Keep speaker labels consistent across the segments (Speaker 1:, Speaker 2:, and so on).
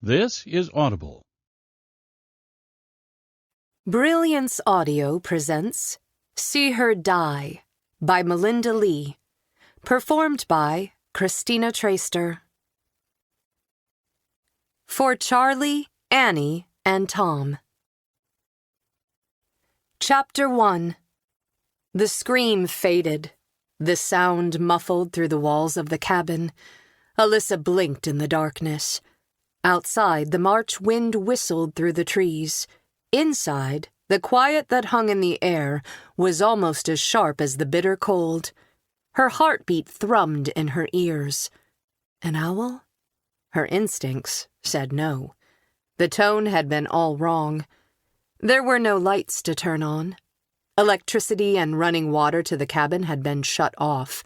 Speaker 1: This is Audible.
Speaker 2: Brilliance Audio presents See Her Die by Melinda Lee, performed by Christina Traister. For Charlie, Annie, and Tom. Chapter 1. The scream faded. The sound muffled through the walls of the cabin. Alyssa blinked in the darkness. Outside, the March wind whistled through the trees. Inside, the quiet that hung in the air was almost as sharp as the bitter cold. Her heartbeat thrummed in her ears. An owl? Her instincts said no. The tone had been all wrong. There were no lights to turn on. Electricity and running water to the cabin had been shut off,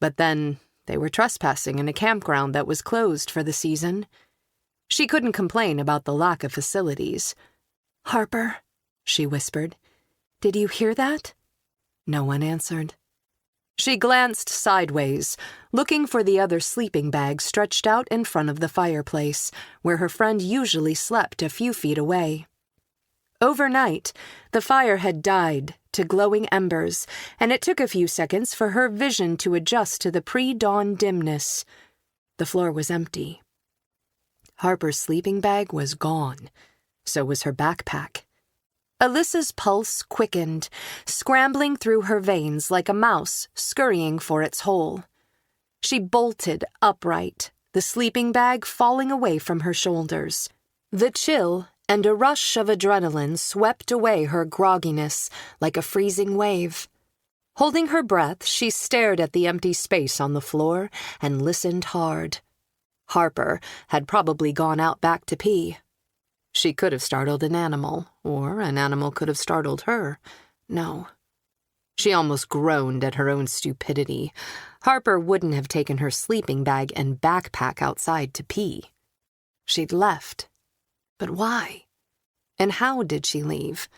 Speaker 2: but then they were trespassing in a campground that was closed for the season. She couldn't complain about the lack of facilities. "Harper," she whispered, "did you hear that?" No one answered. She glanced sideways, looking for the other sleeping bag stretched out in front of the fireplace, where her friend usually slept a few feet away. Overnight, the fire had died to glowing embers, and it took a few seconds for her vision to adjust to the pre-dawn dimness. The floor was empty. Harper's sleeping bag was gone. So was her backpack. Alyssa's pulse quickened, scrambling through her veins like a mouse scurrying for its hole. She bolted upright, the sleeping bag falling away from her shoulders. The chill and a rush of adrenaline swept away her grogginess like a freezing wave. Holding her breath, she stared at the empty space on the floor and listened hard. Harper had probably gone out back to pee. She could have startled an animal, or an animal could have startled her. No. She almost groaned at her own stupidity. Harper wouldn't have taken her sleeping bag and backpack outside to pee. She'd left. But why? And how did she leave?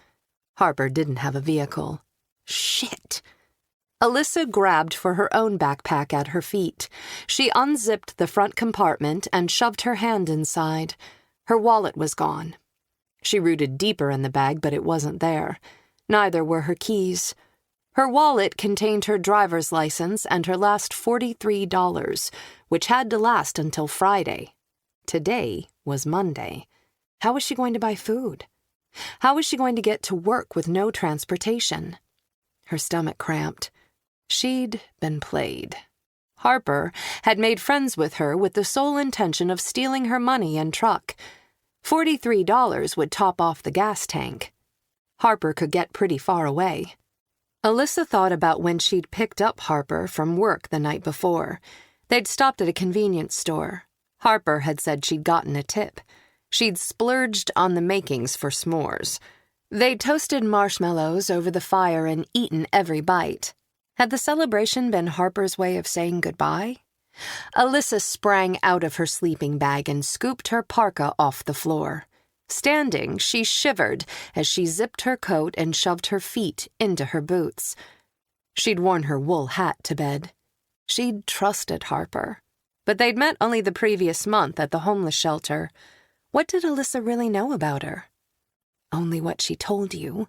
Speaker 2: Harper didn't have a vehicle. Shit! Alyssa grabbed for her own backpack at her feet. She unzipped the front compartment and shoved her hand inside. Her wallet was gone. She rooted deeper in the bag, but it wasn't there. Neither were her keys. Her wallet contained her driver's license and her last $43, which had to last until Friday. Today was Monday. How was she going to buy food? How was she going to get to work with no transportation? Her stomach cramped. She'd been played. Harper had made friends with her with the sole intention of stealing her money and truck. $43 would top off the gas tank. Harper could get pretty far away. Alyssa thought about when she'd picked up Harper from work the night before. They'd stopped at a convenience store. Harper had said she'd gotten a tip. She'd splurged on the makings for s'mores. They'd toasted marshmallows over the fire and eaten every bite. Had the celebration been Harper's way of saying goodbye? Alyssa sprang out of her sleeping bag and scooped her parka off the floor. Standing, she shivered as she zipped her coat and shoved her feet into her boots. She'd worn her wool hat to bed. She'd trusted Harper. But they'd met only the previous month at the homeless shelter. What did Alyssa really know about her? Only what she told you,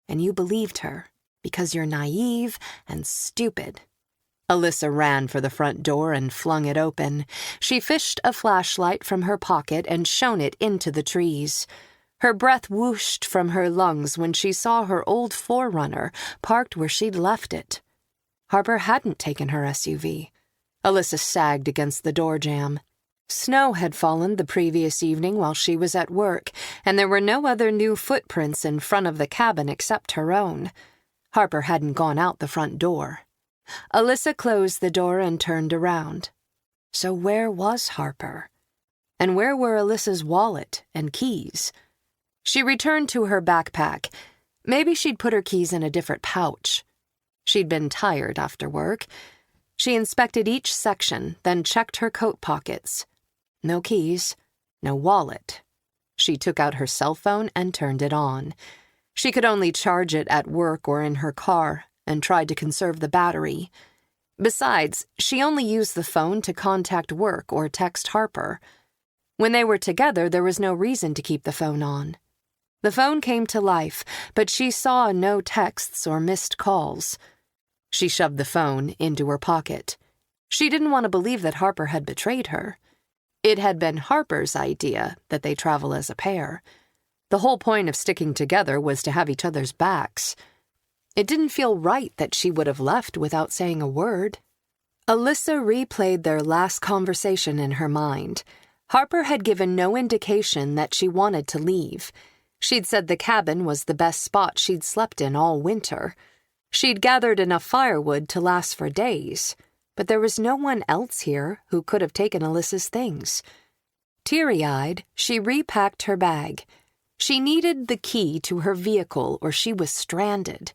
Speaker 2: and you believed her. Because you're naive and stupid. Alyssa ran for the front door and flung it open. She fished a flashlight from her pocket and shone it into the trees. Her breath whooshed from her lungs when she saw her old 4Runner parked where she'd left it. Harper hadn't taken her SUV. Alyssa sagged against the door jamb. Snow had fallen the previous evening while she was at work, and there were no other new footprints in front of the cabin except her own. Harper hadn't gone out the front door. Alyssa closed the door and turned around. So where was Harper? And where were Alyssa's wallet and keys? She returned to her backpack. Maybe she'd put her keys in a different pouch. She'd been tired after work. She inspected each section, then checked her coat pockets. No keys, no wallet. She took out her cell phone and turned it on. She could only charge it at work or in her car, and tried to conserve the battery. Besides, she only used the phone to contact work or text Harper. When they were together, there was no reason to keep the phone on. The phone came to life, but she saw no texts or missed calls. She shoved the phone into her pocket. She didn't want to believe that Harper had betrayed her. It had been Harper's idea that they travel as a pair. The whole point of sticking together was to have each other's backs. It didn't feel right that she would have left without saying a word. Alyssa replayed their last conversation in her mind. Harper had given no indication that she wanted to leave. She'd said the cabin was the best spot she'd slept in all winter. She'd gathered enough firewood to last for days, but there was no one else here who could have taken Alyssa's things. Teary-eyed, she repacked her bag. She needed the key to her vehicle or she was stranded.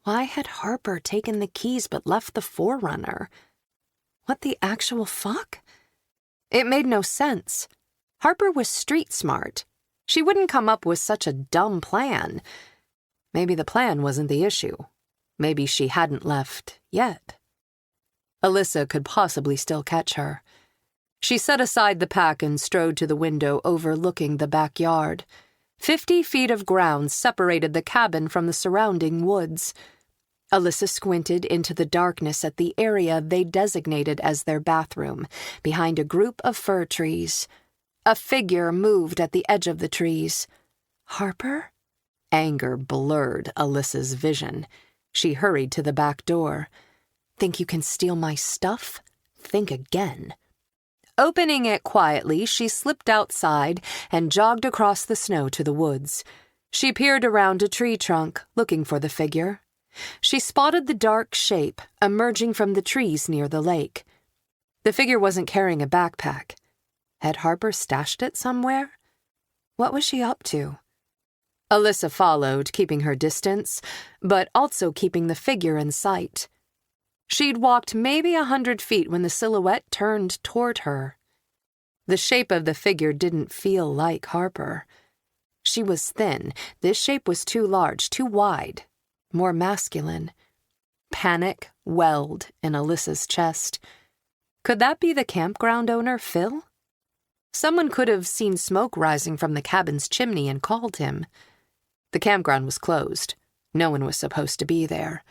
Speaker 2: Why had Harper taken the keys but left the Forerunner? What the actual fuck? It made no sense. Harper was street smart. She wouldn't come up with such a dumb plan. Maybe the plan wasn't the issue. Maybe she hadn't left yet. Alyssa could possibly still catch her. She set aside the pack and strode to the window overlooking the backyard. 50 feet of ground separated the cabin from the surrounding woods. Alyssa squinted into the darkness at the area they designated as their bathroom, behind a group of fir trees. A figure moved at the edge of the trees. Harper? Anger blurred Alyssa's vision. She hurried to the back door. Think you can steal my stuff? Think again. Opening it quietly, she slipped outside and jogged across the snow to the woods. She peered around a tree trunk, looking for the figure. She spotted the dark shape emerging from the trees near the lake. The figure wasn't carrying a backpack. Had Harper stashed it somewhere? What was she up to? Alyssa followed, keeping her distance, but also keeping the figure in sight. She'd walked maybe 100 feet when the silhouette turned toward her. The shape of the figure didn't feel like Harper. She was thin. This shape was too large, too wide, more masculine. Panic welled in Alyssa's chest. Could that be the campground owner, Phil? Someone could have seen smoke rising from the cabin's chimney and called him. The campground was closed. No one was supposed to be there.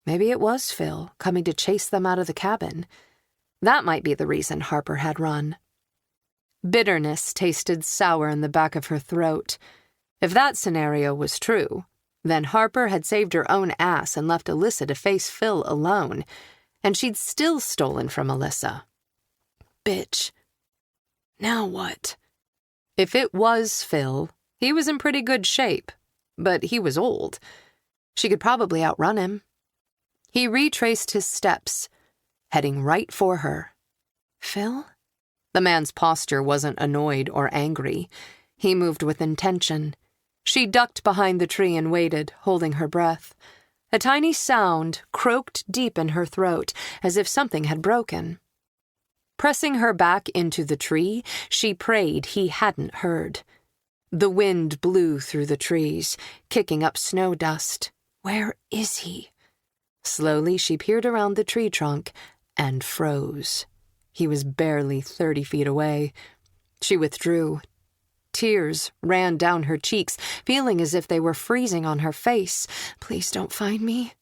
Speaker 2: Maybe it was Phil, coming to chase them out of the cabin. That might be the reason Harper had run. Bitterness tasted sour in the back of her throat. If that scenario was true, then Harper had saved her own ass and left Alyssa to face Phil alone, and she'd still stolen from Alyssa. Bitch. Now what? If it was Phil, he was in pretty good shape, but he was old. She could probably outrun him. He retraced his steps, heading right for her. Phil? The man's posture wasn't annoyed or angry. He moved with intention. She ducked behind the tree and waited, holding her breath. A tiny sound croaked deep in her throat, as if something had broken. Pressing her back into the tree, she prayed he hadn't heard. The wind blew through the trees, kicking up snow dust. Where is he? Slowly, she peered around the tree trunk and froze. He was barely 30 feet away. She withdrew. Tears ran down her cheeks, feeling as if they were freezing on her face. Please don't find me.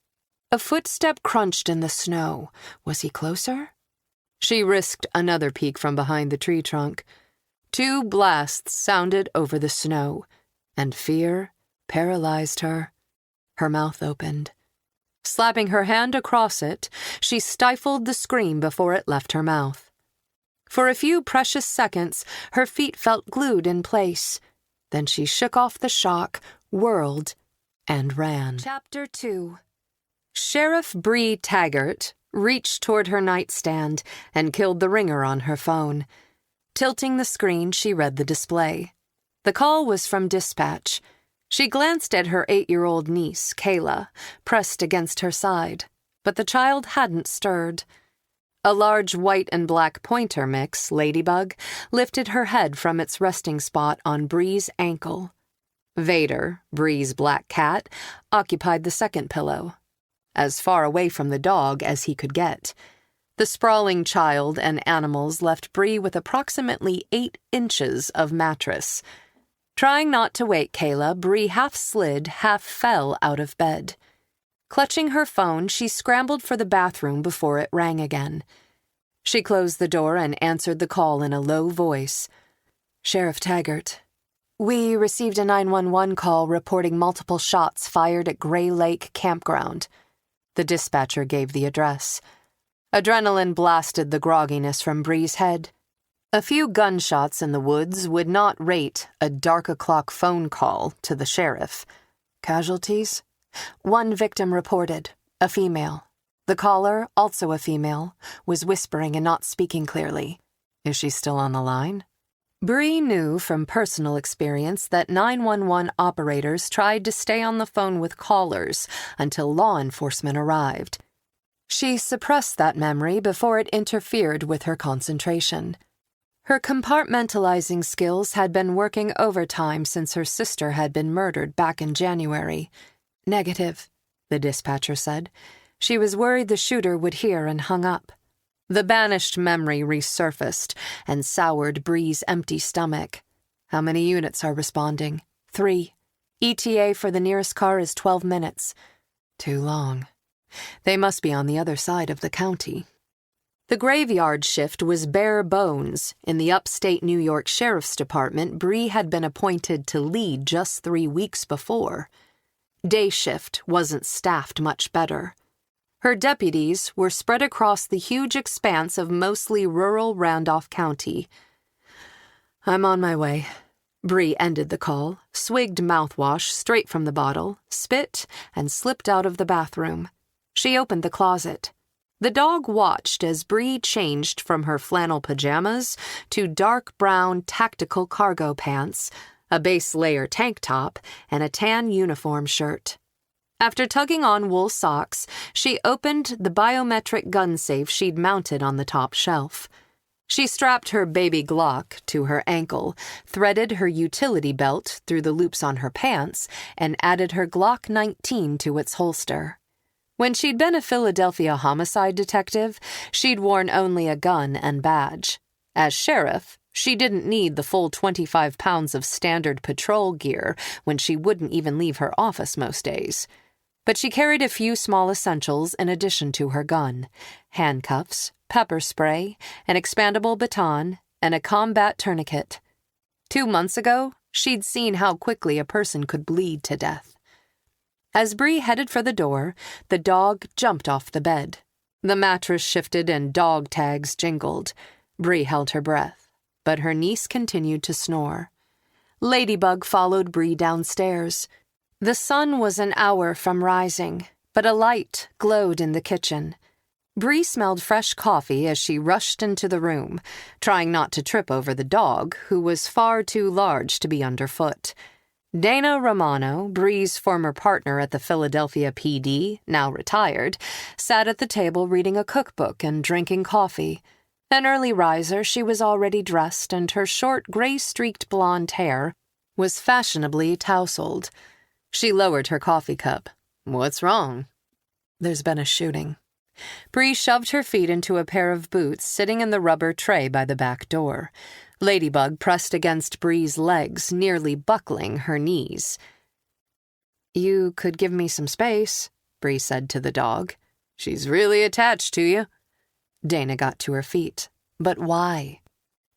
Speaker 2: A footstep crunched in the snow. Was he closer? She risked another peek from behind the tree trunk. 2 blasts sounded over the snow, and fear paralyzed her. Her mouth opened. Slapping her hand across it, she stifled the scream before it left her mouth. For a few precious seconds, her feet felt glued in place. Then she shook off the shock, whirled, and ran. Chapter 2. Sheriff Bree Taggert reached toward her nightstand and killed the ringer on her phone. Tilting the screen, she read the display. The call was from dispatch. She glanced at her 8-year-old niece, Kayla, pressed against her side, but the child hadn't stirred. A large white and black pointer mix, Ladybug, lifted her head from its resting spot on Bree's ankle. Vader, Bree's black cat, occupied the second pillow, as far away from the dog as he could get. The sprawling child and animals left Bree with approximately 8 inches of mattress. Trying not to wake Kayla, Bree half slid, half fell out of bed. Clutching her phone, she scrambled for the bathroom before it rang again. She closed the door and answered the call in a low voice. "Sheriff Taggert. We received a 911 call reporting multiple shots fired at Gray Lake Campground." The dispatcher gave the address. Adrenaline blasted the grogginess from Bree's head. A few gunshots in the woods would not rate a dark-o'clock phone call to the sheriff. Casualties? 1 victim reported, a female. The caller, also a female, was whispering and not speaking clearly. Is she still on the line? Bree knew from personal experience that 911 operators tried to stay on the phone with callers until law enforcement arrived. She suppressed that memory before it interfered with her concentration. Her compartmentalizing skills had been working overtime since her sister had been murdered back in January. "Negative," the dispatcher said. She was worried the shooter would hear and hung up. The banished memory resurfaced and soured Bree's empty stomach. "How many units are responding?" 3. ETA for the nearest car is 12 minutes. Too long. They must be on the other side of the county. The graveyard shift was bare bones in the upstate New York Sheriff's Department Bree had been appointed to lead just 3 weeks before. Day shift wasn't staffed much better. Her deputies were spread across the huge expanse of mostly rural Randolph County. "I'm on my way." Bree ended the call, swigged mouthwash straight from the bottle, spit, and slipped out of the bathroom. She opened the closet. The dog watched as Bree changed from her flannel pajamas to dark brown tactical cargo pants, a base layer tank top, and a tan uniform shirt. After tugging on wool socks, she opened the biometric gun safe she'd mounted on the top shelf. She strapped her baby Glock to her ankle, threaded her utility belt through the loops on her pants, and added her Glock 19 to its holster. When she'd been a Philadelphia homicide detective, she'd worn only a gun and badge. As sheriff, she didn't need the full 25 pounds of standard patrol gear when she wouldn't even leave her office most days. But she carried a few small essentials in addition to her gun: handcuffs, pepper spray, an expandable baton, and a combat tourniquet. 2 months ago, she'd seen how quickly a person could bleed to death. As Bree headed for the door, the dog jumped off the bed. The mattress shifted and dog tags jingled. Bree held her breath, but her niece continued to snore. Ladybug followed Bree downstairs. The sun was an hour from rising, but a light glowed in the kitchen. Bree smelled fresh coffee as she rushed into the room, trying not to trip over the dog, who was far too large to be underfoot. Dana Romano, Bree's former partner at the Philadelphia PD, now retired, sat at the table reading a cookbook and drinking coffee. An early riser, she was already dressed, and her short, gray-streaked blonde hair was fashionably tousled. She lowered her coffee cup. "What's wrong?" "There's been a shooting." Bree shoved her feet into a pair of boots sitting in the rubber tray by the back door. Ladybug pressed against Bree's legs, nearly buckling her knees. "You could give me some space," Bree said to the dog. "She's really attached to you." Dana got to her feet. But why?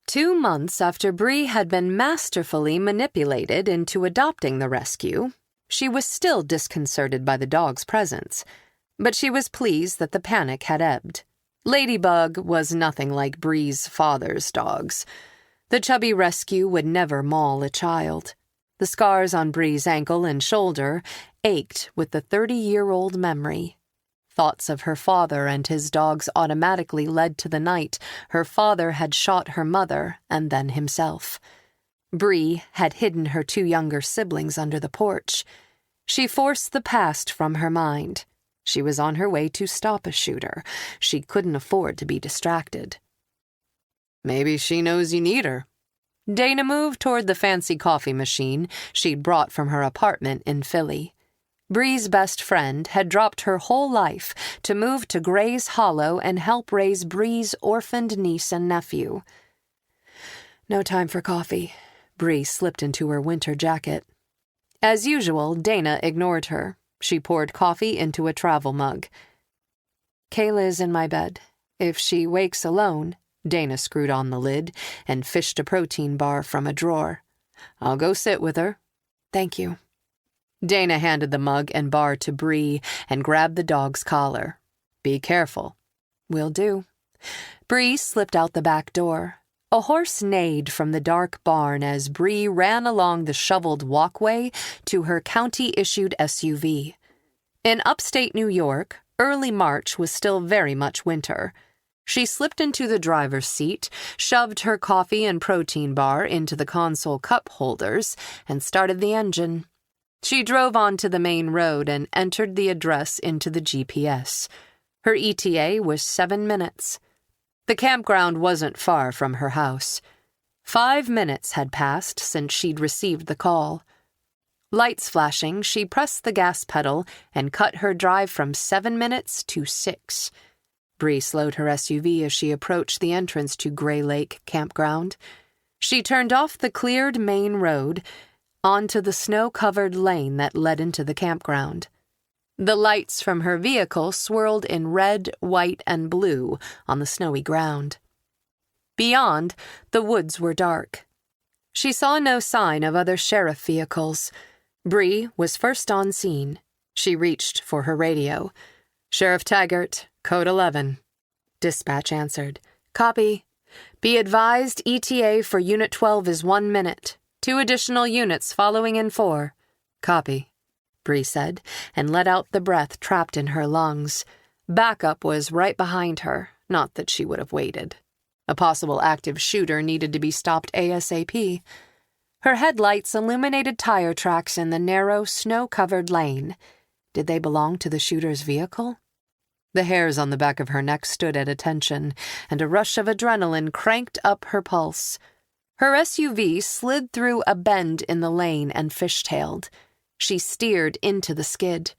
Speaker 2: 2 months after Bree had been masterfully manipulated into adopting the rescue, she was still disconcerted by the dog's presence. But she was pleased that the panic had ebbed. Ladybug was nothing like Bree's father's dogs. The chubby rescue would never maul a child. The scars on Bree's ankle and shoulder ached with the 30-year-old memory. Thoughts of her father and his dogs automatically led to the night her father had shot her mother and then himself. Bree had hidden her 2 younger siblings under the porch. She forced the past from her mind. She was on her way to stop a shooter. She couldn't afford to be distracted. "Maybe she knows you need her." Dana moved toward the fancy coffee machine she'd brought from her apartment in Philly. Bree's best friend had dropped her whole life to move to Gray's Hollow and help raise Bree's orphaned niece and nephew. No time for coffee. Bree slipped into her winter jacket. As usual, Dana ignored her. She poured coffee into a travel mug. Kayla is in my bed. If she wakes alone, Dana screwed on the lid and fished a protein bar from a drawer. I'll go sit with her. Thank you. Dana handed the mug and bar to Bree and grabbed the dog's collar. Be careful. Will do. Bree slipped out the back door. A horse neighed from the dark barn as Bree ran along the shoveled walkway to her county-issued SUV. In upstate New York, early March was still very much winter. She slipped into the driver's seat, shoved her coffee and protein bar into the console cup holders, and started the engine. She drove onto the main road and entered the address into the GPS. Her ETA was 7 minutes. The campground wasn't far from her house. 5 minutes had passed since she'd received the call. Lights flashing, she pressed the gas pedal and cut her drive from 7 minutes to 6. Bree slowed her SUV as she approached the entrance to Gray Lake Campground. She turned off the cleared main road onto the snow-covered lane that led into the campground. The lights from her vehicle swirled in red, white, and blue on the snowy ground. Beyond, the woods were dark. She saw no sign of other sheriff vehicles. Bree was first on scene. She reached for her radio. Sheriff Taggert, Code 11. Dispatch answered. Copy. Be advised ETA for Unit 12 is 1 minute. 2 additional units following in 4. Copy. Bree said, and let out the breath trapped in her lungs. Backup was right behind her, not that she would have waited. A possible active shooter needed to be stopped ASAP. Her headlights illuminated tire tracks in the narrow, snow-covered lane. Did they belong to the shooter's vehicle? The hairs on the back of her neck stood at attention, and a rush of adrenaline cranked up her pulse. Her SUV slid through a bend in the lane and fishtailed. She steered into the skid.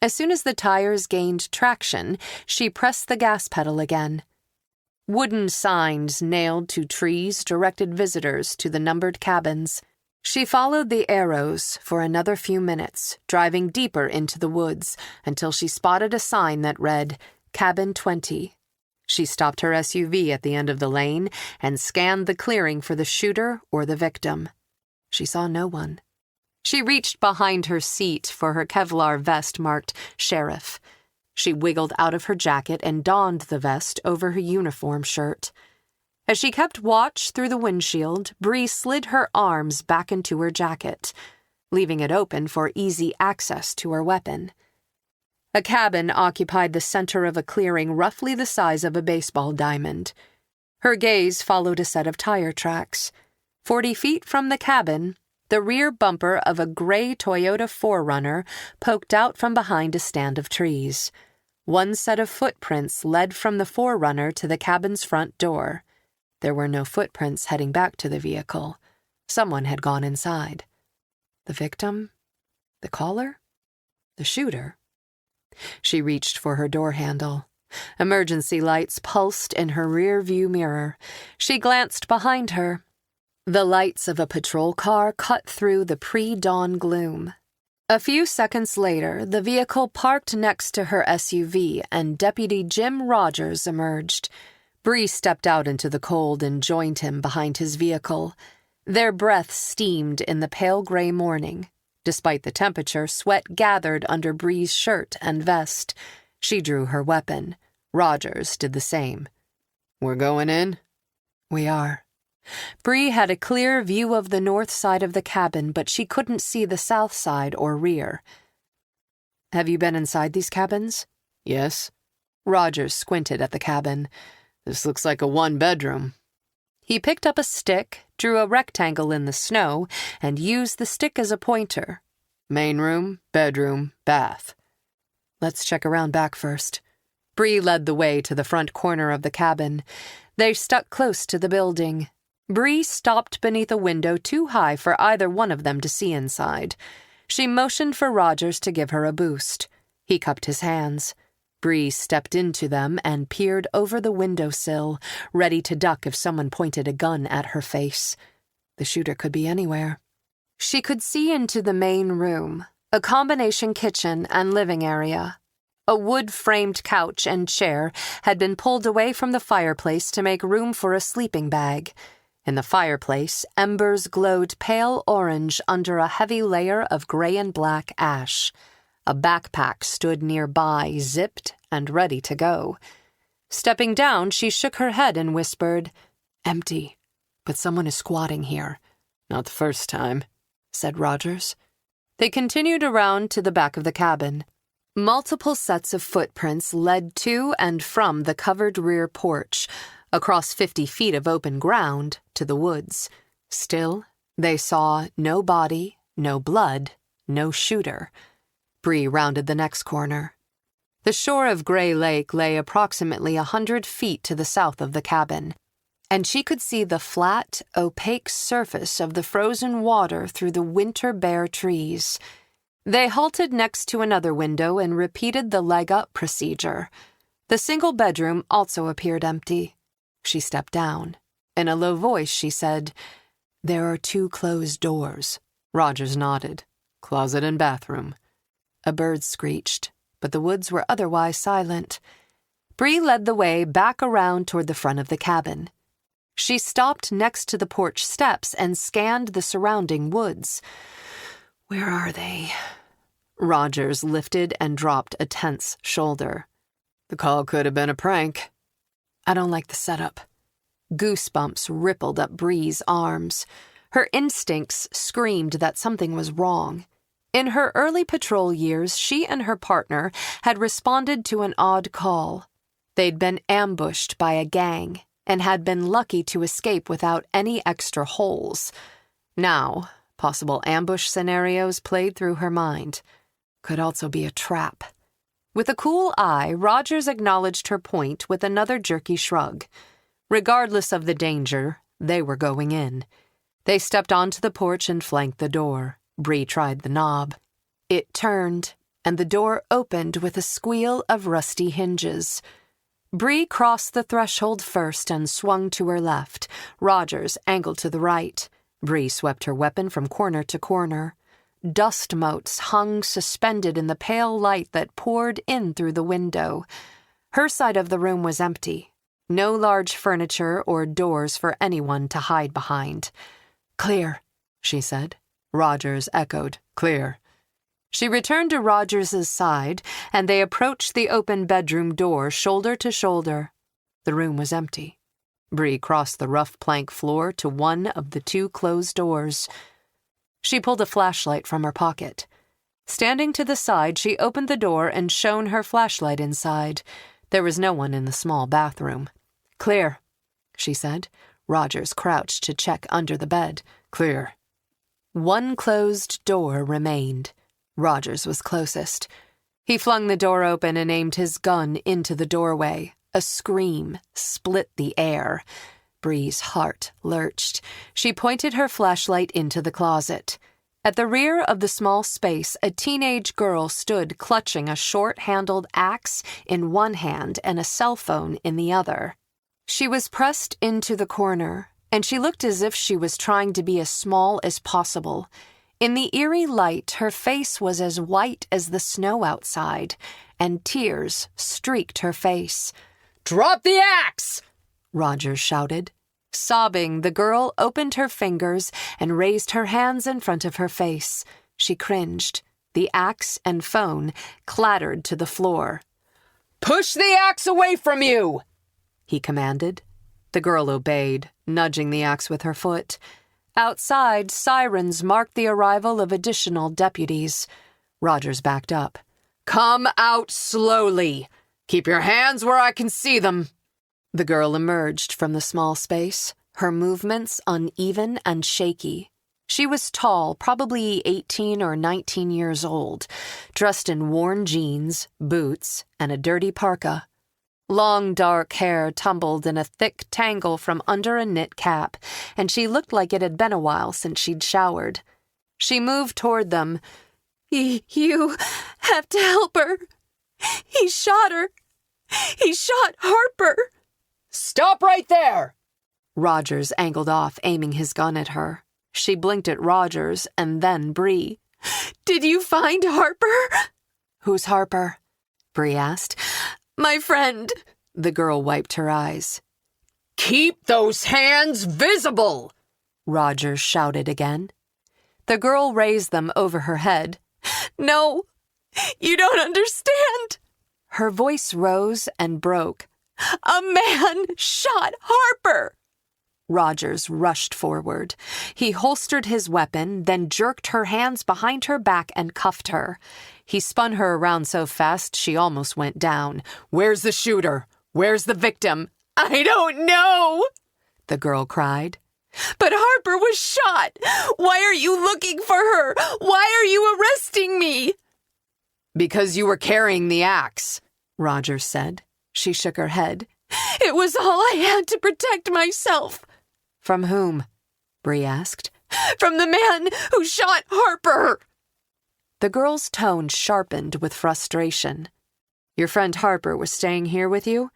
Speaker 2: As soon as the tires gained traction, she pressed the gas pedal again. Wooden signs nailed to trees directed visitors to the numbered cabins. She followed the arrows for another few minutes, driving deeper into the woods until she spotted a sign that read, Cabin 20. She stopped her SUV at the end of the lane and scanned the clearing for the shooter or the victim. She saw no one. She reached behind her seat for her Kevlar vest marked Sheriff. She wiggled out of her jacket and donned the vest over her uniform shirt. As she kept watch through the windshield, Bree slid her arms back into her jacket, leaving it open for easy access to her weapon. A cabin occupied the center of a clearing roughly the size of a baseball diamond. Her gaze followed a set of tire tracks. 40 feet from the cabin, the rear bumper of a gray Toyota 4Runner poked out from behind a stand of trees. One set of footprints led from the 4Runner to the cabin's front door. There were no footprints heading back to the vehicle. Someone had gone inside. The victim? The caller? The shooter? She reached for her door handle. Emergency lights pulsed in her rear-view mirror. She glanced behind her. The lights of a patrol car cut through the pre-dawn gloom. A few seconds later, the vehicle parked next to her SUV and Deputy Jim Rogers emerged. Bree stepped out into the cold and joined him behind his vehicle. Their breath steamed in the pale gray morning. Despite the temperature, sweat gathered under Bree's shirt and vest. She drew her weapon. Rogers did the same. We're going in? We are. Bree had a clear view of the north side of the cabin, but she couldn't see the south side or rear. Have you been inside these cabins? Yes. Rogers squinted at the cabin. This looks like a 1-bedroom. He picked up a stick, drew a rectangle in the snow, and used the stick as a pointer. Main room, bedroom, bath. Let's check around back first. Bree led the way to the front corner of the cabin. They stuck close to the building. Bree stopped beneath a window too high for either one of them to see inside. She motioned for Rogers to give her a boost. He cupped his hands. Bree stepped into them and peered over the windowsill, ready to duck if someone pointed a gun at her face. The shooter could be anywhere. She could see into the main room, a combination kitchen and living area. A wood-framed couch and chair had been pulled away from the fireplace to make room for a sleeping bag. In the fireplace, embers glowed pale orange under a heavy layer of gray and black ash. A backpack stood nearby, zipped and ready to go. Stepping down, she shook her head and whispered, "Empty, but someone is squatting here." "Not the first time," said Rogers. They continued around to the back of the cabin. Multiple sets of footprints led to and from the covered rear porch, across 50 feet of open ground, to the woods. Still, they saw no body, no blood, no shooter. Bree rounded the next corner. The shore of Gray Lake lay approximately 100 feet to the south of the cabin, and she could see the flat, opaque surface of the frozen water through the winter-bare trees. They halted next to another window and repeated the leg-up procedure. The single bedroom also appeared empty. She stepped down. In a low voice, she said, "There are 2 closed doors." Rogers nodded. "Closet and bathroom." A bird screeched, but the woods were otherwise silent. Bree led the way back around toward the front of the cabin. She stopped next to the porch steps and scanned the surrounding woods. "Where are they?" Rogers lifted and dropped a tense shoulder. "The call could have been a prank." "I don't like the setup." Goosebumps rippled up Bree's arms. Her instincts screamed that something was wrong. In her early patrol years, she and her partner had responded to an odd call. They'd been ambushed by a gang and had been lucky to escape without any extra holes. Now, possible ambush scenarios played through her mind. Could also be a trap. With a cool eye, Rogers acknowledged her point with another jerky shrug. Regardless of the danger, they were going in. They stepped onto the porch and flanked the door. Bree tried the knob. It turned, and the door opened with a squeal of rusty hinges. Bree crossed the threshold first and swung to her left. Rogers angled to the right. Bree swept her weapon from corner to corner. Dust motes hung suspended in the pale light that poured in through the window. Her side of the room was empty. No large furniture or doors for anyone to hide behind. "Clear," she said. Rogers echoed, "Clear." She returned to Rogers's side, and they approached the open bedroom door shoulder to shoulder. The room was empty. Bree crossed the rough plank floor to one of the 2 closed doors. She pulled a flashlight from her pocket. Standing to the side, she opened the door and shone her flashlight inside. There was no one in the small bathroom. "Clear," she said. Rogers crouched to check under the bed. "Clear." One closed door remained. Rogers was closest. He flung the door open and aimed his gun into the doorway. A scream split the air. Bree's heart lurched. She pointed her flashlight into the closet. At the rear of the small space, a teenage girl stood clutching a short-handled axe in one hand and a cell phone in the other. She was pressed into the corner, and she looked as if she was trying to be as small as possible. In the eerie light, her face was as white as the snow outside, and tears streaked her face. "Drop the axe!" Rogers shouted. Sobbing, the girl opened her fingers and raised her hands in front of her face. She cringed. The axe and phone clattered to the floor. "Push the axe away from you!" he commanded. The girl obeyed, nudging the axe with her foot. Outside, sirens marked the arrival of additional deputies. Rogers backed up. "Come out slowly. Keep your hands where I can see them." The girl emerged from the small space, her movements uneven and shaky. She was tall, probably 18 or 19 years old, dressed in worn jeans, boots, and a dirty parka. Long dark hair tumbled in a thick tangle from under a knit cap, and she looked like it had been a while since she'd showered. She moved toward them. You have to help her. He shot her. He shot Harper.
Speaker 1: Stop right there!
Speaker 2: Rogers angled off, aiming his gun at her. She blinked at Rogers and then Bree. Did you find Harper? Who's Harper? Bree asked. My friend. The girl wiped her eyes.
Speaker 1: Keep those hands visible!
Speaker 2: Rogers shouted again. The girl raised them over her head. No, you don't understand. Her voice rose and broke. A man shot Harper. Rogers rushed forward. He holstered his weapon, then jerked her hands behind her back and cuffed her. He spun her around so fast she almost went down. Where's the shooter? Where's the victim? I don't know, the girl cried. But Harper was shot. Why are you looking for her? Why are you arresting me? Because you were carrying the axe, Rogers said. She shook her head. It was all I had to protect myself. From whom? Bree asked. From the man who shot Harper. The girl's tone sharpened with frustration. Your friend Harper was staying here with you?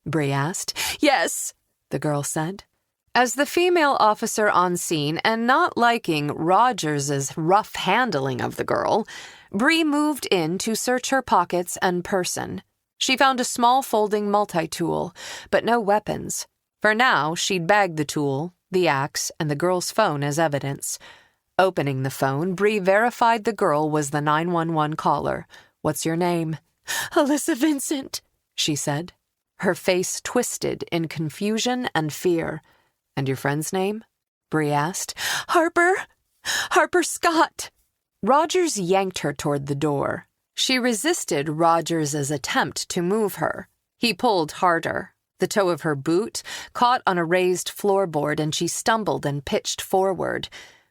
Speaker 2: Bree asked. Yes, the girl said. As the female officer on scene and not liking Rogers's rough handling of the girl, Bree moved in to search her pockets and person. She found a small folding multi-tool, but no weapons. For now, she'd bagged the tool, the axe, and the girl's phone as evidence. Opening the phone, Bree verified the girl was the 911 caller. What's your name? Alyssa Vincent, she said. Her face twisted in confusion and fear. And your friend's name? Bree asked. Harper Scott. Rogers yanked her toward the door. She resisted Rogers's attempt to move her. He pulled harder. The toe of her boot caught on a raised floorboard and she stumbled and pitched forward.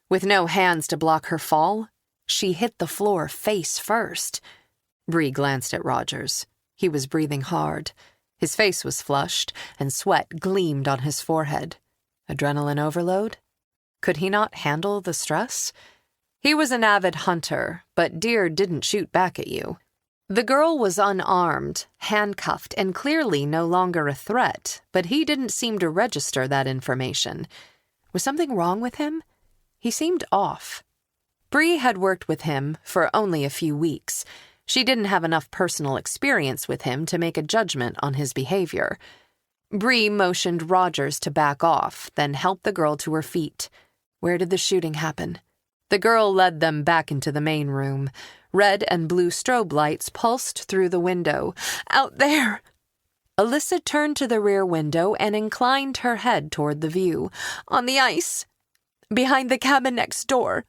Speaker 2: With no hands to block her fall, she hit the floor face first. Bree glanced at Rogers. He was breathing hard. His face was flushed and sweat gleamed on his forehead. Adrenaline overload? Could he not handle the stress? He was an avid hunter, but deer didn't shoot back at you. The girl was unarmed, handcuffed, and clearly no longer a threat, but he didn't seem to register that information. Was something wrong with him? He seemed off. Bree had worked with him for only a few weeks. She didn't have enough personal experience with him to make a judgment on his behavior. Bree motioned Rogers to back off, then helped the girl to her feet. Where did the shooting happen? The girl led them back into the main room. Red and blue strobe lights pulsed through the window. Out there! Alyssa turned to the rear window and inclined her head toward the view. On the ice. Behind the cabin next door.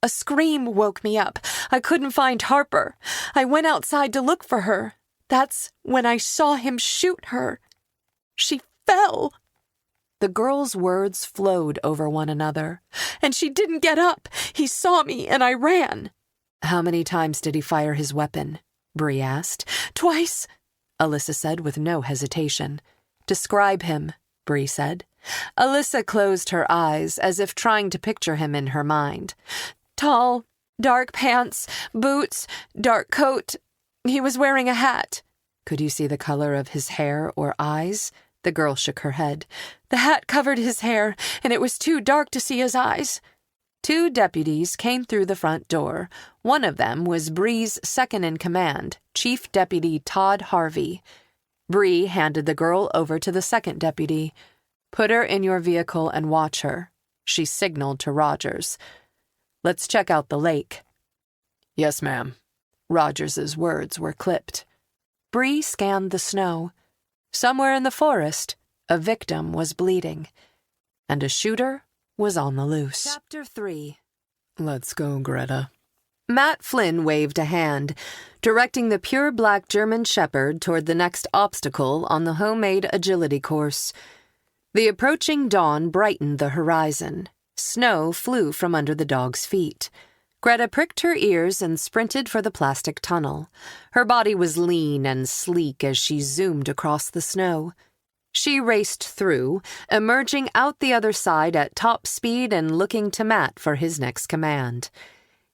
Speaker 2: A scream woke me up. I couldn't find Harper. I went outside to look for her. That's when I saw him shoot her. She fell. The girl's words flowed over one another. And she didn't get up. He saw me and I ran. How many times did he fire his weapon? Bree asked. Twice, Alyssa said with no hesitation. Describe him, Bree said. Alyssa closed her eyes as if trying to picture him in her mind. Tall, dark pants, boots, dark coat. He was wearing a hat. Could you see the color of his hair or eyes? The girl shook her head. The hat covered his hair, and it was too dark to see his eyes. 2 deputies came through the front door. One of them was Bree's second-in-command, Chief Deputy Todd Harvey. Bree handed the girl over to the second deputy. Put her in your vehicle and watch her. She signaled to Rogers. Let's check out the lake. Yes, ma'am. Rogers's words were clipped. Bree scanned the snow. Somewhere in the forest, a victim was bleeding, and a shooter was on the loose. Chapter 3. Let's go, Greta. Matt Flynn waved a hand, directing the pure black German shepherd toward the next obstacle on the homemade agility course. The approaching dawn brightened the horizon. Snow flew from under the dog's feet. Greta pricked her ears and sprinted for the plastic tunnel. Her body was lean and sleek as she zoomed across the snow. She raced through, emerging out the other side at top speed and looking to Matt for his next command.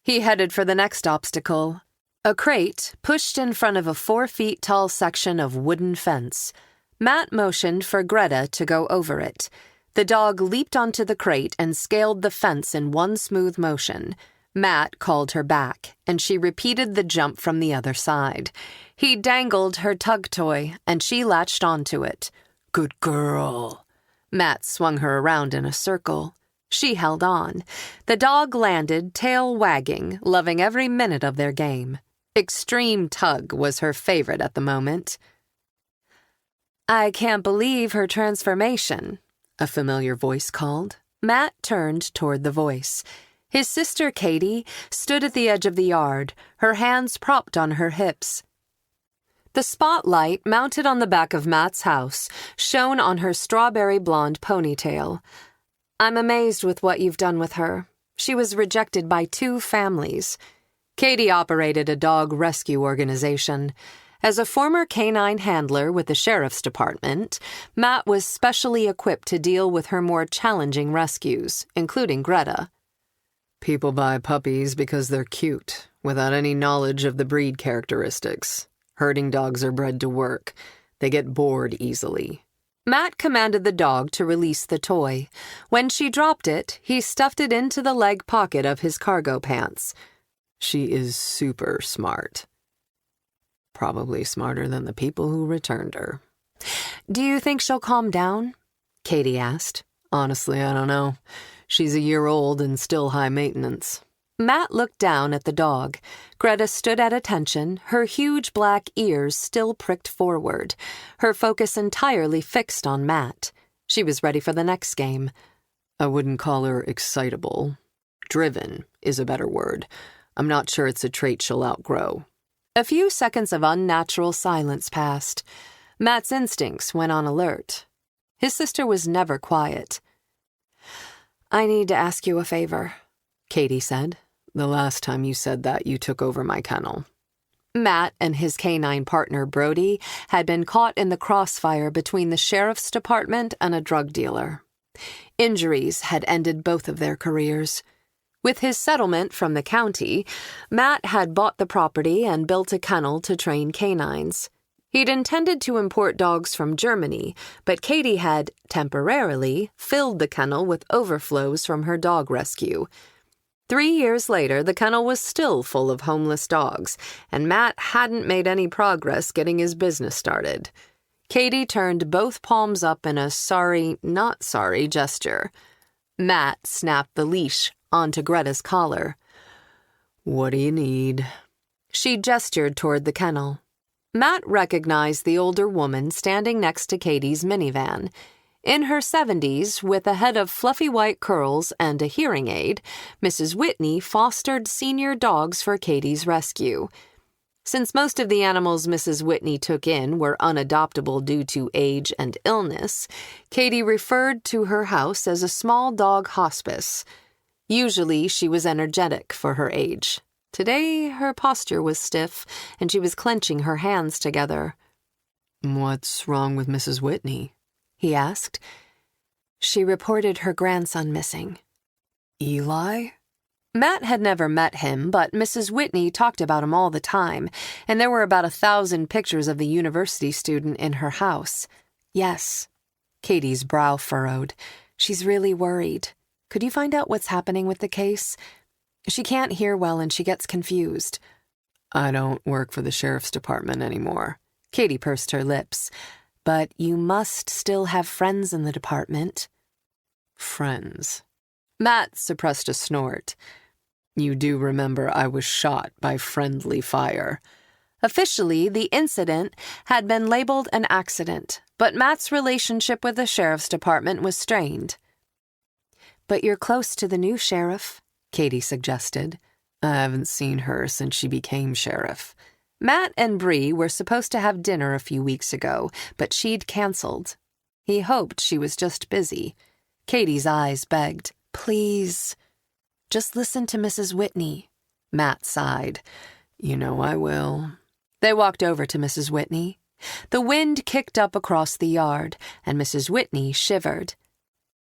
Speaker 2: He headed for the next obstacle, a crate pushed in front of a 4-feet-tall section of wooden fence. Matt motioned for Greta to go over it. The dog leaped onto the crate and scaled the fence in one smooth motion. Matt called her back, and she repeated the jump from the other side. He dangled her tug toy, and she latched onto it. "Good girl." Matt swung her around in a circle. She held on. The dog landed, tail wagging, loving every minute of their game. Extreme tug was her favorite at the moment. "I can't believe her transformation," a familiar voice called. Matt turned toward the voice. His sister Katie stood at the edge of the yard, her hands propped on her hips. The spotlight mounted on the back of Matt's house shone on her strawberry blonde ponytail. "I'm amazed with what you've done with her. She was rejected by 2 families." Katie operated a dog rescue organization. As a former canine handler with the sheriff's department, Matt was specially equipped to deal with her more challenging rescues, including Greta. "People buy puppies because they're cute, without any knowledge of the breed characteristics. Herding dogs are bred to work. They get bored easily." Matt commanded the dog to release the toy. When she dropped it, he stuffed it into the leg pocket of his cargo pants. "She is super smart. Probably smarter than the people who returned her." "Do you think she'll calm down?" Katie asked. "Honestly, I don't know. She's a year old and still high maintenance." Matt looked down at the dog. Greta stood at attention, her huge black ears still pricked forward, her focus entirely fixed on Matt. She was ready for the next game. "I wouldn't call her excitable. Driven is a better word. I'm not sure it's a trait she'll outgrow." A few seconds of unnatural silence passed. Matt's instincts went on alert. His sister was never quiet. "I need to ask you a favor," Katie said. "The last time you said that, you took over my kennel." Matt and his canine partner, Brody, had been caught in the crossfire between the sheriff's department and a drug dealer. Injuries had ended both of their careers. With his settlement from the county, Matt had bought the property and built a kennel to train canines. He'd intended to import dogs from Germany, but Katie had, temporarily, filled the kennel with overflows from her dog rescue. 3 years later, the kennel was still full of homeless dogs, and Matt hadn't made any progress getting his business started. Katie turned both palms up in a sorry, not sorry gesture. Matt snapped the leash onto Greta's collar. "What do you need?" She gestured toward the kennel. Matt recognized the older woman standing next to Katie's minivan. In her 70s, with a head of fluffy white curls and a hearing aid, Mrs. Whitney fostered senior dogs for Katie's rescue. Since most of the animals Mrs. Whitney took in were unadoptable due to age and illness, Katie referred to her house as a small dog hospice. Usually, she was energetic for her age. Today, her posture was stiff, and she was clenching her hands together. "What's wrong with Mrs. Whitney?" he asked. "She reported her grandson missing." "Eli?" Matt had never met him, but Mrs. Whitney talked about him all the time, and there were about 1,000 pictures of the university student in her house. "Yes." Katie's brow furrowed. "She's really worried. Could you find out what's happening with the case? She can't hear well and she gets confused." "I don't work for the sheriff's department anymore." Katie pursed her lips. "But you must still have friends in the department." "Friends?" Matt suppressed a snort. "You do remember I was shot by friendly fire." Officially, the incident had been labeled an accident, but Matt's relationship with the sheriff's department was strained. "But you're close to the new sheriff," Katie suggested. "I haven't seen her since she became sheriff." Matt and Bree were supposed to have dinner a few weeks ago, but she'd canceled. He hoped she was just busy. Katie's eyes begged. "Please, just listen to Mrs. Whitney." Matt sighed. "You know I will." They walked over to Mrs. Whitney. The wind kicked up across the yard, and Mrs. Whitney shivered.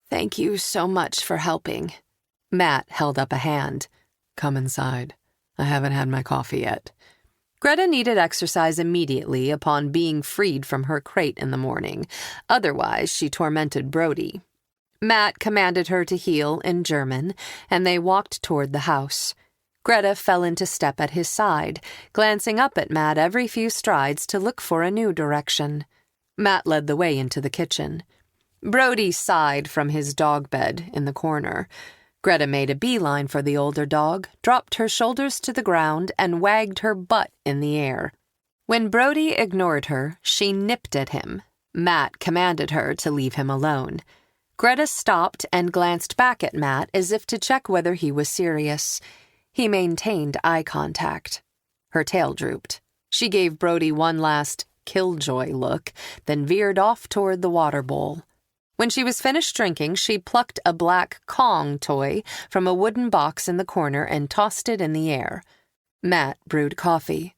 Speaker 2: "Thank you so much for helping." Matt held up a hand. Come inside. I haven't had my coffee yet. Greta needed exercise immediately upon being freed from her crate in the morning. Otherwise, she tormented Brody. Matt commanded her to heel in German, and they walked toward the house. Greta fell into step at his side, glancing up at Matt every few strides to look for a new direction. Matt led the way into the kitchen. Brody sighed from his dog bed in the corner. Greta made a beeline for the older dog, dropped her shoulders to the ground, and wagged her butt in the air. When Brody ignored her, she nipped at him. Matt commanded her to leave him alone. Greta stopped and glanced back at Matt as if to check whether he was serious. He maintained eye contact. Her tail drooped. She gave Brody one last killjoy look, then veered off toward the water bowl. When she was finished drinking, she plucked a black Kong toy from a wooden box in the corner and tossed it in the air. Matt brewed coffee.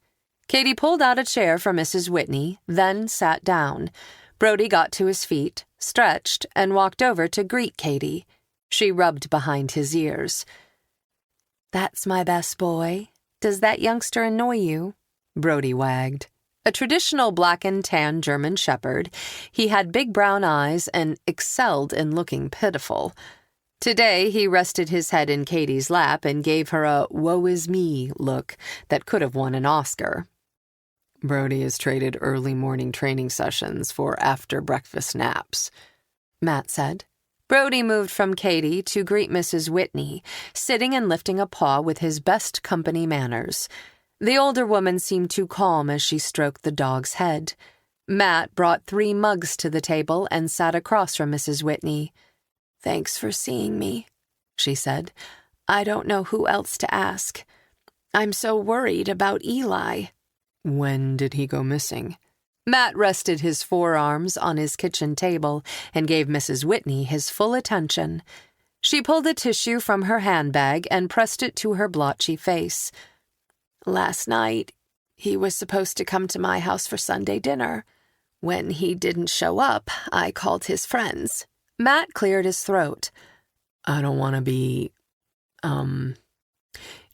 Speaker 2: Katie pulled out a chair for Mrs. Whitney, then sat down. Brody got to his feet, stretched, and walked over to greet Katie. She rubbed behind his ears. "That's my best boy. Does that youngster annoy you?" Brody wagged. A traditional black and tan German shepherd, he had big brown eyes and excelled in looking pitiful. Today, he rested his head in Katie's lap and gave her a woe-is-me look that could have won an Oscar. Brody has traded early morning training sessions for after-breakfast naps, Matt said. Brody moved from Katie to greet Mrs. Whitney, sitting and lifting a paw with his best company manners. The older woman seemed too calm as she stroked the dog's head. Matt brought 3 mugs to the table and sat across from Mrs. Whitney. "Thanks for seeing me," she said. "I don't know who else to ask. I'm so worried about Eli." "When did he go missing?" Matt rested his forearms on his kitchen table and gave Mrs. Whitney his full attention. She pulled a tissue from her handbag and pressed it to her blotchy face. "Last night, he was supposed to come to my house for Sunday dinner. When he didn't show up, I called his friends." Matt cleared his throat. "I don't want to be,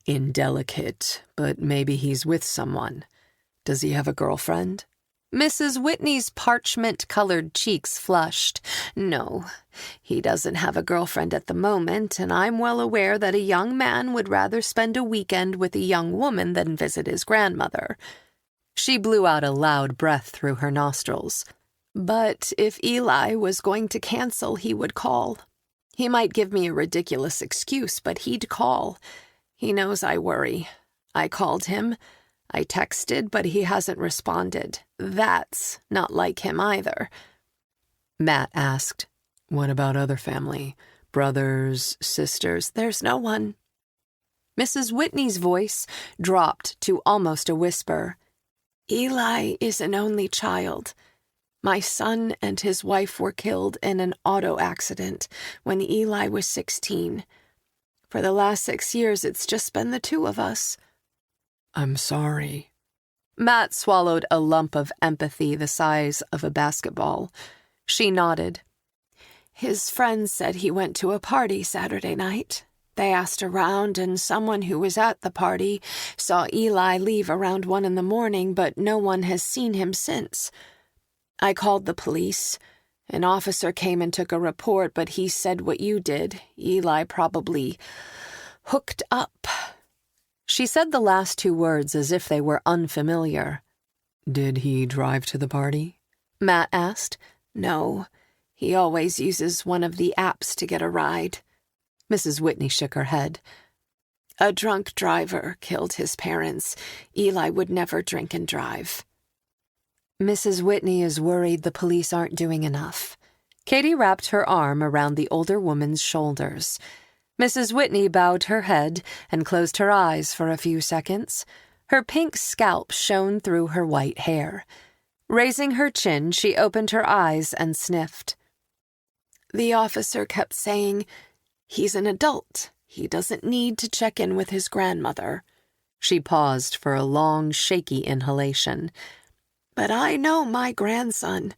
Speaker 2: indelicate, but maybe he's with someone. Does he have a girlfriend?" Mrs. Whitney's parchment-colored cheeks flushed. "No, he doesn't have a girlfriend at the moment, and I'm well aware that a young man would rather spend a weekend with a young woman than visit his grandmother." She blew out a loud breath through her nostrils. "But if Eli was going to cancel, he would call. He might give me a ridiculous excuse, but he'd call. He knows I worry. I called him. I texted, but he hasn't responded. That's not like him either." Matt asked, "What about other family? Brothers, sisters?" "There's no one." Mrs. Whitney's voice dropped to almost a whisper. "Eli is an only child. My son and his wife were killed in an auto accident when Eli was 16. For the last 6 years, it's just been the 2 of us." "I'm sorry." Matt swallowed a lump of empathy the size of a basketball. She nodded. "His friends said he went to a party Saturday night. They asked around, and someone who was at the party saw Eli leave around 1 a.m, but no one has seen him since. I called the police. An officer came and took a report, but he said what you did. Eli probably hooked up." She said the last 2 words as if they were unfamiliar. "Did he drive to the party?" Matt asked. "No. He always uses one of the apps to get a ride." Mrs. Whitney shook her head. "A drunk driver killed his parents. Eli would never drink and drive." Mrs. Whitney is worried the police aren't doing enough. Katie wrapped her arm around the older woman's shoulders. Mrs. Whitney bowed her head and closed her eyes for a few seconds. Her pink scalp shone through her white hair. Raising her chin, she opened her eyes and sniffed. "The officer kept saying, 'He's an adult. He doesn't need to check in with his grandmother.'" She paused for a long, shaky inhalation. "But I know my grandson.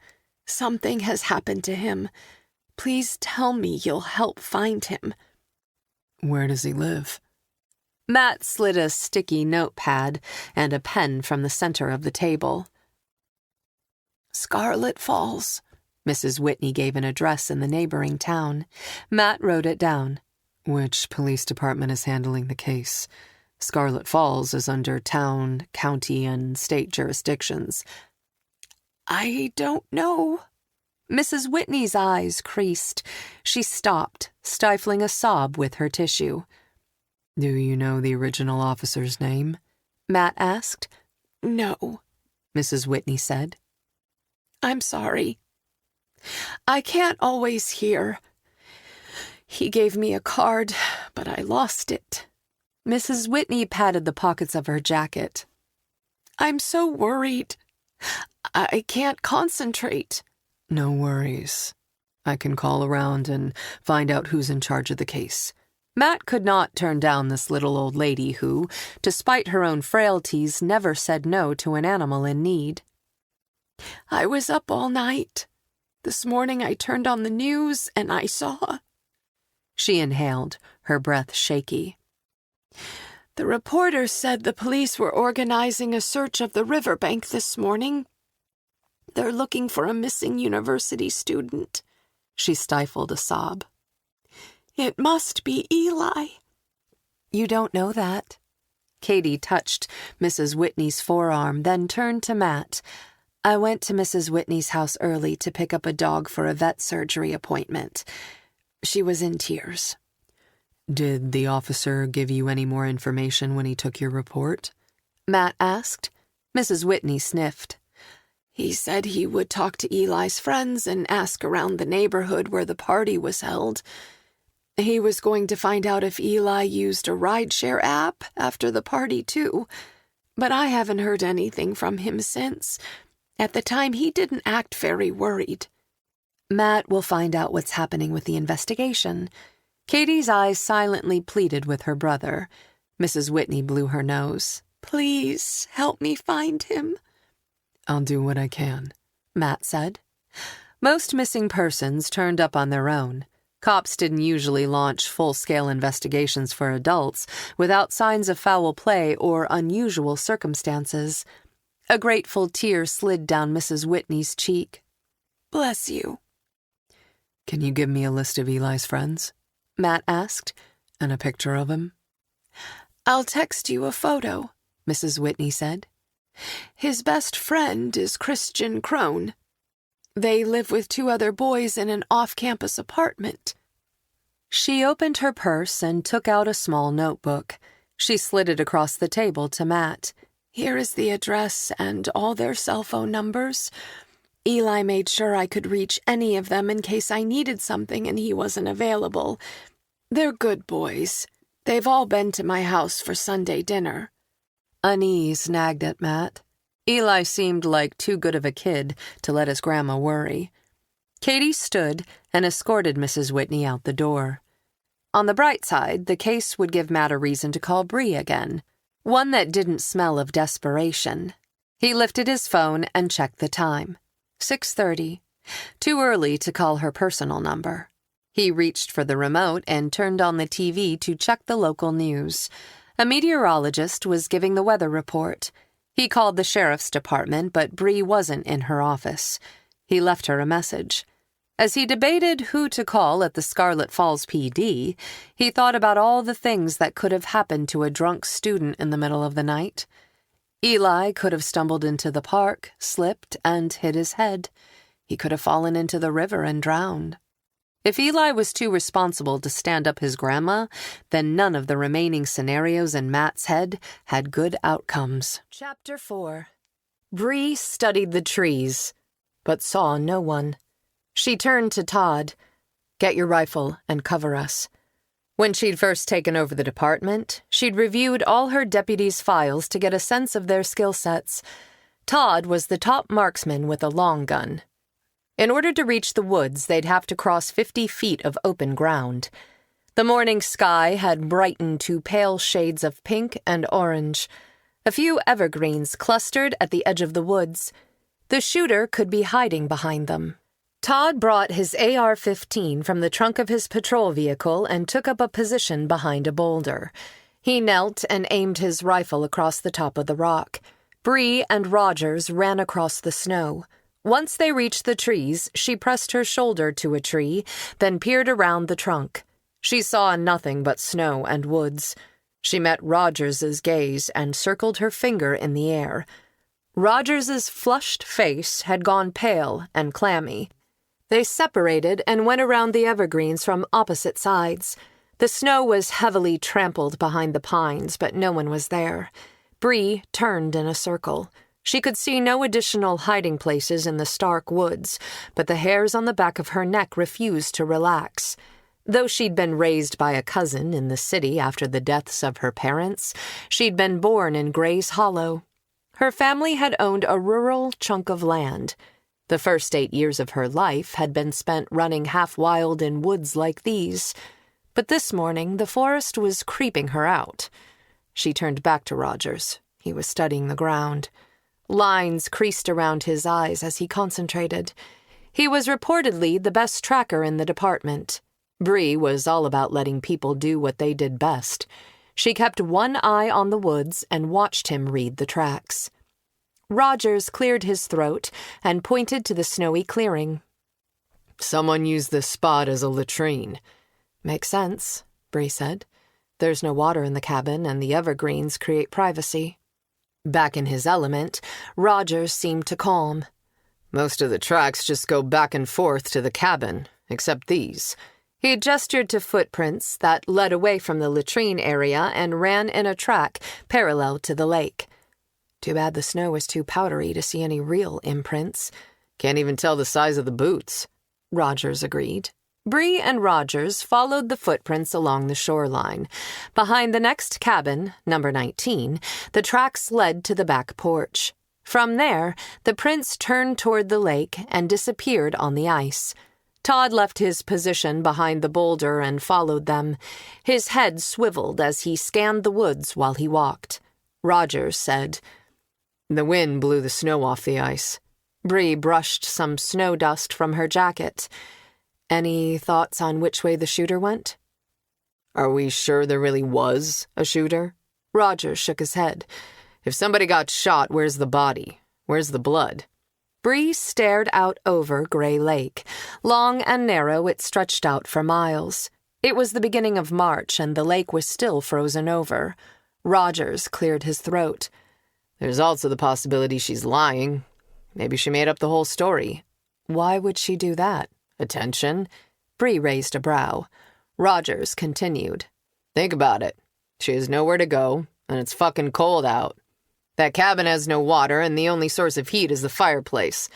Speaker 2: Something has happened to him. Please tell me you'll help find him." "Where does he live?" Matt slid a sticky notepad and a pen from the center of the table. Scarlet Falls. Mrs. Whitney gave an address in the neighboring town. Matt wrote it down. Which police department is handling the case? Scarlet Falls is under town, county, and state jurisdictions. I don't know. Mrs. Whitney's eyes creased. She stopped, stifling a sob with her tissue. Do you know the original officer's name? Matt asked. No, Mrs. Whitney said. I'm sorry. I can't always hear. He gave me a card, but I lost it. Mrs. Whitney patted the pockets of her jacket. I'm so worried. I can't concentrate. No worries. I can call around and find out who's in charge of the case. Matt could not turn down this little old lady who, despite her own frailties, never said no to an animal in need. I was up all night. This morning I turned on the news and I saw. She inhaled, her breath shaky. The reporter said the police were organizing a search of the riverbank this morning. They're looking for a missing university student. She stifled a sob. It must be Eli. You don't know that. Katie touched Mrs. Whitney's forearm, then turned to Matt. I went to Mrs. Whitney's house early to pick up a dog for a vet surgery appointment. She was in tears. Did the officer give you any more information when he took your report? Matt asked. Mrs. Whitney sniffed. He said he would talk to Eli's friends and ask around the neighborhood where the party was held. He was going to find out if Eli used a rideshare app after the party, too. But I haven't heard anything from him since. At the time, he didn't act very worried. Matt will find out what's happening with the investigation. Katie's eyes silently pleaded with her brother. Mrs. Whitney blew her nose. Please, help me find him. I'll do what I can, Matt said. Most missing persons turned up on their own. Cops didn't usually launch full-scale investigations for adults without signs of foul play or unusual circumstances. A grateful tear slid down Mrs. Whitney's cheek. Bless you. Can you give me a list of Eli's friends? Matt asked. And a picture of him? I'll text you a photo, Mrs. Whitney said. His best friend is Christian Crone. They live with 2 other boys in an off-campus apartment. She opened her purse and took out a small notebook. She slid it across the table to Matt. Here is the address and all their cell phone numbers. Eli made sure I could reach any of them in case I needed something and he wasn't available. They're good boys. They've all been to my house for Sunday dinner. Unease nagged at Matt. Eli seemed like too good of a kid to let his grandma worry. Katie stood and escorted Mrs. Whitney out the door. On the bright side, the case would give Matt a reason to call Bree again. One that didn't smell of desperation. He lifted his phone and checked the time. 6:30. Too early to call her personal number. He reached for the remote and turned on the TV to check the local news. A meteorologist was giving the weather report. He called the sheriff's department, but Bree wasn't in her office. He left her a message. As he debated who to call at the Scarlet Falls PD, he thought about all the things that could have happened to a drunk student in the middle of the night. Eli could have stumbled into the park, slipped, and hit his head. He could have fallen into the river and drowned. If Eli was too responsible to stand up his grandma, then none of the remaining scenarios in Matt's head had good outcomes. Chapter 4. Bree studied the trees, but saw no one. She turned to Todd. Get your rifle and cover us. When she'd first taken over the department, she'd reviewed all her deputies' files to get a sense of their skill sets. Todd was the top marksman with a long gun. In order to reach the woods, they'd have to cross 50 feet of open ground. The morning sky had brightened to pale shades of pink and orange. A few evergreens clustered at the edge of the woods. The shooter could be hiding behind them. Todd brought his AR-15 from the trunk of his patrol vehicle and took up a position behind a boulder. He knelt and aimed his rifle across the top of the rock. Bree and Rogers ran across the snow. Once they reached the trees, she pressed her shoulder to a tree, then peered around the trunk. She saw nothing but snow and woods. She met Rogers's gaze and circled her finger in the air. Rogers's flushed face had gone pale and clammy. They separated and went around the evergreens from opposite sides. The snow was heavily trampled behind the pines, but no one was there. Bree turned in a circle. She could see no additional hiding places in the stark woods, but the hairs on the back of her neck refused to relax. Though she'd been raised by a cousin in the city after the deaths of her parents, she'd been born in Gray's Hollow. Her family had owned a rural chunk of land. The first 8 years of her life had been spent running half-wild in woods like these. But this morning, the forest was creeping her out. She turned back to Rogers. He was studying the ground. Lines creased around his eyes as he concentrated. He was reportedly the best tracker in the department. Bree was all about letting people do what they did best. She kept one eye on the woods and watched him read the tracks. Rogers cleared his throat and pointed to the snowy clearing.
Speaker 1: Someone used this spot as a latrine.
Speaker 2: Makes sense, Bree said. There's no water in the cabin, and the evergreens create privacy. Back in his element, Rogers seemed to calm.
Speaker 1: Most of the tracks just go back and forth to the cabin, except these.
Speaker 2: He gestured to footprints that led away from the latrine area and ran in a track parallel to the lake. Too bad the snow was too powdery to see any real imprints.
Speaker 1: Can't even tell the size of the boots,
Speaker 2: Rogers agreed. Bree and Rogers followed the footprints along the shoreline. Behind the next cabin, number 19, the tracks led to the back porch. From there, the prints turned toward the lake and disappeared on the ice. Todd left his position behind the boulder and followed them. His head swiveled as he scanned the woods while he walked. Rogers said,
Speaker 1: "The wind blew the snow off the ice."
Speaker 2: Bree brushed some snow dust from her jacket. Any thoughts on which way the shooter went?
Speaker 1: Are we sure there really was a shooter?
Speaker 2: Rogers shook his head.
Speaker 1: If somebody got shot, where's the body? Where's the blood?
Speaker 2: Bree stared out over Gray Lake. Long and narrow, it stretched out for miles. It was the beginning of March, and the lake was still frozen over. Rogers cleared his throat.
Speaker 1: There's also the possibility she's lying. Maybe she made up the whole story.
Speaker 2: Why would she do that?
Speaker 1: Attention?
Speaker 2: Bree raised a brow. Rogers continued.
Speaker 1: Think about it. She has nowhere to go, and it's fucking cold out. That cabin has no water, and the only source of heat is the fireplace.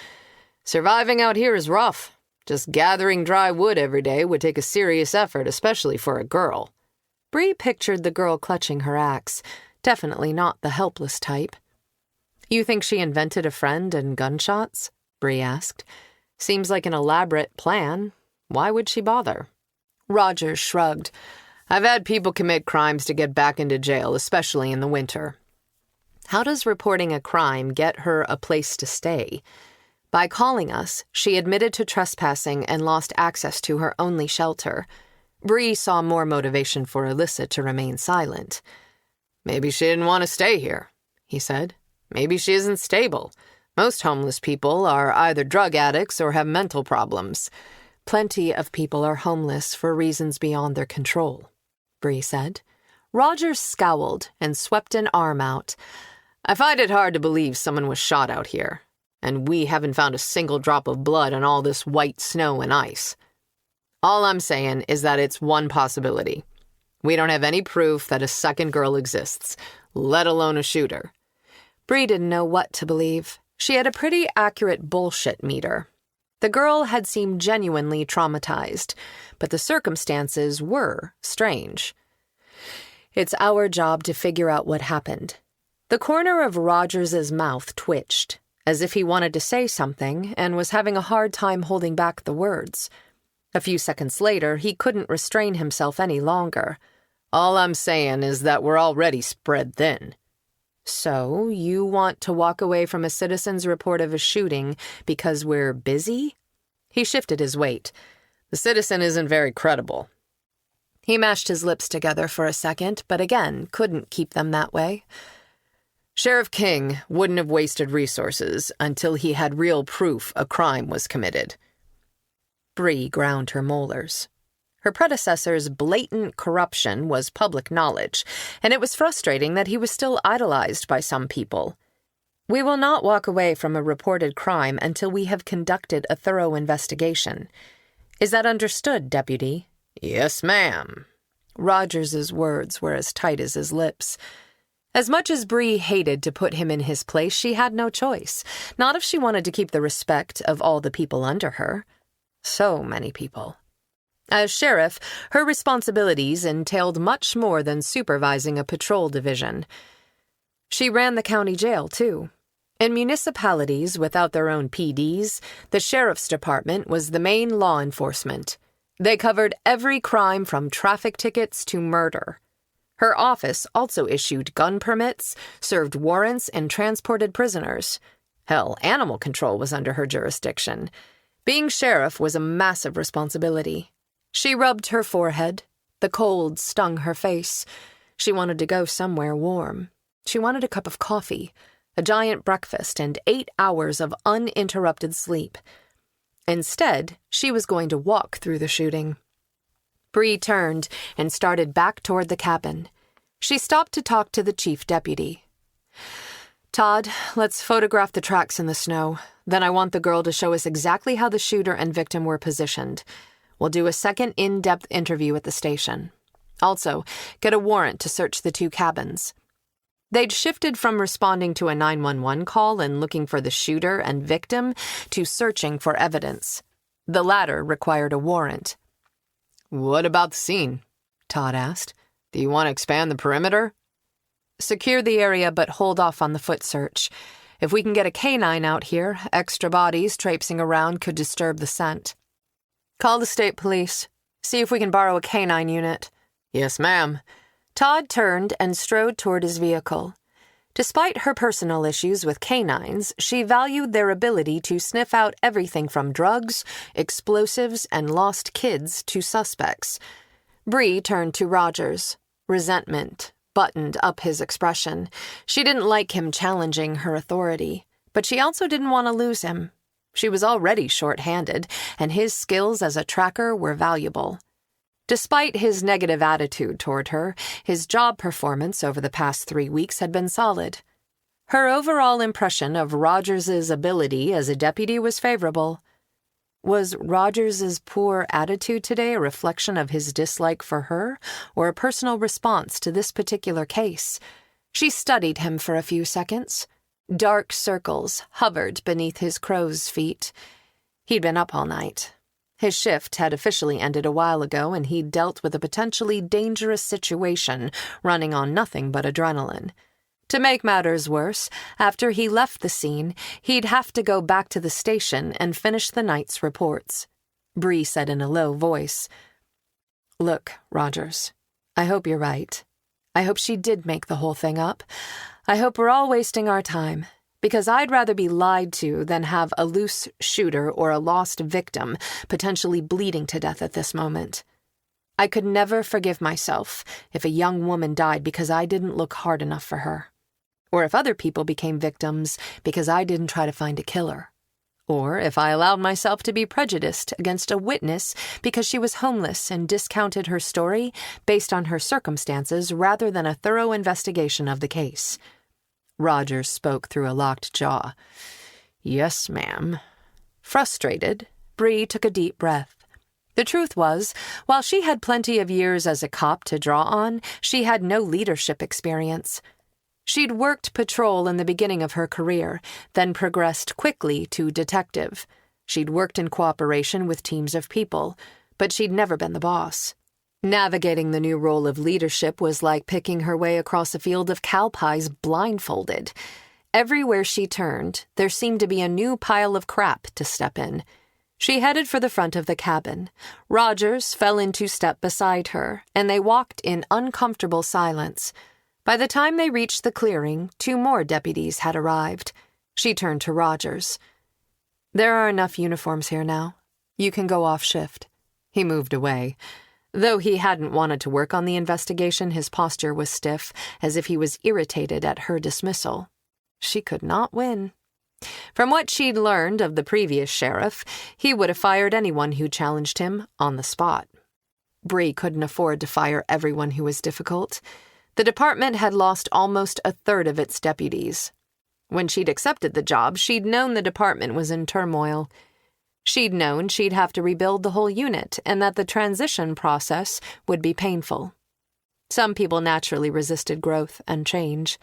Speaker 1: Surviving out here is rough. Just gathering dry wood every day would take a serious effort, especially for a girl.
Speaker 2: Bree pictured the girl clutching her axe. Definitely not the helpless type. You think she invented a friend and gunshots? Bree asked. Seems like an elaborate plan. Why would she bother?
Speaker 1: Rogers shrugged. I've had people commit crimes to get back into jail, especially in the winter.
Speaker 2: How does reporting a crime get her a place to stay? By calling us, she admitted to trespassing and lost access to her only shelter. Bree saw more motivation for Alyssa to remain silent.
Speaker 1: Maybe she didn't want to stay here, he said. Maybe she isn't stable. Most homeless people are either drug addicts or have mental problems.
Speaker 2: Plenty of people are homeless for reasons beyond their control, Bree said. Rogers scowled and swept an arm out.
Speaker 1: I find it hard to believe someone was shot out here, and we haven't found a single drop of blood on all this white snow and ice. All I'm saying is that it's one possibility. We don't have any proof that a second girl exists, let alone a shooter.
Speaker 2: Bree didn't know what to believe. She had a pretty accurate bullshit meter. The girl had seemed genuinely traumatized, but the circumstances were strange. It's our job to figure out what happened. The corner of Rogers's mouth twitched, as if he wanted to say something and was having a hard time holding back the words. A few seconds later, he couldn't restrain himself any longer.
Speaker 1: All I'm saying is that we're already spread thin.
Speaker 2: So, you want to walk away from a citizen's report of a shooting because we're busy? He shifted his weight.
Speaker 1: The citizen isn't very credible.
Speaker 2: He mashed his lips together for a second, but again couldn't keep them that way.
Speaker 1: Sheriff King wouldn't have wasted resources until he had real proof a crime was committed.
Speaker 2: Bree ground her molars. Her predecessor's blatant corruption was public knowledge, and it was frustrating that he was still idolized by some people. We will not walk away from a reported crime until we have conducted a thorough investigation. Is that understood, Deputy?
Speaker 1: Yes, ma'am.
Speaker 2: Rogers's words were as tight as his lips. As much as Bree hated to put him in his place, she had no choice, not if she wanted to keep the respect of all the people under her. So many people. As sheriff, her responsibilities entailed much more than supervising a patrol division. She ran the county jail, too. In municipalities without their own PDs, the sheriff's department was the main law enforcement. They covered every crime from traffic tickets to murder. Her office also issued gun permits, served warrants, and transported prisoners. Hell, animal control was under her jurisdiction. Being sheriff was a massive responsibility. She rubbed her forehead. The cold stung her face. She wanted to go somewhere warm. She wanted a cup of coffee, a giant breakfast, and 8 hours of uninterrupted sleep. Instead, she was going to walk through the shooting. Bree turned and started back toward the cabin. She stopped to talk to the chief deputy. Todd, let's photograph the tracks in the snow. Then I want the girl to show us exactly how the shooter and victim were positioned. We'll do a second in-depth interview at the station. Also, get a warrant to search the 2 cabins. They'd shifted from responding to a 911 call and looking for the shooter and victim to searching for evidence. The latter required a warrant.
Speaker 1: What about the scene? Todd asked. Do you want to expand the perimeter?
Speaker 2: Secure the area, but hold off on the foot search. If we can get a canine out here, extra bodies traipsing around could disturb the scent. Call the state police. See if we can borrow a canine unit.
Speaker 1: Yes, ma'am.
Speaker 2: Todd turned and strode toward his vehicle. Despite her personal issues with canines, she valued their ability to sniff out everything from drugs, explosives, and lost kids to suspects. Bree turned to Rogers. Resentment buttoned up his expression. She didn't like him challenging her authority, but she also didn't want to lose him. She was already short-handed, and his skills as a tracker were valuable. Despite his negative attitude toward her, his job performance over the past 3 weeks had been solid. Her overall impression of Rogers's ability as a deputy was favorable. Was Rogers's poor attitude today a reflection of his dislike for her, or a personal response to this particular case? She studied him for a few seconds. Dark circles hovered beneath his crow's feet. He'd been up all night. His shift had officially ended a while ago, and he'd dealt with a potentially dangerous situation running on nothing but adrenaline. To make matters worse, after he left the scene, he'd have to go back to the station and finish the night's reports. Bree said in a low voice, "Look, Rogers, I hope you're right. I hope she did make the whole thing up. I hope we're all wasting our time, because I'd rather be lied to than have a loose shooter or a lost victim potentially bleeding to death at this moment. I could never forgive myself if a young woman died because I didn't look hard enough for her. Or if other people became victims because I didn't try to find a killer. Or if I allowed myself to be prejudiced against a witness because she was homeless and discounted her story based on her circumstances rather than a thorough investigation of the case." Rogers spoke through a locked jaw. "Yes, ma'am." Frustrated, Bree took a deep breath. The truth was, while she had plenty of years as a cop to draw on, she had no leadership experience. She'd worked patrol in the beginning of her career, then progressed quickly to detective. She'd worked in cooperation with teams of people, but she'd never been the boss. Navigating the new role of leadership was like picking her way across a field of cow pies blindfolded. Everywhere she turned, there seemed to be a new pile of crap to step in. She headed for the front of the cabin. Rogers fell into step beside her, and they walked in uncomfortable silence. By the time they reached the clearing, 2 more deputies had arrived. She turned to Rogers. "There are enough uniforms here now. You can go off shift." He moved away. Though he hadn't wanted to work on the investigation, his posture was stiff, as if he was irritated at her dismissal. She could not win. From what she'd learned of the previous sheriff, he would have fired anyone who challenged him on the spot. Bree couldn't afford to fire everyone who was difficult. The department had lost almost a third of its deputies. When she'd accepted the job, she'd known the department was in turmoil. She'd known she'd have to rebuild the whole unit and that the transition process would be painful. Some people naturally resisted growth and change,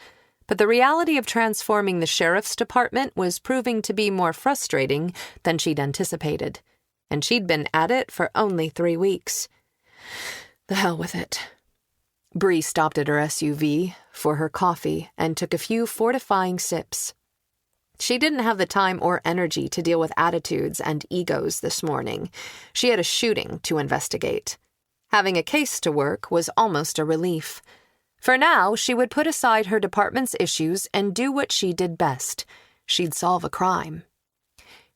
Speaker 2: but the reality of transforming the sheriff's department was proving to be more frustrating than she'd anticipated, and she'd been at it for only 3 weeks. The hell with it. Bree stopped at her SUV for her coffee and took a few fortifying sips. She didn't have the time or energy to deal with attitudes and egos this morning. She had a shooting to investigate. Having a case to work was almost a relief. For now, she would put aside her department's issues and do what she did best. She'd solve a crime.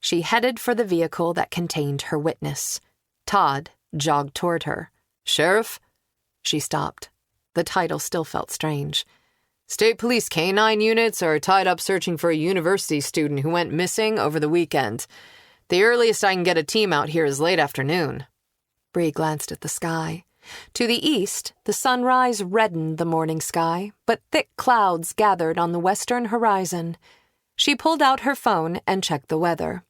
Speaker 2: She headed for the vehicle that contained her witness. Todd jogged toward her. "Sheriff?" She stopped. The title still felt strange. "State Police K-9 units are tied up searching for a university student who went missing over the weekend. The earliest I can get a team out here is late afternoon." Bree glanced at the sky. To the east, the sunrise reddened the morning sky, but thick clouds gathered on the western horizon. She pulled out her phone and checked the weather.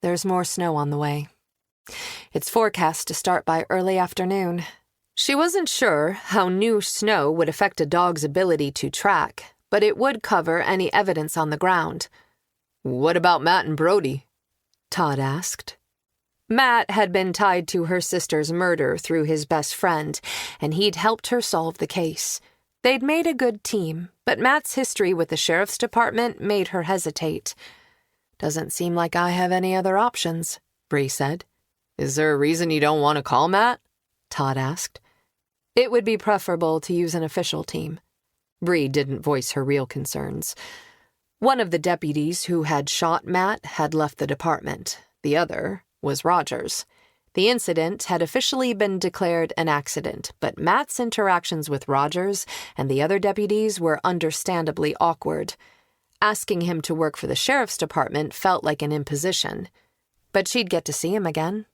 Speaker 2: There's more snow on the way. It's forecast to start by early afternoon. She wasn't sure how new snow would affect a dog's ability to track, but it would cover any evidence on the ground. "What about Matt and Brody?" Todd asked. Matt had been tied to her sister's murder through his best friend, and he'd helped her solve the case. They'd made a good team, but Matt's history with the sheriff's department made her hesitate. "Doesn't seem like I have any other options," Bree said. "Is there a reason you don't want to call Matt?" Todd asked. It would be preferable to use an official team. Bree didn't voice her real concerns. One of the deputies who had shot Matt had left the department. The other was Rogers. The incident had officially been declared an accident, but Matt's interactions with Rogers and the other deputies were understandably awkward. Asking him to work for the sheriff's department felt like an imposition. But she'd get to see him again.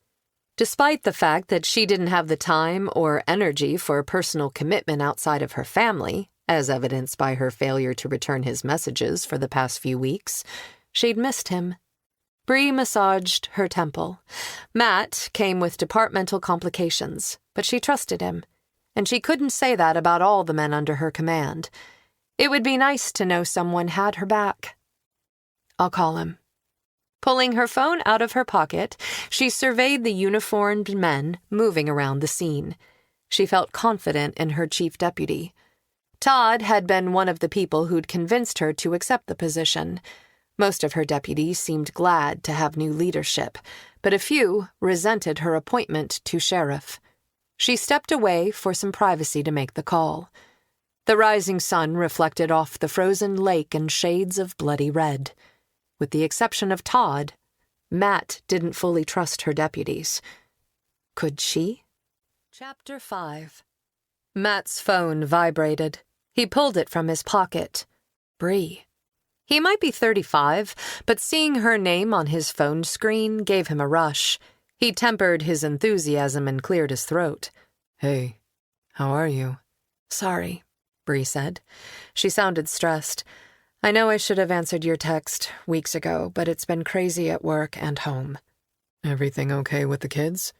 Speaker 2: Despite the fact that she didn't have the time or energy for personal commitment outside of her family, as evidenced by her failure to return his messages for the past few weeks, she'd missed him. Bree massaged her temple. Matt came with departmental complications, but she trusted him, and she couldn't say that about all the men under her command. It would be nice to know someone had her back. "I'll call him." Pulling her phone out of her pocket, she surveyed the uniformed men moving around the scene. She felt confident in her chief deputy. Todd had been one of the people who'd convinced her to accept the position. Most of her deputies seemed glad to have new leadership, but a few resented her appointment to sheriff. She stepped away for some privacy to make the call. The rising sun reflected off the frozen lake in shades of bloody red. With the exception of Todd, Matt didn't fully trust her deputies. Could she? Chapter 5. Matt's phone vibrated. He pulled it from his pocket. Bree. He might be 35, but seeing her name on his phone screen gave him a rush. He tempered his enthusiasm and cleared his throat. "Hey, how are you?" "Sorry," Bree said. She sounded stressed. "I know I should have answered your text weeks ago, but it's been crazy at work and home." "Everything okay with the kids?"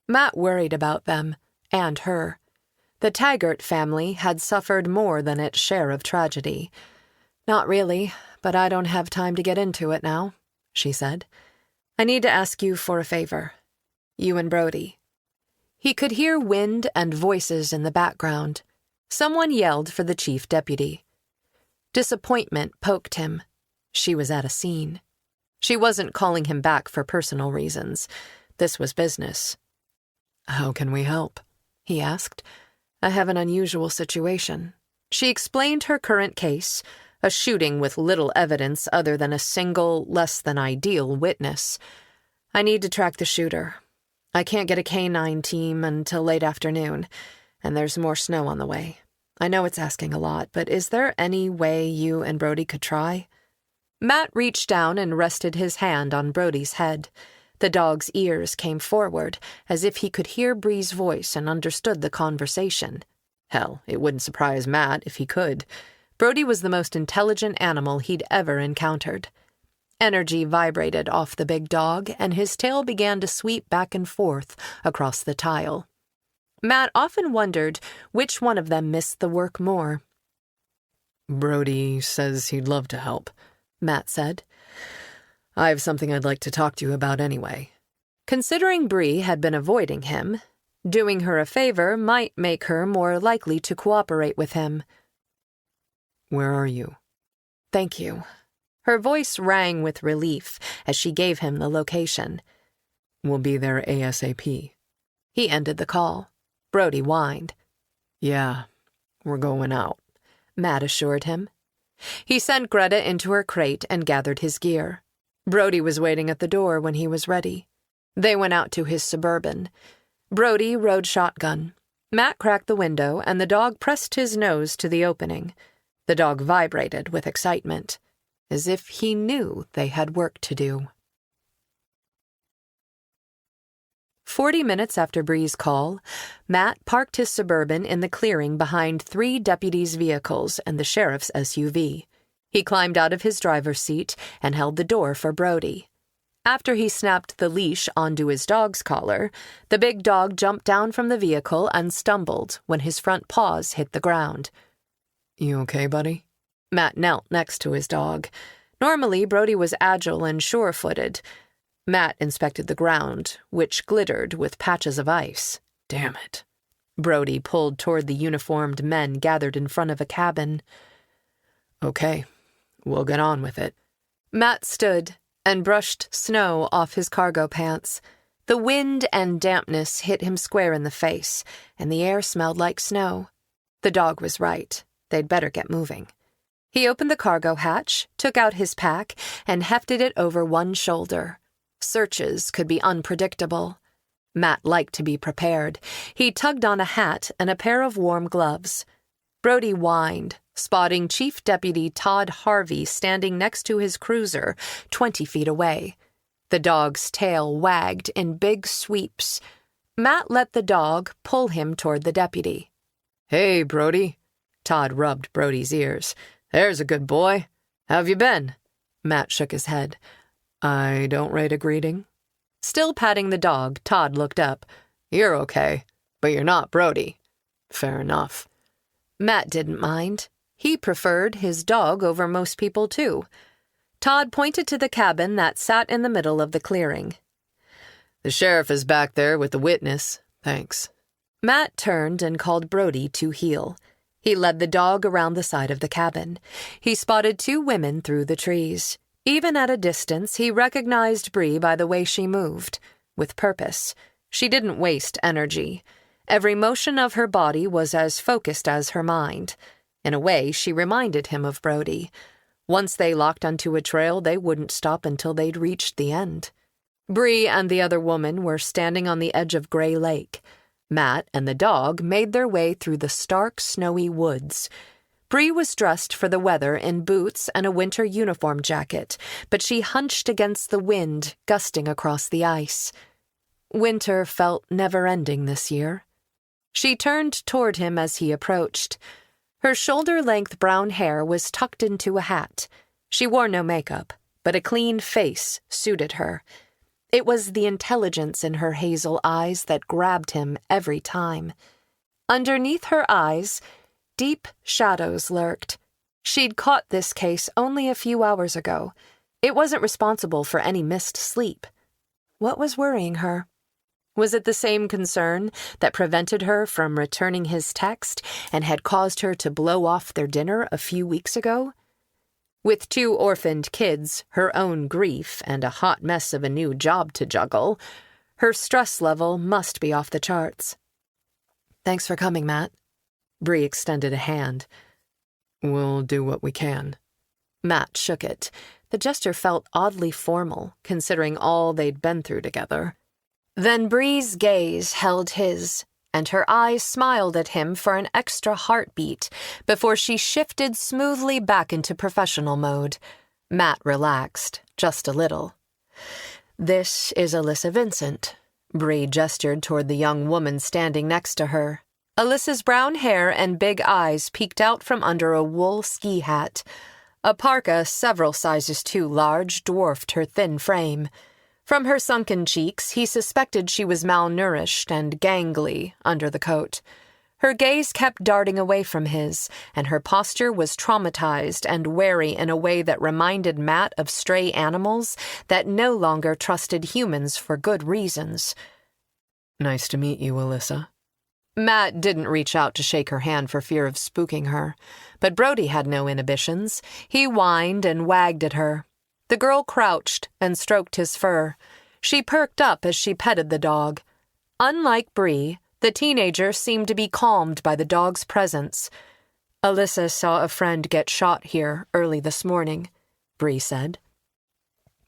Speaker 2: Matt worried about them, and her. The Taggert family had suffered more than its share of tragedy. "Not really, but I don't have time to get into it now," she said. "I need to ask you for a favor. You and Brody." He could hear wind and voices in the background. Someone yelled for the chief deputy. Disappointment poked him. She was at a scene. She wasn't calling him back for personal reasons. This was business. "How can we help?" he asked. "I have an unusual situation." She explained her current case, a shooting with little evidence other than a single, less-than-ideal witness. "I need to track the shooter. I can't get a canine team until late afternoon, and there's more snow on the way. I know it's asking a lot, but is there any way you and Brody could try?" Matt reached down and rested his hand on Brody's head. The dog's ears came forward, as if he could hear Bree's voice and understood the conversation. Hell, it wouldn't surprise Matt if he could. Brody was the most intelligent animal he'd ever encountered. Energy vibrated off the big dog, and his tail began to sweep back and forth across the tile. Matt often wondered which one of them missed the work more.
Speaker 1: "Brody says he'd love to help," Matt said. "I have something I'd like to talk to you about anyway."
Speaker 2: Considering Bree had been avoiding him, doing her a favor might make her more likely to cooperate with him.
Speaker 1: "Where are you?"
Speaker 2: "Thank you." Her voice rang with relief as she gave him the location.
Speaker 1: "We'll be there ASAP."
Speaker 2: He ended the call. Brody whined.
Speaker 1: "Yeah, we're going out,"
Speaker 2: Matt assured him. He sent Greta into her crate and gathered his gear. Brody was waiting at the door when he was ready. They went out to his Suburban. Brody rode shotgun. Matt cracked the window, and the dog pressed his nose to the opening. The dog vibrated with excitement, as if he knew they had work to do. 40 minutes after Bree's call, Matt parked his Suburban in the clearing behind 3 deputies' vehicles and the sheriff's SUV. He climbed out of his driver's seat and held the door for Brody. After he snapped the leash onto his dog's collar, the big dog jumped down from the vehicle and stumbled when his front paws hit the ground.
Speaker 1: "You okay, buddy?"
Speaker 2: Matt knelt next to his dog. Normally, Brody was agile and sure-footed. Matt inspected the ground, which glittered with patches of ice.
Speaker 1: "Damn it."
Speaker 2: Brody pulled toward the uniformed men gathered in front of a cabin.
Speaker 1: "Okay, we'll get on with it."
Speaker 2: Matt stood and brushed snow off his cargo pants. The wind and dampness hit him square in the face, and the air smelled like snow. The dog was right. They'd better get moving. He opened the cargo hatch, took out his pack, and hefted it over one shoulder. Searches could be unpredictable. Matt liked to be prepared. He tugged on a hat and a pair of warm gloves. Brody whined, spotting Chief Deputy Todd Harvey standing next to his cruiser 20 feet away. The dog's tail wagged in big sweeps. Matt let the dog pull him toward the deputy.
Speaker 1: "Hey, Brody."
Speaker 2: Todd rubbed Brody's ears.
Speaker 1: "There's a good boy. How've you been?"
Speaker 2: Matt shook his head.
Speaker 1: "I don't rate a greeting."
Speaker 2: Still patting the dog, Todd looked up.
Speaker 1: "You're okay, but you're not Brody."
Speaker 2: "Fair enough." Matt didn't mind. He preferred his dog over most people, too. Todd pointed to the cabin that sat in the middle of the clearing.
Speaker 1: "The sheriff is back there with the witness. Thanks."
Speaker 2: Matt turned and called Brody to heel. He led the dog around the side of the cabin. He spotted 2 women through the trees. Even at a distance, he recognized Bree by the way she moved, with purpose. She didn't waste energy. Every motion of her body was as focused as her mind. In a way, she reminded him of Brody. Once they locked onto a trail, they wouldn't stop until they'd reached the end. Bree and the other woman were standing on the edge of Gray Lake. Matt and the dog made their way through the stark, snowy woods. Bree was dressed for the weather in boots and a winter uniform jacket, but she hunched against the wind, gusting across the ice. Winter felt never-ending this year. She turned toward him as he approached. Her shoulder-length brown hair was tucked into a hat. She wore no makeup, but a clean face suited her. It was the intelligence in her hazel eyes that grabbed him every time. Underneath her eyes, deep shadows lurked. She'd caught this case only a few hours ago. It wasn't responsible for any missed sleep. What was worrying her? Was it the same concern that prevented her from returning his text and had caused her to blow off their dinner a few weeks ago? With 2 orphaned kids, her own grief, and a hot mess of a new job to juggle, her stress level must be off the charts. "Thanks for coming, Matt." Bree extended a hand.
Speaker 1: "We'll do what we can."
Speaker 2: Matt shook it. The gesture felt oddly formal, considering all they'd been through together. Then Bree's gaze held his, and her eyes smiled at him for an extra heartbeat before she shifted smoothly back into professional mode. Matt relaxed, just a little. "This is Alyssa Vincent." Bree gestured toward the young woman standing next to her. Alyssa's brown hair and big eyes peeked out from under a wool ski hat. A parka several sizes too large dwarfed her thin frame. From her sunken cheeks, he suspected she was malnourished and gangly under the coat. Her gaze kept darting away from his, and her posture was traumatized and wary in a way that reminded Matt of stray animals that no longer trusted humans for good reasons.
Speaker 1: "Nice to meet you, Alyssa."
Speaker 2: Matt didn't reach out to shake her hand for fear of spooking her, but Brody had no inhibitions. He whined and wagged at her. The girl crouched and stroked his fur. She perked up as she petted the dog. Unlike Bree, the teenager seemed to be calmed by the dog's presence. "Alyssa saw a friend get shot here early this morning," Bree said.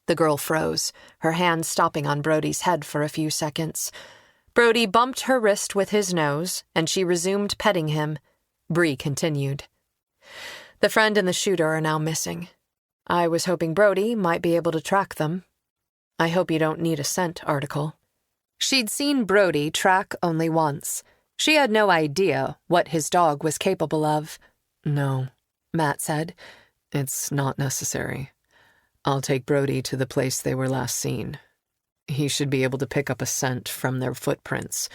Speaker 2: The girl froze, her hand stopping on Brody's head for a few seconds. Brody bumped her wrist with his nose, and she resumed petting him. Bree continued. "The friend and the shooter are now missing. I was hoping Brody might be able to track them. I hope you don't need a scent article." She'd seen Brody track only once. She had no idea what his dog was capable of.
Speaker 1: "No,"
Speaker 2: Matt said.
Speaker 1: "It's not necessary. I'll take Brody to the place they were last seen. He should be able to pick up a scent from their footprints,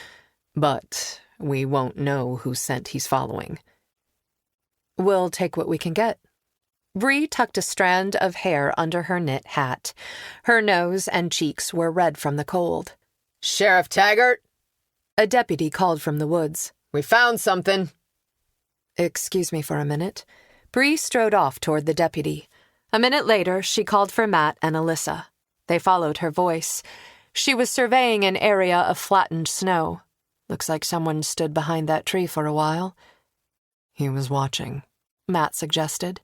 Speaker 1: but we won't know whose scent he's following."
Speaker 2: "We'll take what we can get." Bree tucked a strand of hair under her knit hat. Her nose and cheeks were red from the cold.
Speaker 1: "Sheriff Taggert?"
Speaker 2: A deputy called from the woods.
Speaker 1: "We found something."
Speaker 2: "Excuse me for a minute." Bree strode off toward the deputy. A minute later, she called for Matt and Alyssa. They followed her voice. She was surveying an area of flattened snow. "Looks like someone stood behind that tree for a while."
Speaker 1: "He was watching,"
Speaker 2: Matt suggested.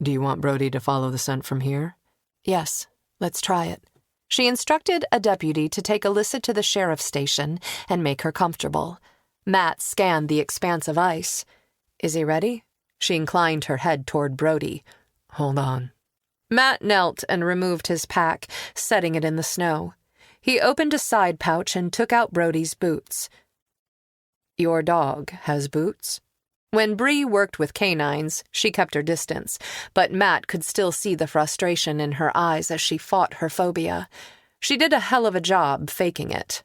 Speaker 1: "Do you want Brody to follow the scent from here?"
Speaker 2: "Yes, let's try it." She instructed a deputy to take Alyssa to the sheriff's station and make her comfortable. Matt scanned the expanse of ice. "Is he ready?" She inclined her head toward Brody.
Speaker 1: "Hold on."
Speaker 2: Matt knelt and removed his pack, setting it in the snow. He opened a side pouch and took out Brody's boots. "Your dog has boots?" When Bree worked with canines, she kept her distance, but Matt could still see the frustration in her eyes as she fought her phobia. She did a hell of a job faking it.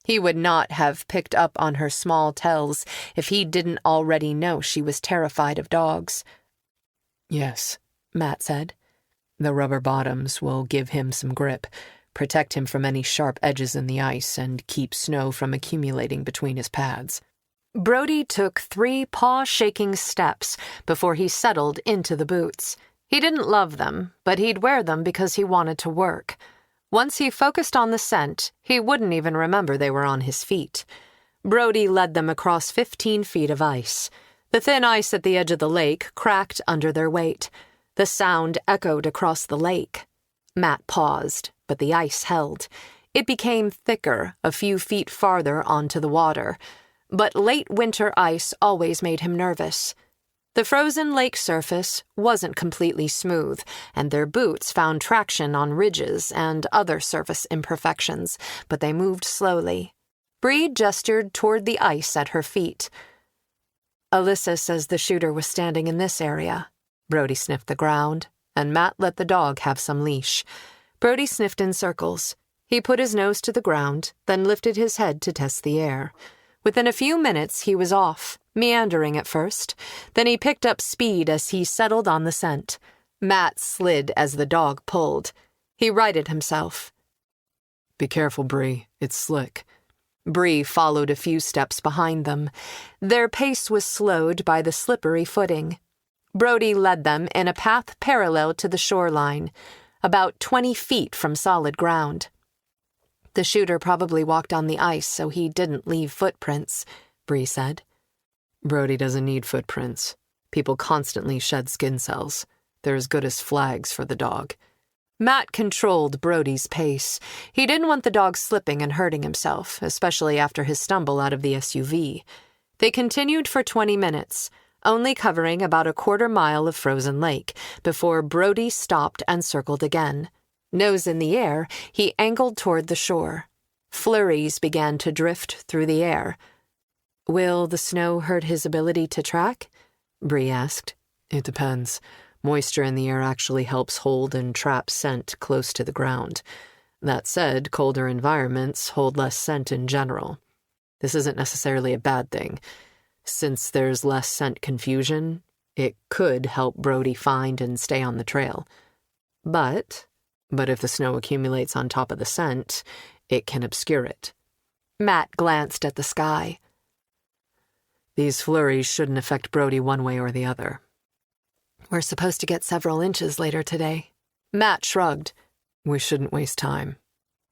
Speaker 2: He would not have picked up on her small tells if he didn't already know she was terrified of dogs.
Speaker 1: "Yes,"
Speaker 2: Matt said.
Speaker 1: "The rubber bottoms will give him some grip, protect him from any sharp edges in the ice, and keep snow from accumulating between his pads."
Speaker 2: Brody took 3 paw-shaking steps before he settled into the boots. He didn't love them, but he'd wear them because he wanted to work. Once he focused on the scent, he wouldn't even remember they were on his feet. Brody led them across 15 feet of ice. The thin ice at the edge of the lake cracked under their weight. The sound echoed across the lake. Matt paused, but the ice held. It became thicker a few feet farther onto the water. But late winter ice always made him nervous. The frozen lake surface wasn't completely smooth, and their boots found traction on ridges and other surface imperfections, but they moved slowly. Bree gestured toward the ice at her feet. "Alyssa says the shooter was standing in this area." Brody sniffed the ground, and Matt let the dog have some leash. Brody sniffed in circles. He put his nose to the ground, then lifted his head to test the air. Within a few minutes, he was off, meandering at first. Then he picked up speed as he settled on the scent. Matt slid as the dog pulled. He righted himself.
Speaker 1: "Be careful, Bree. It's slick."
Speaker 2: Bree followed a few steps behind them. Their pace was slowed by the slippery footing. Brody led them in a path parallel to the shoreline, about 20 feet from solid ground. "The shooter probably walked on the ice, so he didn't leave footprints," Bree said.
Speaker 1: "Brody doesn't need footprints. People constantly shed skin cells. They're as good as flags for the dog."
Speaker 2: Matt controlled Brody's pace. He didn't want the dog slipping and hurting himself, especially after his stumble out of the SUV. They continued for 20 minutes, only covering about a quarter-mile of frozen lake, before Brody stopped and circled again. Nose in the air, he angled toward the shore. Flurries began to drift through the air. "Will the snow hurt his ability to track?" Bree asked. "It depends. Moisture in the air actually helps hold and trap scent close to the ground. That said, colder environments hold less scent in general. This isn't necessarily a bad thing. Since there's less scent confusion, it could help Brody find and stay on the trail. But if the snow accumulates on top of the scent, it can obscure it." Matt glanced at the sky. "These flurries shouldn't affect Brody one way or the other." "We're supposed to get several inches later today." Matt shrugged. "We shouldn't waste time.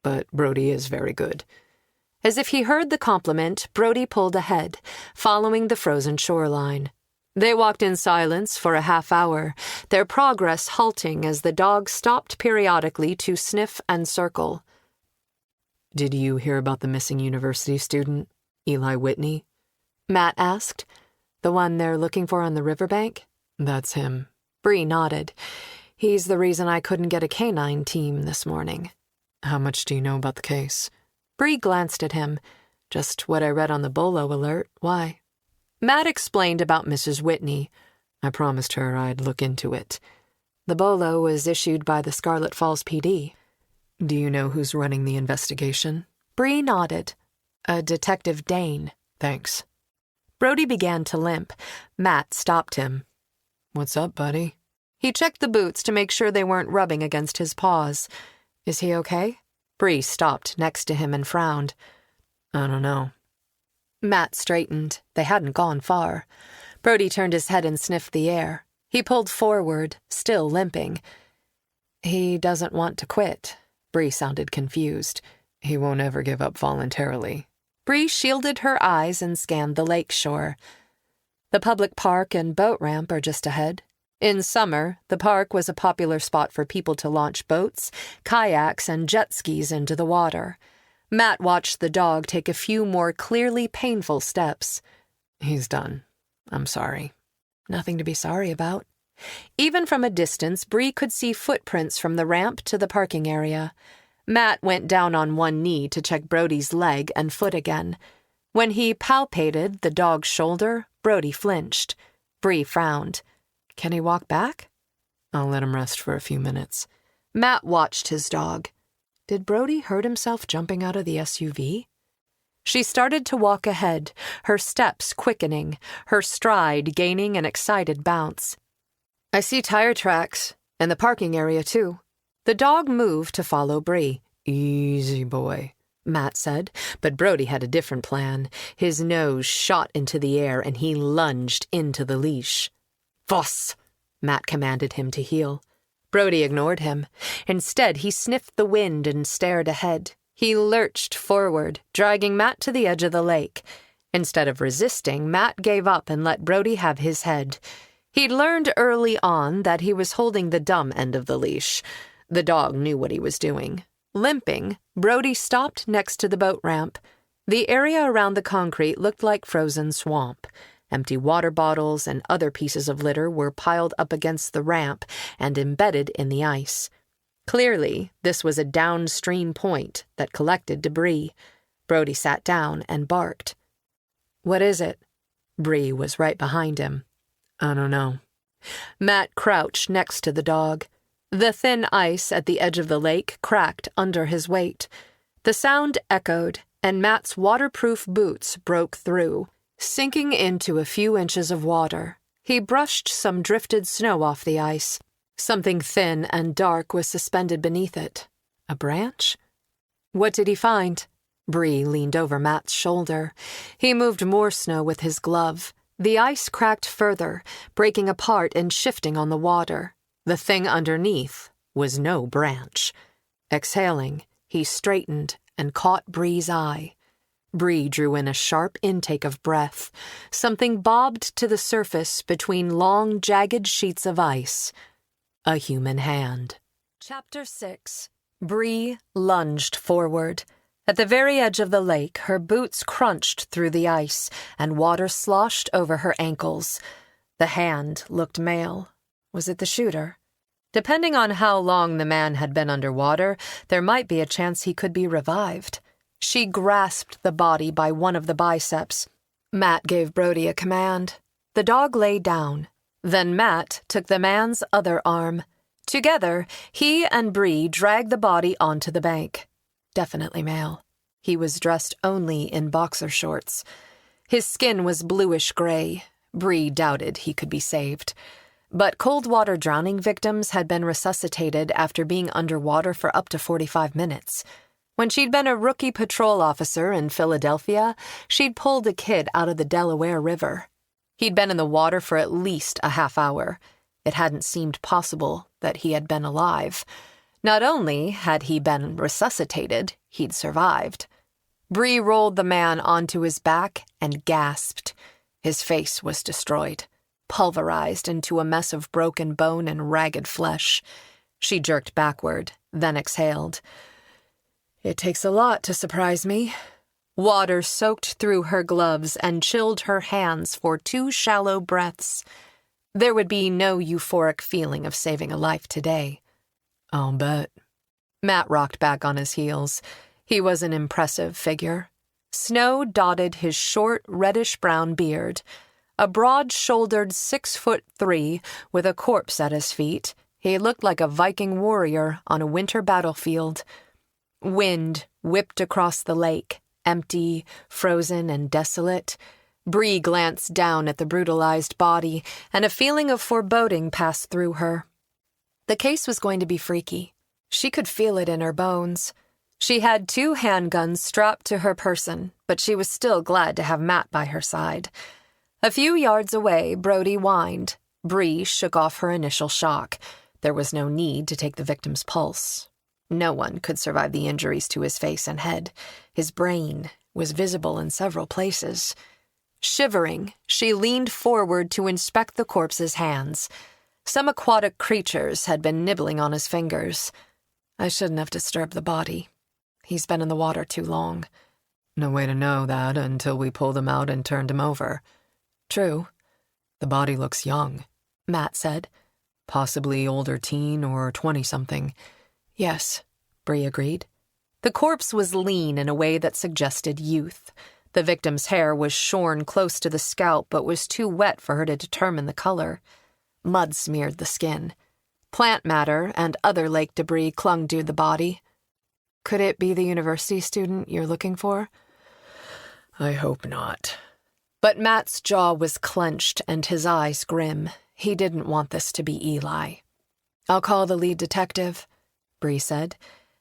Speaker 2: But Brody is very good." As if he heard the compliment, Brody pulled ahead, following the frozen shoreline. They walked in silence for a half hour, their progress halting as the dog stopped periodically to sniff and circle. "Did you hear about the missing university student, Eli Whitney?" Matt asked. "The one they're looking for on the riverbank?" "That's him." Bree nodded. "He's the reason I couldn't get a canine team this morning." "How much do you know about the case?" Bree glanced at him. "Just what I read on the Bolo alert. Why?" Matt explained about Mrs. Whitney. "I promised her I'd look into it." "The Bolo was issued by the Scarlet Falls PD." "Do you know who's running the investigation?" Bree nodded. "A Detective Dane." "Thanks." Brody began to limp. Matt stopped him. "What's up, buddy?" He checked the boots to make sure they weren't rubbing against his paws. "Is he okay?" Bree stopped next to him and frowned. "I don't know." Matt straightened. They hadn't gone far. Brody turned his head and sniffed the air. He pulled forward, still limping. "He doesn't want to quit." Bree sounded confused. "He won't ever give up voluntarily." Bree shielded her eyes and scanned the lake shore. "The public park and boat ramp are just ahead." In summer, the park was a popular spot for people to launch boats, kayaks, and jet skis into the water. Matt watched the dog take a few more clearly painful steps. "He's done. I'm sorry." "Nothing to be sorry about." Even from a distance, Bree could see footprints from the ramp to the parking area. Matt went down on one knee to check Brody's leg and foot again. When he palpated the dog's shoulder, Brody flinched. Bree frowned. "Can he walk back?" "I'll let him rest for a few minutes." Matt watched his dog. Did Brody hurt himself jumping out of the SUV? She started to walk ahead, her steps quickening, her stride gaining an excited bounce. "I see tire tracks, and the parking area, too." The dog moved to follow Bree. "Easy, boy," Matt said, but Brody had a different plan. His nose shot into the air, and he lunged into the leash. "Voss!" Matt commanded him to heel. Brody ignored him. Instead, he sniffed the wind and stared ahead. He lurched forward, dragging Matt to the edge of the lake. Instead of resisting, Matt gave up and let Brody have his head. He'd learned early on that he was holding the dumb end of the leash. The dog knew what he was doing. Limping, Brody stopped next to the boat ramp. The area around the concrete looked like frozen swamp. Empty water bottles and other pieces of litter were piled up against the ramp and embedded in the ice. Clearly, this was a downstream point that collected debris. Brody sat down and barked. "What is it?" Bree was right behind him. "I don't know." Matt crouched next to the dog. The thin ice at the edge of the lake cracked under his weight. The sound echoed, and Matt's waterproof boots broke through, sinking into a few inches of water. He brushed some drifted snow off the ice. Something thin and dark was suspended beneath it. A branch? "What did he find?" Bree leaned over Matt's shoulder. He moved more snow with his glove. The ice cracked further, breaking apart and shifting on the water. The thing underneath was no branch. Exhaling, he straightened and caught Bree's eye. Bree drew in a sharp intake of breath. Something bobbed to the surface between long, jagged sheets of ice. A human hand. Chapter 6. Bree lunged forward. At the very edge of the lake, her boots crunched through the ice, and water sloshed over her ankles. The hand looked male. Was it the shooter? Depending on how long the man had been underwater, there might be a chance he could be revived. She grasped the body by one of the biceps. Matt gave Brody a command. The dog lay down. Then Matt took the man's other arm. Together, he and Bree dragged the body onto the bank. Definitely male. He was dressed only in boxer shorts. His skin was bluish-gray. Bree doubted he could be saved. But cold water drowning victims had been resuscitated after being underwater for up to 45 minutes. When she'd been a rookie patrol officer in Philadelphia, she'd pulled a kid out of the Delaware River. He'd been in the water for at least a half hour. It hadn't seemed possible that he had been alive. Not only had he been resuscitated, he'd survived. Bree rolled the man onto his back and gasped. His face was destroyed, pulverized into a mess of broken bone and ragged flesh. She jerked backward, then exhaled. It takes a lot to surprise me. Water soaked through her gloves and chilled her hands for 2 shallow breaths. There would be no euphoric feeling of saving a life today. I'll bet. Matt rocked back on his heels. He was an impressive figure. Snow dotted his short, reddish-brown beard. A broad-shouldered 6'3" with a corpse at his feet, he looked like a Viking warrior on a winter battlefield. Wind whipped across the lake, empty, frozen, and desolate. Bree glanced down at the brutalized body, and a feeling of foreboding passed through her. The case was going to be freaky. She could feel it in her bones. She had 2 handguns strapped to her person, but she was still glad to have Matt by her side. A few yards away, Brody whined. Bree shook off her initial shock. There was no need to take the victim's pulse. No one could survive the injuries to his face and head. His brain was visible in several places. Shivering, she leaned forward to inspect the corpse's hands. Some aquatic creatures had been nibbling on his fingers. I shouldn't have disturbed the body. He's been in the water too long. No way to know that until we pulled him out and turned him over. True. The body looks young, Matt said. Possibly older teen or 20-something. Yes, Bree agreed. The corpse was lean in a way that suggested youth. The victim's hair was shorn close to the scalp but was too wet for her to determine the color. Mud smeared the skin. Plant matter and other lake debris clung to the body. Could it be the university student you're looking for? I hope not. But Matt's jaw was clenched and his eyes grim. He didn't want this to be Eli. I'll call the lead detective, Bree said,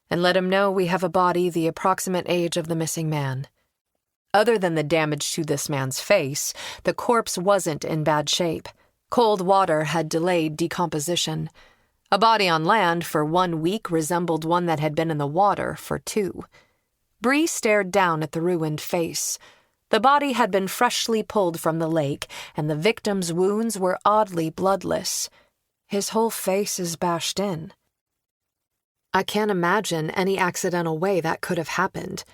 Speaker 2: and let him know we have a body the approximate age of the missing man. Other than the damage to this man's face, the corpse wasn't in bad shape. Cold water had delayed decomposition. A body on land for 1 week resembled one that had been in the water for 2. Bree stared down at the ruined face. The body had been freshly pulled from the lake, and the victim's wounds were oddly bloodless. His whole face is bashed in. I can't imagine any accidental way that could have happened.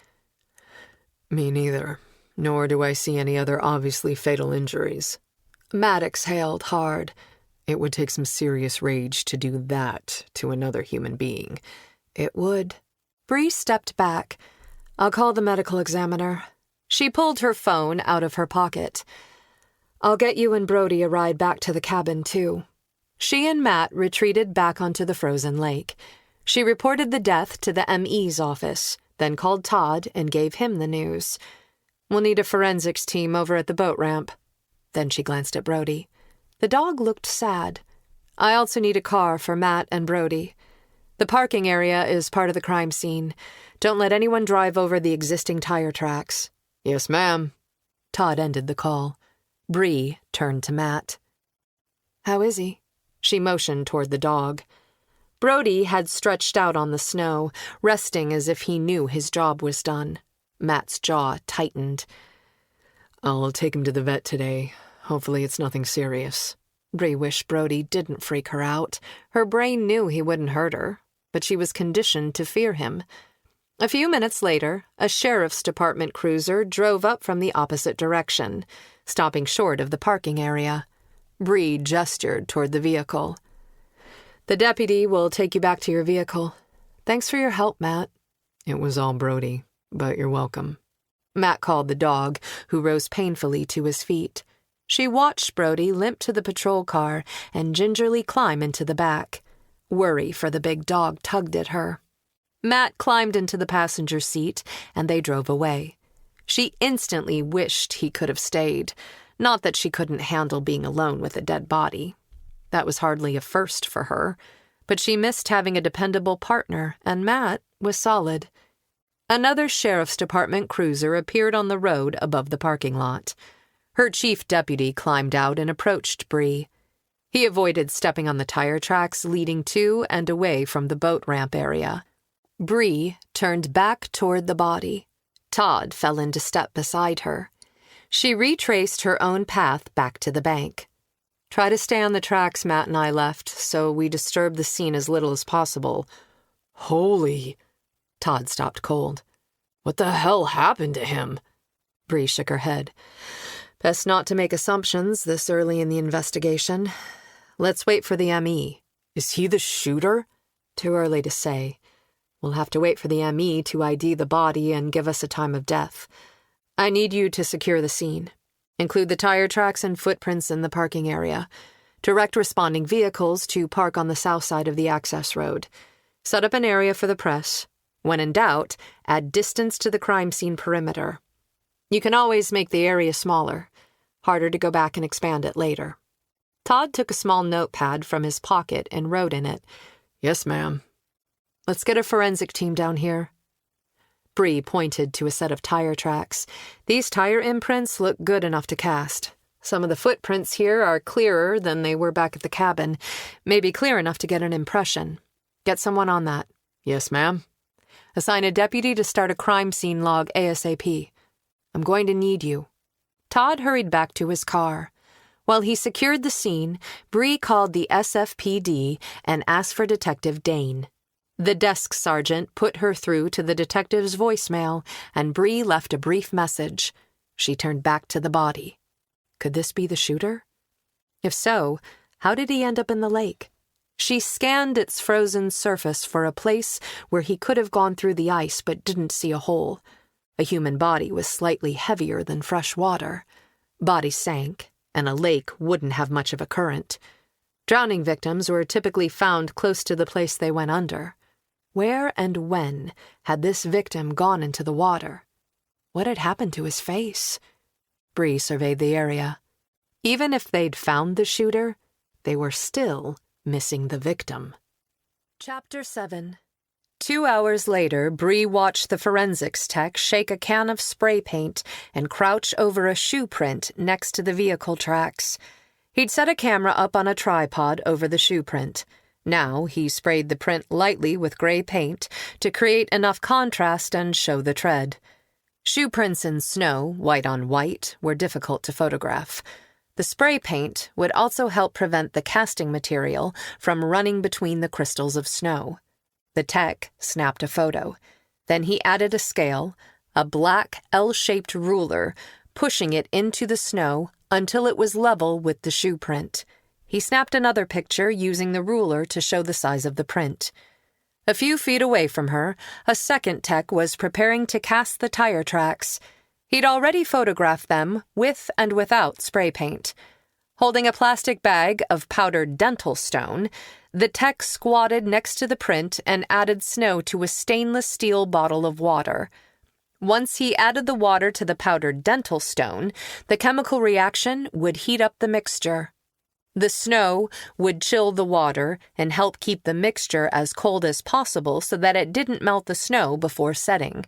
Speaker 2: Me neither, nor do I see any other obviously fatal injuries. Matt exhaled hard. It would take some serious rage to do that to another human being. It would. Bree stepped back. I'll call the medical examiner. She pulled her phone out of her pocket. I'll get you and Brody a ride back to the cabin, too. She and Matt retreated back onto the frozen lake. She reported the death to the ME's office, then called Todd and gave him the news. We'll need a forensics team over at the boat ramp. Then she glanced at Brody. The dog looked sad. I also need a car for Matt and Brody. The parking area is part of the crime scene. Don't let anyone drive over the existing tire tracks. Yes, ma'am. Todd ended the call. Bree turned to Matt. How is he? She motioned toward the dog. Brody had stretched out on the snow, resting as if he knew his job was done. Matt's jaw tightened. I'll take him to the vet today. Hopefully it's nothing serious. Bree wished Brody didn't freak her out. Her brain knew he wouldn't hurt her. but she was conditioned to fear him. A few minutes later, a sheriff's department cruiser drove up from the opposite direction, stopping short of the parking area. Bree gestured toward the vehicle. "The deputy will take you back to your vehicle. Thanks for your help, Matt."
Speaker 1: "It was all Brody, but you're welcome,"
Speaker 2: Matt called the dog, who rose painfully to his feet. She watched Brody limp to the patrol car and gingerly climb into the back. Worry for the big dog tugged at her. Matt climbed into the passenger seat, and they drove away. She instantly wished he could have stayed. Not that she couldn't handle being alone with a dead body. That was hardly a first for her. But she missed having a dependable partner, and Matt was solid. Another sheriff's department cruiser appeared on the road above the parking lot. Her chief deputy climbed out and approached Bree. He avoided stepping on the tire tracks leading to and away from the boat ramp area. Bree turned back toward the body. Todd fell into step beside her. She retraced her own path back to the bank. "Try to stay on the tracks Matt and I left, so we disturb the scene as little as possible."
Speaker 1: "Holy..."
Speaker 2: Todd stopped cold.
Speaker 1: "What the hell happened to him?"
Speaker 2: Bree shook her head. "Best not to make assumptions this early in the investigation. Let's wait for the ME.
Speaker 1: "Is he the shooter?"
Speaker 2: "Too early to say. We'll have to wait for the ME to ID the body and give us a time of death. I need you to secure the scene. Include the tire tracks and footprints in the parking area. Direct responding vehicles to park on the south side of the access road. Set up an area for the press. When in doubt, add distance to the crime scene perimeter. You can always make the area smaller. Harder to go back and expand it later." Todd took a small notepad from his pocket and wrote in it,
Speaker 1: "Yes, ma'am."
Speaker 2: "Let's get a forensic team down here." Bree pointed to a set of tire tracks. "These tire imprints look good enough to cast. Some of the footprints here are clearer than they were back at the cabin. Maybe clear enough to get an impression. Get someone on that."
Speaker 1: "Yes, ma'am."
Speaker 2: "Assign a deputy to start a crime scene log ASAP. I'm going to need you." Todd hurried back to his car. While he secured the scene, Bree called the SFPD and asked for Detective Dane. The desk sergeant put her through to the detective's voicemail, and Bree left a brief message. She turned back to the body. Could this be the shooter? If so, how did he end up in the lake? She scanned its frozen surface for a place where he could have gone through the ice but didn't see a hole. A human body was slightly heavier than fresh water. Bodies sank, and a lake wouldn't have much of a current. Drowning victims were typically found close to the place they went under. Where and when had this victim gone into the water? What had happened to his face? Bree surveyed the area. Even if they'd found the shooter, they were still missing the victim. Chapter 7. 2 hours later, Bree watched the forensics tech shake a can of spray paint and crouch over a shoe print next to the vehicle tracks. He'd set a camera up on a tripod over the shoe print. Now he sprayed the print lightly with gray paint to create enough contrast and show the tread. Shoe prints in snow, white on white, were difficult to photograph. The spray paint would also help prevent the casting material from running between the crystals of snow. The tech snapped a photo. Then he added a scale, a black L-shaped ruler, pushing it into the snow until it was level with the shoe print. He snapped another picture using the ruler to show the size of the print. A few feet away from her, a second tech was preparing to cast the tire tracks. He'd already photographed them, with and without spray paint. Holding a plastic bag of powdered dental stone, the tech squatted next to the print and added snow to a stainless steel bottle of water. Once he added the water to the powdered dental stone, the chemical reaction would heat up the mixture. The snow would chill the water and help keep the mixture as cold as possible so that it didn't melt the snow before setting.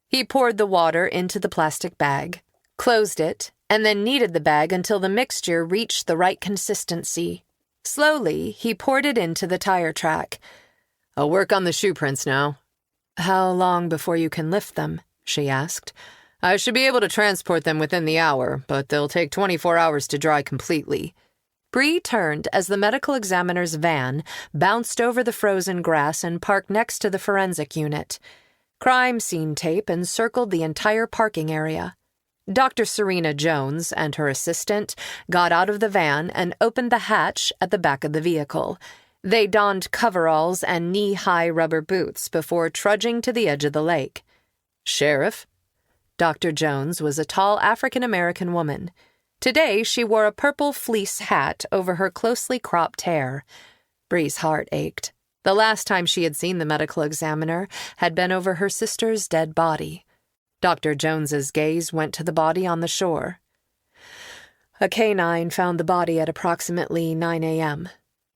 Speaker 2: He poured the water into the plastic bag, closed it, and then kneaded the bag until the mixture reached the right consistency. Slowly, he poured it into the tire track.
Speaker 1: "I'll work on the shoe prints now."
Speaker 2: "How long before you can lift them?" she asked.
Speaker 1: "I should be able to transport them within the hour, but they'll take 24 hours to dry completely."
Speaker 2: Bree turned as the medical examiner's van bounced over the frozen grass and parked next to the forensic unit. Crime scene tape encircled the entire parking area. Dr. Serena Jones and her assistant got out of the van and opened the hatch at the back of the vehicle. They donned coveralls and knee-high rubber boots before trudging to the edge of the lake. "Sheriff?" Dr. Jones was a tall African-American woman. Today, she wore a purple fleece hat over her closely cropped hair. Bree's heart ached. The last time she had seen the medical examiner had been over her sister's dead body. Dr. Jones's gaze went to the body on the shore. A canine found the body at approximately 9 a.m.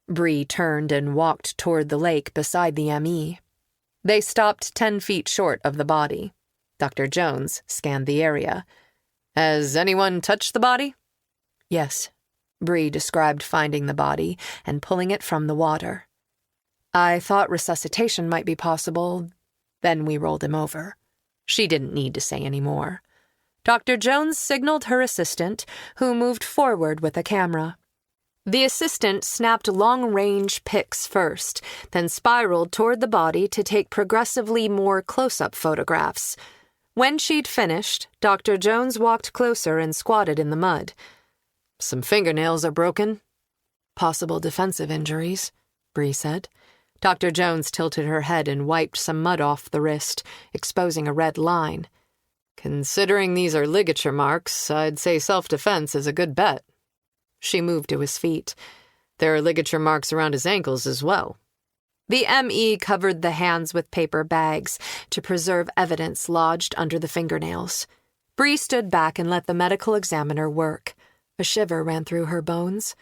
Speaker 2: Bree turned and walked toward the lake beside the ME. They stopped 10 feet short of the body. Dr. Jones scanned the area. "Has anyone touched the body?" "Yes." Bree described finding the body and pulling it from the water. "I thought resuscitation might be possible. Then we rolled him over." She didn't need to say any more. Dr. Jones signaled her assistant, who moved forward with a camera. The assistant snapped long-range pics first, then spiraled toward the body to take progressively more close-up photographs. When she'd finished, Dr. Jones walked closer and squatted in the mud. "Some fingernails are broken." "Possible defensive injuries," Bree said. Dr. Jones tilted her head and wiped some mud off the wrist, exposing a red line. "Considering these are ligature marks, I'd say self-defense is a good bet." She moved to his feet. There are ligature marks around his ankles as well. The ME covered the hands with paper bags to preserve evidence lodged under the fingernails. Bree stood back and let the medical examiner work. A shiver ran through her bones.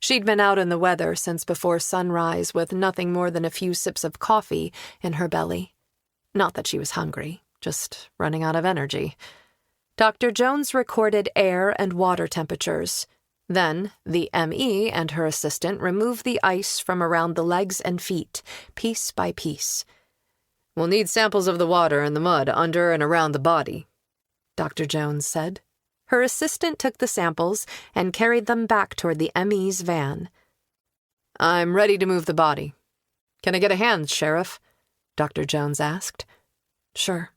Speaker 2: She'd been out in the weather since before sunrise with nothing more than a few sips of coffee in her belly. Not that she was hungry, just running out of energy. Dr. Jones recorded air and water temperatures. Then, the ME and her assistant removed the ice from around the legs and feet, piece by piece. "We'll need samples of the water and the mud under and around the body," Dr. Jones said. Her assistant took the samples and carried them back toward the ME's van. "I'm ready to move the body. Can I get a hand, Sheriff?" Dr. Jones asked. "Sure."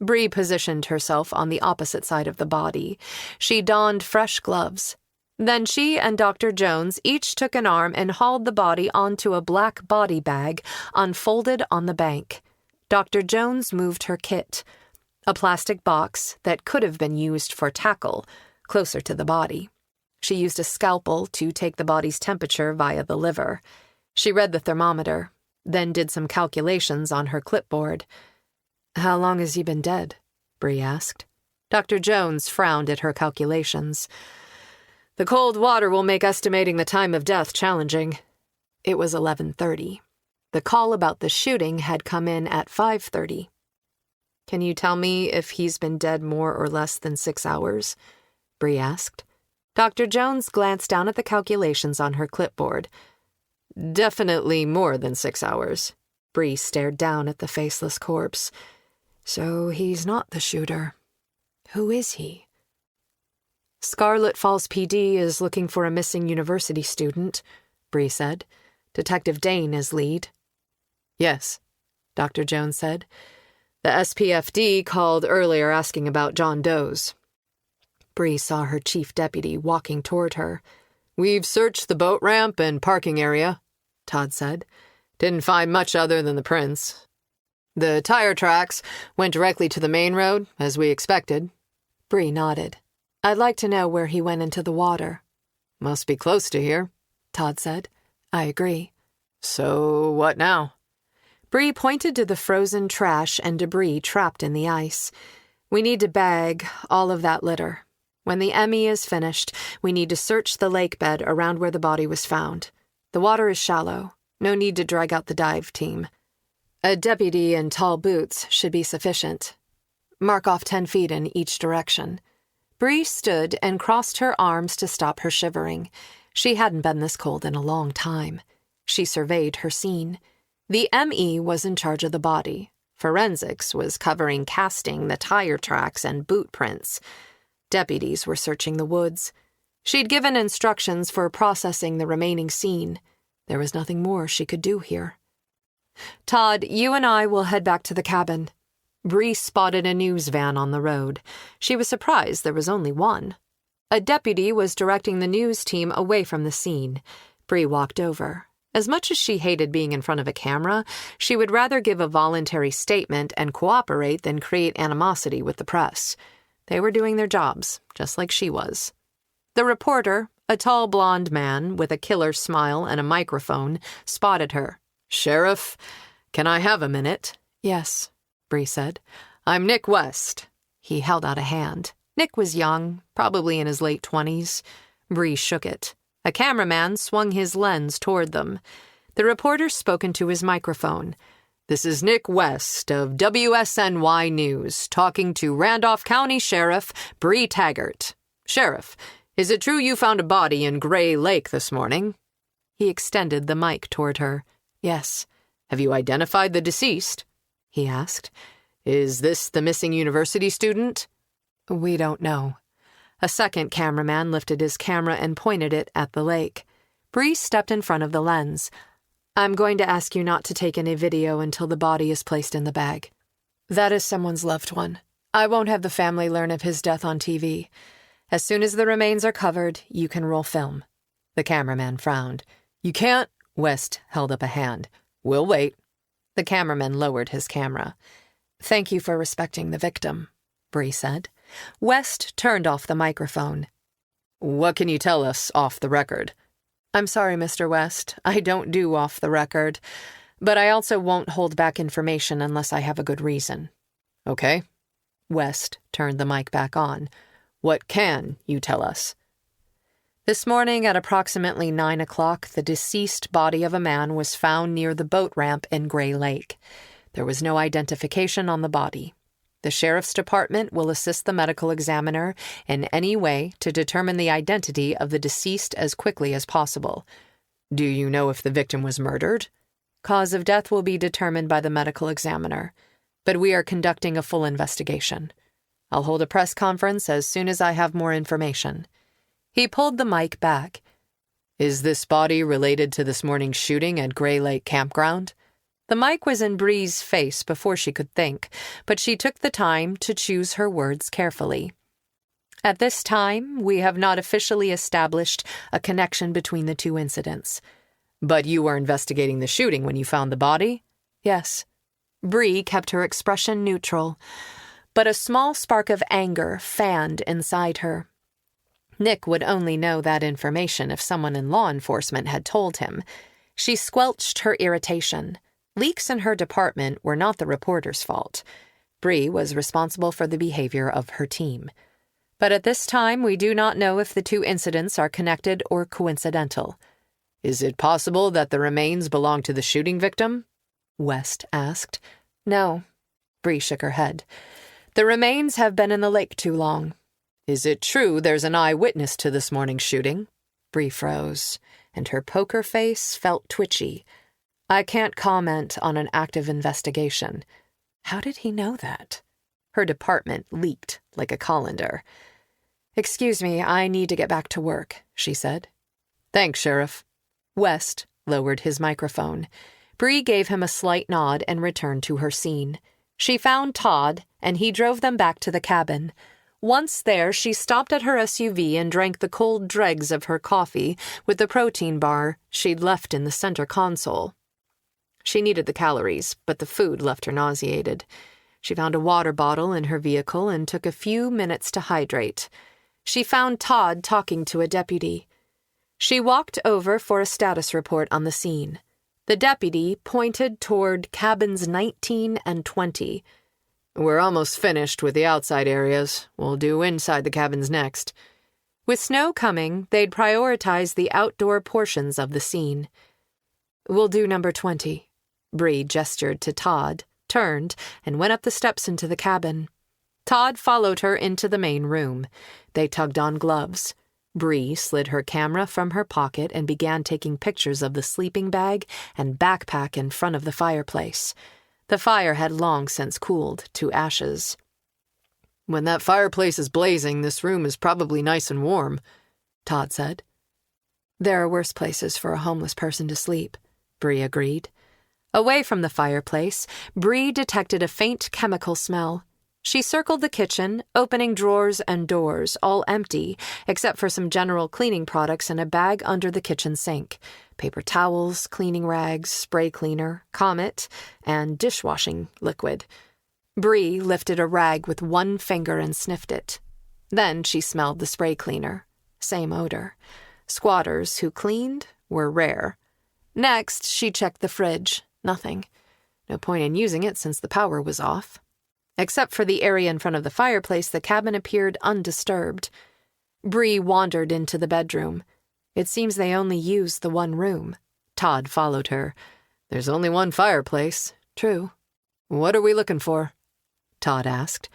Speaker 2: Bree positioned herself on the opposite side of the body. She donned fresh gloves. Then she and Dr. Jones each took an arm and hauled the body onto a black body bag unfolded on the bank. Dr. Jones moved her kit, a plastic box that could have been used for tackle, closer to the body. She used a scalpel to take the body's temperature via the liver. She read the thermometer, then did some calculations on her clipboard. "How long has he been dead?" Bree asked. Dr. Jones frowned at her calculations. "The cold water will make estimating the time of death challenging." It was 11:30. The call about the shooting had come in at 5:30. "Can you tell me if he's been dead more or less than 6 hours?" Bree asked. Dr. Jones glanced down at the calculations on her clipboard. "Definitely more than 6 hours." Bree stared down at the faceless corpse. "So he's not the shooter. Who is he?" "Scarlet Falls PD is looking for a missing university student," Bree said. "Detective Dane is lead." "Yes," Dr. Jones said. "The SPFD called earlier asking about John Doe's." Bree saw her chief deputy walking toward her. "We've searched the boat ramp and parking area," Todd said. "Didn't find much other than the prints. The tire tracks went directly to the main road, as we expected." Bree nodded. "I'd like to know where he went into the water." "Must be close to here," Todd said. "I agree." "So what now?" Bree pointed to the frozen trash and debris trapped in the ice. "We need to bag all of that litter. When the ME is finished, we need to search the lake bed around where the body was found. The water is shallow. No need to drag out the dive team. A deputy in tall boots should be sufficient. Mark off 10 feet in each direction." Bree stood and crossed her arms to stop her shivering. She hadn't been this cold in a long time. She surveyed her scene. The ME was in charge of the body. Forensics was covering casting, the tire tracks, and boot prints. Deputies were searching the woods. She'd given instructions for processing the remaining scene. There was nothing more she could do here. "Todd, you and I will head back to the cabin." Bree spotted a news van on the road. She was surprised there was only one. A deputy was directing the news team away from the scene. Bree walked over. As much as she hated being in front of a camera, she would rather give a voluntary statement and cooperate than create animosity with the press. They were doing their jobs, just like she was. The reporter, a tall blonde man with a killer smile and a microphone, spotted her. "Sheriff, can I have a minute?" "Yes," Bree said. "I'm Nick West." He held out a hand. Nick was young, probably in his late 20s. Bree shook it. A cameraman swung his lens toward them. The reporter spoke into his microphone. "This is Nick West of WSNY News, talking to Randolph County Sheriff Bree Taggert. Sheriff, is it true you found a body in Gray Lake this morning?" He extended the mic toward her. "Yes." "Have you identified the deceased?" he asked. "Is this the missing university student?" "We don't know." A second cameraman lifted his camera and pointed it at the lake. Bree stepped in front of the lens. "I'm going to ask you not to take any video until the body is placed in the bag. That is someone's loved one. I won't have the family learn of his death on TV. As soon as the remains are covered, you can roll film." The cameraman frowned. "You can't." West held up a hand. "We'll wait." The cameraman lowered his camera. "Thank you for respecting the victim," Bree said. West turned off the microphone. "What can you tell us off the record?" "I'm sorry, Mr. West. I don't do off the record. But I also won't hold back information unless I have a good reason." "Okay." West turned the mic back on. "What can you tell us?" This morning at approximately 9 o'clock, the deceased body of a man was found near the boat ramp in Gray Lake. There was no identification on the body. The sheriff's department will assist the medical examiner in any way to determine the identity of the deceased as quickly as possible. "Do you know if the victim was murdered?" "Cause of death will be determined by the medical examiner, but we are conducting a full investigation. I'll hold a press conference as soon as I have more information." He pulled the mic back. "Is this body related to this morning's shooting at Gray Lake Campground?" The mic was in Bree's face before she could think, but she took the time to choose her words carefully. "At this time, we have not officially established a connection between the two incidents." "But you were investigating the shooting when you found the body?" "Yes." Bree kept her expression neutral, but a small spark of anger fanned inside her. Nick would only know that information if someone in law enforcement had told him. She squelched her irritation. Leaks in her department were not the reporter's fault. Bree was responsible for the behavior of her team. But at this time, we do not know if the two incidents are connected or coincidental. "Is it possible that the remains belong to the shooting victim?" West asked. "No." Bree shook her head. "The remains have been in the lake too long." "Is it true there's an eyewitness to this morning's shooting?" Bree froze, and her poker face felt twitchy. "I can't comment on an active investigation." How did he know that? Her department leaked like a colander. "Excuse me, I need to get back to work," she said. "Thanks, Sheriff." West lowered his microphone. Bree gave him a slight nod and returned to her scene. She found Todd, and he drove them back to the cabin. Once there, she stopped at her SUV and drank the cold dregs of her coffee with the protein bar she'd left in the center console. She needed the calories, but the food left her nauseated. She found a water bottle in her vehicle and took a few minutes to hydrate. She found Todd talking to a deputy. She walked over for a status report on the scene. The deputy pointed toward cabins 19 and 20. "We're almost finished with the outside areas. We'll do inside the cabins next." With snow coming, they'd prioritize the outdoor portions of the scene. "We'll do number 20. Bree gestured to Todd, turned, and went up the steps into the cabin. Todd followed her into the main room. They tugged on gloves. Bree slid her camera from her pocket and began taking pictures of the sleeping bag and backpack in front of the fireplace. The fire had long since cooled to ashes. "When that fireplace is blazing, this room is probably nice and warm." Todd said. There are worse places for a homeless person to sleep, Bree agreed. Away from the fireplace, Bree detected a faint chemical smell. She circled the kitchen, opening drawers and doors, all empty, except for some general cleaning products in a bag under the kitchen sink. Paper towels, cleaning rags, spray cleaner, Comet, and dishwashing liquid. Bree lifted a rag with one finger and sniffed it. Then she smelled the spray cleaner. Same odor. Squatters who cleaned were rare. Next, she checked the fridge. Nothing. No point in using it since the power was off. Except for the area in front of the fireplace, the cabin appeared undisturbed. Bree wandered into the bedroom. It seems they only used the one room. Todd followed her. There's only one fireplace. True. What are we looking for? Todd asked.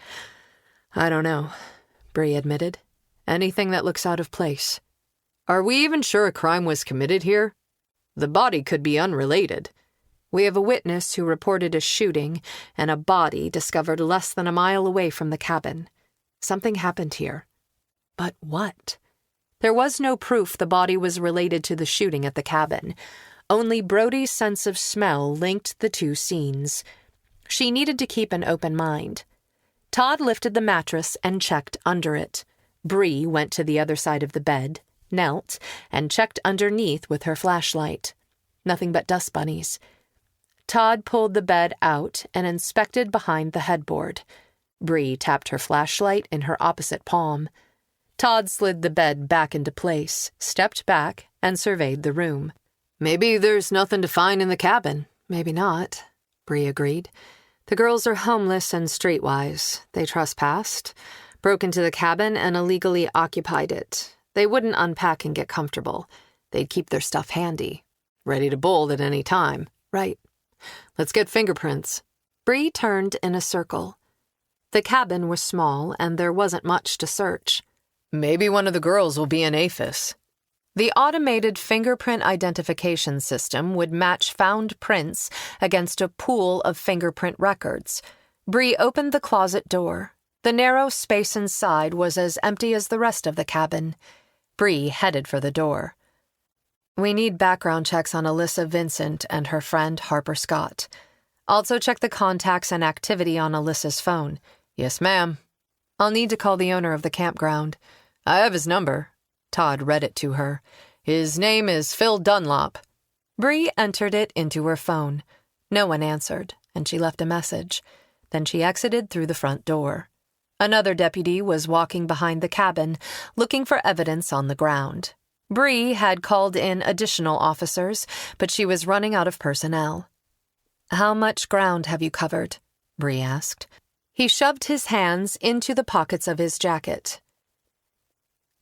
Speaker 2: I don't know, Bree admitted. Anything that looks out of place. Are we even sure a crime was committed here? The body could be unrelated. We have a witness who reported a shooting and a body discovered less than a mile away from the cabin. Something happened here. But what? There was no proof the body was related to the shooting at the cabin. Only Brody's sense of smell linked the two scenes. She needed to keep an open mind. Todd lifted the mattress and checked under it. Bree went to the other side of the bed, knelt, and checked underneath with her flashlight. Nothing but dust bunnies. Todd pulled the bed out and inspected behind the headboard. Bree tapped her flashlight in her opposite palm. Todd slid the bed back into place, stepped back, and surveyed the room. Maybe there's nothing to find in the cabin. Maybe not, Bree agreed. The girls are homeless and streetwise. They trespassed, broke into the cabin, and illegally occupied it. They wouldn't unpack and get comfortable. They'd keep their stuff handy, ready to bolt at any time. Right. Let's get fingerprints. Bree turned in a circle. The cabin was small, and there wasn't much to search. Maybe one of the girls will be an APHIS. The automated fingerprint identification system would match found prints against a pool of fingerprint records. Bree opened the closet door. The narrow space inside was as empty as the rest of the cabin. Bree headed for the door. We need background checks on Alyssa Vincent and her friend Harper Scott. Also check the contacts and activity on Alyssa's phone. Yes, ma'am. I'll need to call the owner of the campground. I have his number. Todd read it to her. His name is Phil Dunlop. Bree entered it into her phone. No one answered, and she left a message. Then she exited through the front door. Another deputy was walking behind the cabin, looking for evidence on the ground. Bree had called in additional officers, but she was running out of personnel. How much ground have you covered? Bree asked. He shoved his hands into the pockets of his jacket.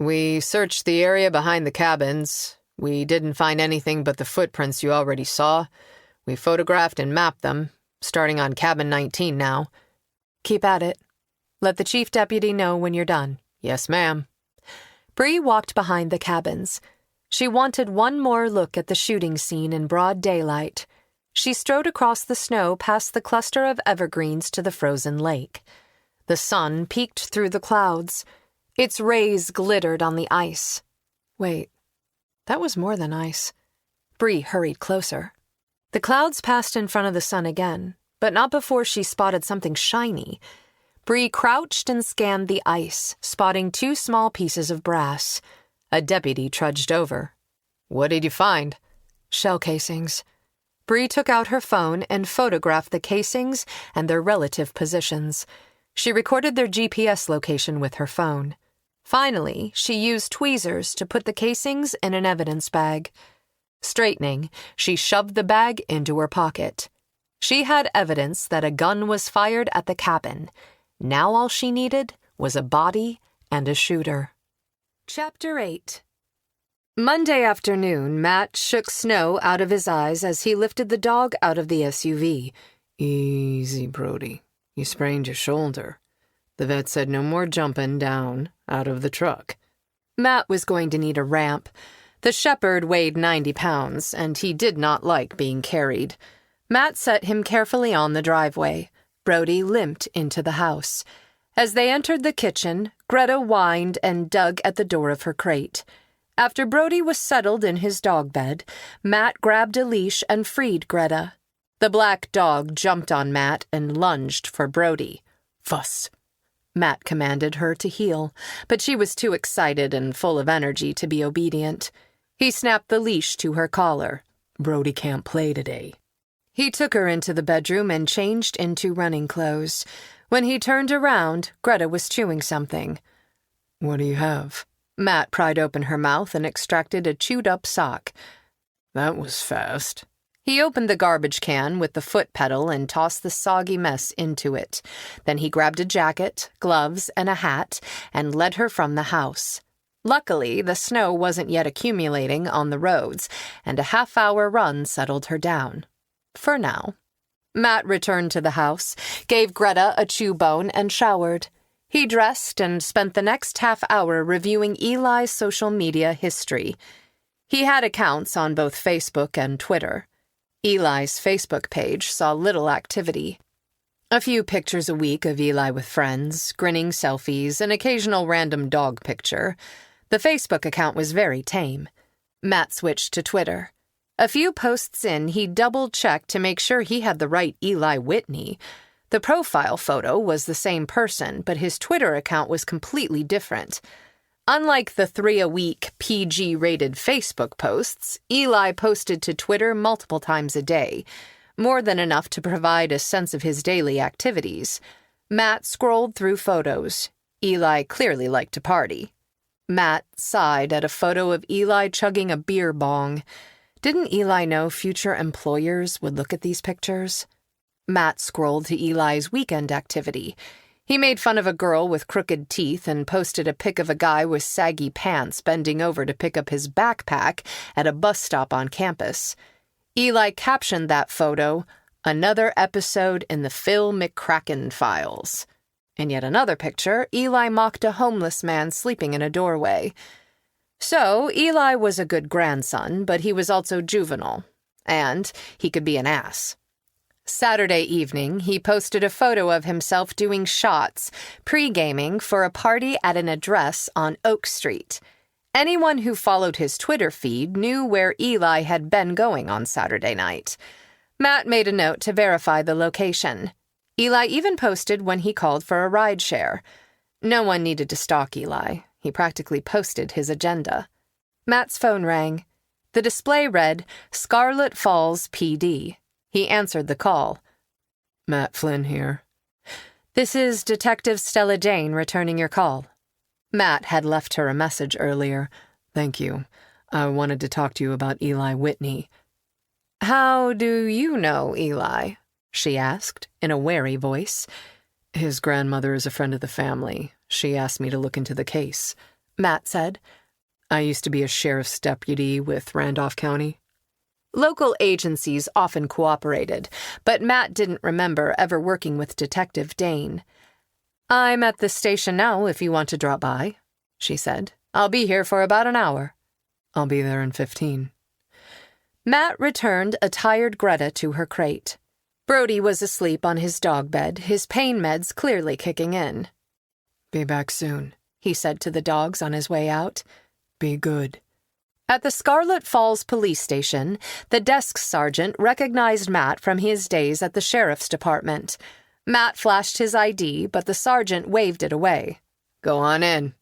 Speaker 2: We searched the area behind the cabins. We didn't find anything but the footprints you already saw. We photographed and mapped them, starting on cabin 19 now. Keep at it. Let the chief deputy know when you're done. Yes, ma'am. Bree walked behind the cabins. She wanted one more look at the shooting scene in broad daylight. She strode across the snow past the cluster of evergreens to the frozen lake. The sun peeked through the clouds. Its rays glittered on the ice. Wait, that was more than ice. Bree hurried closer. The clouds passed in front of the sun again, but not before she spotted something shiny. Bree crouched and scanned the ice, spotting two small pieces of brass. A deputy trudged over. What did you find? Shell casings. Bree took out her phone and photographed the casings and their relative positions. She recorded their GPS location with her phone. Finally, she used tweezers to put the casings in an evidence bag. Straightening, she shoved the bag into her pocket. She had evidence that a gun was fired at the cabin. Now all she needed was a body and a shooter. Chapter 8. Monday afternoon, Matt shook snow out of his eyes as he lifted the dog out of the SUV. Easy, Brody. You sprained your shoulder. The vet said no more jumping down out of the truck. Matt was going to need a ramp. The shepherd weighed 90 pounds, and he did not like being carried. Matt set him carefully on the driveway. Brody limped into the house. As they entered the kitchen, Greta whined and dug at the door of her crate. After Brody was settled in his dog bed, Matt grabbed a leash and freed Greta. The black dog jumped on Matt and lunged for Brody. "Fuss," Matt commanded her to heel, but she was too excited and full of energy to be obedient. He snapped the leash to her collar. "Brody can't play today." He took her into the bedroom and changed into running clothes. When he turned around, Greta was chewing something. "What do you have?" Matt pried open her mouth and extracted a chewed-up sock. "That was fast." He opened the garbage can with the foot pedal and tossed the soggy mess into it. Then he grabbed a jacket, gloves, and a hat and led her from the house. Luckily, the snow wasn't yet accumulating on the roads, and a half-hour run settled her down. For now. Matt returned to the house, gave Greta a chew bone, and showered. He dressed and spent the next half hour reviewing Eli's social media history. He had accounts on both Facebook and Twitter. Eli's Facebook page saw little activity. A few pictures a week of Eli with friends, grinning selfies, an occasional random dog picture. The Facebook account was very tame. Matt switched to Twitter. A few posts in, he double-checked to make sure he had the right Eli Whitney. The profile photo was the same person, but his Twitter account was completely different. Unlike the 3-a-week PG-rated Facebook posts, Eli posted to Twitter multiple times a day, more than enough to provide a sense of his daily activities. Matt scrolled through photos. Eli clearly liked to party. Matt sighed at a photo of Eli chugging a beer bong. Didn't Eli know future employers would look at these pictures? Matt scrolled to Eli's weekend activity. He made fun of a girl with crooked teeth and posted a pic of a guy with saggy pants bending over to pick up his backpack at a bus stop on campus. Eli captioned that photo, "Another episode in the Phil McCracken files." In yet another picture, Eli mocked a homeless man sleeping in a doorway. So, Eli was a good grandson, but he was also juvenile. And he could be an ass. Saturday evening, he posted a photo of himself doing shots, pre-gaming for a party at an address on Oak Street. Anyone who followed his Twitter feed knew where Eli had been going on Saturday night. Matt made a note to verify the location. Eli even posted when he called for a rideshare. No one needed to stalk Eli. He practically posted his agenda. Matt's phone rang. The display read, "Scarlet Falls PD." He answered the call. "Matt Flynn here." "This is Detective Stella Jane returning your call." Matt had left her a message earlier. "Thank you. I wanted to talk to you about Eli Whitney." "How do you know Eli?" she asked, in a wary voice. "His grandmother is a friend of the family. She asked me to look into the case," Matt said. "I used to be a sheriff's deputy with Randolph County." Local agencies often cooperated, but Matt didn't remember ever working with Detective Dane. "I'm at the station now if you want to drop by," she said. "I'll be here for about an hour." "I'll be there in 15. Matt returned a tired Greta to her crate. Brody was asleep on his dog bed, his pain meds clearly kicking in. "Be back soon," he said to the dogs on his way out. "Be good." At the Scarlet Falls police station, the desk sergeant recognized Matt from his days at the sheriff's department. Matt flashed his ID, but the sergeant waved it away. "Go on in."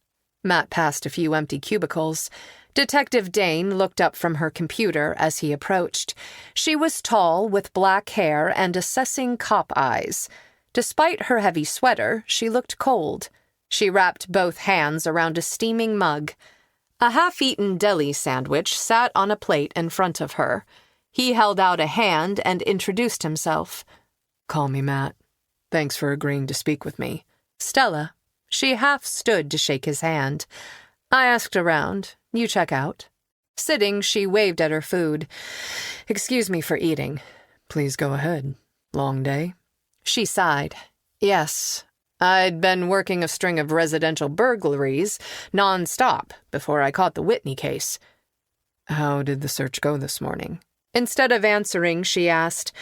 Speaker 2: Matt passed a few empty cubicles. Detective Dane looked up from her computer as he approached. She was tall, with black hair and assessing cop eyes. Despite her heavy sweater, she looked cold. She wrapped both hands around a steaming mug. A half-eaten deli sandwich sat on a plate in front of her. He held out a hand and introduced himself. "Call me Matt. Thanks for agreeing to speak with me." "Stella." She half stood to shake his hand. "I asked around. You check out." Sitting, she waved at her food. "Excuse me for eating." "Please go ahead. Long day?" She sighed. "Yes. I'd been working a string of residential burglaries non-stop before I caught the Whitney case." "How did the search go this morning?" Instead of answering, she asked,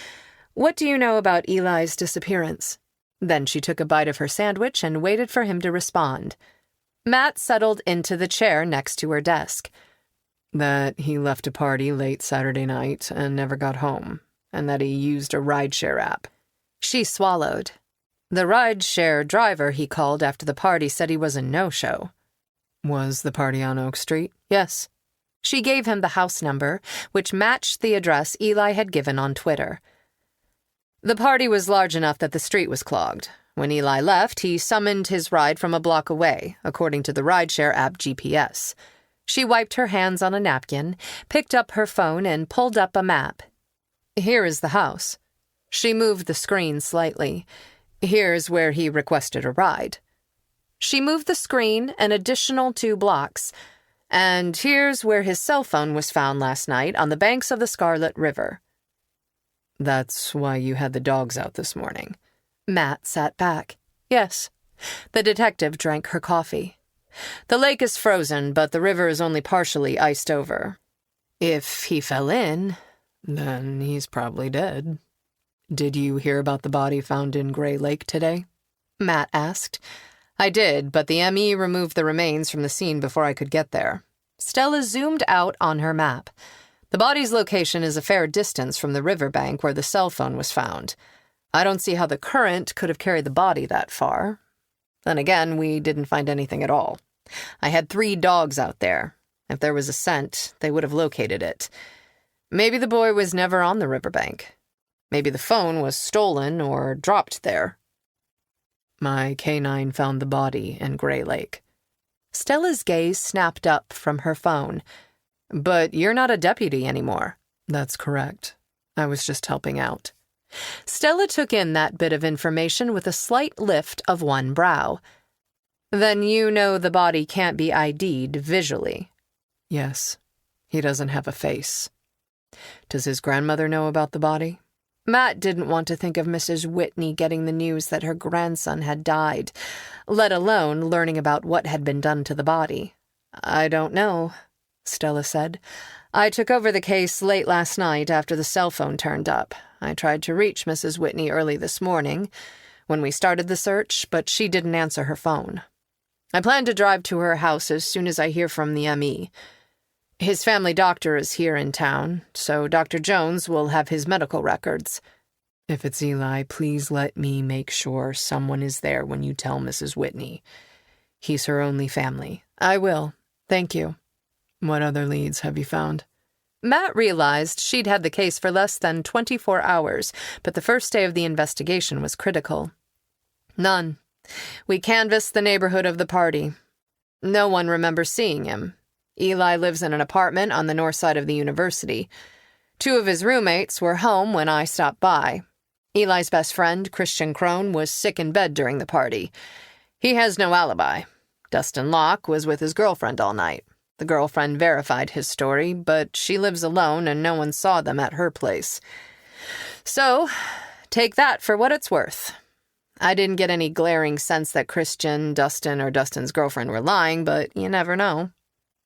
Speaker 2: "What do you know about Eli's disappearance?" Then she took a bite of her sandwich and waited for him to respond. Matt settled into the chair next to her desk.
Speaker 1: That he left a party late Saturday night and never got home, and that he used a rideshare app.
Speaker 2: She swallowed. The rideshare driver he called after the party said he was a no-show.
Speaker 1: Was the party on Oak Street?
Speaker 2: Yes. She gave him the house number, which matched the address Eli had given on Twitter. The party was large enough that the street was clogged. When Eli left, he summoned his ride from a block away, according to the rideshare app GPS. She wiped her hands on a napkin, picked up her phone, and pulled up a map. Here is the house. She moved the screen slightly. Here's where he requested a ride. She moved the screen an additional 2 blocks. And here's where his cell phone was found last night on the banks of the Scarlet River.
Speaker 1: That's why you had the dogs out this morning.
Speaker 2: Matt sat back. Yes. The detective drank her coffee. The lake is frozen, but the river is only partially iced over. If he fell in,
Speaker 1: then he's probably dead. Did you hear about the body found in Gray Lake today?
Speaker 2: Matt asked.
Speaker 1: I did, but the ME removed the remains from the scene before I could get there.
Speaker 2: Stella zoomed out on her map.
Speaker 1: The body's location is a fair distance from the riverbank where the cell phone was found. I don't see how the current could have carried the body that far. Then again, we didn't find anything at all. I had 3 dogs out there. If there was a scent, they would have located it. Maybe the boy was never on the riverbank. Maybe the phone was stolen or dropped there. My canine found the body in Gray Lake.
Speaker 2: Stella's gaze snapped up from her phone.
Speaker 1: But you're not a deputy anymore. That's correct. I was just helping out.
Speaker 2: Stella took in that bit of information with a slight lift of one brow. Then you know the body can't be ID'd visually.
Speaker 1: Yes. He doesn't have a face. Does his grandmother know about the body?
Speaker 2: Matt didn't want to think of Mrs. Whitney getting the news that her grandson had died, let alone learning about what had been done to the body.
Speaker 1: I don't know, Stella said. I took over the case late last night after the cell phone turned up. I tried to reach Mrs. Whitney early this morning when we started the search, but she didn't answer her phone. I plan to drive to her house as soon as I hear from the ME. His family doctor is here in town, so Dr. Jones will have his medical records. If it's Eli, please let me make sure someone is there when you tell Mrs. Whitney. He's her only family.
Speaker 2: I will. Thank you.
Speaker 1: What other leads have you found?
Speaker 2: Matt realized she'd had the case for less than 24 hours, but the first day of the investigation was critical.
Speaker 1: None. We canvassed the neighborhood of the party. No one remembers seeing him. Eli lives in an apartment on the north side of the university. 2 of his roommates were home when I stopped by. Eli's best friend, Christian Crone, was sick in bed during the party. He has no alibi. Dustin Locke was with his girlfriend all night. The girlfriend verified his story, but she lives alone and no one saw them at her place. So, take that for what it's worth. I didn't get any glaring sense that Christian, Dustin, or Dustin's girlfriend were lying, but you never know.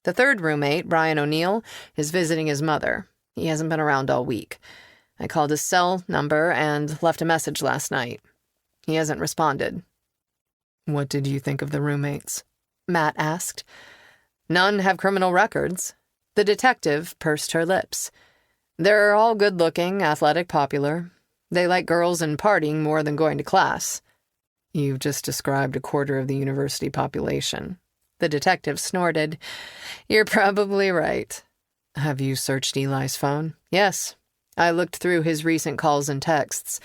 Speaker 1: The 3rd roommate, Brian O'Neill, is visiting his mother. He hasn't been around all week. I called his cell number and left a message last night. He hasn't responded. What did you think of the roommates?
Speaker 2: Matt asked.
Speaker 1: None have criminal records. The detective pursed her lips. They're all good-looking, athletic, popular. They like girls and partying more than going to class. You've just described a quarter of the university population. The detective snorted. You're probably right. Have you searched Eli's phone? Yes. I looked through his recent calls and texts.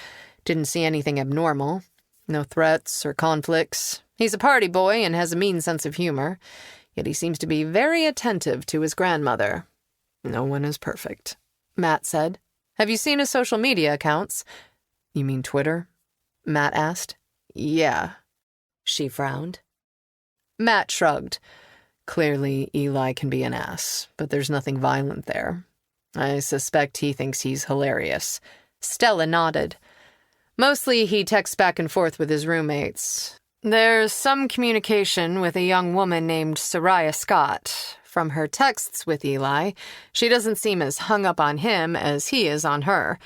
Speaker 1: Didn't see anything abnormal. No threats or conflicts. He's a party boy and has a mean sense of humor. Yet he seems to be very attentive to his grandmother. No one is perfect, Matt said. Have you seen his social media accounts? You mean Twitter? Matt asked. Yeah. She frowned. Matt shrugged. Clearly, Eli can be an ass, but there's nothing violent there. I suspect he thinks he's hilarious.
Speaker 2: Stella nodded.
Speaker 1: Mostly he texts back and forth with his roommates. There's some communication with a young woman named Soraya Scott. From her texts with Eli, she doesn't seem as hung up on him as he is on her.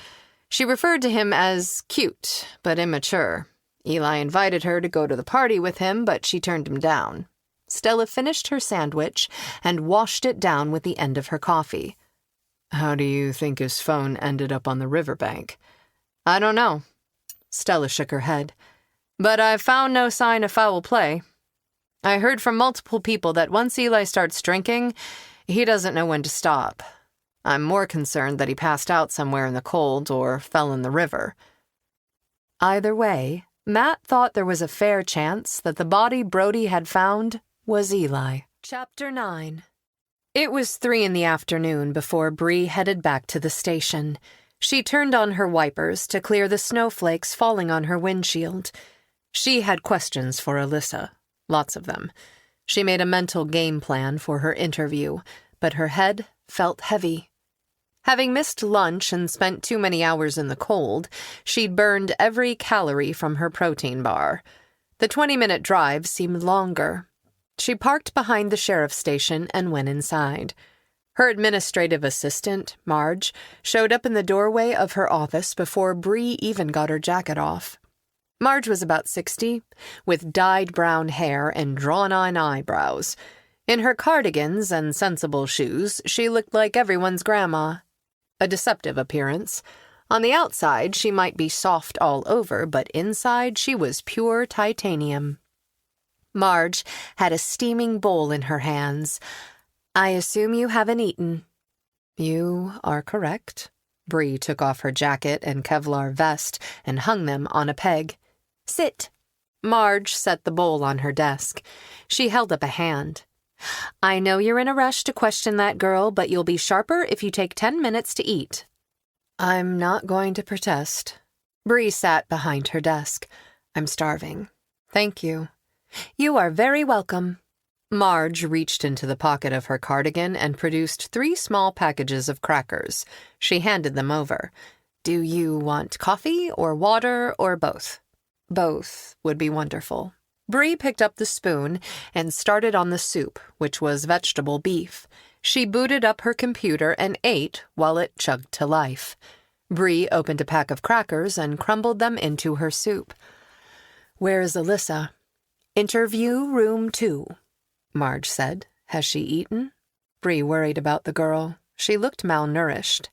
Speaker 1: She referred to him as cute, but immature. Eli invited her to go to the party with him, but she turned him down.
Speaker 2: Stella finished her sandwich and washed it down with the end of her coffee.
Speaker 1: How do you think his phone ended up on the riverbank?
Speaker 2: I don't know. Stella shook her head. But I've found no sign of foul play. I heard from multiple people that once Eli starts drinking, he doesn't know when to stop. I'm more concerned that he passed out somewhere in the cold or fell in the river. Either way, Matt thought there was a fair chance that the body Brody had found was Eli. Chapter 9. It was 3 p.m. before Bree headed back to the station. She turned on her wipers to clear the snowflakes falling on her windshield. She had questions for Alyssa. Lots of them. She made a mental game plan for her interview, but her head felt heavy. Having missed lunch and spent too many hours in the cold, she'd burned every calorie from her protein bar. The 20-minute drive seemed longer. She parked behind the sheriff's station and went inside. Her administrative assistant, Marge, showed up in the doorway of her office before Bree even got her jacket off. Marge was about 60, with dyed brown hair and drawn-on eyebrows. In her cardigans and sensible shoes, she looked like everyone's grandma. A deceptive appearance. On the outside, she might be soft all over, but inside she was pure titanium. Marge had a steaming bowl in her hands. I assume you haven't eaten. You are correct. Bree took off her jacket and Kevlar vest and hung them on a peg. Sit. Marge set the bowl on her desk. She held up a hand. I know you're in a rush to question that girl, but you'll be sharper if you take 10 minutes to eat. I'm not going to protest. Bree sat behind her desk. I'm starving. Thank you. You are very welcome. Marge reached into the pocket of her cardigan and produced 3 small packages of crackers. She handed them over. Do you want coffee or water or both? Both would be wonderful. Bree picked up the spoon and started on the soup, which was vegetable beef. She booted up her computer and ate while it chugged to life. Bree opened a pack of crackers and crumbled them into her soup. Where is Alyssa? Interview room 2, Marge said. Has she eaten? Bree worried about the girl. She looked malnourished.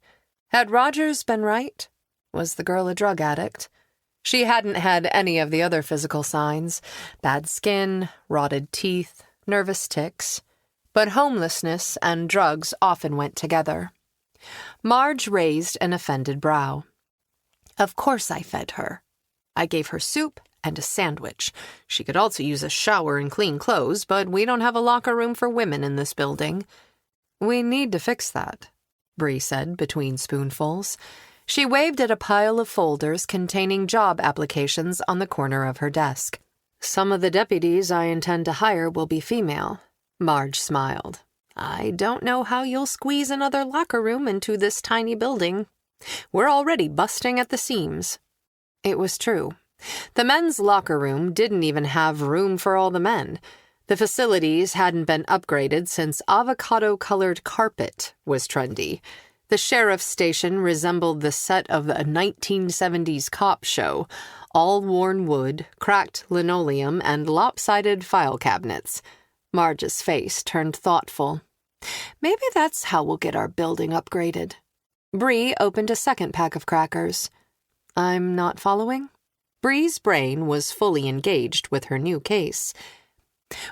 Speaker 2: Had Rogers been right? Was the girl a drug addict? She hadn't had any of the other physical signs. Bad skin, rotted teeth, nervous tics. But homelessness and drugs often went together. Marge raised an offended brow. Of course I fed her. I gave her soup and a sandwich. She could also use a shower and clean clothes, but we don't have a locker room for women in this building. We need to fix that, Bree said between spoonfuls. She waved at a pile of folders containing job applications on the corner of her desk. Some of the deputies I intend to hire will be female. Marge smiled. I don't know how you'll squeeze another locker room into this tiny building. We're already busting at the seams. It was true. The men's locker room didn't even have room for all the men. The facilities hadn't been upgraded since avocado-colored carpet was trendy. The sheriff's station resembled the set of a 1970s cop show, all worn wood, cracked linoleum, and lopsided file cabinets. Marge's face turned thoughtful. Maybe that's how we'll get our building upgraded. Bree opened a second pack of crackers. I'm not following? Bree's brain was fully engaged with her new case.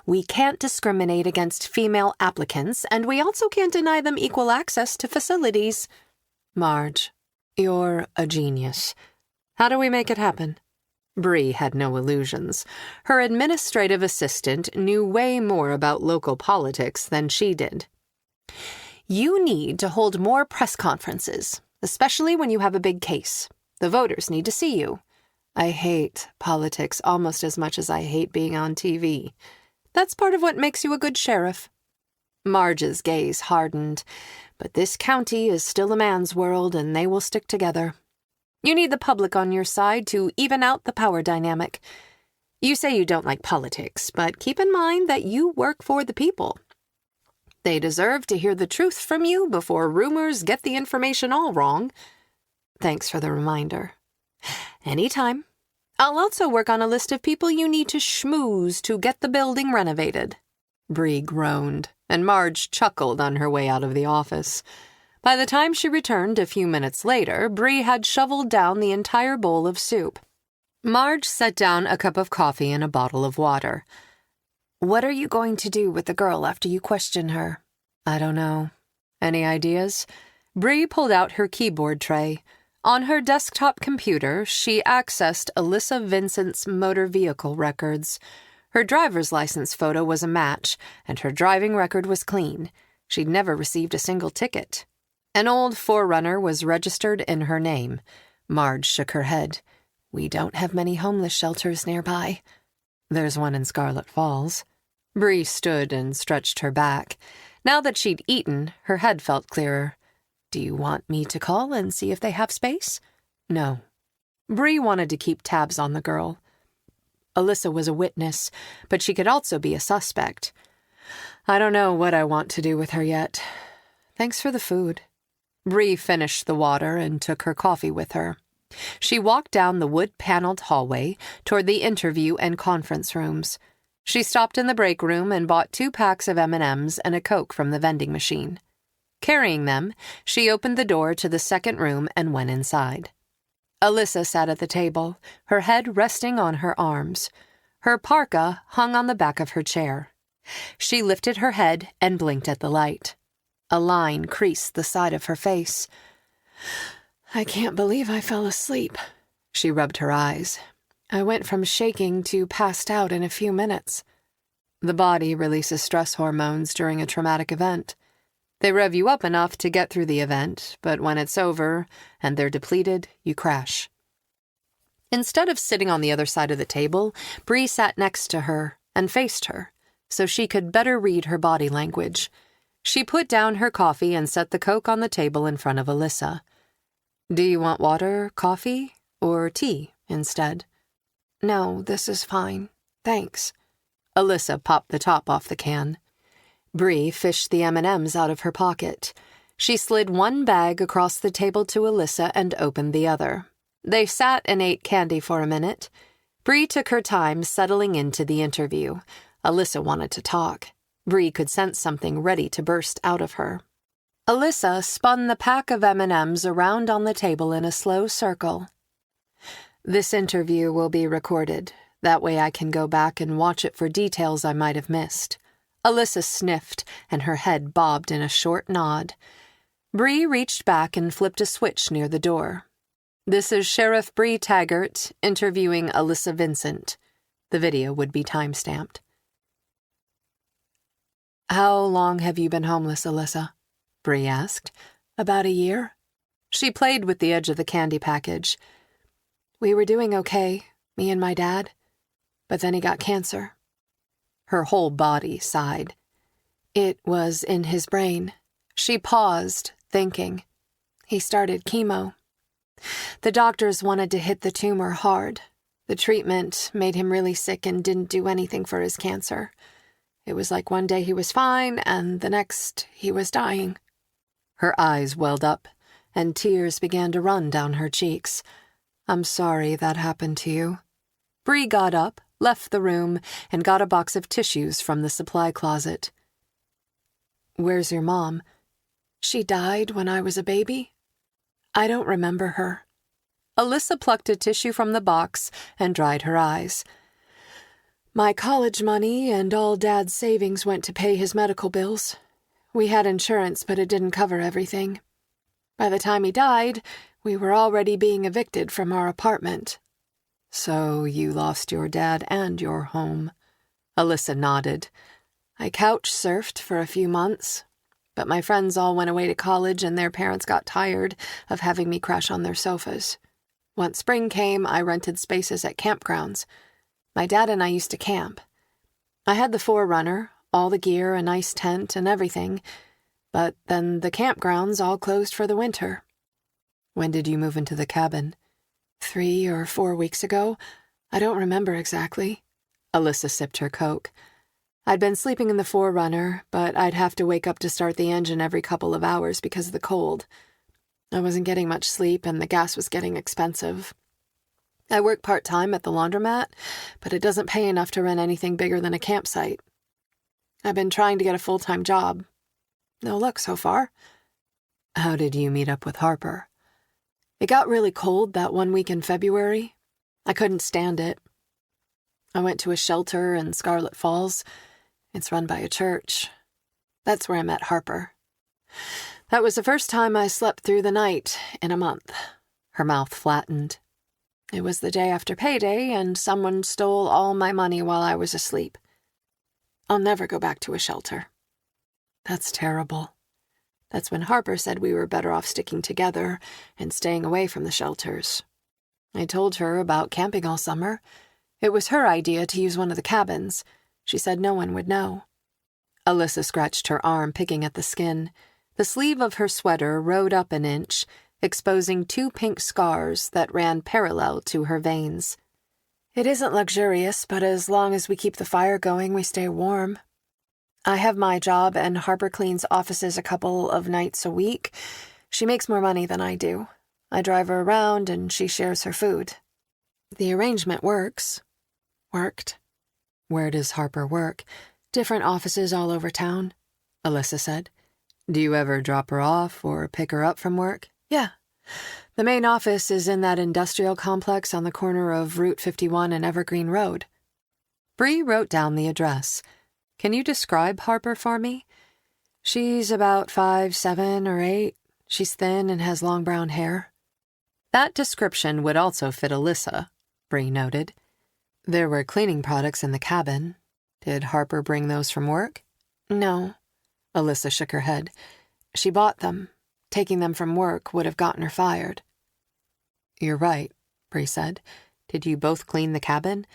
Speaker 2: We can't discriminate against female applicants, and we also can't deny them equal access to facilities. Marge, you're a genius. How do we make it happen? Bree had no illusions. Her administrative assistant knew way more about local politics than she did. You need to hold more press conferences, especially when you have a big case. The voters need to see you. I hate politics almost as much as I hate being on TV. That's part of what makes you a good sheriff. Marge's gaze hardened. But this county is still a man's world, and they will stick together. You need the public on your side to even out the power dynamic. You say you don't like politics, but keep in mind that you work for the people. They deserve to hear the truth from you before rumors get the information all wrong. Thanks for the reminder. Anytime. I'll also work on a list of people you need to schmooze to get the building renovated. Bree groaned, and Marge chuckled on her way out of the office. By the time she returned a few minutes later, Bree had shoveled down the entire bowl of soup. Marge set down a cup of coffee and a bottle of water. "What are you going to do with the girl after you question her?" "I don't know. Any ideas?" Bree pulled out her keyboard tray. On her desktop computer, she accessed Alyssa Vincent's motor vehicle records. Her driver's license photo was a match, and her driving record was clean. She'd never received a single ticket. An old 4Runner was registered in her name. Marge shook her head. "We don't have many homeless shelters nearby." "There's one in Scarlet Falls." Bree stood and stretched her back. Now that she'd eaten, her head felt clearer. "Do you want me to call and see if they have space?" "No." Bree wanted to keep tabs on the girl. Alyssa was a witness, but she could also be a suspect. "I don't know what I want to do with her yet. Thanks for the food." Bree finished the water and took her coffee with her. She walked down the wood-paneled hallway toward the interview and conference rooms. She stopped in the break room and bought 2 packs of M&Ms and a Coke from the vending machine. Carrying them, she opened the door to the second room and went inside. Alyssa sat at the table, her head resting on her arms. Her parka hung on the back of her chair. She lifted her head and blinked at the light. A line creased the side of her face. "I can't believe I fell asleep." She rubbed her eyes. "I went from shaking to passed out in a few minutes." The body releases stress hormones during a traumatic event. They rev you up enough to get through the event, but when it's over and they're depleted, you crash. Instead of sitting on the other side of the table, Bree sat next to her and faced her, so she could better read her body language. She put down her coffee and set the Coke on the table in front of Alyssa. "Do you want water, coffee, or tea instead?" "No, this is fine. Thanks." Alyssa popped the top off the can. Bree fished the M&Ms out of her pocket. She slid one bag across the table to Alyssa and opened the other. They sat and ate candy for a minute. Bree took her time settling into the interview. Alyssa wanted to talk. Bree could sense something ready to burst out of her. Alyssa spun the pack of M&Ms around on the table in a slow circle. "This interview will be recorded. That way I can go back and watch it for details I might have missed." Alyssa sniffed, and her head bobbed in a short nod. Bree reached back and flipped a switch near the door. "This is Sheriff Bree Taggert interviewing Alyssa Vincent." The video would be time-stamped. "How long have you been homeless, Alyssa?" Bree asked. "About a year." She played with the edge of the candy package. "We were doing okay, me and my dad, but then he got cancer." Her whole body sighed. "It was in his brain." She paused, thinking. "He started chemo. The doctors wanted to hit the tumor hard. The treatment made him really sick and didn't do anything for his cancer. It was like one day he was fine, and the next he was dying." Her eyes welled up, and tears began to run down her cheeks. "I'm sorry that happened to you." Bree got up, left the room, and got a box of tissues from the supply closet. "Where's your mom?" "She died when I was a baby. I don't remember her." Alyssa plucked a tissue from the box and dried her eyes. "My college money and all Dad's savings went to pay his medical bills. We had insurance, but it didn't cover everything. By the time he died, we were already being evicted from our apartment." "So you lost your dad and your home." Alyssa nodded. "I couch surfed for a few months, but my friends all went away to college and their parents got tired of having me crash on their sofas. Once spring came, I rented spaces at campgrounds. My dad and I used to camp. I had the 4Runner, all the gear, a nice tent, and everything, but then the campgrounds all closed for the winter." "When did you move into the cabin?" 3 or 4 weeks ago. I don't remember exactly." Alyssa sipped her Coke. "I'd been sleeping in the 4Runner, but I'd have to wake up to start the engine every couple of hours because of the cold. I wasn't getting much sleep, and the gas was getting expensive. I work part-time at the laundromat, but it doesn't pay enough to rent anything bigger than a campsite. I've been trying to get a full-time job. No luck so far.
Speaker 1: How did you meet up with Harper?
Speaker 2: It got really cold that one week in February. I couldn't stand it. I went to a shelter in Scarlet Falls. It's run by a church. That's where I met Harper. That was the first time I slept through the night in a month.
Speaker 1: Her mouth flattened.
Speaker 2: It was the day after payday, and someone stole all my money while I was asleep. I'll never go back to a shelter.
Speaker 1: That's terrible.
Speaker 2: That's when Harper said we were better off sticking together and staying away from the shelters. I told her about camping all summer. It was her idea to use one of the cabins. She said no one would know.
Speaker 1: Alyssa scratched her arm, picking at the skin. The sleeve of her sweater rode up an inch, exposing 2 pink scars that ran parallel to her veins.
Speaker 2: It isn't luxurious, but as long as we keep the fire going, we stay warm. I have my job, and Harper cleans offices a couple of nights a week. She makes more money than I do. I drive her around, and she shares her food. The arrangement works. Worked.
Speaker 1: Where does Harper work?
Speaker 2: Different offices all over town,
Speaker 1: Alyssa said. Do you ever drop her off or pick her up from work?
Speaker 2: Yeah. The main office is in that industrial complex on the corner of Route 51 and Evergreen Road.
Speaker 1: Bree wrote down the address. Can you describe Harper for me?
Speaker 2: She's about 5'7" or 8. She's thin and has long brown hair.
Speaker 1: That description would also fit Alyssa, Bree noted. There were cleaning products in the cabin. Did Harper bring those from work?
Speaker 2: No.
Speaker 1: Alyssa shook her head.
Speaker 2: She bought them. Taking them from work would have gotten her fired.
Speaker 1: You're right, Bree said. Did you both clean the cabin?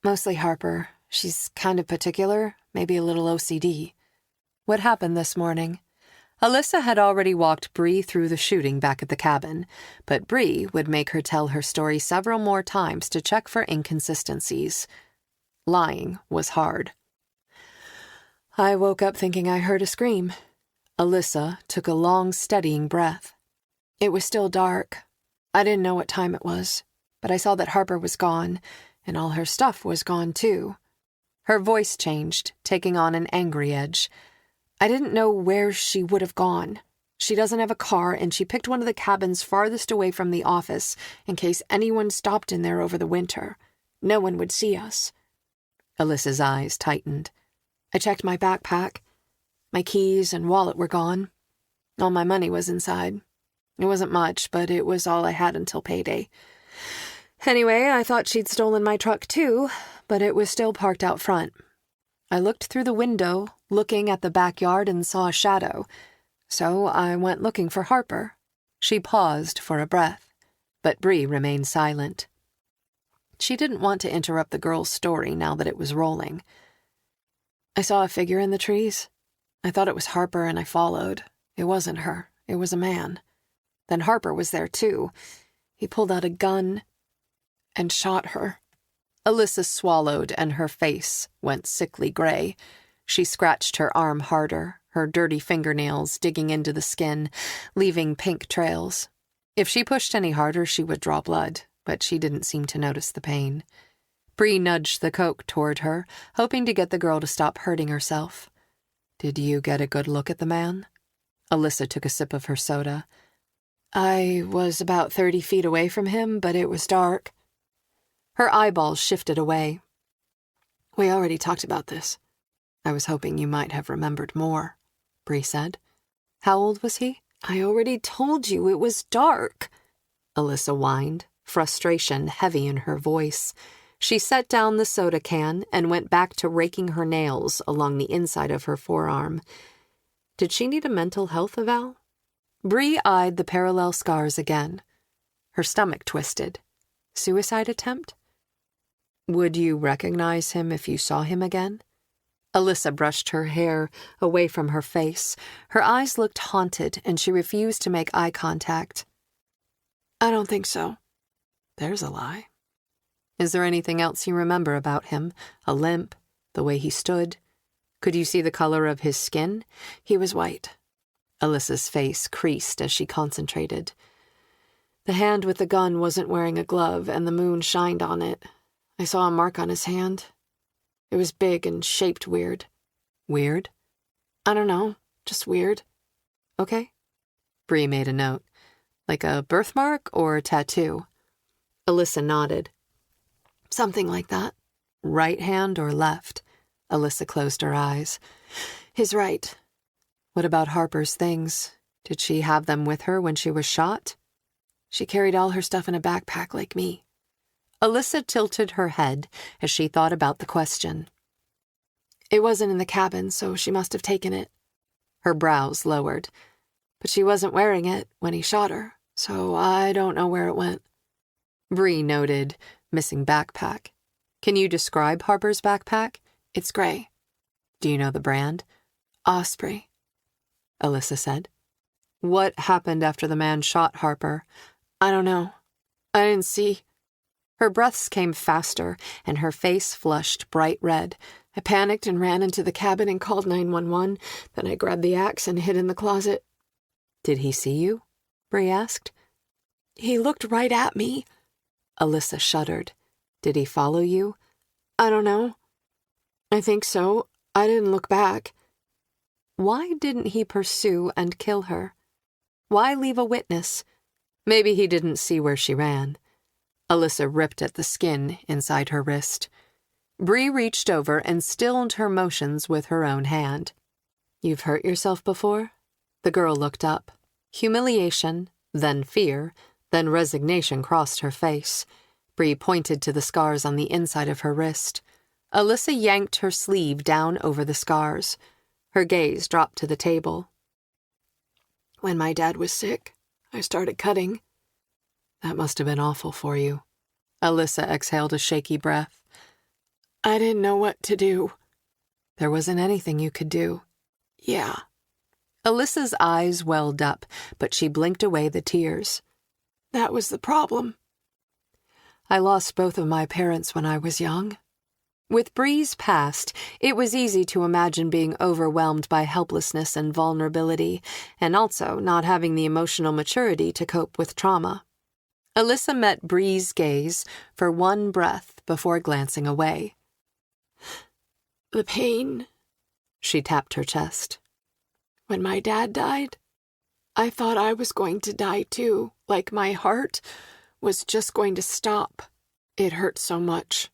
Speaker 2: Mostly Harper. She's kind of particular, maybe a little OCD.
Speaker 1: What happened this morning? Alyssa had already walked Bree through the shooting back at the cabin, but Bree would make her tell her story several more times to check for inconsistencies. Lying was hard.
Speaker 2: I woke up thinking I heard a scream.
Speaker 1: Alyssa took a long, steadying breath.
Speaker 2: It was still dark. I didn't know what time it was, but I saw that Harper was gone, and all her stuff was gone too.
Speaker 1: Her voice changed, taking on an angry edge.
Speaker 2: I didn't know where she would have gone. She doesn't have a car, and she picked one of the cabins farthest away from the office in case anyone stopped in there over the winter. No one would see us.
Speaker 1: Alyssa's eyes tightened.
Speaker 2: I checked my backpack. My keys and wallet were gone. All my money was inside. It wasn't much, but it was all I had until payday. Anyway, I thought she'd stolen my truck too, but it was still parked out front. I looked through the window, looking at the backyard, and saw a shadow. So I went looking for Harper.
Speaker 1: She paused for a breath, but Bree remained silent. She didn't want to interrupt the girl's story now that it was rolling.
Speaker 2: I saw a figure in the trees. I thought it was Harper, and I followed. It wasn't her. It was a man. Then Harper was there too. He pulled out a gun and shot her.
Speaker 1: Alyssa swallowed, and her face went sickly gray. She scratched her arm harder, her dirty fingernails digging into the skin, leaving pink trails. If she pushed any harder, she would draw blood, but she didn't seem to notice the pain. Bree nudged the Coke toward her, hoping to get the girl to stop hurting herself. Did you get a good look at the man? Alyssa took a sip of her soda.
Speaker 2: I was about 30 feet away from him, but it was dark.
Speaker 1: Her eyeballs shifted away.
Speaker 2: We already talked about this.
Speaker 1: I was hoping you might have remembered more, Bree said. How old was he?
Speaker 2: I already told you it was dark,
Speaker 1: Alyssa whined, frustration heavy in her voice. She set down the soda can and went back to raking her nails along the inside of her forearm. Did she need a mental health eval? Bree eyed the parallel scars again. Her stomach twisted. Suicide attempt? Would you recognize him if you saw him again? Alyssa brushed her hair away from her face. Her eyes looked haunted, and she refused to make eye contact.
Speaker 2: I don't think so.
Speaker 1: There's a lie. Is there anything else you remember about him? A limp? The way he stood? Could you see the color of his skin?
Speaker 2: He was white.
Speaker 1: Alyssa's face creased as she concentrated.
Speaker 2: The hand with the gun wasn't wearing a glove, and the moon shined on it. I saw a mark on his hand. It was big and shaped weird. Weird?
Speaker 1: I don't know, just weird.
Speaker 2: Okay. Bree made a note. Like a birthmark or a tattoo?
Speaker 1: Alyssa nodded.
Speaker 2: Something like that. Right hand or left? Alyssa closed her eyes.
Speaker 1: His right.
Speaker 2: What about Harper's things? Did she have them with her when she was shot?
Speaker 1: She carried all her stuff in a backpack like me.
Speaker 2: Alyssa tilted her head as she thought about the question.
Speaker 1: It wasn't in the cabin, so she must have taken it.
Speaker 2: Her brows lowered.
Speaker 1: But she wasn't wearing it when he shot her, so I don't know where it went.
Speaker 2: Bree noted, missing backpack. Can you describe Harper's backpack?
Speaker 1: It's gray.
Speaker 2: Do you know the brand?
Speaker 1: Osprey,
Speaker 2: Alyssa said. What happened after the man shot Harper?
Speaker 1: I don't know. I didn't see.
Speaker 2: Her breaths came faster, and her face flushed bright red.
Speaker 1: I panicked and ran into the cabin and called 911. Then I grabbed the axe and hid in the closet.
Speaker 2: Did he see you? Bree asked.
Speaker 1: He looked right at me.
Speaker 2: Alyssa shuddered. Did he follow you?
Speaker 1: I don't know. I think so. I didn't look back.
Speaker 2: Why didn't he pursue and kill her? Why leave a witness? Maybe he didn't see where she ran. Alyssa ripped at the skin inside her wrist. Bree reached over and stilled her motions with her own hand. You've hurt yourself before? The girl looked up. Humiliation, then fear, then resignation crossed her face. Bree pointed to the scars on the inside of her wrist. Alyssa yanked her sleeve down over the scars. Her gaze dropped to the table.
Speaker 1: When my dad was sick, I started cutting.
Speaker 2: That must have been awful for you. Alyssa exhaled a shaky breath.
Speaker 1: I didn't know what to do.
Speaker 2: There wasn't anything you could do.
Speaker 1: Yeah.
Speaker 2: Alyssa's eyes welled up, but she blinked away the tears.
Speaker 1: That was the problem.
Speaker 2: I lost both of my parents when I was young. With Bree's past, it was easy to imagine being overwhelmed by helplessness and vulnerability, and also not having the emotional maturity to cope with trauma. Alyssa met Bree's gaze for one breath before glancing away.
Speaker 1: The pain.
Speaker 2: She tapped her chest.
Speaker 1: When my dad died, I thought I was going to die too, like my heart was just going to stop. It hurt so much.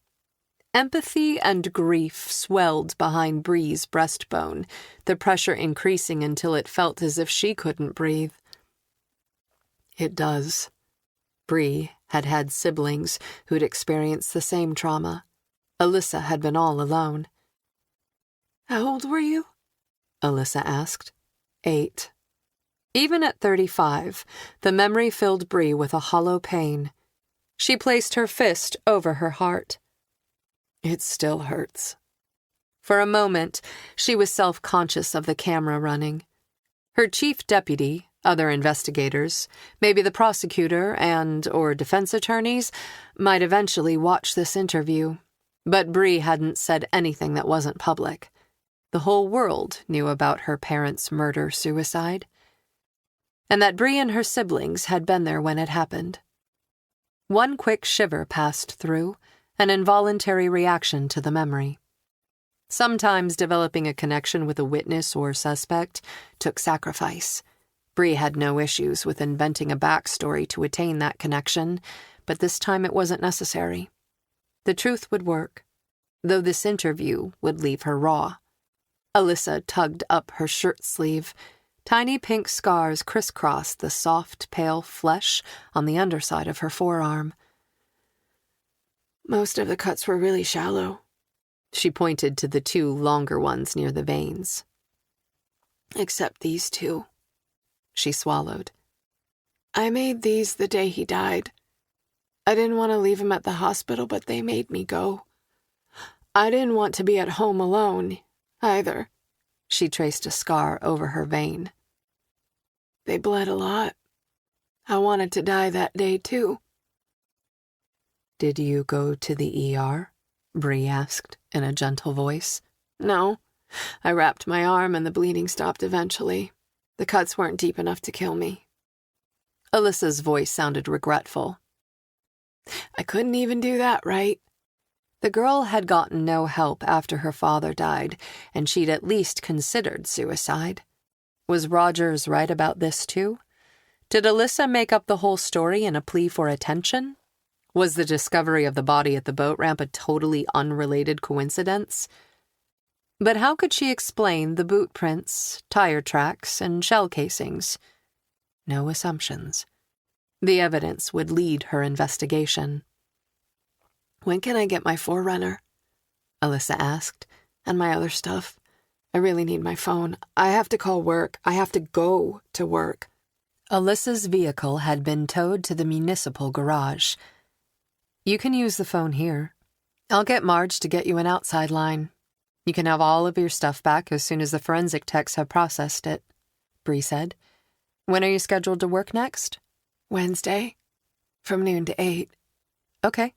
Speaker 2: Empathy and grief swelled behind Bree's breastbone, the pressure increasing until it felt as if she couldn't breathe. It does. Bree had had siblings who'd experienced the same trauma. Alyssa had been all alone.
Speaker 1: How old were you?
Speaker 2: Alyssa asked. 8. Even at 35, the memory filled Bree with a hollow pain. She placed her fist over her heart. It still hurts. For a moment, she was self-conscious of the camera running. Her chief deputy, other investigators, maybe the prosecutor or defense attorneys, might eventually watch this interview. But Bree hadn't said anything that wasn't public. The whole world knew about her parents' murder-suicide. And that Bree and her siblings had been there when it happened. One quick shiver passed through, an involuntary reaction to the memory. Sometimes developing a connection with a witness or suspect took sacrifice. Bree had no issues with inventing a backstory to attain that connection, but this time it wasn't necessary. The truth would work, though this interview would leave her raw. Alyssa tugged up her shirt sleeve. Tiny pink scars crisscrossed the soft, pale flesh on the underside of her forearm.
Speaker 1: Most of the cuts were really shallow.
Speaker 2: She pointed to the 2 longer ones near the veins.
Speaker 1: Except these 2.
Speaker 2: She swallowed.
Speaker 1: I made these the day he died. I didn't want to leave him at the hospital, but they made me go. I didn't want to be at home alone, either.
Speaker 2: She traced a scar over her vein.
Speaker 1: They bled a lot. I wanted to die that day, too.
Speaker 2: Did you go to the ER? Bree asked in a gentle voice.
Speaker 1: No. I wrapped my arm and the bleeding stopped eventually. The cuts weren't deep enough to kill me.
Speaker 2: Alyssa's voice sounded regretful.
Speaker 1: I couldn't even do that right.
Speaker 2: The girl had gotten no help after her father died, and she'd at least considered suicide. Was Rogers right about this too? Did Alyssa make up the whole story in a plea for attention? Was the discovery of the body at the boat ramp a totally unrelated coincidence? But how could she explain the boot prints, tire tracks, and shell casings? No assumptions. The evidence would lead her investigation.
Speaker 3: "When can I get my Forerunner?" Alyssa asked. "And my other stuff? I really need my phone. I have to call work. I have to go to work."
Speaker 2: Alyssa's vehicle had been towed to the municipal garage. "You can use the phone here. I'll get Marge to get you an outside line. You can have all of your stuff back as soon as the forensic techs have processed it," Bree said. "When are you scheduled to work next?"
Speaker 3: "Wednesday, from noon to 8.
Speaker 2: Okay.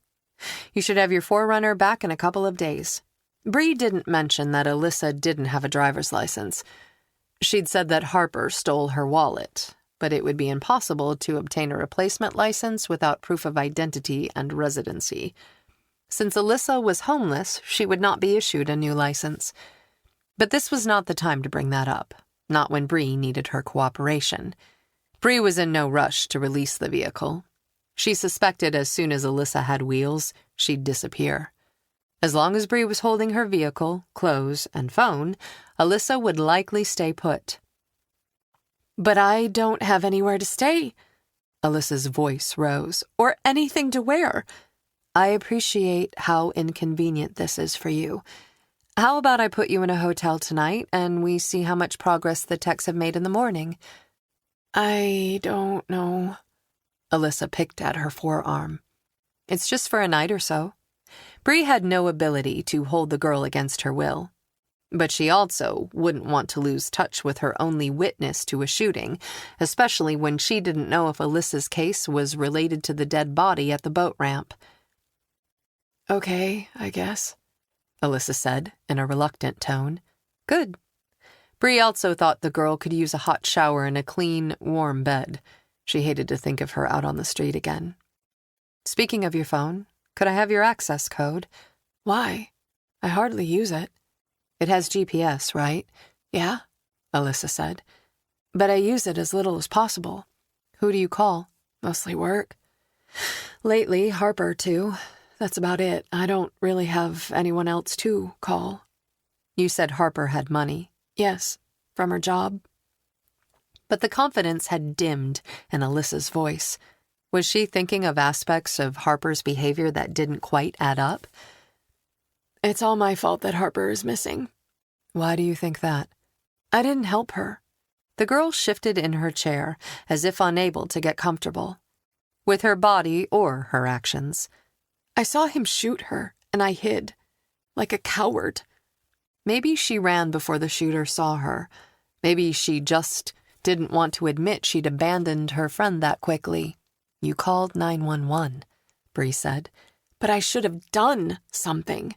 Speaker 2: You should have your Forerunner back in a couple of days." Bree didn't mention that Alyssa didn't have a driver's license. She'd said that Harper stole her wallet, but it would be impossible to obtain a replacement license without proof of identity and residency. Since Alyssa was homeless, she would not be issued a new license. But this was not the time to bring that up, not when Bree needed her cooperation. Bree was in no rush to release the vehicle. She suspected as soon as Alyssa had wheels, she'd disappear. As long as Bree was holding her vehicle, clothes, and phone, Alyssa would likely stay put.
Speaker 3: "But I don't have anywhere to stay." Alyssa's voice rose. "Or anything to wear."
Speaker 2: "I appreciate how inconvenient this is for you. How about I put you in a hotel tonight and we see how much progress the techs have made in the morning?"
Speaker 3: "I don't know."
Speaker 2: Alyssa picked at her forearm. "It's just for a night or so." Bree had no ability to hold the girl against her will. But she also wouldn't want to lose touch with her only witness to a shooting, especially when she didn't know if Alyssa's case was related to the dead body at the boat ramp.
Speaker 3: "Okay, I guess,"
Speaker 2: Alyssa said in a reluctant tone. "Good." Bree also thought the girl could use a hot shower and a clean, warm bed. She hated to think of her out on the street again. "Speaking of your phone, could I have your access code?"
Speaker 3: "Why? I hardly use it."
Speaker 2: "It has GPS, right?"
Speaker 3: "Yeah,"
Speaker 2: Alyssa said.
Speaker 3: "but I use it as little as possible."
Speaker 2: "Who do you call?"
Speaker 3: "Mostly work. Lately, Harper, too. That's about it. I don't really have anyone else to call."
Speaker 2: "You said Harper had money."
Speaker 3: "Yes, from her job."
Speaker 2: But the confidence had dimmed in Alyssa's voice. Was she thinking of aspects of Harper's behavior that didn't quite add up?
Speaker 3: "It's all my fault that Harper is missing."
Speaker 2: "Why do you think that?"
Speaker 3: "I didn't help her."
Speaker 2: The girl shifted in her chair, as if unable to get comfortable, with her body or her actions.
Speaker 3: "I saw him shoot her, and I hid, like a coward."
Speaker 2: Maybe she ran before the shooter saw her. Maybe she just didn't want to admit she'd abandoned her friend that quickly. "You called 911, Bree said.
Speaker 3: "But I should have done something."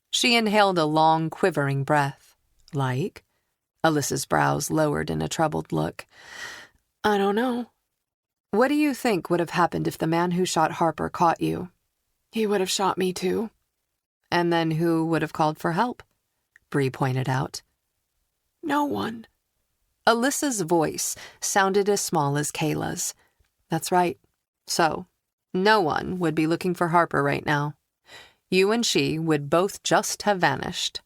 Speaker 2: She inhaled a long, quivering breath. "Like?" Alyssa's brows lowered in a troubled look.
Speaker 3: "I don't know."
Speaker 2: "What do you think would have happened if the man who shot Harper caught you?"
Speaker 3: "He would have shot me too."
Speaker 2: "And then who would have called for help?" Bree pointed out.
Speaker 3: "No one."
Speaker 2: Alyssa's voice sounded as small as Kayla's. "That's right. So, no one would be looking for Harper right now. You and she would both just have vanished."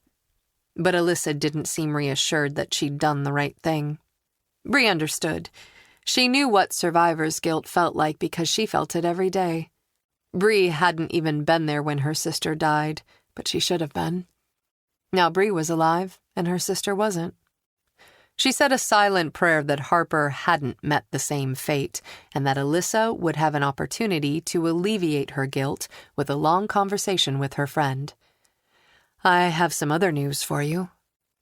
Speaker 2: But Alyssa didn't seem reassured that she'd done the right thing. Bree understood. She knew what survivor's guilt felt like because she felt it every day. Bree hadn't even been there when her sister died, but she should have been. Now Bree was alive, and her sister wasn't. She said a silent prayer that Harper hadn't met the same fate, and that Alyssa would have an opportunity to alleviate her guilt with a long conversation with her friend. "I have some other news for you,"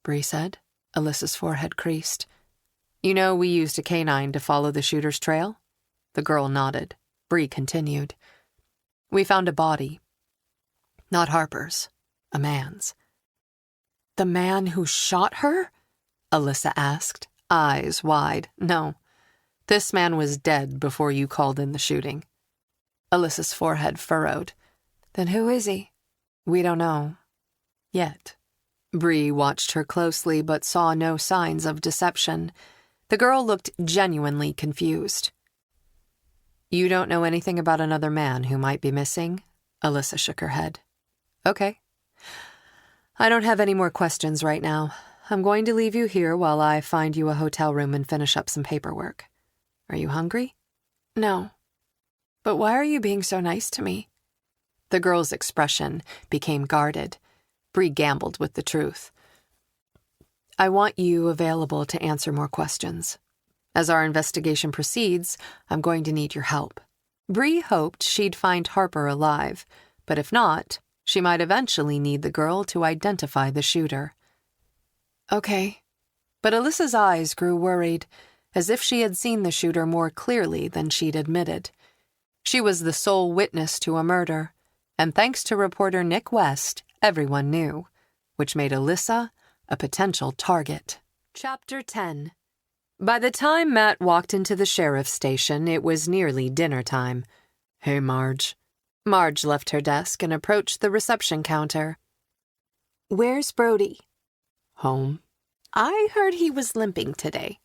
Speaker 2: Bree said. Alyssa's forehead creased. "You know we used a canine to follow the shooter's trail?" The girl nodded. Bree continued. "We found a body. Not Harper's. A man's."
Speaker 3: "The man who shot her?"
Speaker 2: Alyssa asked, eyes wide. "No. This man was dead before you called in the shooting." Alyssa's forehead furrowed.
Speaker 3: "Then who is he?" We don't know. Yet.
Speaker 2: Bree watched her closely but saw no signs of deception. The girl looked genuinely confused. You don't know anything about another man who might be missing? Alyssa shook her head. Okay. I don't have any more questions right now. I'm going to leave you here while I find you a hotel room and finish up some paperwork. Are you hungry?
Speaker 3: No. But why are you being so nice to me?
Speaker 2: The girl's expression became guarded. Bree gambled with the truth. I want you available to answer more questions. As our investigation proceeds, I'm going to need your help. Bree hoped she'd find Harper alive, but if not, she might eventually need the girl to identify the shooter.
Speaker 3: Okay.
Speaker 2: But Alyssa's eyes grew worried, as if she had seen the shooter more clearly than she'd admitted. She was the sole witness to a murder, and thanks to reporter Nick West, everyone knew, which made Alyssa a potential target. Chapter 10. By the time Matt walked into the sheriff's station, it was nearly dinner time. Hey, Marge. Marge left her desk and approached the reception counter.
Speaker 3: Where's Brody?
Speaker 2: Home.
Speaker 3: I heard he was limping today.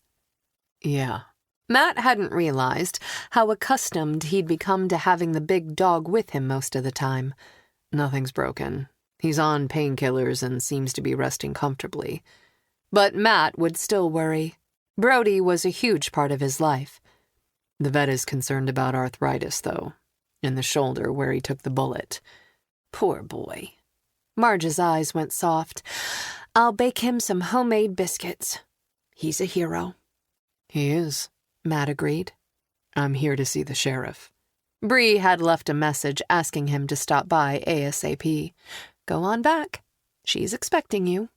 Speaker 2: Yeah. Matt hadn't realized how accustomed he'd become to having the big dog with him most of the time. Nothing's broken. He's on painkillers and seems to be resting comfortably. But Matt would still worry. Brody was a huge part of his life. The vet is concerned about arthritis, though, in the shoulder where he took the bullet. Poor boy. Marge's eyes went soft. I'll bake him some homemade biscuits. He's a hero. He is, Matt agreed. I'm here to see the sheriff. Bree had left a message asking him to stop by ASAP. Go on back. She's expecting you.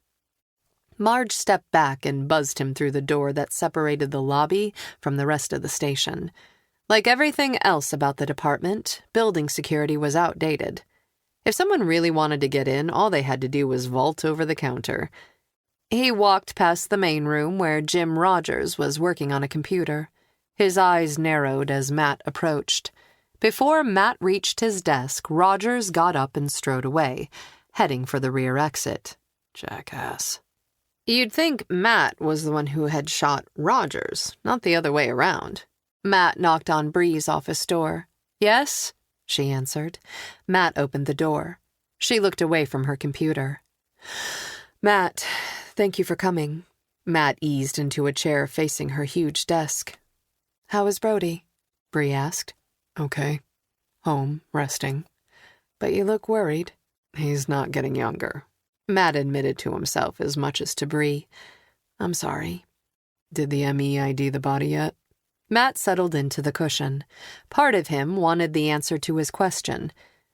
Speaker 2: Marge stepped back and buzzed him through the door that separated the lobby from the rest of the station. Like everything else about the department, building security was outdated. If someone really wanted to get in, all they had to do was vault over the counter. He walked past the main room where Jim Rogers was working on a computer. His eyes narrowed as Matt approached. Before Matt reached his desk, Rogers got up and strode away, heading for the rear exit. Jackass. You'd think Matt was the one who had shot Rogers, not the other way around. Matt knocked on Bree's office door. Yes? She answered. Matt opened the door. She looked away from her computer. Matt, thank you for coming. Matt eased into a chair facing her huge desk. How is Brody? Bree asked. Okay. Home, resting. But you look worried. He's not getting younger. Matt admitted to himself as much as to Bree. I'm sorry. Did the ME ID the body yet? Matt settled into the cushion. Part of him wanted the answer to his question.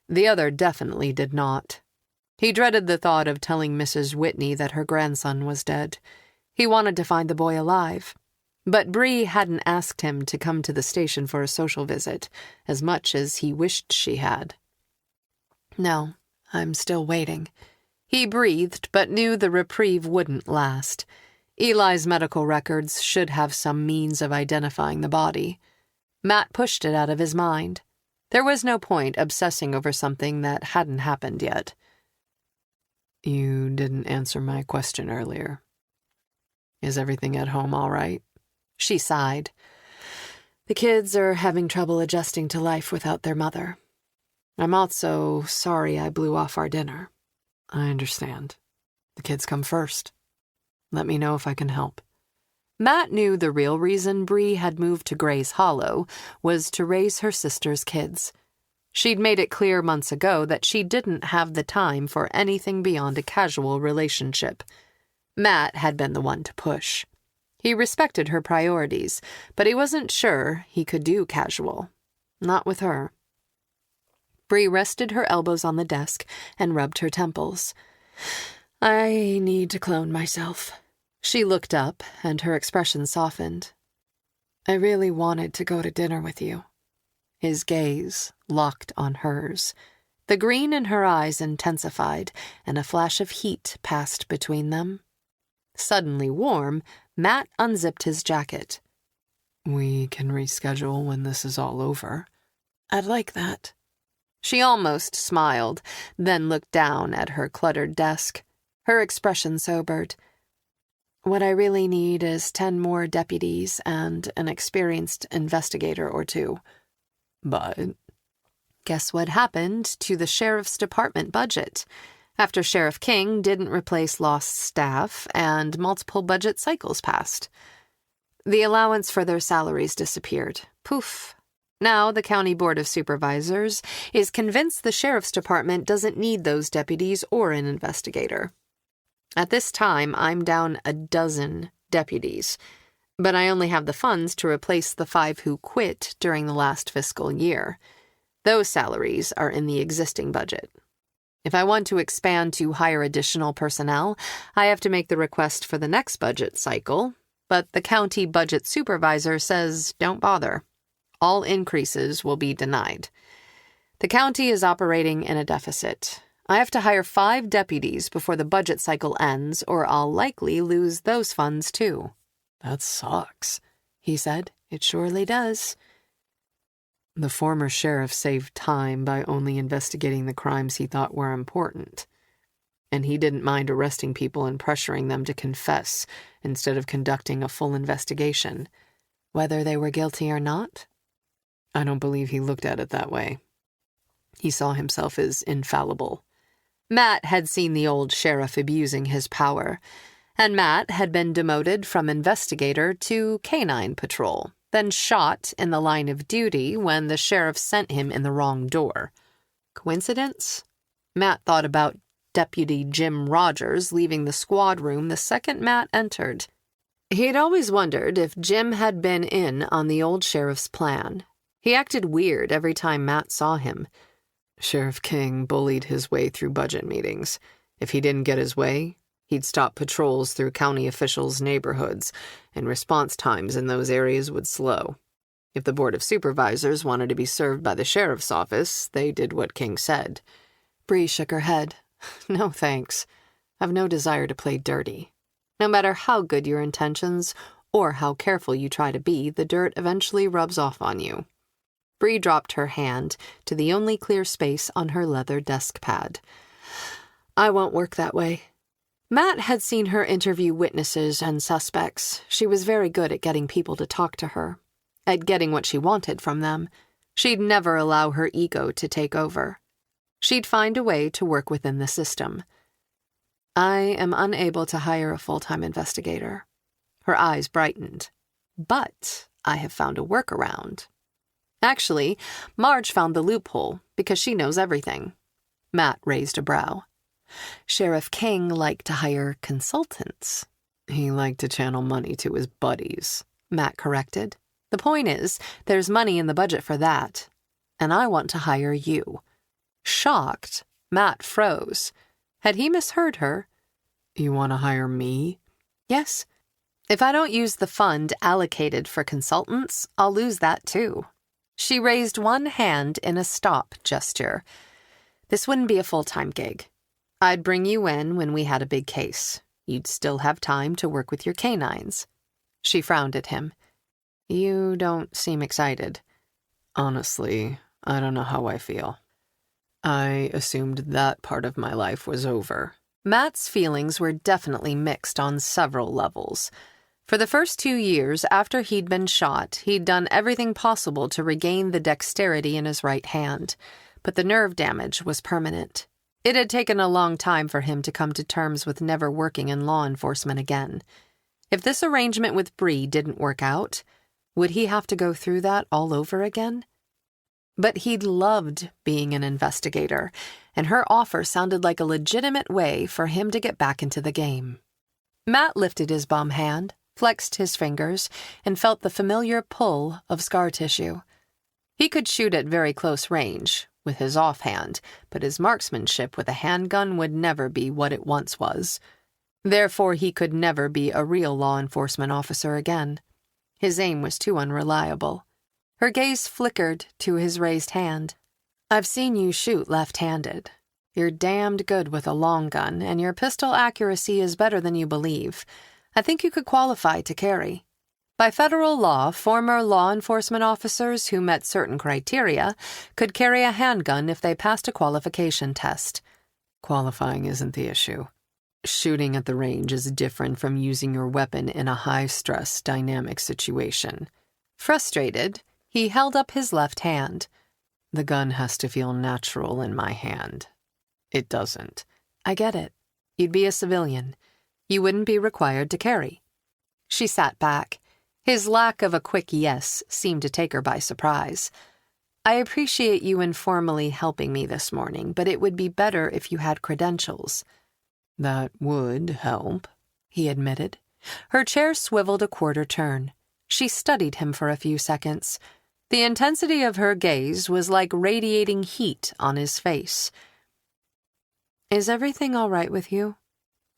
Speaker 2: The other definitely did not. He dreaded the thought of telling Mrs. Whitney that her grandson was dead. He wanted to find the boy alive. But Bree hadn't asked him to come to the station for a social visit, as much as he wished she had. No, I'm still waiting. He breathed, but knew the reprieve wouldn't last. Eli's medical records should have some means of identifying the body. Matt pushed it out of his mind. There was no point obsessing over something that hadn't happened yet. You didn't answer my question earlier. Is everything at home all right? She sighed. The kids are having trouble adjusting to life without their mother. I'm also sorry I blew off our dinner. I understand. The kids come first. Let me know if I can help. Matt knew the real reason Bree had moved to Gray's Hollow was to raise her sister's kids. She'd made it clear months ago that she didn't have the time for anything beyond a casual relationship. Matt had been the one to push. He respected her priorities, but he wasn't sure he could do casual. Not with her. Bree rested her elbows on the desk and rubbed her temples. I need to clone myself. She looked up, and her expression softened. I really wanted to go to dinner with you. His gaze locked on hers. The green in her eyes intensified, and a flash of heat passed between them. Suddenly warm, Matt unzipped his jacket. We can reschedule when this is all over.
Speaker 3: I'd like that.
Speaker 2: She almost smiled, then looked down at her cluttered desk. Her expression sobered. What I really need is 10 more deputies and an experienced investigator or two. But guess what happened to the sheriff's department budget after Sheriff King didn't replace lost staff and multiple budget cycles passed? The allowance for their salaries disappeared. Poof. Now the County Board of Supervisors is convinced the sheriff's department doesn't need those deputies or an investigator. At this time, I'm down a dozen deputies, but I only have the funds to replace the 5 who quit during the last fiscal year. Those salaries are in the existing budget. If I want to expand to hire additional personnel, I have to make the request for the next budget cycle, but the county budget supervisor says don't bother. All increases will be denied. The county is operating in a deficit. I have to hire 5 deputies before the budget cycle ends, or I'll likely lose those funds too.
Speaker 3: That sucks, he said. It surely does. The former sheriff saved time by only investigating the crimes he thought were important. And he didn't mind arresting people and pressuring them to confess instead of conducting a full investigation, whether they were guilty or not. I don't believe he looked at it that way. He saw himself as infallible.
Speaker 2: Matt had seen the old sheriff abusing his power, and Matt had been demoted from investigator to canine patrol, then shot in the line of duty when the sheriff sent him in the wrong door. Coincidence? Matt thought about Deputy Jim Rogers leaving the squad room the second Matt entered. He'd always wondered if Jim had been in on the old sheriff's plan. He acted weird every time Matt saw him.
Speaker 3: Sheriff King bullied his way through budget meetings. If he didn't get his way, he'd stop patrols through county officials' neighborhoods, and response times in those areas would slow. If the Board of Supervisors wanted to be served by the sheriff's office, they did what King said.
Speaker 2: Bree shook her head. No thanks. I've no desire to play dirty. No matter how good your intentions, or how careful you try to be, the dirt eventually rubs off on you. Bree dropped her hand to the only clear space on her leather desk pad. I won't work that way. Matt had seen her interview witnesses and suspects. She was very good at getting people to talk to her, at getting what she wanted from them. She'd never allow her ego to take over. She'd find a way to work within the system. I am unable to hire a full-time investigator. Her eyes brightened. But I have found a workaround. Actually, Marge found the loophole because she knows everything. Matt raised a brow. Sheriff King liked to hire consultants.
Speaker 3: He liked to channel money to his buddies,
Speaker 2: Matt corrected. The point is, there's money in the budget for that, and I want to hire you. Shocked, Matt froze. Had he misheard her?
Speaker 3: You want to hire me?
Speaker 2: Yes. If I don't use the fund allocated for consultants, I'll lose that too. She raised one hand in a stop gesture. This wouldn't be a full-time gig. I'd bring you in when we had a big case. You'd still have time to work with your canines. She frowned at him. You don't seem excited.
Speaker 3: Honestly, I don't know how I feel. I assumed that part of my life was over.
Speaker 2: Matt's feelings were definitely mixed on several levels. For the first 2 years after he'd been shot, he'd done everything possible to regain the dexterity in his right hand, but the nerve damage was permanent. It had taken a long time for him to come to terms with never working in law enforcement again. If this arrangement with Bree didn't work out, would he have to go through that all over again? But he'd loved being an investigator, and her offer sounded like a legitimate way for him to get back into the game. Matt lifted his bum hand, flexed his fingers, and felt the familiar pull of scar tissue. He could shoot at very close range with his offhand, but his marksmanship with a handgun would never be what it once was. Therefore, he could never be a real law enforcement officer again. His aim was too unreliable. Her gaze flickered to his raised hand. I've seen you shoot left-handed. You're damned good with a long gun, and your pistol accuracy is better than you believe. I think you could qualify to carry. By federal law, former law enforcement officers who met certain criteria could carry a handgun if they passed a qualification test.
Speaker 3: Qualifying isn't the issue. Shooting at the range is different from using your weapon in a high-stress, dynamic situation.
Speaker 2: Frustrated, he held up his left hand.
Speaker 3: The gun has to feel natural in my hand. It doesn't.
Speaker 2: I get it. You'd be a civilian. You wouldn't be required to carry. She sat back. His lack of a quick yes seemed to take her by surprise. I appreciate you informally helping me this morning, but it would be better if you had credentials.
Speaker 3: That would help,
Speaker 2: he admitted. Her chair swiveled a quarter turn. She studied him for a few seconds. The intensity of her gaze was like radiating heat on his face. Is everything all right with you?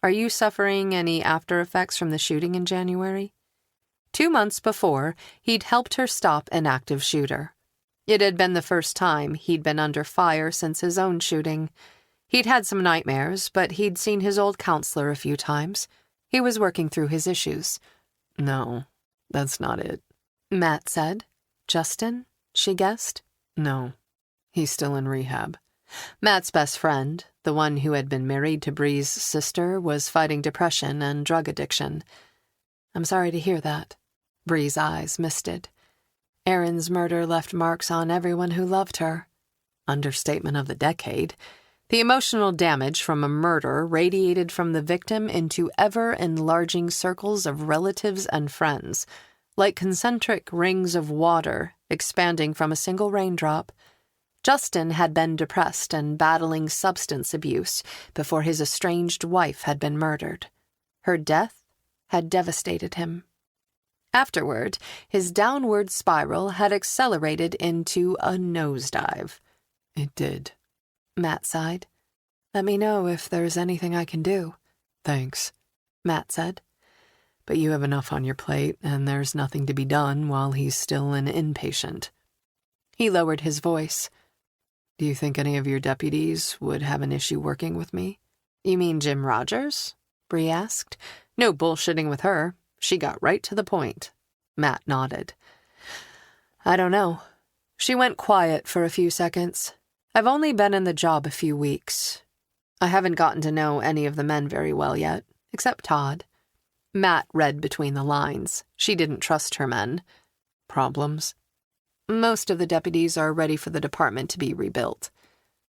Speaker 2: Are you suffering any after effects from the shooting in January? 2 months before, he'd helped her stop an active shooter. It had been the first time he'd been under fire since his own shooting. He'd had some nightmares, but he'd seen his old counselor a few times. He was working through his issues.
Speaker 3: No, that's not it,
Speaker 2: Matt said. Justin, she guessed?
Speaker 3: No, he's still in rehab.
Speaker 2: Matt's best friend, the one who had been married to Bree's sister, was fighting depression and drug addiction. I'm sorry to hear that. Bree's eyes misted. Erin's murder left marks on everyone who loved her. Understatement of the decade. The emotional damage from a murder radiated from the victim into ever-enlarging circles of relatives and friends, like concentric rings of water expanding from a single raindrop. Justin had been depressed and battling substance abuse before his estranged wife had been murdered. Her death had devastated him. Afterward, his downward spiral had accelerated into a nosedive.
Speaker 3: It did.
Speaker 2: Matt sighed. Let me know if there's anything I can do.
Speaker 3: Thanks,
Speaker 2: Matt said.
Speaker 3: But you have enough on your plate, and there's nothing to be done while he's still an inpatient.
Speaker 2: He lowered his voice.
Speaker 3: Do you think any of your deputies would have an issue working with me?
Speaker 2: You mean Jim Rogers? Bree asked. No bullshitting with her. She got right to the point. Matt nodded. I don't know. She went quiet for a few seconds. I've only been in the job a few weeks. I haven't gotten to know any of the men very well yet, except Todd. Matt read between the lines. She didn't trust her men.
Speaker 3: Problems?
Speaker 2: Most of the deputies are ready for the department to be rebuilt.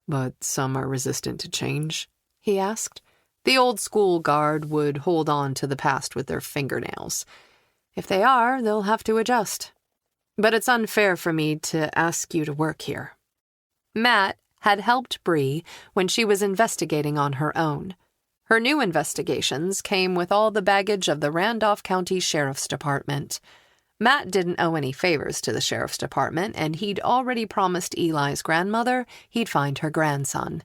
Speaker 3: But some are resistant to change?
Speaker 2: He asked. The old school guard would hold on to the past with their fingernails. If they are, they'll have to adjust. But it's unfair for me to ask you to work here. Matt had helped Bree when she was investigating on her own. Her new investigations came with all the baggage of the Randolph County Sheriff's Department. Matt didn't owe any favors to the Sheriff's Department, and he'd already promised Eli's grandmother he'd find her grandson.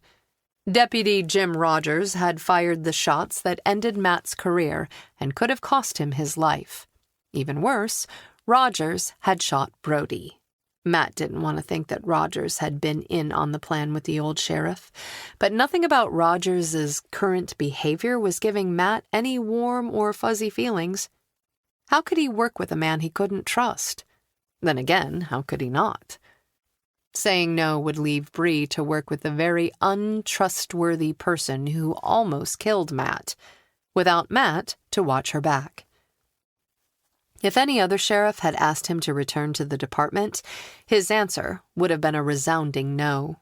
Speaker 2: Deputy Jim Rogers had fired the shots that ended Matt's career and could have cost him his life. Even worse, Rogers had shot Brody. Matt didn't want to think that Rogers had been in on the plan with the old sheriff, but nothing about Rogers's current behavior was giving Matt any warm or fuzzy feelings. How could he work with a man he couldn't trust? Then again, how could he not? Saying no would leave Bree to work with the very untrustworthy person who almost killed Matt, without Matt to watch her back. If any other sheriff had asked him to return to the department, his answer would have been a resounding no.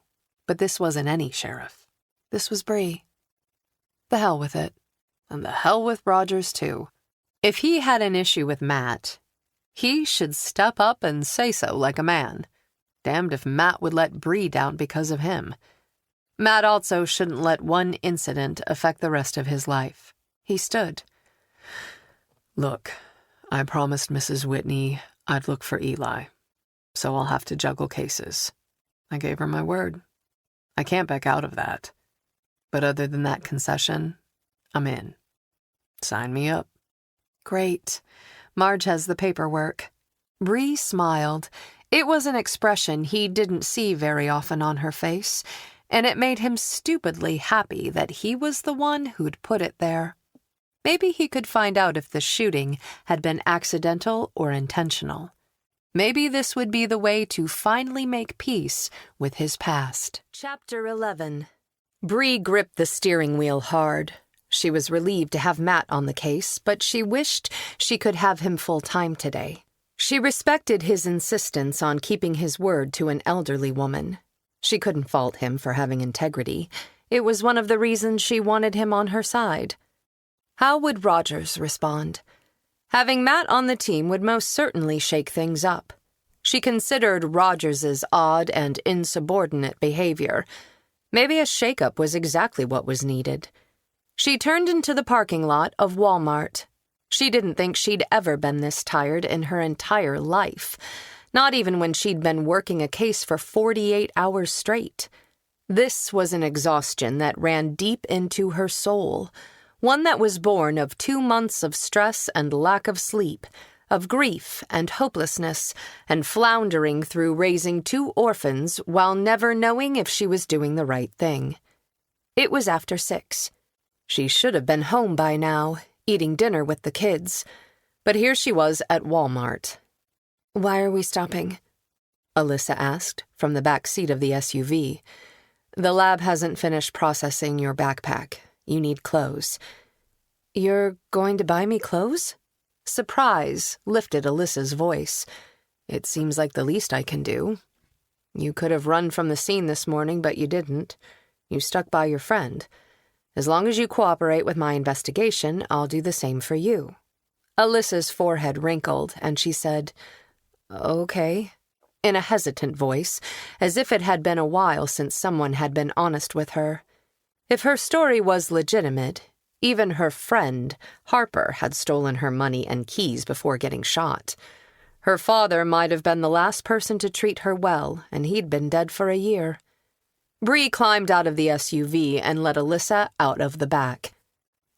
Speaker 2: But this wasn't any sheriff. This was Bree. The hell with it. And the hell with Rogers, too. If he had an issue with Matt, he should step up and say so like a man. Damned if Matt would let Bree down because of him. Matt also shouldn't let one incident affect the rest of his life. He stood.
Speaker 3: Look, I promised Mrs. Whitney I'd look for Eli, so I'll have to juggle cases. I gave her my word. I can't back out of that. But other than that concession, I'm in. Sign me up.
Speaker 2: Great. Marge has the paperwork. Bree smiled. It was an expression he didn't see very often on her face, and it made him stupidly happy that he was the one who'd put it there. Maybe he could find out if the shooting had been accidental or intentional. Maybe this would be the way to finally make peace with his past. Chapter 11. Bree gripped the steering wheel hard. She was relieved to have Matt on the case, but she wished she could have him full-time today. She respected his insistence on keeping his word to an elderly woman. She couldn't fault him for having integrity. It was one of the reasons she wanted him on her side. How would Rogers respond? Having Matt on the team would most certainly shake things up. She considered Rogers's odd and insubordinate behavior. Maybe a shakeup was exactly what was needed. She turned into the parking lot of Walmart. She didn't think she'd ever been this tired in her entire life, not even when she'd been working a case for 48 hours straight. This was an exhaustion that ran deep into her soul, one that was born of 2 months of stress and lack of sleep, of grief and hopelessness, and floundering through raising 2 orphans while never knowing if she was doing the right thing. It was after 6. She should have been home by now, eating dinner with the kids. But here she was at Walmart. "Why are we stopping?" Alyssa asked from the back seat of the SUV. "The lab hasn't finished processing your backpack. You need clothes." "You're going to buy me clothes?" Surprise lifted Alyssa's voice. "It seems like the least I can do. You could have run from the scene this morning, but you didn't. You stuck by your friend. As long as you cooperate with my investigation, I'll do the same for you." Alyssa's forehead wrinkled, and she said, "Okay," in a hesitant voice, as if it had been a while since someone had been honest with her. If her story was legitimate, even her friend, Harper, had stolen her money and keys before getting shot. Her father might have been the last person to treat her well, and he'd been dead for a year. Bree climbed out of the SUV and let Alyssa out of the back.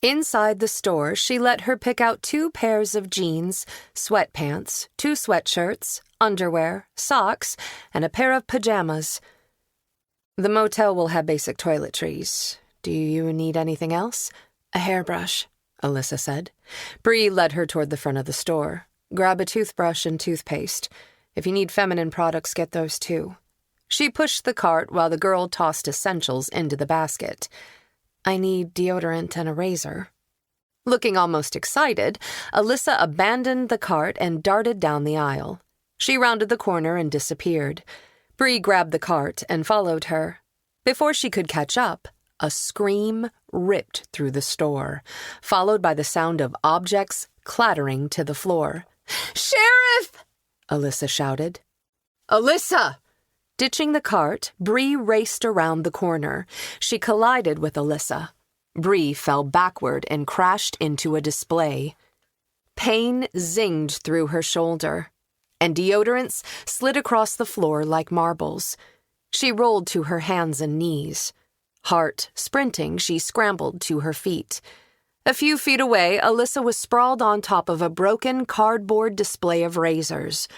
Speaker 2: Inside the store, she let her pick out 2 pairs of jeans, sweatpants, 2 sweatshirts, underwear, socks, and a pair of pajamas. "The motel will have basic toiletries. Do you need anything else?" "A hairbrush," Alyssa said. Bree led her toward the front of the store. "Grab a toothbrush and toothpaste. If you need feminine products, get those too." She pushed the cart while the girl tossed essentials into the basket. "I need deodorant and a razor." Looking almost excited, Alyssa abandoned the cart and darted down the aisle. She rounded the corner and disappeared. Bree grabbed the cart and followed her. Before she could catch up, a scream ripped through the store, followed by the sound of objects clattering to the floor. "Sheriff!" Alyssa shouted. "Alyssa!" Ditching the cart, Bree raced around the corner. She collided with Alyssa. Bree fell backward and crashed into a display. Pain zinged through her shoulder, and deodorants slid across the floor like marbles. She rolled to her hands and knees. Heart sprinting, she scrambled to her feet. A few feet away, Alyssa was sprawled on top of a broken cardboard display of razors.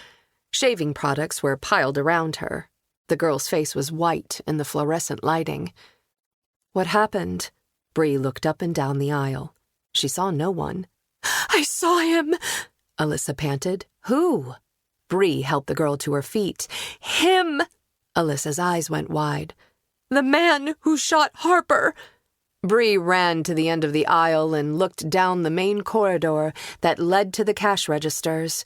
Speaker 2: Shaving products were piled around her. The girl's face was white in the fluorescent lighting. "What happened?" Bree looked up and down the aisle. She saw no one. "I saw him," Alyssa panted. "Who?" Bree helped the girl to her feet. "Him!" Alyssa's eyes went wide. "The man who shot Harper." Bree ran to the end of the aisle and looked down the main corridor that led to the cash registers.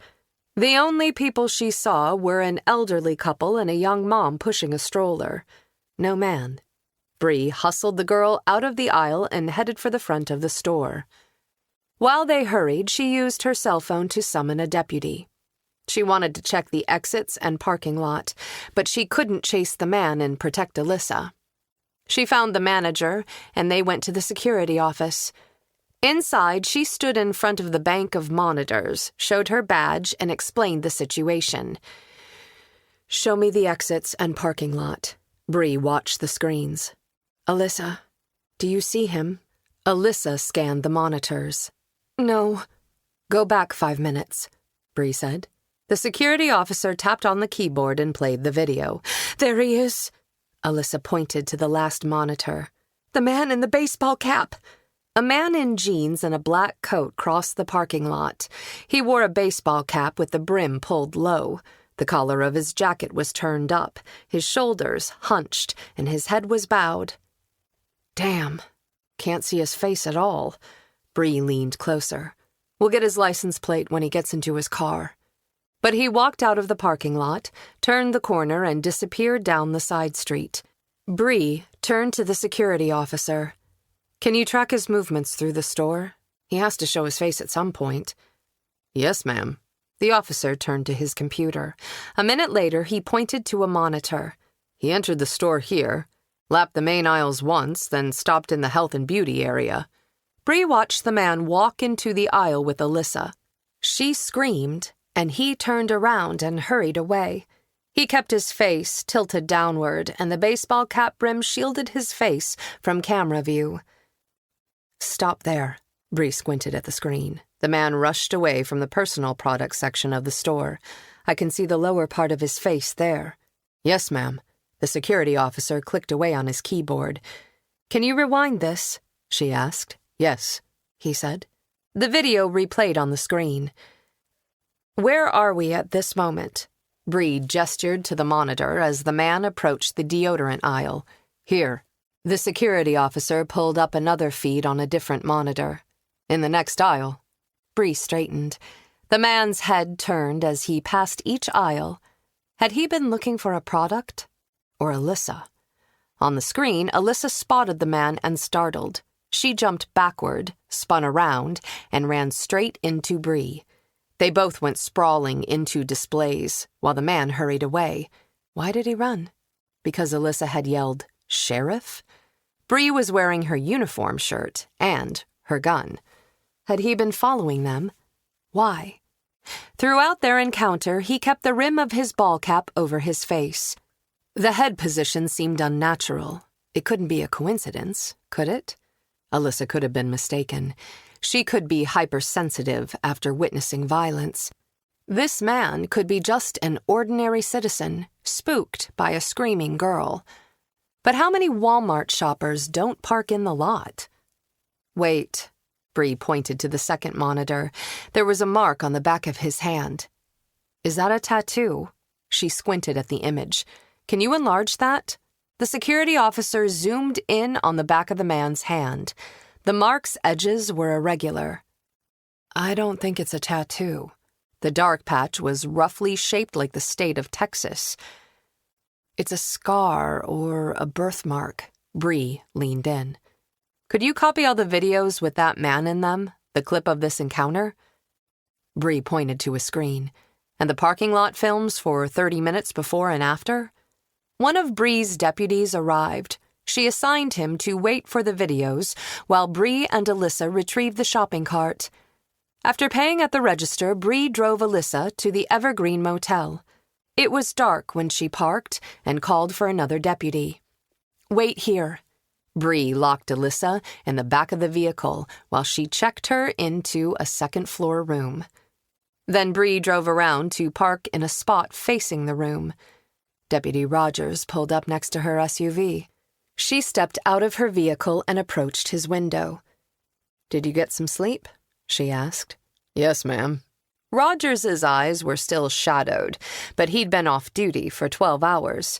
Speaker 2: The only people she saw were an elderly couple and a young mom pushing a stroller. No man. Bree hustled the girl out of the aisle and headed for the front of the store. While they hurried, she used her cell phone to summon a deputy. She wanted to check the exits and parking lot, but she couldn't chase the man and protect Alyssa. She found the manager, and they went to the security office. Inside, she stood in front of the bank of monitors, showed her badge, and explained the situation. "Show me the exits and parking lot." Bree watched the screens. "Alyssa, do you see him?" Alyssa scanned the monitors. "No." "Go back 5 minutes," Bree said. The security officer tapped on the keyboard and played the video. "There he is." Alyssa pointed to the last monitor. "The man in the baseball cap." A man in jeans and a black coat crossed the parking lot. He wore a baseball cap with the brim pulled low. The collar of his jacket was turned up, his shoulders hunched, and his head was bowed. Damn, can't see his face at all. Bree leaned closer. We'll get his license plate when he gets into his car. But he walked out of the parking lot, turned the corner, and disappeared down the side street. Bree turned to the security officer. Can you track his movements through the store? He has to show his face at some point.
Speaker 3: Yes, ma'am.
Speaker 2: The officer turned to his computer. A minute later, he pointed to a monitor.
Speaker 3: He entered the store here, lapped the main aisles once, then stopped in the health and beauty area.
Speaker 2: Bree watched the man walk into the aisle with Alyssa. She screamed, and he turned around and hurried away. He kept his face tilted downward, and the baseball cap brim shielded his face from camera view. Stop there. Bree squinted at the screen.
Speaker 3: The man rushed away from the personal products section of the store.
Speaker 2: I can see the lower part of his face there.
Speaker 3: Yes, ma'am.
Speaker 2: The security officer clicked away on his keyboard. Can you rewind this? She asked.
Speaker 3: Yes,
Speaker 2: he said. The video replayed on the screen. Where are we at this moment? Bree gestured to the monitor as the man approached the deodorant aisle.
Speaker 3: Here.
Speaker 2: The security officer pulled up another feed on a different monitor.
Speaker 3: In the next aisle.
Speaker 2: Bree straightened. The man's head turned as he passed each aisle. Had he been looking for a product? Or Alyssa? On the screen, Alyssa spotted the man and startled. She jumped backward, spun around, and ran straight into Bree. They both went sprawling into displays, while the man hurried away. Why did he run? Because Alyssa had yelled, "Sheriff?" Bree was wearing her uniform shirt and her gun. Had he been following them? Why? Throughout their encounter, he kept the rim of his ball cap over his face. The head position seemed unnatural. It couldn't be a coincidence, could it? Alyssa could have been mistaken. She could be hypersensitive after witnessing violence. This man could be just an ordinary citizen, spooked by a screaming girl. But how many Walmart shoppers don't park in the lot? Wait. Bree pointed to the second monitor. There was a mark on the back of his hand. Is that a tattoo? She squinted at the image. Can you enlarge that? The security officer zoomed in on the back of the man's hand. The mark's edges were irregular. I don't think it's a tattoo. The dark patch was roughly shaped like the state of Texas. It's a scar or a birthmark. Bree leaned in. Could you copy all the videos with that man in them, the clip of this encounter? Bree pointed to a screen. And the parking lot films for 30 minutes before and after? One of Bree's deputies arrived. She assigned him to wait for the videos while Bree and Alyssa retrieved the shopping cart. After paying at the register, Bree drove Alyssa to the Evergreen Motel. It was dark when she parked and called for another deputy. Wait here. Bree locked Alyssa in the back of the vehicle while she checked her into a second-floor room. Then Bree drove around to park in a spot facing the room. Deputy Rogers pulled up next to her SUV. She stepped out of her vehicle and approached his window. Did you get some sleep? She asked.
Speaker 3: Yes, ma'am.
Speaker 2: Rogers's eyes were still shadowed, but he'd been off duty for 12 hours.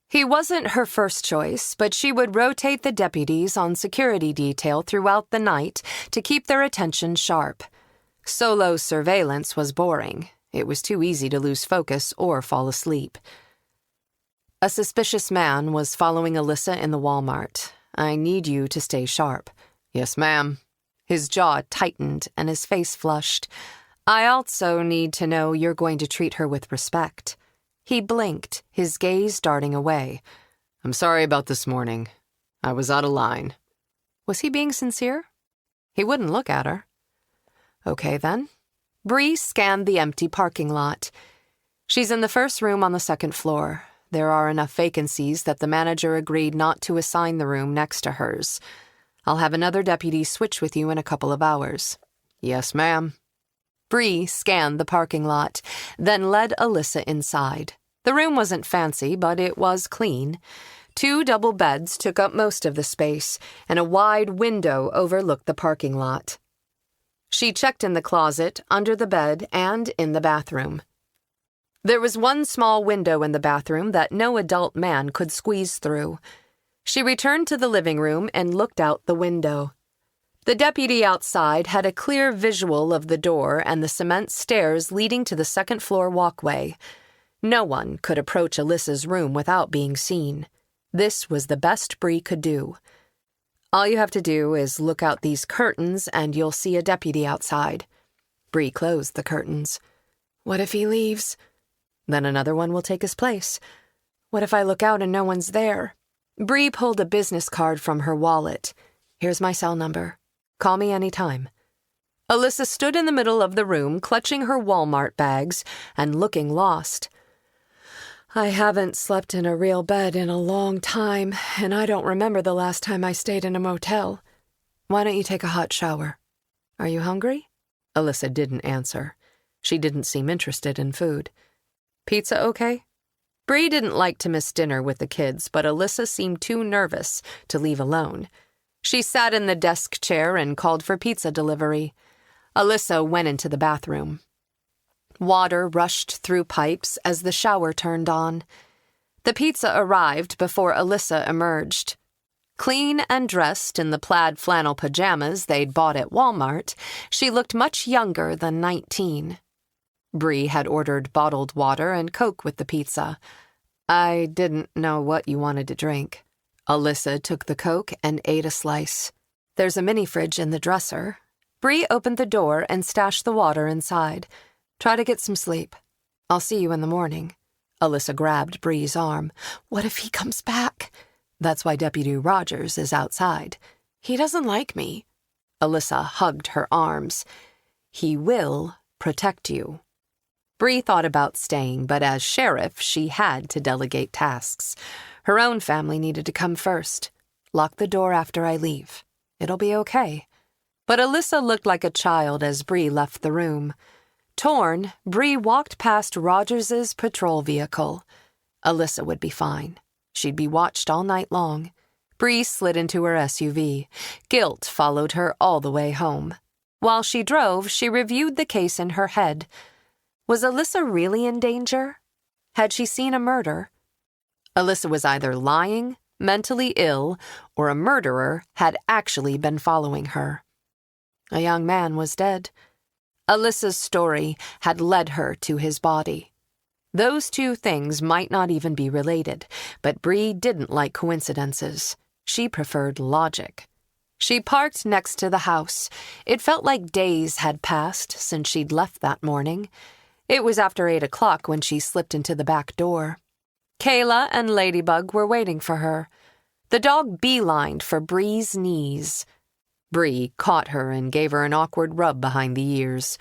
Speaker 2: He wasn't her first choice, but she would rotate the deputies on security detail throughout the night to keep their attention sharp. Solo surveillance was boring. It was too easy to lose focus or fall asleep. A suspicious man was following Alyssa in the Walmart. I need you to stay sharp.
Speaker 3: Yes, ma'am.
Speaker 2: His jaw tightened and his face flushed. I also need to know you're going to treat her with respect. He blinked, his gaze darting away.
Speaker 3: I'm sorry about this morning. I was out of line.
Speaker 2: Was he being sincere? He wouldn't look at her. Okay, then. Bree scanned the empty parking lot. She's in the first room on the second floor. There are enough vacancies that the manager agreed not to assign the room next to hers. I'll have another deputy switch with you in a couple of hours.
Speaker 3: Yes, ma'am.
Speaker 2: Bree scanned the parking lot, then led Alyssa inside. The room wasn't fancy, but it was clean. 2 double beds took up most of the space, and a wide window overlooked the parking lot. She checked in the closet, under the bed, and in the bathroom. There was one small window in the bathroom that no adult man could squeeze through. She returned to the living room and looked out the window. The deputy outside had a clear visual of the door and the cement stairs leading to the second-floor walkway. No one could approach Alyssa's room without being seen. This was the best Bree could do. All you have to do is look out these curtains and you'll see a deputy outside. Bree closed the curtains. What if he leaves? Then another one will take his place. What if I look out and no one's there? Bree pulled a business card from her wallet. Here's my cell number. Call me anytime. Alyssa stood in the middle of the room, clutching her Walmart bags and looking lost. I haven't slept in a real bed in a long time, and I don't remember the last time I stayed in a motel. Why don't you take a hot shower? Are you hungry? Alyssa didn't answer. She didn't seem interested in food. Pizza okay? Bree didn't like to miss dinner with the kids, but Alyssa seemed too nervous to leave alone. She sat in the desk chair and called for pizza delivery. Alyssa went into the bathroom. Water rushed through pipes as the shower turned on. The pizza arrived before Alyssa emerged. Clean and dressed in the plaid flannel pajamas they'd bought at Walmart, she looked much younger than 19. Bree had ordered bottled water and Coke with the pizza. I didn't know what you wanted to drink. Alyssa took the Coke and ate a slice. There's a mini fridge in the dresser. Bree opened the door and stashed the water inside. Try to get some sleep. I'll see you in the morning. Alyssa grabbed Bree's arm. What if he comes back? That's why Deputy Rogers is outside. He doesn't like me. Alyssa hugged her arms. He will protect you. Bree thought about staying, but as sheriff, she had to delegate tasks. Her own family needed to come first. Lock the door after I leave. It'll be okay. But Alyssa looked like a child as Bree left the room. Torn, Bree walked past Rogers's patrol vehicle. Alyssa would be fine. She'd be watched all night long. Bree slid into her SUV. Guilt followed her all the way home. While she drove, she reviewed the case in her head. Was Alyssa really in danger? Had she seen a murder? Alyssa was either lying, mentally ill, or a murderer had actually been following her. A young man was dead. Alyssa's story had led her to his body. Those two things might not even be related, but Bree didn't like coincidences. She preferred logic. She parked next to the house. It felt like days had passed since she'd left that morning. It was after 8 o'clock when she slipped into the back door. Kayla and Ladybug were waiting for her. The dog beelined for Bree's knees. Bree caught her and gave her an awkward rub behind the ears.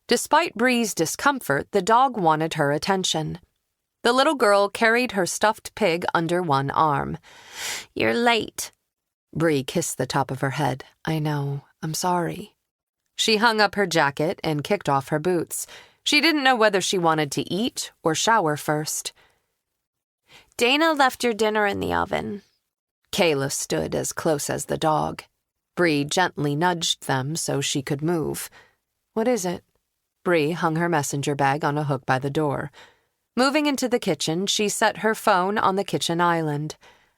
Speaker 2: Despite Bree's discomfort, the dog wanted her attention. The little girl carried her stuffed pig under one arm. You're late. Bree kissed the top of her head. I know. I'm sorry. She hung up her jacket and kicked off her boots. She didn't know whether she wanted to eat or shower first. Dana left your dinner in the oven. Kayla stood as close as the dog. Bree gently nudged them so she could move. What is it? Bree hung her messenger bag on a hook by the door. Moving into the kitchen, she set her phone on the kitchen island.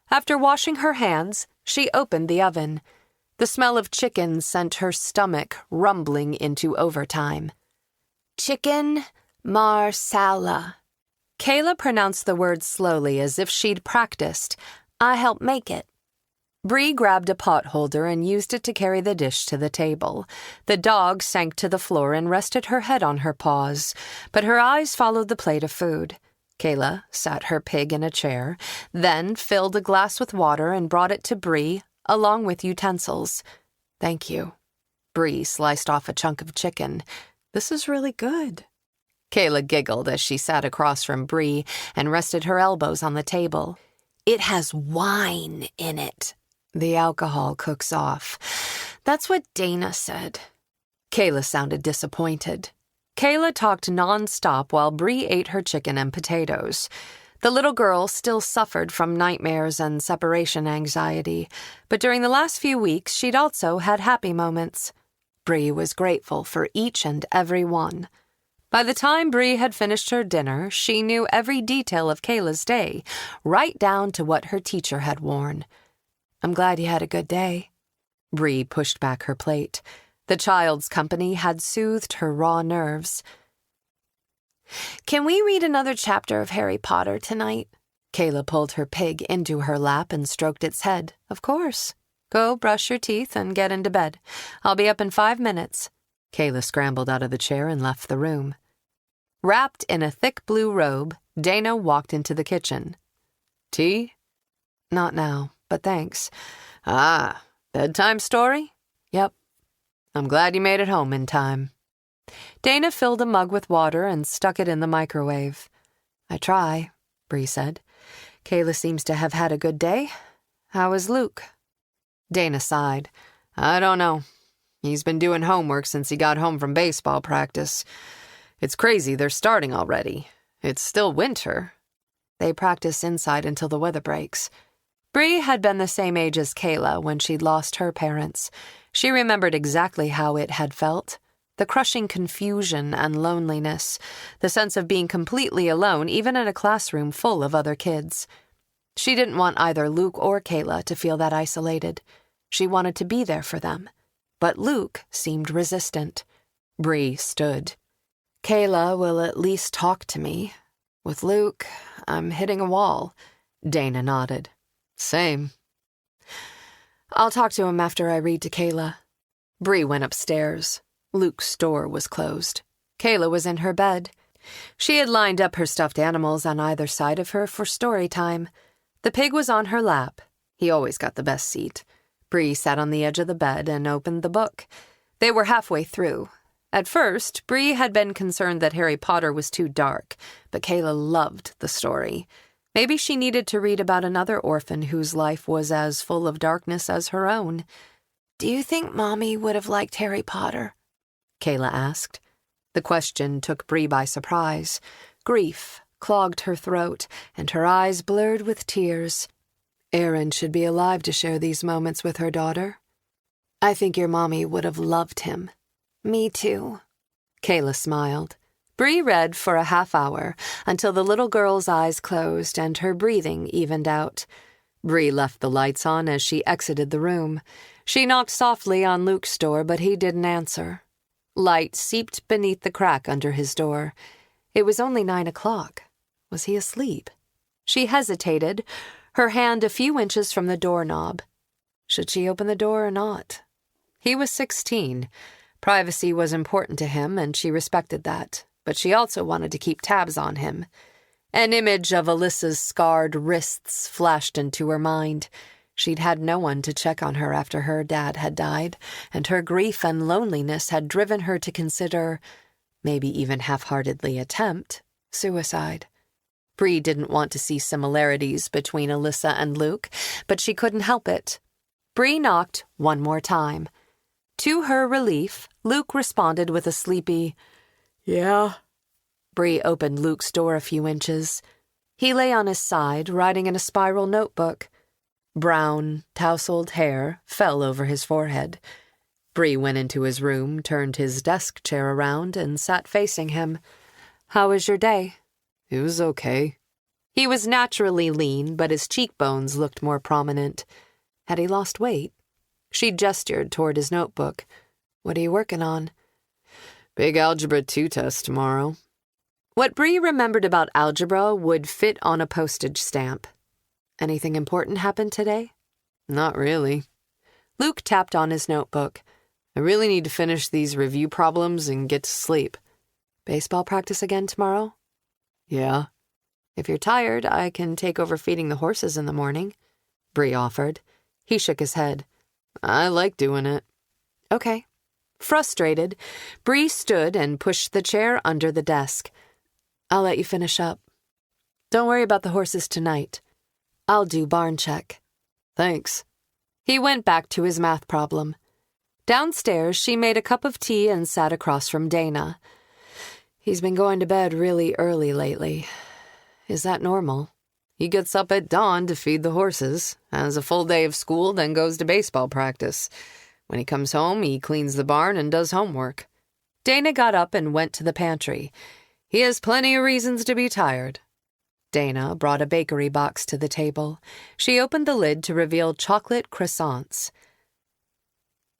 Speaker 2: After washing her hands, she opened the oven. The smell of chicken sent her stomach rumbling into overtime. Chicken marsala. Kayla pronounced the word slowly as if she'd practiced. I helped make it. Bree grabbed a pot holder and used it to carry the dish to the table. The dog sank to the floor and rested her head on her paws, but her eyes followed the plate of food. Kayla sat her pig in a chair, then filled a glass with water and brought it to Bree, along with utensils. Thank you. Bree sliced off a chunk of chicken. This is really good. Kayla giggled as she sat across from Bree and rested her elbows on the table. It has wine in it. The alcohol cooks off. That's what Dana said. Kayla sounded disappointed. Kayla talked nonstop while Bree ate her chicken and potatoes. The little girl still suffered from nightmares and separation anxiety, but during the last few weeks she'd also had happy moments. Bree was grateful for each and every one. By the time Bree had finished her dinner, she knew every detail of Kayla's day, right down to what her teacher had worn. "I'm glad you had a good day." Bree pushed back her plate. The child's company had soothed her raw nerves. "Can we read another chapter of Harry Potter tonight?" Kayla pulled her pig into her lap and stroked its head. "Of course. Go brush your teeth and get into bed. I'll be up in 5 minutes." Kayla scrambled out of the chair and left the room. Wrapped in a thick blue robe, Dana walked into the kitchen. "Tea?" "Not now, but thanks." "Ah, bedtime story?" "Yep." "I'm glad you made it home in time." Dana filled a mug with water and stuck it in the microwave. "I try," Bree said. "Kayla seems to have had a good day. How is Luke?" Dana sighed. "I don't know. He's been doing homework since he got home from baseball practice. It's crazy they're starting already. It's still winter." "They practice inside until the weather breaks." Bree had been the same age as Kayla when she'd lost her parents. She remembered exactly how it had felt. The crushing confusion and loneliness, the sense of being completely alone even in a classroom full of other kids. She didn't want either Luke or Kayla to feel that isolated. She wanted to be there for them. But Luke seemed resistant. Bree stood. "Kayla will at least talk to me. With Luke, I'm hitting a wall." Dana nodded. "Same." "I'll talk to him after I read to Kayla." Bree went upstairs. Luke's door was closed. Kayla was in her bed. She had lined up her stuffed animals on either side of her for story time. The pig was on her lap. He always got the best seat. Bree sat on the edge of the bed and opened the book. They were halfway through. At first, Bree had been concerned that Harry Potter was too dark, but Kayla loved the story. Maybe she needed to read about another orphan whose life was as full of darkness as her own. "Do you think Mommy would have liked Harry Potter?" Kayla asked. The question took Bree by surprise. Grief clogged her throat, and her eyes blurred with tears. "Erin should be alive to share these moments with her daughter. I think your mommy would have loved him." "Me too." Kayla smiled. Bree read for a half hour, until the little girl's eyes closed and her breathing evened out. Bree left the lights on as she exited the room. She knocked softly on Luke's door, but he didn't answer. Light seeped beneath the crack under his door. It was only 9 o'clock. Was he asleep? She hesitated, her hand a few inches from the doorknob. Should she open the door or not? He was 16. Privacy was important to him, and she respected that, but she also wanted to keep tabs on him. An image of Alyssa's scarred wrists flashed into her mind. She'd had no one to check on her after her dad had died, and her grief and loneliness had driven her to consider, maybe even half-heartedly attempt, suicide. Bree didn't want to see similarities between Alyssa and Luke, but she couldn't help it. Bree knocked one more time. To her relief, Luke responded with a sleepy, "Yeah." Bree opened Luke's door a few inches. He lay on his side, writing in a spiral notebook. Brown, tousled hair fell over his forehead. Bree went into his room, turned his desk chair around, and sat facing him. "How was your day?" "It was okay." He was naturally lean, but his cheekbones looked more prominent. Had he lost weight? She gestured toward his notebook. "What are you working on?" "Big Algebra 2 test tomorrow." What Bree remembered about algebra would fit on a postage stamp. "Anything important happened today?" "Not really." Luke tapped on his notebook. "I really need to finish these review problems and get to sleep." "Baseball practice again tomorrow?" "Yeah." "If you're tired, I can take over feeding the horses in the morning," Bree offered. He shook his head. "I like doing it." "Okay." Frustrated, Bree stood and pushed the chair under the desk. "I'll let you finish up. Don't worry about the horses tonight. I'll do barn check." "Thanks." He went back to his math problem. Downstairs, she made a cup of tea and sat across from Dana. "He's been going to bed really early lately. Is that normal?"
Speaker 1: He gets up at dawn to feed the horses, has a full day of school, then goes to baseball practice. When he comes home, he cleans the barn and does homework.
Speaker 2: Dana got up and went to the pantry.
Speaker 1: He has plenty of reasons to be tired.
Speaker 2: Dana brought a bakery box to the table. She opened the lid to reveal chocolate croissants.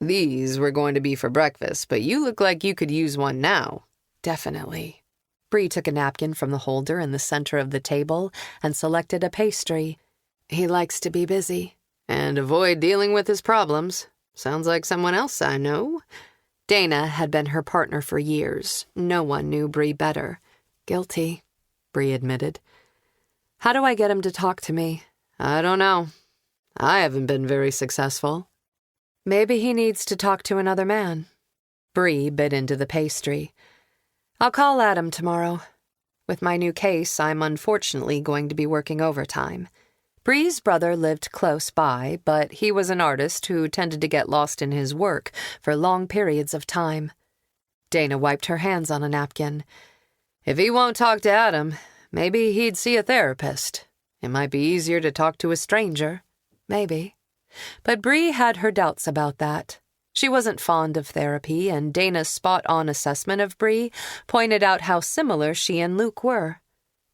Speaker 1: These were going to be for breakfast, but you look like you could use one now.
Speaker 2: Definitely. Bree took a napkin from the holder in the center of the table and selected a pastry.
Speaker 3: He likes to be busy.
Speaker 1: And avoid dealing with his problems. Sounds like someone else I know.
Speaker 2: Dana had been her partner for years. No one knew Bree better.
Speaker 3: Guilty, Bree admitted.
Speaker 2: How do I get him to talk to me?
Speaker 1: I don't know. I haven't been very successful.
Speaker 2: Maybe he needs to talk to another man. Bree bit into the pastry. I'll call Adam tomorrow. With my new case, I'm unfortunately going to be working overtime. Bree's brother lived close by, but he was an artist who tended to get lost in his work for long periods of time. Dana wiped her hands on a napkin.
Speaker 1: If he won't talk to Adam, maybe he'd see a therapist. It might be easier to talk to a stranger.
Speaker 2: Maybe. But Bree had her doubts about that. She wasn't fond of therapy, and Dana's spot-on assessment of Bree pointed out how similar she and Luke were.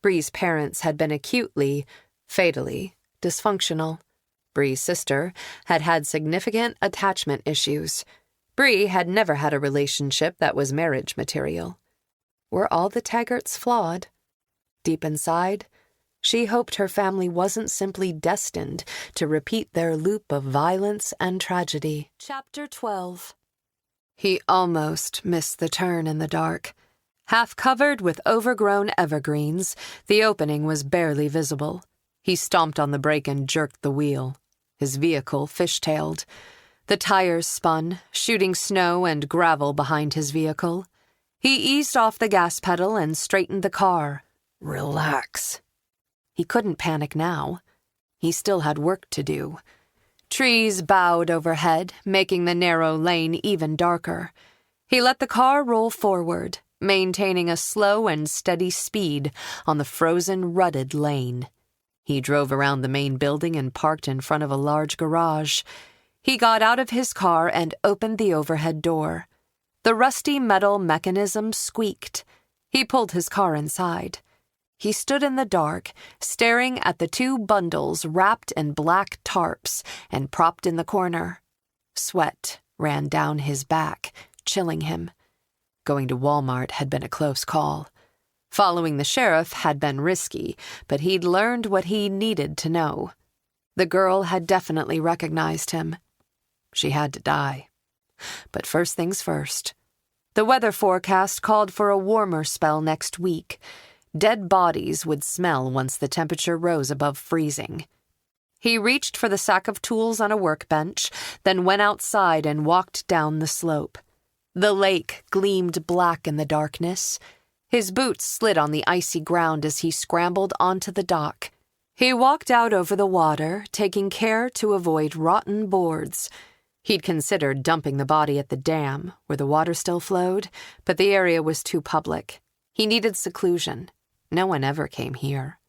Speaker 2: Bree's parents had been acutely, fatally, dysfunctional. Bree's sister had had significant attachment issues. Bree had never had a relationship that was marriage material. Were all the Taggerts flawed? Deep inside, she hoped her family wasn't simply destined to repeat their loop of violence and tragedy. Chapter 12. He almost missed the turn in the dark. Half covered with overgrown evergreens, the opening was barely visible. He stomped on the brake and jerked the wheel. His vehicle fishtailed. The tires spun, shooting snow and gravel behind his vehicle. He eased off the gas pedal and straightened the car. Relax. He couldn't panic now. He still had work to do. Trees bowed overhead, making the narrow lane even darker. He let the car roll forward, maintaining a slow and steady speed on the frozen, rutted lane. He drove around the main building and parked in front of a large garage. He got out of his car and opened the overhead door. The rusty metal mechanism squeaked. He pulled his car inside. He stood in the dark, staring at the two bundles wrapped in black tarps and propped in the corner. Sweat ran down his back, chilling him. Going to Walmart had been a close call. Following the sheriff had been risky, but he'd learned what he needed to know. The girl had definitely recognized him. She had to die. But first things first. The weather forecast called for a warmer spell next week. Dead bodies would smell once the temperature rose above freezing. He reached for the sack of tools on a workbench, then went outside and walked down the slope. The lake gleamed black in the darkness. His boots slid on the icy ground as he scrambled onto the dock. He walked out over the water, taking care to avoid rotten boards. He'd considered dumping the body at the dam, where the water still flowed, but the area was too public. He needed seclusion. No one ever came here.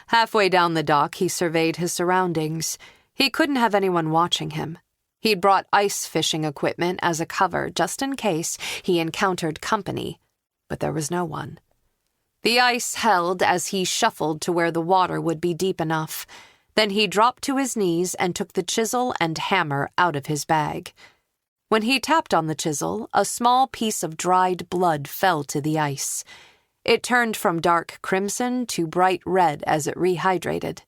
Speaker 2: Halfway down the dock, he surveyed his surroundings. He couldn't have anyone watching him. He'd brought ice fishing equipment as a cover just in case he encountered company, but there was no one. The ice held as he shuffled to where the water would be deep enough. Then he dropped to his knees and took the chisel and hammer out of his bag. When he tapped on the chisel, a small piece of dried blood fell to the ice. It turned from dark crimson to bright red as it rehydrated.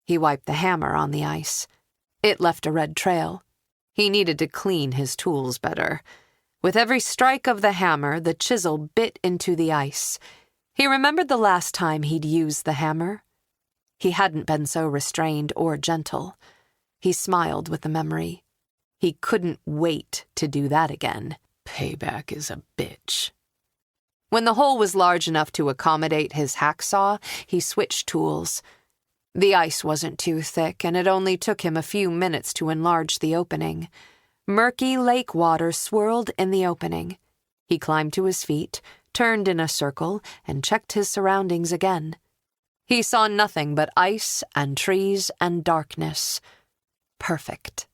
Speaker 2: He wiped the hammer on the ice. It left a red trail. He needed to clean his tools better. With every strike of the hammer, the chisel bit into the ice. He remembered the last time he'd used the hammer. He hadn't been so restrained or gentle. He smiled with the memory. He couldn't wait to do that again.
Speaker 3: Payback is a bitch.
Speaker 2: When the hole was large enough to accommodate his hacksaw, he switched tools. The ice wasn't too thick, and it only took him a few minutes to enlarge the opening. Murky lake water swirled in the opening. He climbed to his feet, turned in a circle, and checked his surroundings again. He saw nothing but ice and trees and darkness. Perfect.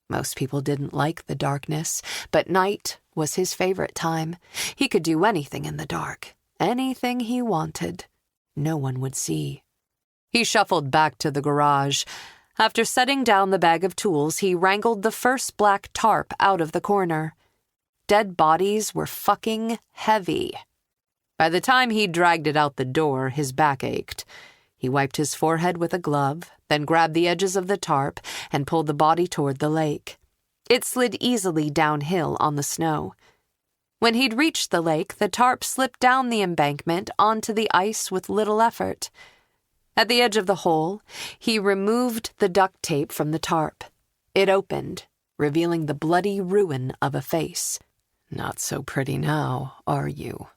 Speaker 2: Most people didn't like the darkness, but night was his favorite time. He could do anything in the dark, anything he wanted. No one would see. He shuffled back to the garage. After setting down the bag of tools, he wrangled the first black tarp out of the corner. Dead bodies were fucking heavy. By the time he dragged it out the door, his back ached. He wiped his forehead with a glove, then grabbed the edges of the tarp and pulled the body toward the lake. It slid easily downhill on the snow. When he'd reached the lake, the tarp slipped down the embankment onto the ice with little effort. At the edge of the hole, he removed the duct tape from the tarp. It opened, revealing the bloody ruin of a face.
Speaker 3: Not so pretty now, are you?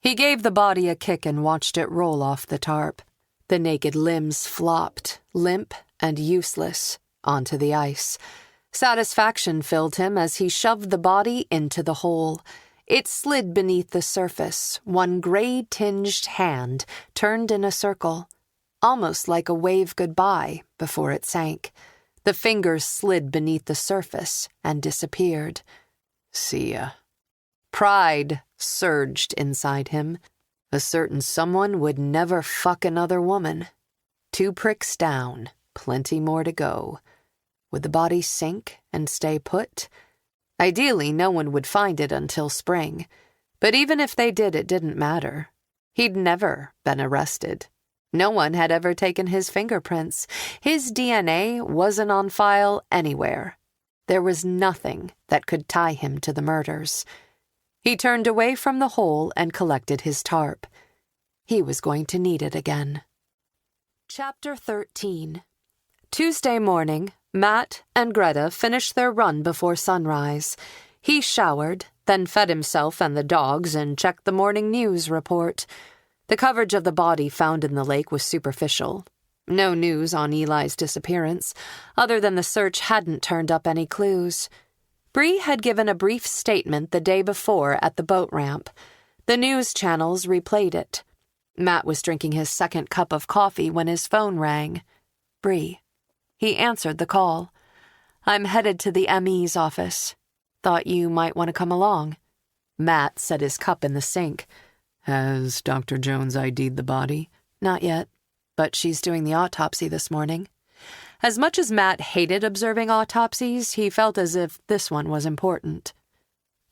Speaker 2: He gave the body a kick and watched it roll off the tarp. The naked limbs flopped, limp and useless, onto the ice. Satisfaction filled him as he shoved the body into the hole. It slid beneath the surface, one gray-tinged hand turned in a circle, almost like a wave goodbye before it sank. The fingers slid beneath the surface and disappeared.
Speaker 3: See ya.
Speaker 2: Pride surged inside him. A certain someone would never fuck another woman. 2 pricks down, plenty more to go. Would the body sink and stay put? Ideally, no one would find it until spring. But even if they did, it didn't matter. He'd never been arrested. No one had ever taken his fingerprints. His DNA wasn't on file anywhere. There was nothing that could tie him to the murders. He turned away from the hole and collected his tarp. He was going to need it again. Chapter 13. Tuesday morning, Matt and Greta finished their run before sunrise. He showered, then fed himself and the dogs and checked the morning news report. The coverage of the body found in the lake was superficial. No news on Eli's disappearance, other than the search hadn't turned up any clues. Bree had given a brief statement the day before at the boat ramp. The news channels replayed it. Matt was drinking his second cup of coffee when his phone rang. Bree. He answered the call. "I'm headed to the ME's office. Thought you might want to come along." Matt set his cup in the sink.
Speaker 3: Has Dr. Jones ID'd the body?
Speaker 2: Not yet, but she's doing the autopsy this morning. As much as Matt hated observing autopsies, he felt as if this one was important.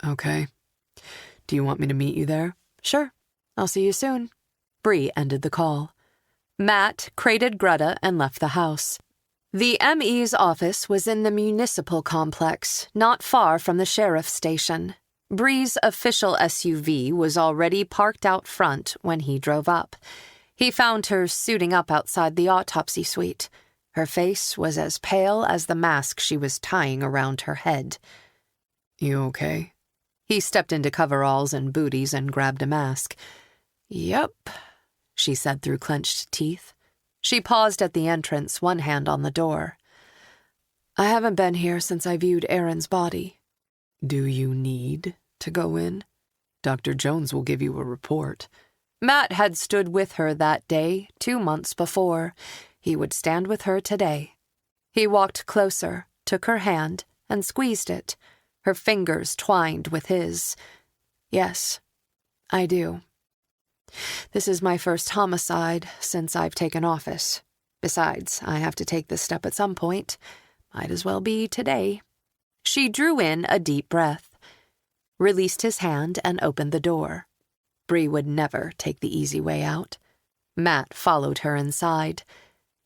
Speaker 3: Okay. Do you want me to meet you there?
Speaker 2: Sure. I'll see you soon. Bree ended the call. Matt crated Greta and left the house. The ME's office was in the municipal complex, not far from the sheriff's station. Bree's official SUV was already parked out front when he drove up. He found her suiting up outside the autopsy suite. Her face was as pale as the mask she was tying around her head.
Speaker 3: You okay?
Speaker 2: He stepped into coveralls and booties and grabbed a mask. Yep, she said through clenched teeth. She paused at the entrance, one hand on the door. I haven't been here since I viewed Aaron's body.
Speaker 3: Do you need to go in? Dr. Jones will give you a report.
Speaker 2: Matt had stood with her that day 2 months before. He would stand with her today. He walked closer, took her hand, and squeezed it, her fingers twined with his. Yes, I do. This is my first homicide since I've taken office. Besides, I have to take this step at some point. Might as well be today. She drew in a deep breath, released his hand, and opened the door. Bree would never take the easy way out. Matt followed her inside.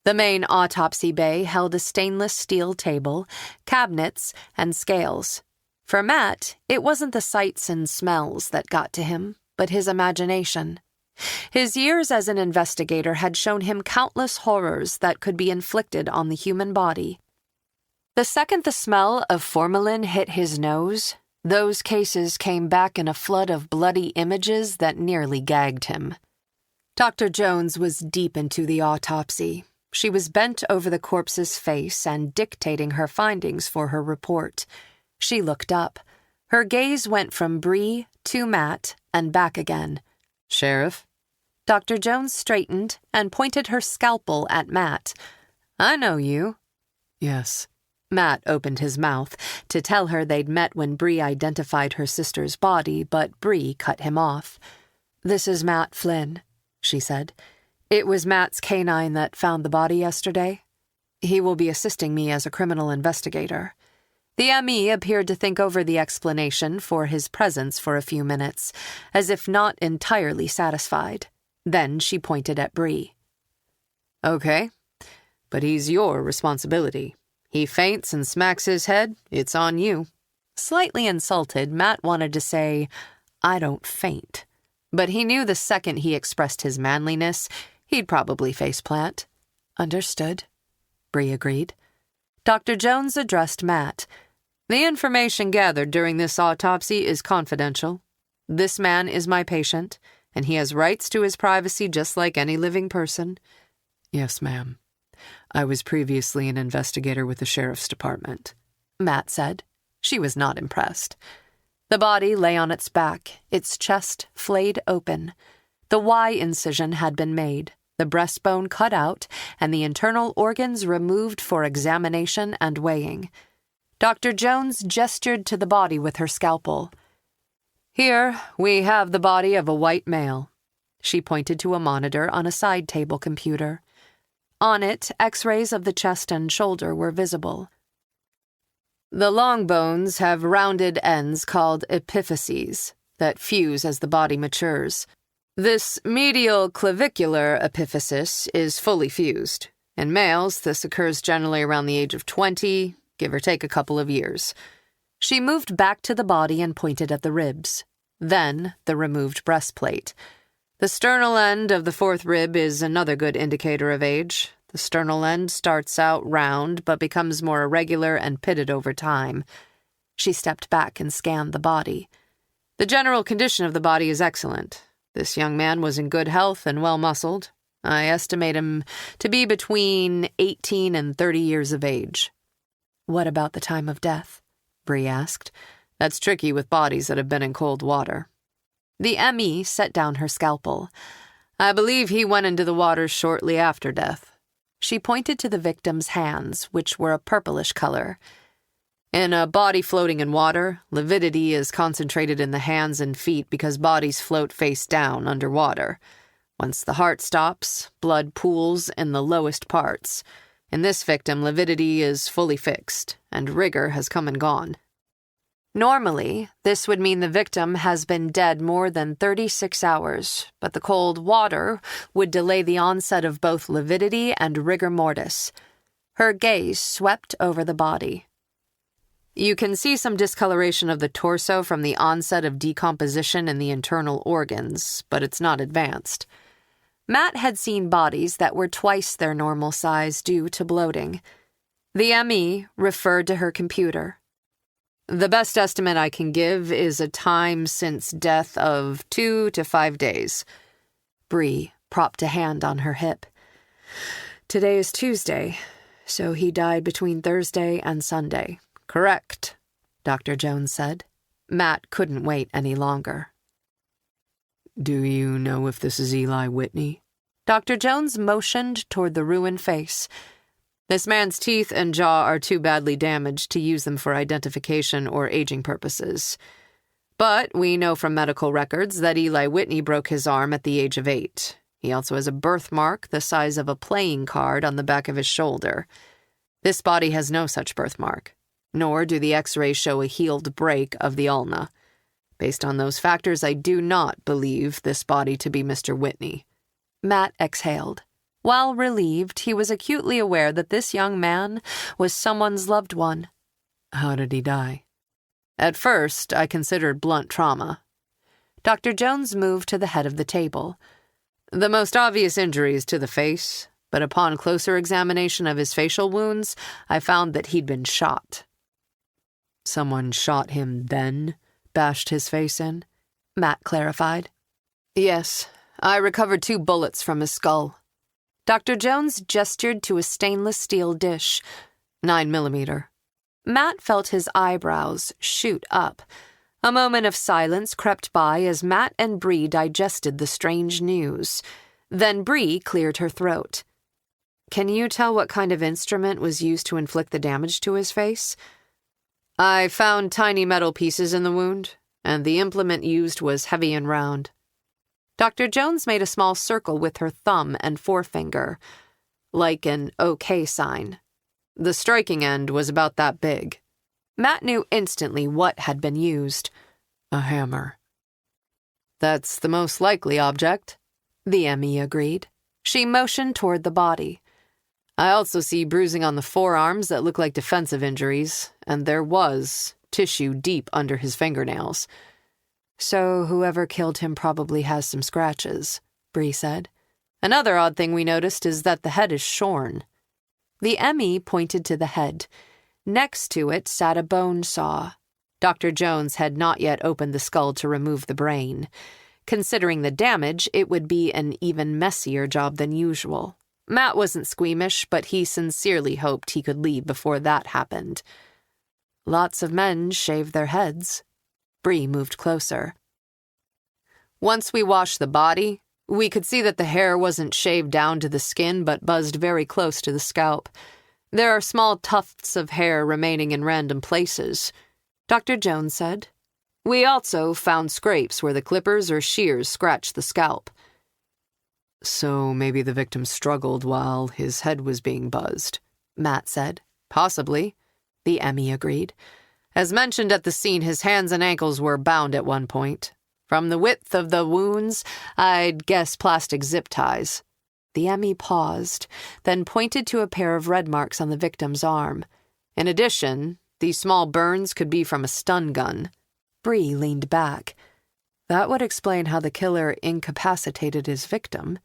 Speaker 2: The main autopsy bay held a stainless steel table, cabinets, and scales. For Matt, it wasn't the sights and smells that got to him, but his imagination. His years as an investigator had shown him countless horrors that could be inflicted on the human body. The second the smell of formalin hit his nose, those cases came back in a flood of bloody images that nearly gagged him. Dr. Jones was deep into the autopsy. She was bent over the corpse's face and dictating her findings for her report. She looked up. Her gaze went from Bree to Matt and back again.
Speaker 3: Sheriff?
Speaker 2: Dr. Jones straightened and pointed her scalpel at Matt. "I know you."
Speaker 3: Yes.
Speaker 2: Matt opened his mouth to tell her they'd met when Bree identified her sister's body, but Bree cut him off. "This is Matt Flynn," she said. "It was Matt's canine that found the body yesterday. He will be assisting me as a criminal investigator." The ME appeared to think over the explanation for his presence for a few minutes, as if not entirely satisfied. Then she pointed at Bree.
Speaker 1: "Okay, but he's your responsibility. He faints and smacks his head, it's on you."
Speaker 2: Slightly insulted, Matt wanted to say, "I don't faint." But he knew the second he expressed his manliness, he'd probably faceplant. "Understood," Bree agreed. Dr. Jones addressed Matt.
Speaker 1: "The information gathered during this autopsy is confidential. This man is my patient, and he has rights to his privacy just like any living person."
Speaker 3: "Yes, ma'am. I was previously an investigator with the sheriff's department,"
Speaker 2: Matt said. She was not impressed. The body lay on its back, its chest flayed open. The Y incision had been made, the breastbone cut out, and the internal organs removed for examination and weighing. Dr. Jones gestured to the body with her scalpel.
Speaker 1: "Here we have the body of a white male."
Speaker 2: She pointed to a monitor on a side table computer. On it, X-rays of the chest and shoulder were visible.
Speaker 1: "The long bones have rounded ends called epiphyses that fuse as the body matures. This medial clavicular epiphysis is fully fused. In males, this occurs generally around the age of 20, give or take a couple of years."
Speaker 2: She moved back to the body and pointed at the ribs. Then the removed breastplate.
Speaker 1: "The sternal end of the fourth rib is another good indicator of age. The sternal end starts out round but becomes more irregular and pitted over time."
Speaker 2: She stepped back and scanned the body.
Speaker 1: "The general condition of the body is excellent. This young man was in good health and well-muscled. I estimate him to be between 18 and 30 years of age."
Speaker 2: "What about the time of death?" Bree asked.
Speaker 1: "That's tricky with bodies that have been in cold water."
Speaker 2: The ME set down her scalpel.
Speaker 1: "I believe he went into the water shortly after death."
Speaker 2: She pointed to the victim's hands, which were a purplish color.
Speaker 1: "In a body floating in water, lividity is concentrated in the hands and feet because bodies float face down underwater. Once the heart stops, blood pools in the lowest parts. In this victim, lividity is fully fixed, and rigor has come and gone."
Speaker 2: Normally, this would mean the victim has been dead more than 36 hours, but the cold water would delay the onset of both lividity and rigor mortis. Her gaze swept over the body.
Speaker 1: "You can see some discoloration of the torso from the onset of decomposition in the internal organs, but it's not advanced."
Speaker 2: Matt had seen bodies that were twice their normal size due to bloating. The ME referred to her computer.
Speaker 1: "The best estimate I can give is a time since death of 2 to 5 days.
Speaker 2: Bree propped a hand on her hip. "Today is Tuesday, so he died between Thursday and Sunday."
Speaker 1: "Correct,"
Speaker 2: Dr. Jones said. Matt couldn't wait any longer.
Speaker 3: "Do you know if this is Eli Whitney?"
Speaker 2: Dr. Jones motioned toward the ruined face.
Speaker 1: "This man's teeth and jaw are too badly damaged to use them for identification or aging purposes. But we know from medical records that Eli Whitney broke his arm at the age of 8. He also has a birthmark the size of a playing card on the back of his shoulder. This body has no such birthmark, nor do the X-rays show a healed break of the ulna. Based on those factors, I do not believe this body to be Mr. Whitney."
Speaker 2: Matt exhaled. While relieved, he was acutely aware that this young man was someone's loved one.
Speaker 3: "How did he die?"
Speaker 1: "At first, I considered blunt trauma."
Speaker 2: Dr. Jones moved to the head of the table.
Speaker 1: "The most obvious injury is to the face, but upon closer examination of his facial wounds, I found that he'd been shot."
Speaker 3: "Someone shot him then? Bashed his face in?"
Speaker 2: Matt clarified.
Speaker 1: "Yes, I recovered 2 bullets from his skull."
Speaker 2: Dr. Jones gestured to a stainless steel dish.
Speaker 1: 9mm.
Speaker 2: Matt felt his eyebrows shoot up. A moment of silence crept by as Matt and Bree digested the strange news. Then Bree cleared her throat.
Speaker 3: Can you tell what kind of instrument was used to inflict the damage to his face?
Speaker 1: I found tiny metal pieces in the wound, and the implement used was heavy and round.
Speaker 2: Dr. Jones made a small circle with her thumb and forefinger, like an OK sign.
Speaker 1: The striking end was about that big.
Speaker 2: Matt knew instantly what had been used.
Speaker 3: A hammer.
Speaker 1: That's the most likely object,
Speaker 2: the ME agreed. She motioned toward the body.
Speaker 1: I also see bruising on the forearms that look like defensive injuries, and there was tissue deep under his fingernails.
Speaker 2: So whoever killed him probably has some scratches, Bree said.
Speaker 1: Another odd thing we noticed is that the head is shorn.
Speaker 2: The ME pointed to the head. Next to it sat a bone saw. Dr. Jones had not yet opened the skull to remove the brain. Considering the damage, it would be an even messier job than usual. Matt wasn't squeamish, but he sincerely hoped he could leave before that happened. Lots of men shave their heads. Bree moved closer.
Speaker 1: Once we washed the body, we could see that the hair wasn't shaved down to the skin but buzzed very close to the scalp. There are small tufts of hair remaining in random places, Dr. Jones said. We also found scrapes where the clippers or shears scratched the scalp.
Speaker 3: So maybe the victim struggled while his head was being buzzed,
Speaker 2: Matt said.
Speaker 1: Possibly,
Speaker 2: the ME agreed.
Speaker 1: As mentioned at the scene, his hands and ankles were bound at one point. From the width of the wounds, I'd guess plastic zip ties.
Speaker 2: The ME paused, then pointed to a pair of red marks on the victim's arm.
Speaker 1: In addition, these small burns could be from a stun gun.
Speaker 2: Bree leaned back.
Speaker 3: That would explain how the killer incapacitated his victim,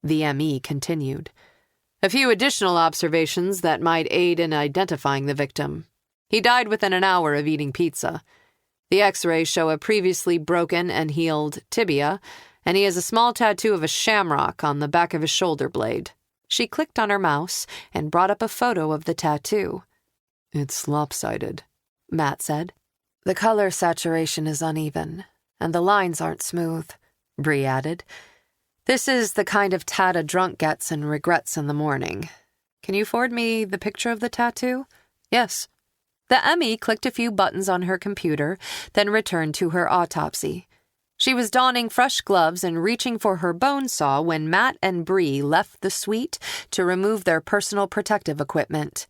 Speaker 2: the ME continued.
Speaker 1: A few additional observations that might aid in identifying the victim. He died within an hour of eating pizza. The x-rays show a previously broken and healed tibia, and he has a small tattoo of a shamrock on the back of his shoulder blade.
Speaker 2: She clicked on her mouse and brought up a photo of the tattoo.
Speaker 3: It's lopsided,
Speaker 2: Matt said.
Speaker 3: The color saturation is uneven, and the lines aren't smooth, Bree added. This is the kind of tat a drunk gets and regrets in the morning. Can you forward me the picture of the tattoo?
Speaker 1: Yes.
Speaker 2: The ME clicked a few buttons on her computer, then returned to her autopsy. She was donning fresh gloves and reaching for her bone saw when Matt and Bree left the suite to remove their personal protective equipment.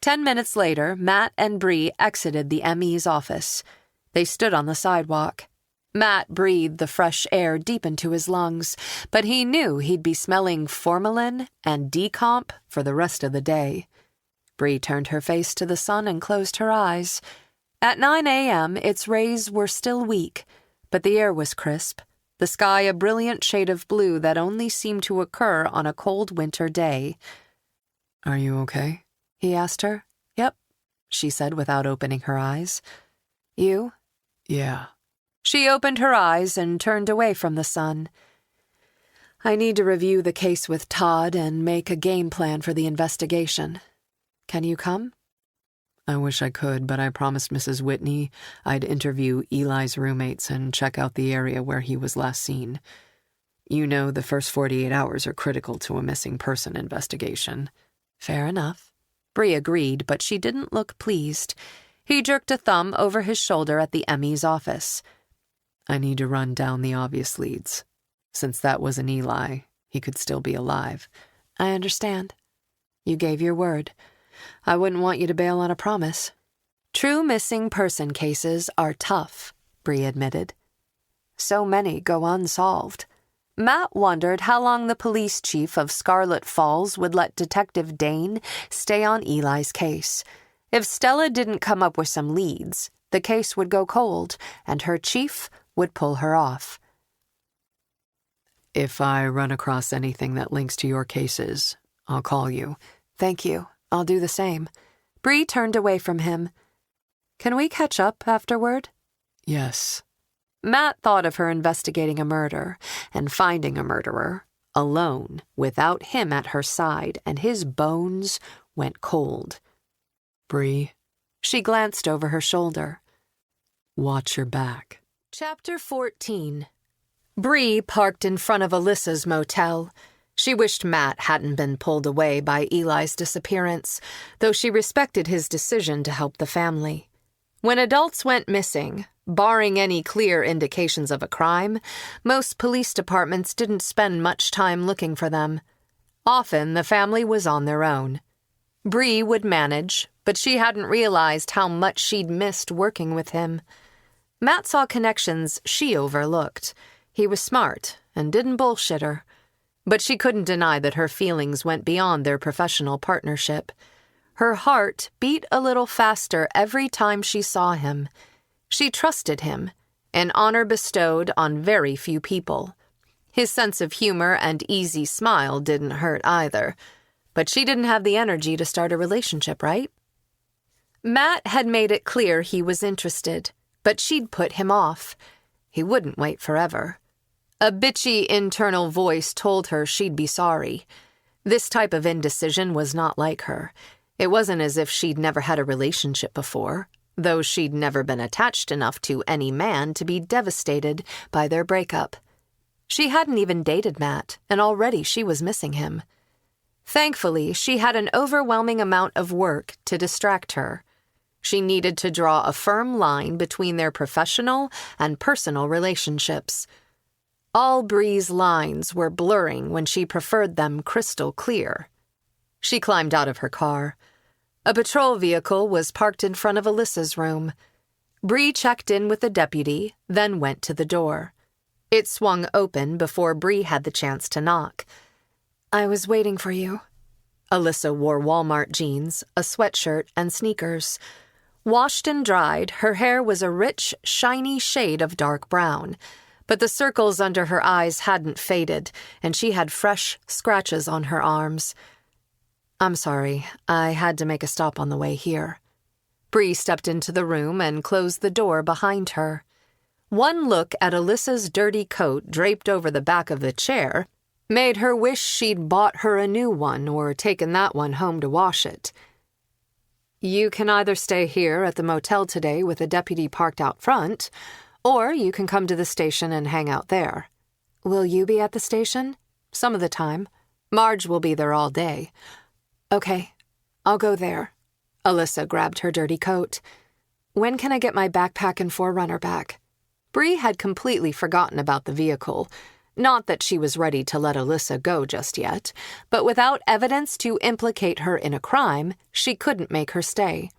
Speaker 2: 10 minutes later, Matt and Bree exited the ME's office. They stood on the sidewalk. Matt breathed the fresh air deep into his lungs, but he knew he'd be smelling formalin and decomp for the rest of the day. Bree turned her face to the sun and closed her eyes. At 9 a.m., its rays were still weak, but the air was crisp, the sky a brilliant shade of blue that only seemed to occur on a cold winter day.
Speaker 3: Are you okay?
Speaker 2: He asked her.
Speaker 3: Yep, she said without opening her eyes.
Speaker 2: You?
Speaker 3: Yeah.
Speaker 2: She opened her eyes and turned away from the sun. I need to review the case with Todd and make a game plan for the investigation. Can you come?
Speaker 3: I wish I could, but I promised Mrs. Whitney I'd interview Eli's roommates and check out the area where he was last seen. You know, the first 48 hours are critical to a missing person investigation.
Speaker 2: Fair enough. Bree agreed, but she didn't look pleased. He jerked a thumb over his shoulder at the ME's office.
Speaker 3: I need to run down the obvious leads. Since that was an Eli, he could still be alive.
Speaker 2: I understand. You gave your word. I wouldn't want you to bail on a promise. True missing person cases are tough, Bree admitted. So many go unsolved. Matt wondered how long the police chief of Scarlet Falls would let Detective Dane stay on Eli's case. If Stella didn't come up with some leads, the case would go cold, and her chief would pull her off.
Speaker 3: If I run across anything that links to your cases, I'll call you.
Speaker 2: Thank you. I'll do the same. Bree turned away from him. Can we catch up afterward?
Speaker 3: Yes.
Speaker 2: Matt thought of her investigating a murder and finding a murderer, alone, without him at her side, and his bones went cold.
Speaker 3: Bree?
Speaker 2: She glanced over her shoulder.
Speaker 3: Watch your back.
Speaker 2: Chapter 14. Bree parked in front of Alyssa's motel. She wished Matt hadn't been pulled away by Eli's disappearance, though she respected his decision to help the family. When adults went missing, barring any clear indications of a crime, most police departments didn't spend much time looking for them. Often, the family was on their own. Bree would manage, but she hadn't realized how much she'd missed working with him. Matt saw connections she overlooked. He was smart and didn't bullshit her. But she couldn't deny that her feelings went beyond their professional partnership. Her heart beat a little faster every time she saw him. She trusted him, an honor bestowed on very few people. His sense of humor and easy smile didn't hurt either. But she didn't have the energy to start a relationship, right? Matt had made it clear he was interested, but she'd put him off. He wouldn't wait forever. A bitchy internal voice told her she'd be sorry. This type of indecision was not like her. It wasn't as if she'd never had a relationship before, though she'd never been attached enough to any man to be devastated by their breakup. She hadn't even dated Matt, and already she was missing him. Thankfully, she had an overwhelming amount of work to distract her. She needed to draw a firm line between their professional and personal relationships. All Bree's lines were blurring when she preferred them crystal clear. She climbed out of her car. A patrol vehicle was parked in front of Alyssa's room. Bree checked in with the deputy, then went to the door. It swung open before Bree had the chance to knock. "I was waiting for you." Alyssa wore Walmart jeans, a sweatshirt, and sneakers. Washed and dried, her hair was a rich, shiny shade of dark brown. But the circles under her eyes hadn't faded, and she had fresh scratches on her arms. "I'm sorry, I had to make a stop on the way here." Bree stepped into the room and closed the door behind her. One look at Alyssa's dirty coat draped over the back of the chair made her wish she'd bought her a new one or taken that one home to wash it. "You can either stay here at the motel today with a deputy parked out front, or you can come to the station and hang out there."
Speaker 3: "Will you be at the station?"
Speaker 2: "Some of the time. Marge will be there all day."
Speaker 3: "Okay, I'll go there."
Speaker 2: Alyssa grabbed her dirty coat.
Speaker 3: "When can I get my backpack and 4Runner back?"
Speaker 2: Bree had completely forgotten about the vehicle. Not that she was ready to let Alyssa go just yet, but without evidence to implicate her in a crime, she couldn't make her stay.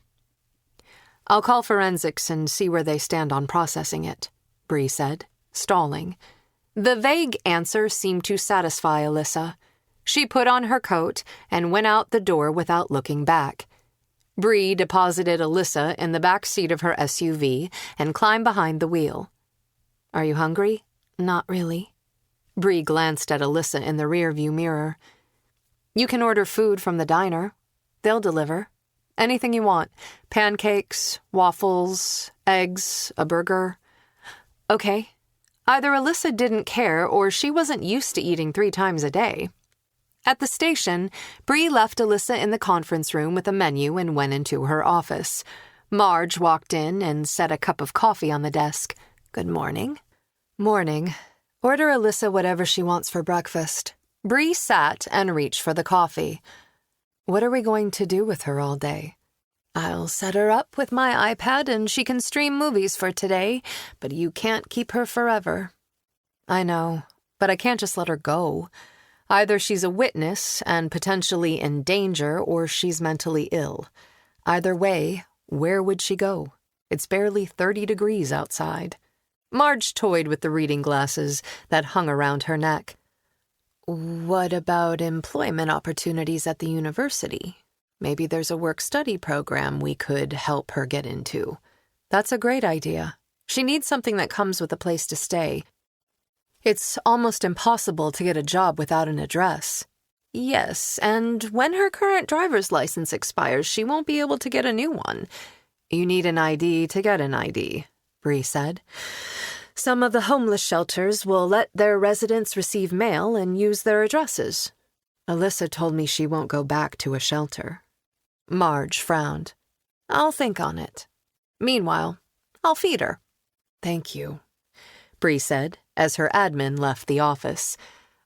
Speaker 3: "I'll call forensics and see where they stand on processing it," Bree said, stalling.
Speaker 2: The vague answer seemed to satisfy Alyssa. She put on her coat and went out the door without looking back. Bree deposited Alyssa in the back seat of her SUV and climbed behind the wheel. "Are you hungry?"
Speaker 3: "Not really."
Speaker 2: Bree glanced at Alyssa in the rearview mirror. "You can order food from the diner. They'll deliver. Anything you want. Pancakes, waffles, eggs, a burger." Okay. Either Alyssa didn't care or she wasn't used to eating 3 times a day. At the station, Bree left Alyssa in the conference room with a menu and went into her office. Marge walked in and set a cup of coffee on the desk. "Good morning."
Speaker 3: "Morning. Order Alyssa whatever she wants for breakfast."
Speaker 2: Bree sat and reached for the coffee.
Speaker 3: "What are we going to do with her all day?"
Speaker 2: "I'll set her up with my iPad and she can stream movies for today, but you can't keep her forever."
Speaker 3: "I know, but I can't just let her go.
Speaker 2: Either she's a witness and potentially in danger or she's mentally ill. Either way, where would she go? It's barely 30 degrees outside." Marge toyed with the reading glasses that hung around her neck. "What about employment opportunities at the university? Maybe there's a work-study program we could help her get into."
Speaker 3: "That's a great idea.
Speaker 2: She needs something that comes with a place to stay. It's almost impossible to get a job without an address." "Yes, and when her current driver's license expires, she won't be able to get a new one." "You need an ID to get an ID," Bree said. "Some of the homeless shelters will let their residents receive mail and use their addresses."
Speaker 3: "Alyssa told me she won't go back to a shelter."
Speaker 2: Marge frowned. "I'll think on it. Meanwhile, I'll feed her." Thank you, Bree said as her admin left the office.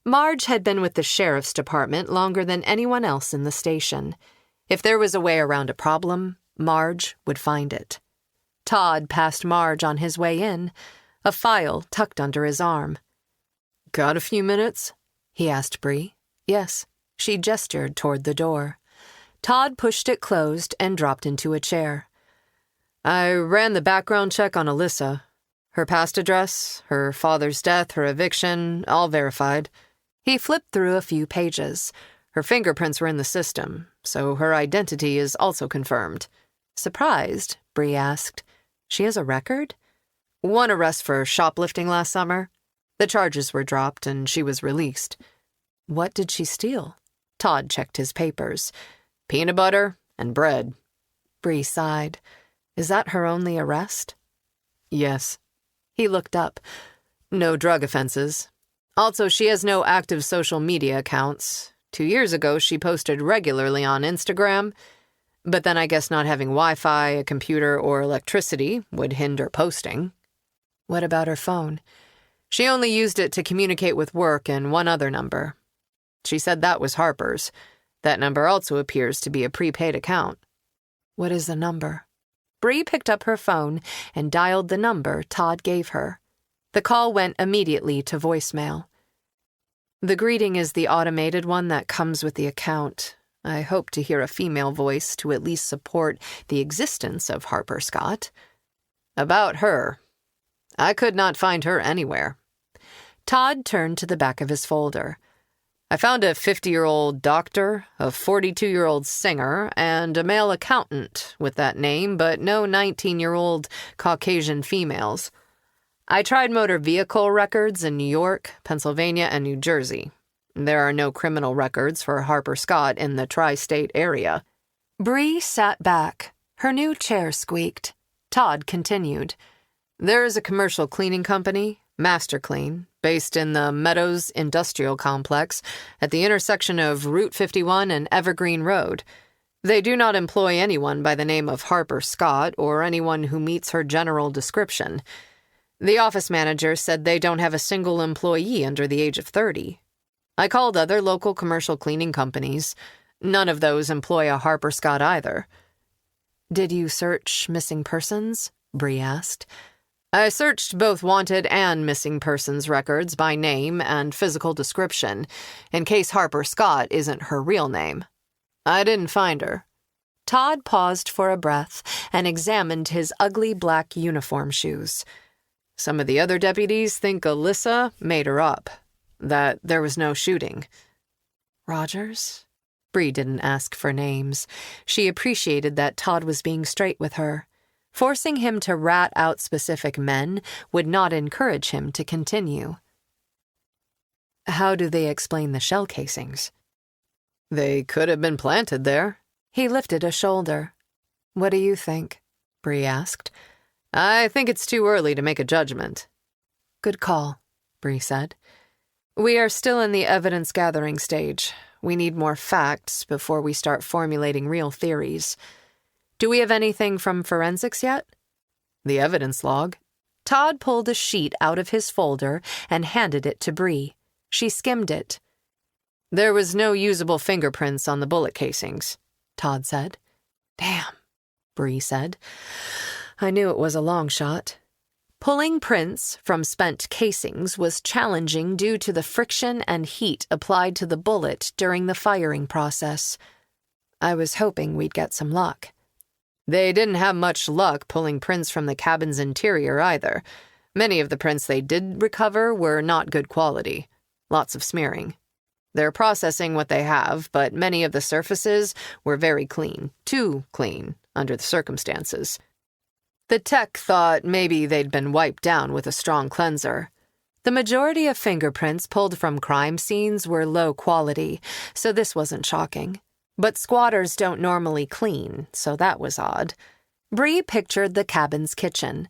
Speaker 2: Marge had been with the sheriff's department longer than anyone else in the station. If there was a way around a problem, Marge would find it. Todd passed Marge on his way in, a file tucked under his arm.
Speaker 3: Got a few minutes?
Speaker 2: He asked Bree. Yes, she gestured toward the door. Todd pushed it closed and dropped into a chair.
Speaker 3: I ran the background check on Alyssa. Her past address, her father's death, her eviction, all verified.
Speaker 2: He flipped through a few pages.
Speaker 3: Her fingerprints were in the system, so her identity is also confirmed.
Speaker 2: Surprised, Bree asked. She has a record?
Speaker 3: One arrest for shoplifting last summer. The charges were dropped and she was released.
Speaker 2: What did she steal? Todd checked his papers.
Speaker 3: Peanut butter and bread.
Speaker 2: Bree sighed. Is that her only arrest?
Speaker 3: Yes.
Speaker 2: He looked up.
Speaker 3: No drug offenses. Also, she has no active social media accounts. 2 years ago, she posted regularly on Instagram, but then I guess not having Wi-Fi, a computer, or electricity would hinder posting.
Speaker 2: What about her phone?
Speaker 3: She only used it to communicate with work and one other number. She said that was Harper's. That number also appears to be a prepaid account.
Speaker 2: What is the number? Bree picked up her phone and dialed the number Todd gave her. The call went immediately to voicemail.
Speaker 3: The greeting is the automated one that comes with the account. I hope to hear a female voice to at least support the existence of Harper Scott. About her. I could not find her anywhere.
Speaker 2: Todd turned to the back of his folder.
Speaker 3: I found a 50-year-old doctor, a 42-year-old singer, and a male accountant with that name, but no 19-year-old Caucasian females. I tried motor vehicle records in New York, Pennsylvania, and New Jersey. There are no criminal records for Harper Scott in the tri-state area.
Speaker 2: Bree sat back. Her new chair squeaked. Todd continued.
Speaker 3: There is a commercial cleaning company, Master Clean, based in the Meadows Industrial Complex at the intersection of Route 51 and Evergreen Road. They do not employ anyone by the name of Harper Scott or anyone who meets her general description. The office manager said they don't have a single employee under the age of 30. I called other local commercial cleaning companies. None of those employ a Harper Scott either.
Speaker 2: Did you search missing persons? Bree asked.
Speaker 3: I searched both wanted and missing persons records by name and physical description, in case Harper Scott isn't her real name. I didn't find her.
Speaker 2: Todd paused for a breath and examined his ugly black uniform shoes.
Speaker 3: Some of the other deputies think Alyssa made her up, that there was no shooting.
Speaker 2: Rogers? Bree didn't ask for names. She appreciated that Todd was being straight with her. Forcing him to rat out specific men would not encourage him to continue. How do they explain the shell casings?
Speaker 3: They could have been planted there.
Speaker 2: He lifted a shoulder. What do you think? Bree asked.
Speaker 3: I think it's too early to make a judgment.
Speaker 2: Good call, Bree said.
Speaker 3: We are still in the evidence-gathering stage. We need more facts before we start formulating real theories.
Speaker 2: Do we have anything from forensics yet?
Speaker 3: The evidence log.
Speaker 2: Todd pulled a sheet out of his folder and handed it to Bree. She skimmed it.
Speaker 3: There was no usable fingerprints on the bullet casings, Todd said.
Speaker 2: Damn, Bree said. I knew it was a long shot. Pulling prints from spent casings was challenging due to the friction and heat applied to the bullet during the firing process. I was hoping we'd get some luck.
Speaker 3: They didn't have much luck pulling prints from the cabin's interior either. Many of the prints they did recover were not good quality. Lots of smearing. They're processing what they have, but many of the surfaces were very clean. Too clean, under the circumstances. The tech thought maybe they'd been wiped down with a strong cleanser.
Speaker 2: The majority of fingerprints pulled from crime scenes were low quality, so this wasn't shocking. But squatters don't normally clean, so that was odd. Bree pictured the cabin's kitchen.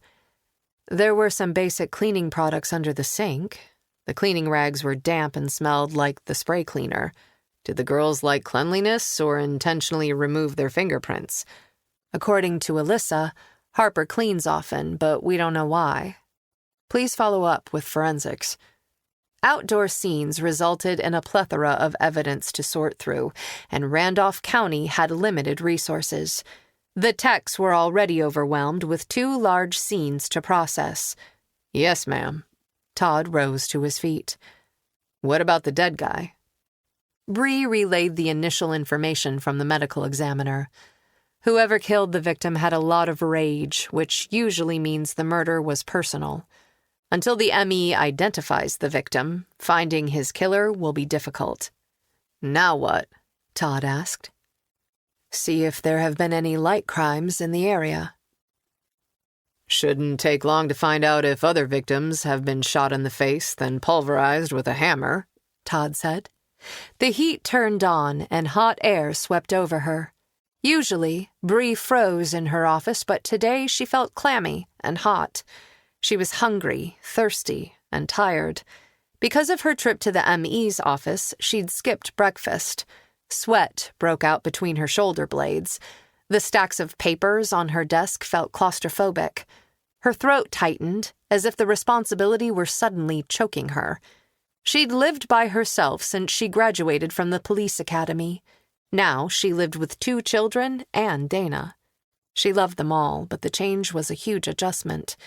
Speaker 2: There were some basic cleaning products under the sink. The cleaning rags were damp and smelled like the spray cleaner. Did the girls like cleanliness or intentionally remove their fingerprints? According to Alyssa, Harper cleans often, but we don't know why.
Speaker 3: Please follow up with forensics. Outdoor scenes resulted in a plethora of evidence to sort through, and Randolph County had limited resources. The techs were already overwhelmed with 2 large scenes to process.
Speaker 1: Yes, ma'am.
Speaker 3: Todd rose to his feet.
Speaker 1: What about the dead guy?
Speaker 3: Bree relayed the initial information from the medical examiner. Whoever killed the victim had a lot of rage, which usually means the murder was personal. Until the ME identifies the victim, finding his killer will be difficult.
Speaker 1: Now what?
Speaker 3: Todd asked. See if there have been any light crimes in the area.
Speaker 1: Shouldn't take long to find out if other victims have been shot in the face, then pulverized with a hammer,
Speaker 3: Todd said. The heat turned on and hot air swept over her. Usually, Bree froze in her office, but today she felt clammy and hot. She was hungry, thirsty, and tired. Because of her trip to the ME's office, she'd skipped breakfast. Sweat broke out between her shoulder blades. The stacks of papers on her desk felt claustrophobic. Her throat tightened, as if the responsibility were suddenly choking her. She'd lived by herself since she graduated from the police academy. Now she lived with 2 children and Dana. She loved them all, but the change was a huge adjustment.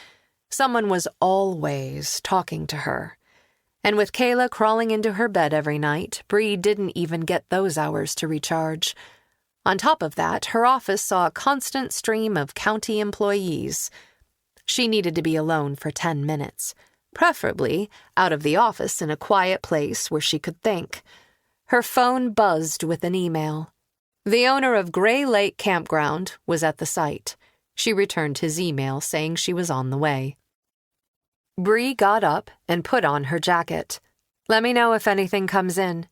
Speaker 3: Someone was always talking to her. And with Kayla crawling into her bed every night, Bree didn't even get those hours to recharge. On top of that, her office saw a constant stream of county employees. She needed to be alone for 10 minutes, preferably out of the office in a quiet place where she could think. Her phone buzzed with an email. The owner of Gray Lake Campground was at the site. She returned his email saying she was on the way. Bree got up and put on her jacket. Let me know if anything comes in.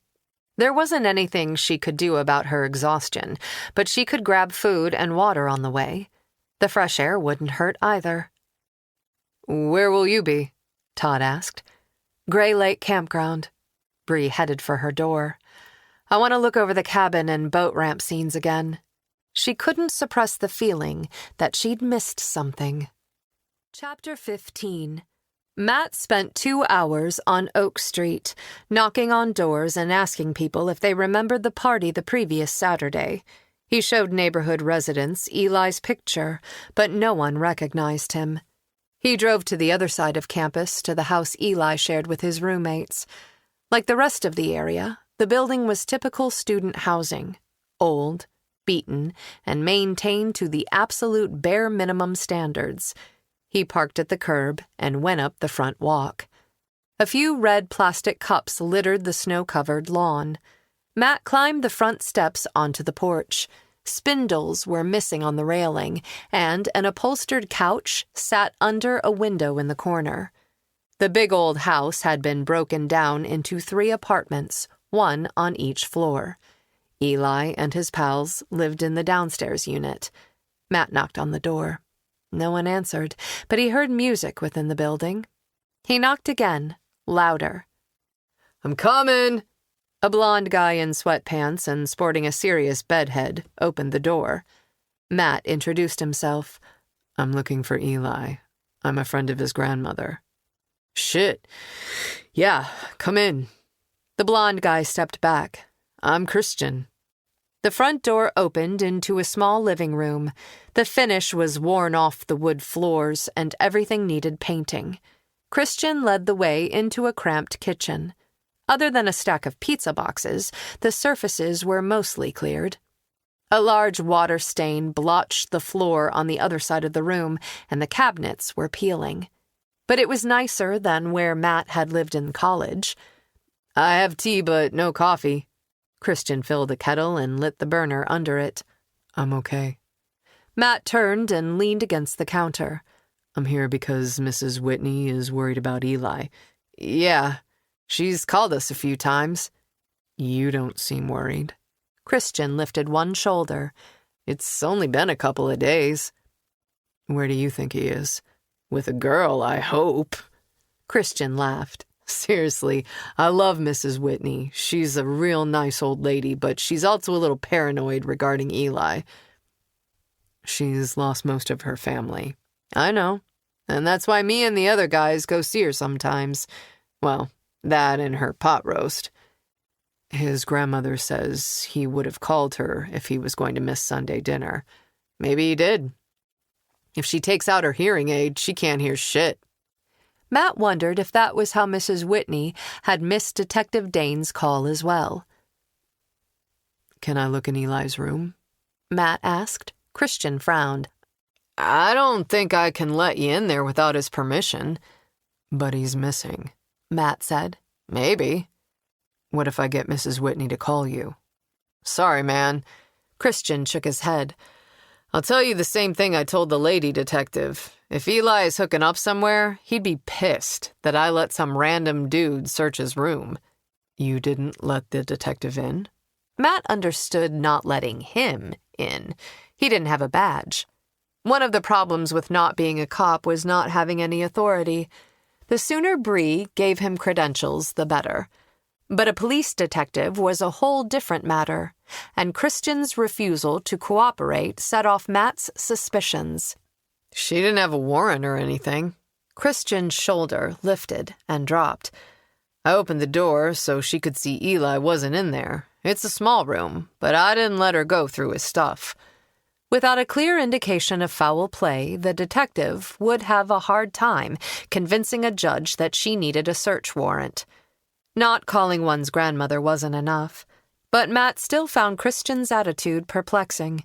Speaker 3: There wasn't anything she could do about her exhaustion, but she could grab food and water on the way. The fresh air wouldn't hurt either.
Speaker 1: Where will you be?
Speaker 3: Todd asked. Gray Lake Campground. Bree headed for her door. I want to look over the cabin and boat ramp scenes again. She couldn't suppress the feeling that she'd missed something. Chapter 15. Matt spent 2 hours on Oak Street, knocking on doors and asking people if they remembered the party the previous Saturday. He showed neighborhood residents Eli's picture, but no one recognized him. He drove to the other side of campus to the house Eli shared with his roommates. Like the rest of the area, the building was typical student housing, old, beaten, and maintained to the absolute bare minimum standards. He parked at the curb and went up the front walk. A few red plastic cups littered the snow-covered lawn. Matt climbed the front steps onto the porch. Spindles were missing on the railing, and an upholstered couch sat under a window in the corner. The big old house had been broken down into 3 apartments, 1 on each floor. Eli and his pals lived in the downstairs unit. Matt knocked on the door. No one answered, but he heard music within the building. He knocked again, louder.
Speaker 1: I'm coming!
Speaker 3: A blonde guy in sweatpants and sporting a serious bedhead opened the door. Matt introduced himself.
Speaker 1: I'm looking for Eli. I'm a friend of his grandmother. Shit. Yeah, come in.
Speaker 3: The blonde guy stepped back.
Speaker 1: I'm Christian.
Speaker 3: The front door opened into a small living room. The finish was worn off the wood floors, and everything needed painting. Christian led the way into a cramped kitchen. Other than a stack of pizza boxes, the surfaces were mostly cleared. A large water stain blotched the floor on the other side of the room, and the cabinets were peeling. But it was nicer than where Matt had lived in college.
Speaker 1: I have tea, but no coffee.
Speaker 3: Christian filled a kettle and lit the burner under it.
Speaker 1: I'm okay.
Speaker 3: Matt turned and leaned against the counter.
Speaker 1: I'm here because Mrs. Whitney is worried about Eli. Yeah, she's called us a few times. You don't seem worried.
Speaker 3: Christian lifted one shoulder.
Speaker 1: It's only been a couple of days.
Speaker 3: Where do you think he is?
Speaker 1: With a girl, I hope.
Speaker 3: Christian laughed.
Speaker 1: Seriously, I love Mrs. Whitney. She's a real nice old lady, but she's also a little paranoid regarding Eli.
Speaker 3: She's lost most of her family.
Speaker 1: I know. and that's why me and the other guys go see her sometimes. Well, that and her pot roast.
Speaker 3: His grandmother says he would have called her if he was going to miss Sunday dinner.
Speaker 1: Maybe he did. If she takes out her hearing aid, she can't hear shit.
Speaker 2: Matt wondered if that was how Mrs. Whitney had missed Detective Dane's call as well.
Speaker 3: Can I look in Eli's room?
Speaker 2: Matt asked. Christian frowned.
Speaker 1: I don't think I can let you in there without his permission.
Speaker 3: But he's missing,
Speaker 2: Matt said.
Speaker 1: Maybe.
Speaker 3: What if I get Mrs. Whitney to call you?
Speaker 1: Sorry, man. Christian shook his head. I'll tell you the same thing I told the lady detective. If Eli is hooking up somewhere, he'd be pissed that I let some random dude search his room.
Speaker 3: You didn't let the detective in?
Speaker 2: Matt understood not letting him in. He didn't have a badge. One of the problems with not being a cop was not having any authority. The sooner Bree gave him credentials, the better. But a police detective was a whole different matter, and Christian's refusal to cooperate set off Matt's suspicions.
Speaker 1: She didn't have a warrant or anything.
Speaker 2: Christian's shoulder lifted and dropped.
Speaker 1: I opened the door so she could see Eli wasn't in there. It's a small room, but I didn't let her go through his stuff.
Speaker 2: Without a clear indication of foul play, the detective would have a hard time convincing a judge that she needed a search warrant. Not calling one's grandmother wasn't enough, but Matt still found Christian's attitude perplexing.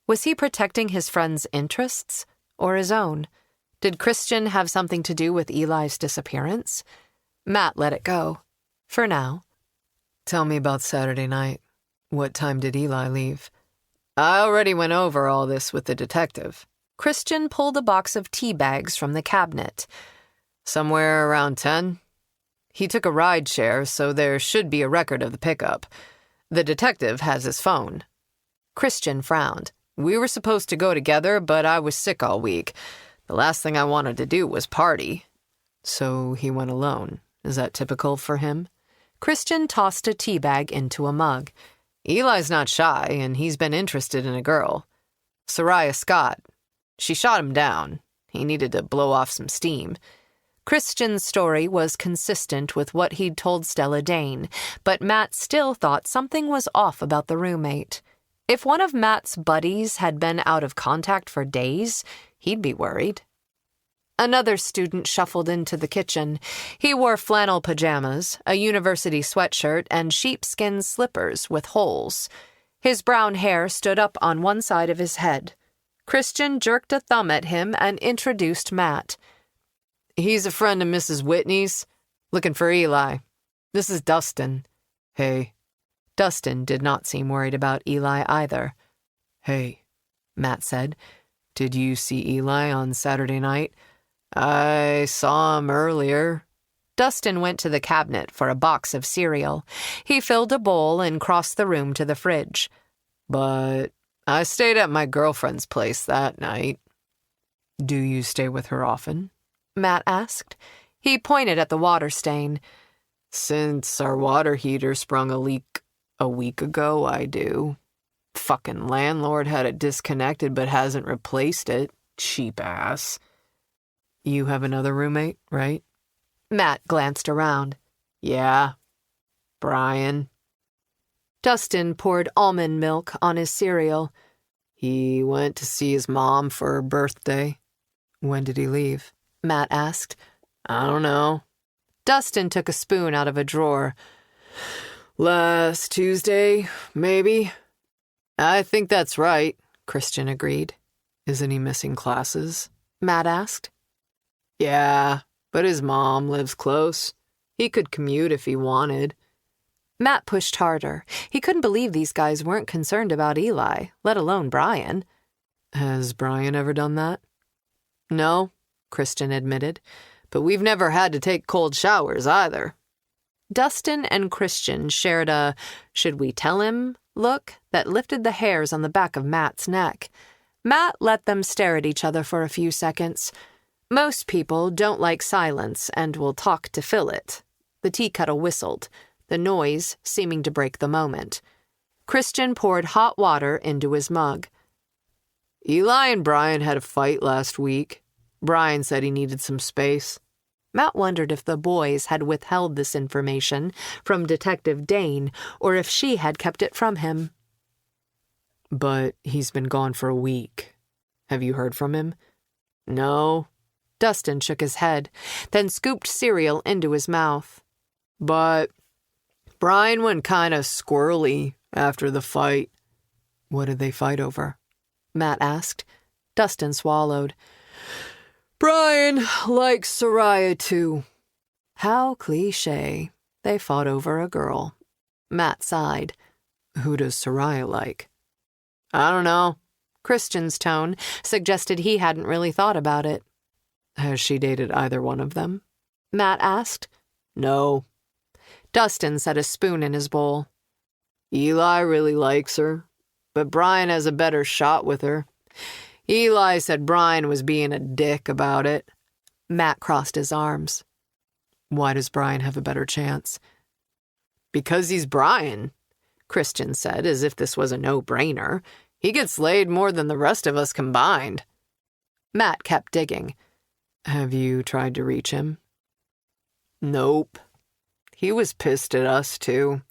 Speaker 2: Was he protecting his friend's interests or his own? Did Christian have something to do with Eli's disappearance? Matt let it go. For now.
Speaker 3: Tell me about Saturday night. What time did Eli leave?
Speaker 1: I already went over all this with the detective.
Speaker 2: Christian pulled a box of tea bags from the cabinet.
Speaker 1: Somewhere around 10. He took a ride share, so there should be a record of the pickup. The detective has his phone.
Speaker 2: Christian frowned.
Speaker 1: We were supposed to go together, but I was sick all week. The last thing I wanted to do was party.
Speaker 3: So he went alone. Is that typical for him?
Speaker 2: Christian tossed a tea bag into a mug.
Speaker 1: Eli's not shy, and he's been interested in a girl. Soraya Scott. She shot him down. He needed to blow off some steam.
Speaker 2: Christian's story was consistent with what he'd told Stella Dane, but Matt still thought something was off about the roommate. If one of Matt's buddies had been out of contact for days, he'd be worried. Another student shuffled into the kitchen. He wore flannel pajamas, a university sweatshirt, and sheepskin slippers with holes. His brown hair stood up on one side of his head. Christian jerked a thumb at him and introduced Matt.
Speaker 1: He's a friend of Mrs. Whitney's, looking for Eli. This is Dustin.
Speaker 3: Hey.
Speaker 2: Dustin did not seem worried about Eli either.
Speaker 3: Hey, Matt said. Did you see Eli on Saturday night?
Speaker 1: I saw him earlier.
Speaker 2: Dustin went to the cabinet for a box of cereal. He filled a bowl and crossed the room to the fridge.
Speaker 1: But I stayed at my girlfriend's place that night.
Speaker 3: Do you stay with her often?
Speaker 2: Matt asked. He pointed at the water stain.
Speaker 1: Since our water heater sprung a leak a week ago, I do. Fucking landlord had it disconnected but hasn't replaced it. Cheap ass.
Speaker 3: You have another roommate, right?
Speaker 2: Matt glanced around.
Speaker 1: Yeah. Brian.
Speaker 2: Dustin poured almond milk on his cereal.
Speaker 1: He went to see his mom for her birthday.
Speaker 3: When did he leave?
Speaker 2: Matt asked.
Speaker 1: I don't know.
Speaker 2: Dustin took a spoon out of a drawer.
Speaker 1: Last Tuesday, maybe. I think that's right,
Speaker 2: Christian agreed.
Speaker 3: Isn't he missing classes?
Speaker 2: Matt asked.
Speaker 1: Yeah, but his mom lives close. He could commute if he wanted.
Speaker 2: Matt pushed harder. He couldn't believe these guys weren't concerned about Eli, let alone Brian.
Speaker 3: Has Brian ever done that?
Speaker 1: No, Christian admitted, but we've never had to take cold showers either.
Speaker 2: Dustin and Christian shared a should we tell him look that lifted the hairs on the back of Matt's neck. Matt let them stare at each other for a few seconds. Most people don't like silence and will talk to fill it. The tea kettle whistled, the noise seeming to break the moment. Christian poured hot water into his mug.
Speaker 1: Eli and Brian had a fight last week. Brian said he needed some space.
Speaker 2: Matt wondered if the boys had withheld this information from Detective Dane or if she had kept it from him.
Speaker 3: But he's been gone for a week. Have you heard from him?
Speaker 1: No.
Speaker 2: Dustin shook his head, then scooped cereal into his mouth.
Speaker 1: But Brian went kind of squirrely after the fight.
Speaker 3: What did they fight over?
Speaker 2: Matt asked. Dustin swallowed.
Speaker 1: Brian likes Soraya too.
Speaker 2: How cliché. They fought over a girl. Matt sighed.
Speaker 3: Who does Soraya like?
Speaker 1: I don't know.
Speaker 2: Christian's tone suggested he hadn't really thought about it.
Speaker 3: Has she dated either one of them?
Speaker 2: Matt asked.
Speaker 1: No.
Speaker 2: Dustin set a spoon in his bowl.
Speaker 1: Eli really likes her, but Brian has a better shot with her. Eli said Brian was being a dick about it.
Speaker 2: Matt crossed his arms.
Speaker 3: Why does Brian have a better chance?
Speaker 1: Because he's Brian, Christian said, as if this was a no-brainer. He gets laid more than the rest of us combined.
Speaker 2: Matt kept digging.
Speaker 3: Have you tried to reach him?
Speaker 1: Nope. He was pissed at us, too.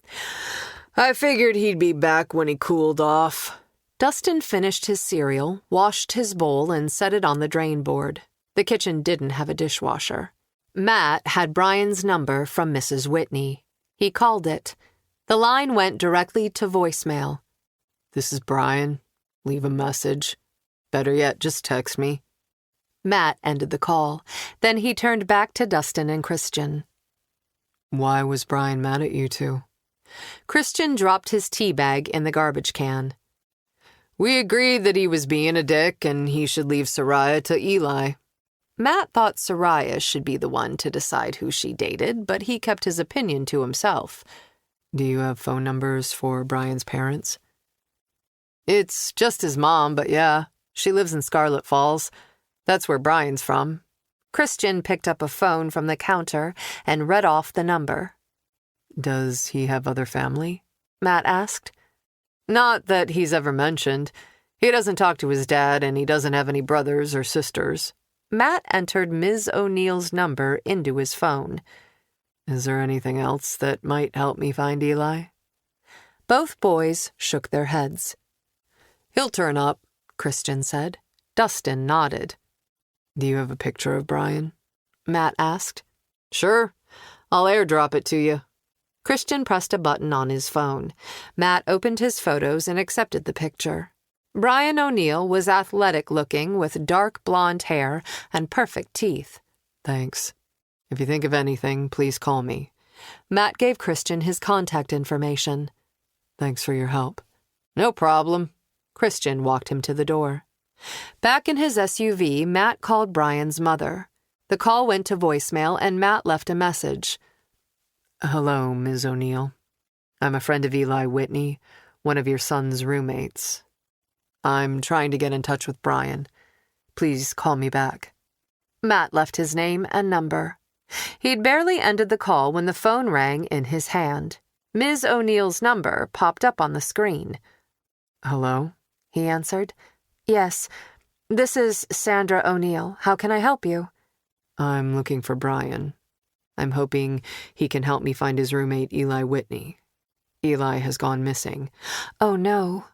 Speaker 1: I figured he'd be back when he cooled off.
Speaker 2: Dustin finished his cereal, washed his bowl, and set it on the drain board. The kitchen didn't have a dishwasher. Matt had Brian's number from Mrs. Whitney. He called it. The line went directly to voicemail.
Speaker 1: This is Brian. Leave a message. Better yet, just text me.
Speaker 2: Matt ended the call. Then he turned back to Dustin and Christian.
Speaker 3: Why was Brian mad at you two?
Speaker 2: Christian dropped his tea bag in the garbage can.
Speaker 1: We agreed that he was being a dick and he should leave Soraya to Eli.
Speaker 2: Matt thought Soraya should be the one to decide who she dated, but he kept his opinion to himself.
Speaker 3: Do you have phone numbers for Brian's parents?
Speaker 1: It's just his mom, but yeah, she lives in Scarlet Falls. That's where Brian's from.
Speaker 2: Christian picked up a phone from the counter and read off the number.
Speaker 3: Does he have other family?
Speaker 2: Matt asked.
Speaker 1: Not that he's ever mentioned. He doesn't talk to his dad, and he doesn't have any brothers or sisters.
Speaker 2: Matt entered Ms. O'Neill's number into his phone.
Speaker 3: Is there anything else that might help me find Eli?
Speaker 2: Both boys shook their heads.
Speaker 1: He'll turn up,
Speaker 2: Christian said. Dustin nodded.
Speaker 3: Do you have a picture of Brian?
Speaker 2: Matt asked.
Speaker 1: Sure. I'll airdrop it to you.
Speaker 2: Christian pressed a button on his phone. Matt opened his photos and accepted the picture. Brian O'Neill was athletic-looking with dark blonde hair and perfect teeth.
Speaker 3: Thanks. If you think of anything, please call me.
Speaker 2: Matt gave Christian his contact information.
Speaker 3: Thanks for your help.
Speaker 1: No problem.
Speaker 2: Christian walked him to the door. Back in his SUV, Matt called Brian's mother. The call went to voicemail and Matt left a message.
Speaker 3: Hello, Ms. O'Neill. I'm a friend of Eli Whitney, one of your son's roommates. I'm trying to get in touch with Brian. Please call me back.
Speaker 2: Matt left his name and number. He'd barely ended the call when the phone rang in his hand. Ms. O'Neill's number popped up on the screen.
Speaker 3: Hello?
Speaker 2: He answered. Yes, this is Sandra O'Neill. How can I help you?
Speaker 3: I'm looking for Brian. I'm hoping he can help me find his roommate, Eli Whitney. Eli has gone missing.
Speaker 2: Oh, no,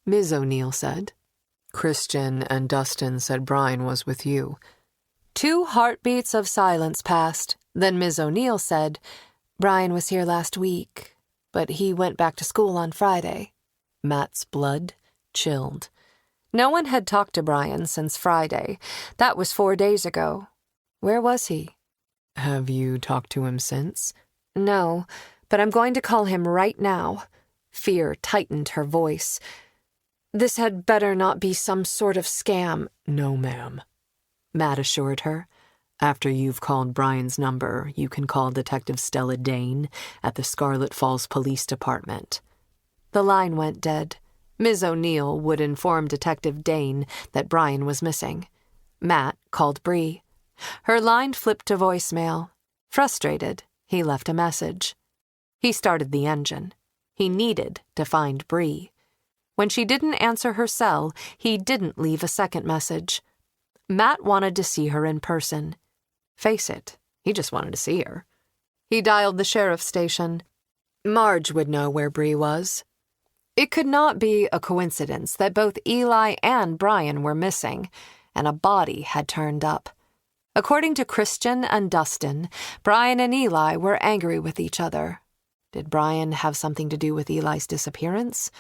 Speaker 3: Ms. O'Neill said. Christian and Dustin said Brian was with you.
Speaker 2: 2 heartbeats of silence passed. Then Ms. O'Neill said, Brian was here last week, but he went back to school on Friday. Matt's blood chilled. No one had talked to Brian since Friday. That was 4 days ago. Where was he?
Speaker 3: Have you talked to him since?
Speaker 2: No, but I'm going to call him right now. Fear tightened her voice. This had better not be some sort of scam.
Speaker 3: No, ma'am, Matt assured her. After you've called Brian's number, you can call Detective Stella Dane at the Scarlet Falls Police Department.
Speaker 2: The line went dead. Ms. O'Neill would inform Detective Dane that Brian was missing. Matt called Bree. Her line flipped to voicemail. Frustrated, he left a message. He started the engine. He needed to find Bree. When she didn't answer her cell, he didn't leave a second message. Matt wanted to see her in person.
Speaker 1: Face it, he just wanted to see her.
Speaker 2: He dialed the sheriff's station. Marge would know where Bree was. It could not be a coincidence that both Eli and Brian were missing, and a body had turned up. According to Christian and Dustin, Brian and Eli were angry with each other. Did Brian have something to do with Eli's disappearance?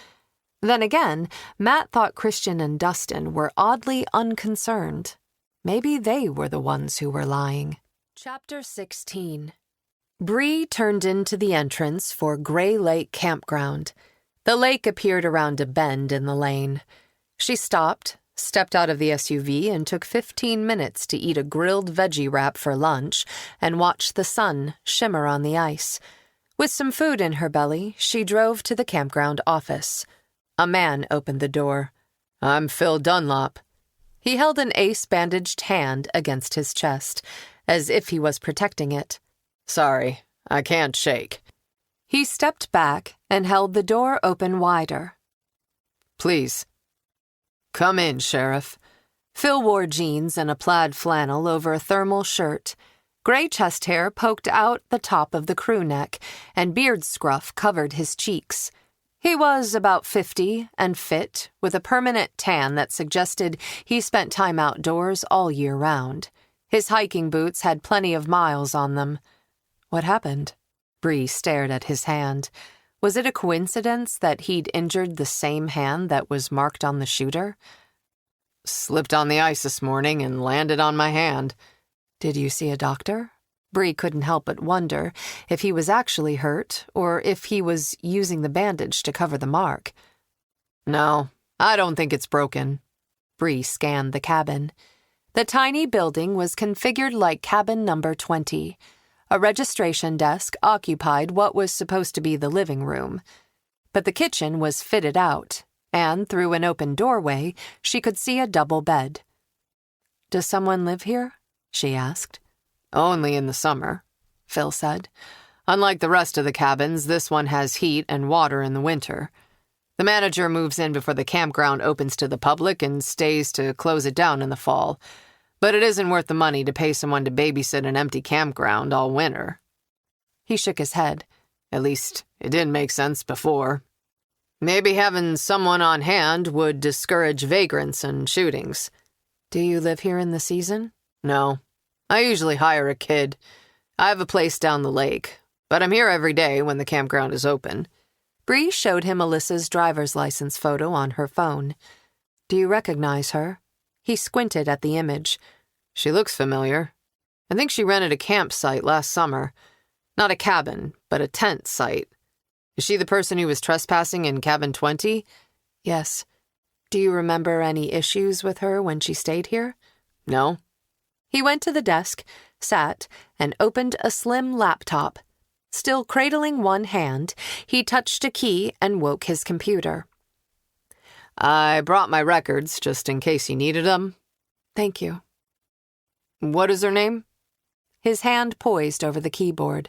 Speaker 2: Then again, Matt thought Christian and Dustin were oddly unconcerned. Maybe they were the ones who were lying. Chapter 16. Bree turned into the entrance for Gray Lake Campground. The lake appeared around a bend in the lane. She stopped, stepped out of the SUV, and took 15 minutes to eat a grilled veggie wrap for lunch and watch the sun shimmer on the ice. With some food in her belly, she drove to the campground office. A man opened the door.
Speaker 1: "I'm Phil Dunlop."
Speaker 2: He held an ace-bandaged hand against his chest, as if he was protecting it.
Speaker 1: "Sorry, I can't shake."
Speaker 2: He stepped back and held the door open wider.
Speaker 1: "Please, come in, Sheriff."
Speaker 2: Phil wore jeans and a plaid flannel over a thermal shirt. Gray chest hair poked out the top of the crew neck, and beard scruff covered his cheeks. He was about 50 and fit, with a permanent tan that suggested he spent time outdoors all year round. His hiking boots had plenty of miles on them. What happened? Bree stared at his hand. Was it a coincidence that he'd injured the same hand that was marked on the shooter?
Speaker 1: "Slipped on the ice this morning and landed on my hand."
Speaker 2: Did you see a doctor? Bree couldn't help but wonder if he was actually hurt or if he was using the bandage to cover the mark.
Speaker 1: "No, I don't think it's broken."
Speaker 2: Bree scanned the cabin. The tiny building was configured like cabin number 20. A registration desk occupied what was supposed to be the living room. But the kitchen was fitted out, and through an open doorway, she could see a double bed. "Does someone live here?" she asked.
Speaker 1: "Only in the summer," Phil said. "Unlike the rest of the cabins, this one has heat and water in the winter. The manager moves in before the campground opens to the public and stays to close it down in the fall. But it isn't worth the money to pay someone to babysit an empty campground all winter."
Speaker 2: He shook his head.
Speaker 1: "At least, it didn't make sense before. Maybe having someone on hand would discourage vagrants and shootings."
Speaker 2: "Do you live here in the season?"
Speaker 1: "No. I usually hire a kid. I have a place down the lake, but I'm here every day when the campground is open."
Speaker 2: Bree showed him Alyssa's driver's license photo on her phone. "Do you recognize her?" He squinted at the image.
Speaker 1: "She looks familiar. I think she rented a campsite last summer. Not a cabin, but a tent site. Is she the person who was trespassing in cabin 20?
Speaker 2: "Yes. Do you remember any issues with her when she stayed here?"
Speaker 1: "No."
Speaker 2: He went to the desk, sat, and opened a slim laptop. Still cradling one hand, he touched a key and woke his computer.
Speaker 1: "I brought my records just in case you needed them."
Speaker 2: "Thank you."
Speaker 1: "What is her name?"
Speaker 2: His hand poised over the keyboard.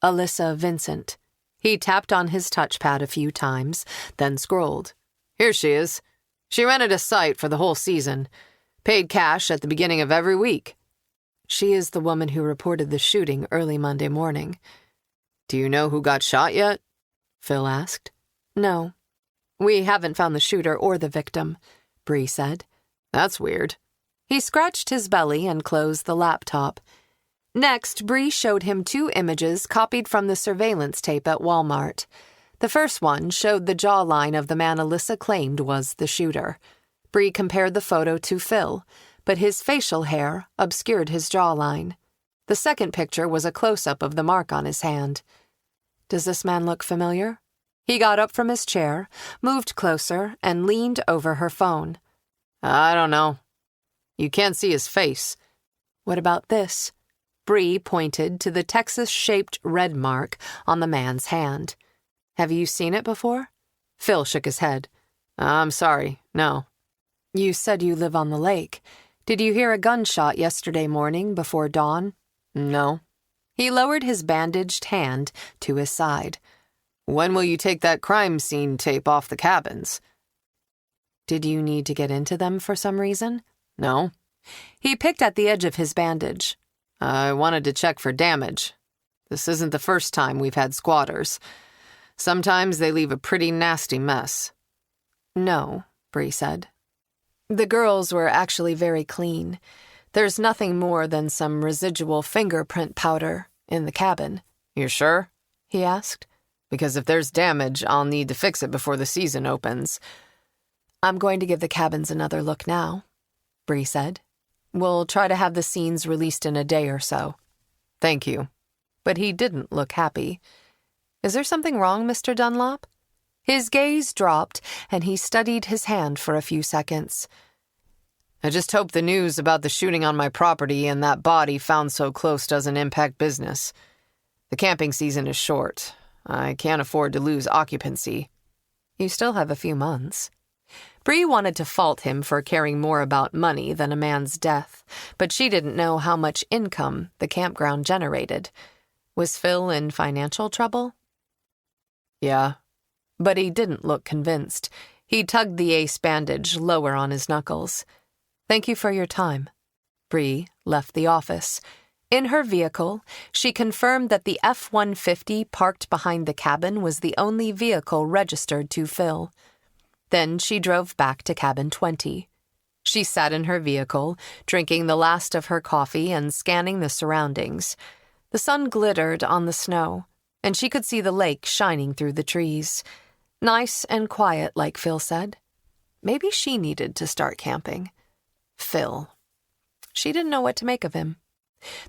Speaker 2: "Alyssa Vincent." He tapped on his touchpad a few times, then scrolled.
Speaker 1: "Here she is. She rented a site for the whole season. Paid cash at the beginning of every week."
Speaker 2: "She is the woman who reported the shooting early Monday morning."
Speaker 1: "Do you know who got shot yet?"
Speaker 2: Phil asked. "No. We haven't found the shooter or the victim," Bree said.
Speaker 1: "That's weird."
Speaker 2: He scratched his belly and closed the laptop. Next, Bree showed him 2 images copied from the surveillance tape at Walmart. The first one showed the jawline of the man Alyssa claimed was the shooter. Bree compared the photo to Phil, but his facial hair obscured his jawline. The second picture was a close-up of the mark on his hand. "Does this man look familiar?" He got up from his chair, moved closer, and leaned over her phone.
Speaker 1: "I don't know. You can't see his face."
Speaker 2: "What about this?" Bree pointed to the Texas-shaped red mark on the man's hand. "Have you seen it before?" Phil shook his head.
Speaker 1: "I'm sorry, no."
Speaker 2: "You said you live on the lake. Did you hear a gunshot yesterday morning before dawn?"
Speaker 1: "No."
Speaker 2: He lowered his bandaged hand to his side.
Speaker 1: "When will you take that crime scene tape off the cabins?"
Speaker 2: "Did you need to get into them for some reason?"
Speaker 1: "No.
Speaker 2: He picked at the edge of his bandage.
Speaker 1: I wanted to check for damage. This isn't the first time we've had squatters. Sometimes they leave a pretty nasty mess.
Speaker 2: No, Bree said. The girls were actually very clean. There's nothing more than some residual fingerprint powder in the cabin.
Speaker 1: You're sure?
Speaker 2: He asked.
Speaker 1: Because if there's damage, I'll need to fix it before the season opens.
Speaker 2: I'm going to give the cabins another look now, Bree said. We'll try to have the scenes released in a day or so.
Speaker 1: Thank you.
Speaker 2: But he didn't look happy. Is there something wrong, Mr. Dunlop? His gaze dropped, and he studied his hand for a few seconds.
Speaker 1: I just hope the news about the shooting on my property and that body found so close doesn't impact business. The camping season is short. I can't afford to lose occupancy.
Speaker 2: You still have a few months. Bree wanted to fault him for caring more about money than a man's death, but she didn't know how much income the campground generated. Was Phil in financial trouble?
Speaker 1: Yeah.
Speaker 2: But he didn't look convinced. He tugged the ace bandage lower on his knuckles. Thank you for your time. Bree left the office. In her vehicle, she confirmed that the F-150 parked behind the cabin was the only vehicle registered to Phil. Then she drove back to cabin 20. She sat in her vehicle, drinking the last of her coffee and scanning the surroundings. The sun glittered on the snow, and she could see the lake shining through the trees. Nice and quiet, like Phil said. Maybe she needed to start camping. Phil. She didn't know what to make of him.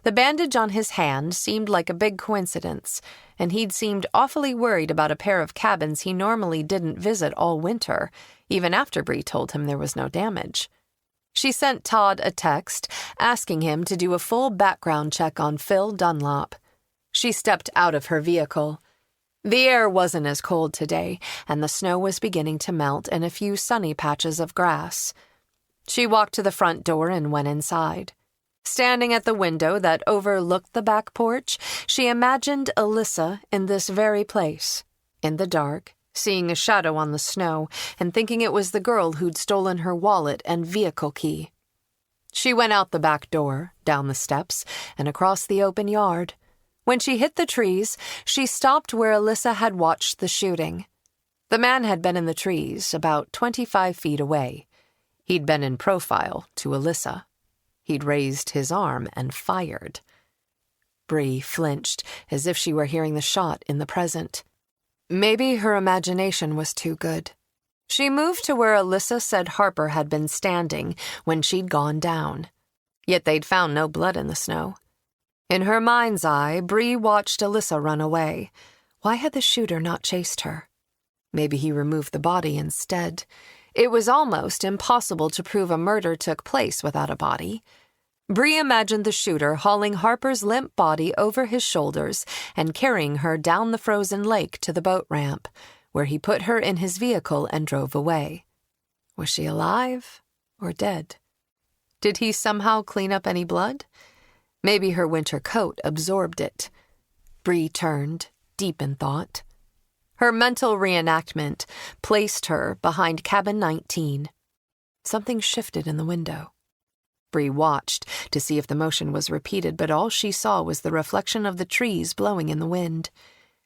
Speaker 2: The bandage on his hand seemed like a big coincidence, and he'd seemed awfully worried about a pair of cabins he normally didn't visit all winter, even after Bree told him there was no damage. She sent Todd a text asking him to do a full background check on Phil Dunlop. She stepped out of her vehicle. The air wasn't as cold today, and the snow was beginning to melt in a few sunny patches of grass. She walked to the front door and went inside. Standing at the window that overlooked the back porch, she imagined Alyssa in this very place, in the dark, seeing a shadow on the snow and thinking it was the girl who'd stolen her wallet and vehicle key. She went out the back door, down the steps, and across the open yard. When she hit the trees, she stopped where Alyssa had watched the shooting. The man had been in the trees, about 25 feet away. He'd been in profile to Alyssa. He'd raised his arm and fired. Bree flinched, as if she were hearing the shot in the present. Maybe her imagination was too good. She moved to where Alyssa said Harper had been standing when she'd gone down. Yet they'd found no blood in the snow. In her mind's eye, Bree watched Alyssa run away. Why had the shooter not chased her? Maybe he removed the body instead. It was almost impossible to prove a murder took place without a body. Bree imagined the shooter hauling Harper's limp body over his shoulders and carrying her down the frozen lake to the boat ramp, where he put her in his vehicle and drove away. Was she alive or dead? Did he somehow clean up any blood? Maybe her winter coat absorbed it. Bree turned, deep in thought. Her mental reenactment placed her behind cabin 19. Something shifted in the window. Bree watched to see if the motion was repeated, but all she saw was the reflection of the trees blowing in the wind.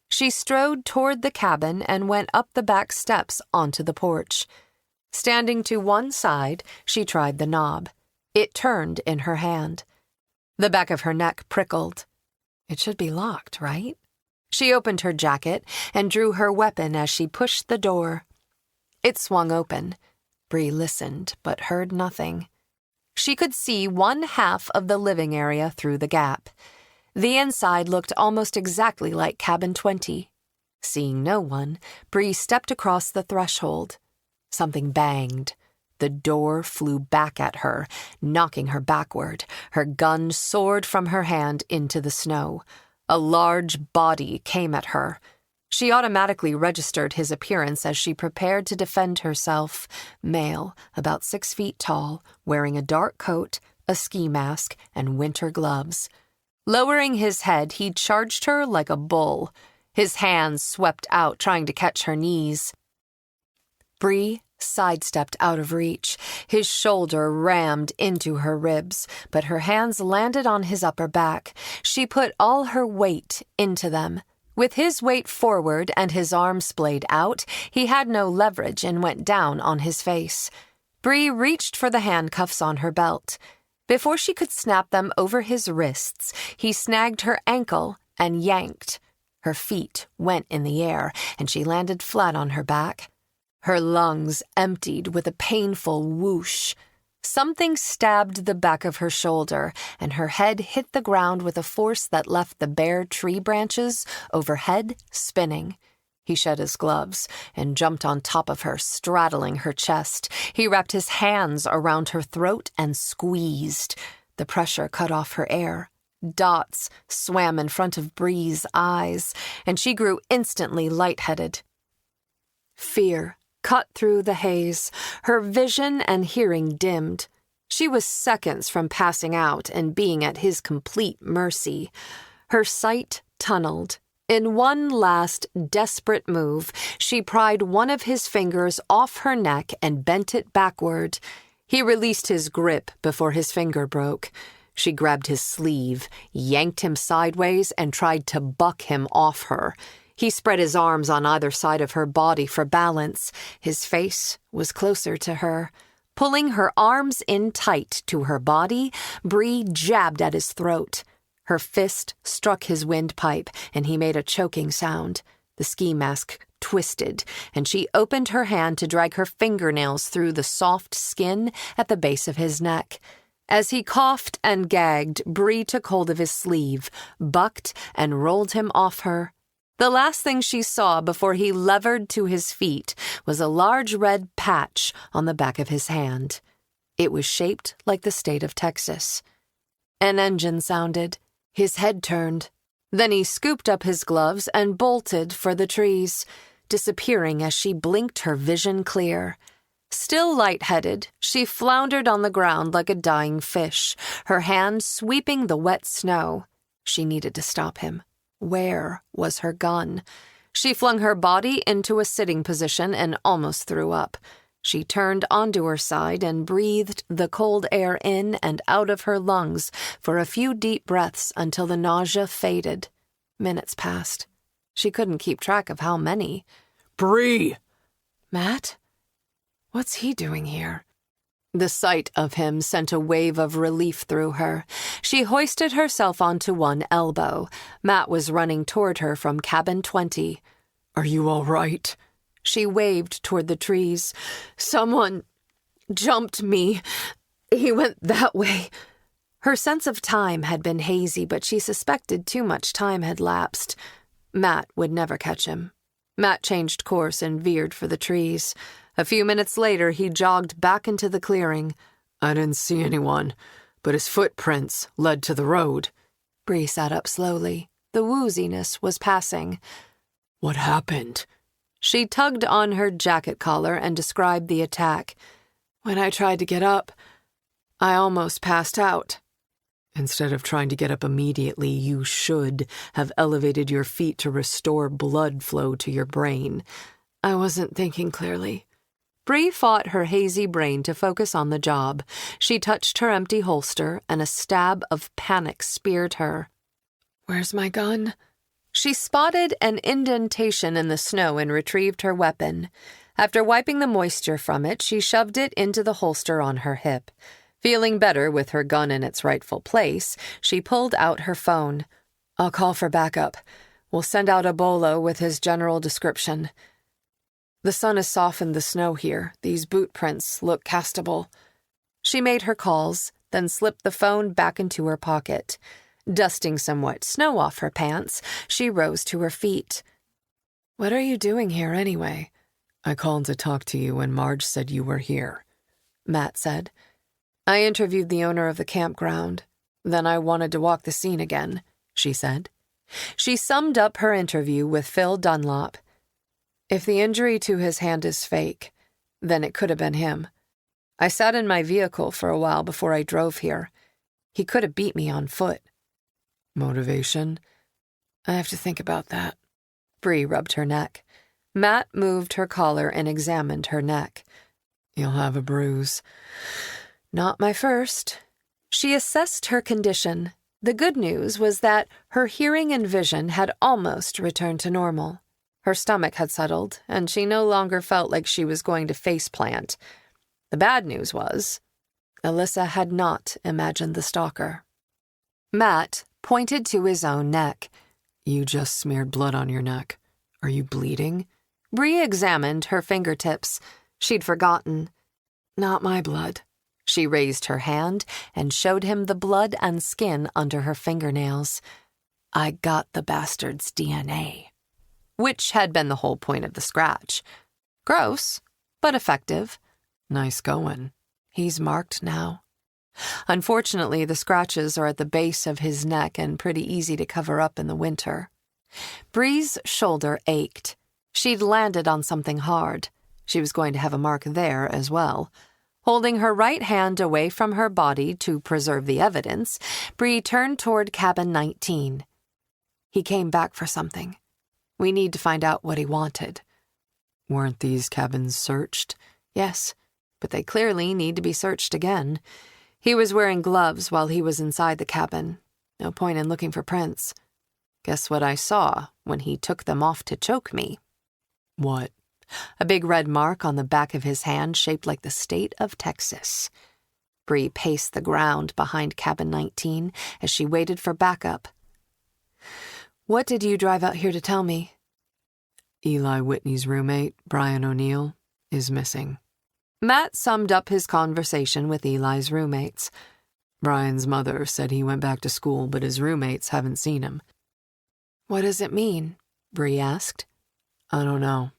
Speaker 2: She strode toward the cabin and went up the back steps onto the porch. Standing to one side, she tried the knob. It turned in her hand. The back of her neck prickled. It should be locked, right? She opened her jacket and drew her weapon as she pushed the door. It swung open. Bree listened, but heard nothing. She could see one half of the living area through the gap. The inside looked almost exactly like cabin 20. Seeing no one, Bree stepped across the threshold. Something banged. The door flew back at her, knocking her backward. Her gun soared from her hand into the snow. A large body came at her. She automatically registered his appearance as she prepared to defend herself. Male, about 6 feet tall, wearing a dark coat, a ski mask, and winter gloves. Lowering his head, he charged her like a bull. His hands swept out, trying to catch her knees. Bree sidestepped out of reach. His shoulder rammed into her ribs, but her hands landed on his upper back. She put all her weight into them. With his weight forward and his arms splayed out, he had no leverage and went down on his face. Bree reached for the handcuffs on her belt. Before she could snap them over his wrists, he snagged her ankle and yanked. Her feet went in the air, and she landed flat on her back. Her lungs emptied with a painful whoosh. Something stabbed the back of her shoulder, and her head hit the ground with a force that left the bare tree branches overhead spinning. He shed his gloves and jumped on top of her, straddling her chest. He wrapped his hands around her throat and squeezed. The pressure cut off her air. Dots swam in front of Bree's eyes, and she grew instantly lightheaded. Fear cut through the haze. Her vision and hearing dimmed. She was seconds from passing out and being at his complete mercy. Her sight tunneled. In one last desperate move, she pried one of his fingers off her neck and bent it backward. He released his grip before his finger broke. She grabbed his sleeve, yanked him sideways, and tried to buck him off her. He spread his arms on either side of her body for balance. His face was closer to her. Pulling her arms in tight to her body, Bree jabbed at his throat. Her fist struck his windpipe, and he made a choking sound. The ski mask twisted, and she opened her hand to drag her fingernails through the soft skin at the base of his neck. As he coughed and gagged, Bree took hold of his sleeve, bucked, and rolled him off her. The last thing she saw before he levered to his feet was a large red patch on the back of his hand. It was shaped like the state of Texas. An engine sounded. His head turned. Then he scooped up his gloves and bolted for the trees, disappearing as she blinked her vision clear. Still lightheaded, she floundered on the ground like a dying fish, her hand sweeping the wet snow. She needed to stop him. Where was her gun? She flung her body into a sitting position and almost threw up. She turned onto her side and breathed the cold air in and out of her lungs for a few deep breaths until the nausea faded. Minutes passed. She couldn't keep track of how many.
Speaker 3: Bree!
Speaker 2: Matt? What's he doing here? The sight of him sent a wave of relief through her. She hoisted herself onto one elbow. Matt was running toward her from cabin 20.
Speaker 3: Are you all right?
Speaker 2: She waved toward the trees. Someone jumped me. He went that way. Her sense of time had been hazy, but she suspected too much time had lapsed. Matt would never catch him. Matt changed course and veered for the trees. A few minutes later, he jogged back into the clearing.
Speaker 3: I didn't see anyone, but his footprints led to the road.
Speaker 2: Bree sat up slowly. The wooziness was passing.
Speaker 3: What happened?
Speaker 2: She tugged on her jacket collar and described the attack. When I tried to get up, I almost passed out.
Speaker 3: Instead of trying to get up immediately, you should have elevated your feet to restore blood flow to your brain.
Speaker 2: I wasn't thinking clearly. Bree fought her hazy brain to focus on the job. She touched her empty holster, and a stab of panic speared her. Where's my gun? She spotted an indentation in the snow and retrieved her weapon. After wiping the moisture from it, she shoved it into the holster on her hip. Feeling better with her gun in its rightful place, she pulled out her phone. I'll call for backup. We'll send out a bolo with his general description. The sun has softened the snow here. These boot prints look castable. She made her calls, then slipped the phone back into her pocket. Dusting some wet snow off her pants, she rose to her feet. What are you doing here anyway?
Speaker 3: I called to talk to you when Marge said you were here,
Speaker 2: Matt said. I interviewed the owner of the campground. Then I wanted to walk the scene again, she said. She summed up her interview with Phil Dunlop. If the injury to his hand is fake, then it could have been him. I sat in my vehicle for a while before I drove here. He could have beat me on foot.
Speaker 3: Motivation?
Speaker 2: I have to think about that. Bree rubbed her neck. Matt moved her collar and examined her neck.
Speaker 3: You'll have a bruise.
Speaker 2: Not my first. She assessed her condition. The good news was that her hearing and vision had almost returned to normal. Her stomach had settled, and she no longer felt like she was going to faceplant. The bad news was, Alyssa had not imagined the stalker. Matt pointed to his own neck.
Speaker 3: You just smeared blood on your neck. Are you bleeding?
Speaker 2: Bree examined her fingertips. She'd forgotten. Not my blood. She raised her hand and showed him the blood and skin under her fingernails. I got the bastard's DNA. Which had been the whole point of the scratch. Gross, but effective.
Speaker 3: Nice going.
Speaker 2: He's marked now. Unfortunately, the scratches are at the base of his neck and pretty easy to cover up in the winter. Bree's shoulder ached. She'd landed on something hard. She was going to have a mark there as well. Holding her right hand away from her body to preserve the evidence, Bree turned toward cabin 19. He came back for something. We need to find out what he wanted.
Speaker 3: Weren't these cabins searched?
Speaker 2: Yes, but they clearly need to be searched again. He was wearing gloves while he was inside the cabin. No point in looking for prints. Guess what I saw when he took them off to choke me?
Speaker 3: What?
Speaker 2: A big red mark on the back of his hand shaped like the state of Texas. Bree paced the ground behind cabin 19 as she waited for backup. What did you drive out here to tell me?
Speaker 3: Eli Whitney's roommate, Brian O'Neill, is missing.
Speaker 2: Matt summed up his conversation with Eli's roommates.
Speaker 3: Brian's mother said he went back to school, but his roommates haven't seen him.
Speaker 2: What does it mean? Bree asked.
Speaker 3: I don't know.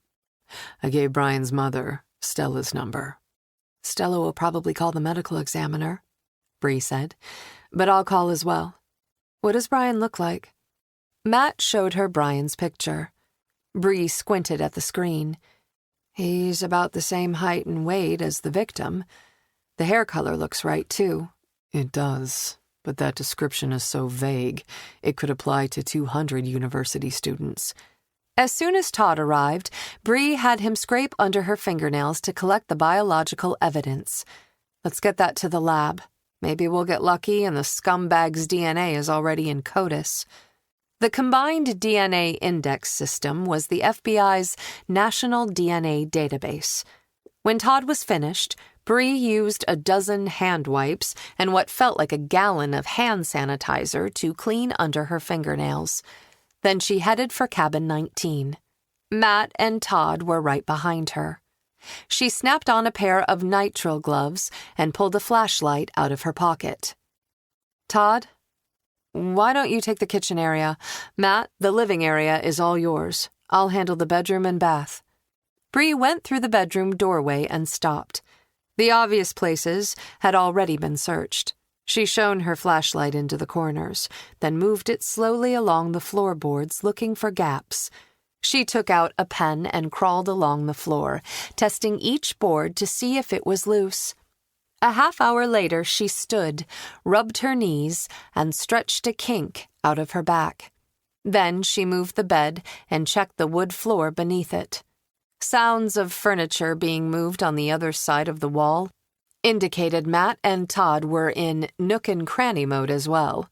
Speaker 3: I gave Brian's mother Stella's number.
Speaker 2: Stella will probably call the medical examiner, Bree said, but I'll call as well. What does Brian look like? Matt showed her Brian's picture. Bree squinted at the screen. He's about the same height and weight as the victim. The hair color looks right, too.
Speaker 3: It does, but that description is so vague, it could apply to 200 university students.
Speaker 2: As soon as Todd arrived, Bree had him scrape under her fingernails to collect the biological evidence. Let's get that to the lab. Maybe we'll get lucky and the scumbag's DNA is already in CODIS. The Combined DNA Index System was the FBI's national DNA database. When Todd was finished, Bree used a dozen hand wipes and what felt like a gallon of hand sanitizer to clean under her fingernails. Then she headed for cabin 19. Matt and Todd were right behind her. She snapped on a pair of nitrile gloves and pulled a flashlight out of her pocket. Todd, why don't you take the kitchen area? Matt, the living area is all yours. I'll handle the bedroom and bath. Bree went through the bedroom doorway and stopped. The obvious places had already been searched. She shone her flashlight into the corners, then moved it slowly along the floorboards looking for gaps. She took out a pen and crawled along the floor, testing each board to see if it was loose. A half hour later, she stood, rubbed her knees, and stretched a kink out of her back. Then she moved the bed and checked the wood floor beneath it. Sounds of furniture being moved on the other side of the wall indicated Matt and Todd were in nook and cranny mode as well.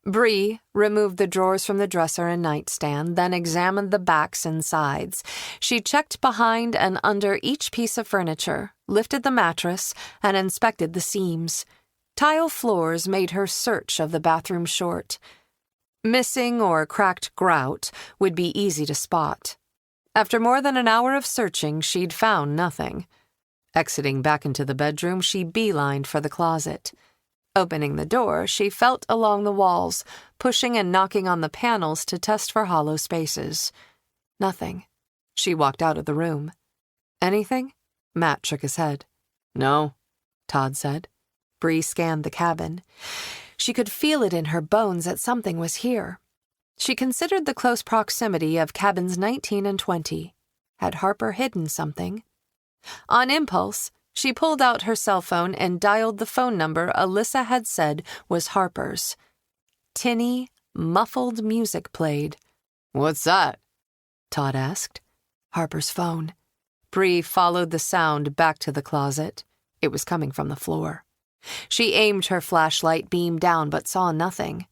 Speaker 2: Bree removed the drawers from the dresser and nightstand, then examined the backs and sides. She checked behind and under each piece of furniture, lifted the mattress, and inspected the seams. Tile floors made her search of the bathroom short. Missing or cracked grout would be easy to spot. After more than an hour of searching, she'd found nothing. Exiting back into the bedroom, she beelined for the closet. Opening the door, she felt along the walls, pushing and knocking on the panels to test for hollow spaces. Nothing. She walked out of the room. Anything? Matt shook his head.
Speaker 3: No,
Speaker 2: Todd said. Bree scanned the cabin. She could feel it in her bones that something was here. She considered the close proximity of cabins 19 and 20. Had Harper hidden something? On impulse, she pulled out her cell phone and dialed the phone number Alyssa had said was Harper's. Tinny, muffled music played.
Speaker 3: What's that?
Speaker 2: Todd asked. Harper's phone. Bree followed the sound back to the closet. It was coming from the floor. She aimed her flashlight beam down but saw nothing.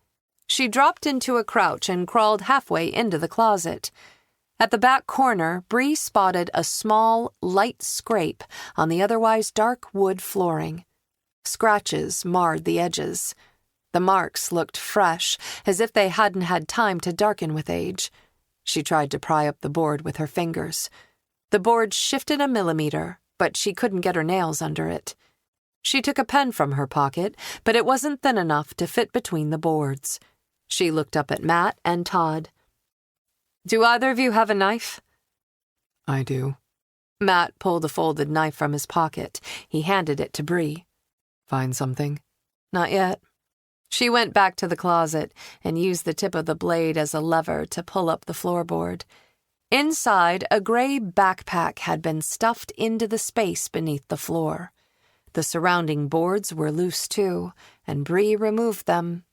Speaker 2: She dropped into a crouch and crawled halfway into the closet. At the back corner, Bree spotted a small, light scrape on the otherwise dark wood flooring. Scratches marred the edges. The marks looked fresh, as if they hadn't had time to darken with age. She tried to pry up the board with her fingers. The board shifted a millimeter, but she couldn't get her nails under it. She took a pen from her pocket, but it wasn't thin enough to fit between the boards. She looked up at Matt and Todd. "Do either of you have a knife?"
Speaker 3: I do.
Speaker 2: Matt pulled a folded knife from his pocket. He handed it to Bree.
Speaker 3: Find something?
Speaker 2: Not yet. She went back to the closet and used the tip of the blade as a lever to pull up the floorboard. Inside, a gray backpack had been stuffed into the space beneath the floor. The surrounding boards were loose too, and Bree removed them.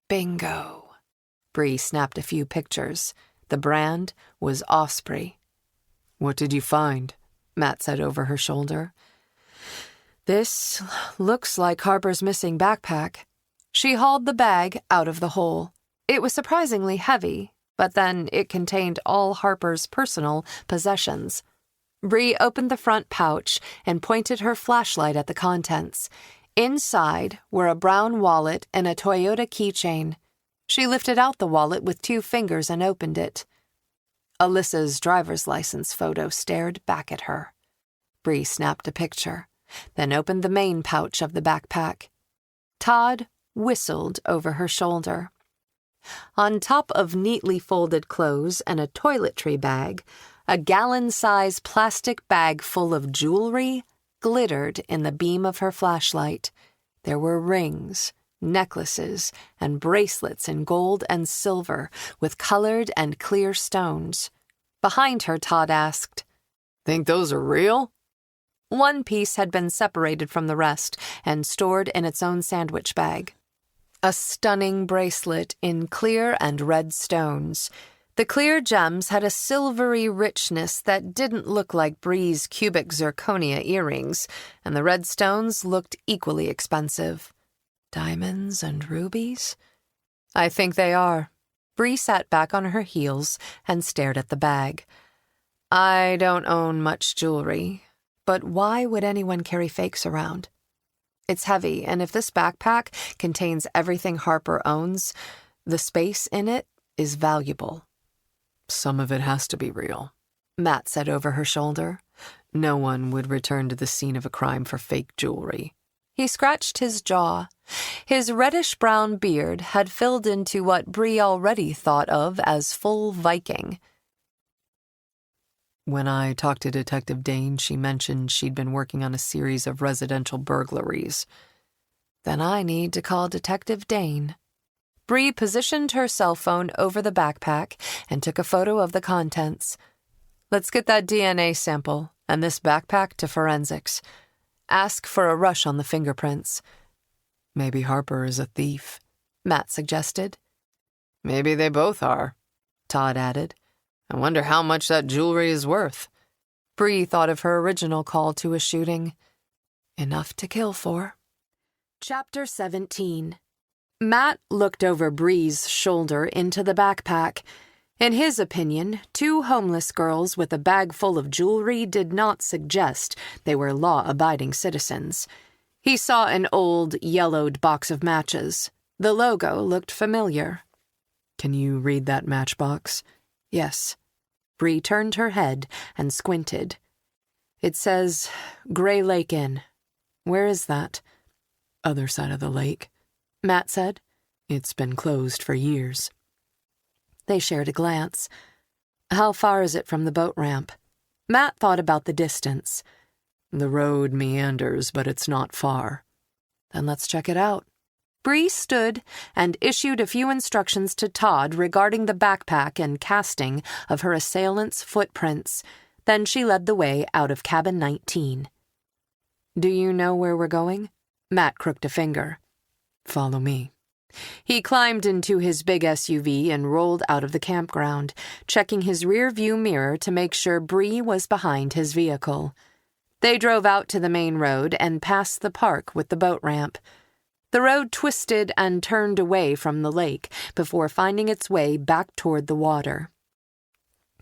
Speaker 2: Bingo. Bree snapped a few pictures. The brand was Osprey.
Speaker 3: What did you find?
Speaker 2: Matt said over her shoulder. This looks like Harper's missing backpack. She hauled the bag out of the hole. It was surprisingly heavy, but then it contained all Harper's personal possessions. Bree opened the front pouch and pointed her flashlight at the contents. Inside were a brown wallet and a Toyota keychain. She lifted out the wallet with 2 fingers and opened it. Alyssa's driver's license photo stared back at her. Bree snapped a picture, then opened the main pouch of the backpack. Todd whistled over her shoulder. On top of neatly folded clothes and a toiletry bag, a gallon-size plastic bag full of jewelry glittered in the beam of her flashlight. There were rings, necklaces, and bracelets in gold and silver with colored and clear stones. Behind her, Todd asked,
Speaker 3: "Think those are real?"
Speaker 2: One piece had been separated from the rest and stored in its own sandwich bag. A stunning bracelet in clear and red stones. The clear gems had a silvery richness that didn't look like Bree's cubic zirconia earrings, and the red stones looked equally expensive. Diamonds and rubies? I think they are. Bree sat back on her heels and stared at the bag. I don't own much jewelry, but why would anyone carry fakes around? It's heavy, and if this backpack contains everything Harper owns, the space in it is valuable.
Speaker 3: Some of it has to be real,
Speaker 2: Matt said over her shoulder.
Speaker 3: No one would return to the scene of a crime for fake jewelry.
Speaker 2: He scratched his jaw. His reddish-brown beard had filled into what Bree already thought of as full Viking.
Speaker 3: When I talked to Detective Dane, she mentioned she'd been working on a series of residential burglaries.
Speaker 2: Then I need to call Detective Dane. Bree positioned her cell phone over the backpack and took a photo of the contents. Let's get that DNA sample and this backpack to forensics. Ask for a rush on the fingerprints.
Speaker 3: Maybe Harper is a thief,
Speaker 2: Matt suggested.
Speaker 3: Maybe they both are, Todd added. I wonder how much that jewelry is worth.
Speaker 2: Bree thought of her original call to a shooting. Enough to kill for. Chapter 17. Matt looked over Bree's shoulder into the backpack. In his opinion, 2 homeless girls with a bag full of jewelry did not suggest they were law-abiding citizens. He saw an old, yellowed box of matches. The logo looked familiar.
Speaker 3: Can you read that matchbox?
Speaker 2: Yes. Bree turned her head and squinted. It says, Gray Lake Inn. Where is that?
Speaker 3: Other side of the lake,
Speaker 2: Matt said.
Speaker 3: It's been closed for years.
Speaker 2: They shared a glance. How far is it from the boat ramp? Matt thought about the distance.
Speaker 3: The road meanders, but it's not far.
Speaker 2: Then let's check it out. Bree stood and issued a few instructions to Todd regarding the backpack and casting of her assailant's footprints. Then she led the way out of cabin 19. Do you know where we're going? Matt crooked a finger.
Speaker 3: Follow me.
Speaker 2: He climbed into his big SUV and rolled out of the campground, checking his rear-view mirror to make sure Bree was behind his vehicle. They drove out to the main road and past the park with the boat ramp. The road twisted and turned away from the lake before finding its way back toward the water.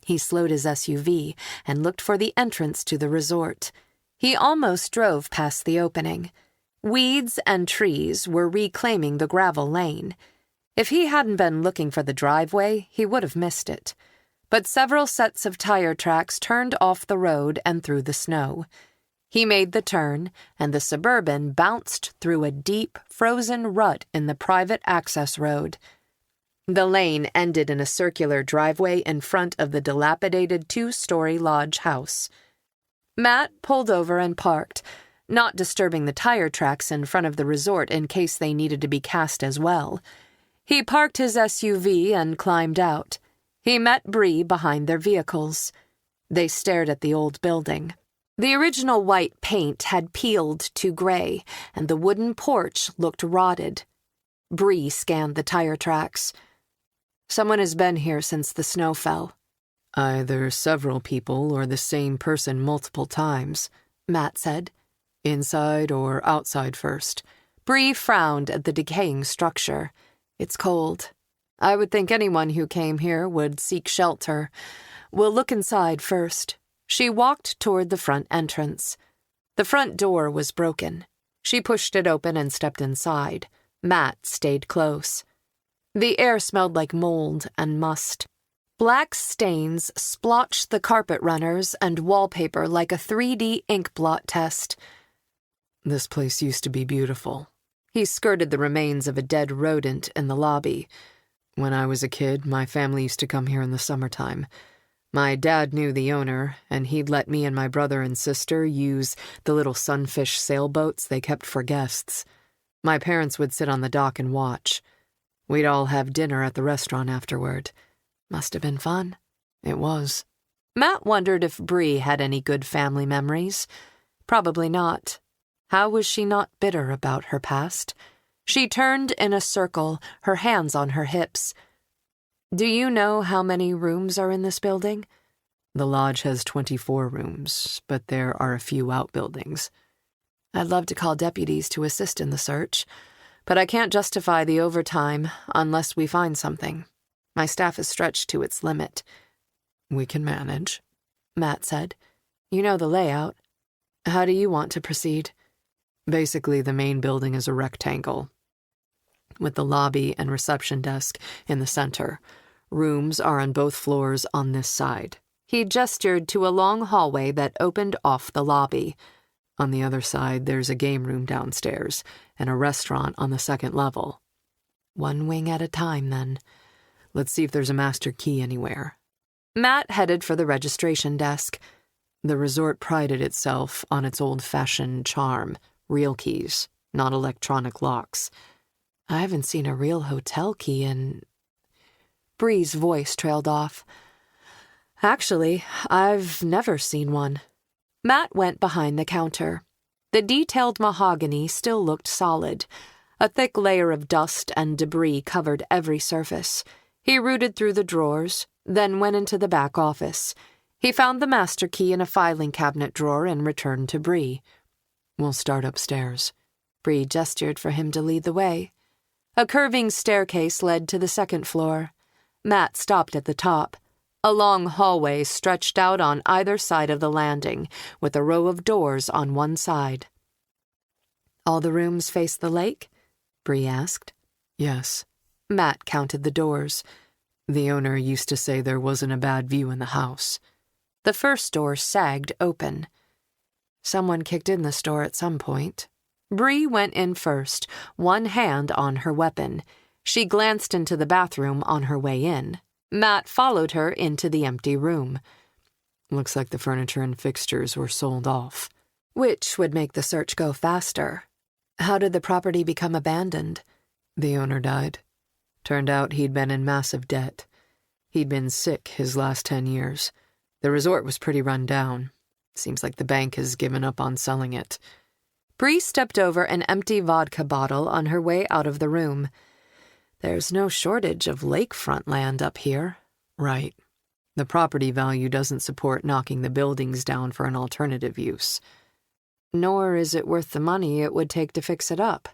Speaker 2: He slowed his SUV and looked for the entrance to the resort. He almost drove past the opening. Weeds and trees were reclaiming the gravel lane. If he hadn't been looking for the driveway, he would have missed it. But several sets of tire tracks turned off the road and through the snow. He made the turn, and the Suburban bounced through a deep, frozen rut in the private access road. The lane ended in a circular driveway in front of the dilapidated 2-story lodge house. Matt pulled over and parked, not disturbing the tire tracks in front of the resort in case they needed to be cast as well. He parked his SUV and climbed out. He met Bree behind their vehicles. They stared at the old building. The original white paint had peeled to gray, and the wooden porch looked rotted. Bree scanned the tire tracks. Someone has been here since the snow fell.
Speaker 3: Either several people or the same person multiple times,
Speaker 2: Matt said.
Speaker 3: Inside or outside first.
Speaker 2: Bree frowned at the decaying structure. It's cold. I would think anyone who came here would seek shelter. We'll look inside first. She walked toward the front entrance. The front door was broken. She pushed it open and stepped inside. Matt stayed close. The air smelled like mold and must. Black stains splotched the carpet runners and wallpaper like a 3D ink blot test.
Speaker 3: This place used to be beautiful.
Speaker 2: He skirted the remains of a dead rodent in the lobby.
Speaker 3: When I was a kid, my family used to come here in the summertime. My dad knew the owner, and he'd let me and my brother and sister use the little sunfish sailboats they kept for guests. My parents would sit on the dock and watch. We'd all have dinner at the restaurant afterward. Must have been fun. It was.
Speaker 2: Matt wondered if Bree had any good family memories. Probably not. How was she not bitter about her past? She turned in a circle, her hands on her hips. Do you know how many rooms are in this building?
Speaker 3: The lodge has 24 rooms, but there are a few outbuildings.
Speaker 2: I'd love to call deputies to assist in the search, but I can't justify the overtime unless we find something. My staff is stretched to its limit.
Speaker 3: We can manage,
Speaker 2: Matt said. You know the layout. How do you want to proceed?
Speaker 3: Basically, the main building is a rectangle, with the lobby and reception desk in the center. Rooms are on both floors on this side.
Speaker 2: He gestured to a long hallway that opened off the lobby.
Speaker 3: On the other side, there's a game room downstairs and a restaurant on the second level.
Speaker 2: One wing at a time, then.
Speaker 3: Let's see if there's a master key anywhere.
Speaker 2: Matt headed for the registration desk.
Speaker 3: The resort prided itself on its old-fashioned charm. Real keys, not electronic locks.
Speaker 2: I haven't seen a real hotel key in... Bree's voice trailed off. Actually, I've never seen one. Matt went behind the counter. The detailed mahogany still looked solid. A thick layer of dust and debris covered every surface. He rooted through the drawers, then went into the back office. He found the master key in a filing cabinet drawer and returned to Bree.
Speaker 3: We'll start upstairs.
Speaker 2: Bree gestured for him to lead the way. A curving staircase led to the second floor. Matt stopped at the top. A long hallway stretched out on either side of the landing, with a row of doors on one side. All the rooms face the lake? Bree asked.
Speaker 3: Yes.
Speaker 2: Matt counted the doors.
Speaker 3: The owner used to say there wasn't a bad view in the house.
Speaker 2: The first door sagged open. Someone kicked in the store at some point. Bree went in first, one hand on her weapon. She glanced into the bathroom on her way in. Matt followed her into the empty room.
Speaker 3: Looks like the furniture and fixtures were sold off.
Speaker 2: Which would make the search go faster. How did the property become abandoned?
Speaker 3: The owner died. Turned out he'd been in massive debt. He'd been sick his last 10 years. The resort was pretty run down. Seems like the bank has given up on selling it.
Speaker 2: Bree stepped over an empty vodka bottle on her way out of the room. There's no shortage of lakefront land up here.
Speaker 3: Right. The property value doesn't support knocking the buildings down for an alternative use.
Speaker 2: Nor is it worth the money it would take to fix it up.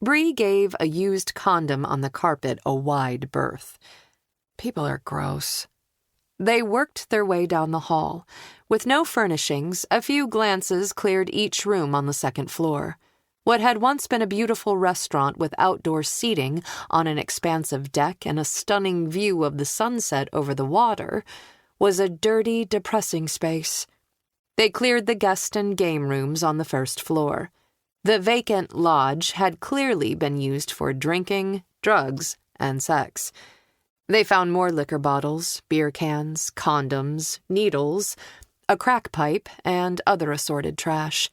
Speaker 2: Bree gave a used condom on the carpet a wide berth.
Speaker 3: People are gross.
Speaker 2: They worked their way down the hall. With no furnishings, a few glances cleared each room on the second floor. What had once been a beautiful restaurant with outdoor seating on an expansive deck and a stunning view of the sunset over the water was a dirty, depressing space. They cleared the guest and game rooms on the first floor. The vacant lodge had clearly been used for drinking, drugs, and sex. They found more liquor bottles, beer cans, condoms, needles, a crack pipe, and other assorted trash.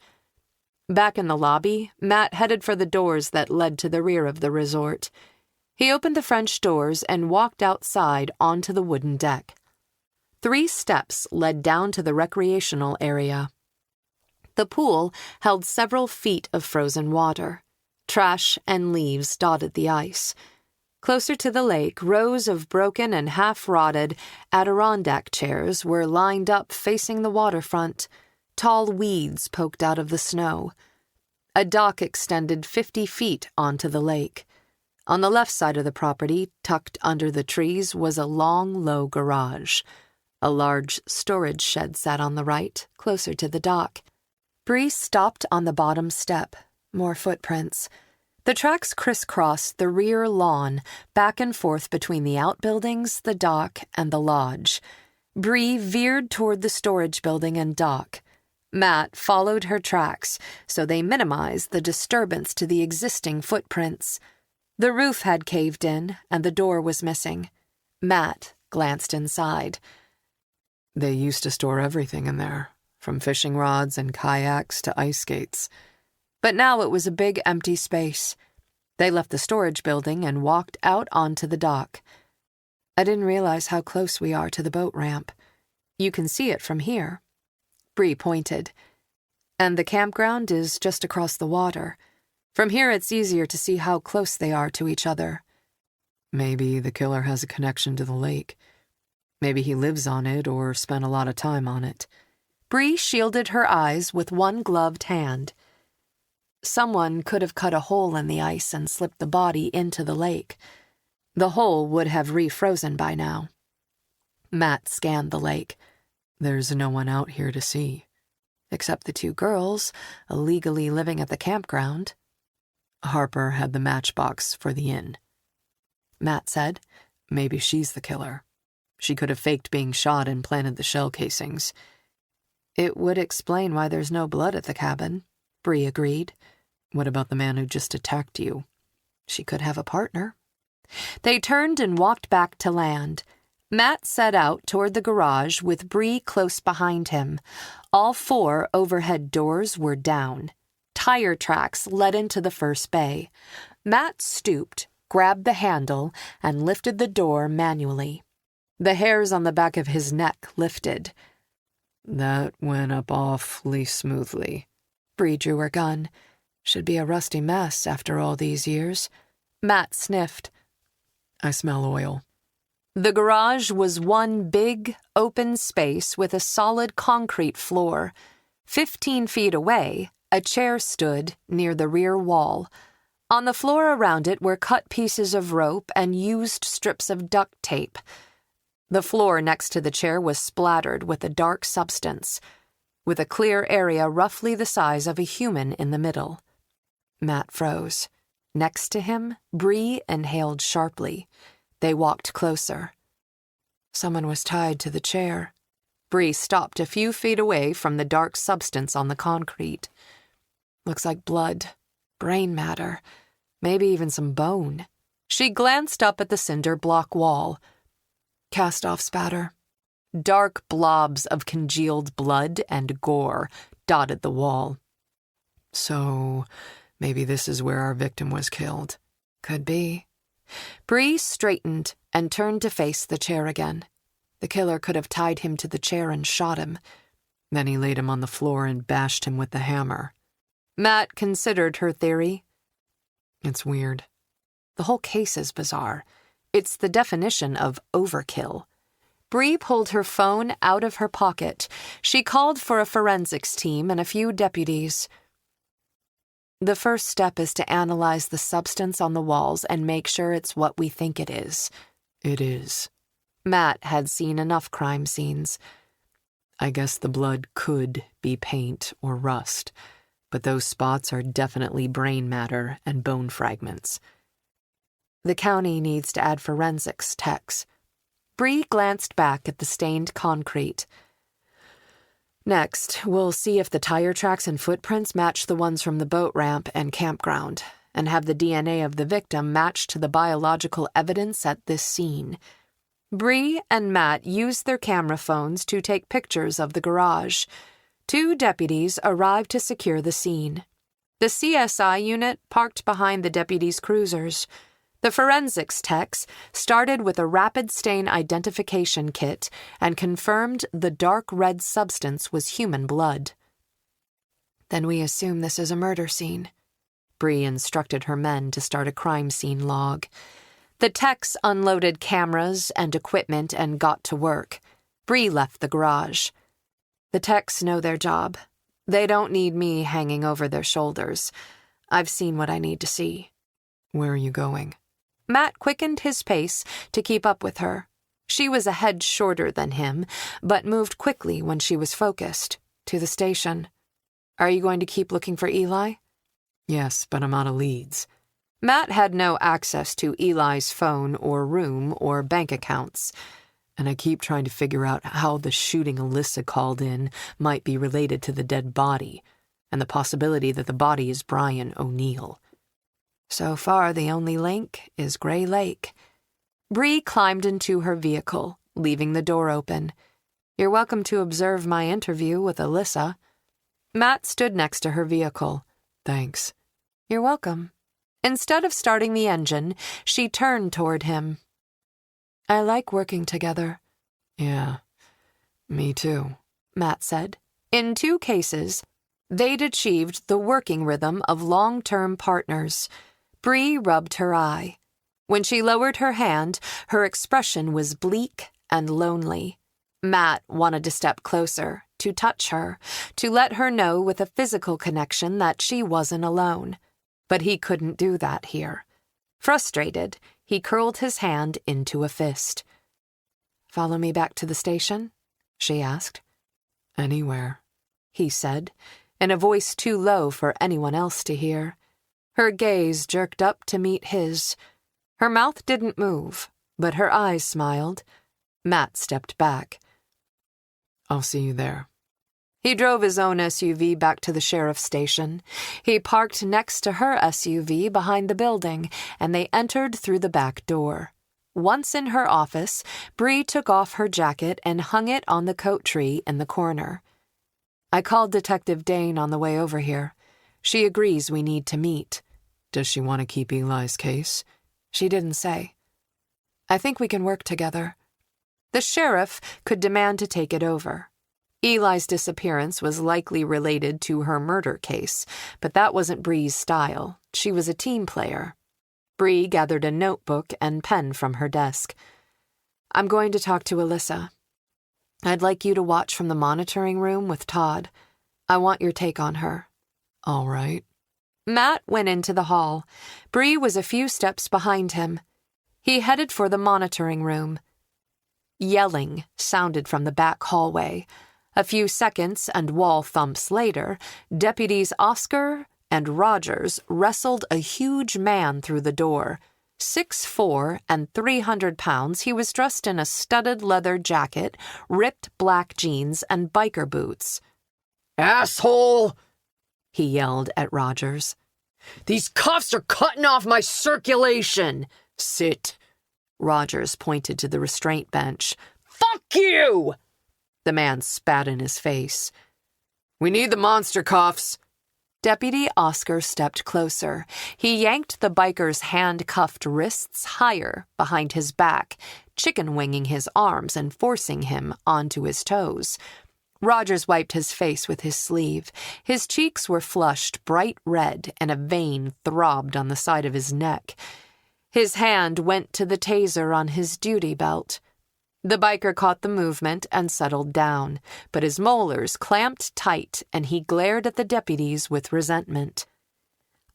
Speaker 2: Back in the lobby, Matt headed for the doors that led to the rear of the resort. He opened the French doors and walked outside onto the wooden deck. 3 steps led down to the recreational area. The pool held several feet of frozen water. Trash and leaves dotted the ice. Closer to the lake, rows of broken and half-rotted Adirondack chairs were lined up facing the waterfront. Tall weeds poked out of the snow. A dock extended 50 feet onto the lake. On the left side of the property, tucked under the trees, was a long, low garage. A large storage shed sat on the right, closer to the dock. Bree stopped on the bottom step. More footprints. The tracks crisscrossed the rear lawn, back and forth between the outbuildings, the dock, and the lodge. Bree veered toward the storage building and dock. Matt followed her tracks, so they minimized the disturbance to the existing footprints. The roof had caved in, and the door was missing. Matt glanced inside.
Speaker 3: They used to store everything in there, from fishing rods and kayaks to ice skates.
Speaker 2: But now it was a big empty space. They left the storage building and walked out onto the dock. I didn't realize how close we are to the boat ramp. You can see it from here. Bree pointed. And the campground is just across the water. From here it's easier to see how close they are to each other.
Speaker 3: Maybe the killer has a connection to the lake. Maybe he lives on it or spent a lot of time on it.
Speaker 2: Bree shielded her eyes with one gloved hand. Someone could have cut a hole in the ice and slipped the body into the lake. The hole would have refrozen by now. Matt scanned the lake.
Speaker 3: There's no one out here to see.
Speaker 2: Except the 2 girls, illegally living at the campground.
Speaker 3: Harper had the matchbox for the inn.
Speaker 2: Matt said.
Speaker 3: Maybe she's the killer. She could have faked being shot and planted the shell casings.
Speaker 2: It would explain why there's no blood at the cabin, Bree agreed.
Speaker 3: What about the man who just attacked you?
Speaker 2: She could have a partner. They turned and walked back to land. Matt set out toward the garage with Bree close behind him. All 4 overhead doors were down. Tire tracks led into the first bay. Matt stooped, grabbed the handle, and lifted the door manually. The hairs on the back of his neck lifted.
Speaker 3: That went up awfully smoothly.
Speaker 2: Bree drew her gun. Should be a rusty mess after all these years. Matt sniffed.
Speaker 3: I smell oil.
Speaker 2: The garage was one big, open space with a solid concrete floor. 15 feet away, a chair stood near the rear wall. On the floor around it were cut pieces of rope and used strips of duct tape. The floor next to the chair was splattered with a dark substance, with a clear area roughly the size of a human in the middle. Matt froze. Next to him, Bree inhaled sharply. They walked closer. Someone was tied to the chair. Bree stopped a few feet away from the dark substance on the concrete. Looks like blood, brain matter, maybe even some bone. She glanced up at the cinder block wall. Cast-off spatter. Dark blobs of congealed blood and gore dotted the wall.
Speaker 3: So, maybe this is where our victim was killed.
Speaker 2: Could be. Bree straightened and turned to face the chair again. The killer could have tied him to the chair and shot him.
Speaker 3: Then he laid him on the floor and bashed him with the hammer.
Speaker 2: Matt considered her theory.
Speaker 3: It's weird.
Speaker 2: The whole case is bizarre. It's the definition of overkill. Bree pulled her phone out of her pocket. She called for a forensics team and a few deputies. The first step is to analyze the substance on the walls and make sure it's what we think it is.
Speaker 3: It is.
Speaker 2: Matt had seen enough crime scenes.
Speaker 3: I guess the blood could be paint or rust, but those spots are definitely brain matter and bone fragments.
Speaker 2: The county needs to add forensics techs. Bree glanced back at the stained concrete. Next, we'll see if the tire tracks and footprints match the ones from the boat ramp and campground, and have the DNA of the victim match to the biological evidence at this scene. Bree and Matt used their camera phones to take pictures of the garage. 2 deputies arrived to secure the scene. The CSI unit parked behind the deputies' cruisers. The forensics techs started with a rapid stain identification kit and confirmed the dark red substance was human blood.
Speaker 1: Then we assume this is a murder scene.
Speaker 2: Bree instructed her men to start a crime scene log. The techs unloaded cameras and equipment and got to work. Bree left the garage. The techs know their job. They don't need me hanging over their shoulders. I've seen what I need to see.
Speaker 3: Where are you going?
Speaker 2: Matt quickened his pace to keep up with her. She was a head shorter than him, but moved quickly when she was focused. To the station. Are you going to keep looking for Eli?
Speaker 3: Yes, but I'm out of leads.
Speaker 2: Matt had no access to Eli's phone or room or bank accounts.
Speaker 3: And I keep trying to figure out how the shooting Alyssa called in might be related to the dead body, and the possibility that the body is Brian O'Neill.
Speaker 2: So far, the only link is Gray Lake. Bree climbed into her vehicle, leaving the door open. You're welcome to observe my interview with Alyssa. Matt stood next to her vehicle.
Speaker 3: Thanks.
Speaker 2: You're welcome. Instead of starting the engine, she turned toward him. I like working together.
Speaker 3: Yeah, me too,
Speaker 2: Matt said. In 2 cases, they'd achieved the working rhythm of long-term partners. Bree rubbed her eye. When she lowered her hand, her expression was bleak and lonely. Matt wanted to step closer, to touch her, to let her know with a physical connection that she wasn't alone. But he couldn't do that here. Frustrated, he curled his hand into a fist. Follow me back to the station? She asked.
Speaker 3: Anywhere,
Speaker 2: he said, in a voice too low for anyone else to hear. Her gaze jerked up to meet his. Her mouth didn't move, but her eyes smiled. Matt stepped back.
Speaker 3: I'll see you there.
Speaker 2: He drove his own SUV back to the sheriff's station. He parked next to her SUV behind the building, and they entered through the back door. Once in her office, Bree took off her jacket and hung it on the coat tree in the corner. I called Detective Dane on the way over here. She agrees we need to meet.
Speaker 3: Does she want to keep Eli's case?
Speaker 2: She didn't say. I think we can work together. The sheriff could demand to take it over. Eli's disappearance was likely related to her murder case, but that wasn't Bree's style. She was a team player. Bree gathered a notebook and pen from her desk. I'm going to talk to Alyssa. I'd like you to watch from the monitoring room with Todd. I want your take on her.
Speaker 3: All right.
Speaker 2: Matt went into the hall. Bree was a few steps behind him. He headed for the monitoring room. Yelling sounded from the back hallway. A few seconds and wall thumps later, deputies Oscar and Rogers wrestled a huge man through the door. 6'4" and 300 pounds, he was dressed in a studded leather jacket, ripped black jeans, and biker boots.
Speaker 4: "Asshole!"
Speaker 2: he yelled at Rogers.
Speaker 4: "These cuffs are cutting off my circulation! Sit."
Speaker 2: Rogers pointed to the restraint bench.
Speaker 4: "Fuck you!"
Speaker 2: The man spat in his face.
Speaker 4: "We need the monster cuffs."
Speaker 2: Deputy Oscar stepped closer. He yanked the biker's handcuffed wrists higher behind his back, chicken-winging his arms and forcing him onto his toes. Rogers wiped his face with his sleeve. His cheeks were flushed bright red, and a vein throbbed on the side of his neck. His hand went to the taser on his duty belt. The biker caught the movement and settled down, but his molars clamped tight and he glared at the deputies with resentment.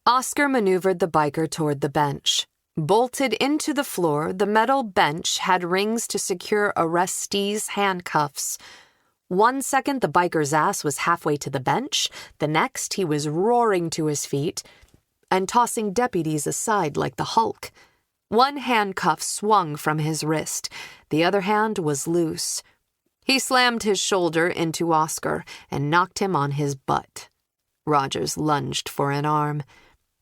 Speaker 2: Oscar maneuvered the biker toward the bench. Bolted into the floor, the metal bench had rings to secure arrestees' handcuffs. 1 second, the biker's ass was halfway to the bench. The next, he was roaring to his feet and tossing deputies aside like the Hulk. One handcuff swung from his wrist. The other hand was loose. He slammed his shoulder into Oscar and knocked him on his butt. Rogers lunged for an arm.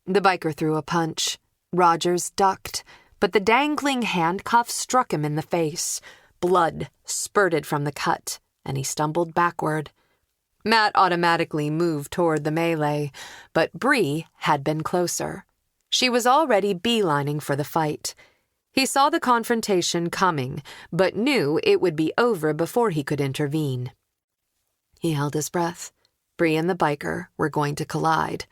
Speaker 2: The biker threw a punch. Rogers ducked, but the dangling handcuff struck him in the face. Blood spurted from the cut, and he stumbled backward. Matt automatically moved toward the melee, but Bree had been closer. She was already beelining for the fight. He saw the confrontation coming, but knew it would be over before he could intervene. He held his breath. Bree and the biker were going to collide.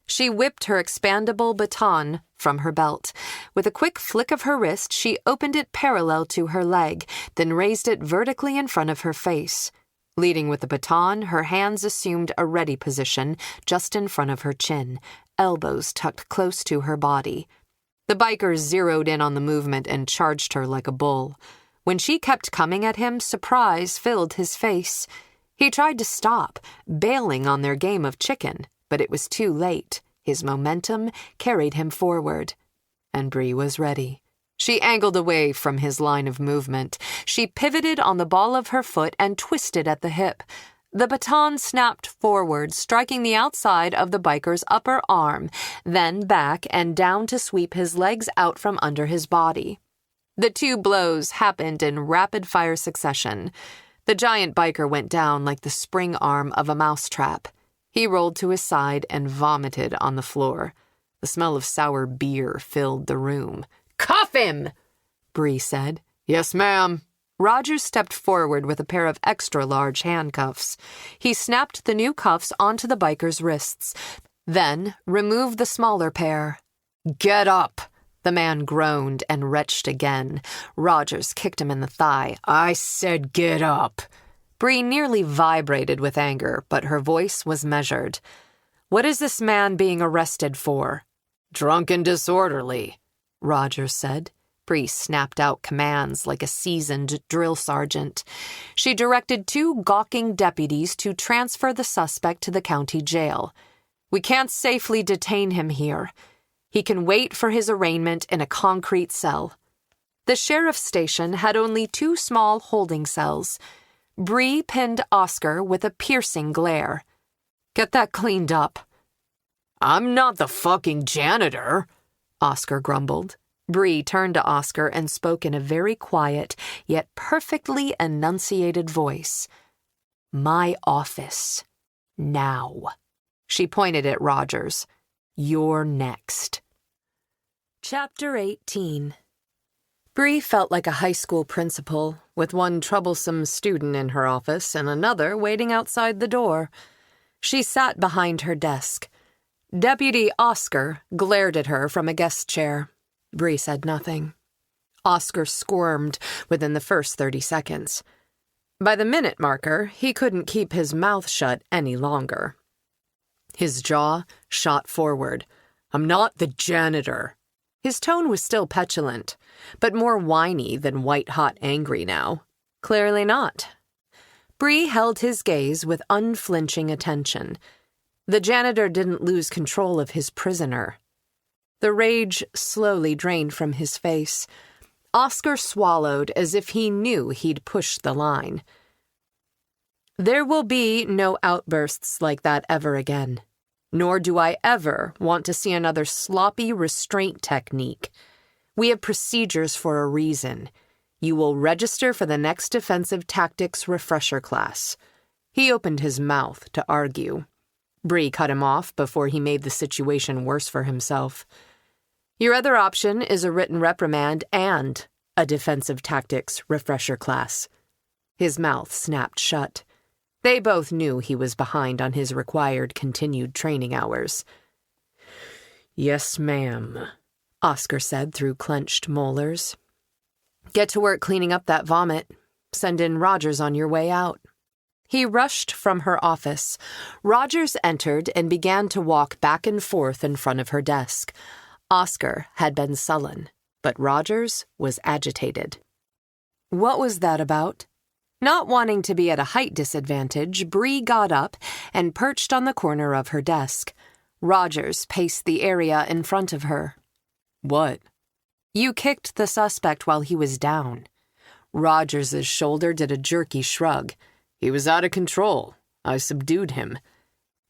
Speaker 2: She whipped her expandable baton from her belt. With a quick flick of her wrist, she opened it parallel to her leg, then raised it vertically in front of her face. Leading with the baton, her hands assumed a ready position just in front of her chin, elbows tucked close to her body. The biker zeroed in on the movement and charged her like a bull. When she kept coming at him, surprise filled his face. He tried to stop, bailing on their game of chicken, but it was too late. His momentum carried him forward. And Bree was ready. She angled away from his line of movement. She pivoted on the ball of her foot and twisted at the hip. The baton snapped forward, striking the outside of the biker's upper arm, then back and down to sweep his legs out from under his body. The 2 blows happened in rapid-fire succession. The giant biker went down like the spring arm of a mousetrap. He rolled to his side and vomited on the floor. The smell of sour beer filled the room.
Speaker 4: "Cuff him!"
Speaker 2: Bree said.
Speaker 1: "Yes, ma'am."
Speaker 2: Rogers stepped forward with a pair of extra-large handcuffs. He snapped the new cuffs onto the biker's wrists, then removed the smaller pair.
Speaker 1: "Get up!"
Speaker 2: The man groaned and retched again. Rogers kicked him in the thigh.
Speaker 1: "I said get up."
Speaker 2: Bree nearly vibrated with anger, but her voice was measured. "What is this man being arrested for?"
Speaker 1: "Drunk and disorderly,"
Speaker 2: Rogers said. Bree snapped out commands like a seasoned drill sergeant. She directed 2 gawking deputies to transfer the suspect to the county jail. "We can't safely detain him here. He can wait for his arraignment in a concrete cell." The sheriff's station had only 2 small holding cells. Bree pinned Oscar with a piercing glare. "Get that cleaned up."
Speaker 1: "I'm not the fucking janitor,"
Speaker 2: Oscar grumbled. Bree turned to Oscar and spoke in a very quiet, yet perfectly enunciated voice. "My office. Now." She pointed at Rogers. "You're next." Chapter 18. Bree felt like a high school principal, with one troublesome student in her office and another waiting outside the door. She sat behind her desk. Deputy Oscar glared at her from a guest chair. Bree said nothing. Oscar squirmed within the first 30 seconds. By the minute marker, he couldn't keep his mouth shut any longer. His jaw shot forward. "I'm not the janitor." His tone was still petulant, but more whiny than white-hot angry now. Clearly not. Bree held his gaze with unflinching attention. The janitor didn't lose control of his prisoner. The rage slowly drained from his face. Oscar swallowed as if he knew he'd pushed the line. "There will be no outbursts like that ever again. Nor do I ever want to see another sloppy restraint technique. We have procedures for a reason. You will register for the next defensive tactics refresher class." He opened his mouth to argue. Bree cut him off before he made the situation worse for himself. "Your other option is a written reprimand and a defensive tactics refresher class." His mouth snapped shut. They both knew he was behind on his required continued training hours. "Yes, ma'am." Oscar said through clenched molars. "Get to work cleaning up that vomit. Send in Rogers on your way out." He rushed from her office. Rogers entered and began to walk back and forth in front of her desk. Oscar had been sullen, but Rogers was agitated. What was that about? Not wanting to be at a height disadvantage, Bree got up and perched on the corner of her desk. Rogers paced the area in front of her. "What?" "You kicked the suspect while he was down." Rogers's shoulder did a jerky shrug. "He was out of control. I subdued him."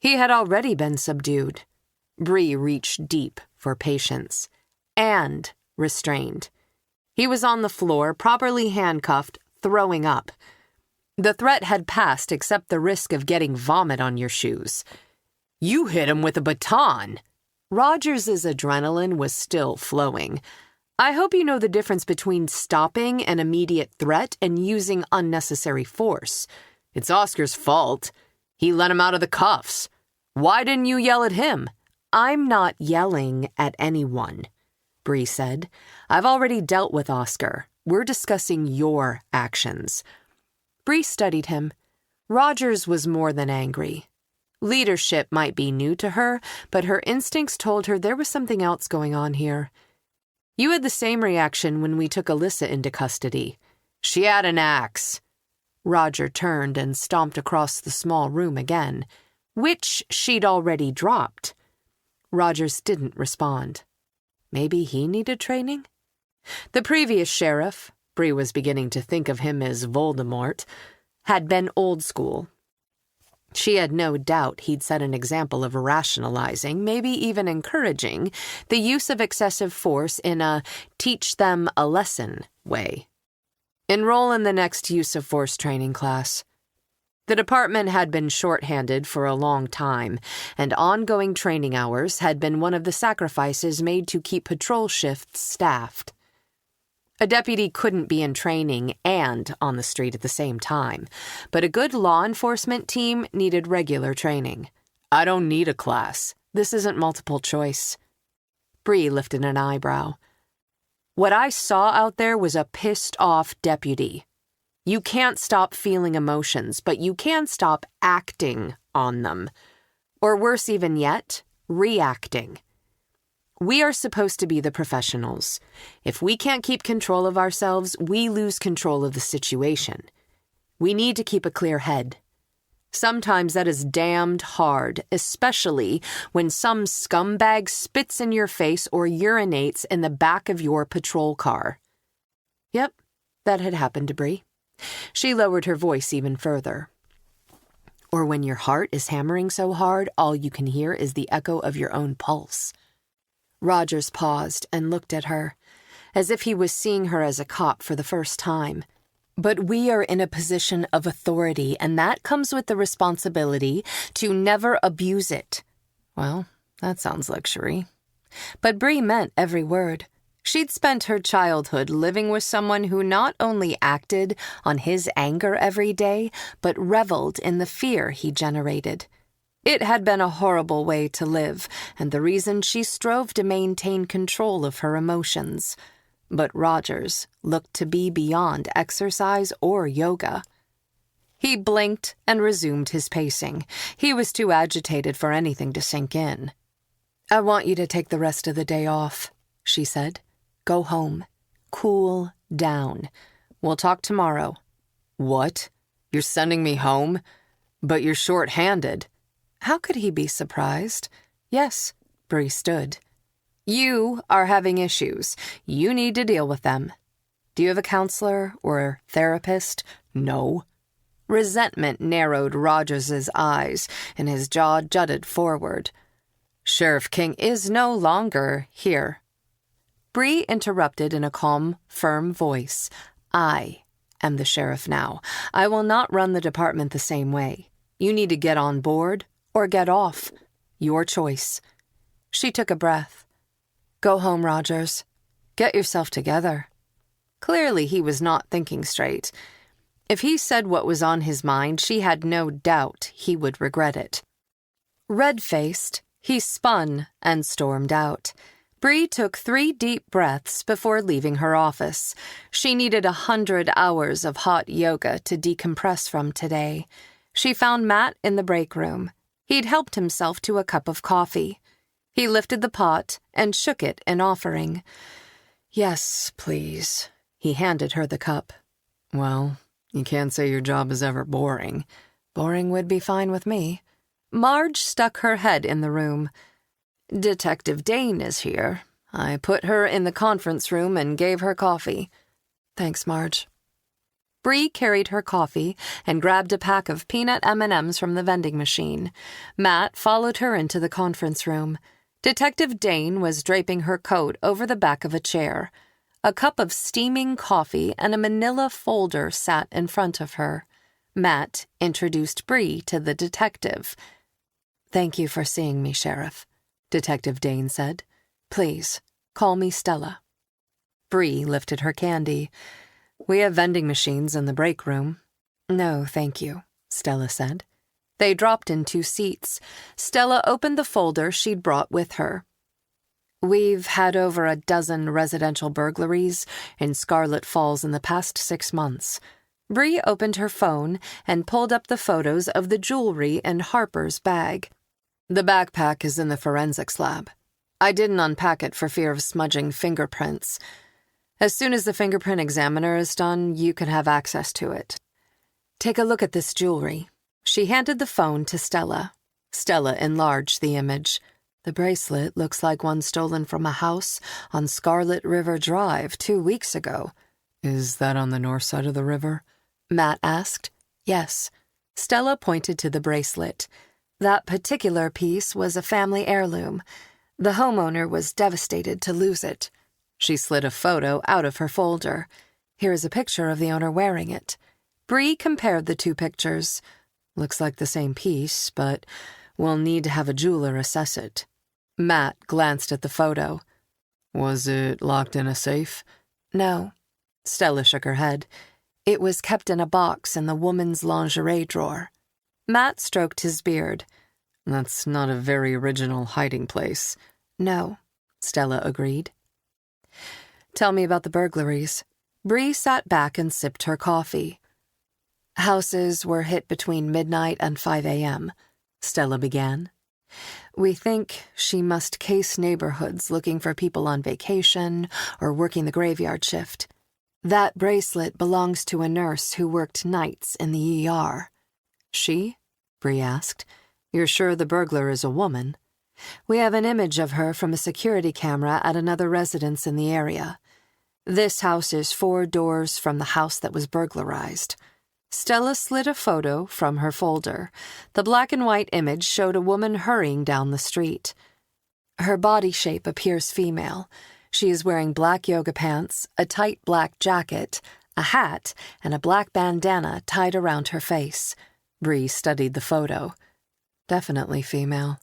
Speaker 2: He had already been subdued. Bree reached deep for patience. And restrained. He was on the floor, properly handcuffed, throwing up. The threat had passed except the risk of getting vomit on your shoes. "You hit him with a baton." Rogers's adrenaline was still flowing. "I hope you know the difference between stopping an immediate threat and using unnecessary force. It's Oscar's fault. He let him out of the cuffs. Why didn't you yell at him?" "I'm not yelling at anyone," Bree said. "I've already dealt with Oscar. We're discussing your actions." Bree studied him. Rogers was more than angry. Leadership might be new to her, but her instincts told her there was something else going on here. "You had the same reaction when we took Alyssa into custody." "She had an axe." Roger turned and stomped across the small room again, which she'd already dropped. Rogers didn't respond. Maybe he needed training? The previous sheriff, Bree was beginning to think of him as Voldemort, had been old school. She had no doubt he'd set an example of rationalizing, maybe even encouraging, the use of excessive force in a teach them a lesson way. Enroll in the next use of force training class. The department had been shorthanded for a long time, and ongoing training hours had been one of the sacrifices made to keep patrol shifts staffed. A deputy couldn't be in training and on the street at the same time, but a good law enforcement team needed regular training. "I don't need a class. This isn't multiple choice." Bree lifted an eyebrow. "What I saw out there was a pissed-off deputy. You can't stop feeling emotions, but you can stop acting on them. Or worse even yet, reacting. We are supposed to be the professionals. If we can't keep control of ourselves, we lose control of the situation. We need to keep a clear head. Sometimes that is damned hard, especially when some scumbag spits in your face or urinates in the back of your patrol car." Yep, that had happened to Bree. She lowered her voice even further. "Or when your heart is hammering so hard, all you can hear is the echo of your own pulse." Rogers paused and looked at her, as if he was seeing her as a cop for the first time. "But we are in a position of authority, and that comes with the responsibility to never abuse it." Well, that sounds luxury. But Bree meant every word. She'd spent her childhood living with someone who not only acted on his anger every day, but reveled in the fear he generated. It had been a horrible way to live, and the reason she strove to maintain control of her emotions. But Rogers looked to be beyond exercise or yoga. He blinked and resumed his pacing. He was too agitated for anything to sink in. "I want you to take the rest of the day off," she said. "Go home. Cool down. We'll talk tomorrow." "What? You're sending me home? But you're short-handed." How could he be surprised? Yes, Bree stood. "You are having issues. You need to deal with them. Do you have a counselor or therapist?" "No." Resentment narrowed Rogers's eyes, and his jaw jutted forward. "Sheriff King is no longer here." Bree interrupted in a calm, firm voice. "I am the sheriff now. I will not run the department the same way. You need to get on board or get off. Your choice." She took a breath. "Go home, Rogers. Get yourself together." Clearly he was not thinking straight. If he said what was on his mind, she had no doubt he would regret it. Red-faced, he spun and stormed out. Bree took 3 deep breaths before leaving her office. She needed 100 hours of hot yoga to decompress from today. She found Matt in the break room. He'd helped himself to a cup of coffee. He lifted the pot and shook it in offering.
Speaker 3: Yes, please.
Speaker 2: He handed her the cup.
Speaker 3: Well, you can't say your job is ever boring.
Speaker 2: Boring would be fine with me. Marge stuck her head in the room. Detective Dane is here. I put her in the conference room and gave her coffee.
Speaker 3: Thanks, Marge.
Speaker 2: Bree carried her coffee and grabbed a pack of peanut M&Ms from the vending machine. Matt followed her into the conference room. Detective Dane was draping her coat over the back of a chair. A cup of steaming coffee and a manila folder sat in front of her. Matt introduced Bree to the detective.
Speaker 3: Thank you for seeing me, Sheriff, Detective Dane said.
Speaker 2: Please, call me Stella.
Speaker 3: Bree lifted her candy. We have vending machines in the break room.
Speaker 2: No, thank you, Stella said. They dropped into seats. Stella opened the folder she'd brought with her. We've had over a dozen residential burglaries in Scarlet Falls in the past 6 months. Bree opened her phone and pulled up the photos of the jewelry in Harper's bag.
Speaker 3: The backpack is in the forensics lab. I didn't unpack it for fear of smudging fingerprints. As soon as the fingerprint examiner is done, you can have access to it.
Speaker 2: Take a look at this jewelry. She handed the phone to Stella.
Speaker 3: Stella enlarged the image. The bracelet looks like one stolen from a house on Scarlet River Drive 2 weeks ago. Is that on the north side of the river?
Speaker 2: Matt asked.
Speaker 3: Yes.
Speaker 2: Stella pointed to the bracelet. That particular piece was a family heirloom. The homeowner was devastated to lose it. She slid a photo out of her folder. Here is a picture of the owner wearing it. Bree compared the 2 pictures.
Speaker 3: Looks like the same piece, but we'll need to have a jeweler assess it.
Speaker 2: Matt glanced at the photo.
Speaker 3: Was it locked in a safe?
Speaker 2: No.
Speaker 3: Stella shook her head.
Speaker 2: It was kept in a box in the woman's lingerie drawer. Matt stroked his beard.
Speaker 3: That's not a very original hiding place.
Speaker 2: No, Stella agreed. Tell me about the burglaries. Bree sat back and sipped her coffee. Houses were hit between midnight and 5 a.m., Stella began. We think she must case neighborhoods looking for people on vacation or working the graveyard shift. That bracelet belongs to a nurse who worked nights in the ER.
Speaker 3: She? Bree asked. You're sure the burglar is a woman?
Speaker 2: We have an image of her from a security camera at another residence in the area. This house is 4 doors from the house that was burglarized. Stella slid a photo from her folder. The black and white image showed a woman hurrying down the street. Her body shape appears female. She is wearing black yoga pants, a tight black jacket, a hat, and a black bandana tied around her face.
Speaker 3: Bree studied the photo. Definitely female.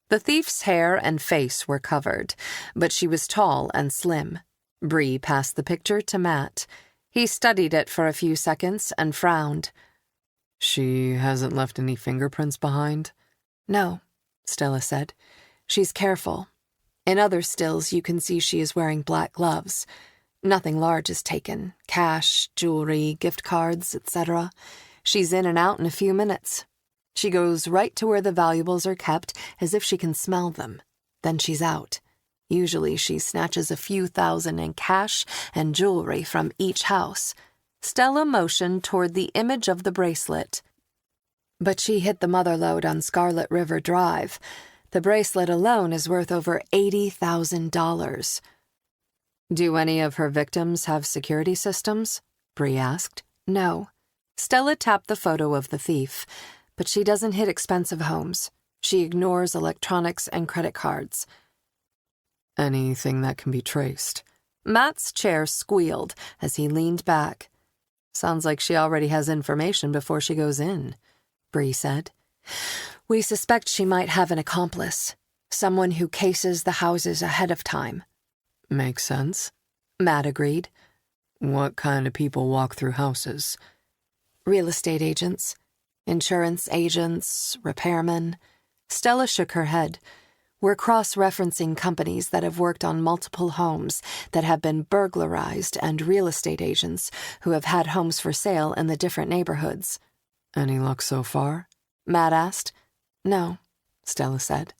Speaker 2: The thief's hair and face were covered, but she was tall and slim. Bree passed the picture to Matt. He studied it for a few seconds and frowned.
Speaker 3: She hasn't left any fingerprints behind?
Speaker 2: No, Stella said. She's careful. In other stills, you can see she is wearing black gloves. Nothing large is taken. Cash, jewelry, gift cards, etc. She's in and out in a few minutes. She goes right to where the valuables are kept as if she can smell them. Then she's out. Usually she snatches a few thousand in cash and jewelry from each house. Stella motioned toward the image of the bracelet. But she hit the mother lode on Scarlet River Drive. The bracelet alone is worth over $80,000.
Speaker 3: Do any of her victims have security systems? Bree asked.
Speaker 2: No. Stella tapped the photo of the thief, but she doesn't hit expensive homes. She ignores electronics and credit cards.
Speaker 3: Anything that can be traced?
Speaker 2: Matt's chair squealed as he leaned back.
Speaker 3: Sounds like she already has information before she goes in, Bree said.
Speaker 2: We suspect she might have an accomplice, someone who cases the houses ahead of time.
Speaker 3: Makes sense,
Speaker 2: Matt agreed.
Speaker 3: What kind of people walk through houses?
Speaker 2: Real estate agents, insurance agents, repairmen. Stella shook her head. We're cross-referencing companies that have worked on multiple homes that have been burglarized and real estate agents who have had homes for sale in the different neighborhoods.
Speaker 3: Any luck so far?
Speaker 2: Matt asked. No, Stella said.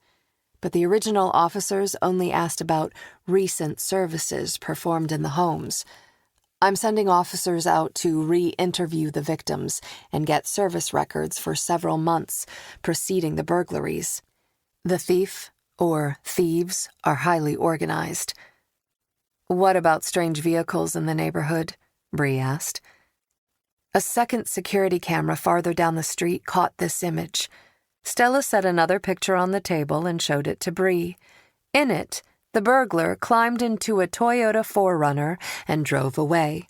Speaker 2: But the original officers only asked about recent services performed in the homes. I'm sending officers out to re-interview the victims and get service records for several months preceding the burglaries. The thief, or thieves, are highly organized. What about strange vehicles in the neighborhood? Bree asked. A second security camera farther down the street caught this image. Stella set another picture on the table and showed it to Bree. In it, the burglar climbed into a Toyota 4Runner and drove away.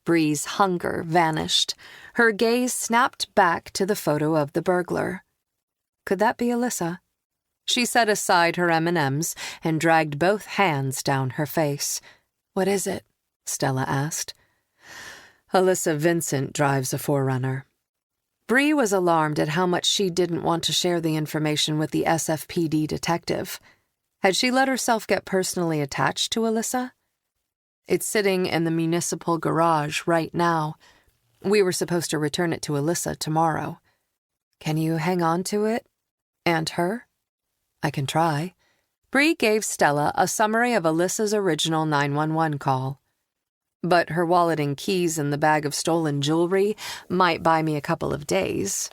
Speaker 2: Bree's hunger vanished. Her gaze snapped back to the photo of the burglar. Could that be Alyssa? She set aside her M&Ms and dragged both hands down her face. What is it? Stella asked. Alyssa Vincent drives a 4Runner. Bree was alarmed at how much she didn't want to share the information with the SFPD detective. Had she let herself get personally attached to Alyssa? It's sitting in the municipal garage right now. We were supposed to return it to Alyssa tomorrow. Can you hang on to it? And her? I can try. Bree gave Stella a summary of Alyssa's original 911 call. But her wallet and keys and the bag of stolen jewelry might buy me a couple of days.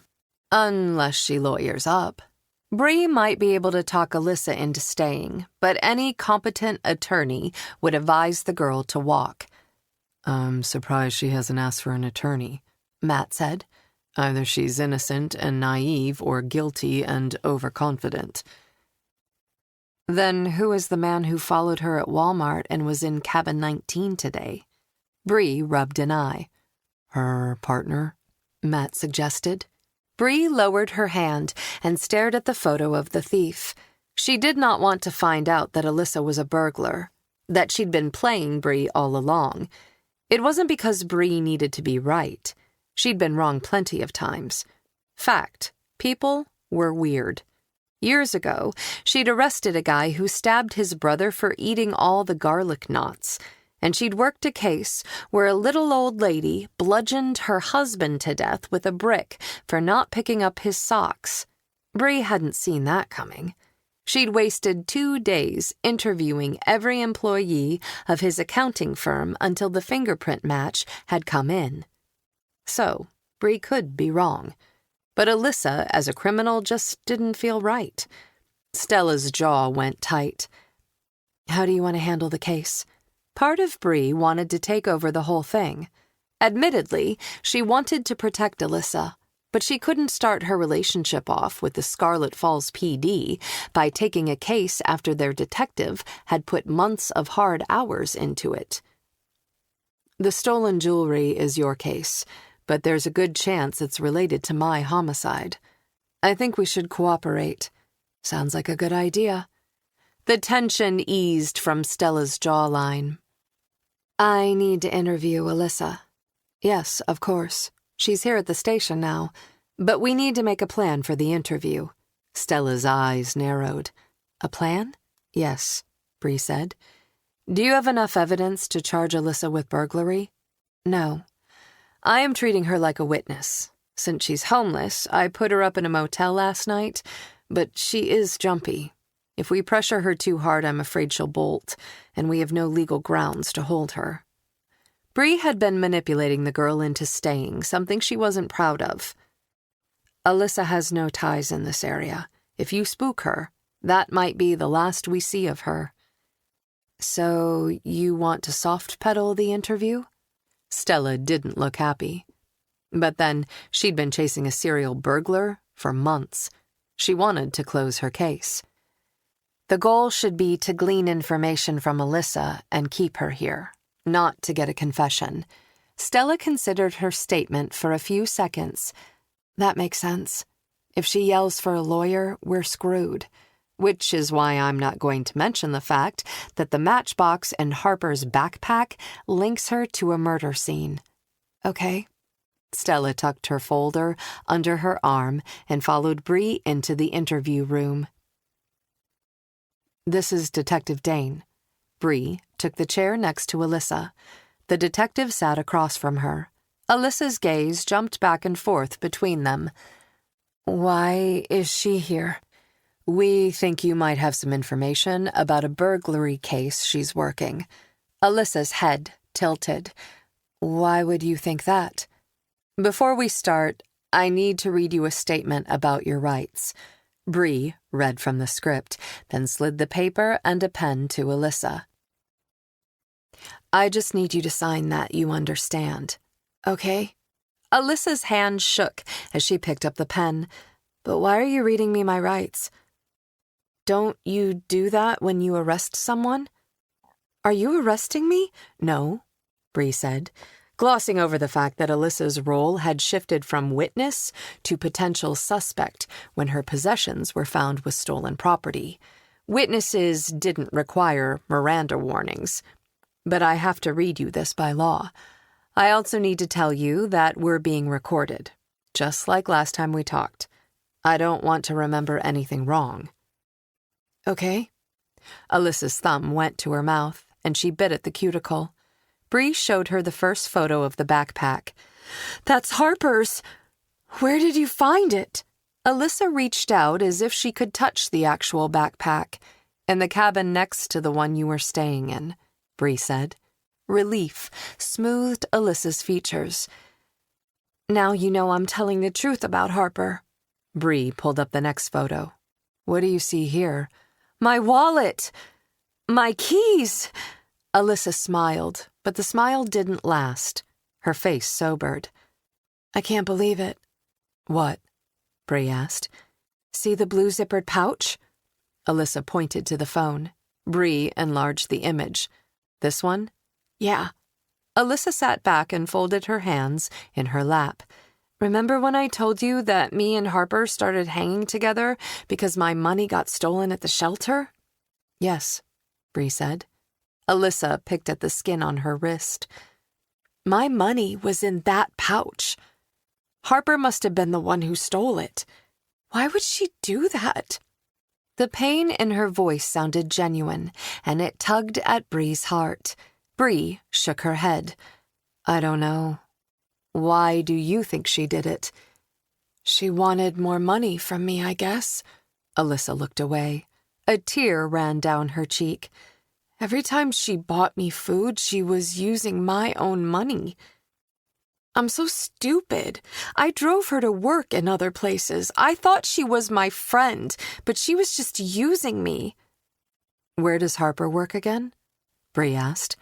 Speaker 2: Unless she lawyers up. Bree might be able to talk Alyssa into staying, but any competent attorney would advise the girl to walk.
Speaker 3: I'm surprised she hasn't asked for an attorney,
Speaker 2: Matt said.
Speaker 3: Either she's innocent and naive or guilty and overconfident.
Speaker 2: Then who is the man who followed her at Walmart and was in cabin 19 today? Bree rubbed an eye.
Speaker 3: Her partner?
Speaker 2: Matt suggested. Bree lowered her hand and stared at the photo of the thief. She did not want to find out that Alyssa was a burglar, that she'd been playing Bree all along. It wasn't because Bree needed to be right. She'd been wrong plenty of times. Fact, people were weird. Years ago, she'd arrested a guy who stabbed his brother for eating all the garlic knots, and she'd worked a case where a little old lady bludgeoned her husband to death with a brick for not picking up his socks. Bree hadn't seen that coming. She'd wasted 2 days interviewing every employee of his accounting firm until the fingerprint match had come in. So, Bree could be wrong. But Alyssa, as a criminal, just didn't feel right. Stella's jaw went tight. How do you want to handle the case? Part of Bree wanted to take over the whole thing. Admittedly, she wanted to protect Alyssa, but she couldn't start her relationship off with the Scarlet Falls PD by taking a case after their detective had put months of hard hours into it. The stolen jewelry is your case, but there's a good chance it's related to my homicide. I think we should cooperate. Sounds like a good idea. The tension eased from Stella's jawline. I need to interview Alyssa. Yes, of course. She's here at the station now, but we need to make a plan for the interview. Stella's eyes narrowed. A plan? Yes, Bree said. Do you have enough evidence to charge Alyssa with burglary? No. I am treating her like a witness. Since she's homeless, I put her up in a motel last night, but she is jumpy. If we pressure her too hard, I'm afraid she'll bolt, and we have no legal grounds to hold her. Bree had been manipulating the girl into staying, something she wasn't proud of. Alyssa has no ties in this area. If you spook her, that might be the last we see of her. So you want to soft-pedal the interview? Stella didn't look happy. But then she'd been chasing a serial burglar for months. She wanted to close her case. The goal should be to glean information from Alyssa and keep her here, not to get a confession. Stella considered her statement for a few seconds. That makes sense. If she yells for a lawyer, we're screwed. Which is why I'm not going to mention the fact that the matchbox in Harper's backpack links her to a murder scene. Okay? Stella tucked her folder under her arm and followed Bree into the interview room. This is Detective Dane. Bree took the chair next to Alyssa. The detective sat across from her. Alyssa's gaze jumped back and forth between them. Why is she here? We think you might have some information about a burglary case she's working. Alyssa's head tilted. Why would you think that? Before we start, I need to read you a statement about your rights. Bree read from the script, then slid the paper and a pen to Alyssa. I just need you to sign that, you understand. Okay? Alyssa's hand shook as she picked up the pen. But why are you reading me my rights? Don't you do that when you arrest someone? Are you arresting me? No, Bree said, glossing over the fact that Alyssa's role had shifted from witness to potential suspect when her possessions were found with stolen property. Witnesses didn't require Miranda warnings. But I have to read you this by law. I also need to tell you that we're being recorded, just like last time we talked. I don't want to remember anything wrong. Okay. Alyssa's thumb went to her mouth, and she bit at the cuticle. Bree showed her the first photo of the backpack. That's Harper's. Where did you find it? Alyssa reached out as if she could touch the actual backpack. In the cabin next to the one you were staying in, Bree said. Relief smoothed Alyssa's features. Now you know I'm telling the truth about Harper. Bree pulled up the next photo. What do you see here? My wallet! My keys! Alyssa smiled, but the smile didn't last. Her face sobered. I can't believe it. What? Bree asked. See the blue zippered pouch? Alyssa pointed to the phone. Bree enlarged the image. This one? Yeah. Alyssa sat back and folded her hands in her lap. Remember when I told you that me and Harper started hanging together because my money got stolen at the shelter? Yes, Bree said. Alyssa picked at the skin on her wrist. My money was in that pouch. Harper must have been the one who stole it. Why would she do that? The pain in her voice sounded genuine, and it tugged at Bree's heart. Bree shook her head. I don't know. Why do you think she did it? She wanted more money from me, I guess. Alyssa looked away. A tear ran down her cheek. Every time she bought me food, she was using my own money. I'm so stupid. I drove her to work in other places. I thought she was my friend, but she was just using me. Where does Harper work again? Bree asked.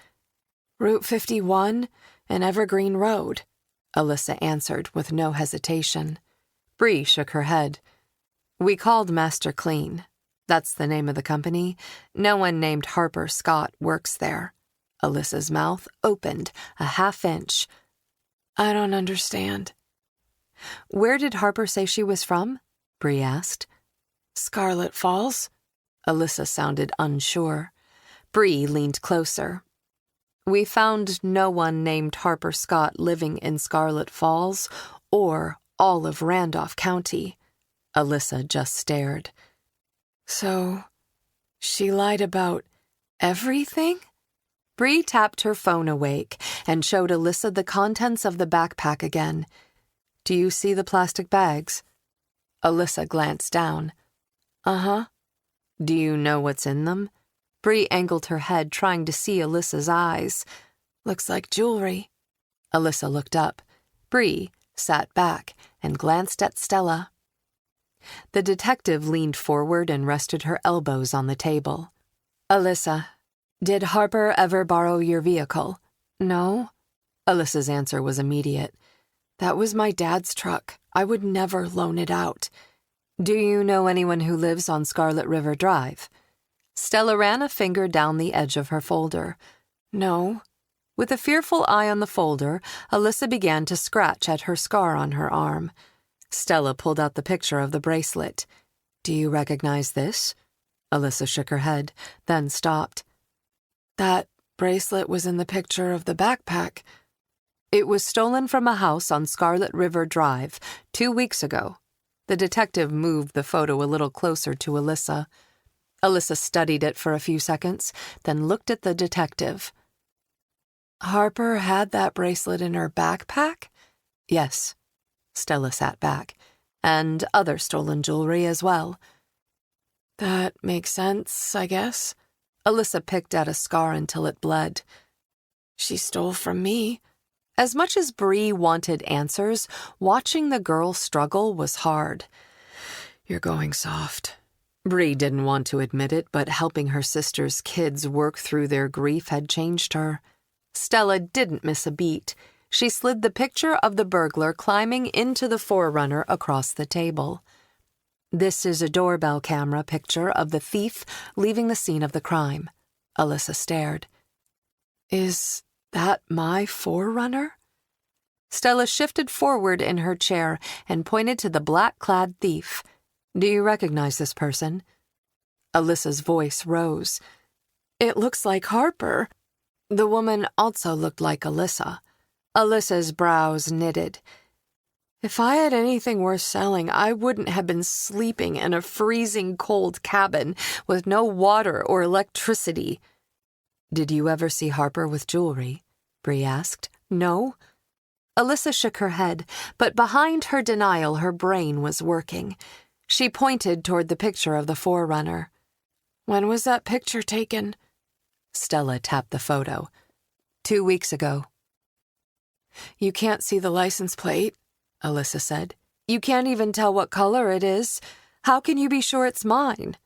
Speaker 2: Route 51 and Evergreen Road, Alyssa answered with no hesitation. Bree shook her head. We called Master Clean. That's the name of the company. No one named Harper Scott works there. Alyssa's mouth opened a half-inch. I don't understand. Where did Harper say she was from? Bree asked. Scarlet Falls. Alyssa sounded unsure. Bree leaned closer. We found no one named Harper Scott living in Scarlet Falls or all of Randolph County. Alyssa just stared. So, she lied about everything? Bree tapped her phone awake and showed Alyssa the contents of the backpack again. Do you see the plastic bags? Alyssa glanced down. Uh-huh. Do you know what's in them? Bree angled her head, trying to see Alyssa's eyes. Looks like jewelry. Alyssa looked up. Bree sat back and glanced at Stella. The detective leaned forward and rested her elbows on the table. Alyssa, did Harper ever borrow your vehicle? No. Alyssa's answer was immediate. That was my dad's truck. I would never loan it out. Do you know anyone who lives on Scarlet River Drive? Stella ran a finger down the edge of her folder. No. With a fearful eye on the folder, Alyssa began to scratch at her scar on her arm. Stella pulled out the picture of the bracelet. Do you recognize this? Alyssa shook her head, then stopped. That bracelet was in the picture of the backpack. It was stolen from a house on Scarlet River Drive 2 weeks ago. The detective moved the photo a little closer to Alyssa. Alyssa studied it for a few seconds, then looked at the detective. Harper had that bracelet in her backpack? Yes. Stella sat back. And other stolen jewelry as well. That makes sense, I guess. Alyssa picked at a scar until it bled. She stole from me. As much as Bree wanted answers, watching the girl struggle was hard. You're going soft. Bree didn't want to admit it, but helping her sister's kids work through their grief had changed her. Stella didn't miss a beat. She slid the picture of the burglar climbing into the Forerunner across the table. This is a doorbell camera picture of the thief leaving the scene of the crime. Alyssa stared. Is that my Forerunner? Stella shifted forward in her chair and pointed to the black-clad thief. Do you recognize this person? Alyssa's voice rose. It looks like Harper. The woman also looked like Alyssa. Alyssa's brows knitted. If I had anything worth selling, I wouldn't have been sleeping in a freezing cold cabin with no water or electricity. Did you ever see Harper with jewelry? Bree asked. No. Alyssa shook her head, but behind her denial her brain was working. She pointed toward the picture of the Forerunner. When was that picture taken? Stella tapped the photo. 2 weeks ago. You can't see the license plate, Alyssa said. You can't even tell what color it is. How can you be sure it's mine?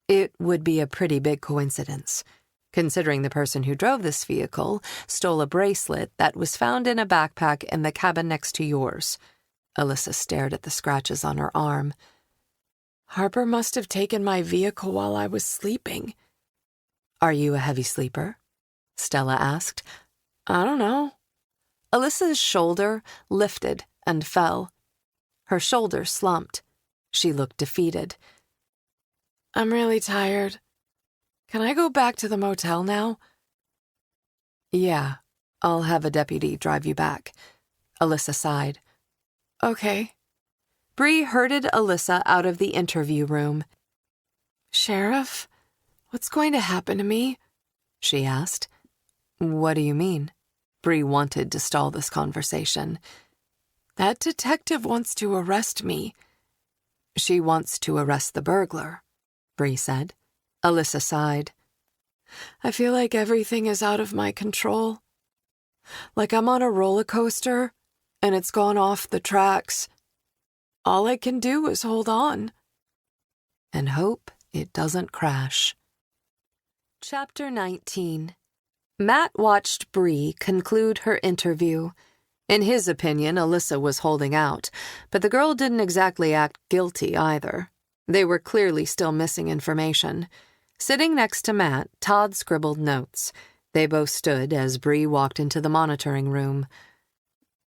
Speaker 2: It would be a pretty big coincidence, considering the person who drove this vehicle stole a bracelet that was found in a backpack in the cabin next to yours. Alyssa stared at the scratches on her arm. Harper must have taken my vehicle while I was sleeping. Are you a heavy sleeper? Stella asked. I don't know. Alyssa's shoulder lifted and fell. Her shoulder slumped. She looked defeated. I'm really tired. Can I go back to the motel now? Yeah, I'll have a deputy drive you back. Alyssa sighed. Okay. Bree herded Alyssa out of the interview room. Sheriff, what's going to happen to me? She asked. What do you mean? Bree wanted to stall this conversation. That detective wants to arrest me. She wants to arrest the burglar, Bree said. Alyssa sighed. I feel like everything is out of my control. Like I'm on a roller coaster, and it's gone off the tracks. All I can do is hold on. And hope it doesn't crash. Chapter 19. Matt watched Bree conclude her interview. In his opinion, Alyssa was holding out, but the girl didn't exactly act guilty either. They were clearly still missing information. Sitting next to Matt, Todd scribbled notes. They both stood as Bree walked into the monitoring room.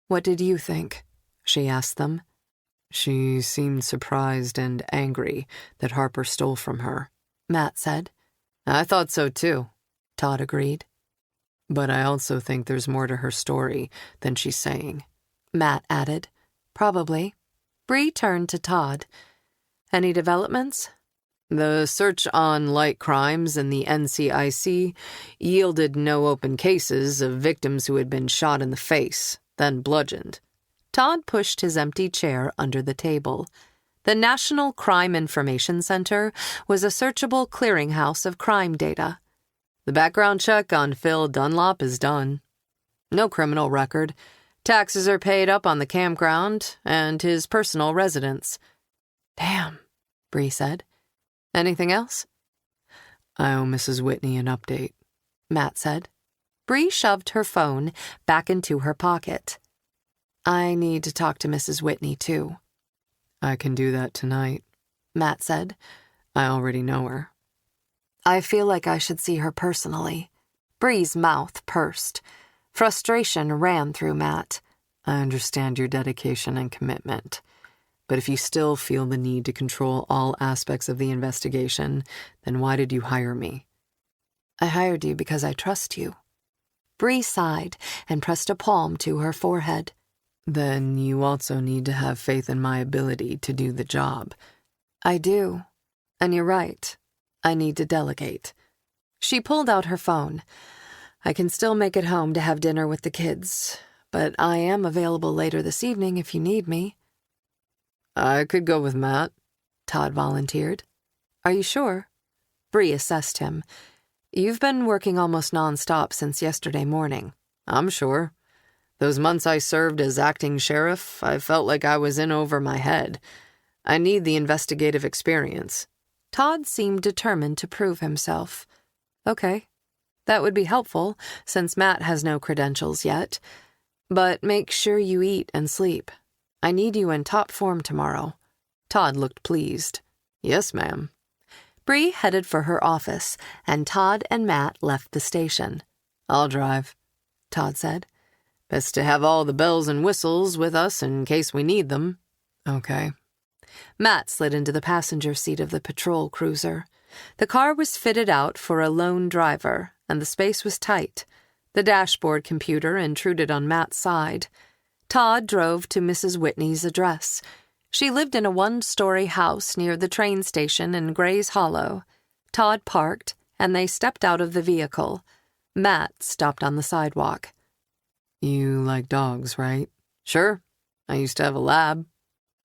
Speaker 2: What did you think? She asked them. She seemed surprised and angry that Harper stole from her, Matt said. I thought so too, Todd agreed. But I also think there's more to her story than she's saying, Matt added. Probably. Bree turned to Todd. Any developments? The search on light crimes in the NCIC yielded no open cases of victims who had been shot in the face, then bludgeoned. Todd pushed his empty chair under the table. The National Crime Information Center was a searchable clearinghouse of crime data. The background check on Phil Dunlop is done. No criminal record. Taxes are paid up on the campground and his personal residence. Damn, Bree said. Anything else? I owe Mrs. Whitney an update, Matt said. Bree shoved her phone back into her pocket. I need to talk to Mrs. Whitney, too. I can do that tonight, Matt said. I already know her. I feel like I should see her personally. Bree's mouth pursed. Frustration ran through Matt. I understand your dedication and commitment. But if you still feel the need to control all aspects of the investigation, then why did you hire me? I hired you because I trust you. Bree sighed and pressed a palm to her forehead. Then you also need to have faith in my ability to do the job. I do. And you're right. I need to delegate. She pulled out her phone. I can still make it home to have dinner with the kids, but I am available later this evening if you need me.
Speaker 3: I could go with Matt,
Speaker 2: Todd volunteered. Are you sure? Bree assessed him. You've been working almost nonstop since yesterday morning.
Speaker 3: I'm sure. Those months I served as acting sheriff, I felt like I was in over my head. I need the investigative experience.
Speaker 2: Todd seemed determined to prove himself. Okay, that would be helpful, since Matt has no credentials yet. But make sure you eat and sleep. I need you in top form tomorrow. Todd looked pleased.
Speaker 3: Yes, ma'am.
Speaker 2: Bree headed for her office, and Todd and Matt left the station.
Speaker 3: I'll drive,
Speaker 2: Todd said.
Speaker 3: Best to have all the bells and whistles with us in case we need them.
Speaker 2: Okay. Matt slid into the passenger seat of the patrol cruiser. The car was fitted out for a lone driver, and the space was tight. The dashboard computer intruded on Matt's side. Todd drove to Mrs. Whitney's address. She lived in a one-story house near the train station in Gray's Hollow. Todd parked, and they stepped out of the vehicle. Matt stopped on the sidewalk.
Speaker 3: You like dogs, right? Sure. I used to have a lab.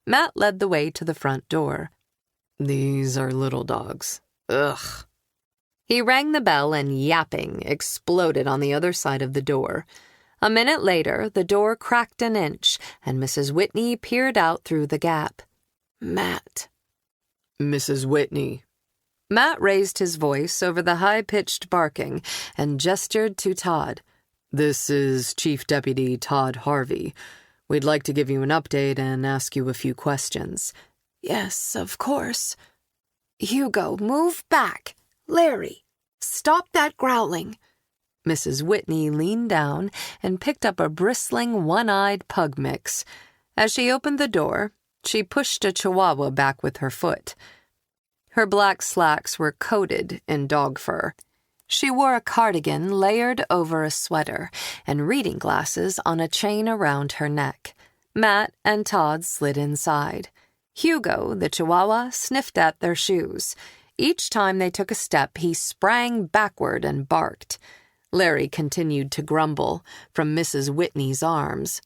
Speaker 2: Matt led the way to the front door.
Speaker 3: These are little dogs. Ugh.
Speaker 2: He rang the bell and, yapping, exploded on the other side of the door. A minute later, the door cracked an inch, and Mrs. Whitney peered out through the gap. Matt.
Speaker 3: Mrs. Whitney.
Speaker 2: Matt raised his voice over the high-pitched barking and gestured to Todd.
Speaker 3: This is Chief Deputy Todd Harvey. We'd like to give you an update and ask you a few questions.
Speaker 2: Yes, of course. Hugo, move back. Larry, stop that growling. Mrs. Whitney leaned down and picked up a bristling, one-eyed pug mix. As she opened the door, she pushed a chihuahua back with her foot. Her black slacks were coated in dog fur. She wore a cardigan layered over a sweater and reading glasses on a chain around her neck. Matt and Todd slid inside. Hugo, the chihuahua, sniffed at their shoes. Each time they took a step, he sprang backward and barked. Larry continued to grumble from Mrs. Whitney's arms.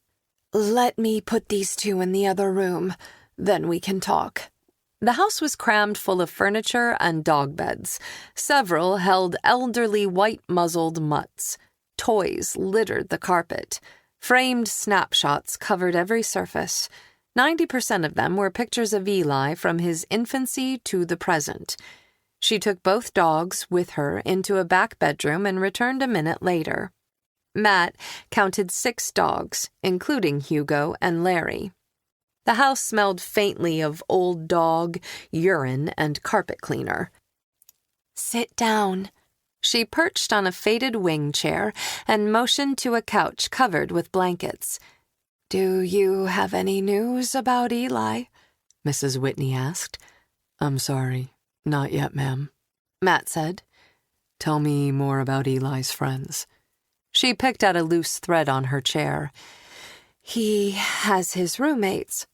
Speaker 2: Let me put these two in the other room, then we can talk. The house was crammed full of furniture and dog beds. Several held elderly white-muzzled mutts. Toys littered the carpet. Framed snapshots covered every surface. 90% of them were pictures of Eli from his infancy to the present. She took both dogs with her into a back bedroom and returned a minute later. Matt counted 6 dogs, including Hugo and Larry. The house smelled faintly of old dog, urine, and carpet cleaner. Sit down. She perched on a faded wing chair and motioned to a couch covered with blankets. Do you have any news about Eli? Mrs. Whitney asked.
Speaker 3: I'm sorry. Not yet, ma'am.
Speaker 2: Matt said.
Speaker 3: Tell me more about Eli's friends.
Speaker 2: She picked at a loose thread on her chair. He has his roommates.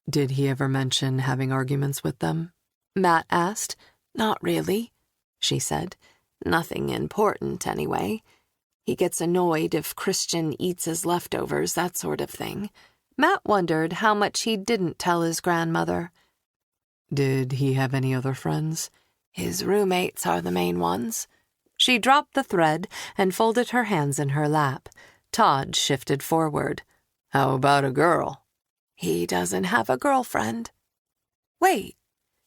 Speaker 3: Did he ever mention having arguments with them?
Speaker 2: Matt asked. Not really, she said. Nothing important, anyway. He gets annoyed if Christian eats his leftovers, that sort of thing. Matt wondered how much he didn't tell his grandmother.
Speaker 3: Did he have any other friends?
Speaker 2: His roommates are the main ones. She dropped the thread and folded her hands in her lap. Todd shifted forward.
Speaker 3: How about a girl?
Speaker 2: He doesn't have a girlfriend. Wait,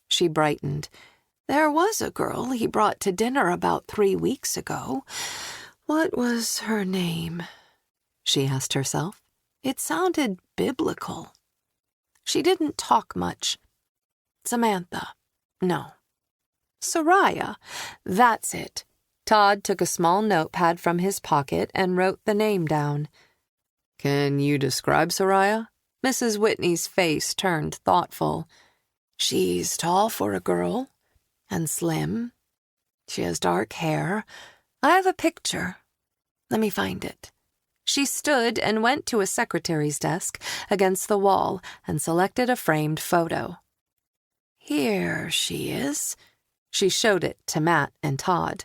Speaker 2: she brightened. There was a girl he brought to dinner about 3 weeks ago. What was her name? She asked herself. It sounded biblical. She didn't talk much. Samantha. No. Soraya. That's it. Todd took a small notepad from his pocket and wrote the name down.
Speaker 3: Can you describe Soraya?
Speaker 2: Mrs. Whitney's face turned thoughtful. She's tall for a girl, and slim. She has dark hair. I have a picture. Let me find it. She stood and went to a secretary's desk against the wall and selected a framed photo. Here she is. She showed it to Matt and Todd.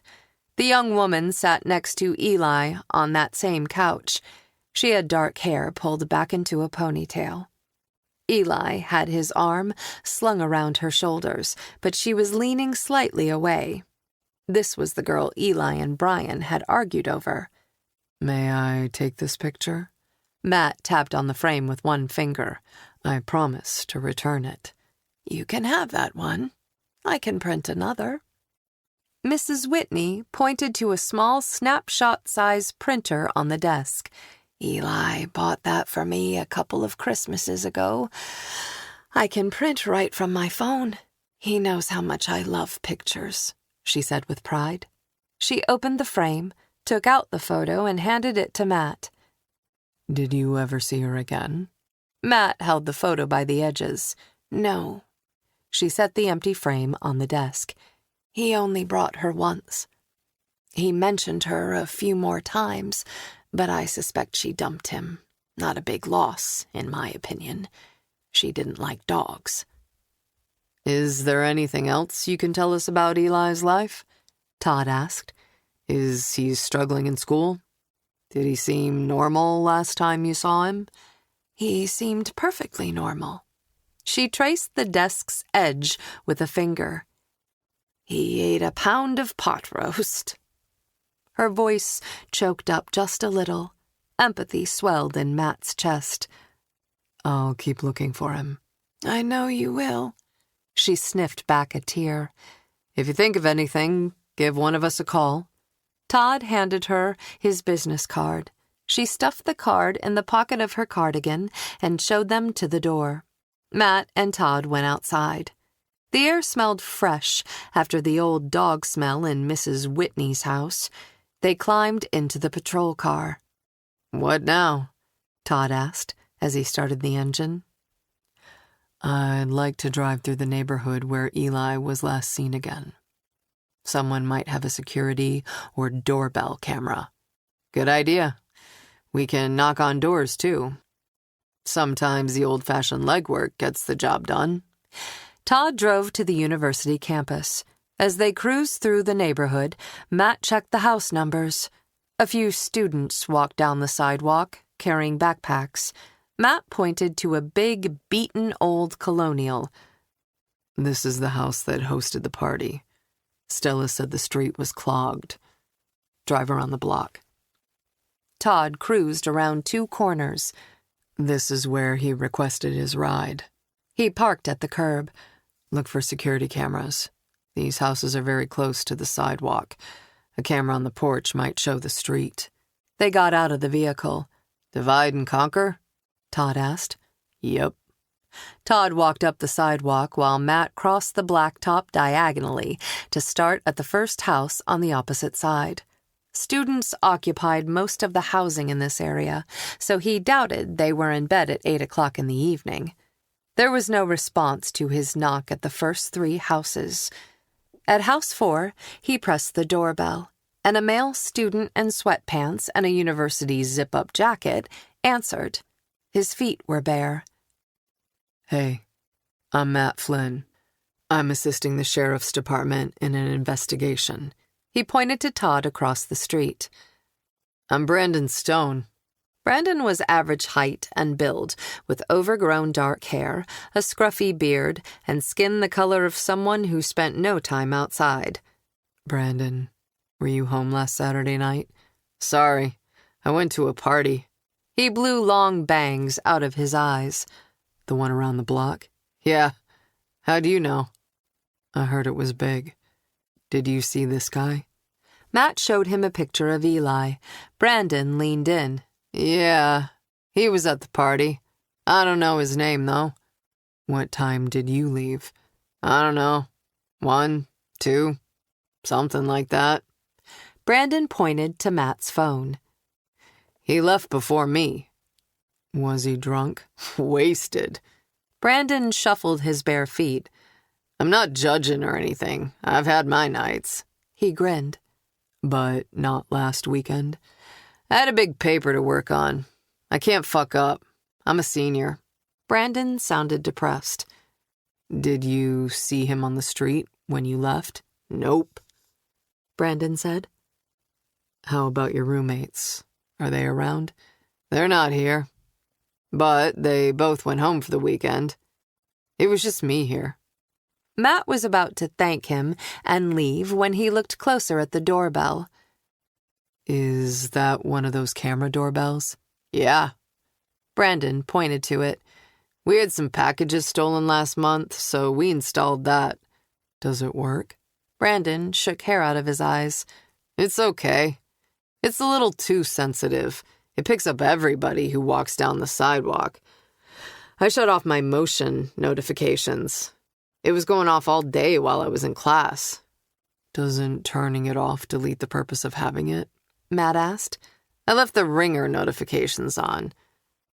Speaker 2: The young woman sat next to Eli on that same couch. She had dark hair pulled back into a ponytail. Eli had his arm slung around her shoulders, but she was leaning slightly away. This was the girl Eli and Brian had argued over.
Speaker 3: May I take this picture?
Speaker 2: Matt tapped on the frame with one finger.
Speaker 3: I promise to return it.
Speaker 2: You can have that one. I can print another. Mrs. Whitney pointed to a small snapshot-size printer on the desk. Eli bought that for me a couple of Christmases ago. I can print right from my phone. He knows how much I love pictures, she said with pride. She opened the frame, took out the photo, and handed it to Matt.
Speaker 3: Did you ever see her again?
Speaker 2: Matt held the photo by the edges. No. She set the empty frame on the desk. He only brought her once. He mentioned her a few more times, but I suspect she dumped him. Not a big loss, in my opinion. She didn't like dogs.
Speaker 3: Is there anything else you can tell us about Eli's life?
Speaker 2: Todd asked.
Speaker 3: Is he struggling in school? Did he seem normal last time you saw him?
Speaker 2: He seemed perfectly normal. She traced the desk's edge with a finger. He ate a pound of pot roast. Her voice choked up just a little. Empathy swelled in Matt's chest.
Speaker 3: I'll keep looking for him.
Speaker 2: I know you will. She sniffed back a tear.
Speaker 3: If you think of anything, give one of us a call.
Speaker 2: Todd handed her his business card. She stuffed the card in the pocket of her cardigan and showed them to the door. Matt and Todd went outside. The air smelled fresh after the old dog smell in Mrs. Whitney's house. They climbed into the patrol car.
Speaker 3: What now?
Speaker 2: Todd asked as he started the engine.
Speaker 3: I'd like to drive through the neighborhood where Eli was last seen again. Someone might have a security or doorbell camera.
Speaker 1: Good idea. We can knock on doors, too. Sometimes the old-fashioned legwork gets the job done.
Speaker 2: Todd drove to the university campus. As they cruised through the neighborhood, Matt checked the house numbers. A few students walked down the sidewalk, carrying backpacks. Matt pointed to a big, beaten old colonial.
Speaker 3: This is the house that hosted the party. Stella said the street was clogged. Drive around the block.
Speaker 2: Todd cruised around two corners.
Speaker 3: This is where he requested his ride.
Speaker 2: He parked at the curb.
Speaker 3: Look for security cameras. These houses are very close to the sidewalk. A camera on the porch might show the street.
Speaker 2: They got out of the vehicle.
Speaker 1: Divide and conquer?
Speaker 2: Todd asked.
Speaker 3: Yep.
Speaker 2: Todd walked up the sidewalk while Matt crossed the blacktop diagonally to start at the first house on the opposite side. Students occupied most of the housing in this area, so he doubted they were in bed at 8 o'clock in the evening. There was no response to his knock at the first three houses. At house 4, he pressed the doorbell, and a male student in sweatpants and a university zip-up jacket answered. His feet were bare.
Speaker 3: Hey, I'm Matt Flynn. I'm assisting the sheriff's department in an investigation.
Speaker 2: He pointed to Todd across the street.
Speaker 1: I'm Brandon Stone.
Speaker 2: Brandon was average height and build, with overgrown dark hair, a scruffy beard, and skin the color of someone who spent no time outside.
Speaker 3: Brandon, were you home last Saturday night?
Speaker 1: Sorry, I went to a party.
Speaker 2: He blew long bangs out of his eyes.
Speaker 3: The one around the block?
Speaker 1: Yeah. How do you know?
Speaker 3: I heard it was big. Did you see this guy?
Speaker 2: Matt showed him a picture of Eli. Brandon leaned in.
Speaker 1: Yeah, he was at the party. I don't know his name, though.
Speaker 3: What time did you leave?
Speaker 1: I don't know. 1, 2, something like that.
Speaker 2: Brandon pointed to Matt's phone.
Speaker 1: He left before me.
Speaker 3: Was he drunk?
Speaker 1: Wasted.
Speaker 2: Brandon shuffled his bare feet.
Speaker 1: I'm not judging or anything. I've had my nights.
Speaker 2: He grinned.
Speaker 3: But not last weekend?
Speaker 1: I had a big paper to work on. I can't fuck up. I'm a senior.
Speaker 2: Brandon sounded depressed.
Speaker 3: Did you see him on the street when you left?
Speaker 1: Nope,
Speaker 3: Brandon said. How about your roommates? Are they around?
Speaker 1: they're not here. But they both went home for the weekend. It was just me here.
Speaker 2: Matt was about to thank him and leave when he looked closer at the doorbell.
Speaker 3: Is that one of those camera doorbells?
Speaker 1: Yeah.
Speaker 2: Brandon pointed to it.
Speaker 1: We had some packages stolen last month, so we installed that.
Speaker 3: Does it work?
Speaker 2: Brandon shook hair out of his eyes.
Speaker 1: It's okay. It's a little too sensitive. It picks up everybody who walks down the sidewalk. I shut off my motion notifications. It was going off all day while I was in class.
Speaker 3: Doesn't turning it off delete the purpose of having it?
Speaker 2: Matt asked.
Speaker 1: I left the ringer notifications on,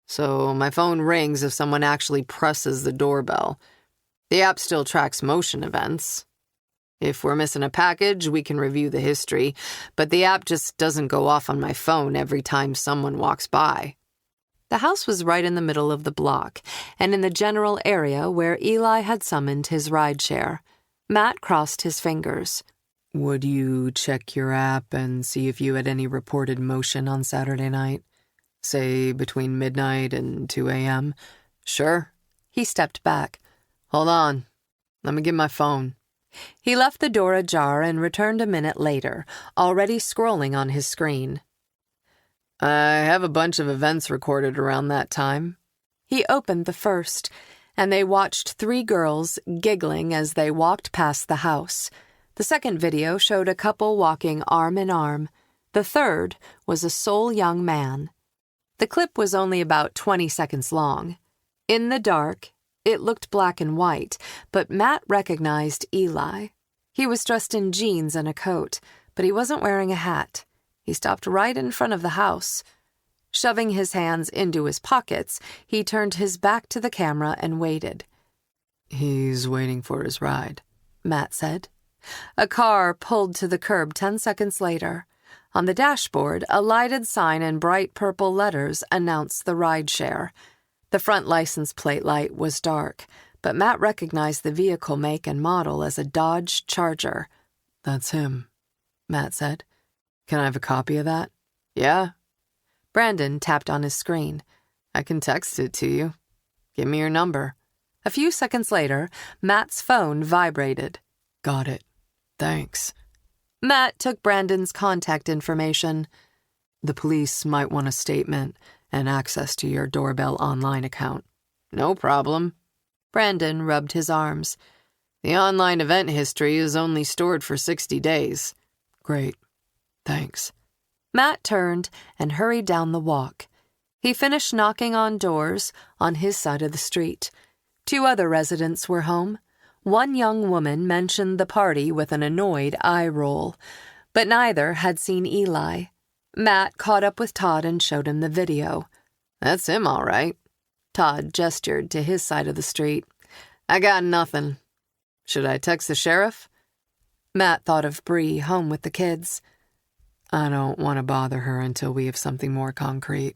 Speaker 1: so my phone rings if someone actually presses the doorbell. The app still tracks motion events. If we're missing a package, we can review the history, but the app just doesn't go off on my phone every time someone walks by.
Speaker 2: The house was right in the middle of the block, and in the general area where Eli had summoned his rideshare. Matt crossed his fingers.
Speaker 3: Would you check your app and see if you had any reported motion on Saturday night? Say between midnight and 2 a.m.?
Speaker 1: Sure.
Speaker 2: He stepped back.
Speaker 1: Hold on. Let me get my phone.
Speaker 2: He left the door ajar and returned a minute later, already scrolling on his screen.
Speaker 1: I have a bunch of events recorded around that time.
Speaker 2: He opened the first, and they watched 3 girls giggling as they walked past the house. The second video showed a couple walking arm in arm. The third was a sole young man. The clip was only about 20 seconds long. In the dark, it looked black and white, but Matt recognized Eli. He was dressed in jeans and a coat, but he wasn't wearing a hat. He stopped right in front of the house. Shoving his hands into his pockets, he turned his back to the camera and waited.
Speaker 3: He's waiting for his ride,
Speaker 2: Matt said. A car pulled to the curb 10 seconds later. On the dashboard, a lighted sign in bright purple letters announced the rideshare. The front license plate light was dark, but Matt recognized the vehicle make and model as a Dodge Charger.
Speaker 3: That's him, Matt said. Can I have a copy of that?
Speaker 1: Yeah.
Speaker 2: Brandon tapped on his screen.
Speaker 1: I can text it to you. Give me your number.
Speaker 2: A few seconds later, Matt's phone vibrated.
Speaker 3: Got it. Thanks.
Speaker 2: Matt took Brandon's contact information.
Speaker 3: The police might want a statement and access to your doorbell online account.
Speaker 1: No problem.
Speaker 2: Brandon rubbed his arms.
Speaker 1: The online event history is only stored for 60 days.
Speaker 3: Great. Thanks.
Speaker 2: Matt turned and hurried down the walk. He finished knocking on doors on his side of the street. 2 other residents were home. One young woman mentioned the party with an annoyed eye roll, but neither had seen Eli. Matt caught up with Todd and showed him the video.
Speaker 1: That's him, all right.
Speaker 2: Todd gestured to his side of the street.
Speaker 1: I got nothing. Should I text the sheriff?
Speaker 2: Matt thought of Bree home with the kids.
Speaker 3: I don't want to bother her until we have something more concrete.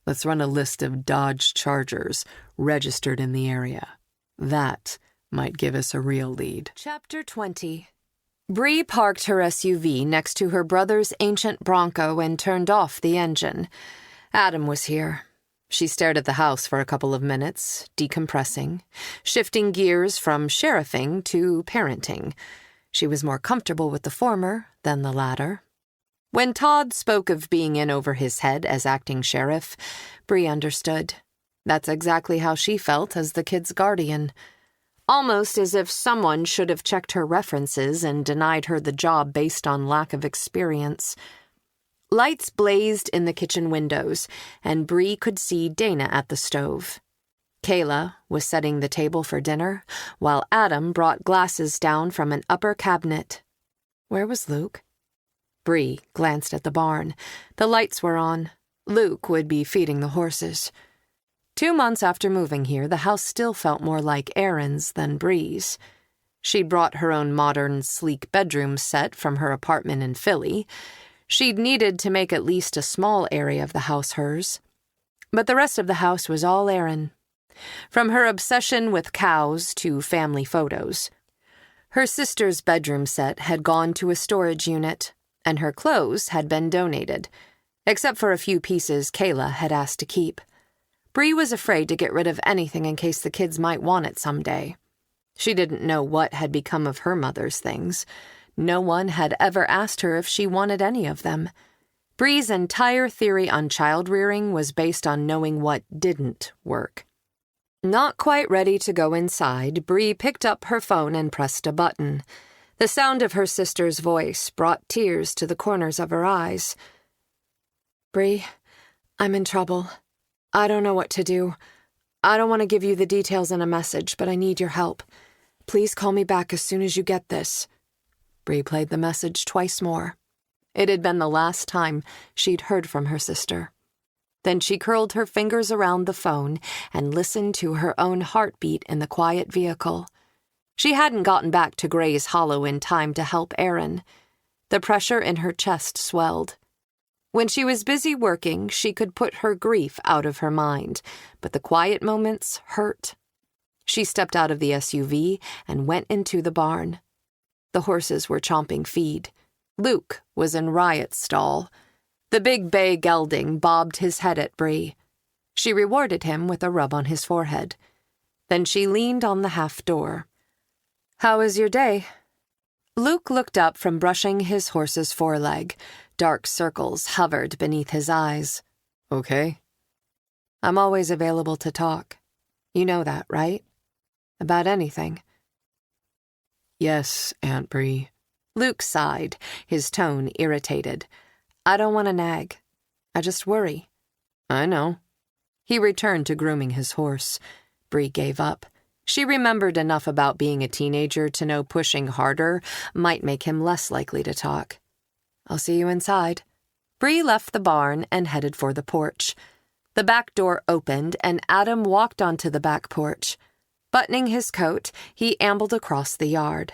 Speaker 3: Let's run a list of Dodge Chargers registered in the area. That might give us a real lead.
Speaker 2: Chapter 20. Bree parked her SUV next to her brother's ancient Bronco and turned off the engine. Adam was here. She stared at the house for a couple of minutes, decompressing, shifting gears from sheriffing to parenting. She was more comfortable with the former than the latter. When Todd spoke of being in over his head as acting sheriff, Bree understood. That's exactly how she felt as the kid's guardian. Almost as if someone should have checked her references and denied her the job based on lack of experience. Lights blazed in the kitchen windows, and Bree could see Dana at the stove. Kayla was setting the table for dinner, while Adam brought glasses down from an upper cabinet. Where was Luke? Bree glanced at the barn. The lights were on. Luke would be feeding the horses. 2 months after moving here, the house still felt more like Erin's than Bree's. She'd brought her own modern, sleek bedroom set from her apartment in Philly. She'd needed to make at least a small area of the house hers. But the rest of the house was all Erin. From her obsession with cows to family photos. Her sister's bedroom set had gone to a storage unit, and her clothes had been donated, except for a few pieces Kayla had asked to keep. Bree was afraid to get rid of anything in case the kids might want it someday. She didn't know what had become of her mother's things. No one had ever asked her if she wanted any of them. Bree's entire theory on child-rearing was based on knowing what didn't work. Not quite ready to go inside, Bree picked up her phone and pressed a button. The sound of her sister's voice brought tears to the corners of her eyes. "Bree, I'm in trouble. I don't know what to do. I don't want to give you the details in a message, but I need your help. Please call me back as soon as you get this." Bree played the message twice more. It had been the last time she'd heard from her sister. Then she curled her fingers around the phone and listened to her own heartbeat in the quiet vehicle. She hadn't gotten back to Gray's Hollow in time to help Aaron. The pressure in her chest swelled. When she was busy working, she could put her grief out of her mind, but the quiet moments hurt. She stepped out of the SUV and went into the barn. The horses were chomping feed. Luke was in Riot's stall. The big bay gelding bobbed his head at Bree. She rewarded him with a rub on his forehead. Then she leaned on the half door. "How was your day?" Luke looked up from brushing his horse's foreleg. Dark circles hovered beneath his eyes.
Speaker 3: "Okay."
Speaker 2: "I'm always available to talk. You know that, right? About anything."
Speaker 3: "Yes, Aunt Bree."
Speaker 2: Luke sighed, his tone irritated. "I don't want to nag. I just worry."
Speaker 3: "I know."
Speaker 2: He returned to grooming his horse. Bree gave up. She remembered enough about being a teenager to know pushing harder might make him less likely to talk. "I'll see you inside." Bree left the barn and headed for the porch. The back door opened and Adam walked onto the back porch. Buttoning his coat, he ambled across the yard.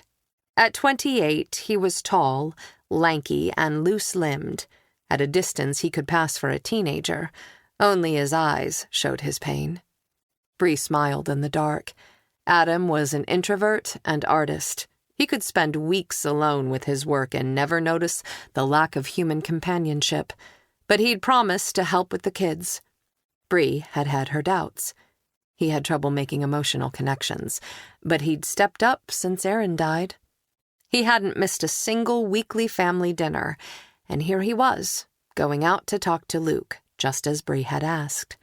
Speaker 2: At 28, he was tall, lanky, and loose-limbed. At a distance, he could pass for a teenager. Only his eyes showed his pain. Bree smiled in the dark. Adam was an introvert and artist. He could spend weeks alone with his work and never notice the lack of human companionship. But he'd promised to help with the kids. Bree had had her doubts. He had trouble making emotional connections, but he'd stepped up since Aaron died. He hadn't missed a single weekly family dinner, and here he was, going out to talk to Luke, just as Bree had asked.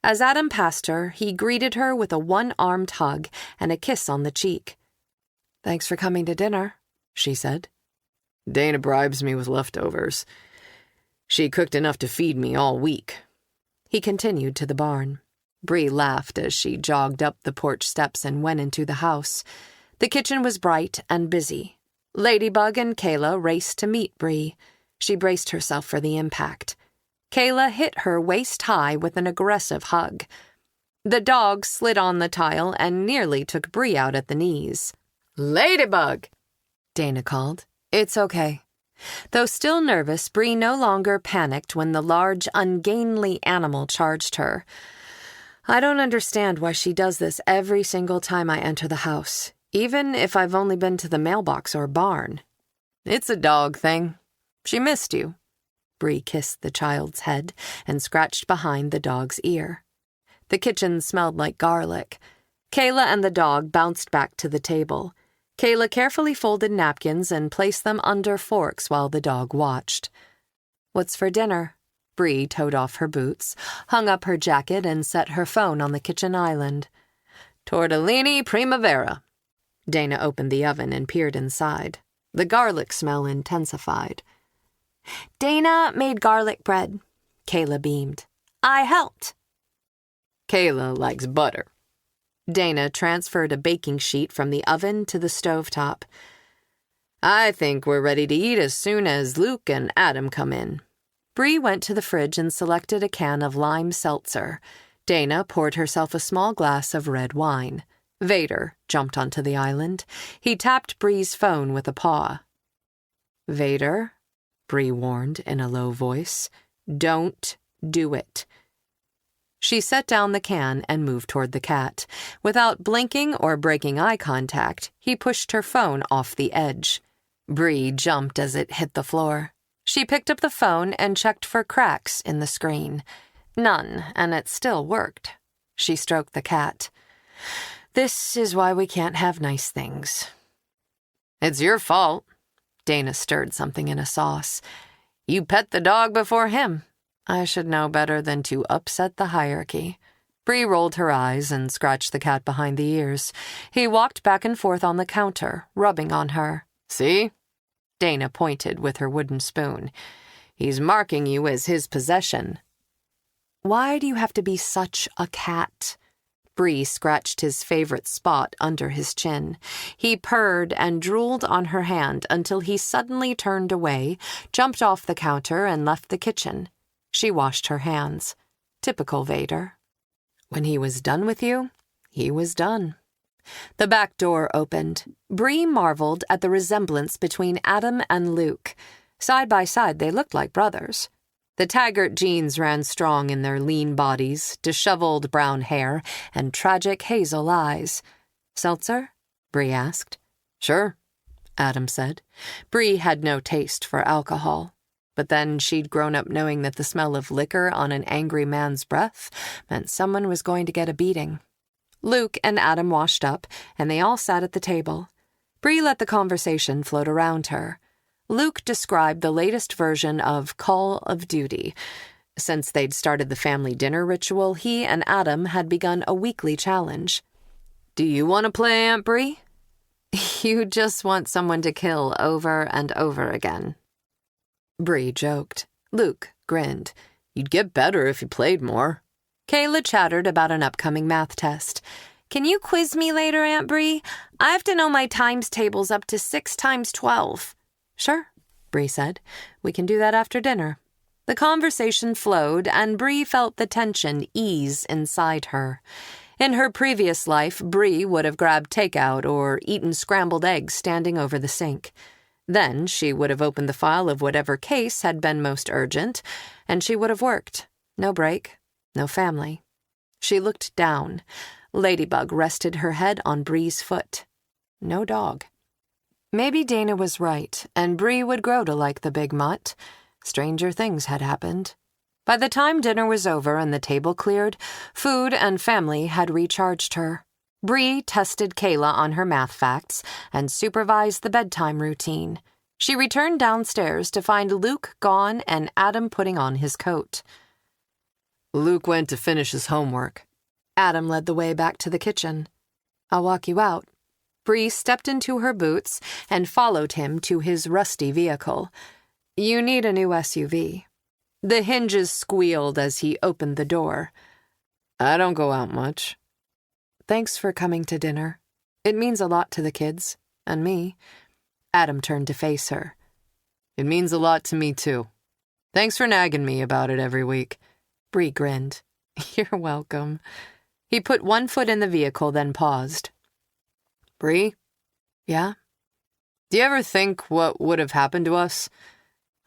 Speaker 2: As Adam passed her, he greeted her with a one-armed hug and a kiss on the cheek. "Thanks for coming to dinner," she said.
Speaker 3: "Dana bribes me with leftovers. She cooked enough to feed me all week."
Speaker 2: He continued to the barn. Bree laughed as she jogged up the porch steps and went into the house. The kitchen was bright and busy. Ladybug and Kayla raced to meet Bree. She braced herself for the impact. Kayla hit her waist-high with an aggressive hug. The dog slid on the tile and nearly took Bree out at the knees.
Speaker 1: "Ladybug!"
Speaker 2: Dana called. "It's okay." Though still nervous, Bree no longer panicked when the large, ungainly animal charged her. "I don't understand why she does this every single time I enter the house, even if I've only been to the mailbox or barn." "It's a dog thing. She missed you." Bree kissed the child's head and scratched behind the dog's ear. The kitchen smelled like garlic. Kayla and the dog bounced back to the table. Kayla carefully folded napkins and placed them under forks while the dog watched. "What's for dinner?" Bree toed off her boots, hung up her jacket, and set her phone on the kitchen island.
Speaker 1: "Tortellini primavera."
Speaker 2: Dana opened the oven and peered inside. The garlic smell intensified. "Dana made garlic bread," Kayla beamed. "I helped."
Speaker 1: "Kayla likes butter."
Speaker 2: Dana transferred a baking sheet from the oven to the stovetop.
Speaker 1: "I think we're ready to eat as soon as Luke and Adam come in."
Speaker 2: Bree went to the fridge and selected a can of lime seltzer. Dana poured herself a small glass of red wine. Vader jumped onto the island. He tapped Bree's phone with a paw. "Vader," Bree warned in a low voice, "don't do it." She set down the can and moved toward the cat. Without blinking or breaking eye contact, he pushed her phone off the edge. Bree jumped as it hit the floor. She picked up the phone and checked for cracks in the screen. None, and it still worked. She stroked the cat. This is why we can't have nice things.
Speaker 1: It's your fault.
Speaker 2: Dana stirred something in a sauce. You pet the dog before him. I should know better than to upset the hierarchy. Bree rolled her eyes and scratched the cat behind the ears. He walked back and forth on the counter, rubbing on her.
Speaker 1: See?
Speaker 2: Dana pointed with her wooden spoon. He's marking you as his possession. Why do you have to be such a cat? Bree scratched his favorite spot under his chin. He purred and drooled on her hand until he suddenly turned away, jumped off the counter, and left the kitchen. She washed her hands. Typical Vader. When he was done with you, he was done. The back door opened. Bree marveled at the resemblance between Adam and Luke. Side by side, they looked like brothers. The Taggert genes ran strong in their lean bodies, disheveled brown hair, and tragic hazel eyes. Seltzer? Bree asked.
Speaker 1: Sure,
Speaker 2: Adam said. Bree had no taste for alcohol. But then she'd grown up knowing that the smell of liquor on an angry man's breath meant someone was going to get a beating. Luke and Adam washed up, and they all sat at the table. Bree let the conversation float around her. Luke described the latest version of Call of Duty. Since they'd started the family dinner ritual, he and Adam had begun a weekly challenge.
Speaker 1: Do you want to play, Aunt Bree?
Speaker 2: You just want someone to kill over and over again. Bree joked. Luke grinned.
Speaker 1: You'd get better if you played more.
Speaker 2: Kayla chattered about an upcoming math test. Can you quiz me later, Aunt Bree? I have to know my times tables up to 6 times 12. Sure, Bree said. We can do that after dinner. The conversation flowed, and Bree felt the tension ease inside her. In her previous life, Bree would have grabbed takeout or eaten scrambled eggs standing over the sink. Then she would have opened the file of whatever case had been most urgent, and she would have worked. No break, no family. She looked down. Ladybug rested her head on Bree's foot. No dog. Maybe Dana was right, and Bree would grow to like the big mutt. Stranger things had happened. By the time dinner was over and the table cleared, food and family had recharged her. Bree tested Kayla on her math facts and supervised the bedtime routine. She returned downstairs to find Luke gone and Adam putting on his coat.
Speaker 1: Luke went to finish his homework.
Speaker 2: Adam led the way back to the kitchen. I'll walk you out. Bree stepped into her boots and followed him to his rusty vehicle. You need a new SUV. The hinges squealed as he opened the door.
Speaker 1: I don't go out much.
Speaker 2: Thanks for coming to dinner. It means a lot to the kids, and me. Adam turned to face her.
Speaker 1: It means a lot to me, too. Thanks for nagging me about it every week.
Speaker 2: Bree grinned. You're welcome. He put one foot in the vehicle, then paused.
Speaker 1: Bree?
Speaker 2: Yeah?
Speaker 1: Do you ever think what would have happened to us,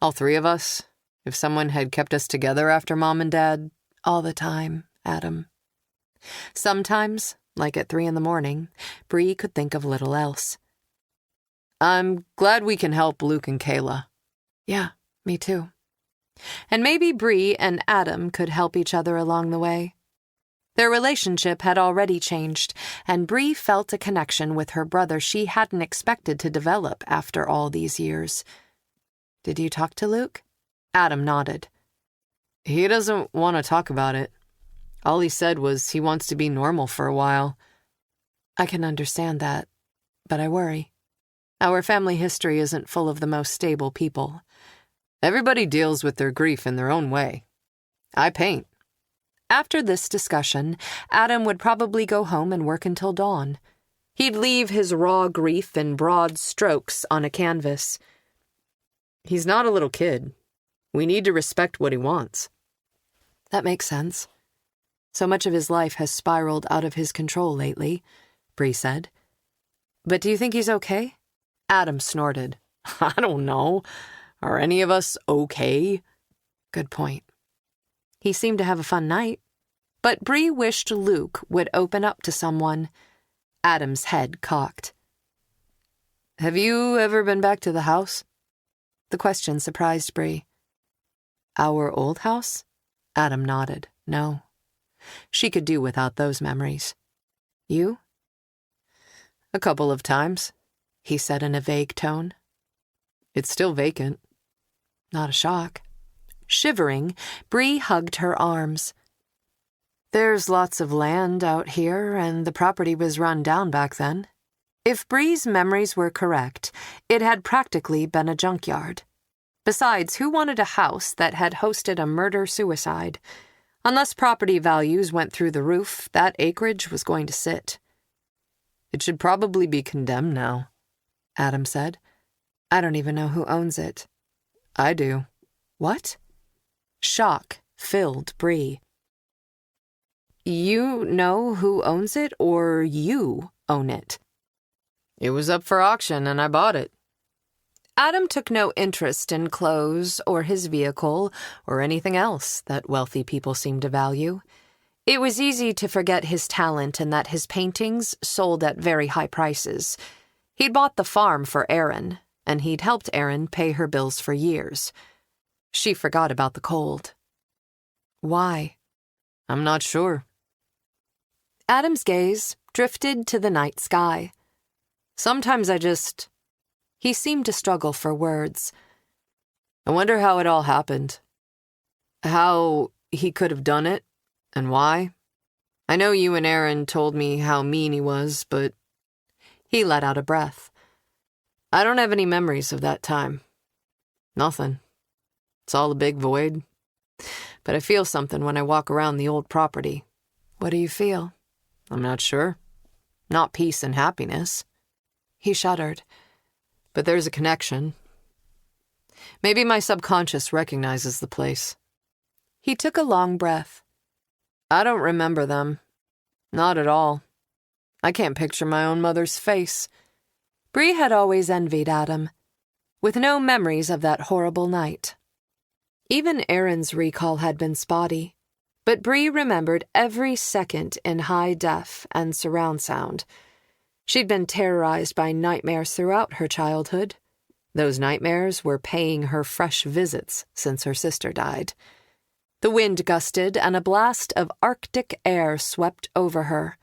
Speaker 1: all 3 of us, if someone had kept us together after Mom and Dad?
Speaker 2: All the time, Adam. Sometimes, like at 3 a.m, Bree could think of little else.
Speaker 1: I'm glad we can help Luke and Kayla.
Speaker 2: Yeah, me too. And maybe Bree and Adam could help each other along the way. Their relationship had already changed, and Bree felt a connection with her brother she hadn't expected to develop after all these years. Did you talk to Luke? Adam nodded.
Speaker 1: He doesn't want to talk about it. All he said was he wants to be normal for a while.
Speaker 2: I can understand that, but I worry. Our family history isn't full of the most stable people.
Speaker 1: Everybody deals with their grief in their own way. I paint.
Speaker 2: After this discussion, Adam would probably go home and work until dawn. He'd leave his raw grief in broad strokes on a canvas.
Speaker 1: He's not a little kid. We need to respect what he wants.
Speaker 2: That makes sense. So much of his life has spiraled out of his control lately, Bree said. But do you think he's okay? Adam snorted.
Speaker 1: I don't know. Are any of us okay?
Speaker 2: Good point. He seemed to have a fun night. But Bree wished Luke would open up to someone. Adam's head cocked.
Speaker 3: Have you ever been back to the house?
Speaker 2: The question surprised Bree.
Speaker 3: Our old house?
Speaker 2: Adam nodded. No. She could do without those memories. You?
Speaker 3: A couple of times,
Speaker 2: he said in a vague tone.
Speaker 3: It's still vacant.
Speaker 2: Not a shock. Shivering, Bree hugged her arms.
Speaker 3: There's lots of land out here, and the property was run down back then.
Speaker 2: If Bree's memories were correct, it had practically been a junkyard. Besides, who wanted a house that had hosted a murder-suicide? Unless property values went through the roof, that acreage was going to sit.
Speaker 3: It should probably be condemned now,
Speaker 2: Adam said. I don't even know who owns it.
Speaker 3: I do.
Speaker 2: What? Shock filled Bree. You know who owns it, or you own it?
Speaker 3: It was up for auction, and I bought it.
Speaker 2: Adam took no interest in clothes or his vehicle or anything else that wealthy people seem to value. It was easy to forget his talent and that his paintings sold at very high prices. He'd bought the farm for Erin, and he'd helped Erin pay her bills for years. She forgot about the cold. Why?
Speaker 3: I'm not sure.
Speaker 2: Adam's gaze drifted to the night sky.
Speaker 3: Sometimes
Speaker 2: He seemed to struggle for words.
Speaker 3: I wonder how it all happened. How he could have done it, and why. I know you and Erin told me how mean he was, but...
Speaker 2: He let out a breath.
Speaker 3: I don't have any memories of that time. Nothing. It's all a big void. But I feel something when I walk around the old property.
Speaker 2: What do you feel?
Speaker 3: I'm not sure. Not peace and happiness.
Speaker 2: He shuddered.
Speaker 3: But there's a connection. Maybe my subconscious recognizes the place.
Speaker 2: He took a long breath.
Speaker 3: I don't remember them. Not at all. I can't picture my own mother's face.
Speaker 2: Bree had always envied Adam, with no memories of that horrible night. Even Erin's recall had been spotty, but Bree remembered every second in high def and surround sound. She'd been terrorized by nightmares throughout her childhood. Those nightmares were paying her fresh visits since her sister died. The wind gusted and a blast of Arctic air swept over her.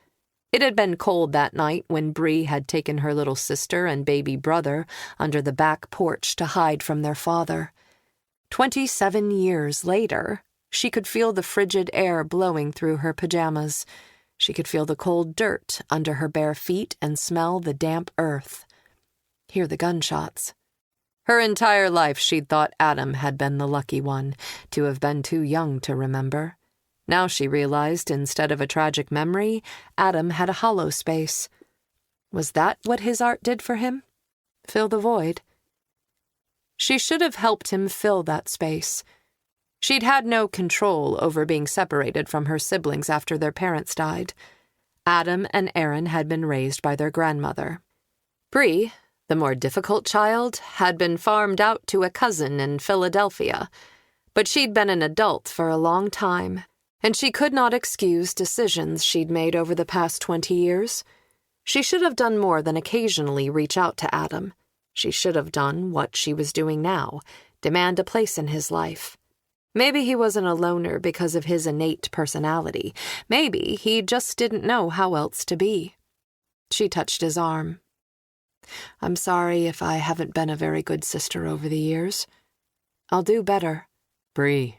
Speaker 2: It had been cold that night when Bree had taken her little sister and baby brother under the back porch to hide from their father. 27 years later, she could feel the frigid air blowing through her pajamas. She could feel the cold dirt under her bare feet and smell the damp earth. Hear the gunshots. Her entire life she'd thought Adam had been the lucky one, to have been too young to remember. Now she realized instead of a tragic memory, Adam had a hollow space. Was that what his art did for him? Fill the void? She should have helped him fill that space. She'd had no control over being separated from her siblings after their parents died. Adam and Erin had been raised by their grandmother. Bree, the more difficult child, had been farmed out to a cousin in Philadelphia. But she'd been an adult for a long time, and she could not excuse decisions she'd made over the past 20 years. She should have done more than occasionally reach out to Adam. She should have done what she was doing now, demand a place in his life. Maybe he wasn't a loner because of his innate personality. Maybe he just didn't know how else to be. She touched his arm. I'm sorry if I haven't been a very good sister over the years. I'll do better.
Speaker 3: Bree,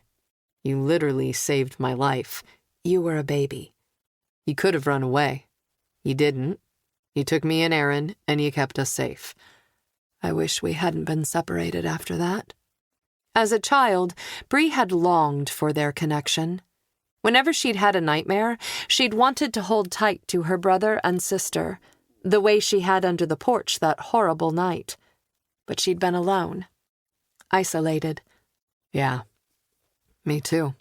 Speaker 3: you literally saved my life.
Speaker 2: You were a baby.
Speaker 3: You could have run away. You didn't. You took me and Erin, and you kept us safe.
Speaker 2: I wish we hadn't been separated after that. As a child, Bree had longed for their connection. Whenever she'd had a nightmare, she'd wanted to hold tight to her brother and sister, the way she had under the porch that horrible night. But she'd been alone. Isolated.
Speaker 3: Yeah, me too.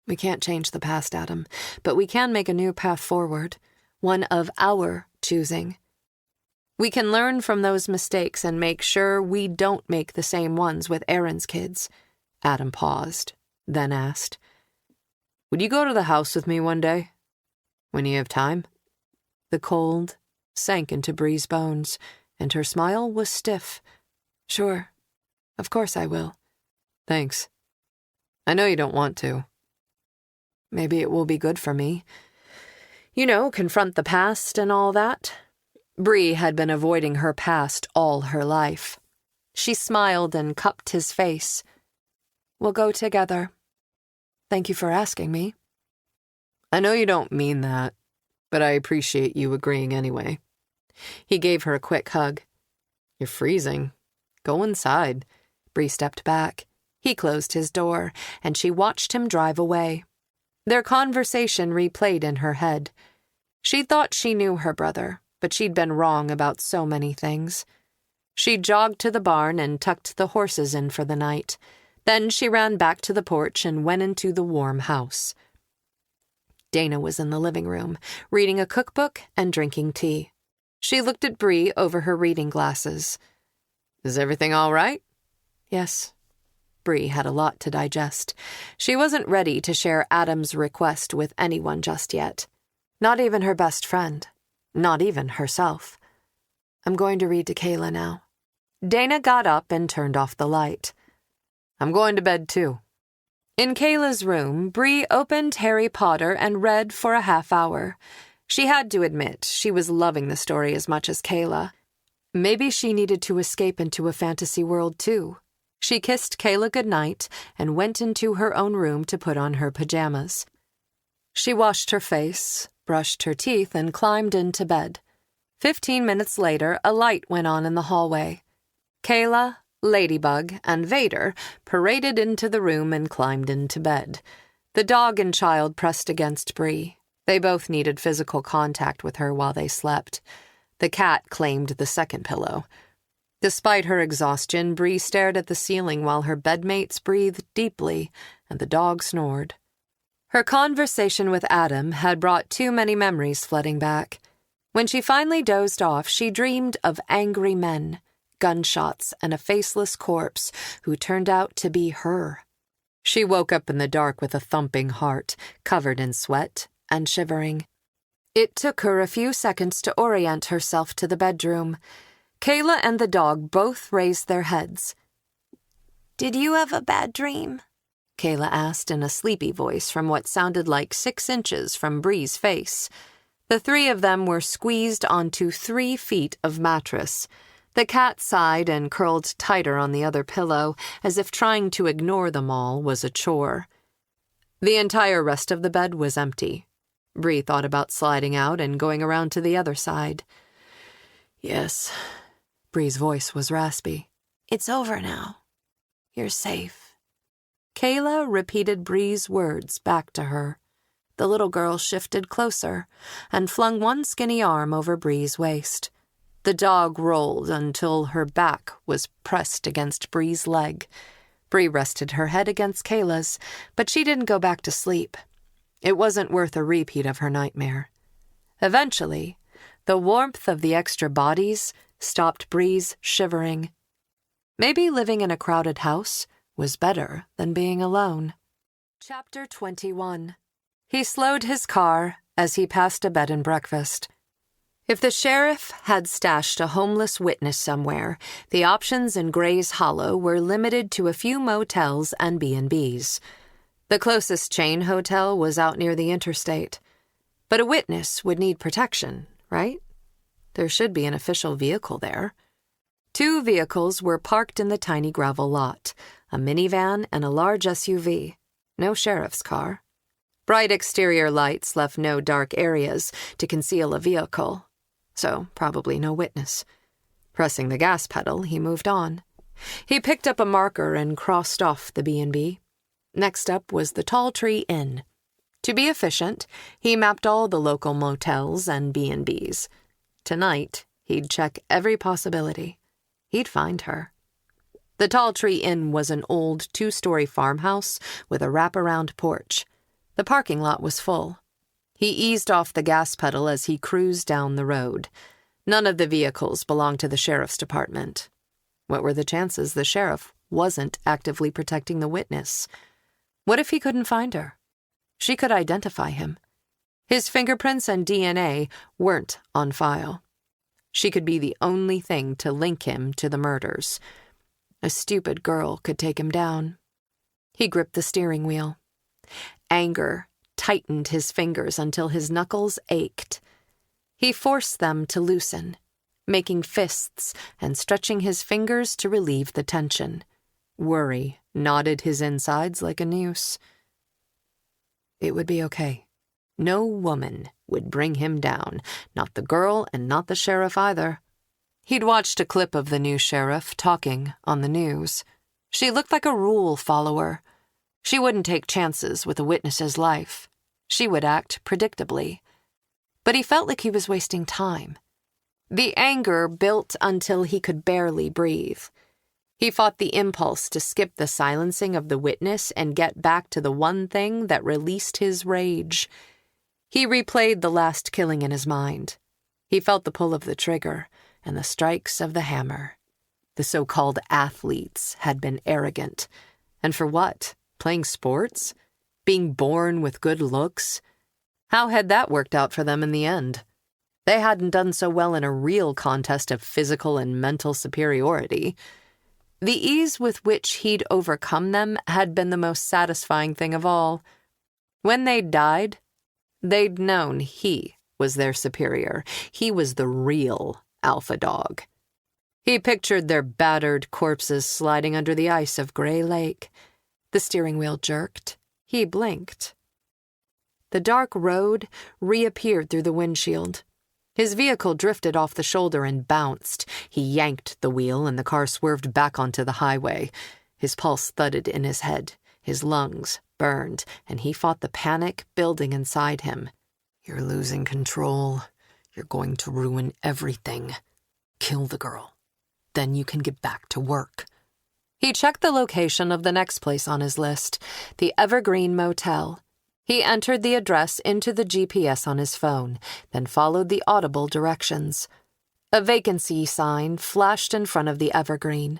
Speaker 2: We can't change the past, Adam, but we can make a new path forward, one of our choosing. We can learn from those mistakes and make sure we don't make the same ones with Erin's kids. Adam paused, then asked,
Speaker 3: Would you go to the house with me one day? When you have time?
Speaker 2: The cold sank into Bree's bones, and her smile was stiff. Sure. Of course I will.
Speaker 3: Thanks. I know you don't want to.
Speaker 2: Maybe it will be good for me. You know, confront the past and all that. Bree had been avoiding her past all her life. She smiled and cupped his face. We'll go together. Thank you for asking me.
Speaker 3: I know you don't mean that, but I appreciate you agreeing anyway. He gave her a quick hug. You're freezing. Go inside.
Speaker 2: Bree stepped back. He closed his door, and she watched him drive away. Their conversation replayed in her head. She thought she knew her brother, but she'd been wrong about so many things. She jogged to the barn and tucked the horses in for the night. Then she ran back to the porch and went into the warm house. Dana was in the living room, reading a cookbook and drinking tea. She looked at Bree over her reading glasses.
Speaker 3: Is everything all right?
Speaker 2: Yes. Bree had a lot to digest. She wasn't ready to share Adam's request with anyone just yet. Not even her best friend. Not even herself. I'm going to read to Kayla now. Dana got up and turned off the light.
Speaker 3: I'm going to bed too.
Speaker 2: In Kayla's room, Bree opened Harry Potter and read for a half hour. She had to admit she was loving the story as much as Kayla. Maybe she needed to escape into a fantasy world too. She kissed Kayla goodnight and went into her own room to put on her pajamas. She washed her face, brushed her teeth, and climbed into bed. 15 minutes later, a light went on in the hallway. Kayla, Ladybug, and Vader paraded into the room and climbed into bed. The dog and child pressed against Bree. They both needed physical contact with her while they slept. The cat claimed the second pillow. Despite her exhaustion, Bree stared at the ceiling while her bedmates breathed deeply and the dog snored. Her conversation with Adam had brought too many memories flooding back. When she finally dozed off, she dreamed of angry men, gunshots, and a faceless corpse who turned out to be her. She woke up in the dark with a thumping heart, covered in sweat and shivering. It took her a few seconds to orient herself to the bedroom. Kayla and the dog both raised their heads. "Did you have a bad dream?" Kayla asked in a sleepy voice from what sounded like 6 inches from Bree's face. The three of them were squeezed onto 3 feet of mattress. The cat sighed and curled tighter on the other pillow, as if trying to ignore them all was a chore. The entire rest of the bed was empty. Bree thought about sliding out and going around to the other side. "Yes." Bree's voice was raspy. "It's over now. You're safe." Kayla repeated Bree's words back to her. The little girl shifted closer and flung one skinny arm over Bree's waist. The dog rolled until her back was pressed against Bree's leg. Bree rested her head against Kayla's, but she didn't go back to sleep. It wasn't worth a repeat of her nightmare. Eventually, the warmth of the extra bodies stopped Bree's shivering. Maybe living in a crowded house was better than being alone. Chapter 21. He slowed his car as he passed a bed and breakfast. If the sheriff had stashed a homeless witness somewhere, the options in Gray's Hollow were limited to a few motels and B&Bs. The closest chain hotel was out near the interstate. But a witness would need protection, right? There should be an official vehicle there. 2 vehicles were parked in the tiny gravel lot, a minivan and a large SUV. No sheriff's car. Bright exterior lights left no dark areas to conceal a vehicle, so probably no witness. Pressing the gas pedal, he moved on. He picked up a marker and crossed off the B&B. Next up was the Tall Tree Inn. To be efficient, he mapped all the local motels and B&Bs. Tonight, he'd check every possibility. He'd find her. The Tall Tree Inn was an old 2-story farmhouse with a wraparound porch. The parking lot was full. He eased off the gas pedal as he cruised down the road. None of the vehicles belonged to the sheriff's department. What were the chances the sheriff wasn't actively protecting the witness? What if he couldn't find her? She could identify him. His fingerprints and DNA weren't on file. She could be the only thing to link him to the murders. A stupid girl could take him down. He gripped the steering wheel. Anger tightened his fingers until his knuckles ached. He forced them to loosen, making fists and stretching his fingers to relieve the tension. Worry knotted his insides like a noose. It would be okay. No woman would bring him down, not the girl and not the sheriff either. He'd watched a clip of the new sheriff talking on the news. She looked like a rule follower. She wouldn't take chances with a witness's life. She would act predictably. But he felt like he was wasting time. The anger built until he could barely breathe. He fought the impulse to skip the silencing of the witness and get back to the one thing that released his rage. He replayed the last killing in his mind. He felt the pull of the trigger and the strikes of the hammer. The so-called athletes had been arrogant. And for what? Playing sports? Being born with good looks? How had that worked out for them in the end? They hadn't done so well in a real contest of physical and mental superiority. The ease with which he'd overcome them had been the most satisfying thing of all. When they'd died, they'd known he was their superior. He was the real alpha dog. He pictured their battered corpses sliding under the ice of Gray Lake. The steering wheel jerked. He blinked. The dark road reappeared through the windshield. His vehicle drifted off the shoulder and bounced. He yanked the wheel and the car swerved back onto the highway. His pulse thudded in his head. His lungs burned, and he fought the panic building inside him. You're losing control. You're going to ruin everything. Kill the girl. Then you can get back to work. He checked the location of the next place on his list, the Evergreen Motel. He entered the address into the GPS on his phone, then followed the audible directions. A vacancy sign flashed in front of the Evergreen.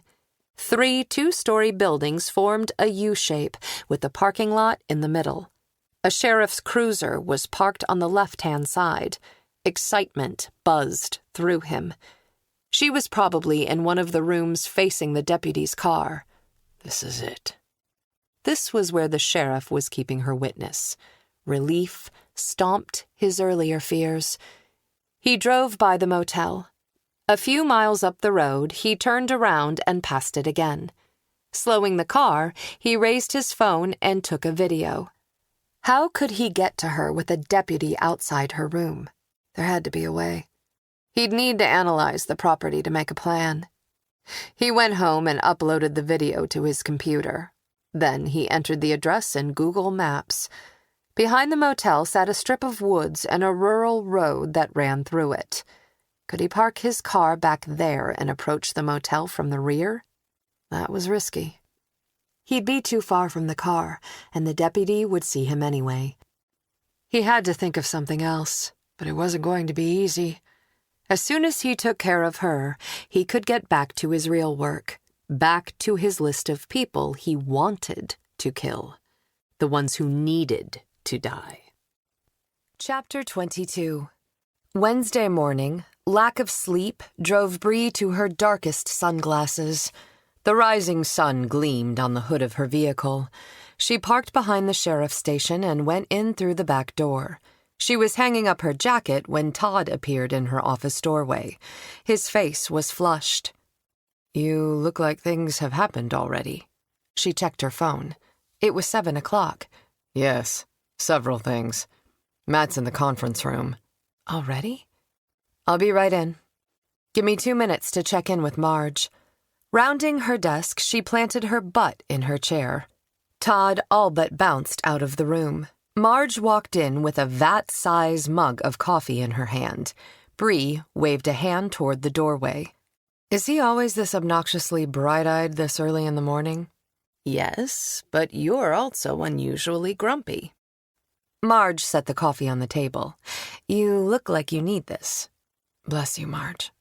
Speaker 2: 3 two-story buildings formed a U-shape, with the parking lot in the middle. A sheriff's cruiser was parked on the left-hand side. Excitement buzzed through him. She was probably in one of the rooms facing the deputy's car. This is it. This was where the sheriff was keeping her witness. Relief stomped his earlier fears. He drove by the motel. A few miles up the road, he turned around and passed it again. Slowing the car, he raised his phone and took a video. How could he get to her with a deputy outside her room? There had to be a way. He'd need to analyze the property to make a plan. He went home and uploaded the video to his computer. Then he entered the address in Google Maps. Behind the motel sat a strip of woods and a rural road that ran through it. Could he park his car back there and approach the motel from the rear? That was risky. He'd be too far from the car, and the deputy would see him anyway. He had to think of something else, but it wasn't going to be easy. As soon as he took care of her, he could get back to his real work, back to his list of people he wanted to kill, the ones who needed to die. Chapter 22. Wednesday morning, lack of sleep drove Bree to her darkest sunglasses. The rising sun gleamed on the hood of her vehicle. She parked behind the sheriff's station and went in through the back door. She was hanging up her jacket when Todd appeared in her office doorway. His face was flushed. You look like things have happened already. She checked her phone. It was 7 o'clock. Yes, several things. Matt's in the conference room. Already? I'll be right in. Give me 2 minutes to check in with Marge. Rounding her desk, she planted her butt in her chair. Todd all but bounced out of the room. Marge walked in with a vat-size mug of coffee in her hand. Bree waved a hand toward the doorway. Is he always this obnoxiously bright-eyed this early in the morning? Yes, but you're also unusually grumpy. Marge set the coffee on the table. You look like you need this. Bless you, Marge.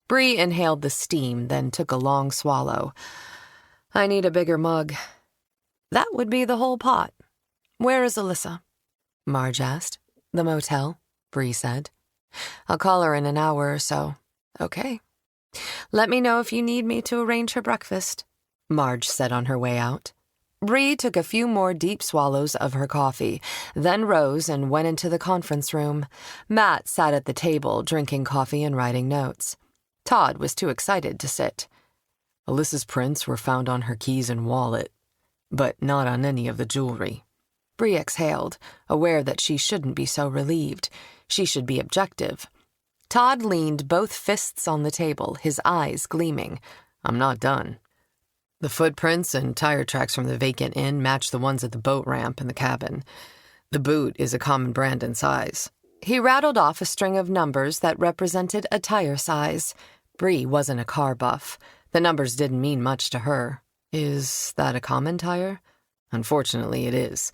Speaker 2: Bree inhaled the steam, then took a long swallow. I need a bigger mug. That would be the whole pot. Where is Alyssa? Marge asked. The motel, Bree said. I'll call her in an hour or so. Okay. Let me know if you need me to arrange her breakfast, Marge said on her way out. Bree took a few more deep swallows of her coffee, then rose and went into the conference room. Matt sat at the table, drinking coffee and writing notes. Todd was too excited to sit.
Speaker 3: Alyssa's prints were found on her keys and wallet, but not on any of the jewelry.
Speaker 2: Bree exhaled, aware that she shouldn't be so relieved. She should be objective. Todd leaned both fists on the table, his eyes gleaming.
Speaker 3: I'm not done. The footprints and tire tracks from the vacant inn match the ones at the boat ramp and the cabin. The boot is a common brand and size.
Speaker 2: He rattled off a string of numbers that represented a tire size. Bree wasn't a car buff. The numbers didn't mean much to her.
Speaker 3: Is that a common tire? Unfortunately, it is.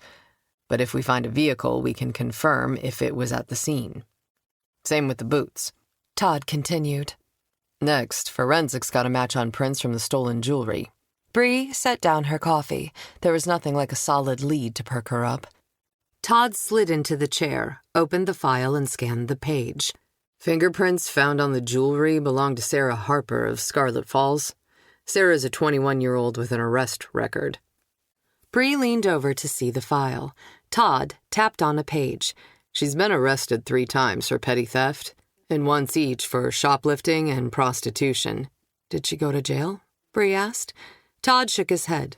Speaker 3: But if we find a vehicle, we can confirm if it was at the scene. Same with the boots.
Speaker 2: Todd continued.
Speaker 3: Next, forensics got a match on prints from the stolen jewelry.
Speaker 2: Bree set down her coffee. There was nothing like a solid lead to perk her up. Todd slid into the chair, opened the file, and scanned the page.
Speaker 3: Fingerprints found on the jewelry belong to Sarah Harper of Scarlet Falls. Sarah is a 21-year-old with an arrest record.
Speaker 2: Bree leaned over to see the file. Todd tapped on a page.
Speaker 3: She's been arrested 3 times for petty theft, and once each for shoplifting and prostitution.
Speaker 2: Did she go to jail? Bree asked. Todd shook his head.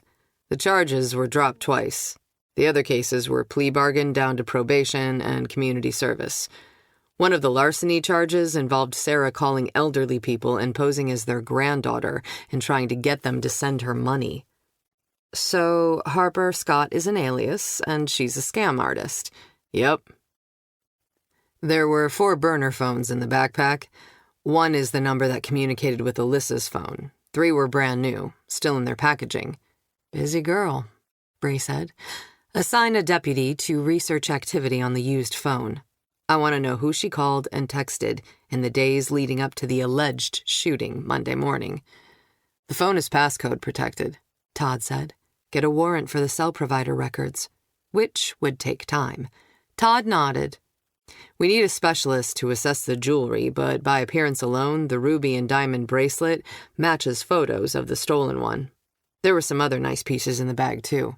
Speaker 3: The charges were dropped twice. The other cases were plea bargain down to probation and community service. One of the larceny charges involved Sarah calling elderly people and posing as their granddaughter and trying to get them to send her money.
Speaker 2: So Harper Scott is an alias, and she's a scam artist.
Speaker 3: Yep. There were 4 burner phones in the backpack. One is the number that communicated with Alyssa's phone. 3 were brand new, still in their packaging.
Speaker 2: Busy girl, Bree said. Assign a deputy to research activity on the used phone. I want to know who she called and texted in the days leading up to the alleged shooting Monday morning.
Speaker 3: The phone is passcode protected,
Speaker 2: Todd said. Get a warrant for the cell provider records, which would take time. Todd nodded.
Speaker 3: We need a specialist to assess the jewelry, but by appearance alone, the ruby and diamond bracelet matches photos of the stolen one. There were some other nice pieces in the bag, too.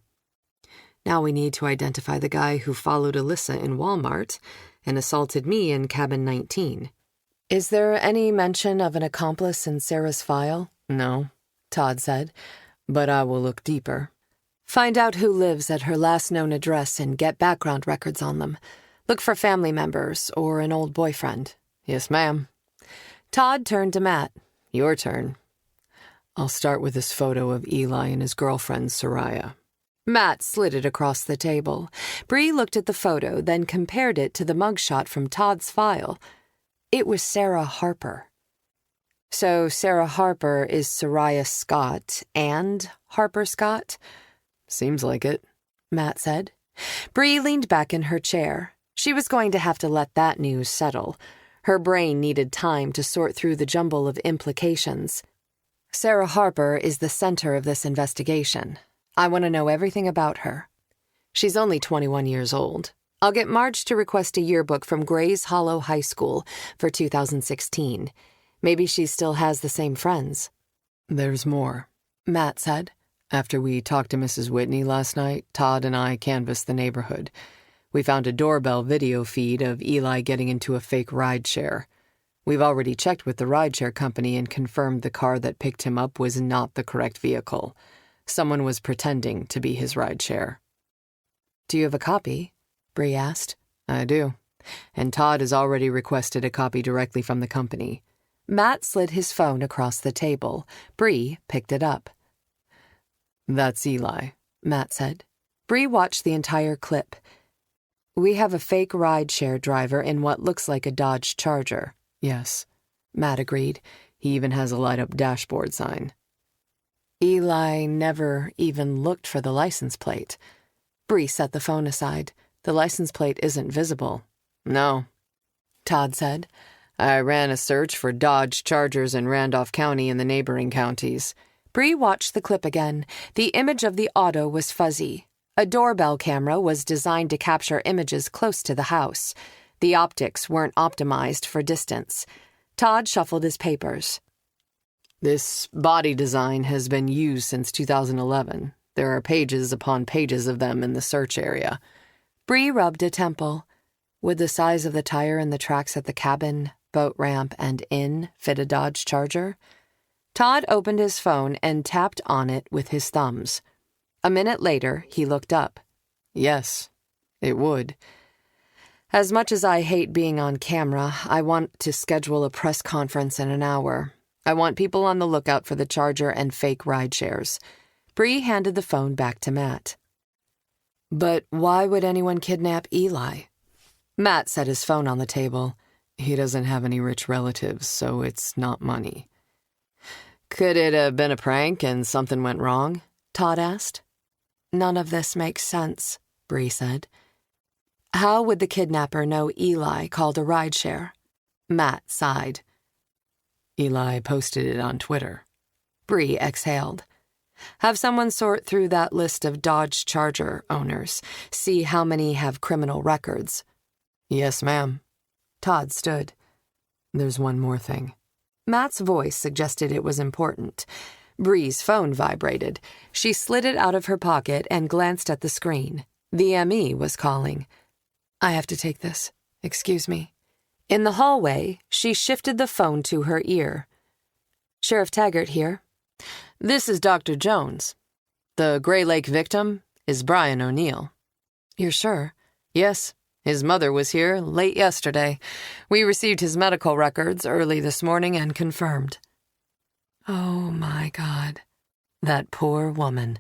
Speaker 2: Now we need to identify the guy who followed Alyssa in Walmart and assaulted me in cabin 19. Is there any mention of an accomplice in Sarah's file?
Speaker 3: No,
Speaker 2: Todd said,
Speaker 3: but I will look deeper.
Speaker 2: Find out who lives at her last known address and get background records on them. Look for family members or an old boyfriend.
Speaker 3: Yes, ma'am.
Speaker 2: Todd turned to Matt.
Speaker 3: Your turn. I'll start with this photo of Eli and his girlfriend, Soraya.
Speaker 2: Matt slid it across the table. Bree looked at the photo, then compared it to the mugshot from Todd's file. It was Sarah Harper. So Sarah Harper is Soraya Scott and Harper Scott?
Speaker 3: Seems like it,
Speaker 2: Matt said. Bree leaned back in her chair. She was going to have to let that news settle. Her brain needed time to sort through the jumble of implications. Sarah Harper is the center of this investigation. I want to know everything about her. She's only 21 years old. I'll get Marge to request a yearbook from Grays Hollow High School for 2016. Maybe she still has the same friends.
Speaker 3: There's more,
Speaker 2: Matt said.
Speaker 3: After we talked to Mrs. Whitney last night, Todd and I canvassed the neighborhood. We found a doorbell video feed of Eli getting into a fake rideshare. We've already checked with the rideshare company and confirmed the car that picked him up was not the correct vehicle. Someone was pretending to be his rideshare.
Speaker 2: Do you have a copy? Bree asked.
Speaker 3: I do. And Todd has already requested a copy directly from the company.
Speaker 2: Matt slid his phone across the table. Bree picked it up.
Speaker 3: That's Eli,
Speaker 2: Matt said. Bree watched the entire clip. We have a fake rideshare driver in what looks like a Dodge Charger.
Speaker 3: Yes,
Speaker 2: Matt agreed.
Speaker 3: He even has a light-up dashboard sign.
Speaker 2: Eli never even looked for the license plate. Bree set the phone aside. The license plate isn't visible.
Speaker 3: No,
Speaker 2: Todd said.
Speaker 3: I ran a search for Dodge Chargers in Randolph County and the neighboring counties.
Speaker 2: Bree watched the clip again. The image of the auto was fuzzy. A doorbell camera was designed to capture images close to the house. The optics weren't optimized for distance. Todd shuffled his papers.
Speaker 3: This body design has been used since 2011. There are pages upon pages of them in the search area.
Speaker 2: Bree rubbed a temple. Would the size of the tire in the tracks at the cabin, boat ramp, and inn fit a Dodge Charger? Todd opened his phone and tapped on it with his thumbs. A minute later, he looked up.
Speaker 3: Yes, it would.
Speaker 2: As much as I hate being on camera, I want to schedule a press conference in an hour. I want people on the lookout for the Charger and fake ride shares. Bree handed the phone back to Matt.
Speaker 3: But why would anyone kidnap Eli?
Speaker 2: Matt set his phone on the table.
Speaker 3: He doesn't have any rich relatives, so it's not money. Could it have been a prank and something went wrong?
Speaker 2: Todd asked. None of this makes sense, Bree said. How would the kidnapper know Eli called a rideshare? Matt sighed.
Speaker 3: Eli posted it on Twitter.
Speaker 2: Bree exhaled. Have someone sort through that list of Dodge Charger owners, see how many have criminal records.
Speaker 3: Yes, ma'am.
Speaker 2: Todd stood.
Speaker 3: There's one more thing.
Speaker 2: Matt's voice suggested it was important. Bree's phone vibrated. She slid it out of her pocket and glanced at the screen. The ME was calling.
Speaker 3: I have to take this. Excuse me.
Speaker 2: In the hallway, she shifted the phone to her ear. Sheriff Taggert here.
Speaker 3: This is Dr. Jones. The Gray Lake victim is Brian O'Neill.
Speaker 2: You're sure?
Speaker 3: Yes. His mother was here late yesterday. We received his medical records early this morning and confirmed.
Speaker 2: Oh, my God. That poor woman.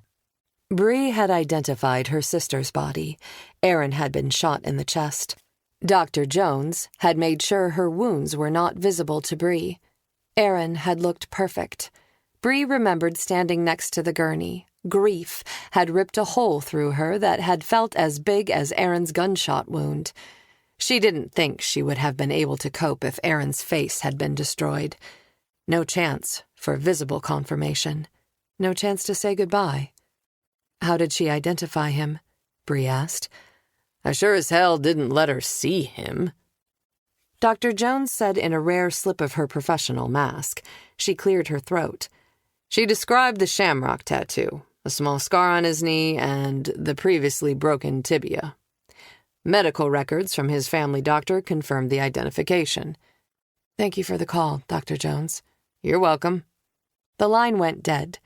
Speaker 2: Bree had identified her sister's body. Erin had been shot in the chest. Dr. Jones had made sure her wounds were not visible to Bree. Erin had looked perfect. Bree remembered standing next to the gurney. Grief had ripped a hole through her that had felt as big as Erin's gunshot wound. She didn't think she would have been able to cope if Erin's face had been destroyed. No chance for visible confirmation. No chance to say goodbye. How did she identify him? Bree asked.
Speaker 3: I sure as hell didn't let her see him.
Speaker 2: Dr. Jones said in a rare slip of her professional mask. She cleared her throat.
Speaker 3: She described the shamrock tattoo, a small scar on his knee, and the previously broken tibia. Medical records from his family doctor confirmed the identification.
Speaker 2: Thank you for the call, Dr. Jones.
Speaker 3: You're welcome.
Speaker 2: The line went dead.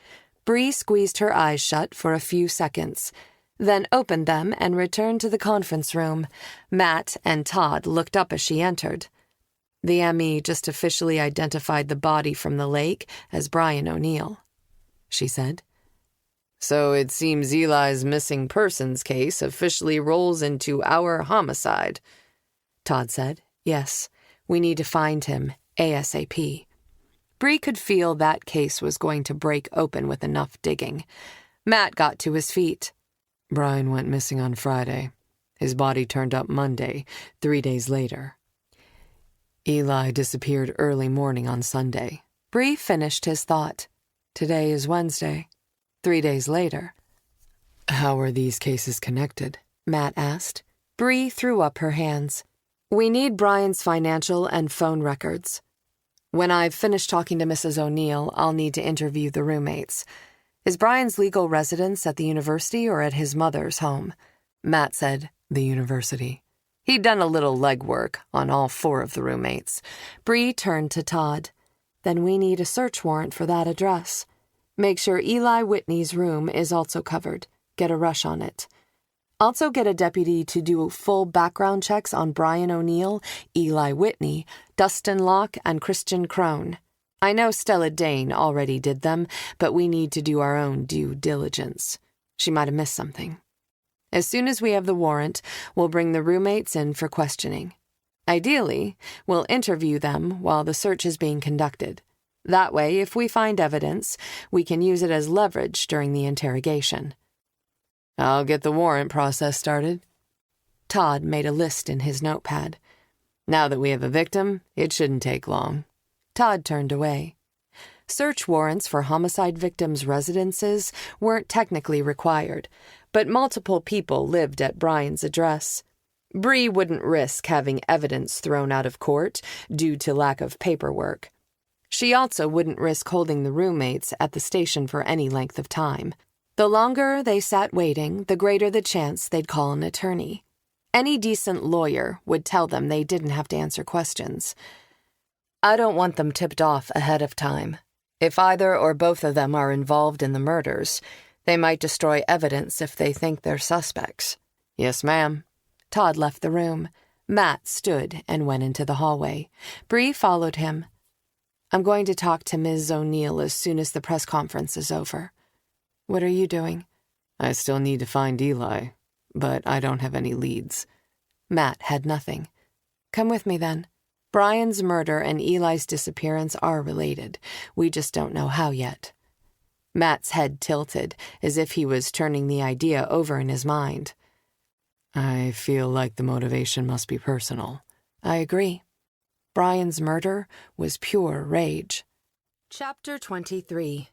Speaker 2: Bree squeezed her eyes shut for a few seconds, then opened them and returned to the conference room. Matt and Todd looked up as she entered. The ME just officially identified the body from the lake as Brian O'Neill, she said.
Speaker 3: So it seems Eli's missing persons case officially rolls into our homicide.
Speaker 2: Todd said, yes, we need to find him ASAP. Bree could feel that case was going to break open with enough digging. Matt got to his feet.
Speaker 3: Brian went missing on Friday. His body turned up Monday, 3 days later. Eli disappeared early morning on Sunday.
Speaker 2: Bree finished his thought. Today is Wednesday. 3 days later.
Speaker 3: How are these cases connected?
Speaker 2: Matt asked. Bree threw up her hands. We need Brian's financial and phone records. When I've finished talking to Mrs. O'Neill, I'll need to interview the roommates. Is Brian's legal residence at the university or at his mother's home? Matt said,
Speaker 3: the university.
Speaker 2: He'd done a little legwork on all 4 of the roommates. Bree turned to Todd. Then we need a search warrant for that address. Make sure Eli Whitney's room is also covered. Get a rush on it. Also get a deputy to do full background checks on Brian O'Neill, Eli Whitney, Dustin Locke, and Christian Crone. I know Stella Dane already did them, but we need to do our own due diligence. She might have missed something. As soon as we have the warrant, we'll bring the roommates in for questioning. Ideally, we'll interview them while the search is being conducted. That way, if we find evidence, we can use it as leverage during the interrogation.
Speaker 3: I'll get the warrant process started.
Speaker 2: Todd made a list in his notepad.
Speaker 3: Now that we have a victim, it shouldn't take long.
Speaker 2: Todd turned away. Search warrants for homicide victims' residences weren't technically required, but multiple people lived at Brian's address. Bree wouldn't risk having evidence thrown out of court due to lack of paperwork. She also wouldn't risk holding the roommates at the station for any length of time. The longer they sat waiting, the greater the chance they'd call an attorney. Any decent lawyer would tell them they didn't have to answer questions. I don't want them tipped off ahead of time. If either or both of them are involved in the murders, they might destroy evidence if they think they're suspects. Yes, ma'am. Todd left the room. Matt stood and went into the hallway. Bree followed him. I'm going to talk to Ms. O'Neill as soon as the press conference is over. What are you doing? I still need to find Eli, but I don't have any leads. Matt had nothing. Come with me then. Brian's murder and Eli's disappearance are related. We just don't know how yet. Matt's head tilted, as if he was turning the idea over in his mind. I feel like the motivation must be personal. I agree. Brian's murder was pure rage. Chapter 23.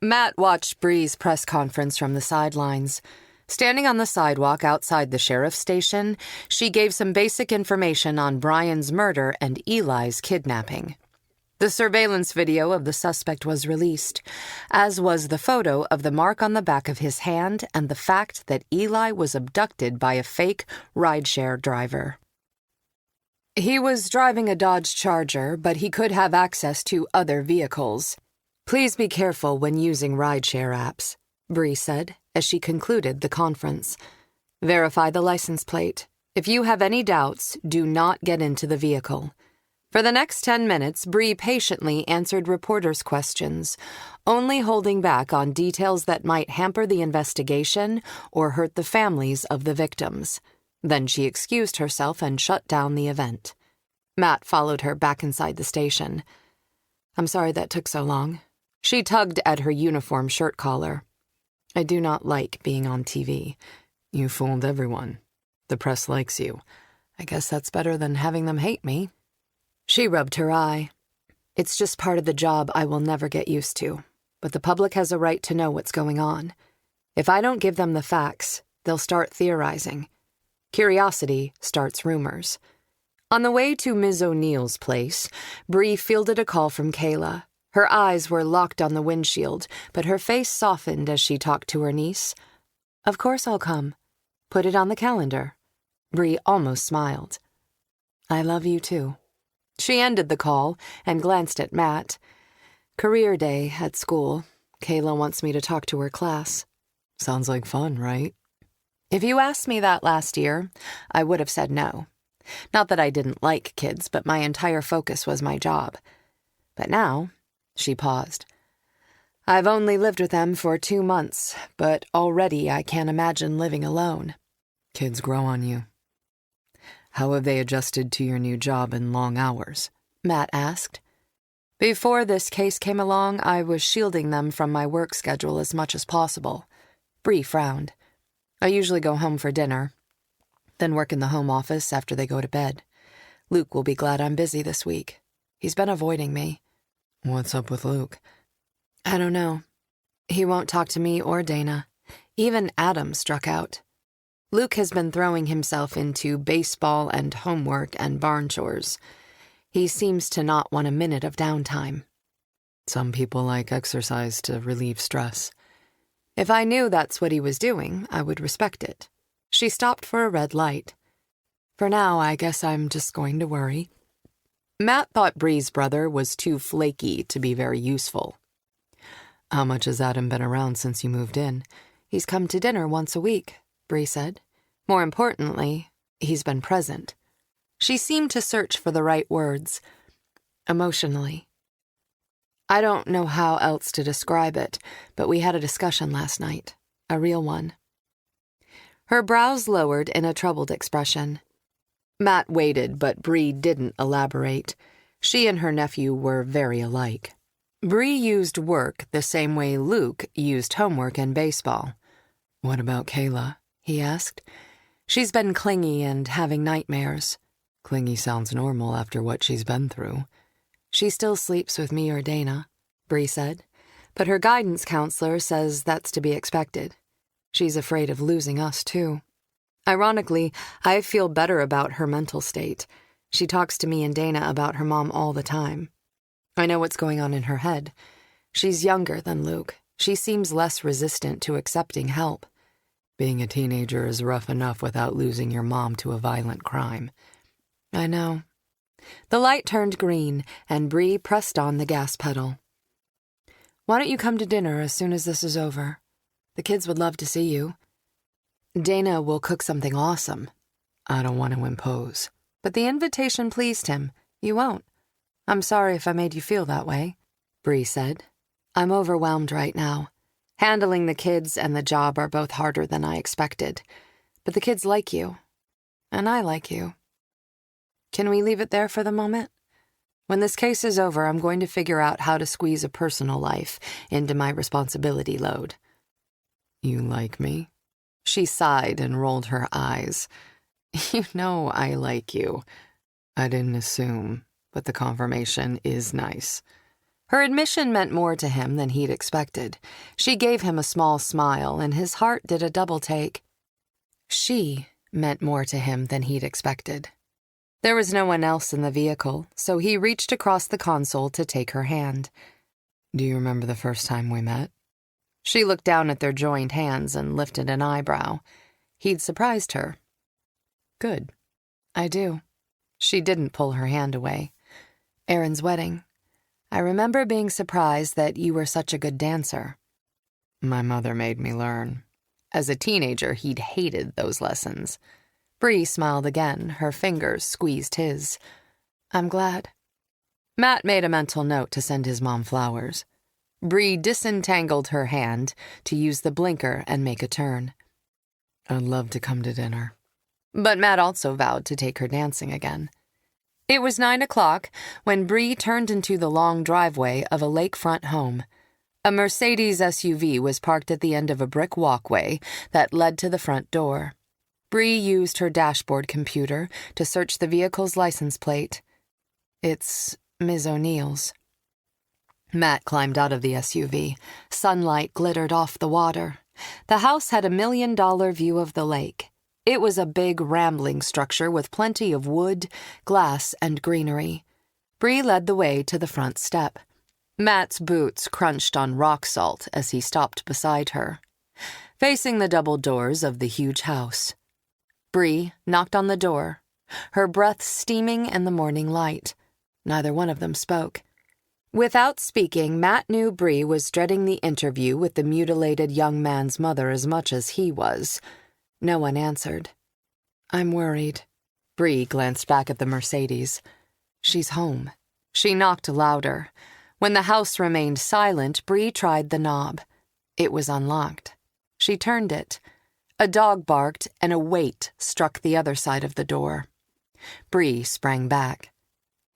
Speaker 2: Matt watched Bree's press conference from the sidelines. Standing on the sidewalk outside the sheriff's station, she gave some basic information on Brian's murder and Eli's kidnapping. The surveillance video of the suspect was released, as was the photo of the mark on the back of his hand and the fact that Eli was abducted by a fake rideshare driver. He was driving a Dodge Charger, but he could have access to other vehicles. Please be careful when using rideshare apps, Bree said, as she concluded the conference. Verify the license plate. If you have any doubts, do not get into the vehicle. For the next 10 minutes, Bree patiently answered reporters' questions, only holding back on details that might hamper the investigation or hurt the families of the victims. Then she excused herself and shut down the event. Matt followed her back inside the station. I'm sorry that took so long. She tugged at her uniform shirt collar. I do not like being on TV. You fooled everyone. The press likes you. I guess that's better than having them hate me. She rubbed her eye. It's just part of the job I will never get used to, but the public has a right to know what's going on. If I don't give them the facts, they'll start theorizing. Curiosity starts rumors. On the way to Ms. O'Neill's place, Bree fielded a call from Kayla. Her eyes were locked on the windshield, but her face softened as she talked to her niece. Of course I'll come. Put it on the calendar. Bree almost smiled. I love you too. She ended the call and glanced at Matt. Career day at school. Kayla wants me to talk to her class. Sounds like fun, right? If you asked me that last year, I would have said no. Not that I didn't like kids, but my entire focus was my job. But now, she paused. I've only lived with them for 2 months, but already I can't imagine living alone. Kids grow on you. How have they adjusted to your new job and long hours? Matt asked. Before this case came along, I was shielding them from my work schedule as much as possible. Bree frowned. I usually go home for dinner, then work in the home office after they go to bed. Luke will be glad I'm busy this week. He's been avoiding me. What's up with Luke? I don't know. He won't talk to me or Dana. Even Adam struck out. Luke has been throwing himself into baseball and homework and barn chores. He seems to not want a minute of downtime. Some people like exercise to relieve stress. If I knew that's what he was doing, I would respect it. She stopped for a red light. For now, I guess I'm just going to worry. Matt thought Bree's brother was too flaky to be very useful. How much has Adam been around since you moved in? He's come to dinner once a week, Bree said. More importantly, he's been present. She seemed to search for the right words. Emotionally. I don't know how else to describe it, but we had a discussion last night. A real one. Her brows lowered in a troubled expression. Matt waited, but Bree didn't elaborate. She and her nephew were very alike. Bree used work the same way Luke used homework and baseball. What about Kayla? He asked. She's been clingy and having nightmares. Clingy sounds normal after what she's been through. She still sleeps with me or Dana. Bree said, but her guidance counselor says that's to be expected. She's afraid of losing us, too. Ironically, I feel better about her mental state. She talks to me and Dana about her mom all the time. I know what's going on in her head. She's younger than Luke. She seems less resistant to accepting help.
Speaker 3: Being a teenager is rough enough without losing your mom to a violent crime.
Speaker 2: I know. The light turned green, and Bree pressed on the gas pedal. Why don't you come to dinner as soon as this is over? The kids would love to see you. Dana will cook something awesome.
Speaker 3: I don't want to impose.
Speaker 2: But the invitation pleased him. You won't. I'm sorry if I made you feel that way, Bree said. I'm overwhelmed right now. Handling the kids and the job are both harder than I expected. But the kids like you. And I like you. Can we leave it there for the moment? When this case is over, I'm going to figure out how to squeeze a personal life into my responsibility load.
Speaker 3: You like me?
Speaker 2: She sighed and rolled her eyes.
Speaker 3: You know I like you. I didn't assume, but the confirmation is nice.
Speaker 2: Her admission meant more to him than he'd expected. She gave him a small smile, and his heart did a double take. She meant more to him than he'd expected. There was no one else in the vehicle, so he reached across the console to take her hand.
Speaker 3: Do you remember the first time we met?
Speaker 2: She looked down at their joined hands and lifted an eyebrow. He'd surprised her. Good. I do. She didn't pull her hand away. Aaron's wedding. I remember being surprised that you were such a good dancer.
Speaker 3: My mother made me learn.
Speaker 2: As a teenager, he'd hated those lessons. Bree smiled again, her fingers squeezed his. I'm glad. Matt made a mental note to send his mom flowers. Bree disentangled her hand to use the blinker and make a turn.
Speaker 3: I'd love to come to dinner.
Speaker 2: But Matt also vowed to take her dancing again. It was 9 o'clock when Bree turned into the long driveway of a lakefront home. A Mercedes SUV was parked at the end of a brick walkway that led to the front door. Bree used her dashboard computer to search the vehicle's license plate. It's Ms. O'Neill's. Matt climbed out of the SUV. Sunlight glittered off the water. The house had $1 million view of the lake. It was a big, rambling structure with plenty of wood, glass, and greenery. Bree led the way to the front step. Matt's boots crunched on rock salt as he stopped beside her, facing the double doors of the huge house. Bree knocked on the door, her breath steaming in the morning light. Neither one of them spoke. Without speaking, Matt knew Bree was dreading the interview with the mutilated young man's mother as much as he was. No one answered. I'm worried. Bree glanced back at the Mercedes. She's home. She knocked louder. When the house remained silent, Bree tried the knob. It was unlocked. She turned it. A dog barked and a weight struck the other side of the door. Bree sprang back.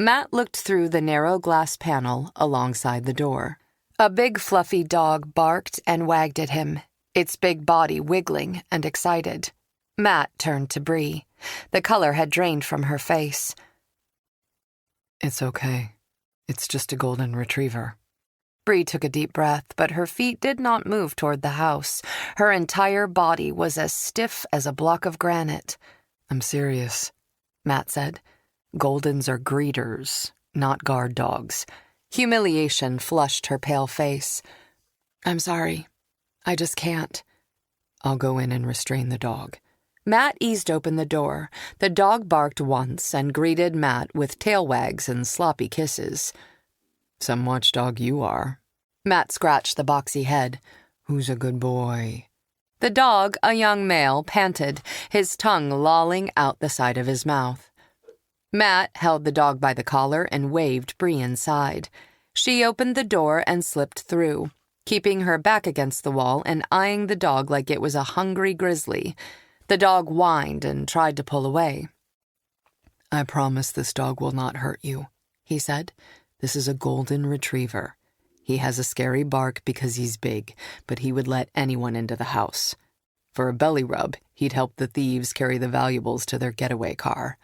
Speaker 2: Matt looked through the narrow glass panel alongside the door. A big fluffy dog barked and wagged at him, its big body wiggling and excited. Matt turned to Bree. The color had drained from her face.
Speaker 3: It's okay. It's just a golden retriever.
Speaker 2: Bree took a deep breath, but her feet did not move toward the house. Her entire body was as stiff as a block of granite.
Speaker 3: I'm serious, Matt said. Goldens are greeters, not guard dogs.
Speaker 2: Humiliation flushed her pale face. I'm sorry. I just can't.
Speaker 3: I'll go in and restrain the dog.
Speaker 2: Matt eased open the door. The dog barked once and greeted Matt with tail wags and sloppy kisses.
Speaker 3: Some watchdog you are.
Speaker 2: Matt scratched the boxy head.
Speaker 3: Who's a good boy?
Speaker 2: The dog, a young male, panted, his tongue lolling out the side of his mouth. Matt held the dog by the collar and waved Bree inside. She opened the door and slipped through, keeping her back against the wall and eyeing the dog like it was a hungry grizzly. The dog whined and tried to pull away.
Speaker 3: I promise this dog will not hurt you, he said. This is a golden retriever. He has a scary bark because he's big, but he would let anyone into the house. For a belly rub, he'd help the thieves carry the valuables to their getaway car.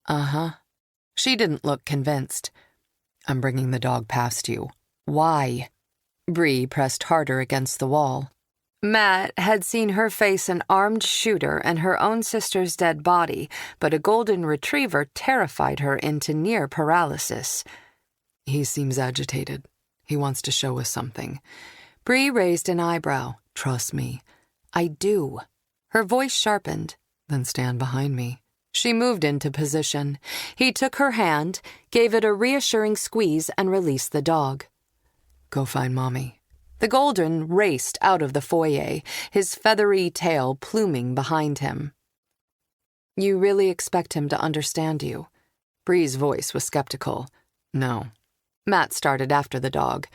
Speaker 2: Uh-huh. She didn't look convinced.
Speaker 3: I'm bringing the dog past you.
Speaker 2: Why? Bree pressed harder against the wall. Matt had seen her face an armed shooter and her own sister's dead body, but a golden retriever terrified her into near paralysis.
Speaker 3: He seems agitated. He wants to show us something.
Speaker 2: Bree raised an eyebrow.
Speaker 3: Trust me.
Speaker 2: I do. Her voice sharpened.
Speaker 3: Then stand behind me.
Speaker 2: She moved into position. He took her hand, gave it a reassuring squeeze, and released the dog.
Speaker 3: Go find Mommy.
Speaker 2: The golden raced out of the foyer, his feathery tail pluming behind him. You really expect him to understand you?
Speaker 3: Bree's voice was skeptical. No.
Speaker 2: Matt started after the dog.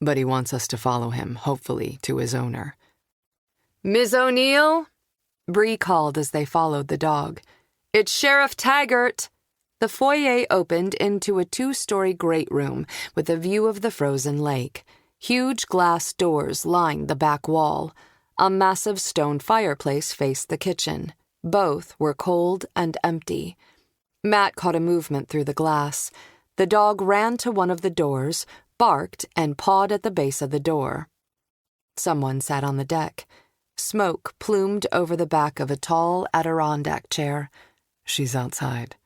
Speaker 3: But he wants us to follow him, hopefully, to his owner.
Speaker 2: Ms. O'Neill? Bree called as they followed the dog. It's Sheriff Taggert. The foyer opened into a 2-story great room with a view of the frozen lake. Huge glass doors lined the back wall. A massive stone fireplace faced the kitchen. Both were cold and empty. Matt caught a movement through the glass. The dog ran to one of the doors, barked, and pawed at the base of the door. Someone sat on the deck. Smoke plumed over the back of a tall Adirondack chair.
Speaker 3: She's outside.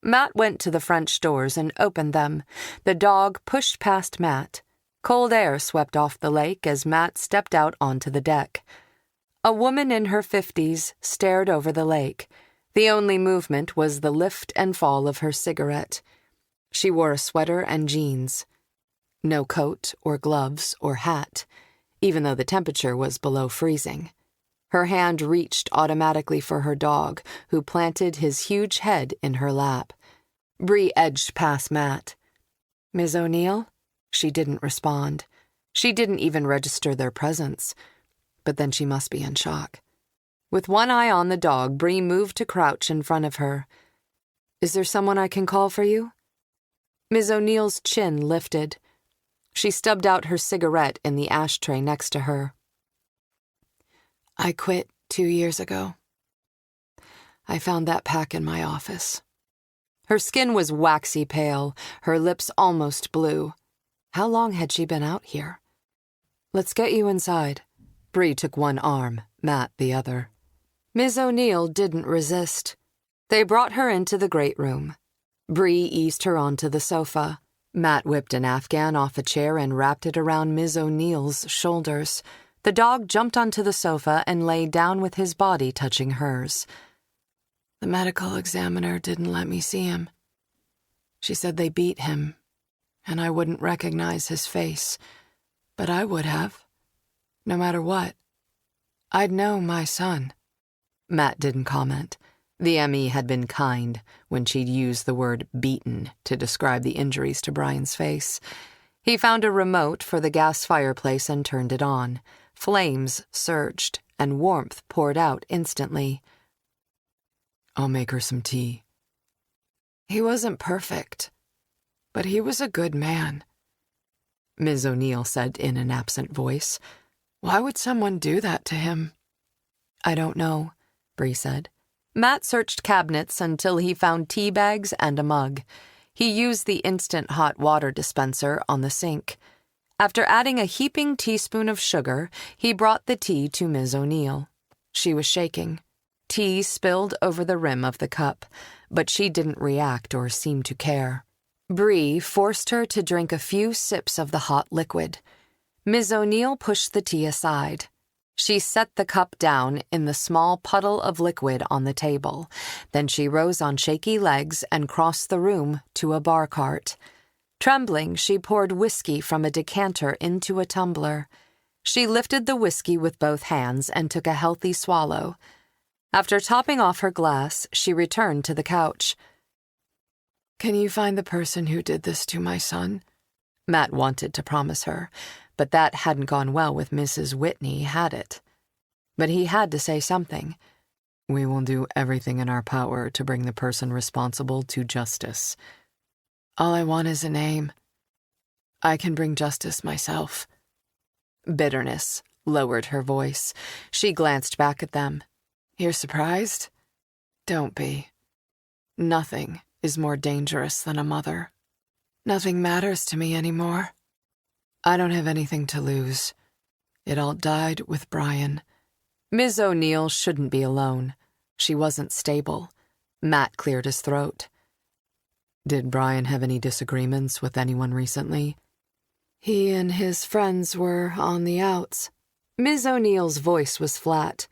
Speaker 2: Matt went to the French doors and opened them. The dog pushed past Matt. Cold air swept off the lake as Matt stepped out onto the deck. A woman in her 50s stared over the lake. The only movement was the lift and fall of her cigarette. She wore a sweater and jeans. No coat or gloves or hat, even though the temperature was below freezing. Her hand reached automatically for her dog, who planted his huge head in her lap. Bree edged past Matt. Ms. O'Neill? She didn't respond. She didn't even register their presence. But then she must be in shock. With one eye on the dog, Bree moved to crouch in front of her. Is there someone I can call for you? Ms. O'Neill's chin lifted. She stubbed out her cigarette in the ashtray next to her. I quit 2 years ago. I found that pack in my office. Her skin was waxy pale, her lips almost blue. How long had she been out here? Let's get you inside. Bree took one arm, Matt the other. Ms. O'Neill didn't resist. They brought her into the great room. Bree eased her onto the sofa. Matt whipped an Afghan off a chair and wrapped it around Ms. O'Neill's shoulders. The dog jumped onto the sofa and lay down with his body touching hers. The medical examiner didn't let me see him. She said they beat him, and I wouldn't recognize his face. But I would have. No matter what. I'd know my son. Matt didn't comment. The ME had been kind when she'd used the word beaten to describe the injuries to Brian's face. He found a remote for the gas fireplace and turned it on. Flames surged, and warmth poured out instantly.
Speaker 3: I'll make her some tea.
Speaker 2: He wasn't perfect, but he was a good man, Ms. O'Neill said in an absent voice. Why would someone do that to him? I don't know, Bree said. Matt searched cabinets until he found tea bags and a mug. He used the instant hot water dispenser on the sink. After adding a heaping teaspoon of sugar, he brought the tea to Ms. O'Neill. She was shaking. Tea spilled over the rim of the cup, but she didn't react or seem to care. Bree forced her to drink a few sips of the hot liquid. Ms. O'Neill pushed the tea aside. She set the cup down in the small puddle of liquid on the table. Then she rose on shaky legs and crossed the room to a bar cart. Trembling, she poured whiskey from a decanter into a tumbler. She lifted the whiskey with both hands and took a healthy swallow. After topping off her glass, she returned to the couch. Can you find the person who did this to my son? Matt wanted to promise her, but that hadn't gone well with Mrs. Whitney, had it? But he had to say something.
Speaker 3: We will do everything in our power to bring the person responsible to justice.
Speaker 2: All I want is a name. I can bring justice myself. Bitterness lowered her voice. She glanced back at them. You're surprised? Don't be. Nothing is more dangerous than a mother. Nothing matters to me anymore.
Speaker 3: I don't have anything to lose. It all died with Brian.
Speaker 2: Ms. O'Neill shouldn't be alone. She wasn't stable. Matt cleared his throat.
Speaker 3: Did Brian have any disagreements with anyone recently?
Speaker 2: He and his friends were on the outs. Ms. O'Neill's voice was flat.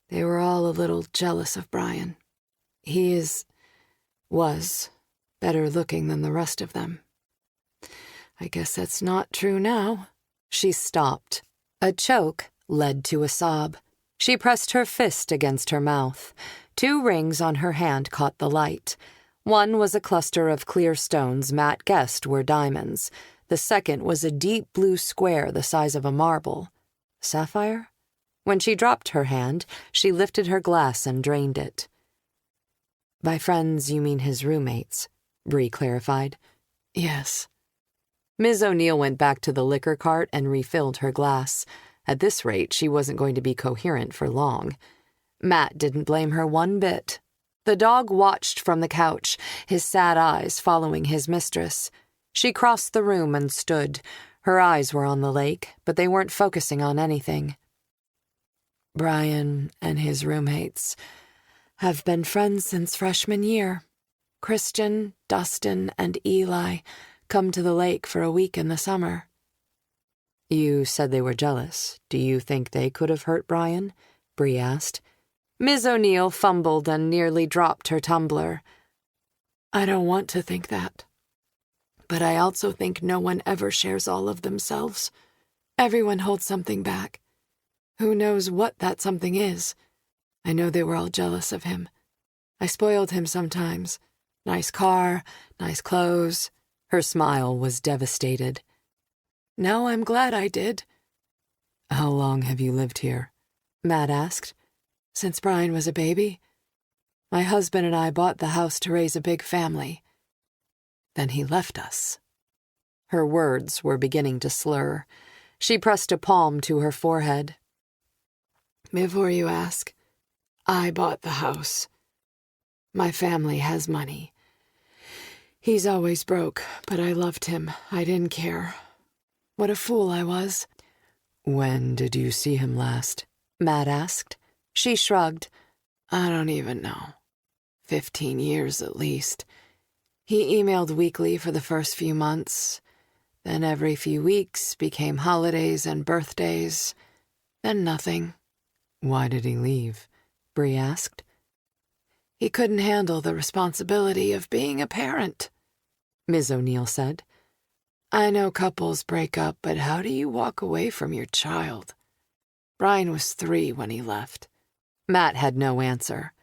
Speaker 2: They were all a little jealous of Brian. He was better looking than the rest of them. I guess that's not true now. She stopped. A choke led to a sob. She pressed her fist against her mouth. 2 rings on her hand caught the light. One was a cluster of clear stones Matt guessed were diamonds. The second was a deep blue square the size of a marble. Sapphire? When she dropped her hand, she lifted her glass and drained it. By friends, you mean his roommates, Bree clarified.
Speaker 3: Yes.
Speaker 2: Ms. O'Neill went back to the liquor cart and refilled her glass. At this rate, she wasn't going to be coherent for long. Matt didn't blame her one bit. The dog watched from the couch, his sad eyes following his mistress. She crossed the room and stood. Her eyes were on the lake, but they weren't focusing on anything. Brian and his roommates have been friends since freshman year. Christian, Dustin, and Eli come to the lake for a week in the summer. You said they were jealous. Do you think they could have hurt Brian? Bree asked. Ms. O'Neill fumbled and nearly dropped her tumbler. I don't want to think that. But I also think no one ever shares all of themselves. Everyone holds something back. Who knows what that something is? I know they were all jealous of him. I spoiled him sometimes. Nice car, nice clothes. Her smile was devastated. Now I'm glad I did.
Speaker 3: How long have you lived here?
Speaker 2: Matt asked. Since Brian was a baby. My husband and I bought the house to raise a big family. Then he left us. Her words were beginning to slur. She pressed a palm to her forehead. Before you ask, I bought the house. My family has money. He's always broke, but I loved him. I didn't care. What a fool I was.
Speaker 3: When did you see him last?
Speaker 2: Matt asked. She shrugged. I don't even know. 15 years at least. He emailed weekly for the first few months. Then every few weeks became holidays and birthdays. Then nothing.
Speaker 3: Why did he leave?
Speaker 2: Bree asked. He couldn't handle the responsibility of being a parent, Ms. O'Neill said. I know couples break up, but how do you walk away from your child? Brian was 3 when he left. Matt had no answer.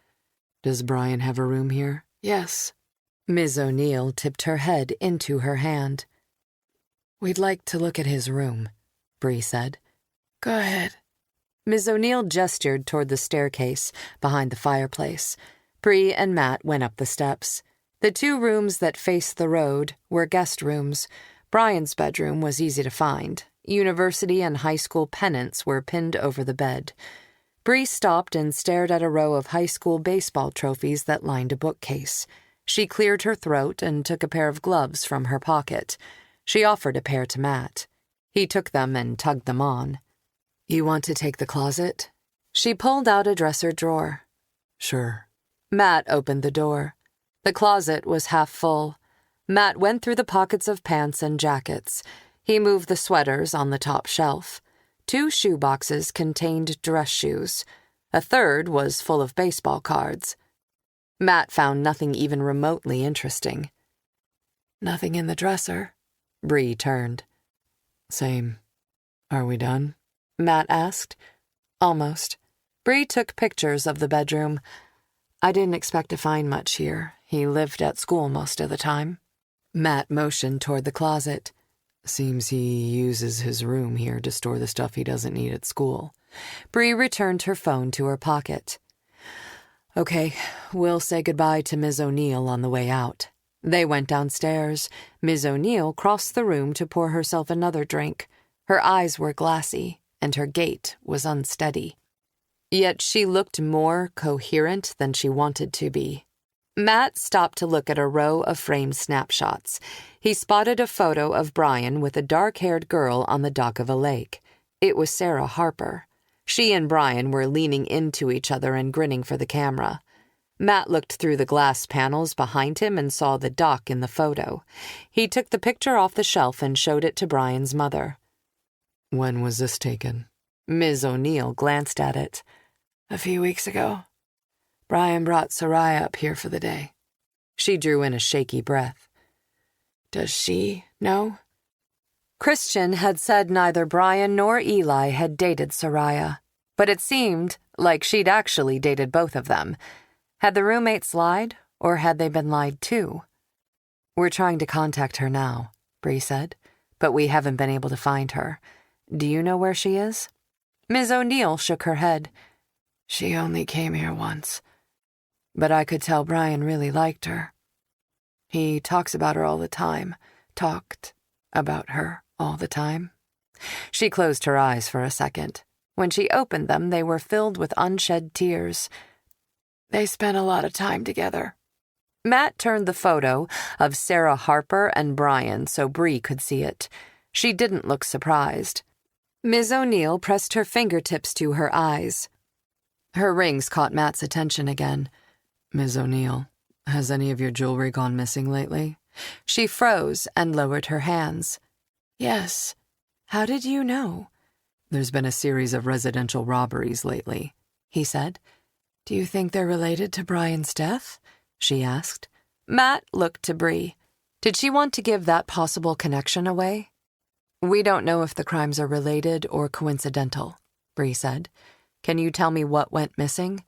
Speaker 3: Does Brian have a room here?
Speaker 2: Yes. Ms. O'Neill tipped her head into her hand. We'd like to look at his room, Bree said. Go ahead. Ms. O'Neill gestured toward the staircase behind the fireplace. Bree and Matt went up the steps. The 2 rooms that faced the road were guest rooms. Brian's bedroom was easy to find. University and high school pennants were pinned over the bed. Bree stopped and stared at a row of high school baseball trophies that lined a bookcase. She cleared her throat and took a pair of gloves from her pocket. She offered a pair to Matt. He took them and tugged them on. You want to take the closet? She pulled out a dresser drawer.
Speaker 3: Sure.
Speaker 2: Matt opened the door. The closet was half full. Matt went through the pockets of pants and jackets. He moved the sweaters on the top shelf. 2 shoe boxes contained dress shoes. A third was full of baseball cards. Matt found nothing even remotely interesting. Nothing in the dresser. Bree turned.
Speaker 3: Same. Are we done?
Speaker 2: Matt asked. Almost. Bree took pictures of the bedroom. I didn't expect to find much here. He lived at school most of the time. Matt motioned toward the closet.
Speaker 3: Seems he uses his room here to store the stuff he doesn't need at school.
Speaker 2: Bree returned her phone to her pocket. Okay, we'll say goodbye to Ms. O'Neill on the way out. They went downstairs. Ms. O'Neill crossed the room to pour herself another drink. Her eyes were glassy, and her gait was unsteady. Yet she looked more coherent than she wanted to be. Matt stopped to look at a row of framed snapshots. He spotted a photo of Brian with a dark-haired girl on the dock of a lake. It was Sarah Harper. She and Brian were leaning into each other and grinning for the camera. Matt looked through the glass panels behind him and saw the dock in the photo. He took the picture off the shelf and showed it to Brian's mother.
Speaker 3: When was this taken?
Speaker 2: Ms. O'Neill glanced at it.
Speaker 3: A few weeks ago. Brian brought Soraya up here for the day.
Speaker 2: She drew in a shaky breath.
Speaker 3: Does she know?
Speaker 2: Christian had said neither Brian nor Eli had dated Soraya, but it seemed like she'd actually dated both of them. Had the roommates lied, or had they been lied to? We're trying to contact her now, Bree said, but we haven't been able to find her. Do you know where she is? Ms. O'Neill shook her head.
Speaker 3: She only came here once. But I could tell Brian really liked her. He talks about her all the time. Talked about her all the time.
Speaker 2: She closed her eyes for a second. When she opened them, they were filled with unshed tears.
Speaker 3: They spent a lot of time together.
Speaker 2: Matt turned the photo of Sarah Harper and Brian so Bree could see it. She didn't look surprised. Ms. O'Neill pressed her fingertips to her eyes. Her rings caught Matt's attention again.
Speaker 3: Ms. O'Neill, has any of your jewelry gone missing lately?
Speaker 2: She froze and lowered her hands.
Speaker 3: Yes.
Speaker 2: How did you know?
Speaker 3: There's been a series of residential robberies lately, he said.
Speaker 2: Do you think they're related to Brian's death? She asked. Matt looked to Bree. Did she want to give that possible connection away? We don't know if the crimes are related or coincidental, Bree said. Can you tell me what went missing?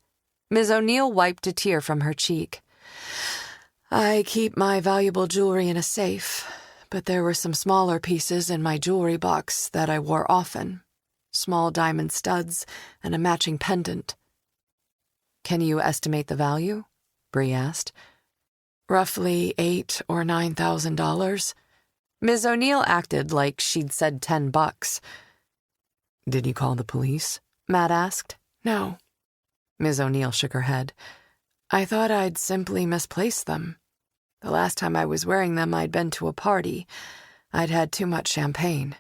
Speaker 2: Ms. O'Neill wiped a tear from her cheek.
Speaker 3: I keep my valuable jewelry in a safe, but there were some smaller pieces in my jewelry box that I wore often. Small diamond studs and a matching pendant.
Speaker 2: Can you estimate the value? Bree asked.
Speaker 3: Roughly $8,000 or $9,000.
Speaker 2: Ms. O'Neill acted like she'd said $10.
Speaker 3: Did you call the police?
Speaker 2: Matt asked.
Speaker 3: No.
Speaker 2: Ms. O'Neill shook her head.
Speaker 3: I thought I'd simply misplaced them. The last time I was wearing them, I'd been to a party. I'd had too much champagne.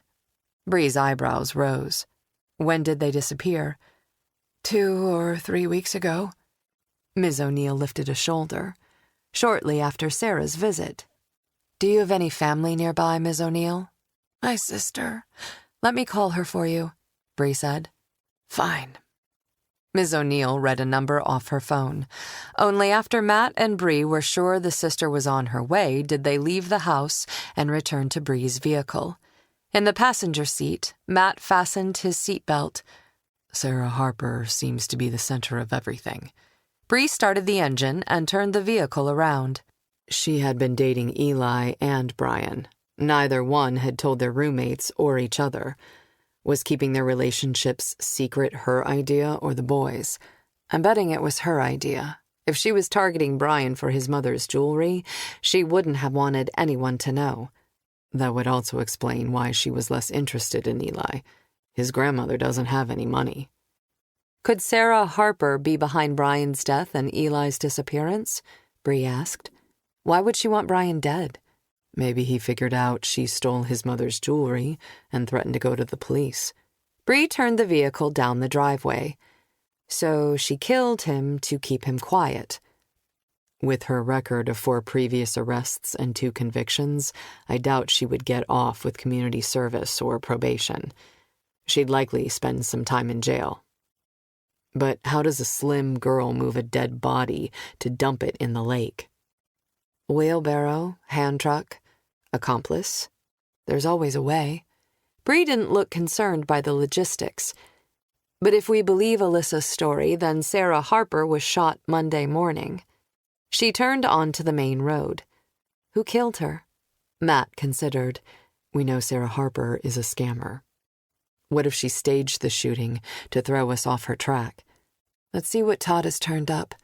Speaker 2: Bree's eyebrows rose. When did they disappear?
Speaker 3: 2 or 3 weeks ago.
Speaker 2: Ms. O'Neill lifted a shoulder. Shortly after Sarah's visit. Do you have any family nearby, Ms. O'Neill?
Speaker 3: My sister.
Speaker 2: Let me call her for you, Bree said.
Speaker 3: Fine.
Speaker 2: Ms. O'Neill read a number off her phone. Only after Matt and Bree were sure the sister was on her way did they leave the house and return to Bree's vehicle. In the passenger seat, Matt fastened his seatbelt.
Speaker 3: Sarah Harper seems to be the center of everything.
Speaker 2: Bree started the engine and turned the vehicle around.
Speaker 3: She had been dating Eli and Brian. Neither one had told their roommates or each other. Was keeping their relationships secret her idea or the boys'? I'm betting it was her idea. If she was targeting Brian for his mother's jewelry, she wouldn't have wanted anyone to know. That would also explain why she was less interested in Eli. His grandmother doesn't have any money.
Speaker 2: Could Sarah Harper be behind Brian's death and Eli's disappearance? Bree asked. Why would she want Brian dead?
Speaker 3: Maybe he figured out she stole his mother's jewelry and threatened to go to the police.
Speaker 2: Bree turned the vehicle down the driveway. So she killed him to keep him quiet.
Speaker 3: With her record of 4 previous arrests and 2 convictions, I doubt she would get off with community service or probation. She'd likely spend some time in jail. But how does a slim girl move a dead body to dump it in the lake?
Speaker 2: Wheelbarrow, hand truck, accomplice. There's always a way. Bree didn't look concerned by the logistics. But if we believe Alyssa's story, then Sarah Harper was shot Monday morning. She turned onto the main road. Who killed her?
Speaker 3: Matt considered. We know Sarah Harper is a scammer. What if she staged the shooting to throw us off her track? Let's see what Todd has turned up.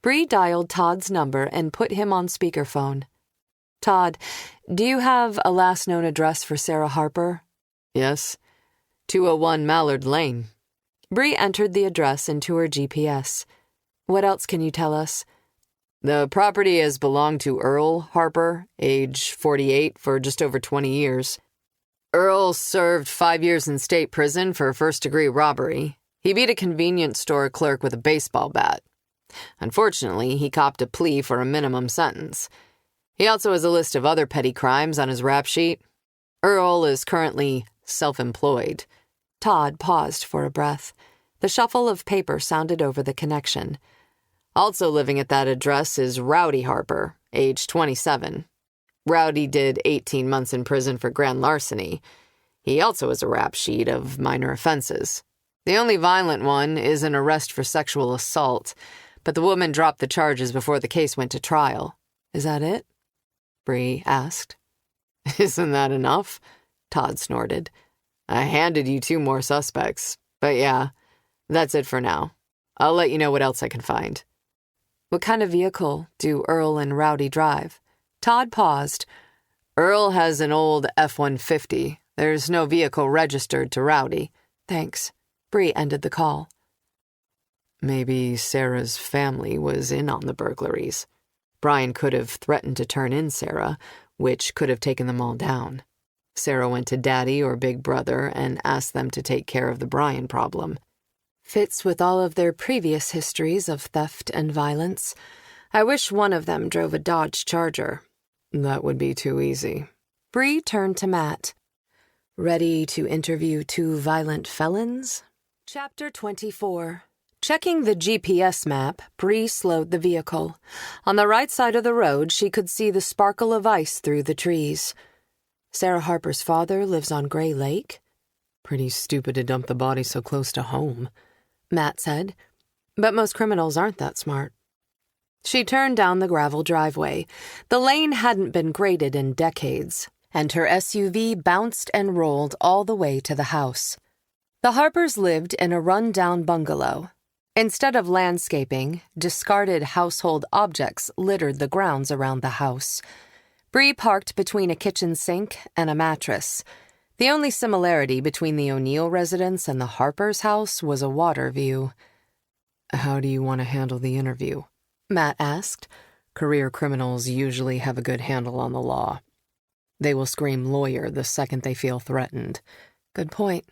Speaker 2: Bree dialed Todd's number and put him on speakerphone. Todd, do you have a last known address for Sarah Harper?
Speaker 3: Yes. 201 Mallard Lane.
Speaker 2: Bree entered the address into her GPS. What else can you tell us?
Speaker 1: The property has belonged to Earl Harper, age 48, for just over 20 years. Earl served 5 years in state prison for first-degree robbery. He beat a convenience store clerk with a baseball bat. Unfortunately, he copped a plea for a minimum sentence. He also has a list of other petty crimes on his rap sheet. Earl is currently self-employed.
Speaker 2: Todd paused for a breath. The shuffle of paper sounded over the connection.
Speaker 1: Also living at that address is Rowdy Harper, age 27. Rowdy did 18 months in prison for grand larceny. He also has a rap sheet of minor offenses. The only violent one is an arrest for sexual assault, but the woman dropped the charges before the case went to trial.
Speaker 2: Is that it?
Speaker 1: Bree asked. Isn't that enough? Todd snorted. I handed you 2 more suspects. But yeah, that's it for now. I'll let you know what else I can find.
Speaker 2: What kind of vehicle do Earl and Rowdy drive?
Speaker 1: Todd paused. Earl has an old F-150. There's no vehicle registered to Rowdy.
Speaker 2: Thanks. Bree ended the call.
Speaker 1: Maybe Sarah's family was in on the burglaries. Brian could have threatened to turn in Sarah, which could have taken them all down. Sarah went to Daddy or Big Brother and asked them to take care of the Brian problem.
Speaker 2: Fits with all of their previous histories of theft and violence. I wish one of them drove a Dodge Charger.
Speaker 1: That would be too easy.
Speaker 2: Bree turned to Matt. Ready to interview 2 violent felons? Chapter 24. Checking the GPS map, Bree slowed the vehicle. On the right side of the road, she could see the sparkle of ice through the trees. Sarah Harper's father lives on Gray Lake?
Speaker 1: Pretty stupid to dump the body so close to home,
Speaker 2: Matt said. But most criminals aren't that smart. She turned down the gravel driveway. The lane hadn't been graded in decades, and her SUV bounced and rolled all the way to the house. The Harpers lived in a run-down bungalow. Instead of landscaping, discarded household objects littered the grounds around the house. Bree parked between a kitchen sink and a mattress. The only similarity between the O'Neill residence and the Harpers' house was a water view.
Speaker 1: How do you want to handle the interview?
Speaker 2: Matt asked.
Speaker 1: Career criminals usually have a good handle on the law. They will scream lawyer the second they feel threatened.
Speaker 2: Good point.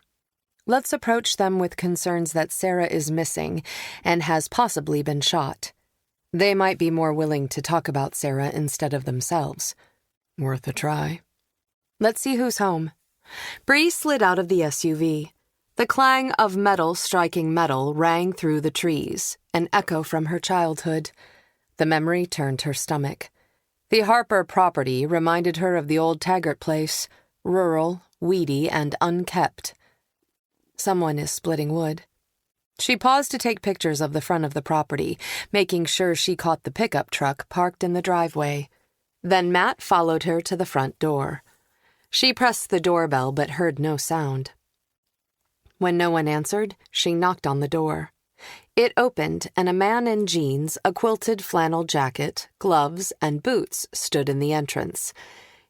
Speaker 2: Let's approach them with concerns that Sarah is missing and has possibly been shot. They might be more willing to talk about Sarah instead of themselves.
Speaker 1: Worth a try.
Speaker 2: Let's see who's home. Bree slid out of the SUV. The clang of metal striking metal rang through the trees, an echo from her childhood. The memory turned her stomach. The Harper property reminded her of the old Taggert place, rural, weedy, and unkept. Someone is splitting wood. She paused to take pictures of the front of the property, making sure she caught the pickup truck parked in the driveway. Then Matt followed her to the front door. She pressed the doorbell but heard no sound. When no one answered, she knocked on the door. It opened, and a man in jeans, a quilted flannel jacket, gloves, and boots stood in the entrance.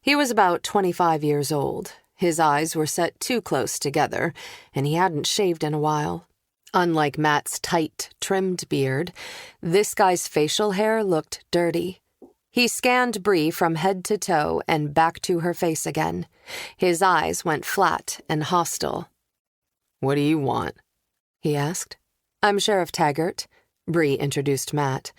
Speaker 2: He was about 25 years old. His eyes were set too close together, and he hadn't shaved in a while. Unlike Matt's tight, trimmed beard, this guy's facial hair looked dirty. He scanned Bree from head to toe and back to her face again. His eyes went flat and hostile.
Speaker 1: "What do you want?"
Speaker 2: he asked. "I'm Sheriff Taggert," Bree introduced Matt.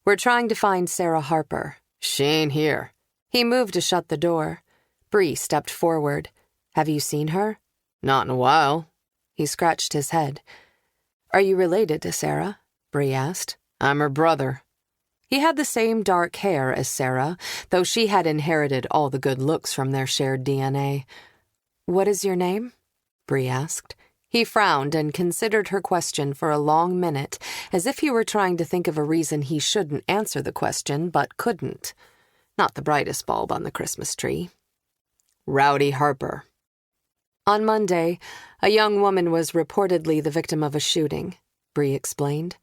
Speaker 2: "We're trying to find Sarah Harper."
Speaker 1: "She ain't here."
Speaker 2: He moved to shut the door. Bree stepped forward. "Have you seen her?"
Speaker 1: "Not in a while."
Speaker 2: He scratched his head. "Are you related to Sarah?" Bree asked.
Speaker 1: "I'm her brother."
Speaker 2: He had the same dark hair as Sarah, though she had inherited all the good looks from their shared DNA. "What is your name?" Bree asked. He frowned and considered her question for a long minute, as if he were trying to think of a reason he shouldn't answer the question but couldn't. Not the brightest bulb on the Christmas tree.
Speaker 1: "Rowdy Harper."
Speaker 2: On Monday, a young woman was reportedly the victim of a shooting, Bree explained.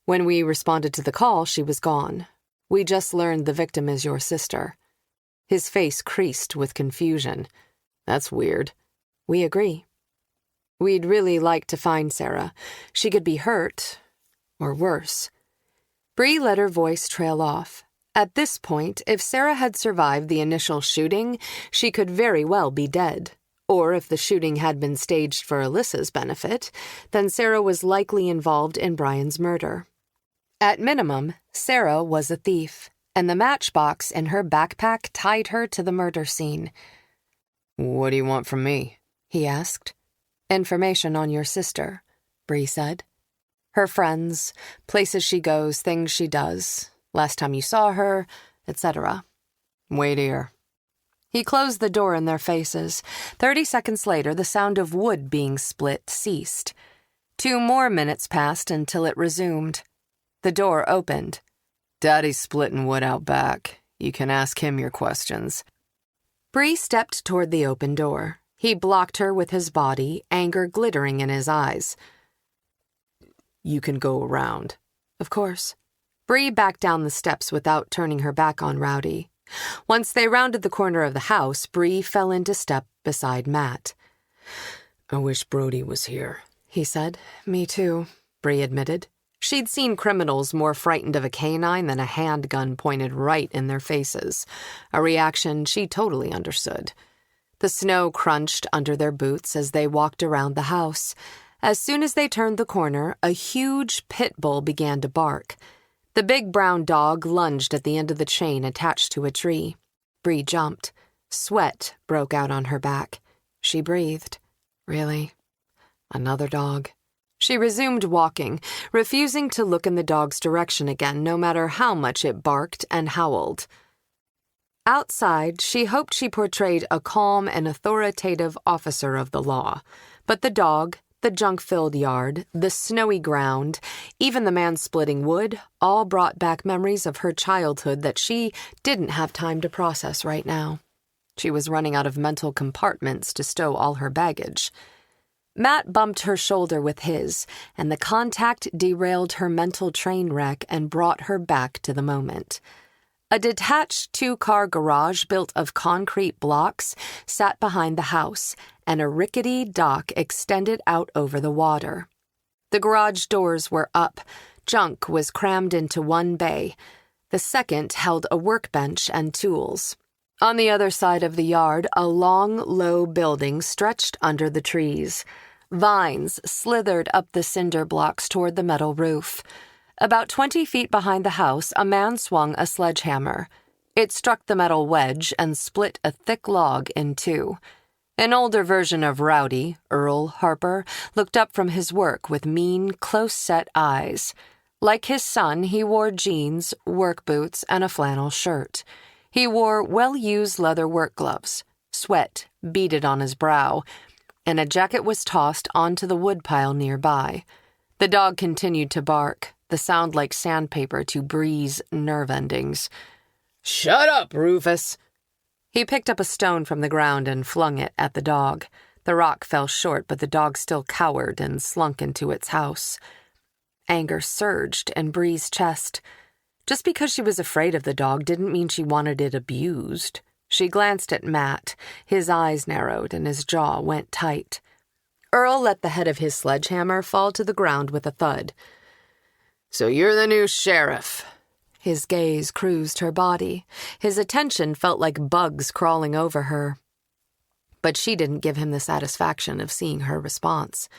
Speaker 2: When we responded to the call, she was gone. We just learned the victim is your sister. His face creased with confusion.
Speaker 1: "That's weird."
Speaker 2: "We agree. We'd really like to find Sarah. She could be hurt, or worse." Bree let her voice trail off. At this point, if Sarah had survived the initial shooting, she could very well be dead. Or if the shooting had been staged for Alyssa's benefit, then Sarah was likely involved in Brian's murder. At minimum, Sarah was a thief, and the matchbox in her backpack tied her to the murder scene.
Speaker 3: "What do you want from me?"
Speaker 2: he asked. "Information on your sister," Bree said. "Her friends, places she goes, things she does, last time you saw her, etc."
Speaker 3: "Wait here."
Speaker 2: He closed the door in their faces. 30 seconds later, the sound of wood being split ceased. 2 more minutes passed until it resumed. The door opened.
Speaker 3: "Daddy's splitting wood out back. You can ask him your questions."
Speaker 2: Bree stepped toward the open door. He blocked her with his body, anger glittering in his eyes.
Speaker 3: "You can go around."
Speaker 2: "Of course." Bree backed down the steps without turning her back on Rowdy. Once they rounded the corner of the house, Bree fell into step beside Matt.
Speaker 3: "I wish Brody was here,"
Speaker 2: he said. "Me too," Bree admitted. She'd seen criminals more frightened of a canine than a handgun pointed right in their faces, a reaction she totally understood. The snow crunched under their boots as they walked around the house. As soon as they turned the corner, a huge pit bull began to bark. The big brown dog lunged at the end of the chain attached to a tree. Bree jumped. Sweat broke out on her back. She breathed. Really? Another dog? She resumed walking, refusing to look in the dog's direction again, no matter how much it barked and howled. Outside, she hoped she portrayed a calm and authoritative officer of the law. But the dog, the junk-filled yard, the snowy ground, even the man splitting wood, all brought back memories of her childhood that she didn't have time to process right now. She was running out of mental compartments to stow all her baggage. Matt bumped her shoulder with his, and the contact derailed her mental train wreck and brought her back to the moment. A detached 2-car garage built of concrete blocks sat behind the house, and a rickety dock extended out over the water. The garage doors were up. Junk was crammed into one bay. The second held a workbench and tools. On the other side of the yard, a long, low building stretched under the trees. Vines slithered up the cinder blocks toward the metal roof. About 20 feet behind the house, a man swung a sledgehammer. It struck the metal wedge and split a thick log in 2. An older version of Rowdy, Earl Harper, looked up from his work with mean, close-set eyes. Like his son, he wore jeans, work boots, and a flannel shirt. He wore well-used leather work gloves. Sweat beaded on his brow, and a jacket was tossed onto the woodpile nearby. The dog continued to bark, the sound like sandpaper to Bree's nerve endings.
Speaker 4: "Shut up, Rufus!"
Speaker 2: He picked up a stone from the ground and flung it at the dog. The rock fell short, but the dog still cowered and slunk into its house. Anger surged in Bree's chest. Just because she was afraid of the dog didn't mean she wanted it abused. She glanced at Matt. His eyes narrowed and his jaw went tight. Earl let the head of his sledgehammer fall to the ground with a thud.
Speaker 4: "So you're the new sheriff."
Speaker 2: His gaze cruised her body. His attention felt like bugs crawling over her. But she didn't give him the satisfaction of seeing her response.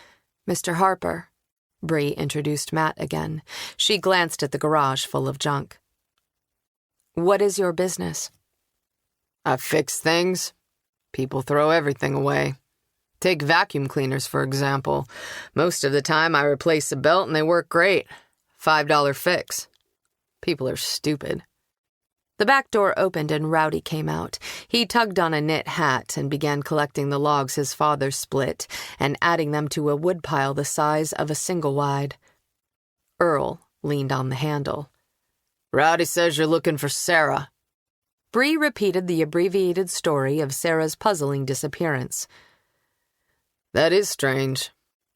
Speaker 2: "Mr. Harper," Bree introduced Matt again. She glanced at the garage full of junk. "What is your business?"
Speaker 4: "I fix things. People throw everything away. Take vacuum cleaners, for example. Most of the time I replace a belt and they work great. $5 fix. People are stupid."
Speaker 2: The back door opened and Rowdy came out. He tugged on a knit hat and began collecting the logs his father split and adding them to a woodpile the size of a single wide. Earl leaned on the handle.
Speaker 4: "Rowdy says you're looking for Sarah."
Speaker 2: Bree repeated the abbreviated story of Sarah's puzzling disappearance.
Speaker 4: "That is strange."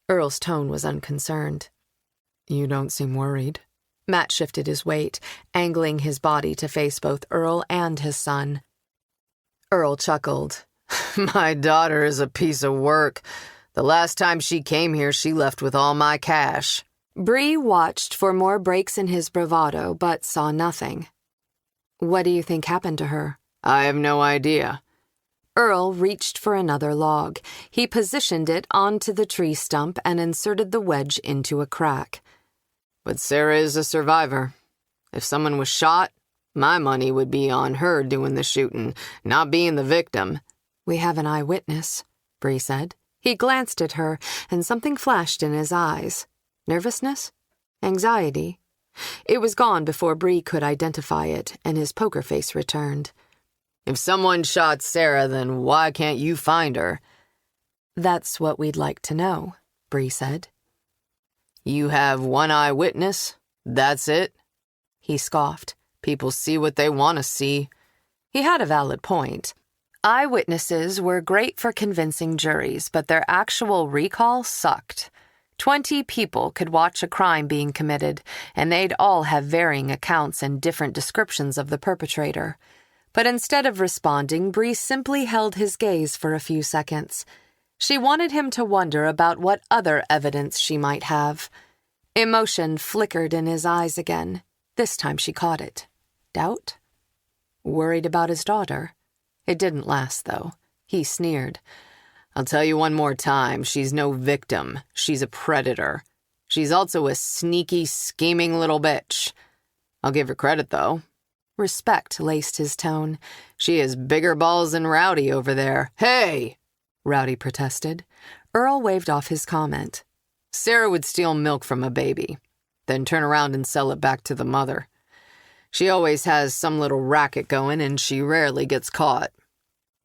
Speaker 2: Earl's tone was unconcerned.
Speaker 3: "You don't seem worried."
Speaker 2: Matt shifted his weight, angling his body to face both Earl and his son. Earl chuckled.
Speaker 4: "My daughter is a piece of work. The last time she came here, she left with all my cash."
Speaker 2: Bree watched for more breaks in his bravado, but saw nothing. What do you think happened to her?
Speaker 4: I have no idea.
Speaker 2: Earl reached for another log. He positioned it onto the tree stump and inserted the wedge into a crack.
Speaker 4: But Sarah is a survivor. If someone was shot, my money would be on her doing the shooting, not being the victim.
Speaker 2: We have an eyewitness, Bree said. He glanced at her, and something flashed in his eyes. Nervousness? Anxiety? It was gone before Bree could identify it, and his poker face returned.
Speaker 4: If someone shot Sarah, then why can't you find her?
Speaker 2: That's what we'd like to know, Bree said.
Speaker 4: You have one eyewitness? That's it?
Speaker 2: He scoffed.
Speaker 4: People see what they want to see.
Speaker 2: He had a valid point. Eyewitnesses were great for convincing juries, but their actual recall sucked. 20 people could watch a crime being committed, and they'd all have varying accounts and different descriptions of the perpetrator. But instead of responding, Bree simply held his gaze for a few seconds. She wanted him to wonder about what other evidence she might have. Emotion flickered in his eyes again. This time she caught it. Doubt? Worried about his daughter? It didn't last, though. He sneered.
Speaker 4: I'll tell you one more time, she's no victim. She's a predator. She's also a sneaky, scheming little bitch. I'll give her credit, though.
Speaker 2: Respect laced his tone.
Speaker 4: She has bigger balls than Rowdy over there. Hey!
Speaker 2: Rowdy protested. Earl waved off his comment.
Speaker 4: Sarah would steal milk from a baby, then turn around and sell it back to the mother. She always has some little racket going, and she rarely gets caught.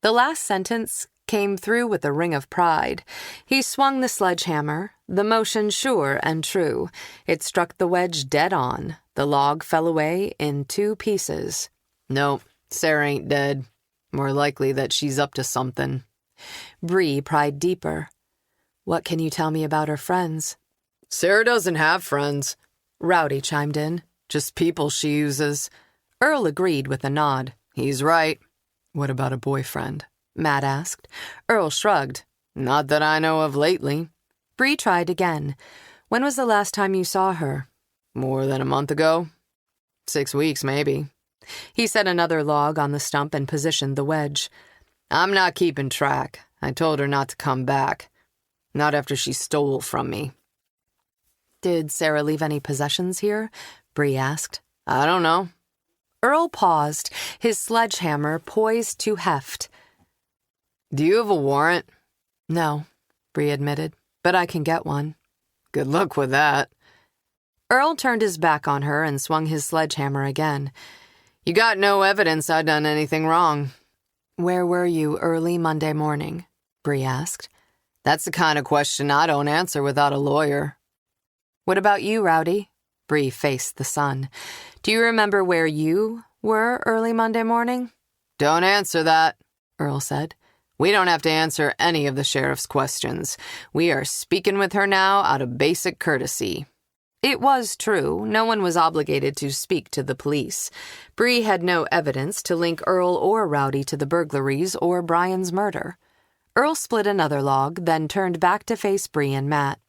Speaker 2: The last sentence came through with a ring of pride. He swung the sledgehammer, the motion sure and true. It struck the wedge dead on. The log fell away in 2 pieces.
Speaker 4: No, Sarah ain't dead. More likely that she's up to something.
Speaker 2: Bree pried deeper. What can you tell me about her friends?
Speaker 4: Sarah doesn't have friends,
Speaker 2: Rowdy chimed in.
Speaker 4: Just people she uses.
Speaker 2: Earl agreed with a nod.
Speaker 4: He's right.
Speaker 3: What about a boyfriend?
Speaker 2: Matt asked. Earl shrugged.
Speaker 4: Not that I know of lately.
Speaker 2: Bree tried again. When was the last time you saw her?
Speaker 4: More than a month ago. 6 weeks, maybe.
Speaker 2: He set another log on the stump and positioned the wedge.
Speaker 4: I'm not keeping track. I told her not to come back. Not after she stole from me.
Speaker 2: Did Sarah leave any possessions here? Bree asked.
Speaker 4: I don't know.
Speaker 2: Earl paused, his sledgehammer poised to heft.
Speaker 4: Do you have a warrant?
Speaker 2: No, Bree admitted, but I can get one.
Speaker 4: Good luck with that.
Speaker 2: Earl turned his back on her and swung his sledgehammer again.
Speaker 4: You got no evidence I'd done anything wrong.
Speaker 2: Where were you early Monday morning? Bree asked.
Speaker 4: That's the kind of question I don't answer without a lawyer.
Speaker 2: What about you, Rowdy? Bree faced the sun. Do you remember where you were early Monday morning?
Speaker 4: Don't answer that,
Speaker 2: Earl said.
Speaker 4: We don't have to answer any of the sheriff's questions. We are speaking with her now out of basic courtesy.
Speaker 2: It was true. No one was obligated to speak to the police. Bree had no evidence to link Earl or Rowdy to the burglaries or Brian's murder. Earl split another log, then turned back to face Bree and Matt.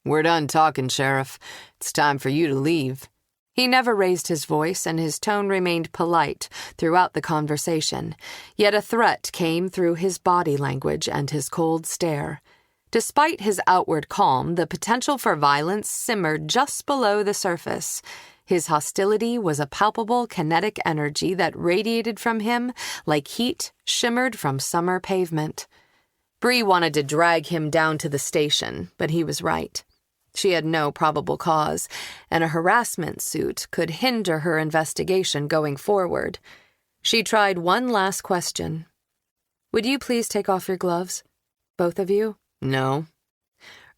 Speaker 4: We're done talking, Sheriff. It's time for you to leave.
Speaker 2: He never raised his voice, and his tone remained polite throughout the conversation, yet a threat came through his body language and his cold stare. Despite his outward calm, the potential for violence simmered just below the surface. His hostility was a palpable kinetic energy that radiated from him like heat shimmered from summer pavement. Bree wanted to drag him down to the station, but he was right. She had no probable cause, and a harassment suit could hinder her investigation going forward. She tried one last question. Would you please take off your gloves? Both of you?
Speaker 4: No.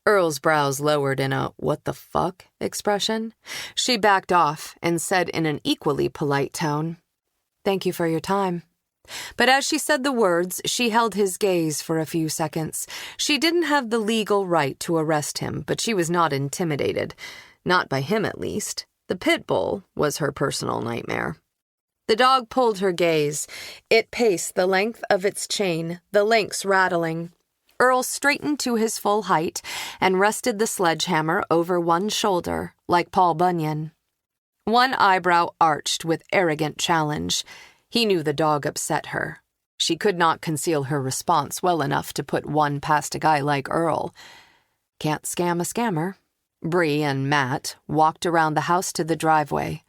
Speaker 2: Earl's brows lowered in a what the fuck expression. She backed off and said in an equally polite tone, Thank you for your time. But as she said the words, she held his gaze for a few seconds. She didn't have the legal right to arrest him, but she was not intimidated. Not by him, at least. The pit bull was her personal nightmare. The dog pulled her gaze. It paced the length of its chain, the links rattling. Earl straightened to his full height and rested the sledgehammer over one shoulder, like Paul Bunyan. One eyebrow arched with arrogant challenge. He knew the dog upset her. She could not conceal her response well enough to put one past a guy like Earl. Can't scam a scammer. Bree and Matt walked around the house to the driveway.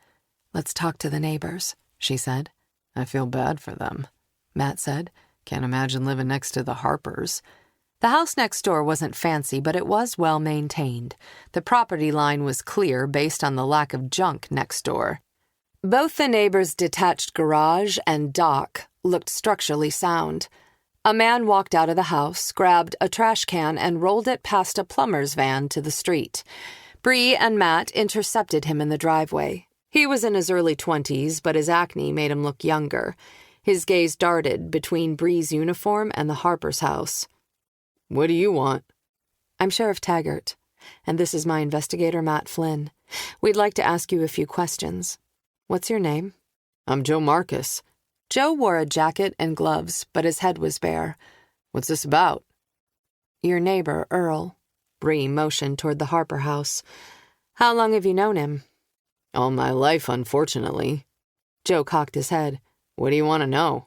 Speaker 2: "Let's talk to the neighbors," she said.
Speaker 3: "I feel bad for them," Matt said. "Can't imagine living next to the Harpers."
Speaker 2: The house next door wasn't fancy, but it was well maintained. The property line was clear based on the lack of junk next door. Both the neighbors' detached garage and dock looked structurally sound. A man walked out of the house, grabbed a trash can, and rolled it past a plumber's van to the street. Bree and Matt intercepted him in the driveway. He was in his early 20s, but his acne made him look younger. His gaze darted between Bree's uniform and the Harper's house.
Speaker 3: "What do you want?"
Speaker 2: "I'm Sheriff Taggert, and this is my investigator, Matt Flynn. We'd like to ask you a few questions. What's your name?"
Speaker 3: "I'm Joe Marcus."
Speaker 2: Joe wore a jacket and gloves, but his head was bare.
Speaker 3: "What's this about?"
Speaker 2: "Your neighbor, Earl." Bree motioned toward the Harper house. "How long have you known him?"
Speaker 3: "All my life, unfortunately."
Speaker 2: Joe cocked his head.
Speaker 3: "What do you want to know?"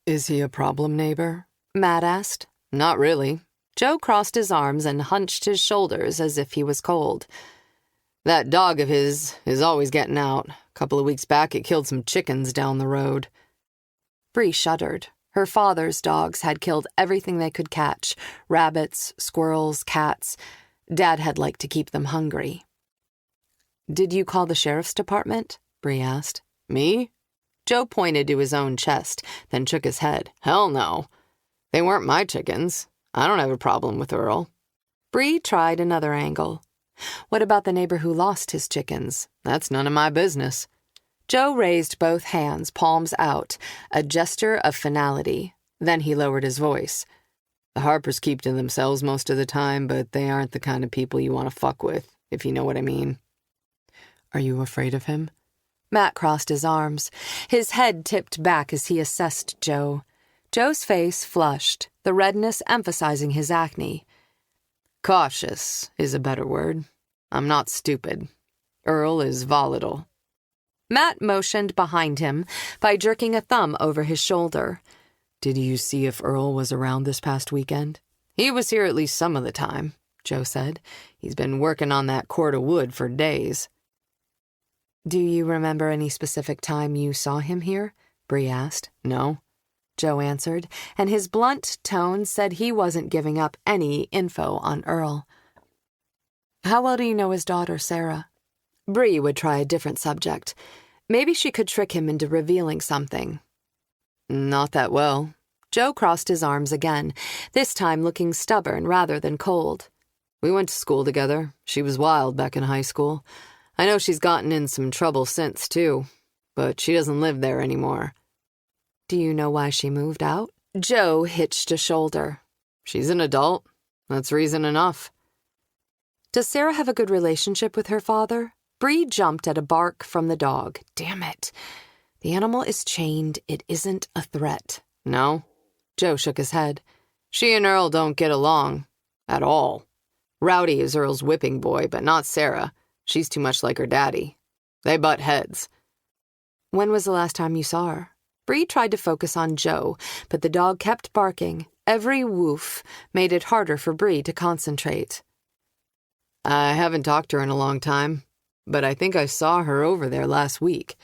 Speaker 4: "Is he a problem neighbor?"
Speaker 2: Matt asked.
Speaker 3: "Not really."
Speaker 2: Joe crossed his arms and hunched his shoulders as if he was cold.
Speaker 3: "That dog of his is always getting out. A couple of weeks back, it killed some chickens down the road."
Speaker 2: Bree shuddered. Her father's dogs had killed everything they could catch: rabbits, squirrels, cats. Dad had liked to keep them hungry. "Did you call the sheriff's department?" Bree asked.
Speaker 3: "Me?"
Speaker 2: Joe pointed to his own chest, then shook his head.
Speaker 3: "Hell no. They weren't my chickens. I don't have a problem with Earl."
Speaker 2: Bree tried another angle. "What about the neighbor who lost his chickens?"
Speaker 3: "That's none of my business."
Speaker 2: Joe raised both hands, palms out, a gesture of finality. Then he lowered his voice.
Speaker 3: "The Harpers keep to themselves most of the time, but they aren't the kind of people you want to fuck with, if you know what I mean."
Speaker 4: "Are you afraid of him?"
Speaker 2: Matt crossed his arms. His head tipped back as he assessed Joe. Joe's face flushed, the redness emphasizing his acne.
Speaker 3: "Cautious is a better word. I'm not stupid. Earl is volatile."
Speaker 2: Matt motioned behind him by jerking a thumb over his shoulder.
Speaker 4: "Did you see if Earl was around this past weekend?"
Speaker 3: "He was here at least some of the time," Joe said. "He's been working on that cord of wood for days."
Speaker 2: "Do you remember any specific time you saw him here?" Bree asked.
Speaker 3: "No,"
Speaker 2: Joe answered, and his blunt tone said he wasn't giving up any info on Earl. "How well do you know his daughter, Sarah?" Bree would try a different subject. Maybe she could trick him into revealing something.
Speaker 3: "Not that well."
Speaker 2: Joe crossed his arms again, this time looking stubborn rather than cold.
Speaker 3: "We went to school together. She was wild back in high school. I know she's gotten in some trouble since, too, but she doesn't live there anymore."
Speaker 2: "Do you know why she moved out?" Joe hitched a shoulder.
Speaker 3: "She's an adult. That's reason enough."
Speaker 2: "Does Sarah have a good relationship with her father?" Bree jumped at a bark from the dog. Damn it. The animal is chained. It isn't a threat.
Speaker 3: "No."
Speaker 2: Joe shook his head.
Speaker 3: "She and Earl don't get along. At all. Rowdy is Earl's whipping boy, but not Sarah. She's too much like her daddy. They butt heads."
Speaker 2: "When was the last time you saw her?" Bree tried to focus on Joe, but the dog kept barking. Every woof made it harder for Bree to concentrate.
Speaker 3: "I haven't talked to her in a long time, but I think I saw her over there last week."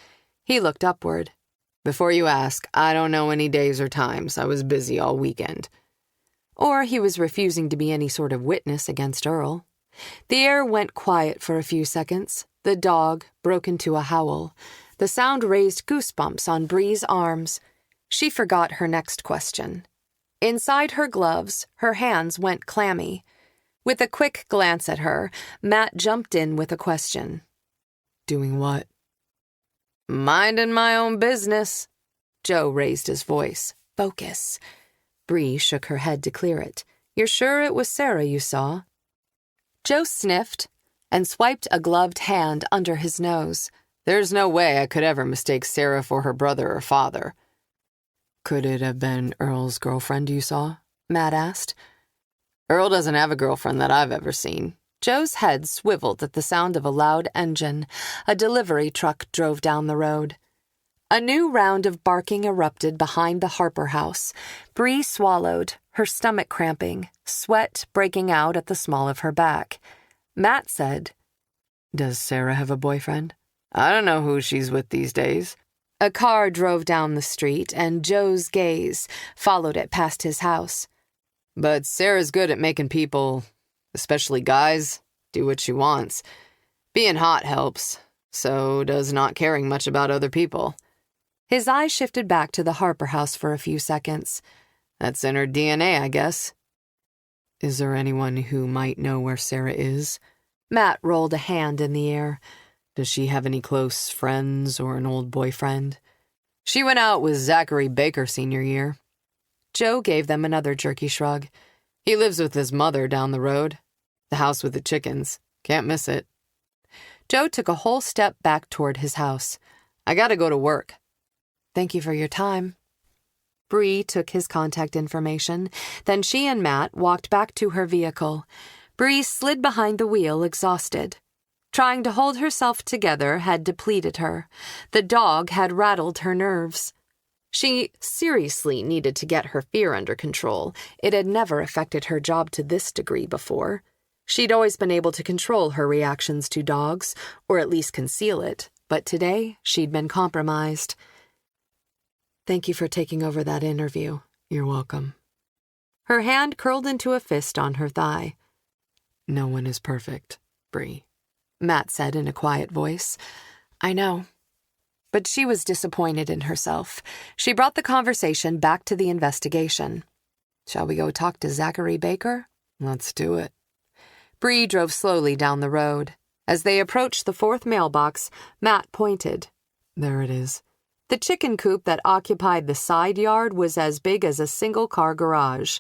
Speaker 2: He looked upward.
Speaker 3: "Before you ask, I don't know any days or times. I was busy all weekend."
Speaker 2: Or he was refusing to be any sort of witness against Earl. The air went quiet for a few seconds. The dog broke into a howl. The sound raised goosebumps on Bree's arms. She forgot her next question. Inside her gloves, her hands went clammy. With a quick glance at her, Matt jumped in with a question.
Speaker 4: "Doing what?"
Speaker 3: "Minding my own business."
Speaker 2: Joe raised his voice. "Focus." Bree shook her head to clear it. "You're sure it was Sarah you saw?" Joe sniffed and swiped a gloved hand under his nose.
Speaker 3: "There's no way I could ever mistake Sarah for her brother or father."
Speaker 4: "Could it have been Earl's girlfriend you saw?"
Speaker 2: Matt asked.
Speaker 1: Earl doesn't have a girlfriend that I've ever seen.
Speaker 2: Joe's head swiveled at the sound of a loud engine. A delivery truck drove down the road. A new round of barking erupted behind the Harper house. Bree swallowed, her stomach cramping, sweat breaking out at the small of her back. Matt said,
Speaker 3: Does Sarah have a boyfriend?
Speaker 1: I don't know who she's with these days.
Speaker 2: A car drove down the street, and Joe's gaze followed it past his house.
Speaker 1: But Sarah's good at making people, especially guys, do what she wants. Being hot helps, so does not caring much about other people.
Speaker 2: His eyes shifted back to the Harper house for a few seconds.
Speaker 1: That's in her DNA, I guess.
Speaker 3: Is there anyone who might know where Sarah is?
Speaker 2: Matt rolled a hand in the air.
Speaker 3: Does she have any close friends or an old boyfriend?
Speaker 1: She went out with Zachary Baker senior year.
Speaker 2: Joe gave them another jerky shrug.
Speaker 1: He lives with his mother down the road. The house with the chickens. Can't miss it.
Speaker 2: Joe took a whole step back toward his house.
Speaker 1: I gotta go to work.
Speaker 2: Thank you for your time. Bree took his contact information. Then she and Matt walked back to her vehicle. Bree slid behind the wheel, exhausted. Trying to hold herself together had depleted her. The dog had rattled her nerves. She seriously needed to get her fear under control. It had never affected her job to this degree before. She'd always been able to control her reactions to dogs, or at least conceal it, but today she'd been compromised.
Speaker 3: Thank you for taking over that interview. You're welcome.
Speaker 2: Her hand curled into a fist on her thigh.
Speaker 3: No one is perfect, Bree,
Speaker 2: Matt said in a quiet voice. I know. But she was disappointed in herself. She brought the conversation back to the investigation. Shall we go talk to Zachary Baker?
Speaker 3: Let's do it.
Speaker 2: Bree drove slowly down the road. As they approached the fourth mailbox, Matt pointed.
Speaker 3: There it is.
Speaker 2: The chicken coop that occupied the side yard was as big as a single-car garage.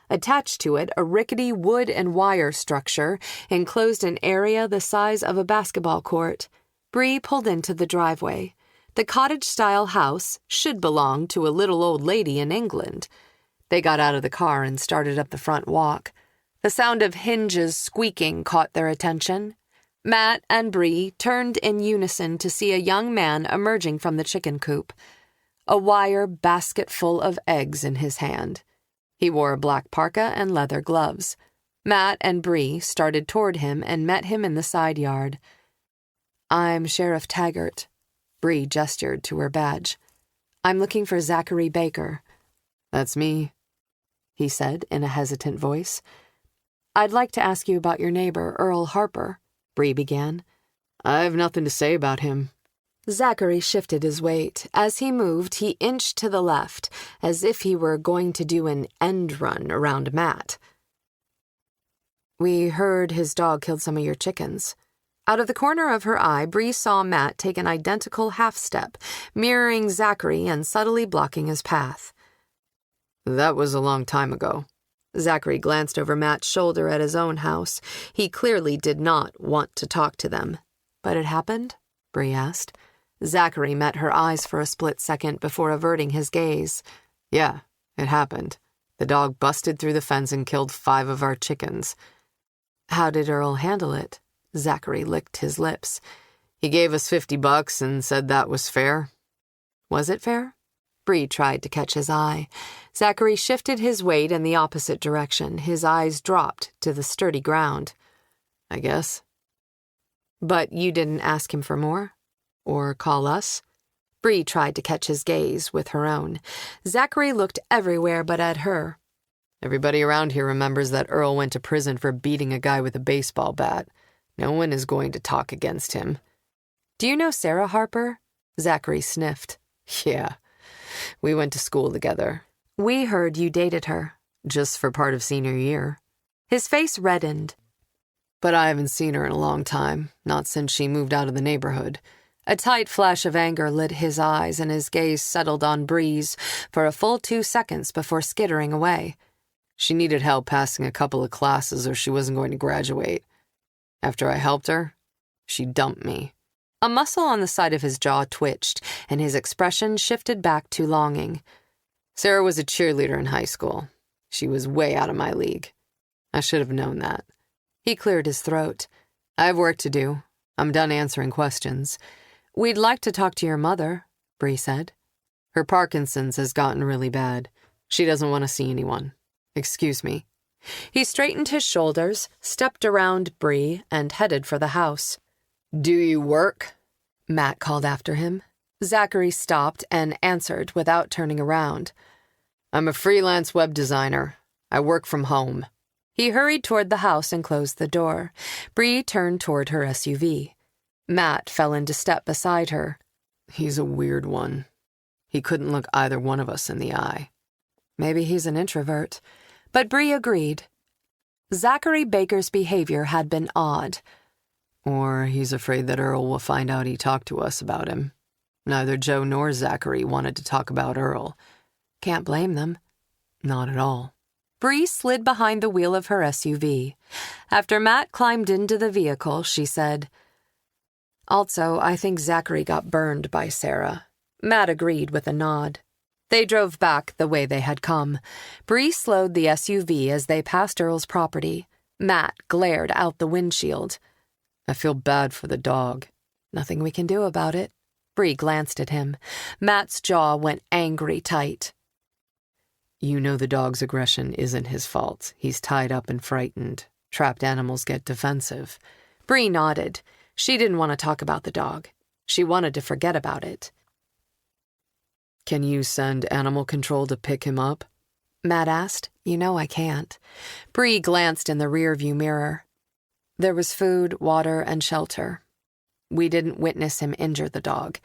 Speaker 2: Attached to it, a rickety wood and wire structure enclosed an area the size of a basketball court. Bree pulled into the driveway. The cottage-style house should belong to a little old lady in England. They got out of the car and started up the front walk. The sound of hinges squeaking caught their attention. Matt and Bree turned in unison to see a young man emerging from the chicken coop, a wire basket full of eggs in his hand. He wore a black parka and leather gloves. Matt and Bree started toward him and met him in the side yard. I'm Sheriff Taggert. Bree gestured to her badge. I'm looking for Zachary Baker.
Speaker 1: That's me,
Speaker 2: he said in a hesitant voice. I'd like to ask you about your neighbor, Earl Harper, Bree began.
Speaker 1: I have nothing to say about him.
Speaker 2: Zachary shifted his weight. As he moved, he inched to the left, as if he were going to do an end run around Matt. We heard his dog killed some of your chickens. Out of the corner of her eye, Bree saw Matt take an identical half-step, mirroring Zachary and subtly blocking his path.
Speaker 1: That was a long time ago.
Speaker 2: Zachary glanced over Matt's shoulder at his own house. He clearly did not want to talk to them. But it happened? Bree asked. Zachary met her eyes for a split second before averting his gaze.
Speaker 1: Yeah, it happened. The dog busted through the fence and killed 5 of our chickens.
Speaker 2: How did Earl handle it? Zachary licked his lips.
Speaker 1: He gave us $50 and said that was fair.
Speaker 2: Was it fair? Bree tried to catch his eye. Zachary shifted his weight in the opposite direction. His eyes dropped to the sturdy ground.
Speaker 1: I guess.
Speaker 2: But you didn't ask him for more? Or call us? Bree tried to catch his gaze with her own. Zachary looked everywhere but at her.
Speaker 1: Everybody around here remembers that Earl went to prison for beating a guy with a baseball bat. No one is going to talk against him.
Speaker 2: Do you know Sarah Harper? Zachary sniffed.
Speaker 1: Yeah. We went to school together.
Speaker 2: We heard you dated her.
Speaker 1: Just for part of senior year.
Speaker 2: His face reddened.
Speaker 1: But I haven't seen her in a long time, not since she moved out of the neighborhood.
Speaker 2: A tight flash of anger lit his eyes, and his gaze settled on Bree's for a full 2 seconds before skittering away.
Speaker 1: She needed help passing a couple of classes or she wasn't going to graduate. After I helped her, she dumped me.
Speaker 2: A muscle on the side of his jaw twitched, and his expression shifted back to longing.
Speaker 1: Sarah was a cheerleader in high school. She was way out of my league.
Speaker 3: I should have known that. He cleared his throat. I have work to do. I'm done answering questions. We'd like to talk to your mother, Bree said. Her Parkinson's has gotten really bad. She doesn't want to see anyone. Excuse me. He straightened his shoulders, stepped around Bree, and headed for the house.
Speaker 4: Do you work?
Speaker 3: Matt called after him. Zachary stopped and answered without turning around.
Speaker 4: I'm a freelance web designer. I work from home.
Speaker 3: He hurried toward the house and closed the door. Bree turned toward her SUV. Matt fell into step beside her.
Speaker 4: He's a weird one. He couldn't look either one of us in the eye.
Speaker 3: Maybe he's an introvert. But Bree agreed. Zachary Baker's behavior had been odd.
Speaker 4: Or he's afraid that Earl will find out he talked to us about him. Neither Joe nor Zachary wanted to talk about Earl.
Speaker 3: Can't blame them.
Speaker 4: Not at all.
Speaker 3: Bree slid behind the wheel of her SUV. After Matt climbed into the vehicle, she said, Also, I think Zachary got burned by Sarah. Matt agreed with a nod. They drove back the way they had come. Bree slowed the SUV as they passed Earl's property. Matt glared out the windshield.
Speaker 4: I feel bad for the dog.
Speaker 3: Nothing we can do about it. Bree glanced at him. Matt's jaw went angry tight.
Speaker 4: You know the dog's aggression isn't his fault. He's tied up and frightened. Trapped animals get defensive.
Speaker 3: Bree nodded. She didn't want to talk about the dog. She wanted to forget about it.
Speaker 4: Can you send animal control to pick him up?
Speaker 3: Matt asked. You know I can't. Bree glanced in the rearview mirror. There was food, water, and shelter. We didn't witness him injure the dog.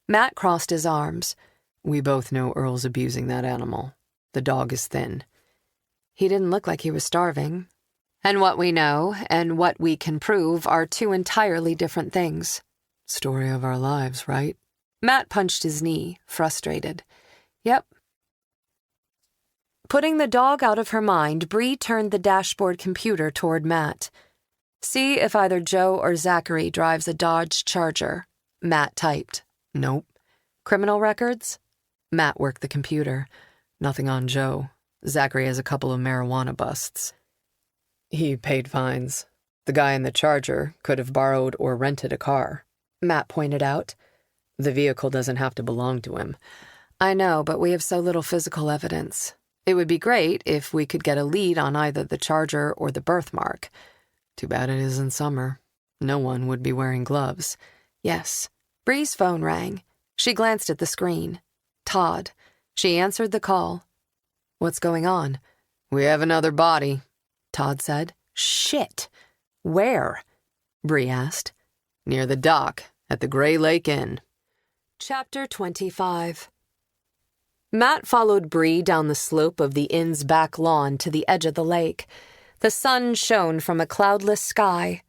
Speaker 3: Matt crossed his arms.
Speaker 4: We both know Earl's abusing that animal. The dog is thin.
Speaker 3: He didn't look like he was starving. And what we know and what we can prove are two entirely different things.
Speaker 4: Story of our lives, right?
Speaker 3: Matt punched his knee, frustrated. Yep. Putting the dog out of her mind, Bree turned the dashboard computer toward Matt. See if either Joe or Zachary drives a Dodge Charger. Matt typed.
Speaker 4: Nope.
Speaker 3: Criminal records?
Speaker 4: Matt worked the computer. Nothing on Joe. Zachary has a couple of marijuana busts. He paid fines. The guy in the Charger could have borrowed or rented a car.
Speaker 3: Matt pointed out.
Speaker 4: The vehicle doesn't have to belong to him.
Speaker 3: I know, but we have so little physical evidence. It would be great if we could get a lead on either the Charger or the birthmark.
Speaker 4: Too bad it isn't summer. No one would be wearing gloves.
Speaker 3: Yes. Bree's phone rang. She glanced at the screen. Todd. She answered the call. What's going on?
Speaker 4: We have another body,
Speaker 3: Todd said. Shit. Where? Bree asked.
Speaker 4: Near the dock at the Gray Lake Inn.
Speaker 3: Chapter 25. Matt followed Bree down the slope of the inn's back lawn to the edge of the lake. The sun shone from a cloudless sky.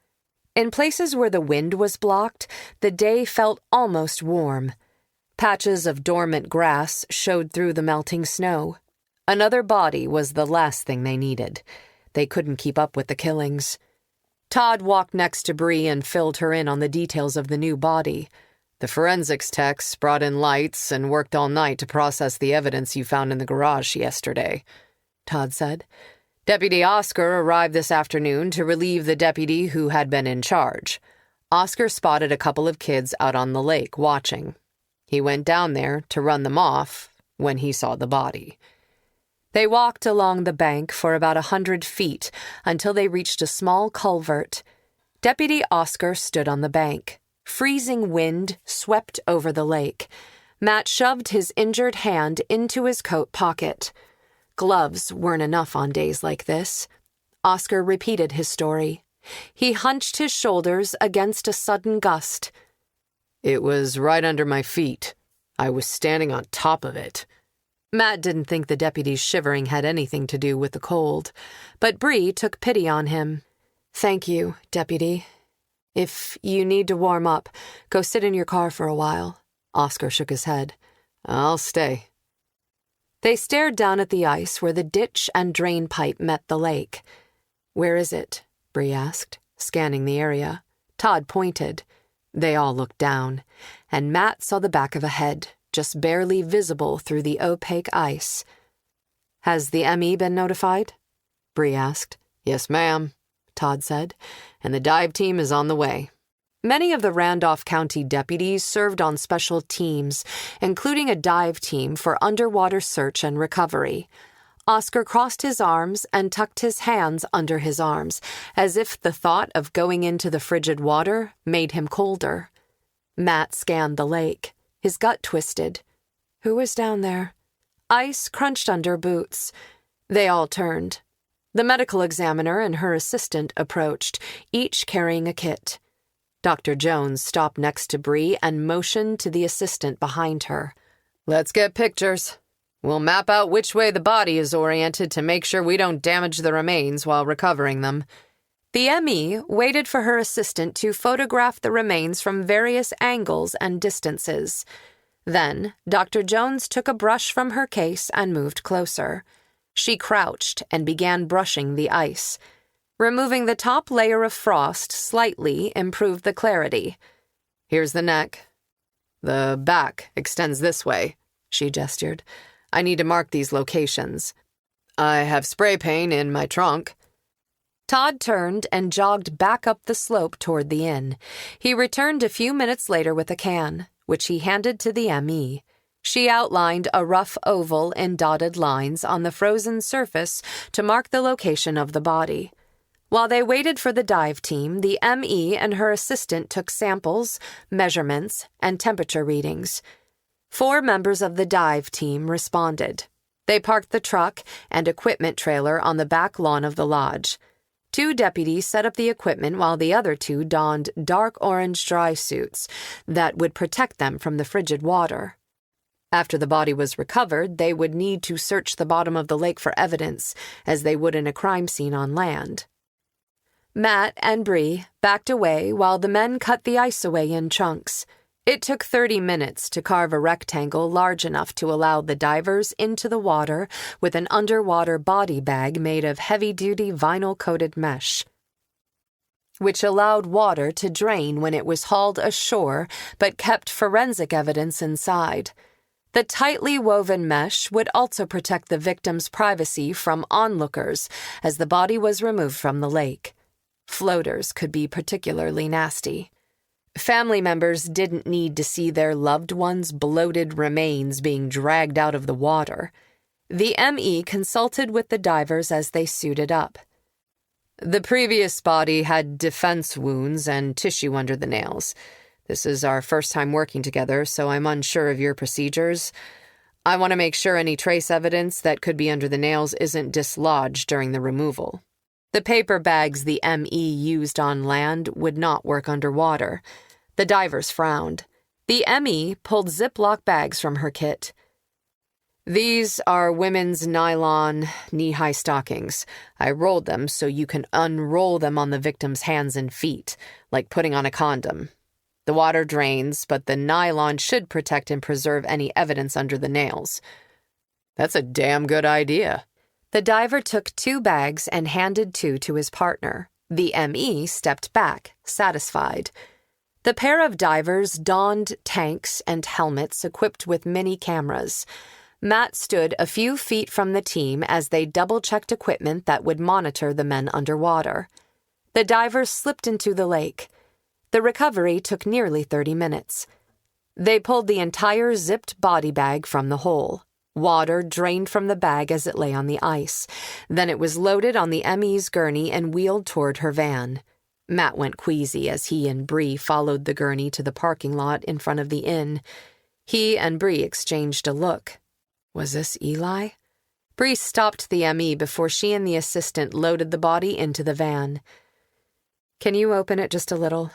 Speaker 3: In places where the wind was blocked, the day felt almost warm. Patches of dormant grass showed through the melting snow. Another body was the last thing they needed. They couldn't keep up with the killings. Todd walked next to Bree and filled her in on the details of the new body.
Speaker 4: The forensics techs brought in lights and worked all night to process the evidence you found in the garage yesterday,
Speaker 3: Todd said.
Speaker 4: Deputy Oscar arrived this afternoon to relieve the deputy who had been in charge. Oscar spotted a couple of kids out on the lake watching. He went down there to run them off when he saw the body.
Speaker 3: They walked along the bank for about 100 feet until they reached a small culvert. Deputy Oscar stood on the bank. Freezing wind swept over the lake. Matt shoved his injured hand into his coat pocket. Gloves weren't enough on days like this. Oscar repeated his story. He hunched his shoulders against a sudden gust.
Speaker 4: It was right under my feet. I was standing on top of it.
Speaker 3: Matt didn't think the deputy's shivering had anything to do with the cold, but Bree took pity on him. Thank you, deputy. If you need to warm up, go sit in your car for a while. Oscar shook his head.
Speaker 4: I'll stay.
Speaker 3: They stared down at the ice where the ditch and drain pipe met the lake. Where is it? Bree asked, scanning the area. Todd pointed. They all looked down, and Matt saw the back of a head, just barely visible through the opaque ice. Has the ME been notified? Bree asked.
Speaker 4: Yes, ma'am, Todd said, and the dive team is on the way.
Speaker 2: Many of the Randolph County deputies served on special teams, including a dive team for underwater search and recovery. Oscar crossed his arms and tucked his hands under his arms, as if the thought of going into the frigid water made him colder. Matt scanned the lake, his gut twisted. Who was down there? Ice crunched under boots. They all turned. The medical examiner and her assistant approached, each carrying a kit. Dr. Jones stopped next to Bree and motioned to the assistant behind her.
Speaker 4: Let's get pictures. We'll map out which way the body is oriented to make sure we don't damage the remains while recovering them.
Speaker 2: The ME waited for her assistant to photograph the remains from various angles and distances. Then, Dr. Jones took a brush from her case and moved closer. She crouched and began brushing the ice. Removing the top layer of frost slightly improved the clarity.
Speaker 4: Here's the neck. The back extends this way, she gestured. I need to mark these locations. I have spray paint in my trunk.
Speaker 2: Todd turned and jogged back up the slope toward the inn. He returned a few minutes later with a can, which he handed to the ME. She outlined a rough oval in dotted lines on the frozen surface to mark the location of the body. While they waited for the dive team, the ME and her assistant took samples, measurements, and temperature readings. 4 members of the dive team responded. They parked the truck and equipment trailer on the back lawn of the lodge. 2 deputies set up the equipment while the other 2 donned dark orange dry suits that would protect them from the frigid water. After the body was recovered, they would need to search the bottom of the lake for evidence, as they would in a crime scene on land. Matt and Bree backed away while the men cut the ice away in chunks. It took 30 minutes to carve a rectangle large enough to allow the divers into the water with an underwater body bag made of heavy-duty vinyl-coated mesh, which allowed water to drain when it was hauled ashore but kept forensic evidence inside. The tightly woven mesh would also protect the victim's privacy from onlookers as the body was removed from the lake. Floaters could be particularly nasty. Family members didn't need to see their loved ones' bloated remains being dragged out of the water. The ME consulted with the divers as they suited up. The previous body had defense wounds and tissue under the nails. This is our first time working together, so I'm unsure of your procedures. I want to make sure any trace evidence that could be under the nails isn't dislodged during the removal. The paper bags the ME used on land would not work underwater. The divers frowned. The ME pulled Ziploc bags from her kit. These are women's nylon knee-high stockings. I rolled them so you can unroll them on the victim's hands and feet, like putting on a condom. The water drains, but the nylon should protect and preserve any evidence under the nails. That's a damn good idea. The diver took 2 bags and handed 2 to his partner. The ME stepped back, satisfied. The pair of divers donned tanks and helmets equipped with mini cameras. Matt stood a few feet from the team as they double-checked equipment that would monitor the men underwater. The divers slipped into the lake. The recovery took nearly 30 minutes. They pulled the entire zipped body bag from the hole. Water drained from the bag as it lay on the ice. Then it was loaded on the ME's gurney and wheeled toward her van. Matt went queasy as he and Bree followed the gurney to the parking lot in front of the inn. He and Bree exchanged a look. Was this Eli? Bree stopped the ME before she and the assistant loaded the body into the van. Can you open it just a little?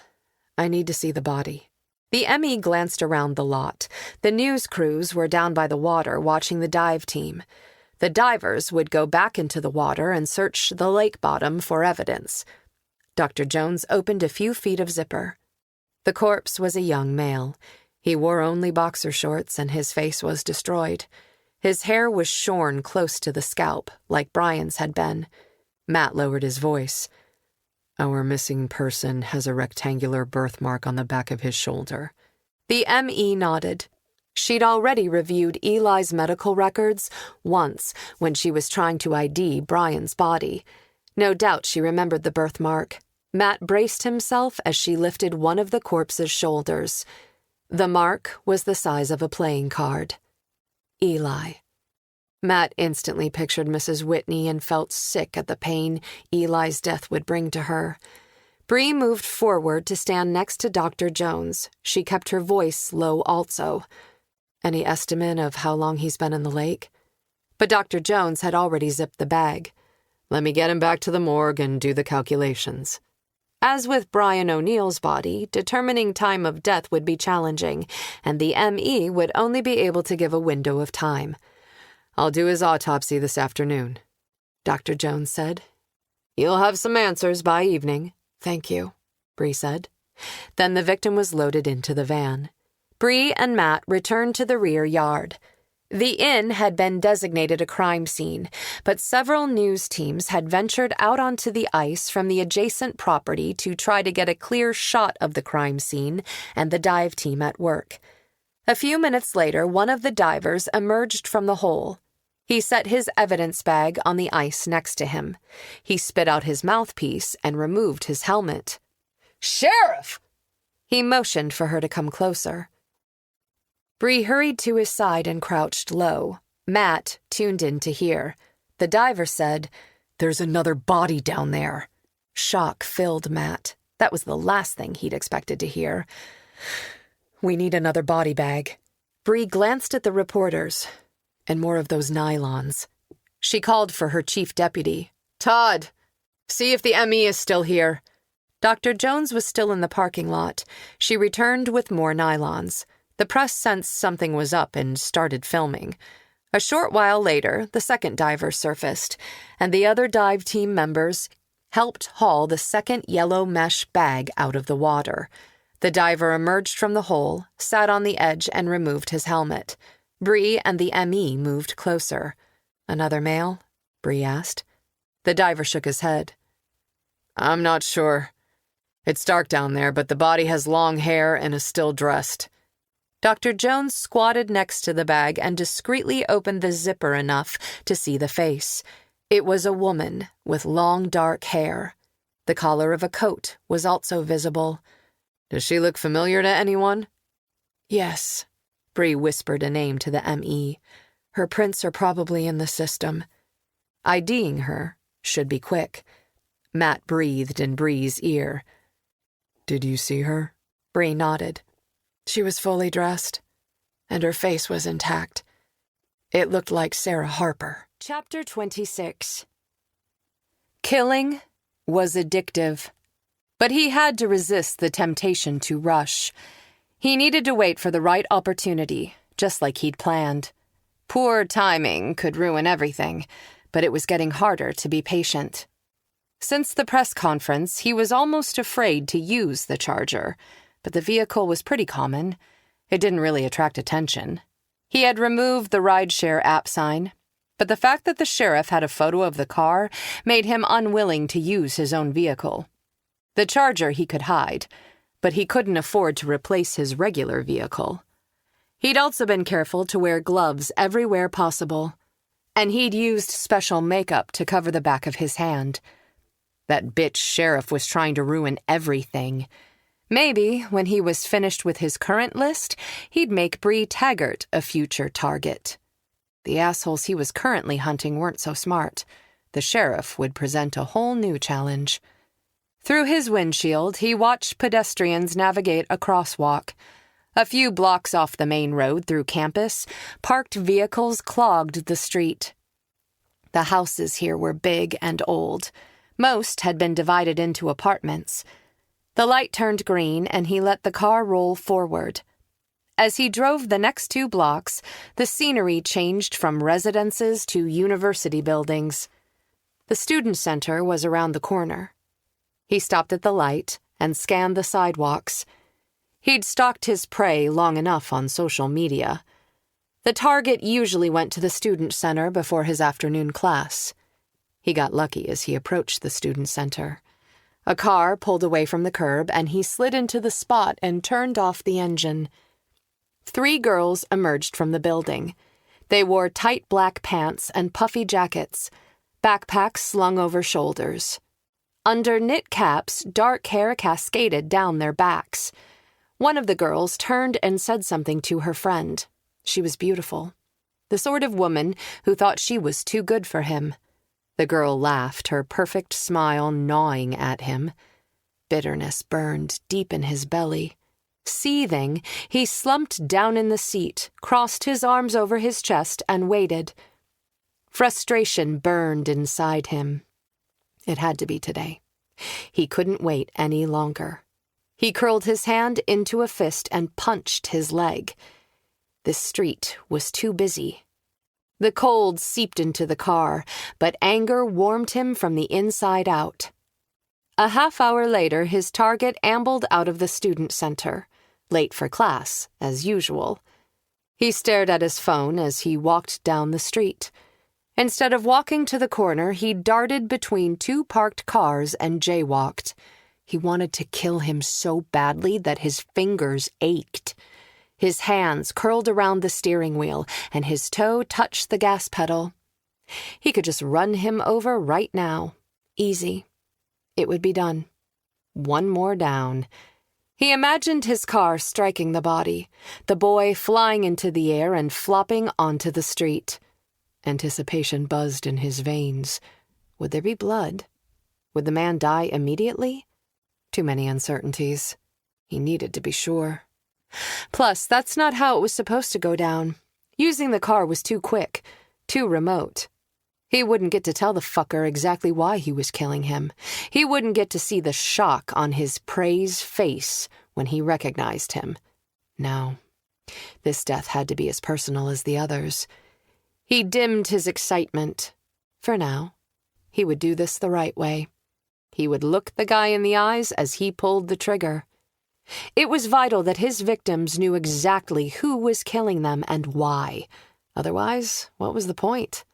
Speaker 2: I need to see the body. The ME glanced around the lot. The news crews were down by the water watching the dive team. The divers would go back into the water and search the lake bottom for evidence. Dr. Jones opened a few feet of zipper. The corpse was a young male. He wore only boxer shorts and his face was destroyed. His hair was shorn close to the scalp, like Brian's had been. Matt lowered his voice. Our missing person has a rectangular birthmark on the back of his shoulder. The ME nodded. She'd already reviewed Eli's medical records once when she was trying to ID Brian's body. No doubt she remembered the birthmark. Matt braced himself as she lifted one of the corpse's shoulders. The mark was the size of a playing card. Eli. Matt instantly pictured Mrs. Whitney and felt sick at the pain Eli's death would bring to her. Bree moved forward to stand next to Dr. Jones. She kept her voice low also. Any estimate of how long he's been in the lake? But Dr. Jones had already zipped the bag.
Speaker 3: Let me get him back to the morgue and do the calculations.
Speaker 2: As with Brian O'Neill's body, determining time of death would be challenging, and the ME would only be able to give a window of time.
Speaker 3: I'll do his autopsy this afternoon,
Speaker 2: Dr. Jones said.
Speaker 3: You'll have some answers by evening.
Speaker 2: Thank you, Bree said. Then the victim was loaded into the van. Bree and Matt returned to the rear yard. The inn had been designated a crime scene, but several news teams had ventured out onto the ice from the adjacent property to try to get a clear shot of the crime scene and the dive team at work. A few minutes later, one of the divers emerged from the hole. He set his evidence bag on the ice next to him. He spit out his mouthpiece and removed his helmet.
Speaker 1: "Sheriff!"
Speaker 2: He motioned for her to come closer. Bree hurried to his side and crouched low. Matt tuned in to hear. The diver said,
Speaker 3: "There's another body down there."
Speaker 2: Shock filled Matt. That was the last thing he'd expected to hear.
Speaker 3: "We need another body bag."
Speaker 2: Bree glanced at the reporters.
Speaker 3: "And more of those nylons."
Speaker 2: She called for her chief deputy.
Speaker 1: "Todd, see if the ME is still here."
Speaker 2: Dr. Jones was still in the parking lot. She returned with more nylons. The press sensed something was up and started filming. A short while later, the second diver surfaced, and the other dive team members helped haul the second yellow mesh bag out of the water. The diver emerged from the hole, sat on the edge, and removed his helmet. Bree and the ME moved closer.
Speaker 3: "Another male?" Bree asked.
Speaker 2: The diver shook his head.
Speaker 1: "I'm not sure. It's dark down there, but the body has long hair and is still dressed."
Speaker 2: Dr. Jones squatted next to the bag and discreetly opened the zipper enough to see the face. It was a woman with long dark hair. The collar of a coat was also visible.
Speaker 1: "Does she look familiar to anyone?"
Speaker 2: "Yes." Bree whispered a name to the ME. "Her prints are probably in the system. IDing her should be quick." Matt breathed in Bree's ear.
Speaker 3: "Did you see her?"
Speaker 2: Bree nodded. "She was fully dressed, and her face was intact. It looked like Sarah Harper." Chapter 26. Killing was addictive, but he had to resist the temptation to rush. He needed to wait for the right opportunity, just like he'd planned. Poor timing could ruin everything, but it was getting harder to be patient. Since the press conference, he was almost afraid to use the Charger, but the vehicle was pretty common. It didn't really attract attention. He had removed the rideshare app sign, but the fact that the sheriff had a photo of the car made him unwilling to use his own vehicle. The Charger he could hide, but he couldn't afford to replace his regular vehicle. He'd also been careful to wear gloves everywhere possible, and he'd used special makeup to cover the back of his hand. That bitch sheriff was trying to ruin everything. Maybe, when he was finished with his current list, he'd make Bree Taggert a future target. The assholes he was currently hunting weren't so smart. The sheriff would present a whole new challenge. Through his windshield, he watched pedestrians navigate a crosswalk. A few blocks off the main road through campus, parked vehicles clogged the street. The houses here were big and old. Most had been divided into apartments. The light turned green, and he let the car roll forward. As he drove the next 2 blocks, the scenery changed from residences to university buildings. The student center was around the corner. He stopped at the light and scanned the sidewalks. He'd stalked his prey long enough on social media. The target usually went to the student center before his afternoon class. He got lucky as he approached the student center. A car pulled away from the curb, and he slid into the spot and turned off the engine. 3 girls emerged from the building. They wore tight black pants and puffy jackets. backpacks slung over shoulders. Under knit caps, dark hair cascaded down their backs. One of the girls turned and said something to her friend. She was beautiful. The sort of woman who thought she was too good for him. The girl laughed, her perfect smile gnawing at him. Bitterness burned deep in his belly. Seething, he slumped down in the seat, crossed his arms over his chest, and waited. Frustration burned inside him. It had to be today. He couldn't wait any longer. He curled his hand into a fist and punched his leg. This street was too busy. The cold seeped into the car, but anger warmed him from the inside out. A half-hour later, his target ambled out of the student center, late for class, as usual. He stared at his phone as he walked down the street. Instead of walking to the corner, he darted between two parked cars and jaywalked. He wanted to kill him so badly that his fingers ached. His hands curled around the steering wheel, and his toe touched the gas pedal. He could just run him over right now. Easy. It would be done. One more down. He imagined his car striking the body, the boy flying into the air and flopping onto the street. Anticipation buzzed in his veins. Would there be blood? Would the man die immediately? Too many uncertainties. He needed to be sure. Plus, that's not how it was supposed to go down. Using the car was too quick, too remote. He wouldn't get to tell the fucker exactly why he was killing him. He wouldn't get to see the shock on his prey's face when he recognized him. No, this death had to be as personal as the others. He dimmed his excitement. For now, he would do this the right way. He would look the guy in the eyes as he pulled the trigger. It was vital that his victims knew exactly who was killing them and why. Otherwise, what was the point?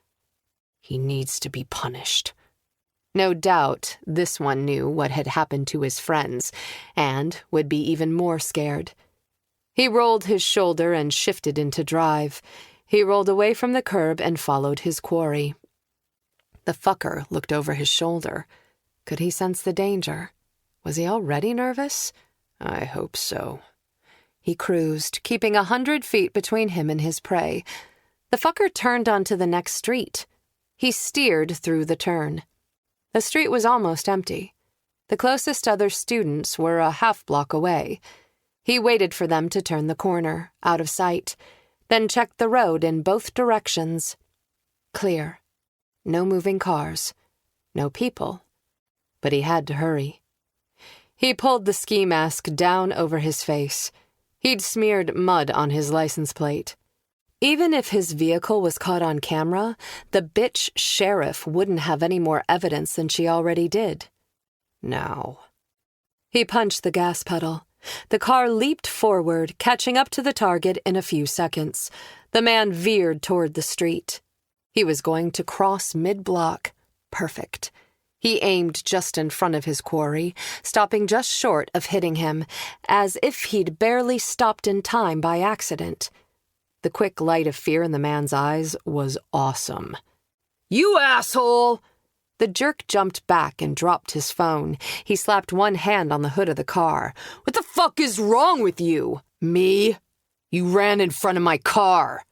Speaker 2: He needs to be punished. No doubt, this one knew what had happened to his friends, and would be even more scared. He rolled his shoulder and shifted into drive. He rolled away from the curb and followed his quarry. The fucker looked over his shoulder. Could he sense the danger? Was he already nervous? I hope so. He cruised, keeping 100 feet between him and his prey. The fucker turned onto the next street. He steered through the turn. The street was almost empty. The closest other students were a half-block away. He waited for them to turn the corner, out of sight, then checked the road in both directions. Clear. No moving cars. No people. But he had to hurry. He pulled the ski mask down over his face. He'd smeared mud on his license plate. Even if his vehicle was caught on camera, the bitch sheriff wouldn't have any more evidence than she already did. Now. He punched the gas pedal. The car leaped forward, catching up to the target in a few seconds. The man veered toward the street. He was going to cross mid-block. Perfect. He aimed just in front of his quarry, stopping just short of hitting him, as if he'd barely stopped in time by accident. The quick light of fear in the man's eyes was awesome. "You asshole!" The jerk jumped back and dropped his phone. He slapped one hand on the hood of the car. "What the fuck is wrong with you?" "Me? You ran in front of my car."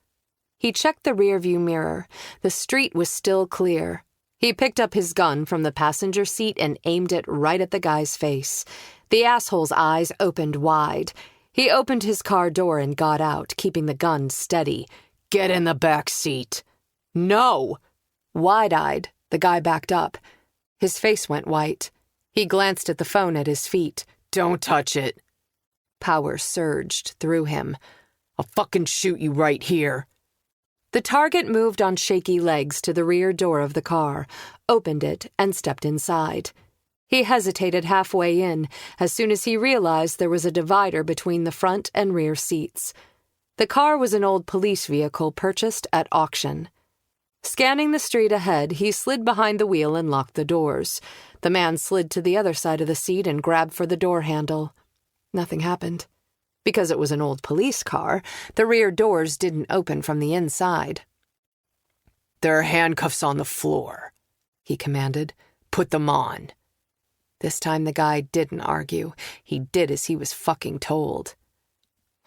Speaker 2: He checked the rearview mirror. The street was still clear. He picked up his gun from the passenger seat and aimed it right at the guy's face. The asshole's eyes opened wide. He opened his car door and got out, keeping the gun steady. "Get in the back seat." "No!" Wide-eyed, the guy backed up. His face went white. He glanced at the phone at his feet. "Don't touch it." Power surged through him. "I'll fucking shoot you right here." The target moved on shaky legs to the rear door of the car, opened it, and stepped inside. He hesitated halfway in, as soon as he realized there was a divider between the front and rear seats. The car was an old police vehicle purchased at auction. Scanning the street ahead, he slid behind the wheel and locked the doors. The man slid to the other side of the seat and grabbed for the door handle. Nothing happened. Because it was an old police car, the rear doors didn't open from the inside. "There are handcuffs on the floor," he commanded. "Put them on." This time the guy didn't argue. He did as he was fucking told.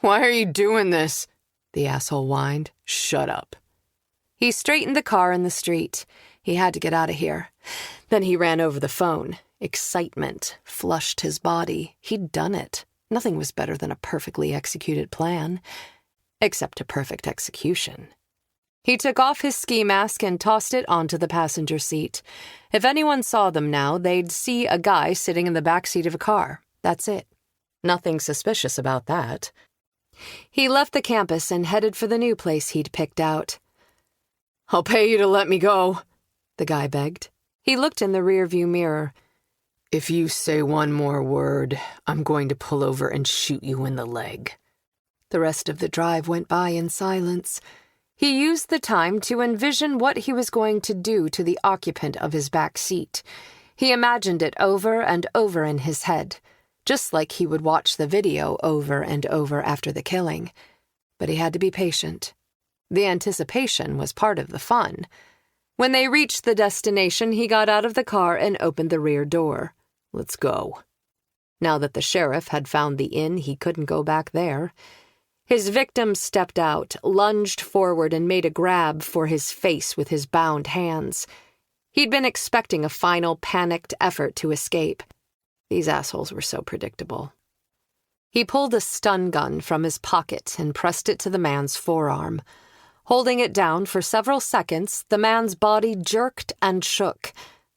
Speaker 4: "Why are you doing this?"
Speaker 2: the asshole whined.
Speaker 4: "Shut up."
Speaker 2: He straightened the car in the street. He had to get out of here. Then he ran over the phone. Excitement flushed his body. He'd done it. Nothing was better than a perfectly executed plan. Except a perfect execution. He took off his ski mask and tossed it onto the passenger seat. If anyone saw them now, they'd see a guy sitting in the back seat of a car. That's it. Nothing suspicious about that. He left the campus and headed for the new place he'd picked out.
Speaker 4: "I'll pay you to let me go,"
Speaker 2: the guy begged. He looked in the rearview mirror.
Speaker 4: "If you say one more word, I'm going to pull over and shoot you in the leg."
Speaker 2: The rest of the drive went by in silence. He used the time to envision what he was going to do to the occupant of his back seat. He imagined it over and over in his head, just like he would watch the video over and over after the killing. But he had to be patient. The anticipation was part of the fun. When they reached the destination, he got out of the car and opened the rear door. Let's go. Now that the sheriff had found the inn, he couldn't go back there. His victim stepped out, lunged forward, and made a grab for his face with his bound hands. He'd been expecting a final panicked effort to escape. These assholes were so predictable. He pulled a stun gun from his pocket and pressed it to the man's forearm. Holding it down for several seconds, the man's body jerked and shook.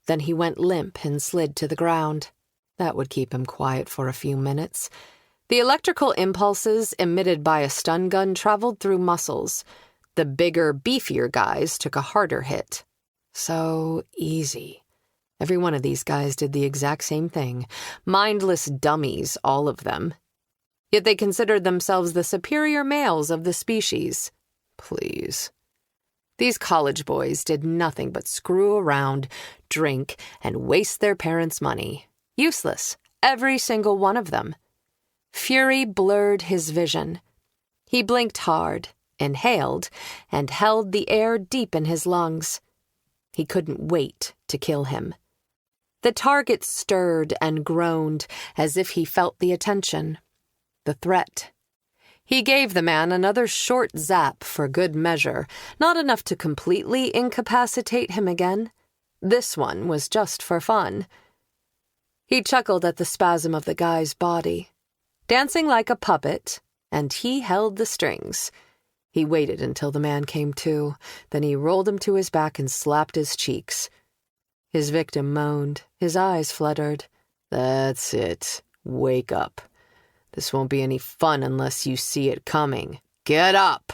Speaker 2: Then he went limp and slid to the ground. That would keep him quiet for a few minutes. The electrical impulses emitted by a stun gun traveled through muscles. The bigger, beefier guys took a harder hit. So easy. Every one of these guys did the exact same thing. Mindless dummies, all of them. Yet they considered themselves the superior males of the species. Please. These college boys did nothing but screw around, drink, and waste their parents' money. Useless, every single one of them. Fury blurred his vision. He blinked hard, inhaled, and held the air deep in his lungs. He couldn't wait to kill him. The target stirred and groaned as if he felt the attention, the threat. He gave the man another short zap for good measure, not enough to completely incapacitate him again. This one was just for fun. He chuckled at the spasm of the guy's body. Dancing like a puppet, and he held the strings. He waited until the man came to, then he rolled him to his back and slapped his cheeks. His victim moaned, his eyes fluttered. "That's it. Wake up. This won't be any fun unless you see it coming. Get up!"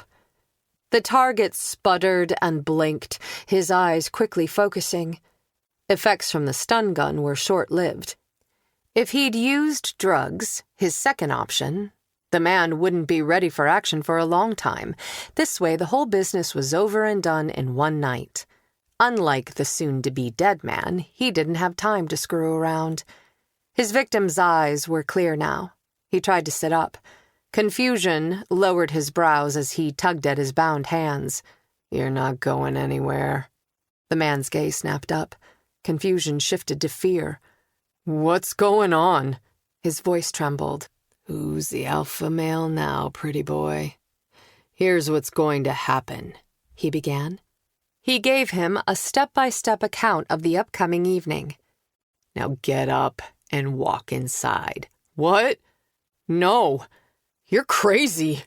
Speaker 2: The target sputtered and blinked, his eyes quickly focusing. Effects from the stun gun were short-lived. If he'd used drugs, his second option, the man wouldn't be ready for action for a long time. This way, the whole business was over and done in one night. Unlike the soon-to-be dead man, he didn't have time to screw around. His victim's eyes were clear now. He tried to sit up. Confusion lowered his brows as he tugged at his bound hands. "You're not going anywhere." The man's gaze snapped up. Confusion shifted to fear. "What's going on?" His voice trembled. "Who's the alpha male now, pretty boy?" "Here's what's going to happen," he began. He gave him a step-by-step account of the upcoming evening. "Now get up and walk inside." "What? No. You're crazy."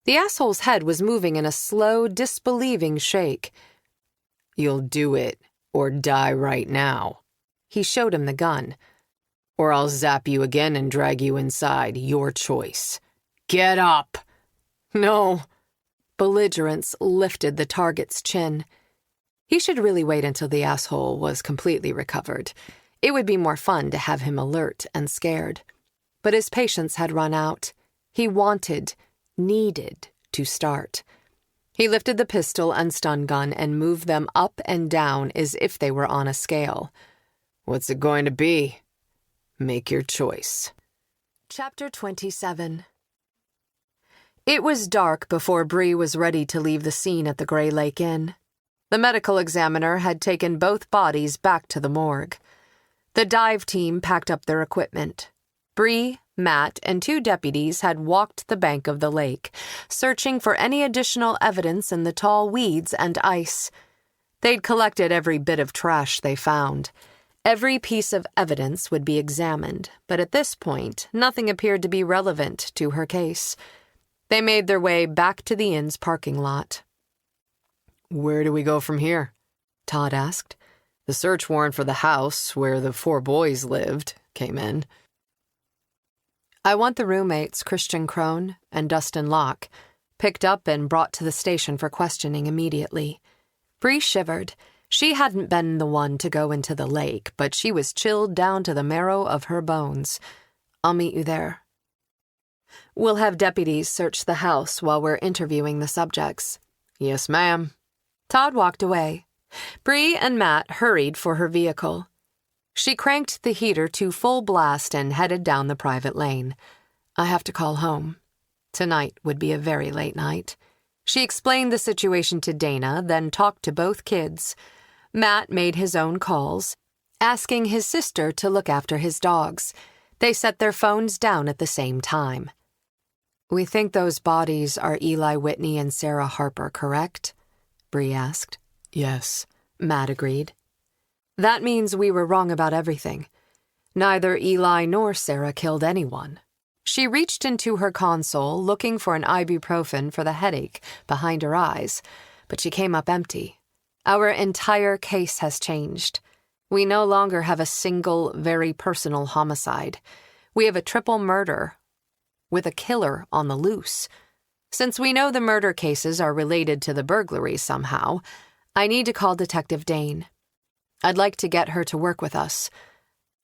Speaker 2: The asshole's head was moving in a slow, disbelieving shake. "You'll do it, or die right now." He showed him the gun. "Or I'll zap you again and drag you inside. Your choice." "Get up." "No." Belligerence lifted the target's chin. He should really wait until the asshole was completely recovered. It would be more fun to have him alert and scared. But his patience had run out. He wanted, needed to start. He lifted the pistol and stun gun and moved them up and down as if they were on a scale. "What's it going to be? Make your choice." Chapter 27. It was dark before Bree was ready to leave the scene at the Gray Lake Inn. The medical examiner had taken both bodies back to the morgue. The dive team packed up their equipment. Bree, Matt, and 2 deputies had walked the bank of the lake, searching for any additional evidence in the tall weeds and ice. They'd collected every bit of trash they found. Every piece of evidence would be examined, but at this point, nothing appeared to be relevant to her case. They made their way back to the inn's parking lot.
Speaker 4: "Where do we go from here?" Todd asked. "The search warrant for the house where the 4 boys lived came in."
Speaker 2: "I want the roommates, Christian Crone and Dustin Locke, picked up and brought to the station for questioning immediately." Bree shivered. She hadn't been the one to go into the lake, but she was chilled down to the marrow of her bones. "I'll meet you there." "We'll have deputies search the house while we're interviewing the subjects."
Speaker 4: "Yes, ma'am."
Speaker 2: Todd walked away. Bree and Matt hurried for her vehicle. She cranked the heater to full blast and headed down the private lane. "I have to call home. Tonight would be a very late night." She explained the situation to Dana, then talked to both kids. Matt made his own calls, asking his sister to look after his dogs. They set their phones down at the same time. "We think those bodies are Eli Whitney and Sarah Harper, correct?" Bree asked.
Speaker 3: "Yes,"
Speaker 2: Matt agreed. "That means we were wrong about everything. Neither Eli nor Sarah killed anyone." She reached into her console, looking for an ibuprofen for the headache behind her eyes, but she came up empty. "Our entire case has changed. We no longer have a single, very personal homicide. We have a triple murder with a killer on the loose. Since we know the murder cases are related to the burglary somehow, I need to call Detective Dane. I'd like to get her to work with us.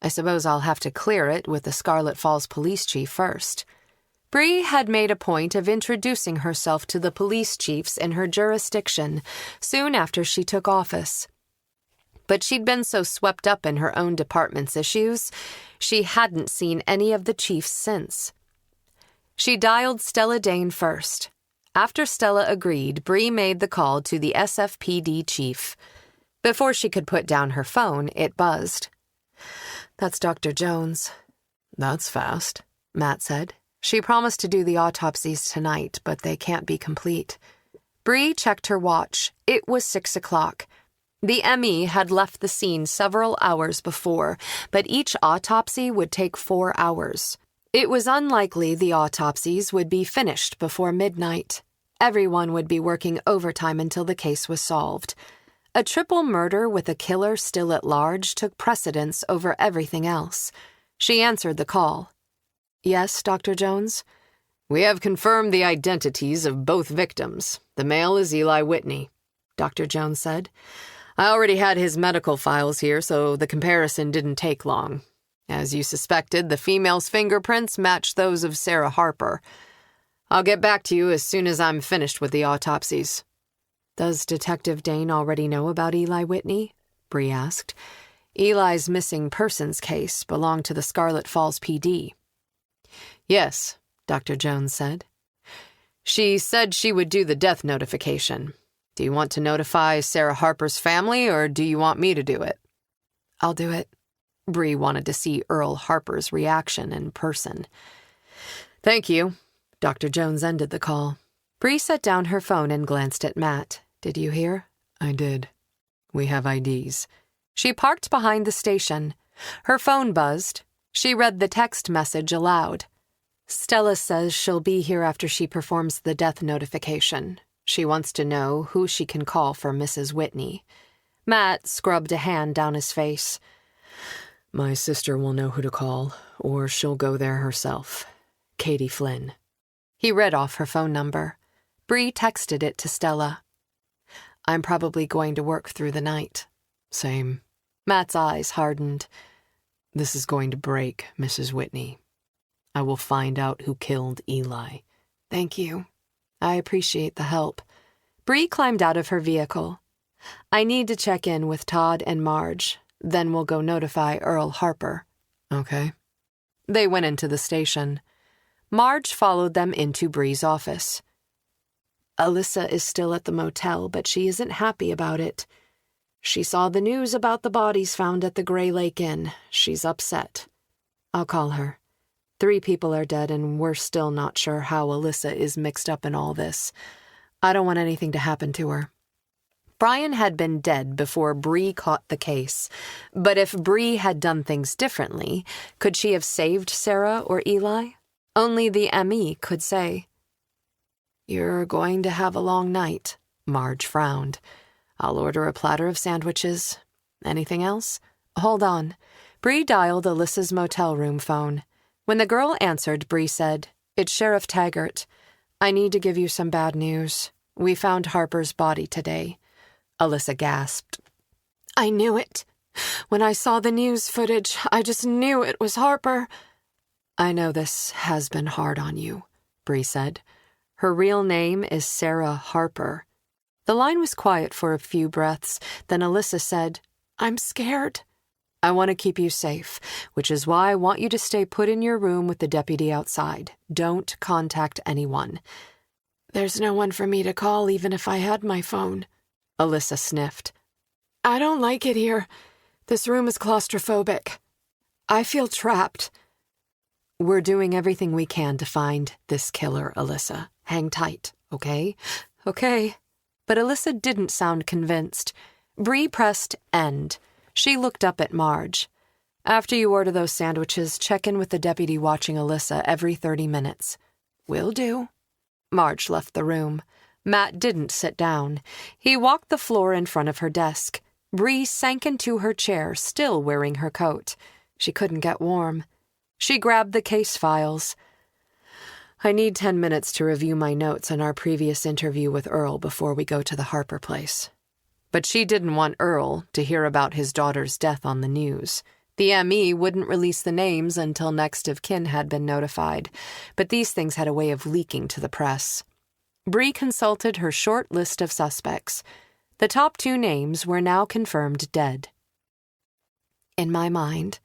Speaker 2: I suppose I'll have to clear it with the Scarlet Falls police chief first." Bree had made a point of introducing herself to the police chiefs in her jurisdiction soon after she took office. But she'd been so swept up in her own department's issues, she hadn't seen any of the chiefs since. She dialed Stella Dane first. After Stella agreed, Bree made the call to the SFPD chief. Before she could put down her phone, it buzzed. "That's Dr. Jones."
Speaker 3: "That's fast,"
Speaker 2: Matt said. "She promised to do the autopsies tonight, but they can't be complete." Bree checked her watch. It was 6 o'clock. The ME had left the scene several hours before, but each autopsy would take 4 hours. It was unlikely the autopsies would be finished before midnight. Everyone would be working overtime until the case was solved. A triple murder with a killer still at large took precedence over everything else. She answered the call. "Yes, Dr. Jones?"
Speaker 4: "We have confirmed the identities of both victims. The male is Eli Whitney," Dr. Jones said. "I already had his medical files here, so the comparison didn't take long. As you suspected, the female's fingerprints match those of Sarah Harper. I'll get back to you as soon as I'm finished with the autopsies."
Speaker 2: "Does Detective Dane already know about Eli Whitney?" Bree asked. "Eli's missing persons case belonged to the Scarlet Falls PD."
Speaker 4: "Yes," Dr. Jones said. "She said she would do the death notification. Do you want to notify Sarah Harper's family, or do you want me to do it?"
Speaker 2: "I'll do it." Bree wanted to see Earl Harper's reaction in person.
Speaker 4: "Thank you."
Speaker 2: Dr. Jones ended the call. Bree set down her phone and glanced at Matt. "Did you hear?"
Speaker 3: "I did. We have IDs."
Speaker 2: She parked behind the station. Her phone buzzed. She read the text message aloud. "Stella says she'll be here after she performs the death notification. She wants to know who she can call for Mrs. Whitney." Matt scrubbed a hand down his face.
Speaker 3: "My sister will know who to call, or she'll go there herself. Katie Flynn."
Speaker 2: He read off her phone number. Bree texted it to Stella. "I'm probably going to work through the night."
Speaker 3: "Same."
Speaker 2: Matt's eyes hardened.
Speaker 3: "This is going to break Mrs. Whitney. I will find out who killed Eli."
Speaker 2: "Thank you. I appreciate the help." Bree climbed out of her vehicle. "I need to check in with Todd and Marge. Then we'll go notify Earl Harper."
Speaker 3: "Okay."
Speaker 2: They went into the station. Marge followed them into Bree's office. Alyssa is still at the motel, but she isn't happy about it. She saw the news about the bodies found at the Gray Lake Inn. She's upset. I'll call her. 3 people are dead, and we're still not sure how Alyssa is mixed up in all this. I don't want anything to happen to her. Brian had been dead before Bree caught the case, but if Bree had done things differently, could she have saved Sarah or Eli? Only the ME could say. You're going to have a long night, Marge frowned. I'll order a platter of sandwiches. Anything else? Hold on. Bree dialed Alyssa's motel room phone. When the girl answered, Bree said, It's Sheriff Taggert. I need to give you some bad news. We found Harper's body today. Alyssa gasped. I knew it. When I saw the news footage, I just knew it was Harper. I know this has been hard on you, Bree said. Her real name is Sarah Harper. The line was quiet for a few breaths. Then Alyssa said, I'm scared. I want to keep you safe, which is why I want you to stay put in your room with the deputy outside. Don't contact anyone. There's no one for me to call even if I had my phone. Alyssa sniffed. I don't like it here. This room is claustrophobic. I feel trapped. We're doing everything we can to find this killer, Alyssa. Hang tight, okay? Okay. But Alyssa didn't sound convinced. Bree pressed end. She looked up at Marge. After you order those sandwiches, check in with the deputy watching Alyssa every 30 minutes. Will do. Marge left the room. Matt didn't sit down. He walked the floor in front of her desk. Bree sank into her chair, still wearing her coat. She couldn't get warm. She grabbed the case files. I need 10 minutes to review my notes on our previous interview with Earl before we go to the Harper place. But she didn't want Earl to hear about his daughter's death on the news. The ME wouldn't release the names until next of kin had been notified, but these things had a way of leaking to the press. Bree consulted her short list of suspects. The top 2 names were now confirmed dead. In my mind,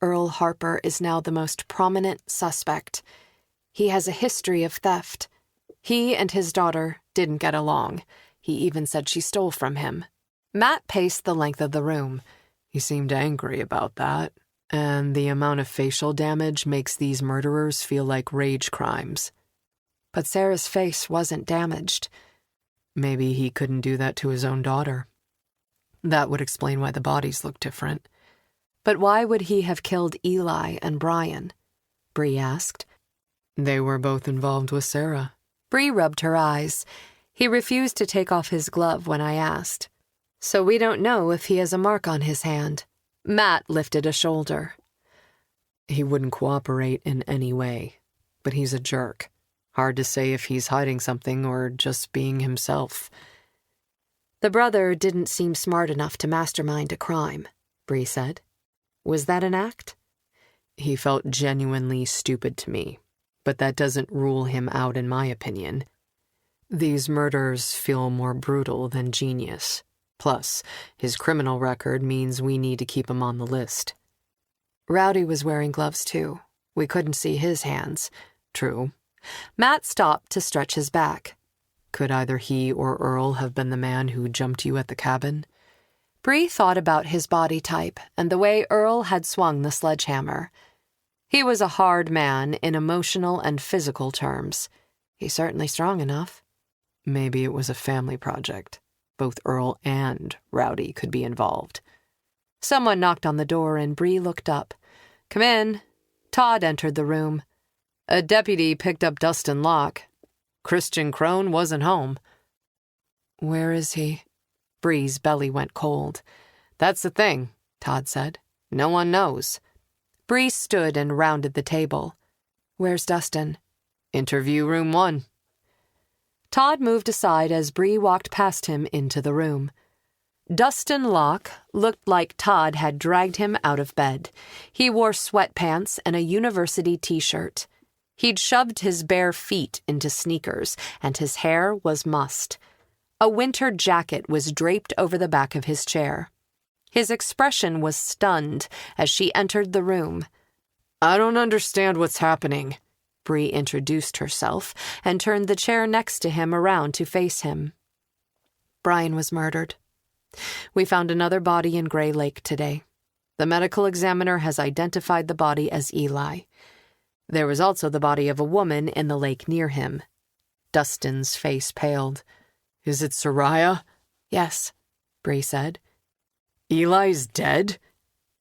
Speaker 2: Earl Harper is now the most prominent suspect. He has a history of theft. He and his daughter didn't get along. He even said she stole from him. Matt paced the length of the room. He seemed angry about that, and the amount of facial damage makes these murderers feel like rage crimes. But Sarah's face wasn't damaged. Maybe he couldn't do that to his own daughter. That would explain why the bodies look different. But why would he have killed Eli and Brian? Bree asked. They were both involved with Sarah. Bree rubbed her eyes. He refused to take off his glove when I asked. So we don't know if he has a mark on his hand. Matt lifted a shoulder. He wouldn't cooperate in any way, but he's a jerk. Hard to say if he's hiding something or just being himself. The brother didn't seem smart enough to mastermind a crime, Bree said. Was that an act? He felt genuinely stupid to me, but that doesn't rule him out in my opinion. These murders feel more brutal than genius. Plus, his criminal record means we need to keep him on the list. Rowdy was wearing gloves too. We couldn't see his hands. True. Matt stopped to stretch his back. Could either he or Earl have been the man who jumped you at the cabin? Bree thought about his body type and the way Earl had swung the sledgehammer. He was a hard man in emotional and physical terms. He's certainly strong enough. Maybe it was a family project. Both Earl and Rowdy could be involved. Someone knocked on the door and Bree looked up. Come in. Todd entered the room. A deputy picked up Dustin Locke. Christian Crone wasn't home. Where is he? Bree's belly went cold. That's the thing, Todd said. No one knows. Bree stood and rounded the table. Where's Dustin? Interview room 1. Todd moved aside as Bree walked past him into the room. Dustin Locke looked like Todd had dragged him out of bed. He wore sweatpants and a university t-shirt. He'd shoved his bare feet into sneakers, and his hair was mussed. A winter jacket was draped over the back of his chair. His expression was stunned as she entered the room. I don't understand what's happening, Bree introduced herself and turned the chair next to him around to face him. Brian was murdered. We found another body in Gray Lake today. The medical examiner has identified the body as Eli. There was also the body of a woman in the lake near him. Dustin's face paled.
Speaker 4: Is it Soraya?
Speaker 2: Yes, Bree said.
Speaker 4: Eli's dead?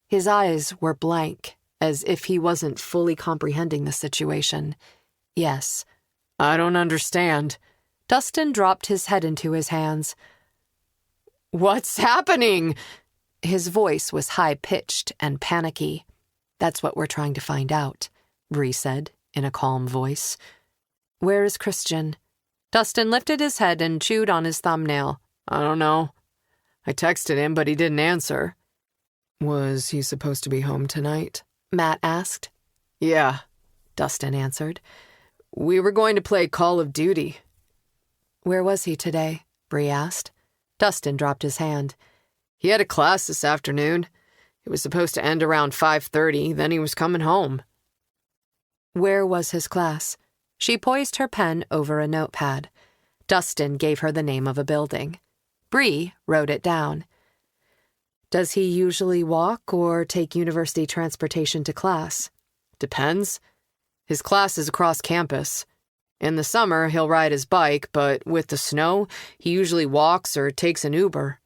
Speaker 2: His eyes were blank, as if he wasn't fully comprehending the situation. Yes.
Speaker 4: I don't understand.
Speaker 2: Dustin dropped his head into his hands.
Speaker 4: What's happening?
Speaker 2: His voice was high-pitched and panicky. That's what we're trying to find out, Bree said, in a calm voice. Where is Christian? Dustin lifted his head and chewed on his thumbnail.
Speaker 4: I don't know. I texted him, but he didn't answer.
Speaker 3: Was he supposed to be home tonight?
Speaker 2: Matt asked.
Speaker 4: Yeah,
Speaker 2: Dustin answered.
Speaker 4: We were going to play Call of Duty.
Speaker 2: Where was he today? Bree asked. Dustin dropped his hand.
Speaker 4: He had a class this afternoon. It was supposed to end around 5:30, then he was coming home.
Speaker 2: Where was his class? She poised her pen over a notepad. Dustin gave her the name of a building. Bree wrote it down. Does he usually walk or take university transportation to class?
Speaker 4: Depends. His class is across campus. In the summer, he'll ride his bike, but with the snow, he usually walks or takes an Uber.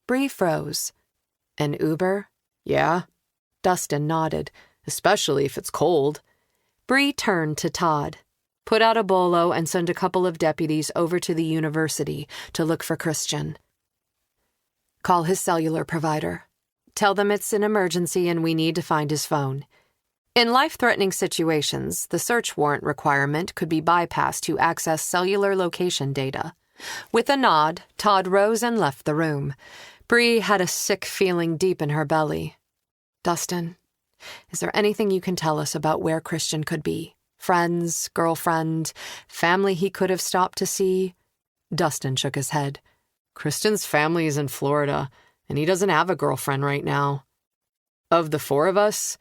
Speaker 2: Bree froze. An Uber?
Speaker 4: Yeah.
Speaker 2: Dustin nodded.
Speaker 4: Especially if it's cold.
Speaker 2: Bree turned to Todd. Put out a bolo and send a couple of deputies over to the university to look for Christian. Call his cellular provider. Tell them it's an emergency and we need to find his phone. In life-threatening situations, the search warrant requirement could be bypassed to access cellular location data. With a nod, Todd rose and left the room. Bree had a sick feeling deep in her belly. Dustin, is there anything you can tell us about where Christian could be? Friends, girlfriend, family he could have stopped to see? Dustin shook his head.
Speaker 4: Christian's family is in Florida, and he doesn't have a girlfriend right now. Of the four of us,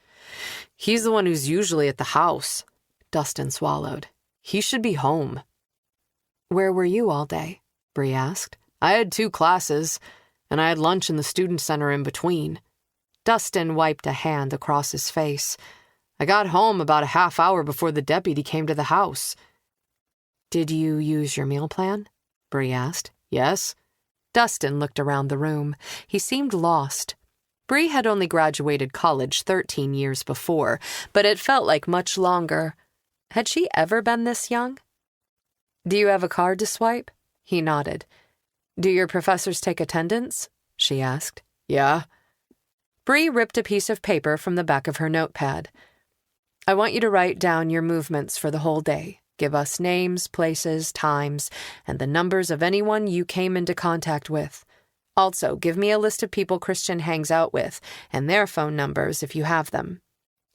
Speaker 4: he's the one who's usually at the house.
Speaker 2: Dustin swallowed.
Speaker 4: He should be home.
Speaker 2: Where were you all day? Bree asked.
Speaker 4: I had 2 classes, and I had lunch in the student center in between.
Speaker 2: Dustin wiped a hand across his face.
Speaker 4: I got home about a half hour before the deputy came to the house.
Speaker 2: Did you use your meal plan? Bree asked.
Speaker 4: Yes.
Speaker 2: Dustin looked around the room. He seemed lost. Bree had only graduated college 13 years before, but it felt like much longer. Had she ever been this young? Do you have a card to swipe? He nodded. Do your professors take attendance? She asked.
Speaker 4: Yeah.
Speaker 2: Bree ripped a piece of paper from the back of her notepad. I want you to write down your movements for the whole day. Give us names, places, times, and the numbers of anyone you came into contact with. Also, give me a list of people Christian hangs out with, and their phone numbers if you have them.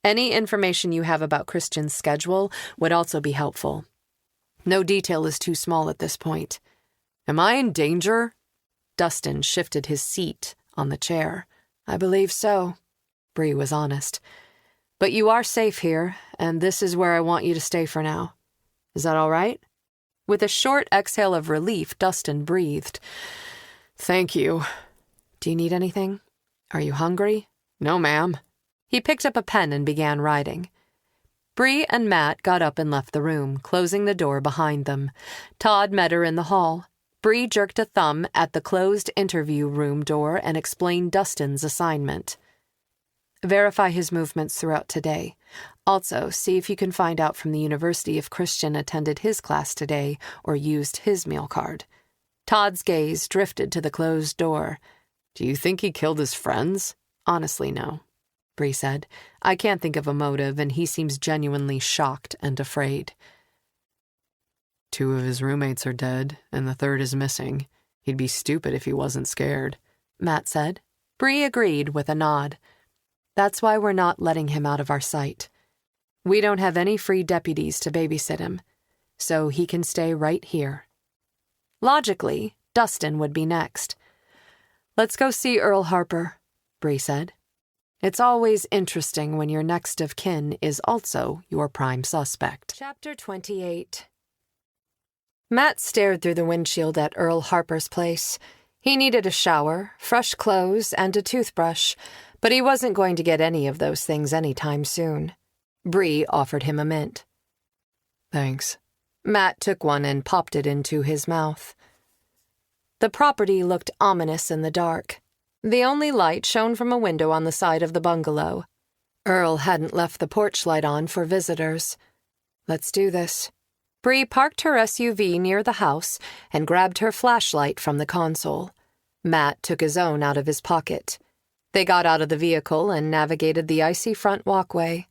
Speaker 2: Any information you have about Christian's schedule would also be helpful. No detail is too small at this point.
Speaker 4: Am I in danger?
Speaker 2: Dustin shifted his seat on the chair. I believe so. Bree was honest. But you are safe here, and this is where I want you to stay for now. Is that all right? With a short exhale of relief, Dustin breathed.
Speaker 4: Thank you.
Speaker 2: Do you need anything? Are you hungry?
Speaker 4: No, ma'am.
Speaker 2: He picked up a pen and began writing. Bree and Matt got up and left the room, closing the door behind them. Todd met her in the hall. Bree jerked a thumb at the closed interview room door and explained Dustin's assignment. Verify his movements throughout today. Also, see if you can find out from the university if Christian attended his class today or used his meal card. Todd's gaze drifted to the closed door.
Speaker 4: Do you think he killed his friends?
Speaker 2: Honestly, no, Bree said. I can't think of a motive, and he seems genuinely shocked and afraid.
Speaker 3: 2 of his roommates are dead, and the 3rd is missing. He'd be stupid if he wasn't scared,
Speaker 2: Matt said. Bree agreed with a nod. That's why we're not letting him out of our sight. We don't have any free deputies to babysit him, so he can stay right here. Logically, Dustin would be next. Let's go see Earl Harper, Bree said.
Speaker 3: It's always interesting when your next of kin is also your prime suspect.
Speaker 2: Chapter 28. Matt stared through the windshield at Earl Harper's place. He needed a shower, fresh clothes, and a toothbrush, but he wasn't going to get any of those things anytime soon. Bree offered him a mint.
Speaker 3: Thanks.
Speaker 2: Matt took one and popped it into his mouth. The property looked ominous in the dark. The only light shone from a window on the side of the bungalow. Earl hadn't left the porch light on for visitors. Let's do this. Bree parked her SUV near the house and grabbed her flashlight from the console. Matt took his own out of his pocket. They got out of the vehicle and navigated the icy front walkway.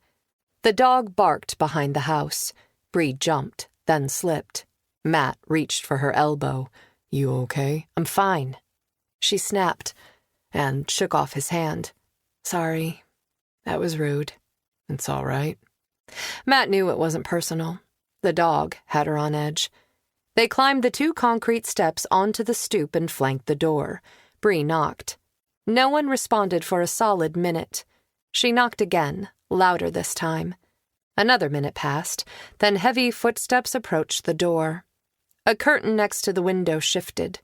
Speaker 2: The dog barked behind the house. Bree jumped, then slipped. Matt reached for her elbow.
Speaker 3: You okay?
Speaker 2: I'm fine. She snapped and shook off his hand. Sorry. That was rude.
Speaker 3: It's all right.
Speaker 2: Matt knew it wasn't personal. The dog had her on edge. They climbed the 2 concrete steps onto the stoop and flanked the door. Bree knocked. No one responded for a solid minute. She knocked again, louder this time. Another minute passed, then heavy footsteps approached the door. A curtain next to the window shifted.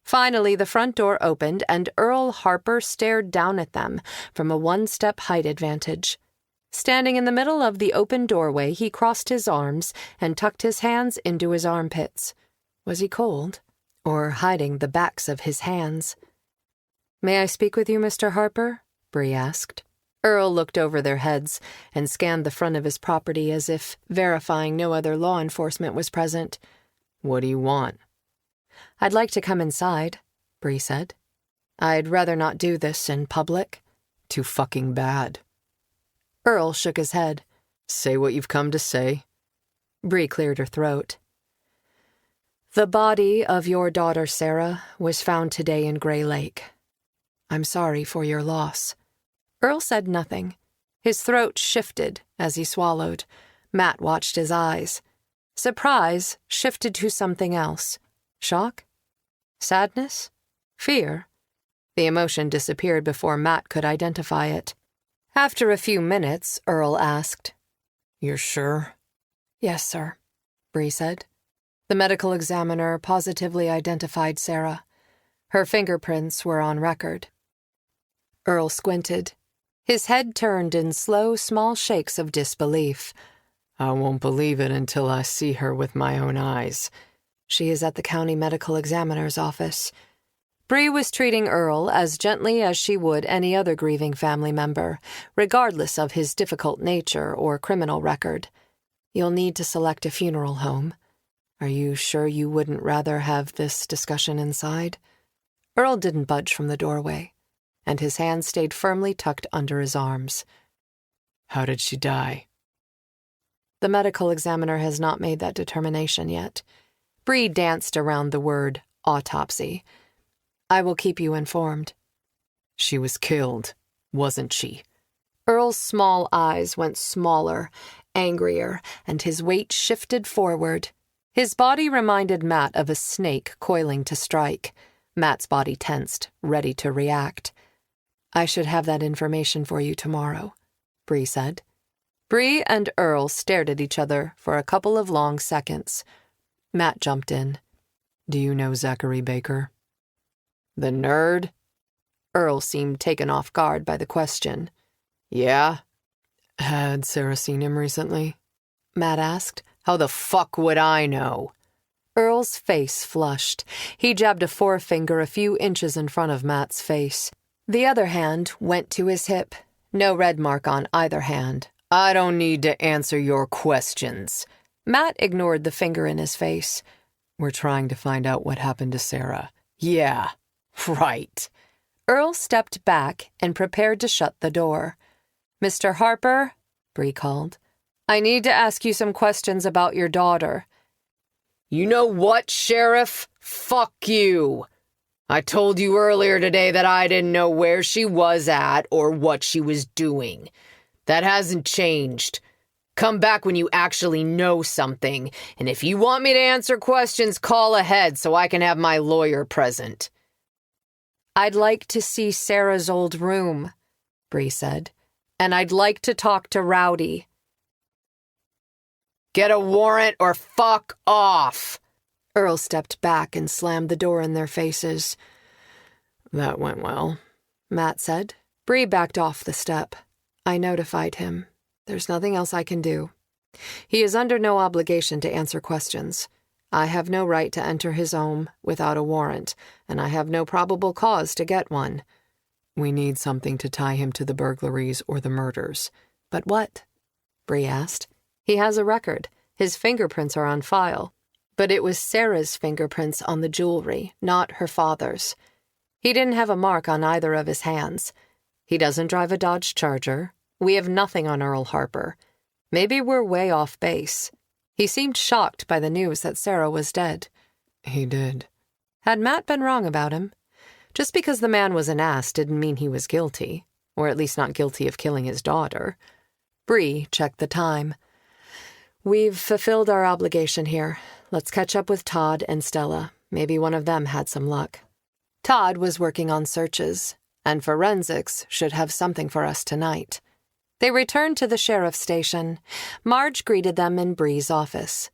Speaker 2: Finally, the front door opened, and Earl Harper stared down at them from a 1-step height advantage. Standing in the middle of the open doorway, he crossed his arms and tucked his hands into his armpits. Was he cold? Or hiding the backs of his hands? "May I speak with you, Mr. Harper?" Bree asked. Earl looked over their heads and scanned the front of his property as if verifying no other law enforcement was present.
Speaker 3: What do you want?
Speaker 2: "I'd like to come inside," Bree said. "I'd rather not do this in public."
Speaker 3: Too fucking bad.
Speaker 2: Earl shook his head.
Speaker 3: Say what you've come to say.
Speaker 2: Bree cleared her throat. "The body of your daughter, Sarah, was found today in Gray Lake. I'm sorry for your loss." Earl said nothing. His throat shifted as he swallowed. Matt watched his eyes. Surprise shifted to something else. Shock? Sadness? Fear? The emotion disappeared before Matt could identify it. After a few minutes, Earl asked,
Speaker 3: "You're sure?"
Speaker 2: "Yes, sir," Bree said. The medical examiner positively identified Sarah. Her fingerprints were on record. Earl squinted. His head turned in slow, small shakes of disbelief.
Speaker 3: "I won't believe it until I see her with my own eyes."
Speaker 2: "She is at the county medical examiner's office." Bree was treating Earl as gently as she would any other grieving family member, regardless of his difficult nature or criminal record. "You'll need to select a funeral home. Are you sure you wouldn't rather have this discussion inside?" Earl didn't budge from the doorway, and his hands stayed firmly tucked under his arms.
Speaker 3: "How did she die?"
Speaker 2: "The medical examiner has not made that determination yet." Bree danced around the word autopsy. "I will keep you informed."
Speaker 3: "She was killed, wasn't she?"
Speaker 2: Earl's small eyes went smaller, angrier, and his weight shifted forward. His body reminded Matt of a snake coiling to strike. Matt's body tensed, ready to react. "I should have that information for you tomorrow," Bree said. Bree and Earl stared at each other for a couple of long seconds. Matt jumped in.
Speaker 3: "Do you know Zachary Baker?"
Speaker 4: The nerd?
Speaker 2: Earl seemed taken off guard by the question.
Speaker 4: Yeah?
Speaker 3: Had Sarah seen him recently?
Speaker 2: Matt asked.
Speaker 4: How the fuck would I know?
Speaker 2: Earl's face flushed. He jabbed a forefinger a few inches in front of Matt's face. The other hand went to his hip. No red mark on either hand.
Speaker 4: I don't need to answer your questions.
Speaker 2: Matt ignored the finger in his face.
Speaker 3: We're trying to find out what happened to Sarah.
Speaker 4: Yeah, right.
Speaker 2: Earl stepped back and prepared to shut the door. Mr. Harper, Bree called, I need to ask you some questions about your daughter.
Speaker 4: You know what, Sheriff? Fuck you. I told you earlier today that I didn't know where she was at or what she was doing. That hasn't changed. Come back when you actually know something, and if you want me to answer questions, call ahead so I can have my lawyer present.
Speaker 2: I'd like to see Sarah's old room. Bree said. "And I'd like to talk to Rowdy."
Speaker 1: Get a warrant or fuck off.
Speaker 2: Earl stepped back and slammed the door in their faces.
Speaker 3: That went well,
Speaker 2: Matt said. Bree backed off the step. I notified him. There's nothing else I can do. He is under no obligation to answer questions. I have no right to enter his home without a warrant, and I have no probable cause to get one.
Speaker 3: We need something to tie him to the burglaries or the murders.
Speaker 2: But what? Bree asked. He has a record. His fingerprints are on file. But it was Sarah's fingerprints on the jewelry, not her father's. He didn't have a mark on either of his hands. He doesn't drive a Dodge Charger. We have nothing on Earl Harper. Maybe we're way off base. He seemed shocked by the news that Sarah was dead.
Speaker 3: He did.
Speaker 2: Had Matt been wrong about him? Just because the man was an ass didn't mean he was guilty, or at least not guilty of killing his daughter. Bree checked the time. We've fulfilled our obligation here. Let's catch up with Todd and Stella. Maybe one of them had some luck. Todd was working on searches, and forensics should have something for us tonight. They returned to the sheriff's station. Marge greeted them in Bree's office.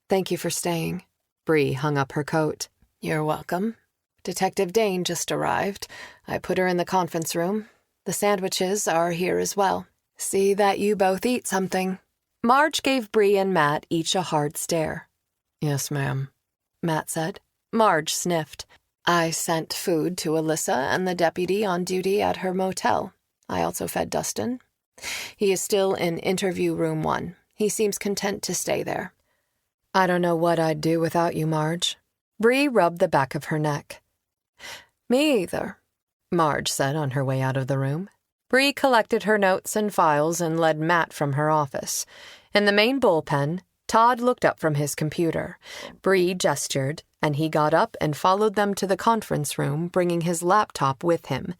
Speaker 2: "Thank you for staying." Bree hung up her coat. "You're welcome. Detective Dane just arrived. I put her in the conference room. The sandwiches are here as well. See that you both eat something." Marge gave Bree and Matt each a hard stare.
Speaker 3: Yes, ma'am,
Speaker 2: Matt said. Marge sniffed. "I sent food to Alyssa and the deputy on duty at her motel. I also fed Dustin. He is still in interview room 1. He seems content to stay there." "I don't know what I'd do without you, Marge." Bree rubbed the back of her neck. "Me either," Marge said on her way out of the room. Bree collected her notes and files and led Matt from her office. In the main bullpen, Todd looked up from his computer. Bree gestured, and he got up and followed them to the conference room, bringing his laptop with him.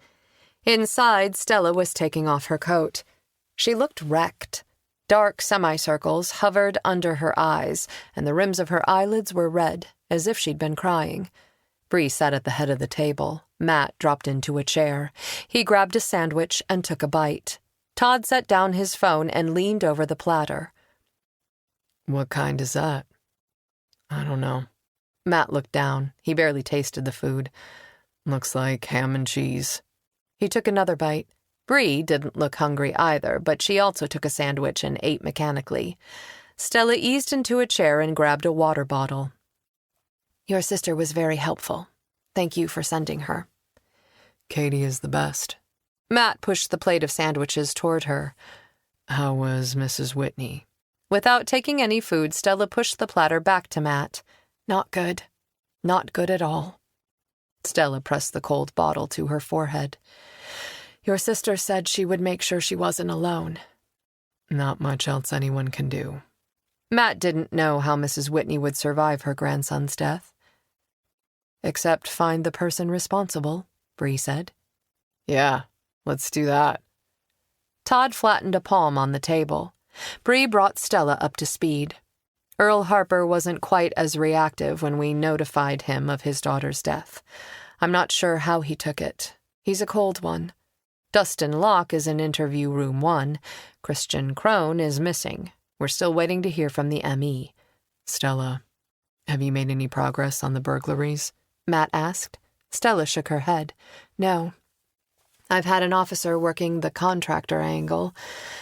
Speaker 2: Inside, Stella was taking off her coat. She looked wrecked. Dark semicircles hovered under her eyes, and the rims of her eyelids were red, as if she'd been crying. Bree sat at the head of the table. Matt dropped into a chair. He grabbed a sandwich and took a bite. Todd set down his phone and leaned over the platter.
Speaker 3: What kind is that? I don't know.
Speaker 2: Matt looked down. He barely tasted the food.
Speaker 3: Looks like ham and cheese.
Speaker 2: He took another bite. Bree didn't look hungry either, but she also took a sandwich and ate mechanically. Stella eased into a chair and grabbed a water bottle. "Your sister was very helpful. Thank you for sending her."
Speaker 3: Katie is the best.
Speaker 2: Matt pushed the plate of sandwiches toward her.
Speaker 3: How was Mrs. Whitney?
Speaker 2: Without taking any food, Stella pushed the platter back to Matt. "Not good. Not good at all." Stella pressed the cold bottle to her forehead. "Your sister said she would make sure she wasn't alone."
Speaker 3: Not much else anyone can do.
Speaker 2: Matt didn't know how Mrs. Whitney would survive her grandson's death. "Except find the person responsible," Bree said.
Speaker 3: Yeah, let's do that.
Speaker 2: Todd flattened a palm on the table. Bree brought Stella up to speed. Earl Harper wasn't quite as reactive when we notified him of his daughter's death. I'm not sure how he took it. He's a cold one. Dustin Locke is in interview room 1. Christian Crone is missing. We're still waiting to hear from the ME.
Speaker 3: Stella, have you made any progress on the burglaries?
Speaker 2: Matt asked. Stella shook her head. No. I've had an officer working the contractor angle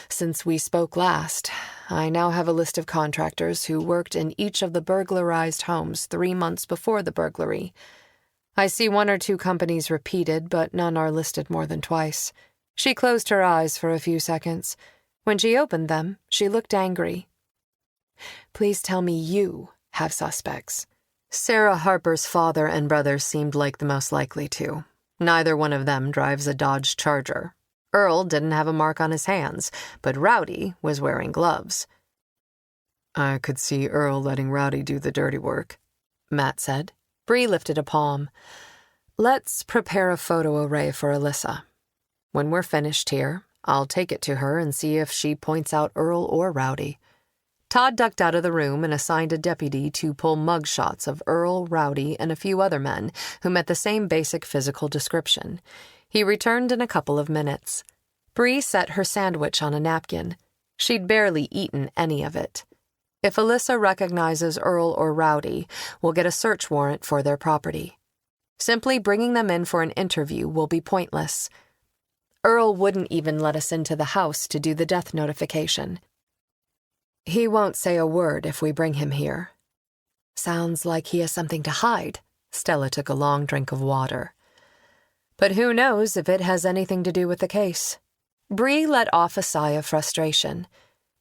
Speaker 2: since we spoke last. I now have a list of contractors who worked in each of the burglarized homes 3 months before the burglary. I see 1 or 2 companies repeated, but none are listed more than twice. She closed her eyes for a few seconds. When she opened them, she looked angry. Please tell me you have suspects. Sarah Harper's father and brothers seemed like the most likely to. Neither one of them drives a Dodge Charger. Earl didn't have a mark on his hands, but Rowdy was wearing gloves.
Speaker 3: I could see Earl letting Rowdy do the dirty work,
Speaker 2: Matt said. Bree lifted a palm. Let's prepare a photo array for Alyssa. When we're finished here, I'll take it to her and see if she points out Earl or Rowdy. Todd ducked out of the room and assigned a deputy to pull mug shots of Earl, Rowdy, and a few other men who met the same basic physical description. He returned in a couple of minutes. Bree set her sandwich on a napkin. She'd barely eaten any of it. If Alyssa recognizes Earl or Rowdy, we'll get a search warrant for their property. Simply bringing them in for an interview will be pointless. Earl wouldn't even let us into the house to do the death notification. He won't say a word if we bring him here. Sounds like he has something to hide. Stella took a long drink of water. But who knows if it has anything to do with the case? Bree let off a sigh of frustration.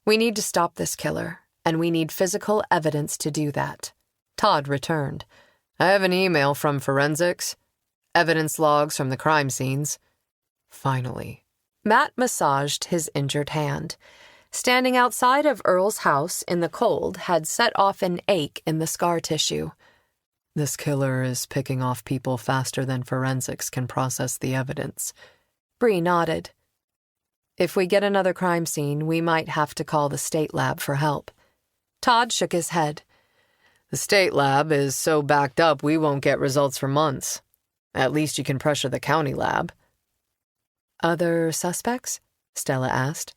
Speaker 2: We need to stop this killer, and we need physical evidence to do that. Todd returned.
Speaker 4: I have an email from forensics. Evidence logs from the crime scenes. Finally.
Speaker 2: Matt massaged his injured hand. Standing outside of Earl's house in the cold had set off an ache in the scar tissue.
Speaker 3: This killer is picking off people faster than forensics can process the evidence.
Speaker 2: Bree nodded. If we get another crime scene, we might have to call the state lab for help. Todd shook his head.
Speaker 4: The state lab is so backed up we won't get results for months. At least you can pressure the county lab.
Speaker 2: Other suspects? Stella asked.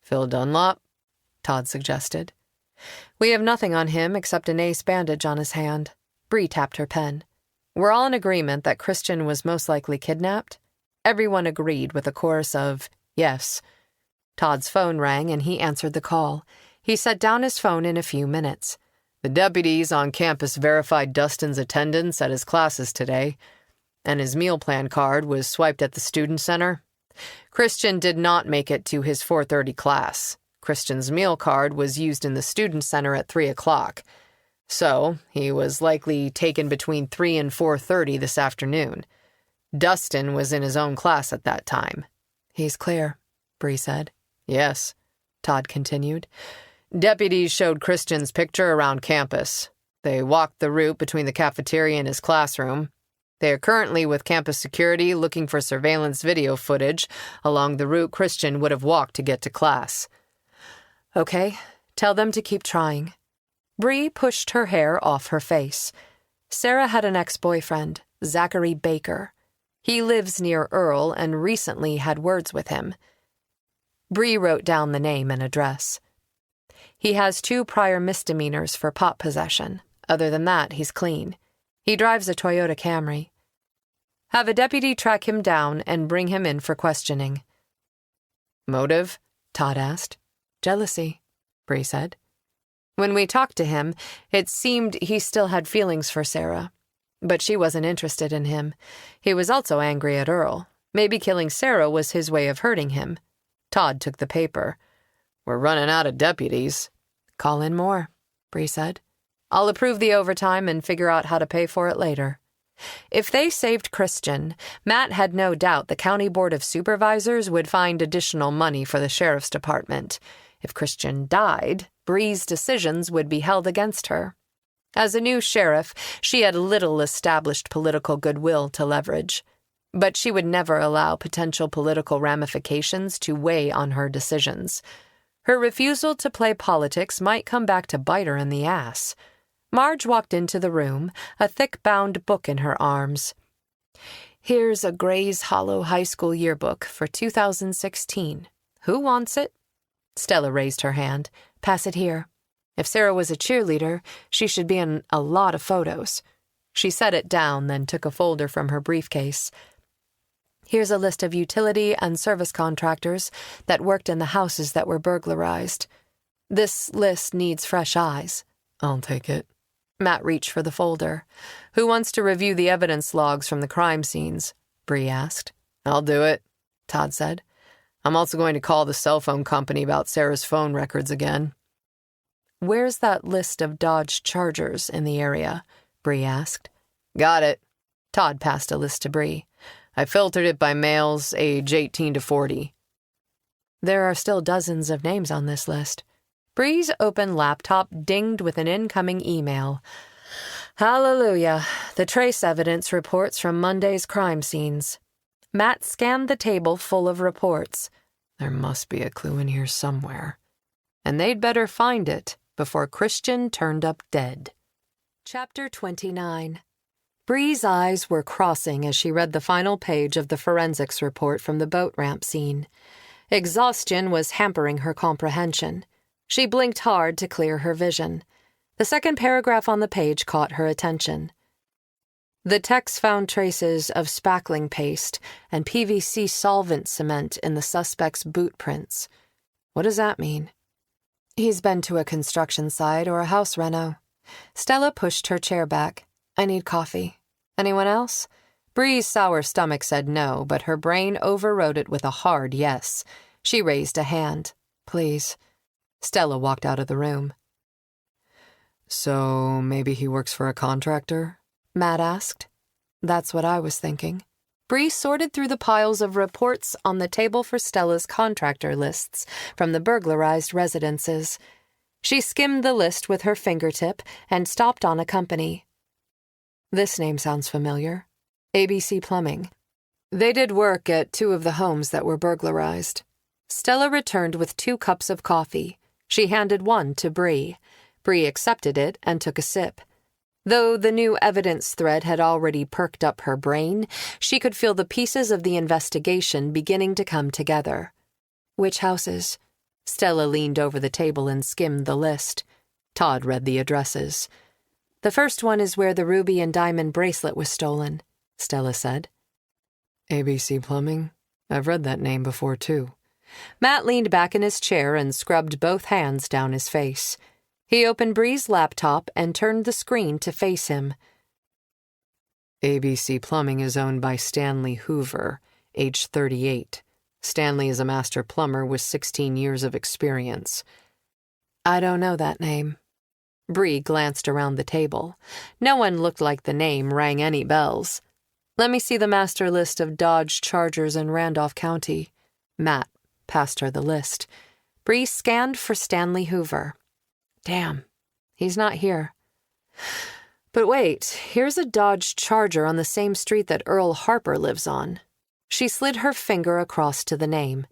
Speaker 4: Phil Dunlop?
Speaker 2: Todd suggested. We have nothing on him except an ace bandage on his hand. Bree tapped her pen. We're all in agreement that Christian was most likely kidnapped. Everyone agreed with a chorus of yes. Todd's phone rang and he answered the call. He set down his phone in a few minutes.
Speaker 4: The deputies on campus verified Dustin's attendance at his classes today, and his meal plan card was swiped at the student center. Christian did not make it to his 4:30 class. Christian's meal card was used in the student center at 3 o'clock. So, he was likely taken between 3 and 4:30 this afternoon. Dustin was in his own class at that time.
Speaker 2: He's clear, Bree said.
Speaker 4: Yes, Todd continued. Deputies showed Christian's picture around campus. They walked the route between the cafeteria and his classroom. They are currently with campus security looking for surveillance video footage along the route Christian would have walked to get to class.
Speaker 2: Okay, tell them to keep trying. Bree pushed her hair off her face. Sarah had an ex-boyfriend, Zachary Baker. He lives near Earl and recently had words with him. Bree wrote down the name and address. He has 2 prior misdemeanors for pot possession. Other than that, he's clean. He drives a Toyota Camry. Have a deputy track him down and bring him in for questioning.
Speaker 4: Motive?
Speaker 2: Todd asked. Jealousy, Bree said. When we talked to him, it seemed he still had feelings for Sarah. But she wasn't interested in him. He was also angry at Earl. Maybe killing Sarah was his way of hurting him. Todd took the paper.
Speaker 4: We're running out of deputies.
Speaker 2: Call in more, Bree said. I'll approve the overtime and figure out how to pay for it later. If they saved Christian, Matt had no doubt the County Board of Supervisors would find additional money for the Sheriff's Department. If Christian died, Bree's decisions would be held against her. As a new sheriff, she had little established political goodwill to leverage. But she would never allow potential political ramifications to weigh on her decisions. Her refusal to play politics might come back to bite her in the ass. Marge walked into the room, a thick-bound book in her arms. Here's a Grays Hollow High School yearbook for 2016. Who wants it? Stella raised her hand. Pass it here. If Sarah was a cheerleader, she should be in a lot of photos. She set it down, then took a folder from her briefcase. Here's a list of utility and service contractors that worked in the houses that were burglarized. This list needs fresh eyes.
Speaker 3: I'll take it.
Speaker 2: Matt reached for the folder. Who wants to review the evidence logs from the crime scenes? Bree asked.
Speaker 4: I'll do it,
Speaker 2: Todd said.
Speaker 4: I'm also going to call the cell phone company about Sarah's phone records again.
Speaker 2: Where's that list of Dodge Chargers in the area? Bree asked.
Speaker 4: Got it.
Speaker 2: Todd passed a list to Bree.
Speaker 4: I filtered it by males age 18 to 40.
Speaker 2: There are still dozens of names on this list. Bree's open laptop dinged with an incoming email. Hallelujah. The trace evidence reports from Monday's crime scenes. Matt scanned the table full of reports.
Speaker 3: There must be a clue in here somewhere.
Speaker 2: And they'd better find it before Christian turned up dead. Chapter 29. Bree's eyes were crossing as she read the final page of the forensics report from the boat ramp scene. Exhaustion was hampering her comprehension. She blinked hard to clear her vision. The second paragraph on the page caught her attention. The techs found traces of spackling paste and PVC solvent cement in the suspect's boot prints. What does that mean? He's been to a construction site or a house reno. Stella pushed her chair back. I need coffee. Anyone else? Bree's sour stomach said no, but her brain overrode it with a hard yes. She raised a hand. Please. Stella walked out of the room.
Speaker 3: So maybe he works for a contractor?
Speaker 2: Matt asked. That's what I was thinking. Bree sorted through the piles of reports on the table for Stella's contractor lists from the burglarized residences. She skimmed the list with her fingertip and stopped on a company. This name sounds familiar. ABC Plumbing. They did work at 2 of the homes that were burglarized. Stella returned with 2 cups of coffee. She handed one to Bree. Bree accepted it and took a sip. Though the new evidence thread had already perked up her brain, she could feel the pieces of the investigation beginning to come together. Which houses? Stella leaned over the table and skimmed the list. Todd read the addresses. The first one is where the ruby and diamond bracelet was stolen, Stella said.
Speaker 3: ABC Plumbing? I've read that name before, too.
Speaker 2: Matt leaned back in his chair and scrubbed both hands down his face. He opened Bree's laptop and turned the screen to face him.
Speaker 3: ABC Plumbing is owned by Stanley Hoover, age 38. Stanley is a master plumber with 16 years of experience.
Speaker 2: I don't know that name. Bree glanced around the table. No one looked like the name rang any bells. Let me see the master list of Dodge Chargers in Randolph County. Matt passed her the list. Bree scanned for Stanley Hoover. Damn, he's not here. But wait, here's a Dodge Charger on the same street that Earl Harper lives on. She slid her finger across to the name.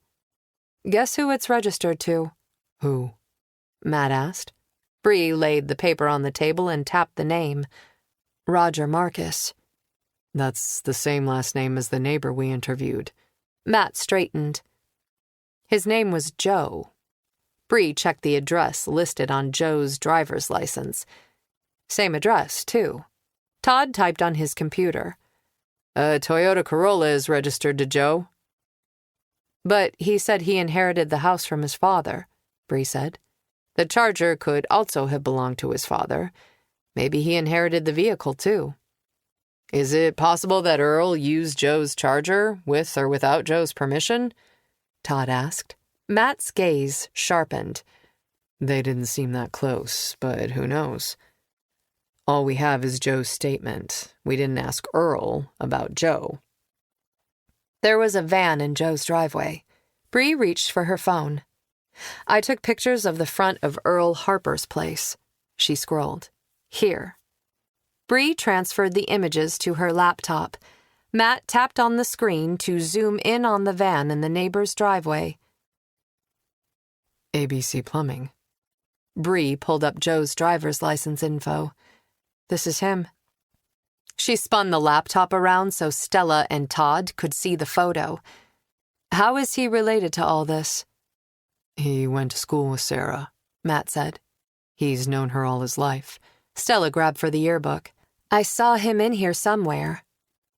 Speaker 2: Guess who it's registered to?
Speaker 3: Who?
Speaker 2: Matt asked. Bree laid the paper on the table and tapped the name. Roger Marcus.
Speaker 3: That's the same last name as the neighbor we interviewed.
Speaker 2: Matt straightened. His name was Joe. Bree checked the address listed on Joe's driver's license. Same address, too. Todd typed on his computer.
Speaker 3: A Toyota Corolla is registered to Joe.
Speaker 2: But he said he inherited the house from his father, Bree said. The Charger could also have belonged to his father. Maybe he inherited the vehicle, too.
Speaker 3: Is it possible that Earl used Joe's Charger, with or without Joe's permission?
Speaker 2: Todd asked. Matt's gaze sharpened.
Speaker 3: They didn't seem that close, but who knows? All we have is Joe's statement. We didn't ask Earl about Joe.
Speaker 2: There was a van in Joe's driveway. Bree reached for her phone. I took pictures of the front of Earl Harper's place. She scrolled. Here. Bree transferred the images to her laptop. Matt tapped on the screen to zoom in on the van in the neighbor's driveway.
Speaker 3: ABC Plumbing.
Speaker 2: Bree pulled up Joe's driver's license info. This is him. She spun the laptop around so Stella and Todd could see the photo. How is he related to all this?
Speaker 3: He went to school with Sarah,
Speaker 2: Matt said.
Speaker 3: He's known her all his life.
Speaker 2: Stella grabbed for the yearbook. I saw him in here somewhere.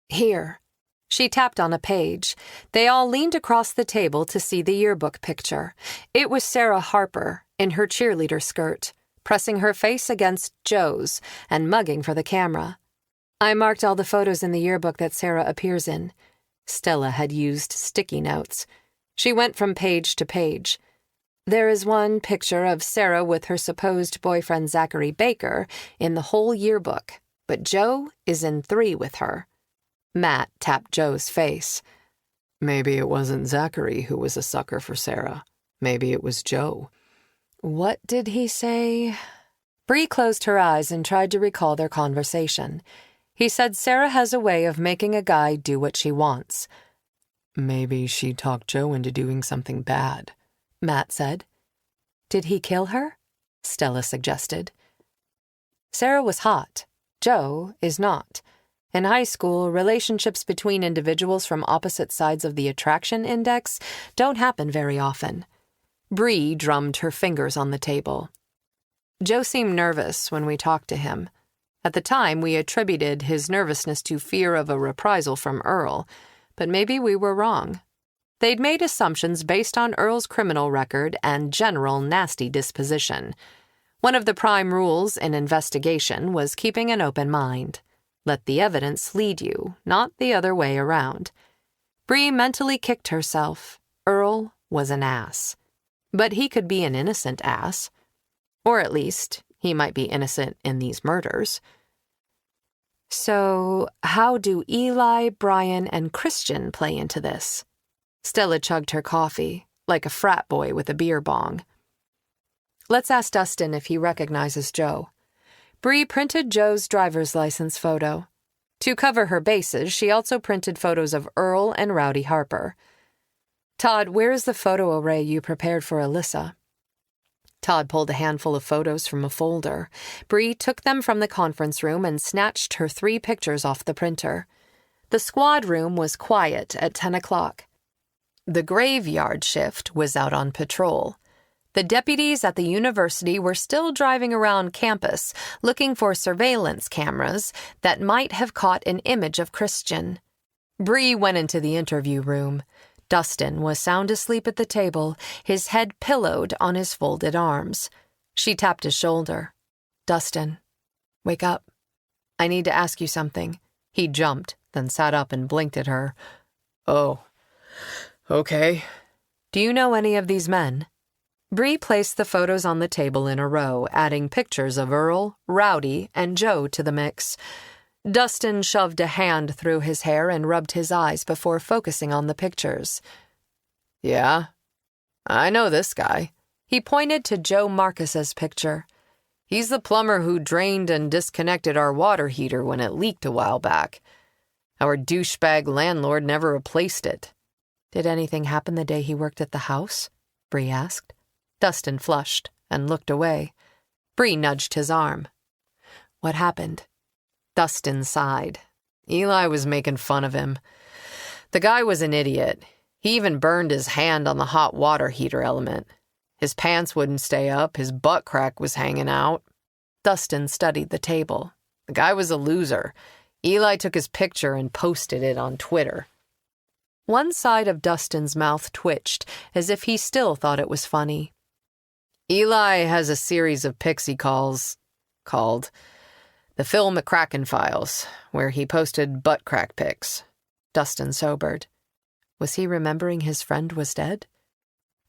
Speaker 2: Here. She tapped on a page. They all leaned across the table to see the yearbook picture. It was Sarah Harper, in her cheerleader skirt, pressing her face against Joe's and mugging for the camera. I marked all the photos in the yearbook that Sarah appears in. Stella had used sticky notes. She went from page to page. There is one picture of Sarah with her supposed boyfriend Zachary Baker in the whole yearbook, but Joe is in 3 with her. Matt tapped Joe's face.
Speaker 3: Maybe it wasn't Zachary who was a sucker for Sarah. Maybe it was Joe.
Speaker 2: What did he say? Bree closed her eyes and tried to recall their conversation. He said Sarah has a way of making a guy do what she wants.
Speaker 3: Maybe she talked Joe into doing something bad,
Speaker 2: Matt said. Did he kill her? Stella suggested. Sarah was hot. Joe is not. In high school, relationships between individuals from opposite sides of the attraction index don't happen very often. Bree drummed her fingers on the table. Joe seemed nervous when we talked to him. At the time, we attributed his nervousness to fear of a reprisal from Earl, but maybe we were wrong. They'd made assumptions based on Earl's criminal record and general nasty disposition. One of the prime rules in investigation was keeping an open mind. Let the evidence lead you, not the other way around. Bree mentally kicked herself. Earl was an ass. But he could be an innocent ass. Or at least, he might be innocent in these murders. So, how do Eli, Brian, and Christian play into this? Stella chugged her coffee, like a frat boy with a beer bong. Let's ask Dustin if he recognizes Joe. Bree printed Joe's driver's license photo. To cover her bases, she also printed photos of Earl and Rowdy Harper. Todd, where's the photo array you prepared for Alyssa? Todd pulled a handful of photos from a folder. Bree took them from the conference room and snatched her 3 pictures off the printer. The squad room was quiet at 10 o'clock. The graveyard shift was out on patrol. The deputies at the university were still driving around campus looking for surveillance cameras that might have caught an image of Christian. Bree went into the interview room. Dustin was sound asleep at the table, his head pillowed on his folded arms. She tapped his shoulder. Dustin, wake up. I need to ask you something. He jumped, then sat up and blinked at her.
Speaker 4: Oh, okay.
Speaker 2: Do you know any of these men? Bree placed the photos on the table in a row, adding pictures of Earl, Rowdy, and Joe to the mix. Dustin shoved a hand through his hair and rubbed his eyes before focusing on the pictures.
Speaker 4: Yeah, I know this guy.
Speaker 2: He pointed to Joe Marcus's picture.
Speaker 4: He's the plumber who drained and disconnected our water heater when it leaked a while back. Our douchebag landlord never replaced it.
Speaker 2: Did anything happen the day he worked at the house? Bree asked. Dustin flushed and looked away. Bree nudged his arm. What happened?
Speaker 4: Dustin sighed. Eli was making fun of him. The guy was an idiot. He even burned his hand on the hot water heater element. His pants wouldn't stay up, his butt crack was hanging out.
Speaker 2: Dustin studied the table.
Speaker 4: The guy was a loser. Eli took his picture and posted it on Twitter.
Speaker 2: One side of Dustin's mouth twitched, as if he still thought it was funny.
Speaker 4: Eli has a series of pixie calls called the Phil McCracken Files, where he posted butt crack pics.
Speaker 2: Dustin sobered. Was he remembering his friend was dead?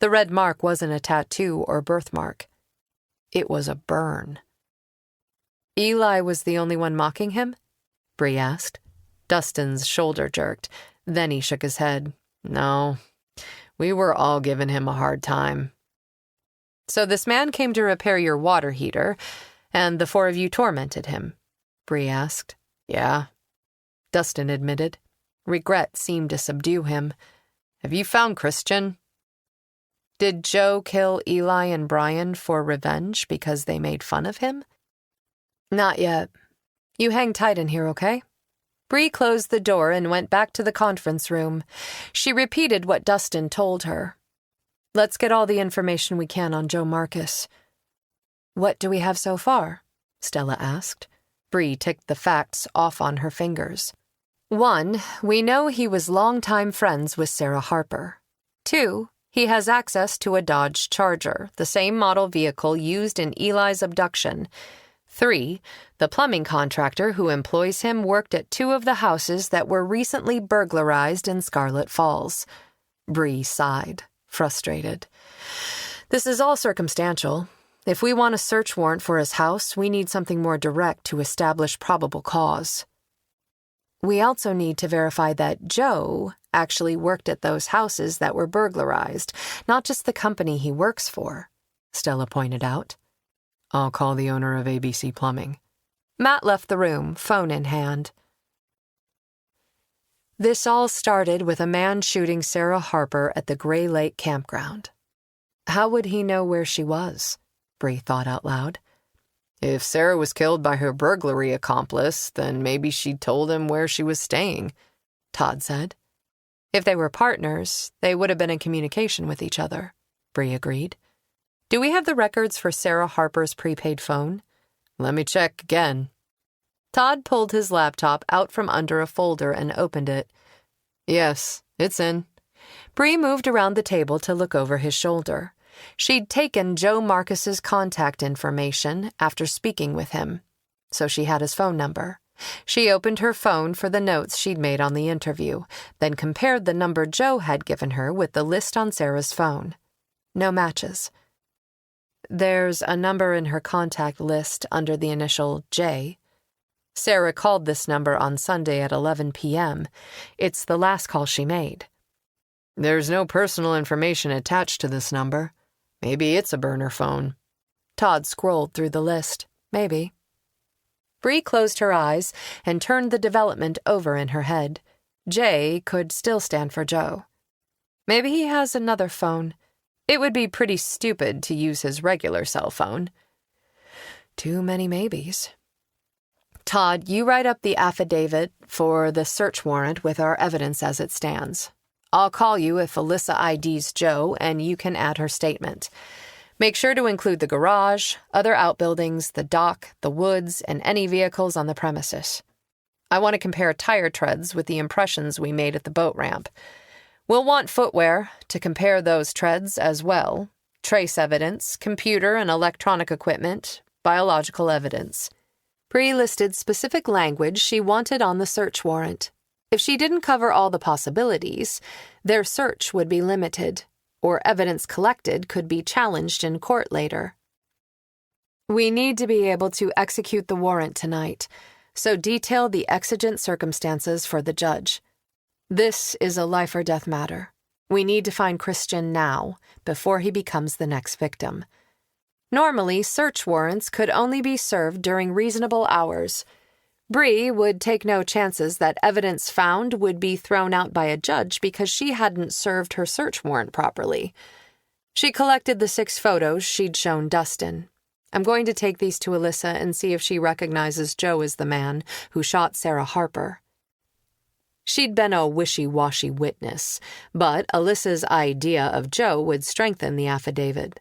Speaker 2: The red mark wasn't a tattoo or birthmark. It was a burn. Eli was the only one mocking him? Bree asked. Dustin's shoulder jerked. Then he shook his head.
Speaker 4: No, we were all giving him a hard time.
Speaker 2: So this man came to repair your water heater, and the 4 of you tormented him? Bree asked.
Speaker 4: Yeah,
Speaker 2: Dustin admitted. Regret seemed to subdue him.
Speaker 4: Have you found Christian?
Speaker 2: Did Joe kill Eli and Brian for revenge because they made fun of him? Not yet. You hang tight in here, okay? Bree closed the door and went back to the conference room. She repeated what Dustin told her. Let's get all the information we can on Joe Marcus. What do we have so far? Stella asked. Bree ticked the facts off on her fingers. 1, we know he was longtime friends with Sarah Harper. 2, he has access to a Dodge Charger, the same model vehicle used in Eli's abduction. 3, the plumbing contractor who employs him worked at 2 of the houses that were recently burglarized in Scarlet Falls. Bree sighed, frustrated. This is all circumstantial. If we want a search warrant for his house, we need something more direct to establish probable cause. We also need to verify that Joe actually worked at those houses that were burglarized, not just the company he works for, Stella pointed out.
Speaker 3: I'll call the owner of ABC Plumbing.
Speaker 2: Matt left the room, phone in hand. This all started with a man shooting Sarah Harper at the Gray Lake campground. How would he know where she was? Bree thought out loud.
Speaker 4: If Sarah was killed by her burglary accomplice, then maybe she told him where she was staying,
Speaker 2: Todd said. If they were partners, they would have been in communication with each other, Bree agreed. Do we have the records for Sarah Harper's prepaid phone?
Speaker 4: Let me check again.
Speaker 2: Todd pulled his laptop out from under a folder and opened it.
Speaker 4: Yes, it's in.
Speaker 2: Bree moved around the table to look over his shoulder. She'd taken Joe Marcus's contact information after speaking with him, so she had his phone number. She opened her phone for the notes she'd made on the interview, then compared the number Joe had given her with the list on Sarah's phone. No matches. There's a number in her contact list under the initial J. Sarah called this number on Sunday at 11 p.m. It's the last call she made.
Speaker 4: There's no personal information attached to this number. Maybe it's a burner phone.
Speaker 2: Todd scrolled through the list. Maybe. Bree closed her eyes and turned the development over in her head. J could still stand for Joe. Maybe he has another phone. It would be pretty stupid to use his regular cell phone. Too many maybes. Todd, you write up the affidavit for the search warrant with our evidence as it stands. I'll call you if Alyssa IDs Joe, and you can add her statement. Make sure to include the garage, other outbuildings, the dock, the woods, and any vehicles on the premises. I want to compare tire treads with the impressions we made at the boat ramp. We'll want footwear to compare those treads as well, trace evidence, computer and electronic equipment, biological evidence. Bree listed specific language she wanted on the search warrant. If she didn't cover all the possibilities, their search would be limited, or evidence collected could be challenged in court later. We need to be able to execute the warrant tonight, so detail the exigent circumstances for the judge. This is a life-or-death matter. We need to find Christian now, before he becomes the next victim. Normally, search warrants could only be served during reasonable hours. Bree would take no chances that evidence found would be thrown out by a judge because she hadn't served her search warrant properly. She collected the 6 photos she'd shown Dustin. I'm going to take these to Alyssa and see if she recognizes Joe as the man who shot Sarah Harper. She'd been a wishy-washy witness, but Alyssa's idea of Joe would strengthen the affidavit.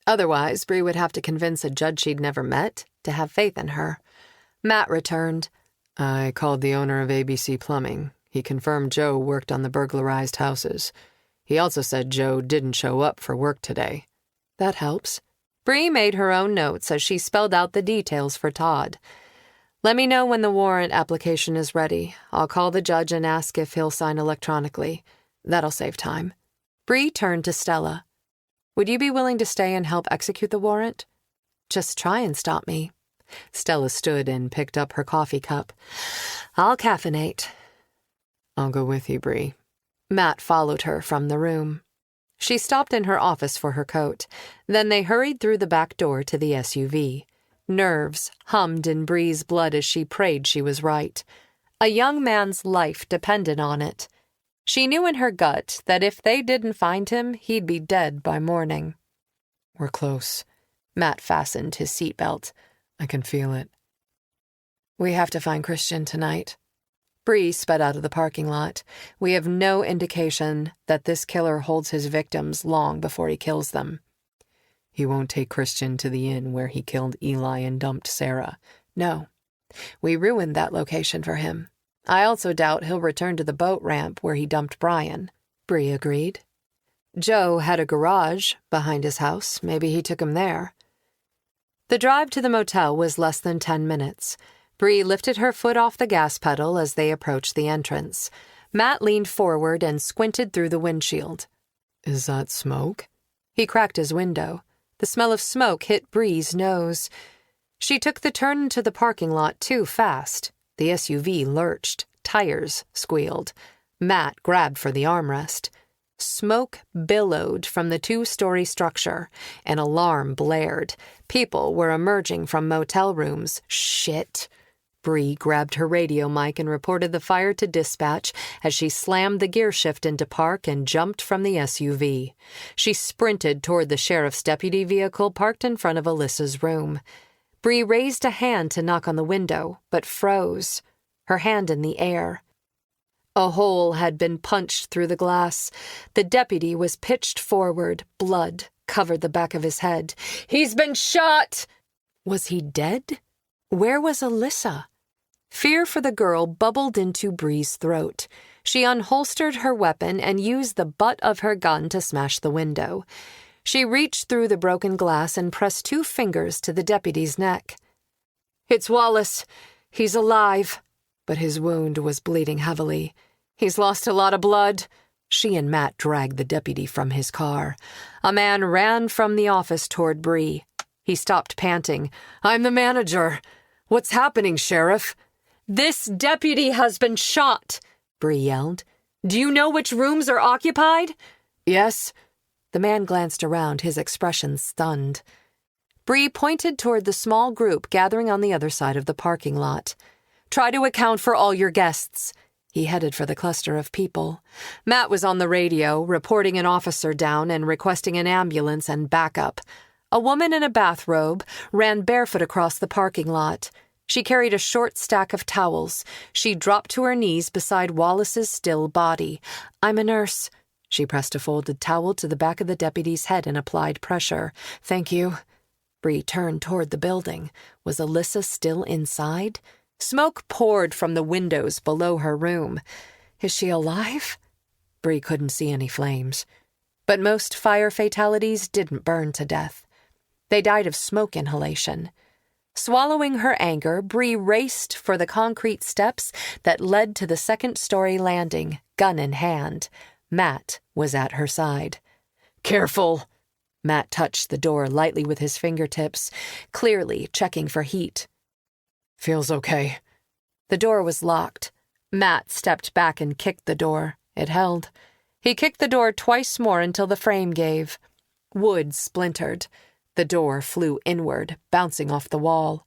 Speaker 2: Otherwise, Bree would have to convince a judge she'd never met to have faith in her. Matt returned.
Speaker 3: I called the owner of ABC Plumbing. He confirmed Joe worked on the burglarized houses. He also said Joe didn't show up for work today.
Speaker 2: That helps. Bree made her own notes as she spelled out the details for Todd. Let me know when the warrant application is ready. I'll call the judge and ask if he'll sign electronically. That'll save time. Bree turned to Stella. Would you be willing to stay and help execute the warrant? Just try and stop me. Stella stood and picked up her coffee cup. I'll caffeinate.
Speaker 3: I'll go with you, Bree.
Speaker 2: Matt followed her from the room. She stopped in her office for her coat. Then they hurried through the back door to the SUV. Nerves hummed in Bree's blood as she prayed she was right. A young man's life depended on it. She knew in her gut that if they didn't find him, he'd be dead by morning.
Speaker 3: We're close.
Speaker 2: Matt fastened his seatbelt.
Speaker 3: I can feel it.
Speaker 2: We have to find Christian tonight. Bree sped out of the parking lot. We have no indication that this killer holds his victims long before he kills them.
Speaker 3: He won't take Christian to the inn where he killed Eli and dumped Sarah.
Speaker 2: No. We ruined that location for him. I also doubt he'll return to the boat ramp where he dumped Brian. Bree agreed. Joe had a garage behind his house. Maybe he took him there. The drive to the motel was less than 10 minutes. Bree lifted her foot off the gas pedal as they approached the entrance. Matt leaned forward and squinted through the windshield.
Speaker 3: Is that smoke?
Speaker 2: He cracked his window. The smell of smoke hit Bree's nose. She took the turn into the parking lot too fast. The SUV lurched. Tires squealed. Matt grabbed for the armrest. Smoke billowed from the 2-story structure. An alarm blared. People were emerging from motel rooms. Shit. Bree grabbed her radio mic and reported the fire to dispatch as she slammed the gear shift into park and jumped from the SUV. She sprinted toward the sheriff's deputy vehicle parked in front of Alyssa's room. Bree raised a hand to knock on the window, but froze, her hand in the air. A hole had been punched through the glass. The deputy was pitched forward, blood covered the back of his head. "He's been shot!" Was he dead? Where was Alyssa? Fear for the girl bubbled into Bree's throat. She unholstered her weapon and used the butt of her gun to smash the window. She reached through the broken glass and pressed 2 fingers to the deputy's neck. "It's Wallace. He's alive." But his wound was bleeding heavily. "He's lost a lot of blood." She and Matt dragged the deputy from his car. A man ran from the office toward Bree. He stopped, panting. "I'm the manager. What's happening, Sheriff?" "This deputy has been shot," Bree yelled. "Do you know which rooms are occupied?" "Yes." The man glanced around, his expression stunned. Bree pointed toward the small group gathering on the other side of the parking lot. "Try to account for all your guests." He headed for the cluster of people. Matt was on the radio, reporting an officer down and requesting an ambulance and backup. A woman in a bathrobe ran barefoot across the parking lot. She carried a short stack of towels. She dropped to her knees beside Wallace's still body. "I'm a nurse." She pressed a folded towel to the back of the deputy's head and applied pressure. "Thank you." Bree turned toward the building. Was Alyssa still inside? Smoke poured from the windows below her room. Is she alive? Bree couldn't see any flames. But most fire fatalities didn't burn to death. They died of smoke inhalation. Swallowing her anger, Bree raced for the concrete steps that led to the second-story landing, gun in hand. Matt was at her side. "Careful!" Matt touched the door lightly with his fingertips, clearly checking for heat. "Feels okay." The door was locked. Matt stepped back and kicked the door. It held. He kicked the door twice more until the frame gave. Wood splintered. The door flew inward, bouncing off the wall.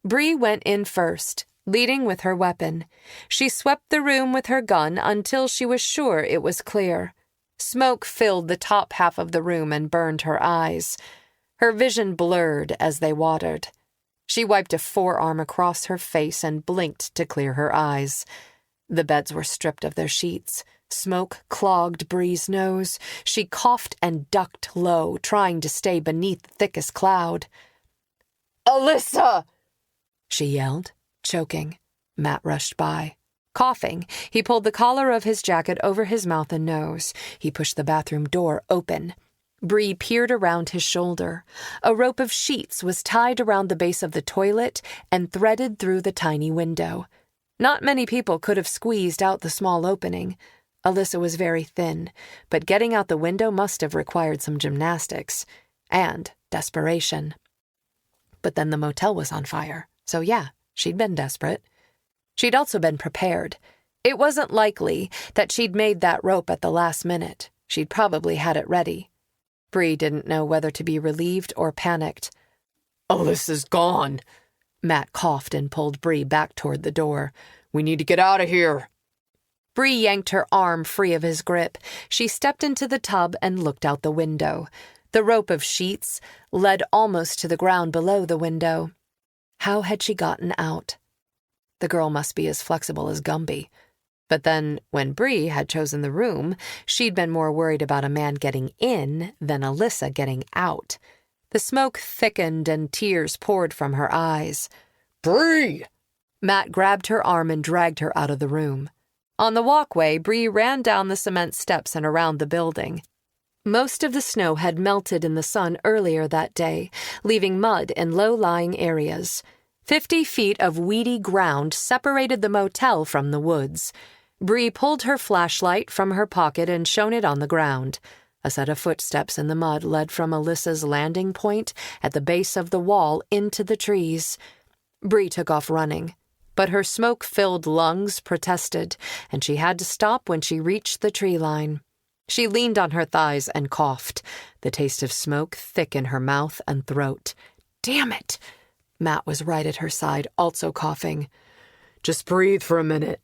Speaker 2: Bree went in first, leading with her weapon. She swept the room with her gun until she was sure it was clear. Smoke filled the top half of the room and burned her eyes. Her vision blurred as they watered. She wiped a forearm across her face and blinked to clear her eyes. The beds were stripped of their sheets. Smoke clogged Bree's nose. She coughed and ducked low, trying to stay beneath the thickest cloud. "Alyssa!" she yelled, choking. Matt rushed by. Coughing, he pulled the collar of his jacket over his mouth and nose. He pushed the bathroom door open. Bree peered around his shoulder. A rope of sheets was tied around the base of the toilet and threaded through the tiny window. Not many people could have squeezed out the small opening. Alyssa was very thin, but getting out the window must have required some gymnastics and desperation. But then the motel was on fire, so yeah, she'd been desperate. She'd also been prepared. It wasn't likely that she'd made that rope at the last minute. She'd probably had it ready. Bree didn't know whether to be relieved or panicked. "Alyssa's gone." Matt coughed and pulled Bree back toward the door. "We need to get out of here." Bree yanked her arm free of his grip. She stepped into the tub and looked out the window. The rope of sheets led almost to the ground below the window. How had she gotten out? The girl must be as flexible as Gumby. But then, when Bree had chosen the room, she'd been more worried about a man getting in than Alyssa getting out. The smoke thickened and tears poured from her eyes. "Bree!" Matt grabbed her arm and dragged her out of the room. On the walkway, Bree ran down the cement steps and around the building. Most of the snow had melted in the sun earlier that day, leaving mud in low-lying areas. 50 feet of weedy ground separated the motel from the woods. Bree pulled her flashlight from her pocket and shone it on the ground. A set of footsteps in the mud led from Alyssa's landing point at the base of the wall into the trees. Bree took off running, but her smoke-filled lungs protested, and she had to stop when she reached the tree line. She leaned on her thighs and coughed, the taste of smoke thick in her mouth and throat. "Damn it!" Matt was right at her side, also coughing. "Just breathe for a minute.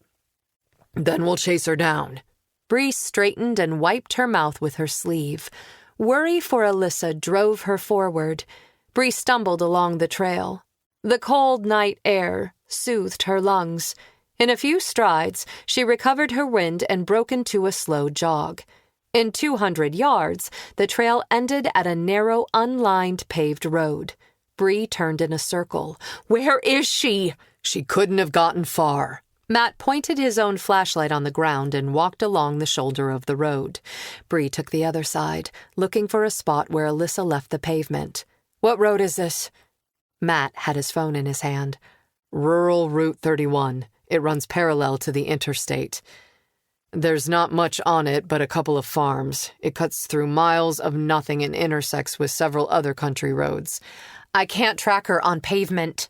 Speaker 2: Then we'll chase her down." Bree straightened and wiped her mouth with her sleeve. Worry for Alyssa drove her forward. Bree stumbled along the trail. The cold night air soothed her lungs. In a few strides, she recovered her wind and broke into a slow jog. In 200 yards, the trail ended at a narrow, unlined paved road. Bree turned in a circle. "Where is she?"
Speaker 3: She couldn't have gotten far.
Speaker 2: Matt pointed his own flashlight on the ground and walked along the shoulder of the road. Bree took the other side, looking for a spot where Alyssa left the pavement. "What road is this?" Matt had his phone in his hand.
Speaker 3: Rural Route 31. It runs parallel to the interstate. There's not much on it but a couple of farms. It cuts through miles of nothing and intersects with several other country roads.
Speaker 2: "I can't track her on pavement."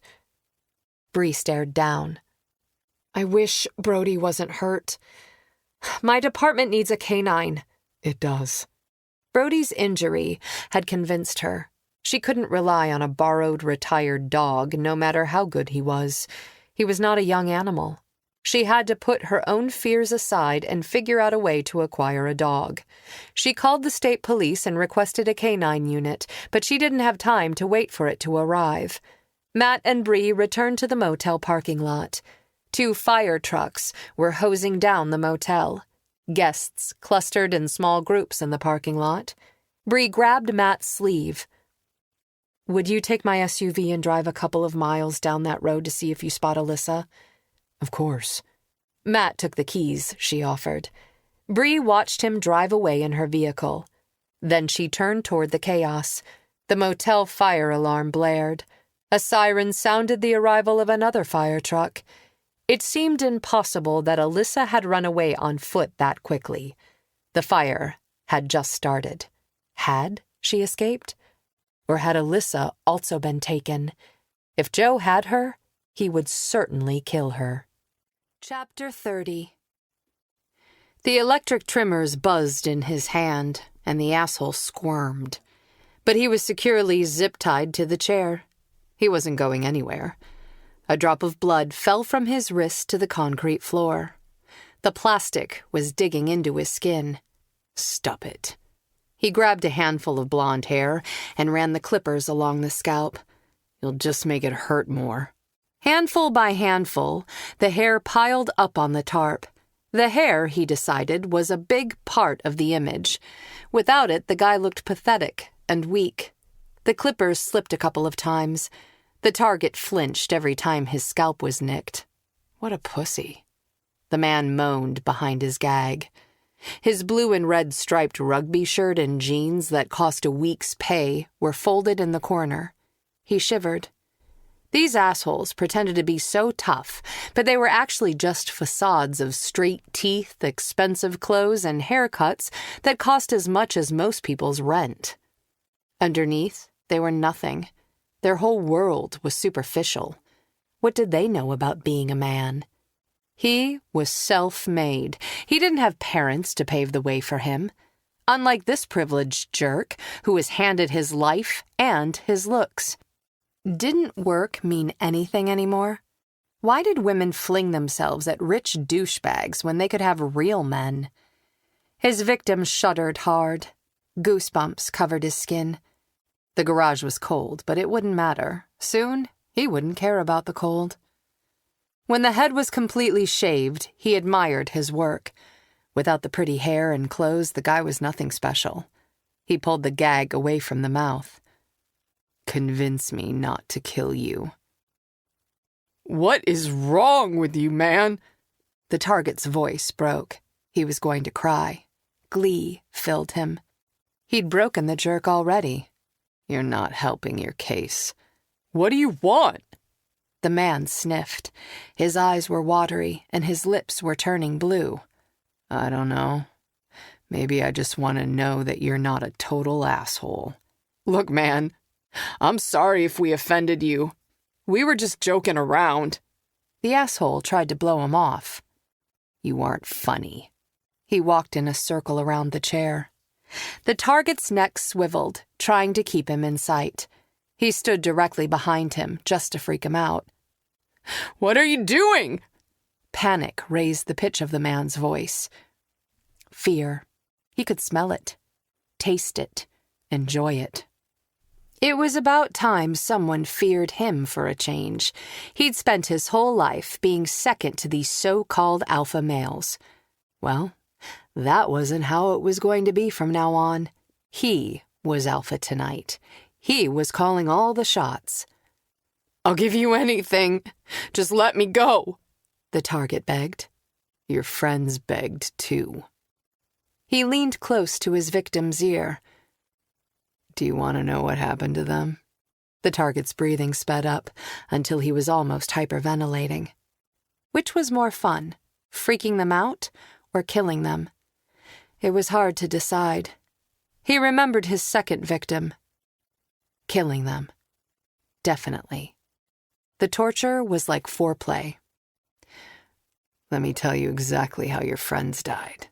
Speaker 2: Bree stared down.
Speaker 3: I wish Brody wasn't hurt.
Speaker 2: "My department needs a canine."
Speaker 3: It does.
Speaker 2: Brody's injury had convinced her. She couldn't rely on a borrowed, retired dog, no matter how good he was. He was not a young animal. She had to put her own fears aside and figure out a way to acquire a dog. She called the state police and requested a canine unit, but she didn't have time to wait for it to arrive. Matt and Bree returned to the motel parking lot. 2 fire trucks were hosing down the motel. Guests clustered in small groups in the parking lot. Bree grabbed Matt's sleeve. "Would you take my SUV and drive a couple of miles down that road to see if you spot Alyssa?"
Speaker 3: Of course.
Speaker 2: Matt took the keys she offered. Bree watched him drive away in her vehicle. Then she turned toward the chaos. The motel fire alarm blared. A siren sounded the arrival of another fire truck. It seemed impossible that Alyssa had run away on foot that quickly. The fire had just started. Had she escaped? Or had Alyssa also been taken? If Joe had her, he would certainly kill her. Chapter 30. The electric trimmers buzzed in his hand, and the asshole squirmed. But he was securely zip-tied to the chair. He wasn't going anywhere. A drop of blood fell from his wrist to the concrete floor. The plastic was digging into his skin. Stop it. He grabbed a handful of blonde hair and ran the clippers along the scalp. You'll just make it hurt more. Handful by handful, the hair piled up on the tarp. The hair, he decided, was a big part of the image. Without it, the guy looked pathetic and weak. The clippers slipped a couple of times. The target flinched every time his scalp was nicked. What a pussy. The man moaned behind his gag. His blue and red striped rugby shirt and jeans that cost a week's pay were folded in the corner. He shivered. These assholes pretended to be so tough, but they were actually just facades of straight teeth, expensive clothes, and haircuts that cost as much as most people's rent. Underneath, they were nothing. Their whole world was superficial. What did they know about being a man? He was self-made. He didn't have parents to pave the way for him. Unlike this privileged jerk, who was handed his life and his looks. Didn't work mean anything anymore? Why did women fling themselves at rich douchebags when they could have real men? His victim shuddered hard. Goosebumps covered his skin. The garage was cold, but it wouldn't matter. Soon, he wouldn't care about the cold. When the head was completely shaved, he admired his work. Without the pretty hair and clothes, the guy was nothing special. He pulled the gag away from the mouth. Convince me not to kill you.
Speaker 3: What is wrong with you, man?
Speaker 2: The target's voice broke. He was going to cry. Glee filled him. He'd broken the jerk already.
Speaker 3: You're not helping your case. What do you want?
Speaker 2: The man sniffed. His eyes were watery, and his lips were turning blue.
Speaker 3: I don't know. Maybe I just want to know that you're not a total asshole. Look, man, I'm sorry if we offended you. We were just joking around.
Speaker 2: The asshole tried to blow him off.
Speaker 3: You aren't funny.
Speaker 2: He walked in a circle around the chair. The target's neck swiveled, trying to keep him in sight. He stood directly behind him, just to freak him out.
Speaker 3: What are you doing?
Speaker 2: Panic raised the pitch of the man's voice. Fear. He could smell it, taste it, enjoy it. It was about time someone feared him for a change. He'd spent his whole life being second to these so-called alpha males. Well, that wasn't how it was going to be from now on. He was alpha tonight. He was calling all the shots.
Speaker 3: "I'll give you anything. Just let me go,"
Speaker 2: the target begged.
Speaker 3: "Your friends begged too."
Speaker 2: He leaned close to his victim's ear.
Speaker 3: "Do you want to know what happened to them?"
Speaker 2: The target's breathing sped up until he was almost hyperventilating. Which was more fun, freaking them out or killing them? It was hard to decide. He remembered his second victim. Killing them. Definitely. The torture was like foreplay.
Speaker 3: "Let me tell you exactly how your friends died."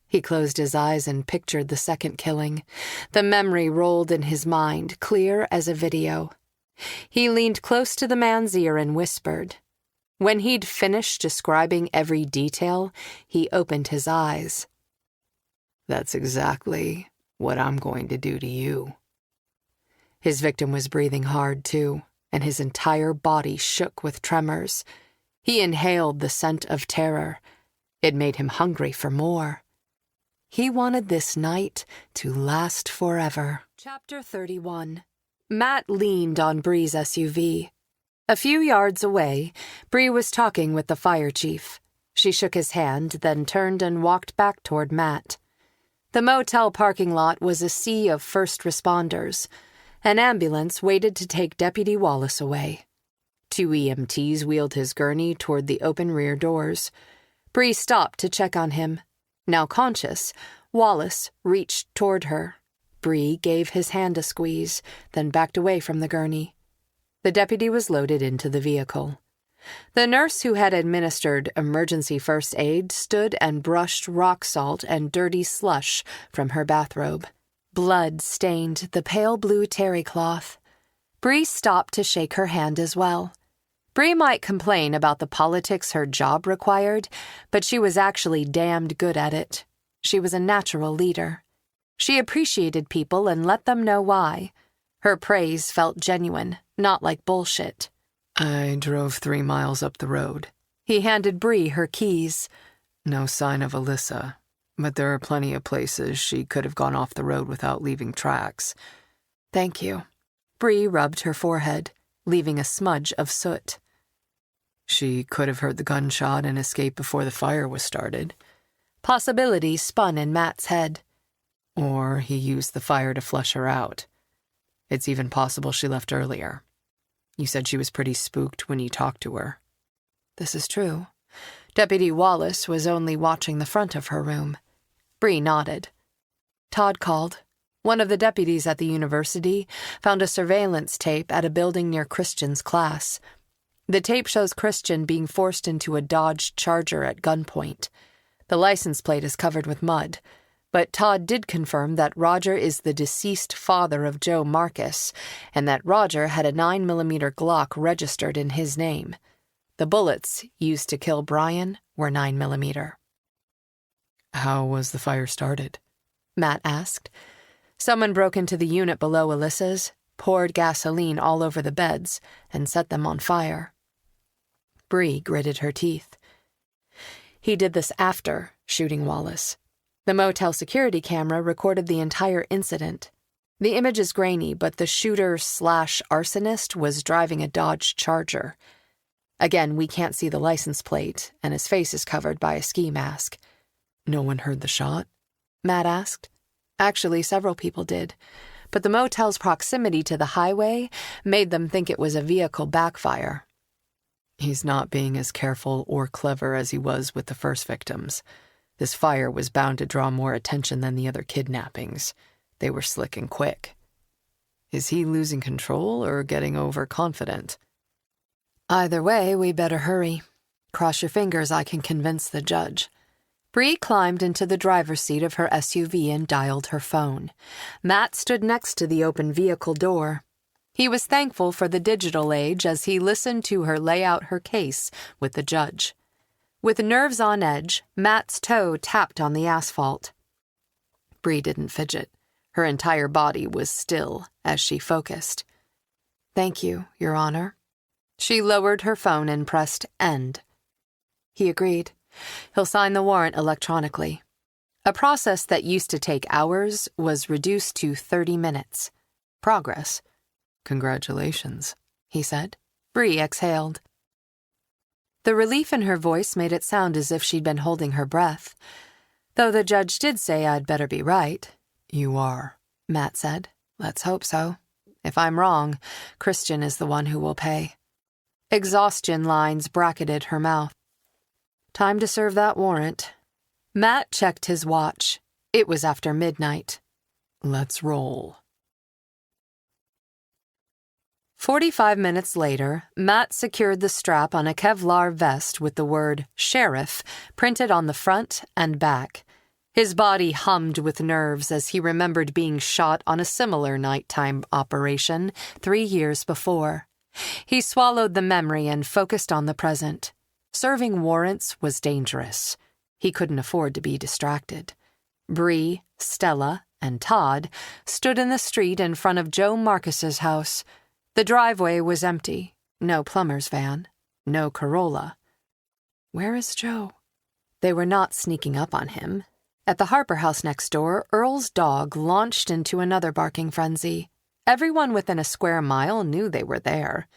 Speaker 2: He closed his eyes and pictured the second killing. The memory rolled in his mind, clear as a video. He leaned close to the man's ear and whispered. When he'd finished describing every detail, he opened his eyes.
Speaker 3: "That's exactly what I'm going to do to you."
Speaker 2: His victim was breathing hard, too, and his entire body shook with tremors. He inhaled the scent of terror. It made him hungry for more. He wanted this night to last forever. Chapter 31. Matt leaned on Bree's SUV. A few yards away, Bree was talking with the fire chief. She shook his hand, then turned and walked back toward Matt. The motel parking lot was a sea of first responders. An ambulance waited to take Deputy Wallace away. 2 EMTs wheeled his gurney toward the open rear doors. Bree stopped to check on him. Now conscious, Wallace reached toward her. Bree gave his hand a squeeze, then backed away from the gurney. The deputy was loaded into the vehicle. The nurse who had administered emergency first aid stood and brushed rock salt and dirty slush from her bathrobe. Blood stained the pale blue terry cloth. Bree stopped to shake her hand as well. Bree might complain about the politics her job required, but she was actually damned good at it. She was a natural leader. She appreciated people and let them know why. Her praise felt genuine, not like bullshit.
Speaker 3: "I drove 3 miles up the road."
Speaker 2: He handed Bree her keys.
Speaker 3: "No sign of Alyssa, but there are plenty of places she could have gone off the road without leaving tracks."
Speaker 2: "Thank you." Bree rubbed her forehead, leaving a smudge of soot.
Speaker 3: "She could have heard the gunshot and escaped before the fire was started."
Speaker 2: Possibilities spun in Matt's head.
Speaker 3: "Or he used the fire to flush her out. It's even possible she left earlier. You said she was pretty spooked when you talked to her."
Speaker 2: "This is true. Deputy Wallace was only watching the front of her room." Bree nodded. Todd called. One of the deputies at the university found a surveillance tape at a building near Christian's class. The tape shows Christian being forced into a Dodge Charger at gunpoint. The license plate is covered with mud, but Todd did confirm that Roger is the deceased father of Joe Marcus, and that Roger had a 9mm Glock registered in his name. The bullets used to kill Brian were 9mm.
Speaker 3: "How was the fire started?"
Speaker 2: Matt asked. Someone broke into the unit below Alyssa's, poured gasoline all over the beds, and set them on fire. Bree gritted her teeth. He did this after shooting Wallace. The motel security camera recorded the entire incident. The image is grainy, but the shooter/arsonist was driving a Dodge Charger. Again, we can't see the license plate, and his face is covered by a ski mask.
Speaker 3: "No one heard the shot?"
Speaker 2: Matt asked. Actually, several people did, but the motel's proximity to the highway made them think it was a vehicle backfire.
Speaker 3: "He's not being as careful or clever as he was with the first victims. This fire was bound to draw more attention than the other kidnappings. They were slick and quick. Is he losing control or getting overconfident?"
Speaker 2: "Either way, we better hurry. Cross your fingers I can convince the judge." Bree climbed into the driver's seat of her SUV and dialed her phone. Matt stood next to the open vehicle door. He was thankful for the digital age as he listened to her lay out her case with the judge. With nerves on edge, Matt's toe tapped on the asphalt. Bree didn't fidget. Her entire body was still as she focused. "Thank you, Your Honor." She lowered her phone and pressed end. He agreed. He'll sign the warrant electronically. A process that used to take hours was reduced to 30 minutes. Progress.
Speaker 3: "Congratulations,"
Speaker 2: he said. Bree exhaled. The relief in her voice made it sound as if she'd been holding her breath. "Though the judge did say I'd better be right."
Speaker 3: "You are,"
Speaker 2: Matt said. "Let's hope so. If I'm wrong, Christian is the one who will pay." Exhaustion lines bracketed her mouth. Time to serve that warrant. Matt checked his watch. It was after midnight.
Speaker 3: "Let's roll."
Speaker 2: 45 minutes later, Matt secured the strap on a Kevlar vest with the word "Sheriff" printed on the front and back. His body hummed with nerves as he remembered being shot on a similar nighttime operation 3 years before. He swallowed the memory and focused on the present. Serving warrants was dangerous. He couldn't afford to be distracted. Bree, Stella, and Todd stood in the street in front of Joe Marcus's house. The driveway was empty. No plumber's van. No Corolla. Where is Joe? They were not sneaking up on him. At the Harper house next door, Earl's dog launched into another barking frenzy. Everyone within a square mile knew they were there.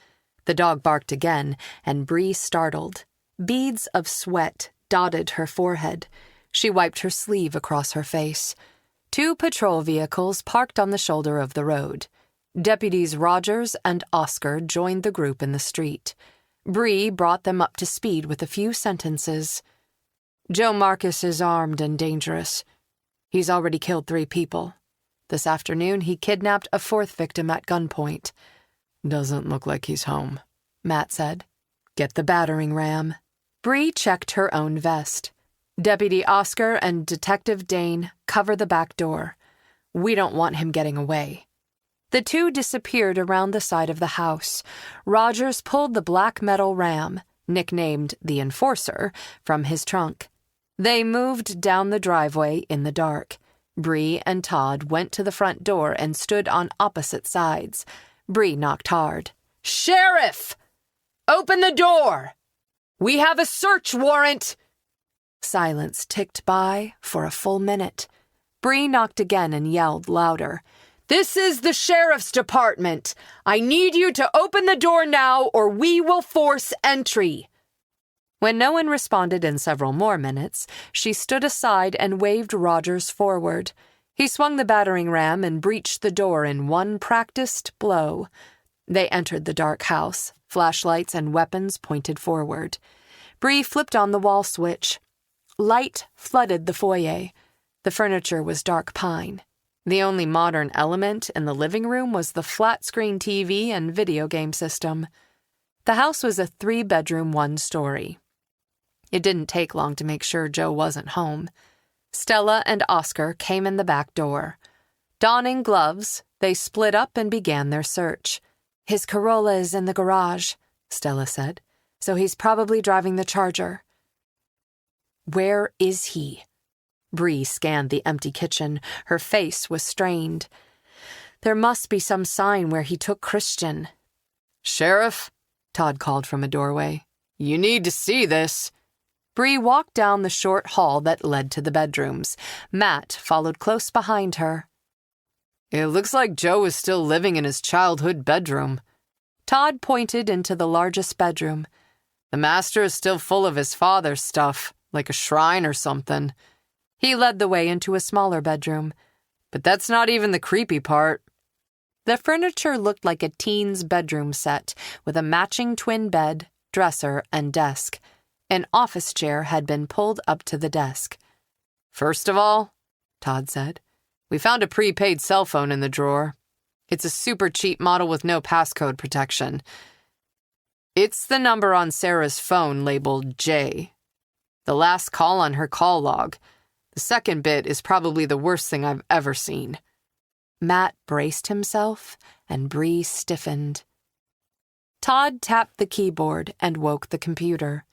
Speaker 2: The dog barked again, and Bree startled. Beads of sweat dotted her forehead. She wiped her sleeve across her face. 2 patrol vehicles parked on the shoulder of the road. Deputies Rogers and Oscar joined the group in the street. Bree brought them up to speed with a few sentences. "Joe Marcus is armed and dangerous. He's already killed 3 people. This afternoon, he kidnapped a 4th victim at gunpoint."
Speaker 3: "Doesn't look like he's home,"
Speaker 2: Matt said. "Get the battering ram." Bree checked her own vest. "Deputy Oscar and Detective Dane, cover the back door. We don't want him getting away." The 2 disappeared around the side of the house. Rogers pulled the black metal ram, nicknamed the Enforcer, from his trunk. They moved down the driveway in the dark. Bree and Todd went to the front door and stood on opposite sides. Bree knocked hard. "Sheriff! Open the door! We have a search warrant!" Silence ticked by for a full minute. Bree knocked again and yelled louder. "This is the sheriff's department. I need you to open the door now or we will force entry." When no one responded in several more minutes, she stood aside and waved Rogers forward. He swung the battering ram and breached the door in one practiced blow. They entered the dark house, flashlights and weapons pointed forward. Bree flipped on the wall switch. Light flooded the foyer. The furniture was dark pine. The only modern element in the living room was the flat-screen TV and video game system. The house was a 3-bedroom, 1-story. It didn't take long to make sure Joe wasn't home. Stella and Oscar came in the back door. Donning gloves, they split up and began their search. "His Corolla is in the garage," Stella said, "so he's probably driving the Charger." "Where is he?" Bree scanned the empty kitchen. Her face was strained. "There must be some sign where he took Christian."
Speaker 3: "Sheriff," Todd called from a doorway. "You need to see this."
Speaker 2: Bree walked down the short hall that led to the bedrooms. Matt followed close behind her.
Speaker 3: "It looks like Joe is still living in his childhood bedroom."
Speaker 2: Todd pointed into the largest bedroom.
Speaker 3: "The master is still full of his father's stuff, like a shrine or something."
Speaker 2: He led the way into a smaller bedroom.
Speaker 3: "But that's not even the creepy part."
Speaker 2: The furniture looked like a teen's bedroom set, with a matching twin bed, dresser, and desk. An office chair had been pulled up to the desk.
Speaker 3: "First of all," Todd said, "we found a prepaid cell phone in the drawer. It's a super cheap model with no passcode protection. It's the number on Sarah's phone labeled J. The last call on her call log. The second bit is probably the worst thing I've ever seen."
Speaker 2: Matt braced himself, and Bree stiffened. Todd tapped the keyboard and woke the computer.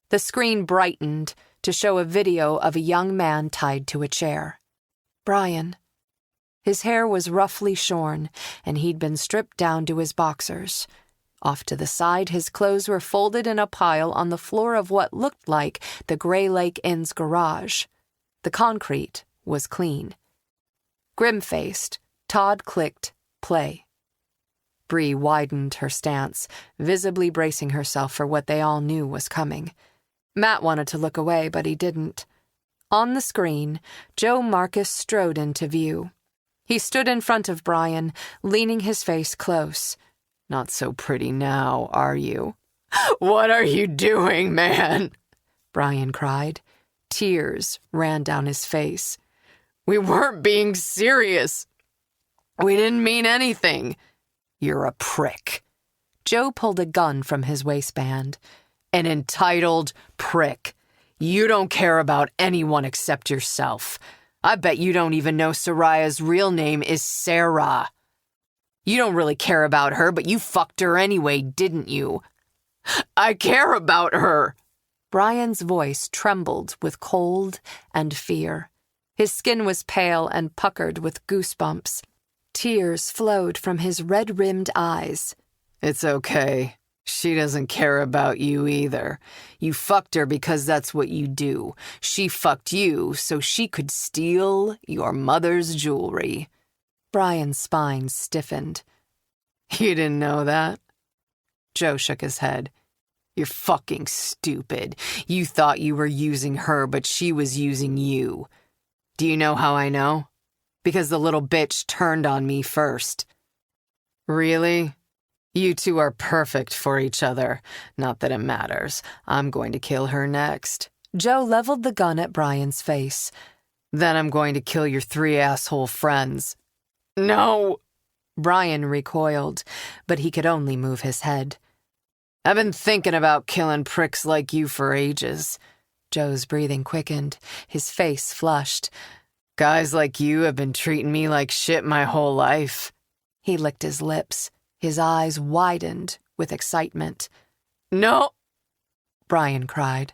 Speaker 2: The screen brightened to show a video of a young man tied to a chair. "Brian." His hair was roughly shorn, and he'd been stripped down to his boxers. Off to the side, his clothes were folded in a pile on the floor of what looked like the Gray Lake Inn's garage. The concrete was clean. Grim-faced, Todd clicked play. Bree widened her stance, visibly bracing herself for what they all knew was coming. Matt wanted to look away, but he didn't. On the screen, Joe Marcus strode into view. He stood in front of Brian, leaning his face close.
Speaker 4: "Not so pretty now, are you?" "What are you doing, man?"
Speaker 2: Brian cried. Tears ran down his face.
Speaker 4: "We weren't being serious. We didn't mean anything." "You're a prick."
Speaker 2: Joe pulled a gun from his waistband.
Speaker 4: "An entitled prick. You don't care about anyone except yourself. I bet you don't even know Soraya's real name is Sarah. You don't really care about her, but you fucked her anyway, didn't you?" "I care about her."
Speaker 2: Brian's voice trembled with cold and fear. His skin was pale and puckered with goosebumps. Tears flowed from his red-rimmed eyes.
Speaker 4: "It's okay. She doesn't care about you either. You fucked her because that's what you do. She fucked you so she could steal your mother's jewelry."
Speaker 2: Brian's spine stiffened.
Speaker 4: "You didn't know that?" Joe shook his head. "You're fucking stupid. You thought you were using her, but she was using you. Do you know how I know? Because the little bitch turned on me first." "Really? You two are perfect for each other. Not that it matters. I'm going to kill her next."
Speaker 2: Joe leveled the gun at Brian's face.
Speaker 4: "Then I'm going to kill your 3 asshole friends." "No!"
Speaker 2: Brian recoiled, but he could only move his head.
Speaker 4: "I've been thinking about killing pricks like you for ages."
Speaker 2: Joe's breathing quickened. His face flushed.
Speaker 4: "Guys like you have been treating me like shit my whole life."
Speaker 2: He licked his lips. His eyes widened with excitement.
Speaker 4: "No!"
Speaker 2: Brian cried.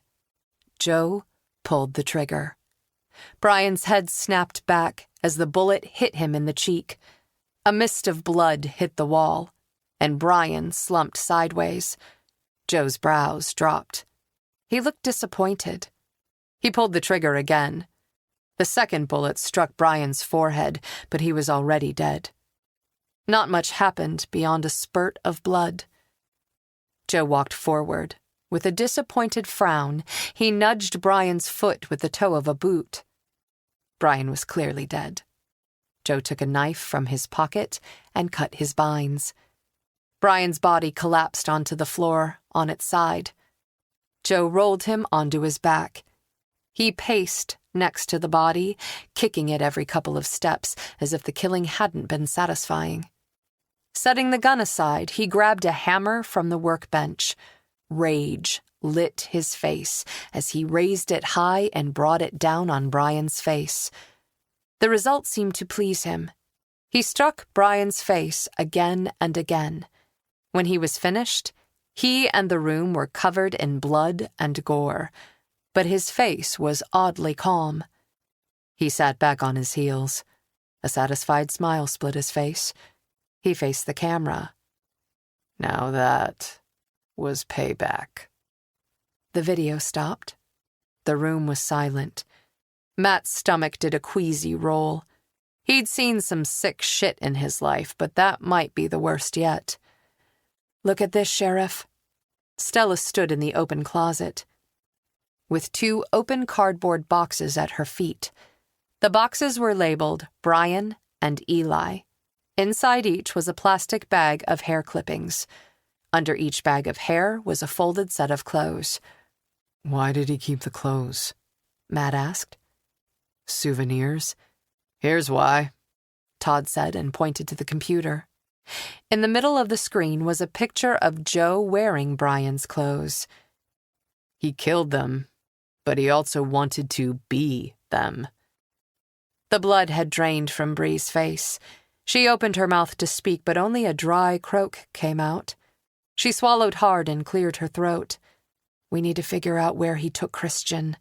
Speaker 2: Joe pulled the trigger. Brian's head snapped back as the bullet hit him in the cheek. A mist of blood hit the wall, and Brian slumped sideways. Joe's brows dropped. He looked disappointed. He pulled the trigger again. The second bullet struck Brian's forehead, but he was already dead. Not much happened beyond a spurt of blood. Joe walked forward. With a disappointed frown, he nudged Brian's foot with the toe of a boot. Brian was clearly dead. Joe took a knife from his pocket and cut his binds. Brian's body collapsed onto the floor on its side. Joe rolled him onto his back. He paced next to the body, kicking it every couple of steps as if the killing hadn't been satisfying. Setting the gun aside, he grabbed a hammer from the workbench. Rage lit his face as he raised it high and brought it down on Brian's face. The result seemed to please him. He struck Brian's face again and again. When he was finished, he and the room were covered in blood and gore, but his face was oddly calm. He sat back on his heels. A satisfied smile split his face. He faced the camera.
Speaker 4: "Now that was payback."
Speaker 2: The video stopped. The room was silent. Matt's stomach did a queasy roll. He'd seen some sick shit in his life, but that might be the worst yet. "Look at this, Sheriff." Stella stood in the open closet, with 2 open cardboard boxes at her feet. The boxes were labeled Brian and Eli. Inside each was a plastic bag of hair clippings. Under each bag of hair was a folded set of clothes.
Speaker 3: "Why did he keep the clothes?"
Speaker 2: Matt asked.
Speaker 3: "Souvenirs?"
Speaker 4: "Here's why,"
Speaker 2: Todd said and pointed to the computer. In the middle of the screen was a picture of Joe wearing Brian's clothes.
Speaker 4: "He killed them, but he also wanted to be them."
Speaker 2: The blood had drained from Bree's face. She opened her mouth to speak, but only a dry croak came out. She swallowed hard and cleared her throat. "We need to figure out where he took Christian."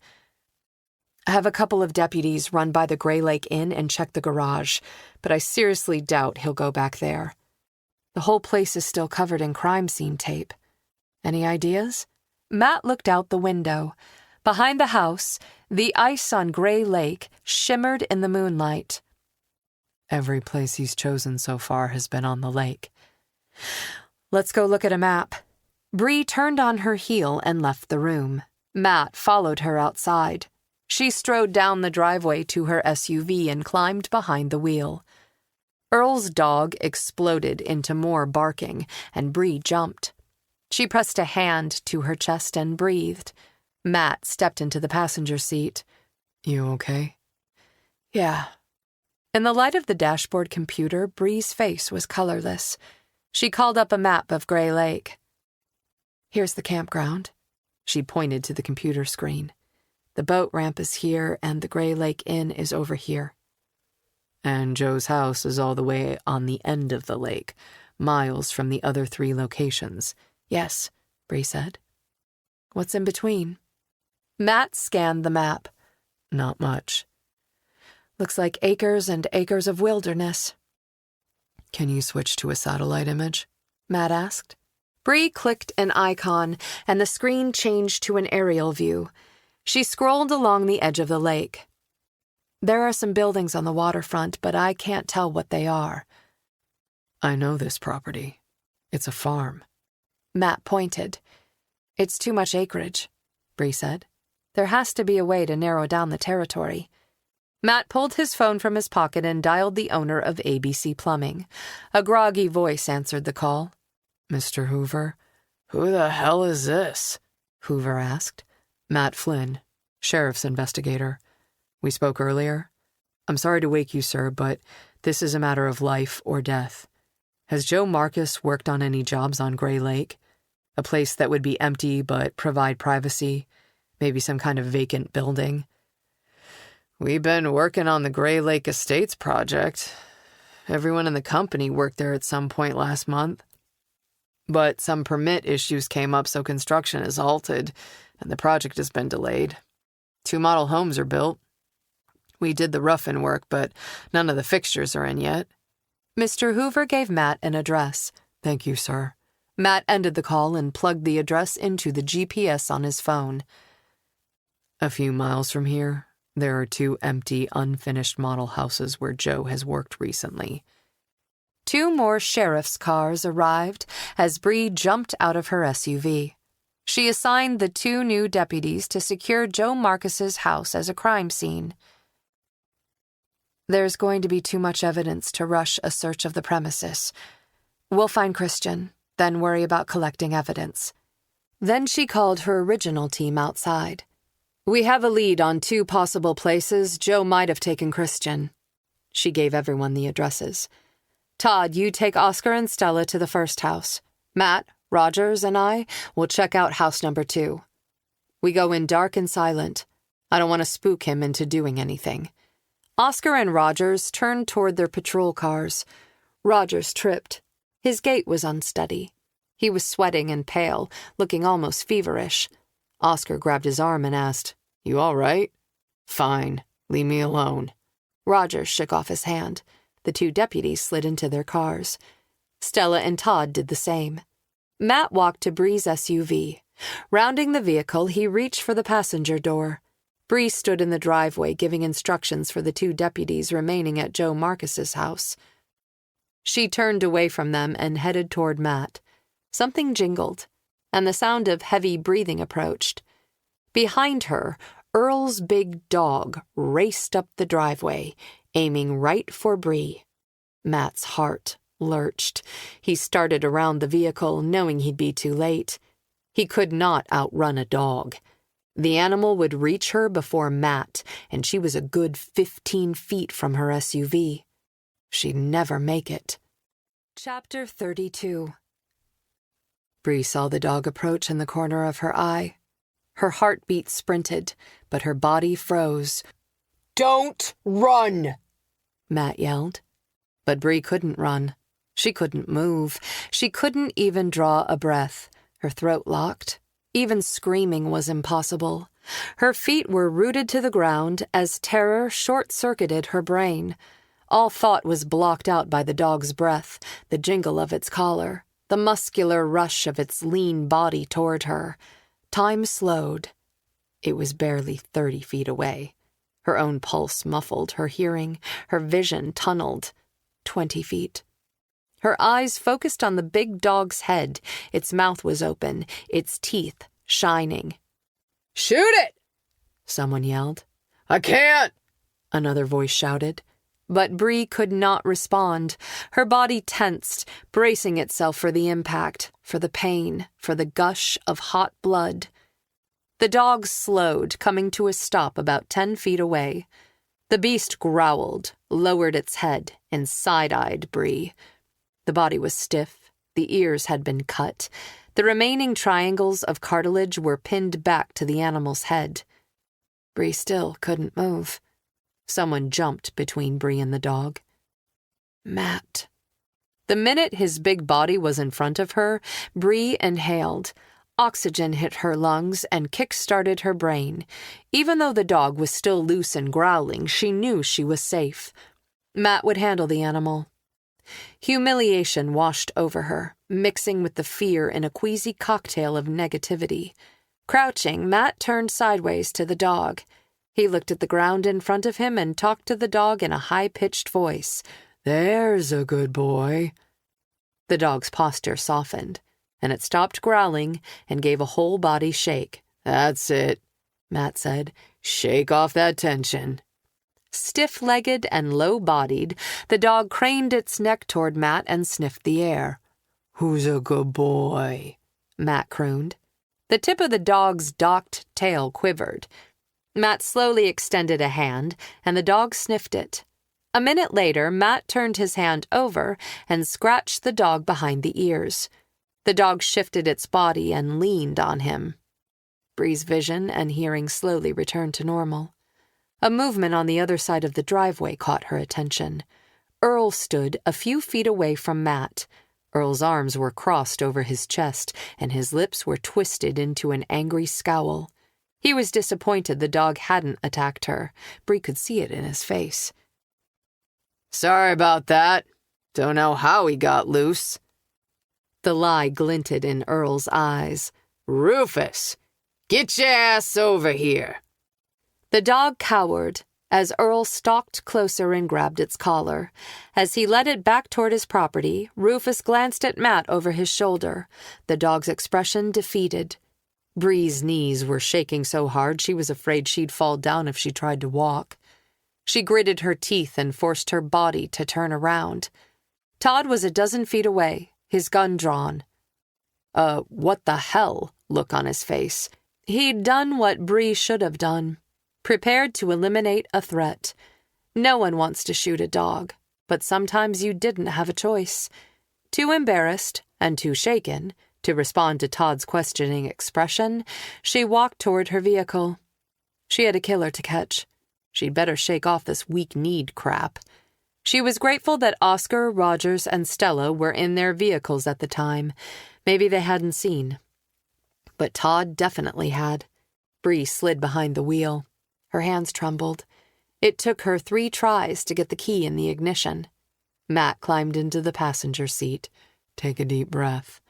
Speaker 2: Have a couple of deputies run by the Gray Lake Inn and check the garage, but I seriously doubt he'll go back there. The whole place is still covered in crime scene tape. Any ideas? Matt looked out the window. Behind the house, the ice on Gray Lake shimmered in the moonlight.
Speaker 3: Every place he's chosen so far has been on the lake.
Speaker 2: Let's go look at a map. Bree turned on her heel and left the room. Matt followed her outside. She strode down the driveway to her SUV and climbed behind the wheel. Earl's dog exploded into more barking, and Bree jumped. She pressed a hand to her chest and breathed. Matt stepped into the passenger seat.
Speaker 3: You okay?
Speaker 2: Yeah. In the light of the dashboard computer, Bree's face was colorless. She called up a map of Gray Lake. Here's the campground. She pointed to the computer screen. The boat ramp is here, and the Gray Lake Inn is over here.
Speaker 3: And Joe's house is all the way on the end of the lake, miles from the other 3 locations.
Speaker 2: Yes, Bree said. What's in between? Matt scanned the map.
Speaker 3: Not much.
Speaker 2: Looks like acres and acres of wilderness.
Speaker 3: Can you switch to a satellite image?
Speaker 2: Matt asked. Bree clicked an icon, and the screen changed to an aerial view. She scrolled along the edge of the lake. There are some buildings on the waterfront, but I can't tell what they are.
Speaker 3: I know this property. It's a farm.
Speaker 2: Matt pointed. It's too much acreage, Bree said. There has to be a way to narrow down the territory. Matt pulled his phone from his pocket and dialed the owner of ABC Plumbing. A groggy voice answered the call.
Speaker 3: Mr. Hoover?
Speaker 4: Who the hell is this?
Speaker 3: Hoover asked. Matt Flynn, sheriff's investigator. We spoke earlier. I'm sorry to wake you, sir, but this is a matter of life or death. Has Joe Marcus worked on any jobs on Gray Lake? A place that would be empty but provide privacy? Maybe some kind of vacant building?
Speaker 4: We've been working on the Gray Lake Estates project. Everyone in the company worked there at some point last month. But some permit issues came up, so construction is halted, and the project has been delayed. 2 model homes are built. We did the rough-in work, but none of the fixtures are in yet.
Speaker 2: Mr. Hoover gave Matt an address.
Speaker 3: Thank you, sir.
Speaker 2: Matt ended the call and plugged the address into the GPS on his phone.
Speaker 3: A few miles from here, there are 2 empty, unfinished model houses where Joe has worked recently.
Speaker 2: 2 more sheriff's cars arrived as Bree jumped out of her SUV. She assigned the 2 new deputies to secure Joe Marcus's house as a crime scene. There's going to be too much evidence to rush a search of the premises. We'll find Christian, then worry about collecting evidence. Then she called her original team outside. We have a lead on 2 possible places Joe might have taken Christian. She gave everyone the addresses. Todd, you take Oscar and Stella to the first house. Matt, Rogers, and I will check out house number 2. We go in dark and silent. I don't want to spook him into doing anything. Oscar and Rogers turned toward their patrol cars. Rogers tripped. His gait was unsteady. He was sweating and pale, looking almost feverish. Oscar grabbed his arm and asked, "You all right?" "Fine. Leave me alone." Rogers shook off his hand. The 2 deputies slid into their cars. Stella and Todd did the same. Matt walked to Bree's SUV. Rounding the vehicle, he reached for the passenger door. Bree stood in the driveway giving instructions for the 2 deputies remaining at Joe Marcus's house. She turned away from them and headed toward Matt. Something jingled, and the sound of heavy breathing approached. Behind her, Earl's big dog raced up the driveway, aiming right for Bree. Matt's heart lurched. He started around the vehicle, knowing he'd be too late. He could not outrun a dog. The animal would reach her before Matt, and she was a good 15 feet from her SUV. She'd never make it. Chapter 32. Bree saw the dog approach in the corner of her eye. Her heartbeat sprinted, but her body froze.
Speaker 4: "Don't run!"
Speaker 2: Matt yelled. But Bree couldn't run. She couldn't move. She couldn't even draw a breath. Her throat locked. Even screaming was impossible. Her feet were rooted to the ground as terror short-circuited her brain. All thought was blocked out by the dog's breath, the jingle of its collar, the muscular rush of its lean body toward her. Time slowed. It was barely 30 feet away. Her own pulse muffled, her hearing, her vision tunneled. 20 feet. Her eyes focused on the big dog's head. Its mouth was open, its teeth shining.
Speaker 4: "Shoot it!"
Speaker 2: Someone yelled.
Speaker 4: "I can't!"
Speaker 2: Another voice shouted. But Bree could not respond. Her body tensed, bracing itself for the impact, for the pain, for the gush of hot blood. The dog slowed, coming to a stop about 10 feet away. The beast growled, lowered its head, and side-eyed Bree. The body was stiff, the ears had been cut. The remaining triangles of cartilage were pinned back to the animal's head. Bree still couldn't move. Someone jumped between Bree and the dog. Matt. The minute his big body was in front of her, Bree inhaled. Oxygen hit her lungs and kick-started her brain. Even though the dog was still loose and growling, she knew she was safe. Matt would handle the animal. Humiliation washed over her, mixing with the fear in a queasy cocktail of negativity. Crouching, Matt turned sideways to the dog. He looked at the ground in front of him and talked to the dog in a high-pitched voice.
Speaker 4: "There's a good boy."
Speaker 2: The dog's posture softened, and it stopped growling and gave a whole-body shake.
Speaker 4: "That's it,"
Speaker 2: Matt said.
Speaker 4: "Shake off that tension."
Speaker 2: Stiff-legged and low-bodied, the dog craned its neck toward Matt and sniffed the air.
Speaker 4: "Who's a good boy?"
Speaker 2: Matt crooned. The tip of the dog's docked tail quivered. Matt slowly extended a hand, and the dog sniffed it. A minute later, Matt turned his hand over and scratched the dog behind the ears. The dog shifted its body and leaned on him. Bree's vision and hearing slowly returned to normal. A movement on the other side of the driveway caught her attention. Earl stood a few feet away from Matt. Earl's arms were crossed over his chest, and his lips were twisted into an angry scowl. He was disappointed the dog hadn't attacked her. Bree could see it in his face.
Speaker 4: "Sorry about that. Don't know how he got loose."
Speaker 2: The lie glinted in Earl's eyes.
Speaker 4: "Rufus, get your ass over here."
Speaker 2: The dog cowered as Earl stalked closer and grabbed its collar. As he led it back toward his property, Rufus glanced at Matt over his shoulder, the dog's expression defeated. Bree's knees were shaking so hard she was afraid she'd fall down if she tried to walk. She gritted her teeth and forced her body to turn around. Todd was a dozen feet away, his gun drawn. What the hell look on his face. He'd done what Bree should have done. Prepared to eliminate a threat. No one wants to shoot a dog, but sometimes you didn't have a choice. Too embarrassed and too shaken to respond to Todd's questioning expression, she walked toward her vehicle. She had a killer to catch. She'd better shake off this weak-kneed crap. She was grateful that Oscar, Rogers, and Stella were in their vehicles at the time. Maybe they hadn't seen. But Todd definitely had. Bree slid behind the wheel. Her hands trembled. It took her 3 tries to get the key in the ignition. Matt climbed into the passenger seat.
Speaker 3: "Take a deep breath."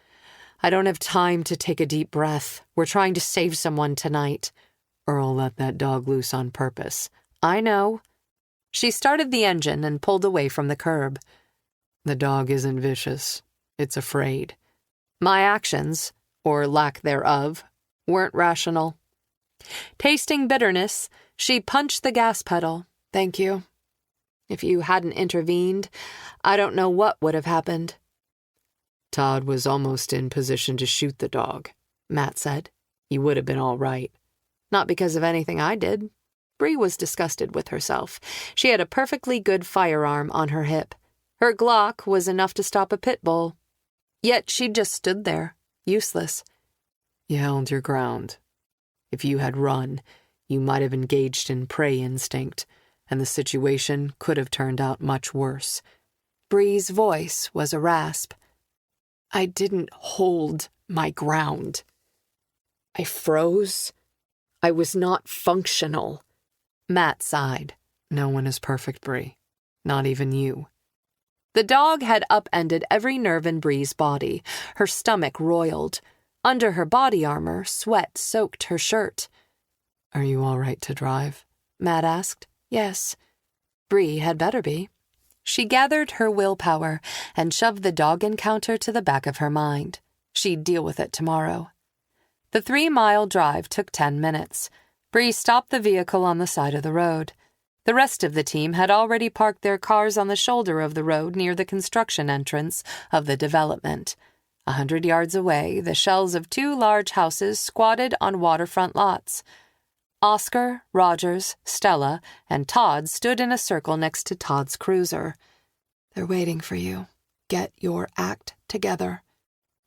Speaker 2: "I don't have time to take a deep breath. We're trying to save someone tonight."
Speaker 3: "Earl let that dog loose on purpose."
Speaker 2: "I know." She started the engine and pulled away from the curb.
Speaker 3: "The dog isn't vicious. It's afraid."
Speaker 2: My actions, or lack thereof, weren't rational. Tasting bitterness, she punched the gas pedal. "Thank you. If you hadn't intervened, I don't know what would have happened."
Speaker 3: "Todd was almost in position to shoot the dog,"
Speaker 2: Matt said.
Speaker 3: "He would have been all right."
Speaker 2: "Not because of anything I did." Bree was disgusted with herself. She had a perfectly good firearm on her hip. Her Glock was enough to stop a pit bull. Yet she just stood there, useless.
Speaker 3: "You held your ground. If you had run, you might have engaged in prey instinct, and the situation could have turned out much worse."
Speaker 2: Bree's voice was a rasp. "I didn't hold my ground. I froze. I was not functional. Matt sighed.
Speaker 3: No one is perfect, Bree. Not even you.
Speaker 2: The dog had upended every nerve in Bree's body. Her stomach roiled. Under her body armor, sweat soaked her shirt.
Speaker 3: Are you all right to drive?
Speaker 2: Matt asked. Yes. Bree had better be. She gathered her willpower and shoved the dog encounter to the back of her mind. She'd deal with it tomorrow. The 3-mile drive took 10 minutes. Bree stopped the vehicle on the side of the road. The rest of the team had already parked their cars on the shoulder of the road near the construction entrance of the development. 100 yards away, the shells of 2 large houses squatted on waterfront lots. Oscar, Rogers, Stella, and Todd stood in a circle next to Todd's cruiser. They're waiting for you. Get your act together.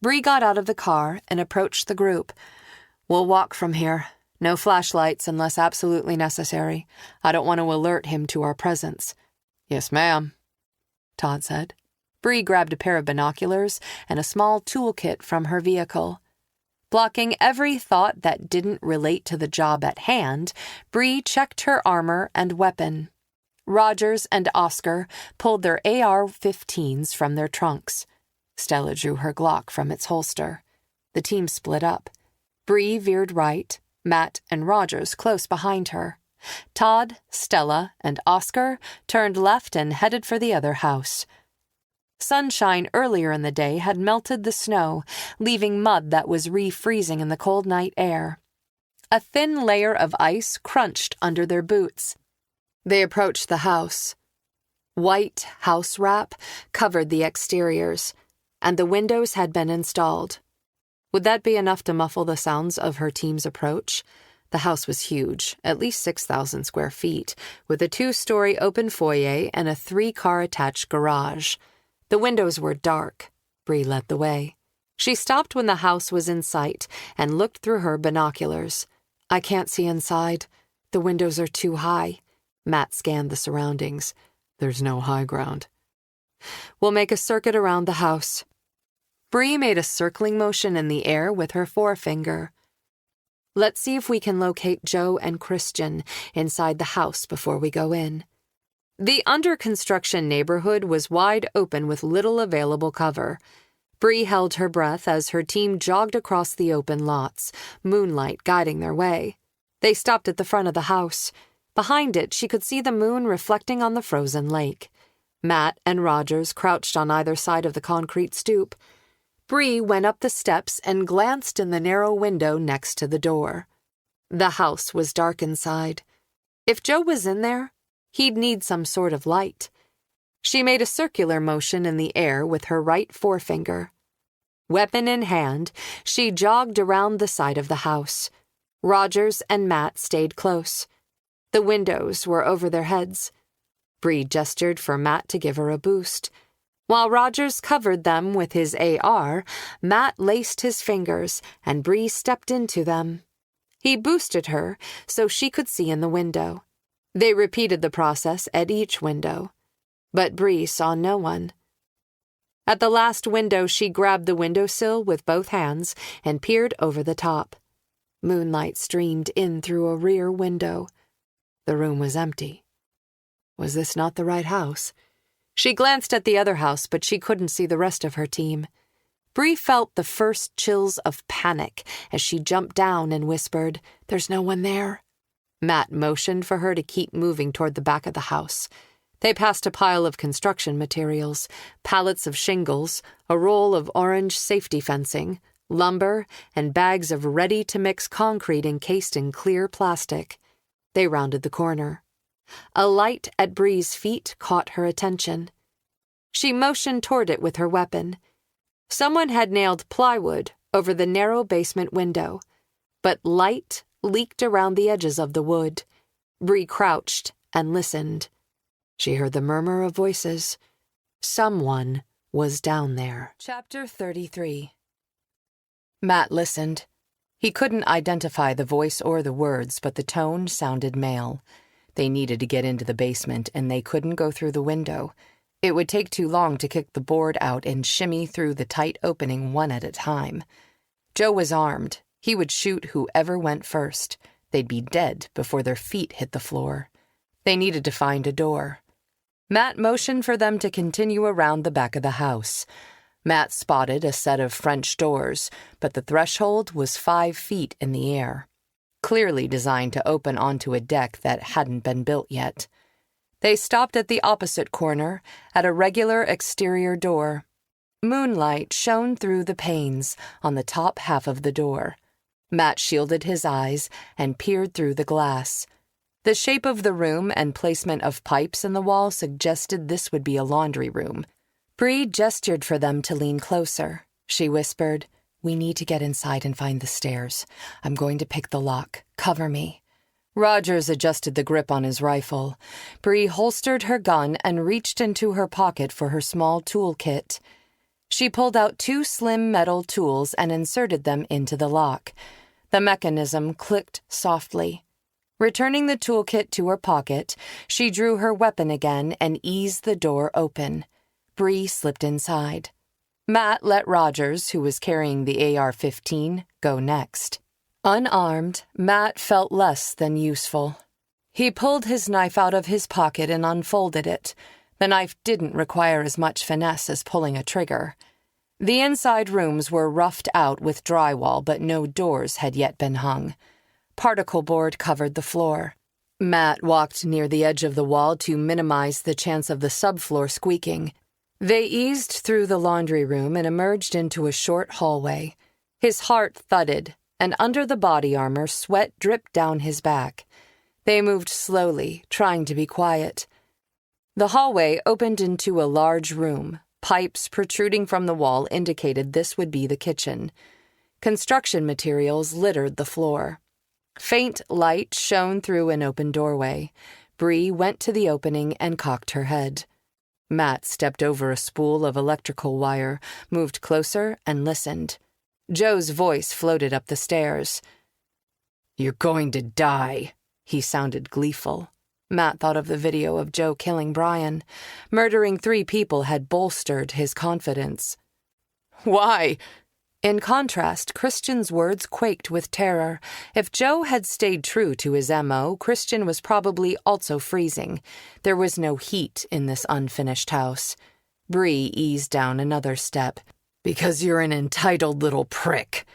Speaker 2: Bree got out of the car and approached the group. We'll walk from here. No flashlights unless absolutely necessary. I don't want to alert him to our presence.
Speaker 3: Yes, ma'am,
Speaker 2: Todd said. Bree grabbed a pair of binoculars and a small toolkit from her vehicle. Blocking every thought that didn't relate to the job at hand, Bree checked her armor and weapon. Rogers and Oscar pulled their AR-15s from their trunks. Stella drew her Glock from its holster. The team split up. Bree veered right, Matt and Rogers close behind her. Todd, Stella, and Oscar turned left and headed for the other house. Sunshine earlier in the day had melted the snow, leaving mud that was refreezing in the cold night air. A thin layer of ice crunched under their boots. They approached the house. White house wrap covered the exteriors, and the windows had been installed. Would that be enough to muffle the sounds of her team's approach? The house was huge, at least 6,000 square feet, with a 2-story open foyer and a 3-car attached garage. The windows were dark. Bree led the way. She stopped when the house was in sight and looked through her binoculars. I can't see inside. The windows are too high. Matt scanned the surroundings.
Speaker 3: There's no high ground.
Speaker 2: We'll make a circuit around the house. Bree made a circling motion in the air with her forefinger. Let's see if we can locate Joe and Christian inside the house before we go in. The under-construction neighborhood was wide open with little available cover. Bree held her breath as her team jogged across the open lots, moonlight guiding their way. They stopped at the front of the house. Behind it, she could see the moon reflecting on the frozen lake. Matt and Rogers crouched on either side of the concrete stoop. Bree went up the steps and glanced in the narrow window next to the door. The house was dark inside. If Joe was in there, he'd need some sort of light. She made a circular motion in the air with her right forefinger. Weapon in hand, she jogged around the side of the house. Rogers and Matt stayed close. The windows were over their heads. Bree gestured for Matt to give her a boost. While Rogers covered them with his AR, Matt laced his fingers and Bree stepped into them. He boosted her so she could see in the window. They repeated the process at each window. But Bree saw no one. At the last window, she grabbed the windowsill with both hands and peered over the top. Moonlight streamed in through a rear window. The room was empty. Was this not the right house? She glanced at the other house, but she couldn't see the rest of her team. Bree felt the first chills of panic as she jumped down and whispered, "There's no one there." Matt motioned for her to keep moving toward the back of the house. They passed a pile of construction materials, pallets of shingles, a roll of orange safety fencing, lumber, and bags of ready-to-mix concrete encased in clear plastic. They rounded the corner. A light at Bree's feet caught her attention. She motioned toward it with her weapon. Someone had nailed plywood over the narrow basement window, but light leaked around the edges of the wood. Bree crouched and listened. She heard the murmur of voices. Someone was down there. Chapter 33. Matt listened. He couldn't identify the voice or the words, but the tone sounded male. They needed to get into the basement, and they couldn't go through the window. It would take too long to kick the board out and shimmy through the tight opening one at a time. Joe was armed. He would shoot whoever went first. They'd be dead before their feet hit the floor. They needed to find a door. Matt motioned for them to continue around the back of the house. Matt spotted a set of French doors, but the threshold was 5 feet in the air, clearly designed to open onto a deck that hadn't been built yet. They stopped at the opposite corner, at a regular exterior door. Moonlight shone through the panes on the top half of the door. Matt shielded his eyes and peered through the glass. The shape of the room and placement of pipes in the wall suggested this would be a laundry room. Bree gestured for them to lean closer. She whispered, "We need to get inside and find the stairs. I'm going to pick the lock. Cover me." Rogers adjusted the grip on his rifle. Bree holstered her gun and reached into her pocket for her small toolkit. She pulled out 2 slim metal tools and inserted them into the lock. The mechanism clicked softly. Returning the toolkit to her pocket, she drew her weapon again and eased the door open. Bree slipped inside. Matt let Rogers, who was carrying the AR-15, go next. Unarmed, Matt felt less than useful. He pulled his knife out of his pocket and unfolded it. The knife didn't require as much finesse as pulling a trigger. The inside rooms were roughed out with drywall, but no doors had yet been hung. Particle board covered the floor. Matt walked near the edge of the wall to minimize the chance of the subfloor squeaking. They eased through the laundry room and emerged into a short hallway. His heart thudded, and under the body armor, sweat dripped down his back. They moved slowly, trying to be quiet. The hallway opened into a large room. Pipes protruding from the wall indicated this would be the kitchen. Construction materials littered the floor. Faint light shone through an open doorway. Bree went to the opening and cocked her head. Matt stepped over a spool of electrical wire, moved closer, and listened. Joe's voice floated up the stairs.
Speaker 4: "You're going to die,"
Speaker 2: he sounded gleeful. Matt thought of the video of Joe killing Brian. Murdering 3 people had bolstered his confidence.
Speaker 4: "Why?"
Speaker 2: In contrast, Christian's words quaked with terror. If Joe had stayed true to his M.O., Christian was probably also freezing. There was no heat in this unfinished house. Bree eased down another step.
Speaker 4: "Because you're an entitled little prick,"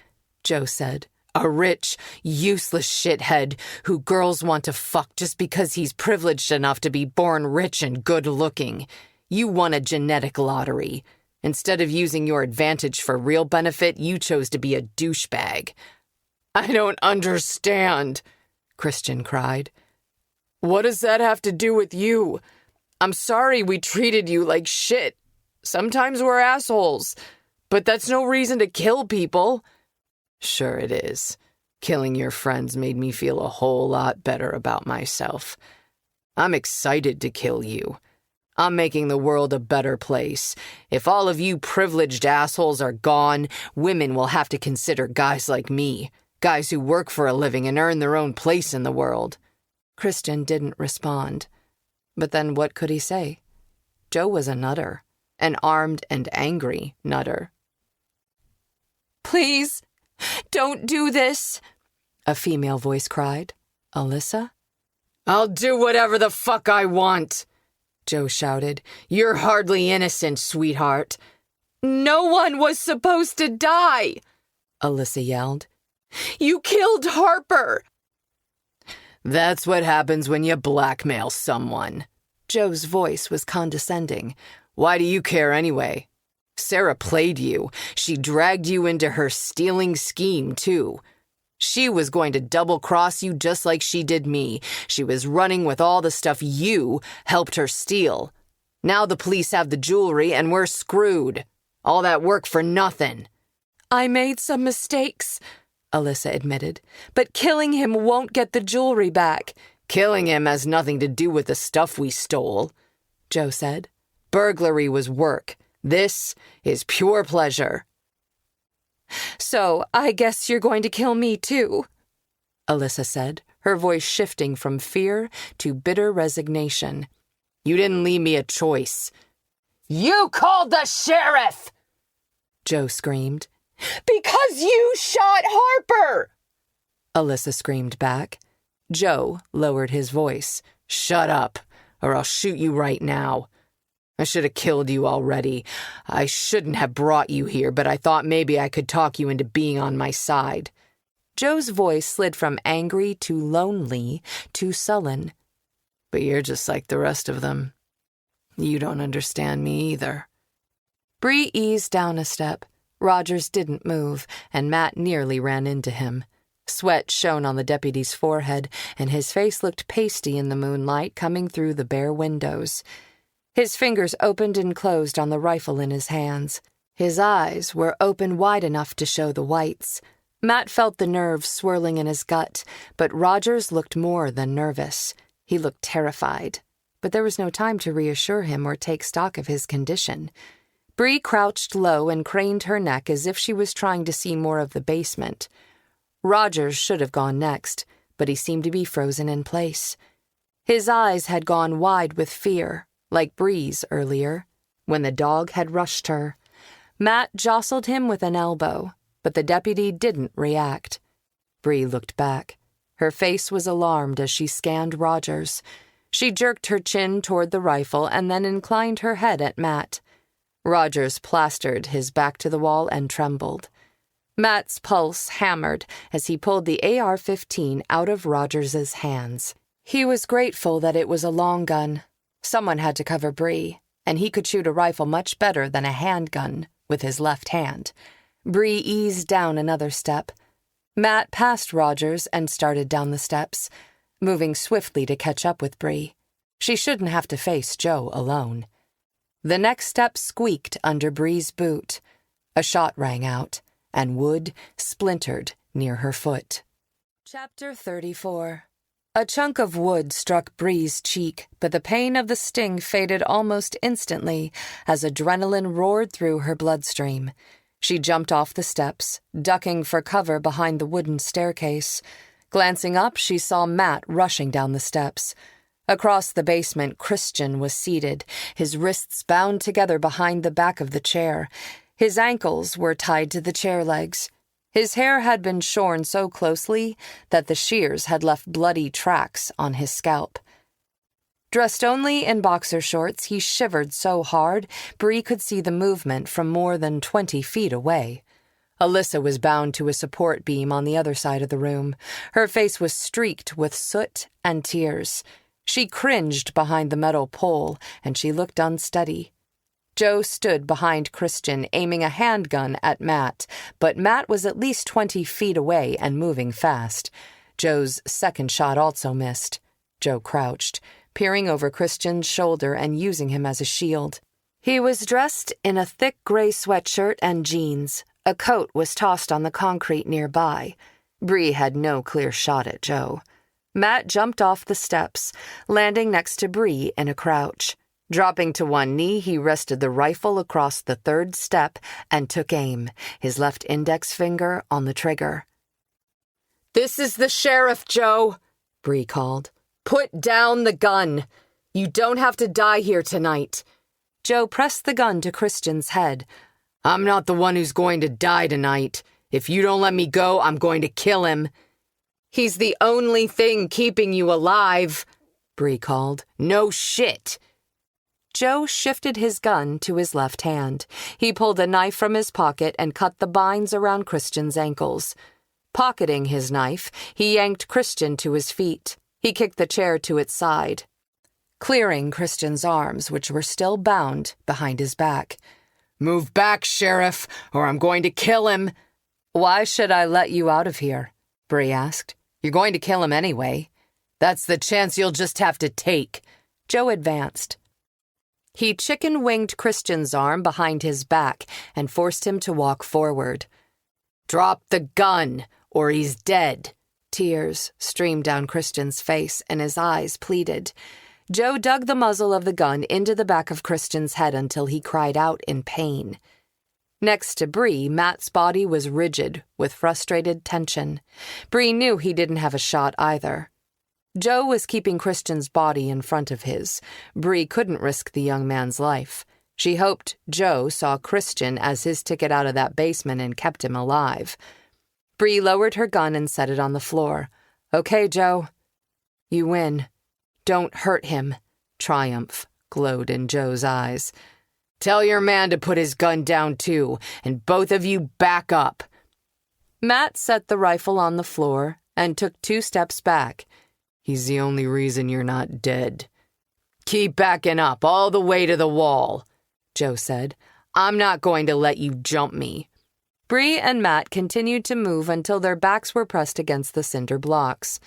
Speaker 4: Joe said. "A rich, useless shithead who girls want to fuck just because he's privileged enough to be born rich and good-looking. You won a genetic lottery. Instead of using your advantage for real benefit, you chose to be a douchebag." "I don't understand," Christian cried. "What does that have to do with you? I'm sorry we treated you like shit. Sometimes we're assholes, but that's no reason to kill people." "Sure it is. Killing your friends made me feel a whole lot better about myself. I'm excited to kill you. I'm making the world a better place. If all of you privileged assholes are gone, women will have to consider guys like me, guys who work for a living and earn their own place in the world." Christian didn't respond. But then what could he say? Joe was a nutter, an armed and angry nutter. "Please, don't do this," a female voice cried. Alyssa? "I'll do whatever the fuck I want," Joe shouted. "You're hardly innocent, sweetheart." "No one was supposed to die," Alyssa yelled. "You killed Harper." "That's what happens when you blackmail someone." Joe's voice was condescending. "Why do you care anyway? Sarah played you. She dragged you into her stealing scheme, too. She was going to double-cross you just like she did me. She was running with all the stuff you helped her steal. Now the police have the jewelry and we're screwed. All that work for nothing." "I made some mistakes," Alyssa admitted, "but killing him won't get the jewelry back." "Killing him has nothing to do with the stuff we stole," Joe said. "Burglary was work. This is pure pleasure." "So I guess you're going to kill me too," Alyssa said, her voice shifting from fear to bitter resignation. "You didn't leave me a choice." "You called the sheriff!" Joe screamed. "Because you shot Harper!" Alyssa screamed back.
Speaker 2: Joe lowered his voice.
Speaker 4: "Shut up, or I'll shoot you right now. I should have killed you already. I shouldn't have brought you here, but I thought maybe I could talk you into being on my side."
Speaker 2: Joe's voice slid from angry to lonely to sullen.
Speaker 4: "But you're just like the rest of them. You don't understand me either."
Speaker 2: Bree eased down a step. Rogers didn't move, and Matt nearly ran into him. Sweat shone on the deputy's forehead, and his face looked pasty in the moonlight coming through the bare windows. His fingers opened and closed on the rifle in his hands. His eyes were open wide enough to show the whites. Matt felt the nerves swirling in his gut, but Rogers looked more than nervous. He looked terrified, but there was no time to reassure him or take stock of his condition. Bree crouched low and craned her neck as if she was trying to see more of the basement. Rogers should have gone next, but he seemed to be frozen in place. His eyes had gone wide with fear, like Bree's earlier, when the dog had rushed her. Matt jostled him with an elbow, but the deputy didn't react. Bree looked back. Her face was alarmed as she scanned Rogers. She jerked her chin toward the rifle and then inclined her head at Matt. Rogers plastered his back to the wall and trembled. Matt's pulse hammered as he pulled the AR-15 out of Rogers's hands. He was grateful that it was a long gun. Someone had to cover Bree, and he could shoot a rifle much better than a handgun with his left hand. Bree eased down another step. Matt passed Rogers and started down the steps, moving swiftly to catch up with Bree. She shouldn't have to face Joe alone. The next step squeaked under Bree's boot. A shot rang out, and wood splintered near her foot. Chapter 34. A chunk of wood struck Bree's cheek, but the pain of the sting faded almost instantly as adrenaline roared through her bloodstream. She jumped off the steps, ducking for cover behind the wooden staircase. Glancing up, she saw Matt rushing down the steps. Across the basement, Christian was seated, his wrists bound together behind the back of the chair. His ankles were tied to the chair legs. His hair had been shorn so closely that the shears had left bloody tracks on his scalp. Dressed only in boxer shorts, he shivered so hard Bree could see the movement from more than 20 feet away. Alyssa was bound to a support beam on the other side of the room. Her face was streaked with soot and tears. She cringed behind the metal pole, and she looked unsteady. Joe stood behind Christian, aiming a handgun at Matt, but Matt was at least 20 feet away and moving fast. Joe's second shot also missed. Joe crouched, peering over Christian's shoulder and using him as a shield. He was dressed in a thick gray sweatshirt and jeans. A coat was tossed on the concrete nearby. Bree had no clear shot at Joe. Matt jumped off the steps, landing next to Bree in a crouch. Dropping to one knee, he rested the rifle across the third step and took aim, his left index finger on the trigger.
Speaker 4: "This is the sheriff, Joe," Bree called. "Put down the gun. You don't have to die here tonight."
Speaker 2: Joe pressed the gun to Christian's head.
Speaker 4: "I'm not the one who's going to die tonight. If you don't let me go, I'm going to kill him." "He's the only thing keeping you alive," Bree called. "No shit."
Speaker 2: Joe shifted his gun to his left hand. He pulled a knife from his pocket and cut the binds around Christian's ankles. Pocketing his knife, he yanked Christian to his feet. He kicked the chair to its side, clearing Christian's arms, which were still bound behind his back.
Speaker 4: "Move back, Sheriff, or I'm going to kill him."
Speaker 2: "Why should I let you out of here?" Bree asked.
Speaker 4: "You're going to kill him anyway. That's the chance you'll just have to take."
Speaker 2: Joe advanced. He chicken-winged Christian's arm behind his back and forced him to walk forward.
Speaker 4: "Drop the gun, or he's dead."
Speaker 2: Tears streamed down Christian's face, and his eyes pleaded. Joe dug the muzzle of the gun into the back of Christian's head until he cried out in pain. Next to Bree, Matt's body was rigid with frustrated tension. Bree knew he didn't have a shot either. Joe was keeping Christian's body in front of his. Bree couldn't risk the young man's life. She hoped Joe saw Christian as his ticket out of that basement and kept him alive. Bree lowered her gun and set it on the floor. "Okay, Joe, You win. Don't hurt him. Triumph glowed in Joe's eyes.
Speaker 4: Tell your man to put his gun down too, and both of you back up.
Speaker 2: Matt set the rifle on the floor and took 2 steps back.
Speaker 4: He's the only reason you're not dead. Keep backing up all the way to the wall, Joe said. I'm not going to let you jump me.
Speaker 2: Bree and Matt continued to move until their backs were pressed against the cinder blocks.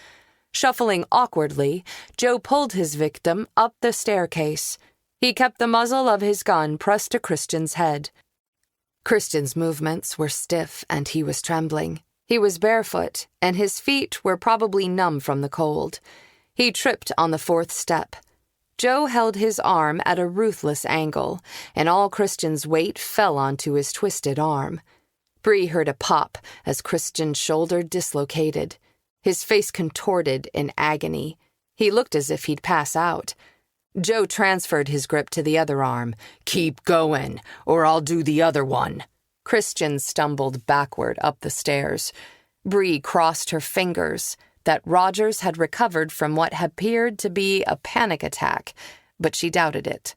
Speaker 2: Shuffling awkwardly, Joe pulled his victim up the staircase. He kept the muzzle of his gun pressed to Christian's head. Christian's movements were stiff and he was trembling. He was barefoot, and his feet were probably numb from the cold. He tripped on the 4th step. Joe held his arm at a ruthless angle, and all Christian's weight fell onto his twisted arm. Bree heard a pop as Christian's shoulder dislocated. His face contorted in agony. He looked as if he'd pass out. Joe transferred his grip to the other arm. Keep going, or I'll do the other one. Christian stumbled backward up the stairs. Bree crossed her fingers that Rogers had recovered from what appeared to be a panic attack, but she doubted it.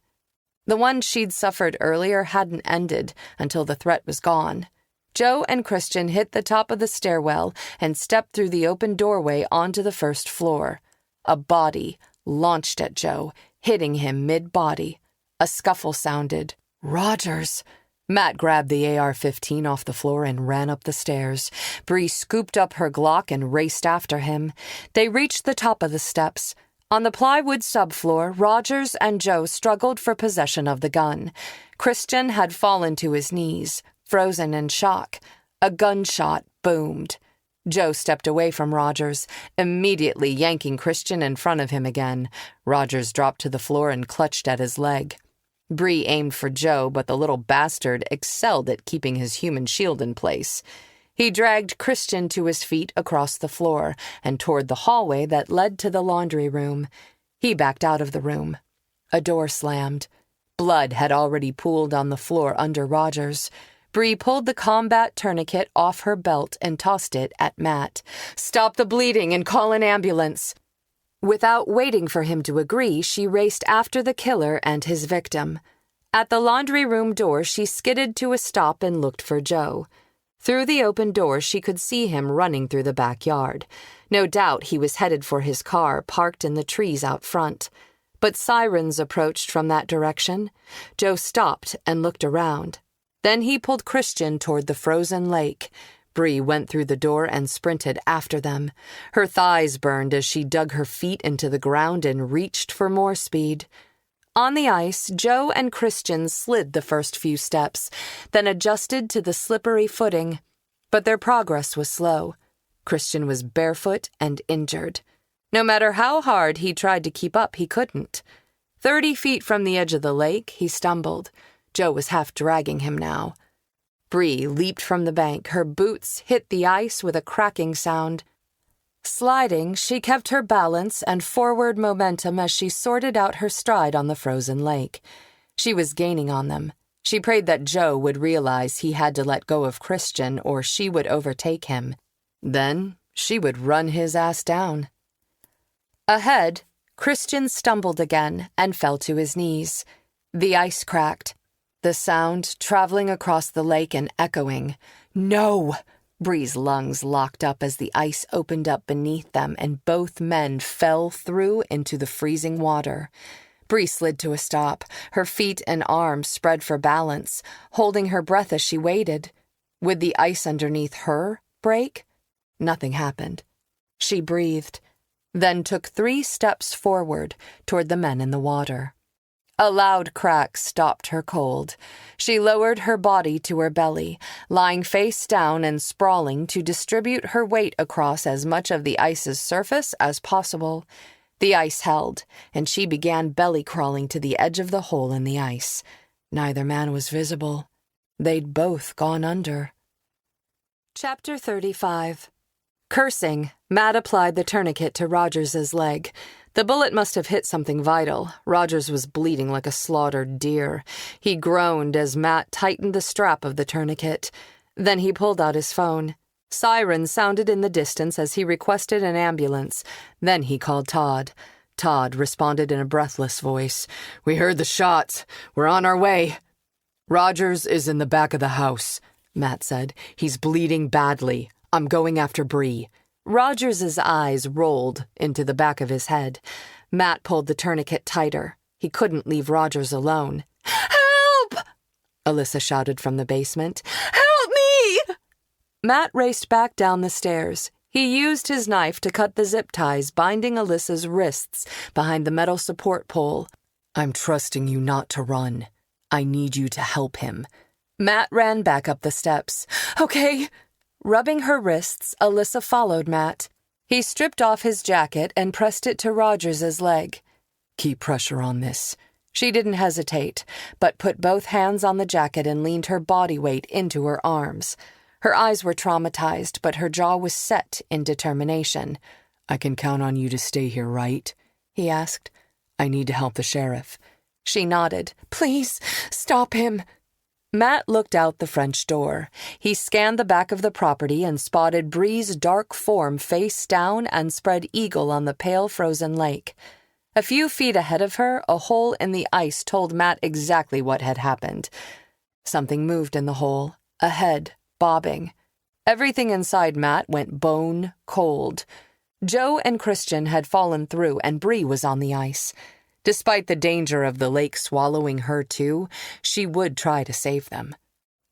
Speaker 2: The one she'd suffered earlier hadn't ended until the threat was gone. Joe and Christian hit the top of the stairwell and stepped through the open doorway onto the 1st floor. A body launched at Joe, hitting him mid-body. A scuffle sounded. Rogers! Matt grabbed the AR-15 off the floor and ran up the stairs. Bree scooped up her Glock and raced after him. They reached the top of the steps. On the plywood subfloor, Rogers and Joe struggled for possession of the gun. Christian had fallen to his knees, frozen in shock. A gunshot boomed. Joe stepped away from Rogers, immediately yanking Christian in front of him again. Rogers dropped to the floor and clutched at his leg. Bree aimed for Joe, but the little bastard excelled at keeping his human shield in place. He dragged Christian to his feet across the floor and toward the hallway that led to the laundry room. He backed out of the room. A door slammed. Blood had already pooled on the floor under Rogers. Bree pulled the combat tourniquet off her belt and tossed it at Matt. Stop the bleeding and call an ambulance. Without waiting for him to agree, she raced after the killer and his victim. At the laundry room door, she skidded to a stop and looked for Joe. Through the open door, she could see him running through the backyard. No doubt he was headed for his car parked in the trees out front. But sirens approached from that direction. Joe stopped and looked around. Then he pulled Christian toward the frozen lake. Bree went through the door and sprinted after them. Her thighs burned as she dug her feet into the ground and reached for more speed. On the ice, Joe and Christian slid the first few steps, then adjusted to the slippery footing. But their progress was slow. Christian was barefoot and injured. No matter how hard he tried to keep up, he couldn't. 30 feet from the edge of the lake, he stumbled. Joe was half dragging him now. Bree leaped from the bank. Her boots hit the ice with a cracking sound. Sliding, she kept her balance and forward momentum as she sorted out her stride on the frozen lake. She was gaining on them. She prayed that Joe would realize he had to let go of Christian or she would overtake him. Then she would run his ass down. Ahead, Christian stumbled again and fell to his knees. The ice cracked. The sound traveling across the lake and echoing. No! Bree's lungs locked up as the ice opened up beneath them and both men fell through into the freezing water. Bree slid to a stop, her feet and arms spread for balance, holding her breath as she waited. Would the ice underneath her break? Nothing happened. She breathed, then took 3 steps forward toward the men in the water. A loud crack stopped her cold. She lowered her body to her belly, lying face down and sprawling to distribute her weight across as much of the ice's surface as possible. The ice held, and she began belly crawling to the edge of the hole in the ice. Neither man was visible. They'd both gone under. Chapter 35. Cursing, Matt applied the tourniquet to Rogers's leg. The bullet must have hit something vital. Rogers was bleeding like a slaughtered deer. He groaned as Matt tightened the strap of the tourniquet. Then he pulled out his phone. Sirens sounded in the distance as he requested an ambulance. Then he called Todd. Todd responded in a breathless voice.
Speaker 3: "We heard the shots. We're on our way." "Rogers is in the back of the house," Matt said. "He's bleeding badly. I'm going after Bree."
Speaker 2: Rogers's eyes rolled into the back of his head. Matt pulled the tourniquet tighter. He couldn't leave Rogers alone. "Help!" Alyssa shouted from the basement. "Help me!" Matt raced back down the stairs. He used his knife to cut the zip ties binding Alyssa's wrists behind the metal support pole.
Speaker 3: "I'm trusting you not to run. I need you to help him."
Speaker 2: Matt ran back up the steps. "Okay." Rubbing her wrists, Alyssa followed Matt. He stripped off his jacket and pressed it to Rogers's leg.
Speaker 3: "Keep pressure on this."
Speaker 2: She didn't hesitate, but put both hands on the jacket and leaned her body weight into her arms. Her eyes were traumatized, but her jaw was set in determination.
Speaker 3: "I can count on you to stay here, right?"
Speaker 2: he asked.
Speaker 3: "I need to help the sheriff."
Speaker 2: She nodded. "Please, stop him." Matt looked out the French door. He scanned the back of the property and spotted Bree's dark form face down and spread eagle on the pale frozen lake. A few feet ahead of her, a hole in the ice told Matt exactly what had happened. Something moved in the hole, a head bobbing. Everything inside Matt went bone cold. Joe and Christian had fallen through, and Bree was on the ice. Despite the danger of the lake swallowing her too, she would try to save them.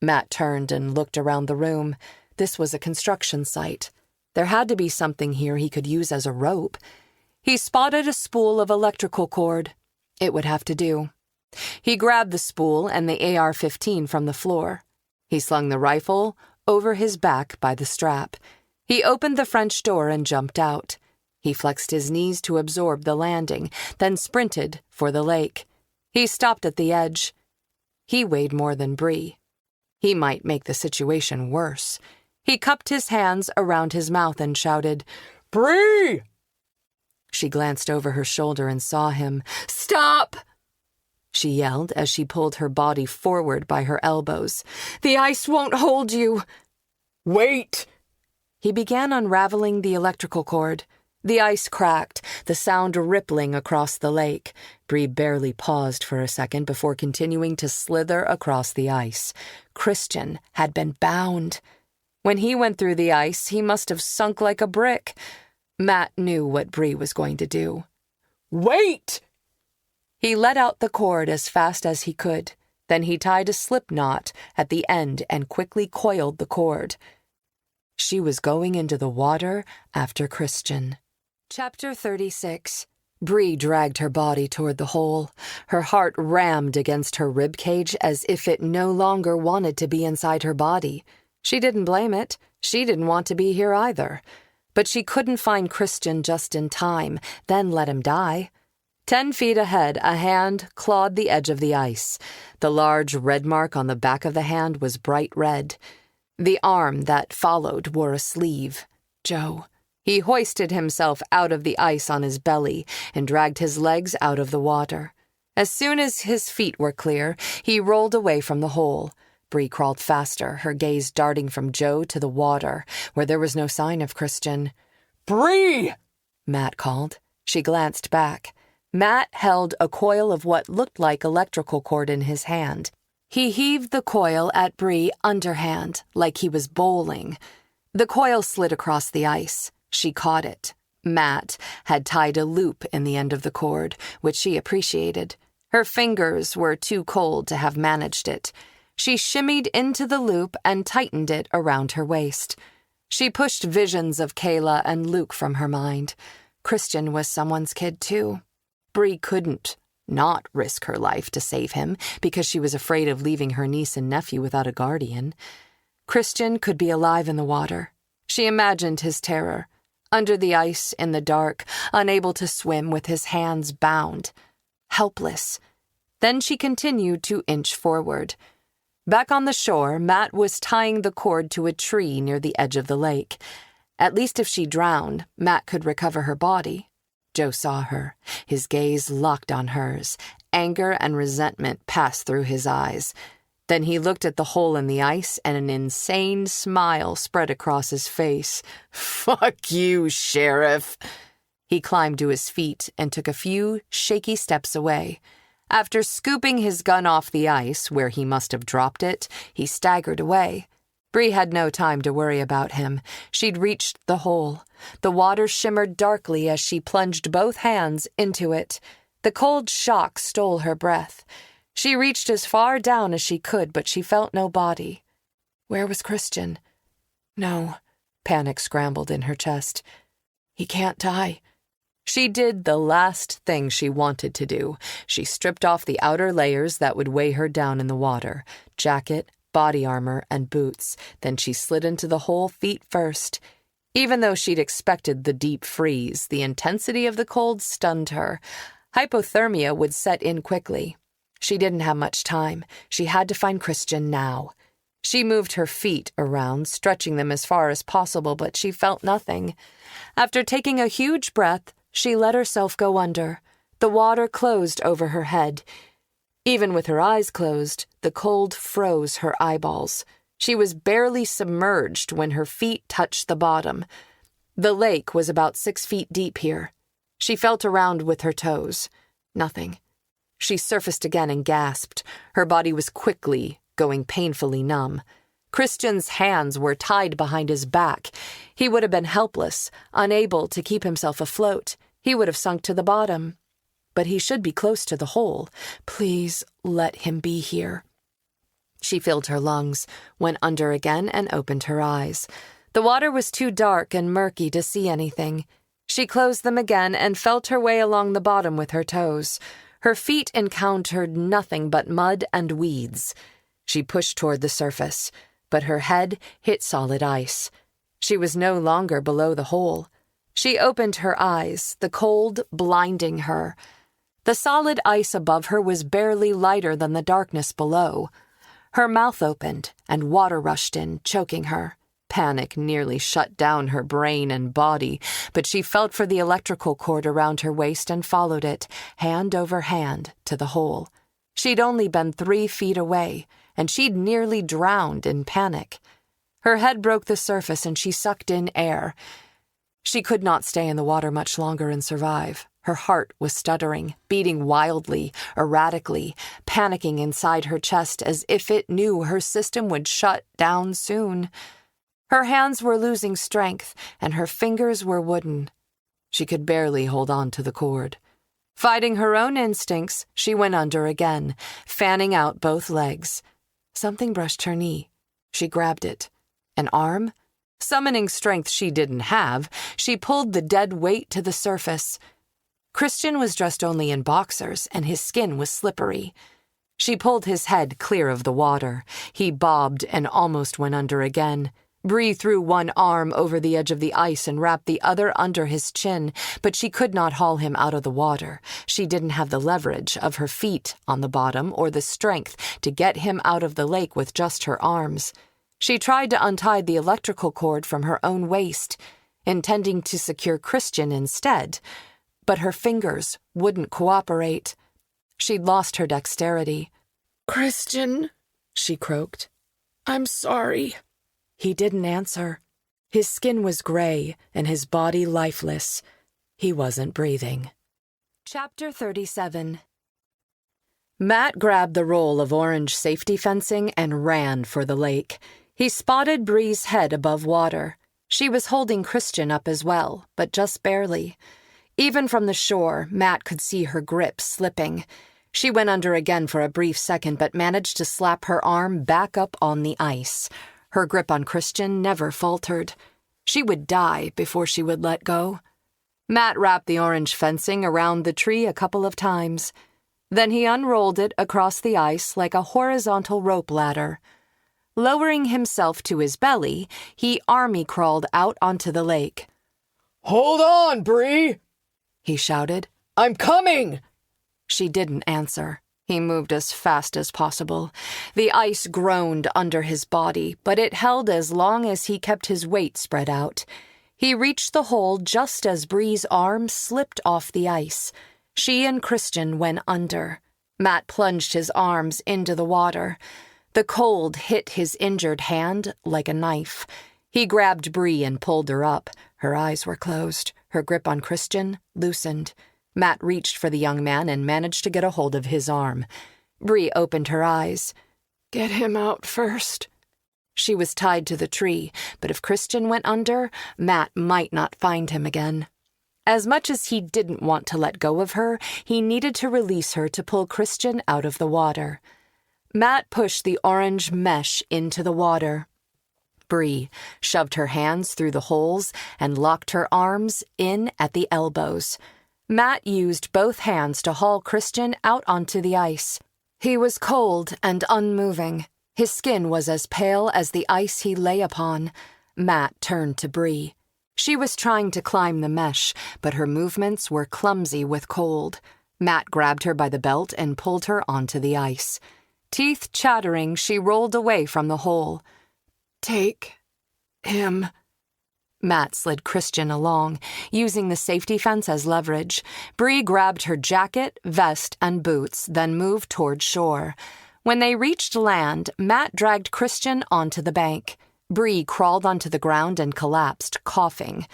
Speaker 2: Matt turned and looked around the room. This was a construction site. There had to be something here he could use as a rope. He spotted a spool of electrical cord. It would have to do. He grabbed the spool and the AR-15 from the floor. He slung the rifle over his back by the strap. He opened the French door and jumped out. He flexed his knees to absorb the landing, then sprinted for the lake. He stopped at the edge. He weighed more than Bree. He might make the situation worse. He cupped his hands around his mouth and shouted, "Bree!" She glanced over her shoulder and saw him. "Stop!" she yelled as she pulled her body forward by her elbows. "The ice won't hold you."
Speaker 3: "Wait!"
Speaker 2: He began unraveling the electrical cord. The ice cracked, the sound rippling across the lake. Bree barely paused for a second before continuing to slither across the ice. Christian had been bound. When he went through the ice, he must have sunk like a brick. Matt knew what Bree was going to do.
Speaker 3: "Wait!"
Speaker 2: He let out the cord as fast as he could. Then he tied a slip knot at the end and quickly coiled the cord. She was going into the water after Christian. Chapter 36. Bree dragged her body toward the hole. Her heart rammed against her ribcage as if it no longer wanted to be inside her body. She didn't blame it. She didn't want to be here either. But she couldn't find Christian just in time, then let him die. 10 feet ahead, a hand clawed the edge of the ice. The large red mark on the back of the hand was bright red. The arm that followed wore a sleeve. Joe. He hoisted himself out of the ice on his belly and dragged his legs out of the water. As soon as his feet were clear, he rolled away from the hole. Bree crawled faster, her gaze darting from Joe to the water, where there was no sign of Christian.
Speaker 3: "Bree!"
Speaker 2: Matt called. She glanced back. Matt held a coil of what looked like electrical cord in his hand. He heaved the coil at Bree underhand, like he was bowling. The coil slid across the ice. She caught it. Matt had tied a loop in the end of the cord, which she appreciated. Her fingers were too cold to have managed it. She shimmied into the loop and tightened it around her waist. She pushed visions of Kayla and Luke from her mind. Christian was someone's kid, too. Bree couldn't not risk her life to save him because she was afraid of leaving her niece and nephew without a guardian. Christian could be alive in the water. She imagined his terror. Under the ice, in the dark, unable to swim with his hands bound. Helpless. Then she continued to inch forward. Back on the shore, Matt was tying the cord to a tree near the edge of the lake. At least if she drowned, Matt could recover her body. Joe saw her. His gaze locked on hers. Anger and resentment passed through his eyes. Then he looked at the hole in the ice, and an insane smile spread across his face.
Speaker 4: "Fuck you, Sheriff."
Speaker 2: He climbed to his feet and took a few shaky steps away. After scooping his gun off the ice, where he must have dropped it, he staggered away. Bree had no time to worry about him. She'd reached the hole. The water shimmered darkly as she plunged both hands into it. The cold shock stole her breath. She reached as far down as she could, but she felt no body. Where was Christian? No. Panic scrambled in her chest. He can't die. She did the last thing she wanted to do. She stripped off the outer layers that would weigh her down in the water, jacket, body armor, and boots. Then she slid into the hole feet first. Even though she'd expected the deep freeze, the intensity of the cold stunned her. Hypothermia would set in quickly. She didn't have much time. She had to find Christian now. She moved her feet around, stretching them as far as possible, but she felt nothing. After taking a huge breath, she let herself go under. The water closed over her head. Even with her eyes closed, the cold froze her eyeballs. She was barely submerged when her feet touched the bottom. The lake was about 6 feet deep here. She felt around with her toes. Nothing. She surfaced again and gasped. Her body was quickly going painfully numb. Christian's hands were tied behind his back. He would have been helpless, unable to keep himself afloat. He would have sunk to the bottom. But he should be close to the hole. Please let him be here. She filled her lungs, went under again, and opened her eyes. The water was too dark and murky to see anything. She closed them again and felt her way along the bottom with her toes. Her feet encountered nothing but mud and weeds. She pushed toward the surface, but her head hit solid ice. She was no longer below the hole. She opened her eyes, the cold blinding her. The solid ice above her was barely lighter than the darkness below. Her mouth opened, and water rushed in, choking her. Panic nearly shut down her brain and body, but she felt for the electrical cord around her waist and followed it, hand over hand, to the hole. She'd only been 3 feet away, and she'd nearly drowned in panic. Her head broke the surface and she sucked in air. She could not stay in the water much longer and survive. Her heart was stuttering, beating wildly, erratically, panicking inside her chest as if it knew her system would shut down soon. Her hands were losing strength, and her fingers were wooden. She could barely hold on to the cord. Fighting her own instincts, she went under again, fanning out both legs. Something brushed her knee. She grabbed it. An arm? Summoning strength she didn't have, she pulled the dead weight to the surface. Christian was dressed only in boxers, and his skin was slippery. She pulled his head clear of the water. He bobbed and almost went under again. Bree threw one arm over the edge of the ice and wrapped the other under his chin, but she could not haul him out of the water. She didn't have the leverage of her feet on the bottom or the strength to get him out of the lake with just her arms. She tried to untie the electrical cord from her own waist, intending to secure Christian instead, but her fingers wouldn't cooperate. She'd lost her dexterity.
Speaker 3: "Christian," she croaked. "I'm sorry."
Speaker 2: He didn't answer. His skin was gray and his body lifeless. He wasn't breathing. Chapter 37. Matt grabbed the roll of orange safety fencing and ran for the lake. He spotted Bree's head above water. She was holding Christian up as well, but just barely. Even from the shore, Matt could see her grip slipping. She went under again for a brief second, but managed to slap her arm back up on the ice. Her grip on Christian never faltered. She would die before she would let go. Matt wrapped the orange fencing around the tree a couple of times. Then he unrolled it across the ice like a horizontal rope ladder. Lowering himself to his belly, he army crawled out onto the lake.
Speaker 4: "Hold on, Bree!"
Speaker 2: he shouted.
Speaker 4: "I'm coming!"
Speaker 2: She didn't answer. He moved as fast as possible. The ice groaned under his body, but it held as long as he kept his weight spread out. He reached the hole just as Bree's arm slipped off the ice. She and Christian went under. Matt plunged his arms into the water. The cold hit his injured hand like a knife. He grabbed Bree and pulled her up. Her eyes were closed. Her grip on Christian loosened. Matt reached for the young man and managed to get a hold of his arm. Bree opened her eyes.
Speaker 3: Get him out first.
Speaker 2: She was tied to the tree, but if Christian went under, Matt might not find him again. As much as he didn't want to let go of her, he needed to release her to pull Christian out of the water. Matt pushed the orange mesh into the water. Bree shoved her hands through the holes and locked her arms in at the elbows. Matt used both hands to haul Christian out onto the ice. He was cold and unmoving. His skin was as pale as the ice he lay upon. Matt turned to Bree. She was trying to climb the mesh, but her movements were clumsy with cold. Matt grabbed her by the belt and pulled her onto the ice. Teeth chattering, she rolled away from the hole.
Speaker 3: Take him.
Speaker 2: Matt slid Christian along, using the safety fence as leverage. Bree grabbed her jacket, vest, and boots, then moved toward shore. When they reached land, Matt dragged Christian onto the bank. Bree crawled onto the ground and collapsed, coughing.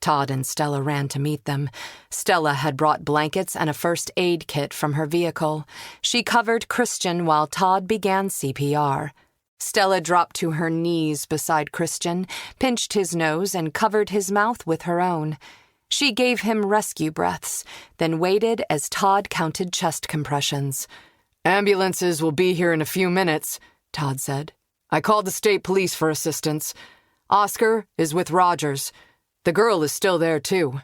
Speaker 2: Todd and Stella ran to meet them. Stella had brought blankets and a first aid kit from her vehicle. She covered Christian while Todd began CPR. Stella dropped to her knees beside Christian, pinched his nose, and covered his mouth with her own. She gave him rescue breaths, then waited as Todd counted chest compressions.
Speaker 4: Ambulances will be here in a few minutes, Todd said. I called the state police for assistance. Oscar is with Rogers. The girl is still there, too.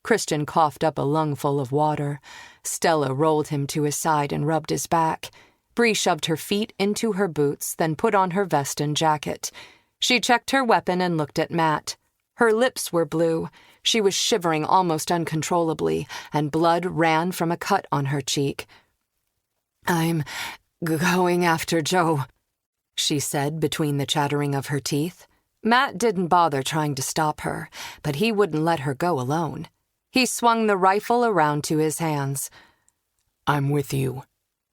Speaker 2: Christian coughed up a lungful of water. Stella rolled him to his side and rubbed his back. Bree shoved her feet into her boots, then put on her vest and jacket. She checked her weapon and looked at Matt. Her lips were blue. She was shivering almost uncontrollably, and blood ran from a cut on her cheek.
Speaker 3: I'm going after Joe,
Speaker 2: she said between the chattering of her teeth. Matt didn't bother trying to stop her, but he wouldn't let her go alone. He swung the rifle around to his hands.
Speaker 4: I'm with you.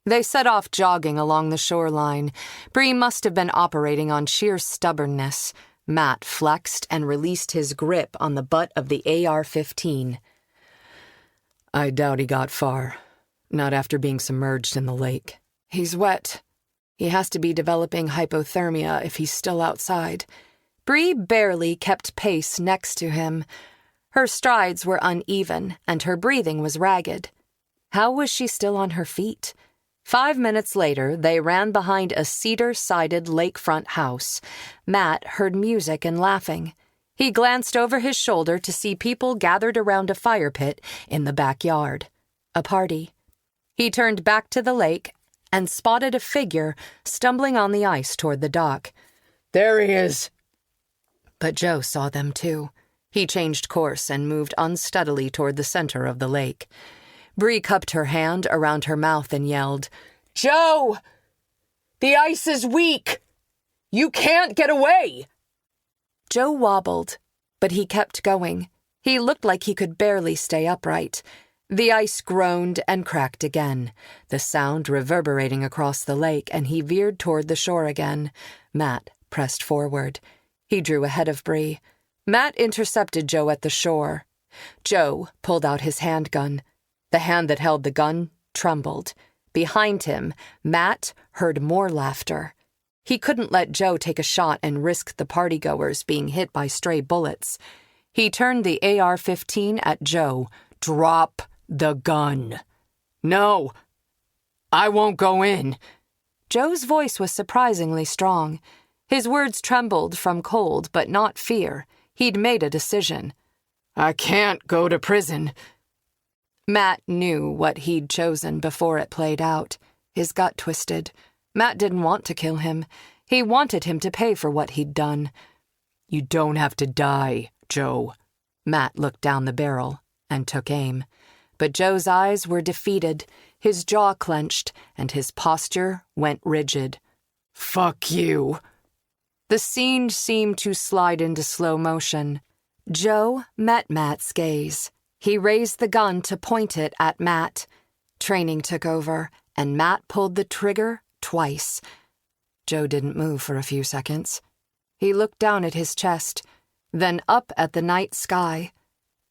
Speaker 2: They set off jogging along the shoreline. Bree must have been operating on sheer stubbornness. Matt flexed and released his grip on the butt of the AR-15.
Speaker 4: I doubt he got far. Not after being submerged in the lake.
Speaker 3: He's wet. He has to be developing hypothermia if he's still outside.
Speaker 2: Bree barely kept pace next to him. Her strides were uneven, and her breathing was ragged. How was she still on her feet? 5 minutes later, they ran behind a cedar-sided lakefront house. Matt heard music and laughing. He glanced over his shoulder to see people gathered around a fire pit in the backyard. A party. He turned back to the lake and spotted a figure stumbling on the ice toward the dock.
Speaker 4: There he is.
Speaker 2: But Joe saw them too. He changed course and moved unsteadily toward the center of the lake. Bree cupped her hand around her mouth and yelled,
Speaker 4: Joe! The ice is weak! You can't get away!
Speaker 2: Joe wobbled, but he kept going. He looked like he could barely stay upright. The ice groaned and cracked again, the sound reverberating across the lake, and he veered toward the shore again. Matt pressed forward. He drew ahead of Bree. Matt intercepted Joe at the shore. Joe pulled out his handgun. The hand that held the gun trembled. Behind him, Matt heard more laughter. He couldn't let Joe take a shot and risk the partygoers being hit by stray bullets. He turned the AR-15 at Joe.
Speaker 4: Drop the gun. No, I won't go in.
Speaker 2: Joe's voice was surprisingly strong. His words trembled from cold, but not fear. He'd made a decision.
Speaker 4: I can't go to prison.
Speaker 2: Matt knew what he'd chosen before it played out. His gut twisted. Matt didn't want to kill him. He wanted him to pay for what he'd done.
Speaker 4: You don't have to die, Joe.
Speaker 2: Matt looked down the barrel and took aim. But Joe's eyes were defeated, his jaw clenched, and his posture went rigid.
Speaker 4: Fuck you.
Speaker 2: The scene seemed to slide into slow motion. Joe met Matt's gaze. He raised the gun to point it at Matt. Training took over, and Matt pulled the trigger twice. Joe didn't move for a few seconds. He looked down at his chest, then up at the night sky.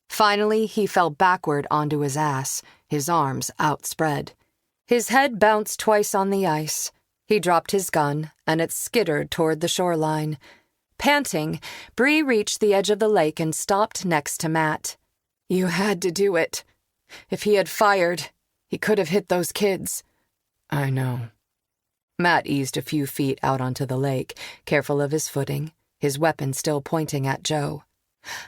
Speaker 2: Finally, he fell backward onto his ass, his arms outspread. His head bounced twice on the ice. He dropped his gun, and it skittered toward the shoreline. Panting, Bree reached the edge of the lake and stopped next to Matt. "You had to do it. If he had fired, he could have hit those kids."
Speaker 3: "I know."
Speaker 2: Matt eased a few feet out onto the lake, careful of his footing, his weapon still pointing at Joe.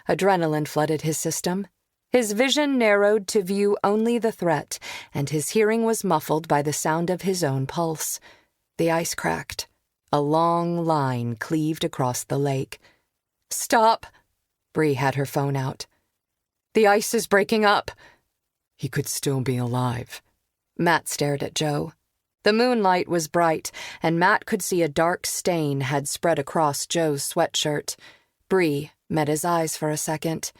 Speaker 2: Adrenaline flooded his system. His vision narrowed to view only the threat, and his hearing was muffled by the sound of his own pulse. The ice cracked. A long line cleaved across the lake. "Stop!" Bree had her phone out. "The ice is breaking up."
Speaker 3: "He could still be alive."
Speaker 2: Matt stared at Joe. The moonlight was bright, and Matt could see a dark stain had spread across Joe's sweatshirt. Bree met his eyes for a second.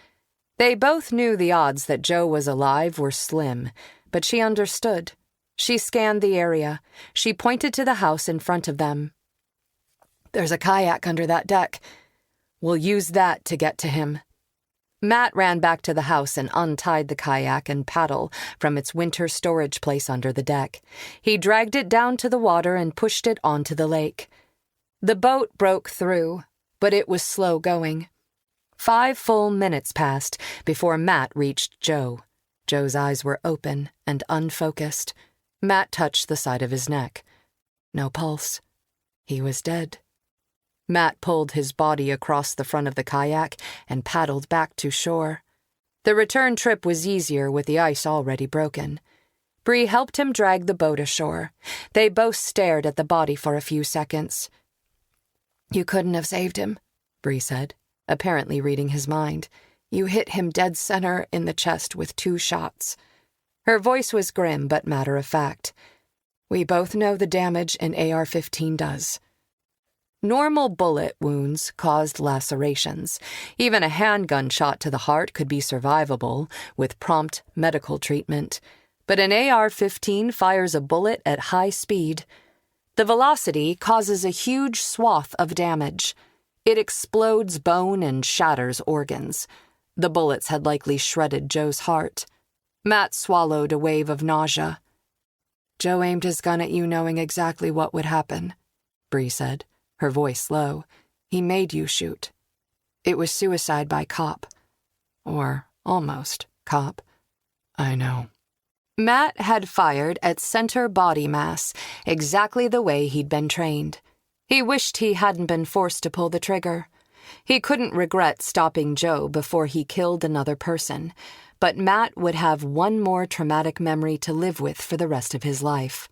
Speaker 2: They both knew the odds that Joe was alive were slim, but she understood. She scanned the area. She pointed to the house in front of them. "There's a kayak under that deck. We'll use that to get to him." Matt ran back to the house and untied the kayak and paddle from its winter storage place under the deck. He dragged it down to the water and pushed it onto the lake. The boat broke through, but it was slow going. 5 full minutes passed before Matt reached Joe. Joe's eyes were open and unfocused. Matt touched the side of his neck. No pulse. He was dead. Matt pulled his body across the front of the kayak and paddled back to shore. The return trip was easier with the ice already broken. Bree helped him drag the boat ashore. They both stared at the body for a few seconds. "You couldn't have saved him," Bree said, apparently reading his mind. "You hit him dead center in the chest with 2 shots. Her voice was grim but matter-of-fact. "We both know the damage an AR-15 does." Normal bullet wounds caused lacerations. Even a handgun shot to the heart could be survivable with prompt medical treatment. But an AR-15 fires a bullet at high speed. The velocity causes a huge swath of damage. It explodes bone and shatters organs. The bullets had likely shredded Joe's heart. Matt swallowed a wave of nausea. "Joe aimed his gun at you knowing exactly what would happen," Bree said, her voice low. "He made you shoot. It was suicide by cop. Or almost cop."
Speaker 3: "I know."
Speaker 2: Matt had fired at center body mass, exactly the way he'd been trained. He wished he hadn't been forced to pull the trigger. He couldn't regret stopping Joe before he killed another person, but Matt would have one more traumatic memory to live with for the rest of his life.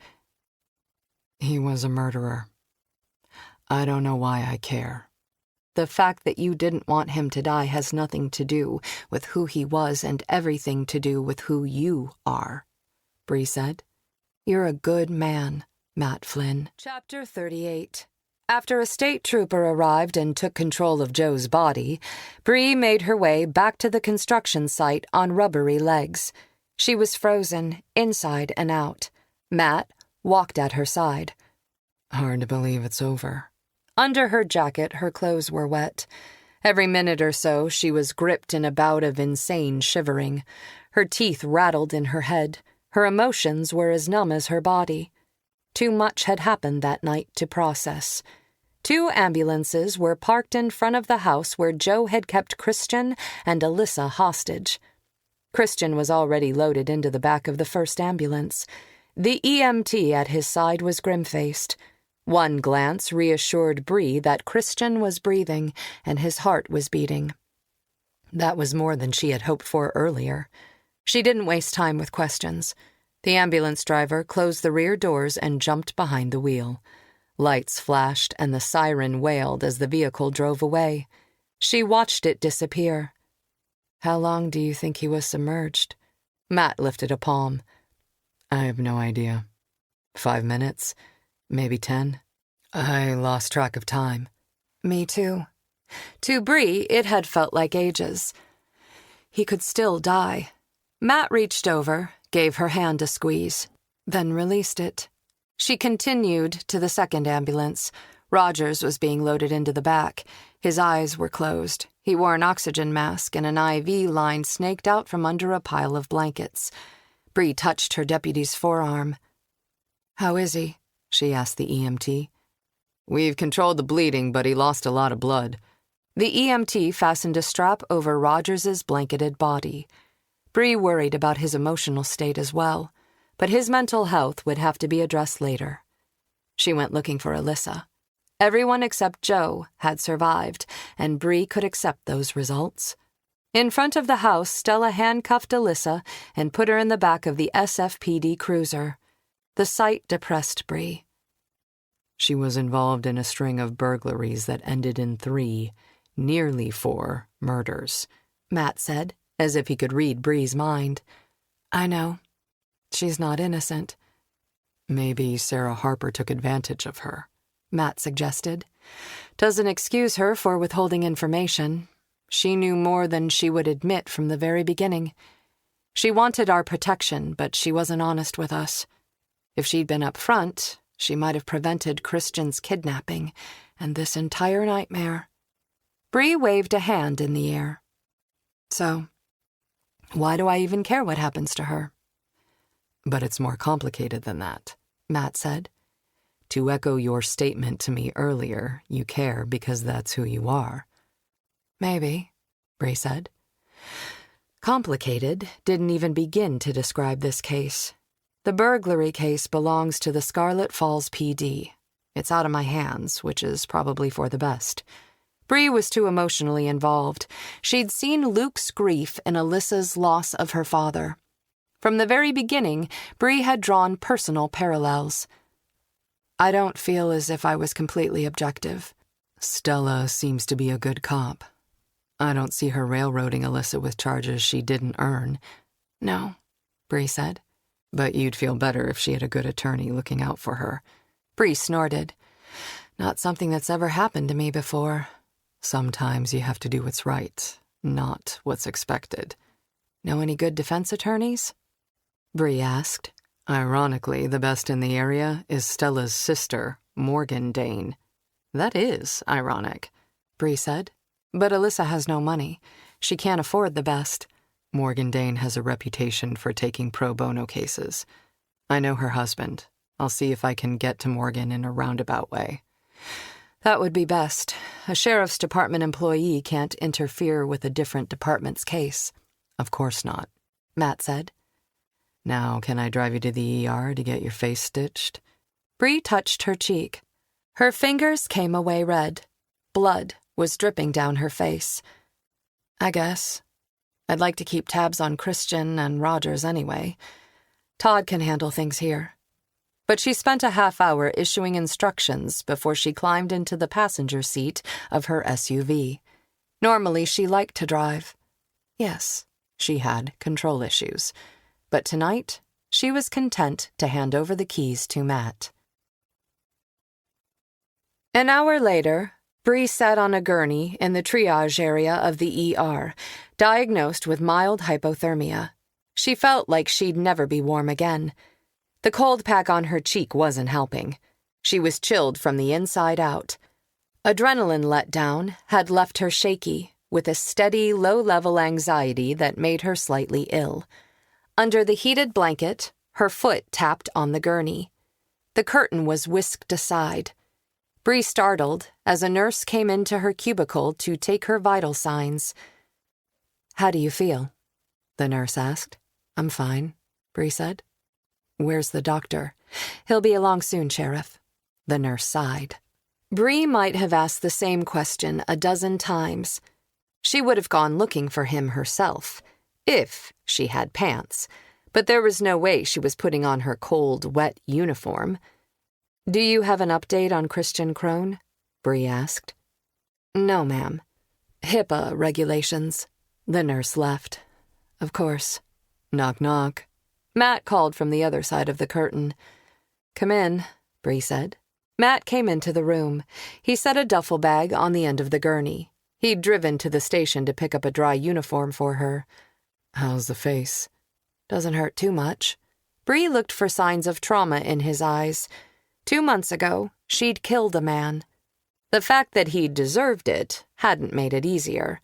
Speaker 3: "He was a murderer. I don't know why I care."
Speaker 2: "The fact that you didn't want him to die has nothing to do with who he was and everything to do with who you are," Bree said. "You're a good man, Matt Flynn." Chapter 38. After a state trooper arrived and took control of Joe's body, Bree made her way back to the construction site on rubbery legs. She was frozen, inside and out. Matt walked at her side.
Speaker 3: "Hard to believe it's over."
Speaker 2: Under her jacket, her clothes were wet. Every minute or so, she was gripped in a bout of insane shivering. Her teeth rattled in her head. Her emotions were as numb as her body. Too much had happened that night to process. 2 ambulances were parked in front of the house where Joe had kept Christian and Alyssa hostage. Christian was already loaded into the back of the first ambulance. The EMT at his side was grim-faced. One glance reassured Bree that Christian was breathing and his heart was beating. That was more than she had hoped for earlier. She didn't waste time with questions. The ambulance driver closed the rear doors and jumped behind the wheel. Lights flashed and the siren wailed as the vehicle drove away. She watched it disappear. "How long do you think he was submerged?" Matt lifted a palm.
Speaker 3: "I have no idea. 5 minutes? Maybe 10? I lost track of time."
Speaker 2: "Me too." To Bree, it had felt like ages. He could still die. Matt reached over, gave her hand a squeeze, then released it. She continued to the second ambulance. Rogers was being loaded into the back. His eyes were closed. He wore an oxygen mask, and an IV line snaked out from under a pile of blankets. Bree touched her deputy's forearm. "How is he?" she asked the EMT.
Speaker 4: "We've controlled the bleeding, but he lost a lot of blood."
Speaker 2: The EMT fastened a strap over Rogers's blanketed body. Bree worried about his emotional state as well, but his mental health would have to be addressed later. She went looking for Alyssa. Everyone except Joe had survived, and Bree could accept those results. In front of the house, Stella handcuffed Alyssa and put her in the back of the SFPD cruiser. The sight depressed Bree.
Speaker 3: She was involved in a string of burglaries that ended in 3, nearly 4, murders,
Speaker 2: Matt said,
Speaker 3: as if he could read Bree's mind.
Speaker 2: "I know. She's not innocent."
Speaker 3: "Maybe Sarah Harper took advantage of her,"
Speaker 2: Matt suggested. "Doesn't excuse her for withholding information. She knew more than she would admit from the very beginning. She wanted our protection, but she wasn't honest with us. If she'd been up front, she might have prevented Christian's kidnapping and this entire nightmare." Bree waved a hand in the air. "So, why do I even care what happens to her?"
Speaker 3: "But it's more complicated than that," Matt said. "To echo your statement to me earlier, you care because that's who you are."
Speaker 2: "Maybe," Bree said. "Complicated didn't even begin to describe this case. The burglary case belongs to the Scarlet Falls PD. It's out of my hands, which is probably for the best." Bree was too emotionally involved. She'd seen Luke's grief in Alyssa's loss of her father. From the very beginning, Bree had drawn personal parallels. "I don't feel as if I was completely objective."
Speaker 3: "Stella seems to be a good cop. I don't see her railroading Alyssa with charges she didn't earn."
Speaker 2: "No," Bree said.
Speaker 3: "But you'd feel better if she had a good attorney looking out for her."
Speaker 2: Bree snorted. "Not something that's ever happened to me before."
Speaker 3: "Sometimes you have to do what's right, not what's expected."
Speaker 2: "Know any good defense attorneys?"
Speaker 3: Bree asked. "Ironically, the best in the area is Stella's sister, Morgan Dane."
Speaker 2: "That is ironic," Bree said. "But Alyssa has no money. She can't afford the best."
Speaker 3: "Morgan Dane has a reputation for taking pro bono cases. I know her husband. I'll see if I can get to Morgan in a roundabout way."
Speaker 2: "That would be best. A sheriff's department employee can't interfere with a different department's case."
Speaker 3: "Of course not,"
Speaker 2: Matt said.
Speaker 3: "Now, can I drive you to the ER to get your face stitched?"
Speaker 2: Bree touched her cheek. Her fingers came away red. Blood was dripping down her face. "I guess. I'd like to keep tabs on Christian and Rogers anyway. Todd can handle things here." But she spent a half hour issuing instructions before she climbed into the passenger seat of her SUV. Normally, she liked to drive. Yes, she had control issues. But tonight, she was content to hand over the keys to Matt. An hour later, Bree sat on a gurney in the triage area of the ER, diagnosed with mild hypothermia. She felt like she'd never be warm again. The cold pack on her cheek wasn't helping. She was chilled from the inside out. Adrenaline letdown had left her shaky, with a steady, low-level anxiety that made her slightly ill. Under the heated blanket, her foot tapped on the gurney. The curtain was whisked aside. Bree startled as a nurse came into her cubicle to take her vital signs. "How do you feel?" the nurse asked. "I'm fine," Bree said. "Where's the doctor?" "He'll be along soon, Sheriff." The nurse sighed. Bree might have asked the same question a dozen times. She would have gone looking for him herself, if she had pants, but there was no way she was putting on her cold, wet uniform. "Do you have an update on Christian Crone?" Bree asked. "No, ma'am. HIPAA regulations." The nurse left. "Of course."
Speaker 3: "Knock, knock."
Speaker 2: Matt called from the other side of the curtain. "Come in," Bree said. Matt came into the room. He set a duffel bag on the end of the gurney. He'd driven to the station to pick up a dry uniform for her.
Speaker 3: "How's the face?"
Speaker 2: "Doesn't hurt too much." Bree looked for signs of trauma in his eyes. 2 months ago, she'd killed a man. The fact that he deserved it hadn't made it easier.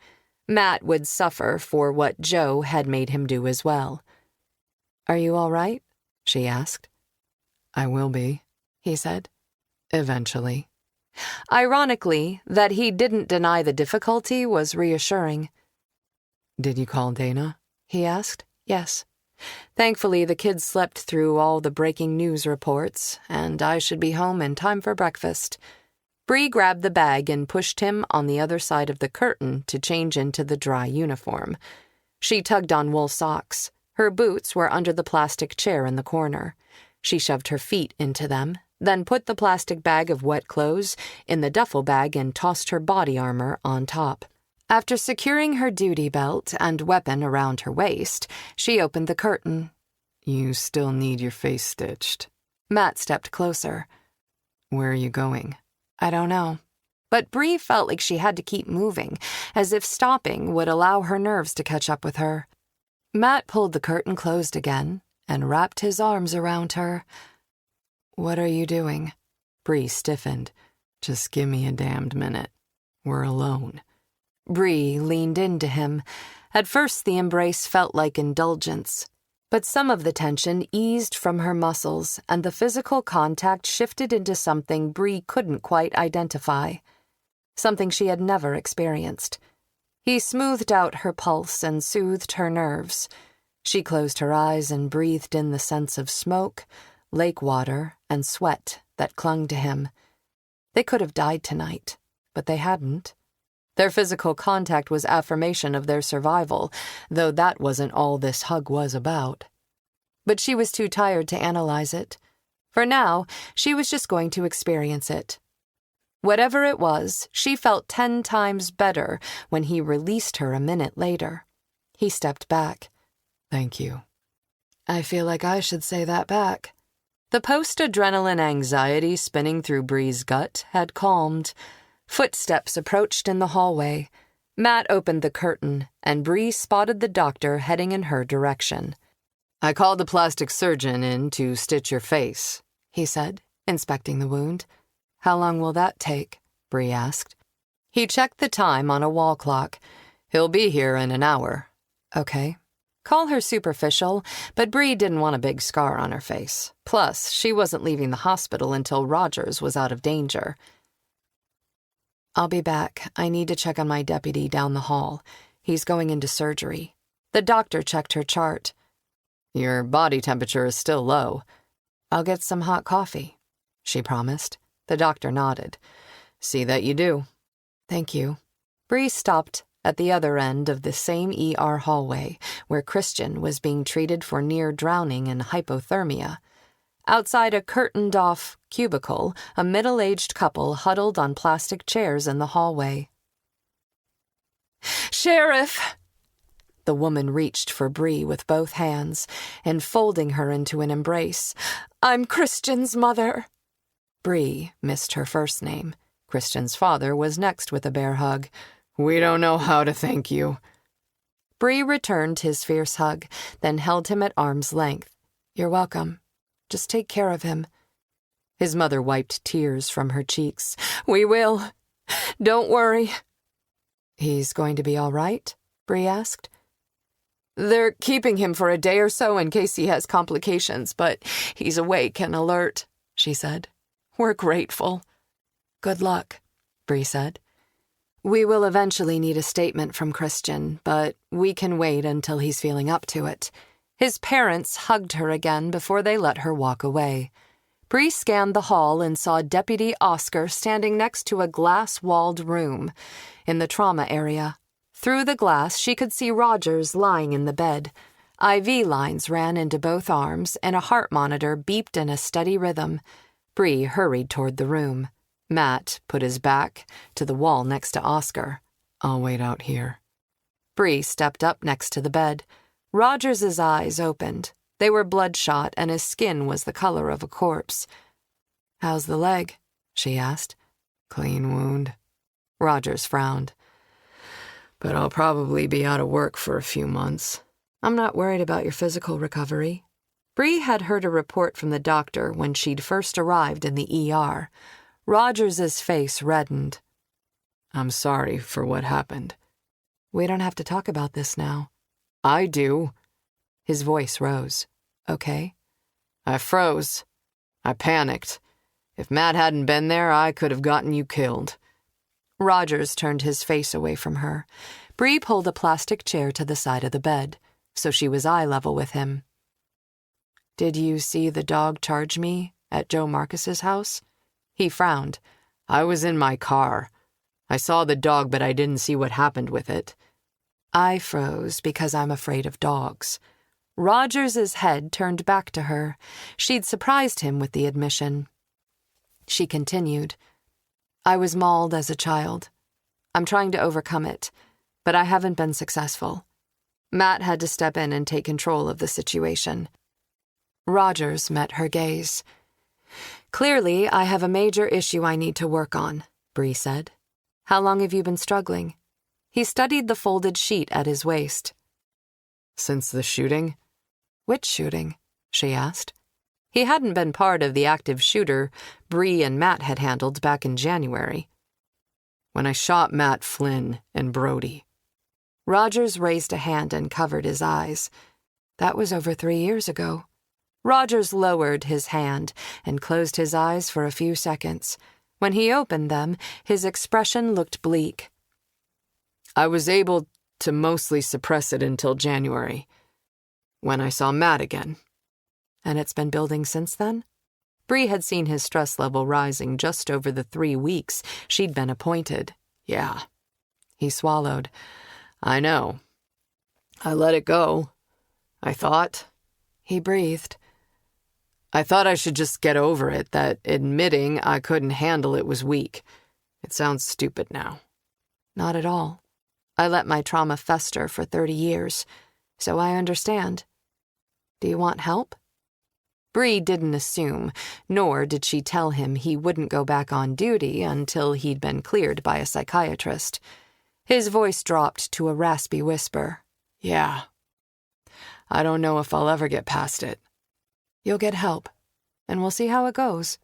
Speaker 2: Matt would suffer for what Joe had made him do as well. "Are you all right?" she asked.
Speaker 3: "I will be," he said. "Eventually."
Speaker 2: Ironically, that he didn't deny the difficulty was reassuring.
Speaker 3: "Did you call Dana?"
Speaker 2: he asked. "Yes. Thankfully, the kids slept through all the breaking news reports, and I should be home in time for breakfast." Bree grabbed the bag and pushed him on the other side of the curtain to change into the dry uniform. She tugged on wool socks. Her boots were under the plastic chair in the corner. She shoved her feet into them, then put the plastic bag of wet clothes in the duffel bag and tossed her body armor on top. After securing her duty belt and weapon around her waist, she opened the curtain.
Speaker 3: "You still need your face stitched."
Speaker 2: Matt stepped closer.
Speaker 3: "Where are you going?"
Speaker 2: "I don't know." But Bree felt like she had to keep moving, as if stopping would allow her nerves to catch up with her. Matt pulled the curtain closed again and wrapped his arms around her.
Speaker 3: "What are you doing?" Bree stiffened. "Just give me a damned minute. We're alone."
Speaker 2: Bree leaned into him. At first, the embrace felt like indulgence, but some of the tension eased from her muscles, and the physical contact shifted into something Bree couldn't quite identify, something she had never experienced. He smoothed out her pulse and soothed her nerves. She closed her eyes and breathed in the sense of smoke, lake water, and sweat that clung to him. They could have died tonight, but they hadn't. Their physical contact was affirmation of their survival, though that wasn't all this hug was about. But she was too tired to analyze it. For now, she was just going to experience it. Whatever it was, she felt 10 times better when he released her a minute later. He stepped back.
Speaker 3: "Thank you."
Speaker 2: "I feel like I should say that back." The post-adrenaline anxiety spinning through Bree's gut had calmed. Footsteps approached in the hallway. Matt opened the curtain, and Bree spotted the doctor heading in her direction.
Speaker 4: "I called the plastic surgeon in to stitch your face,"
Speaker 2: he said, inspecting the wound. "How long will that take?" Bree asked. He checked the time on a wall clock.
Speaker 4: "He'll be here in an hour."
Speaker 2: "Okay." Call her superficial, but Bree didn't want a big scar on her face. Plus, she wasn't leaving the hospital until Rogers was out of danger. "I'll be back. I need to check on my deputy down the hall. He's going into surgery." The doctor checked her chart.
Speaker 4: "Your body temperature is still low."
Speaker 2: "I'll get some hot coffee," she promised. The doctor nodded.
Speaker 4: "See that you do."
Speaker 2: "Thank you." Bree stopped at the other end of the same ER hallway where Christian was being treated for near drowning and hypothermia. Outside a curtained-off cubicle, a middle-aged couple huddled on plastic chairs in the hallway. "Sheriff!" The woman reached for Bree with both hands, enfolding her into an embrace. "I'm Christian's mother." Bree missed her first name. Christian's father was next with a bear hug.
Speaker 4: "We don't know how to thank you."
Speaker 2: Bree returned his fierce hug, then held him at arm's length. "You're welcome. Just take care of him." His mother wiped tears from her cheeks. "We will. Don't worry." "He's going to be all right?" Bree asked. "They're keeping him for a day or so in case he has complications, but he's awake and alert," she said. "We're grateful." "Good luck," Bree said. "We will eventually need a statement from Christian, but we can wait until he's feeling up to it." His parents hugged her again before they let her walk away. Bree scanned the hall and saw Deputy Oscar standing next to a glass-walled room in the trauma area. Through the glass, she could see Rogers lying in the bed. IV lines ran into both arms, and a heart monitor beeped in a steady rhythm. Bree hurried toward the room. Matt put his back to the wall next to Oscar.
Speaker 3: "I'll wait out here."
Speaker 2: Bree stepped up next to the bed. Rogers's eyes opened. They were bloodshot, and his skin was the color of a corpse. "How's the leg?" she asked.
Speaker 3: "Clean wound."
Speaker 2: Rogers frowned.
Speaker 3: "But I'll probably be out of work for a few months."
Speaker 2: "I'm not worried about your physical recovery." Bree had heard a report from the doctor when she'd first arrived in the ER. Rogers's face reddened.
Speaker 3: I'm sorry for what happened.
Speaker 2: We don't have to talk about this now.
Speaker 3: I do.
Speaker 2: His voice rose. Okay.
Speaker 3: I froze. I panicked. If Matt hadn't been there, I could have gotten you killed.
Speaker 2: Rogers turned his face away from her. Bree pulled a plastic chair to the side of the bed, so she was eye level with him. Did you see the dog charge me at Joe Marcus's house? He frowned.
Speaker 3: I was in my car. I saw the dog, but I didn't see what happened with it.
Speaker 2: I froze because I'm afraid of dogs. Rogers's head turned back to her. She'd surprised him with the admission. She continued. I was mauled as a child. I'm trying to overcome it, but I haven't been successful. Matt had to step in and take control of the situation. Rogers met her gaze. Clearly, I have a major issue I need to work on, Bree said. How long have you been struggling? He studied the folded sheet at his waist.
Speaker 3: Since the shooting?
Speaker 2: Which shooting? She asked. He hadn't been part of the active shooter Bree and Matt had handled back in January.
Speaker 3: When I shot Matt Flynn and Brody.
Speaker 2: Rogers raised a hand and covered his eyes. That was over 3 years ago. Rogers lowered his hand and closed his eyes for a few seconds. When he opened them, his expression looked bleak.
Speaker 3: I was able to mostly suppress it until January, when I saw Matt again.
Speaker 2: And it's been building since then? Bree had seen his stress level rising just over the 3 weeks she'd been appointed.
Speaker 3: Yeah.
Speaker 2: He swallowed.
Speaker 3: I know. I let it go. I thought.
Speaker 2: He breathed.
Speaker 3: I thought I should just get over it, that admitting I couldn't handle it was weak. It sounds stupid now.
Speaker 2: Not at all. I let my trauma fester for 30 years, so I understand. Do you want help? Bree didn't assume, nor did she tell him he wouldn't go back on duty until he'd been cleared by a psychiatrist. His voice dropped to a raspy whisper.
Speaker 3: Yeah. I don't know if I'll ever get past it.
Speaker 2: You'll get help, and we'll see how it goes.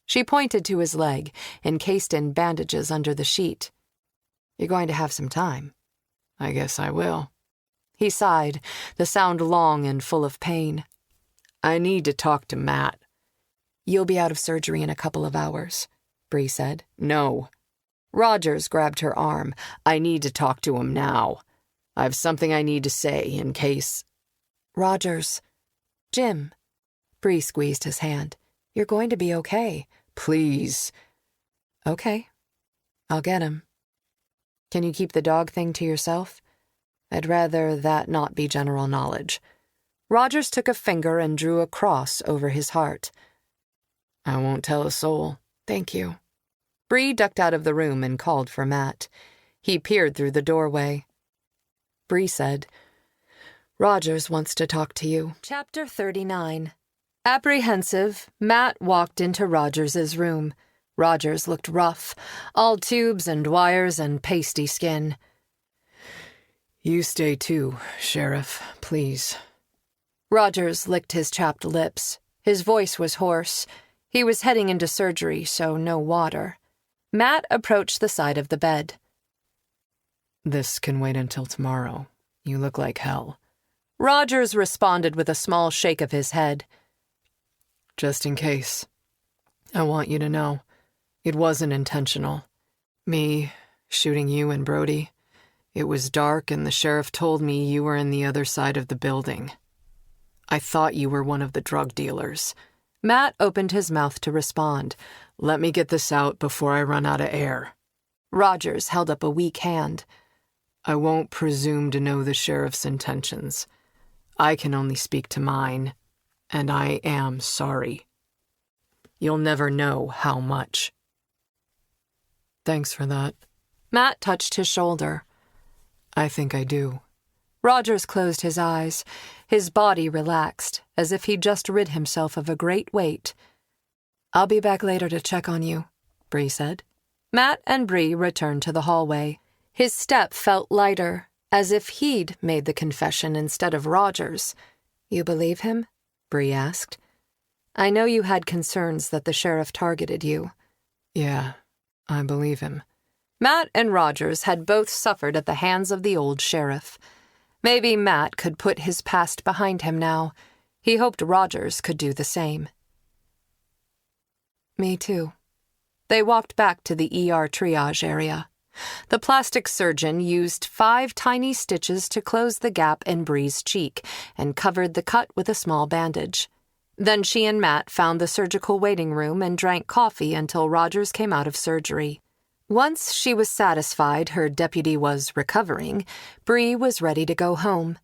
Speaker 2: She pointed to his leg, encased in bandages under the sheet. You're going to have some time.
Speaker 3: I guess I will.
Speaker 2: He sighed, the sound long and full of pain.
Speaker 3: I need to talk to Matt.
Speaker 2: You'll be out of surgery in a couple of hours, Bree said.
Speaker 3: No.
Speaker 2: Rogers grabbed her arm.
Speaker 3: I need to talk to him now. I have something I need to say in case...
Speaker 2: Rogers. Jim. Bree squeezed his hand. You're going to be okay.
Speaker 3: Please.
Speaker 2: Okay. I'll get him. Can you keep the dog thing to yourself? I'd rather that not be general knowledge. Rogers took a finger and drew a cross over his heart.
Speaker 3: I won't tell a soul.
Speaker 2: Thank you. Bree ducked out of the room and called for Matt. He peered through the doorway. Bree said, Rogers wants to talk to you. Chapter 39. Apprehensive, Matt walked into Rogers's room. Rogers looked rough, all tubes and wires and pasty skin.
Speaker 3: You stay too, Sheriff, please.
Speaker 2: Rogers licked his chapped lips. His voice was hoarse. He was heading into surgery, so no water. Matt approached the side of the bed.
Speaker 3: This can wait until tomorrow. You look like hell.
Speaker 2: Rogers responded with a small shake of his head.
Speaker 3: Just in case. I want you to know. It wasn't intentional. Me shooting you and Brody. It was dark and the sheriff told me you were in the other side of the building. I thought you were one of the drug dealers.
Speaker 2: Matt opened his mouth to respond.
Speaker 3: Let me get this out before I run out of air.
Speaker 2: Rogers held up a weak hand.
Speaker 3: I won't presume to know the sheriff's intentions. I can only speak to mine, and I am sorry. You'll never know how much. Thanks for that.
Speaker 2: Matt touched his shoulder.
Speaker 3: I think I do.
Speaker 2: Rogers closed his eyes. His body relaxed, as if he'd just rid himself of a great weight. I'll be back later to check on you, Bree said. Matt and Bree returned to the hallway. His step felt lighter, as if he'd made the confession instead of Rogers. You believe him? Bree asked. "I know you had concerns that the sheriff targeted you."
Speaker 3: Yeah, I believe him.
Speaker 2: Matt and Rogers had both suffered at the hands of the old sheriff. Maybe Matt could put his past behind him now. He hoped Rogers could do the same. Me too. They walked back to the ER triage area. The plastic surgeon used 5 tiny stitches to close the gap in Bree's cheek and covered the cut with a small bandage. Then she and Matt found the surgical waiting room and drank coffee until Rogers came out of surgery. Once she was satisfied her deputy was recovering, Bree was ready to go home.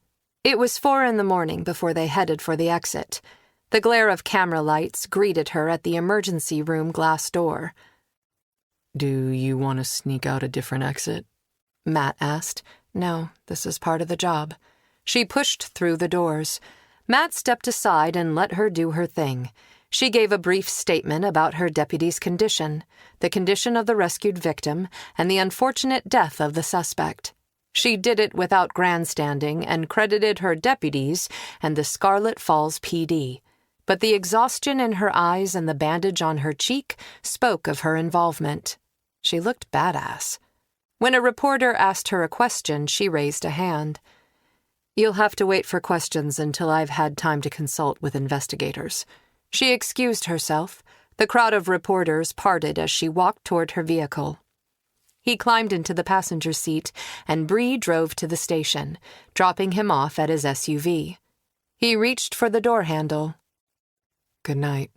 Speaker 2: It was 4 a.m. before they headed for the exit. The glare of camera lights greeted her at the emergency room glass door.
Speaker 3: Do you want to sneak out a different exit?
Speaker 2: Matt asked. No, this is part of the job. She pushed through the doors. Matt stepped aside and let her do her thing. She gave a brief statement about her deputy's condition, the condition of the rescued victim, and the unfortunate death of the suspect. She did it without grandstanding and credited her deputies and the Scarlet Falls PD. But the exhaustion in her eyes and the bandage on her cheek spoke of her involvement. She looked badass. When a reporter asked her a question, she raised a hand. "You'll have to wait for questions until I've had time to consult with investigators." She excused herself. The crowd of reporters parted as she walked toward her vehicle. He climbed into the passenger seat, and Bree drove to the station, dropping him off at his SUV. He reached for the door handle.
Speaker 3: Good night.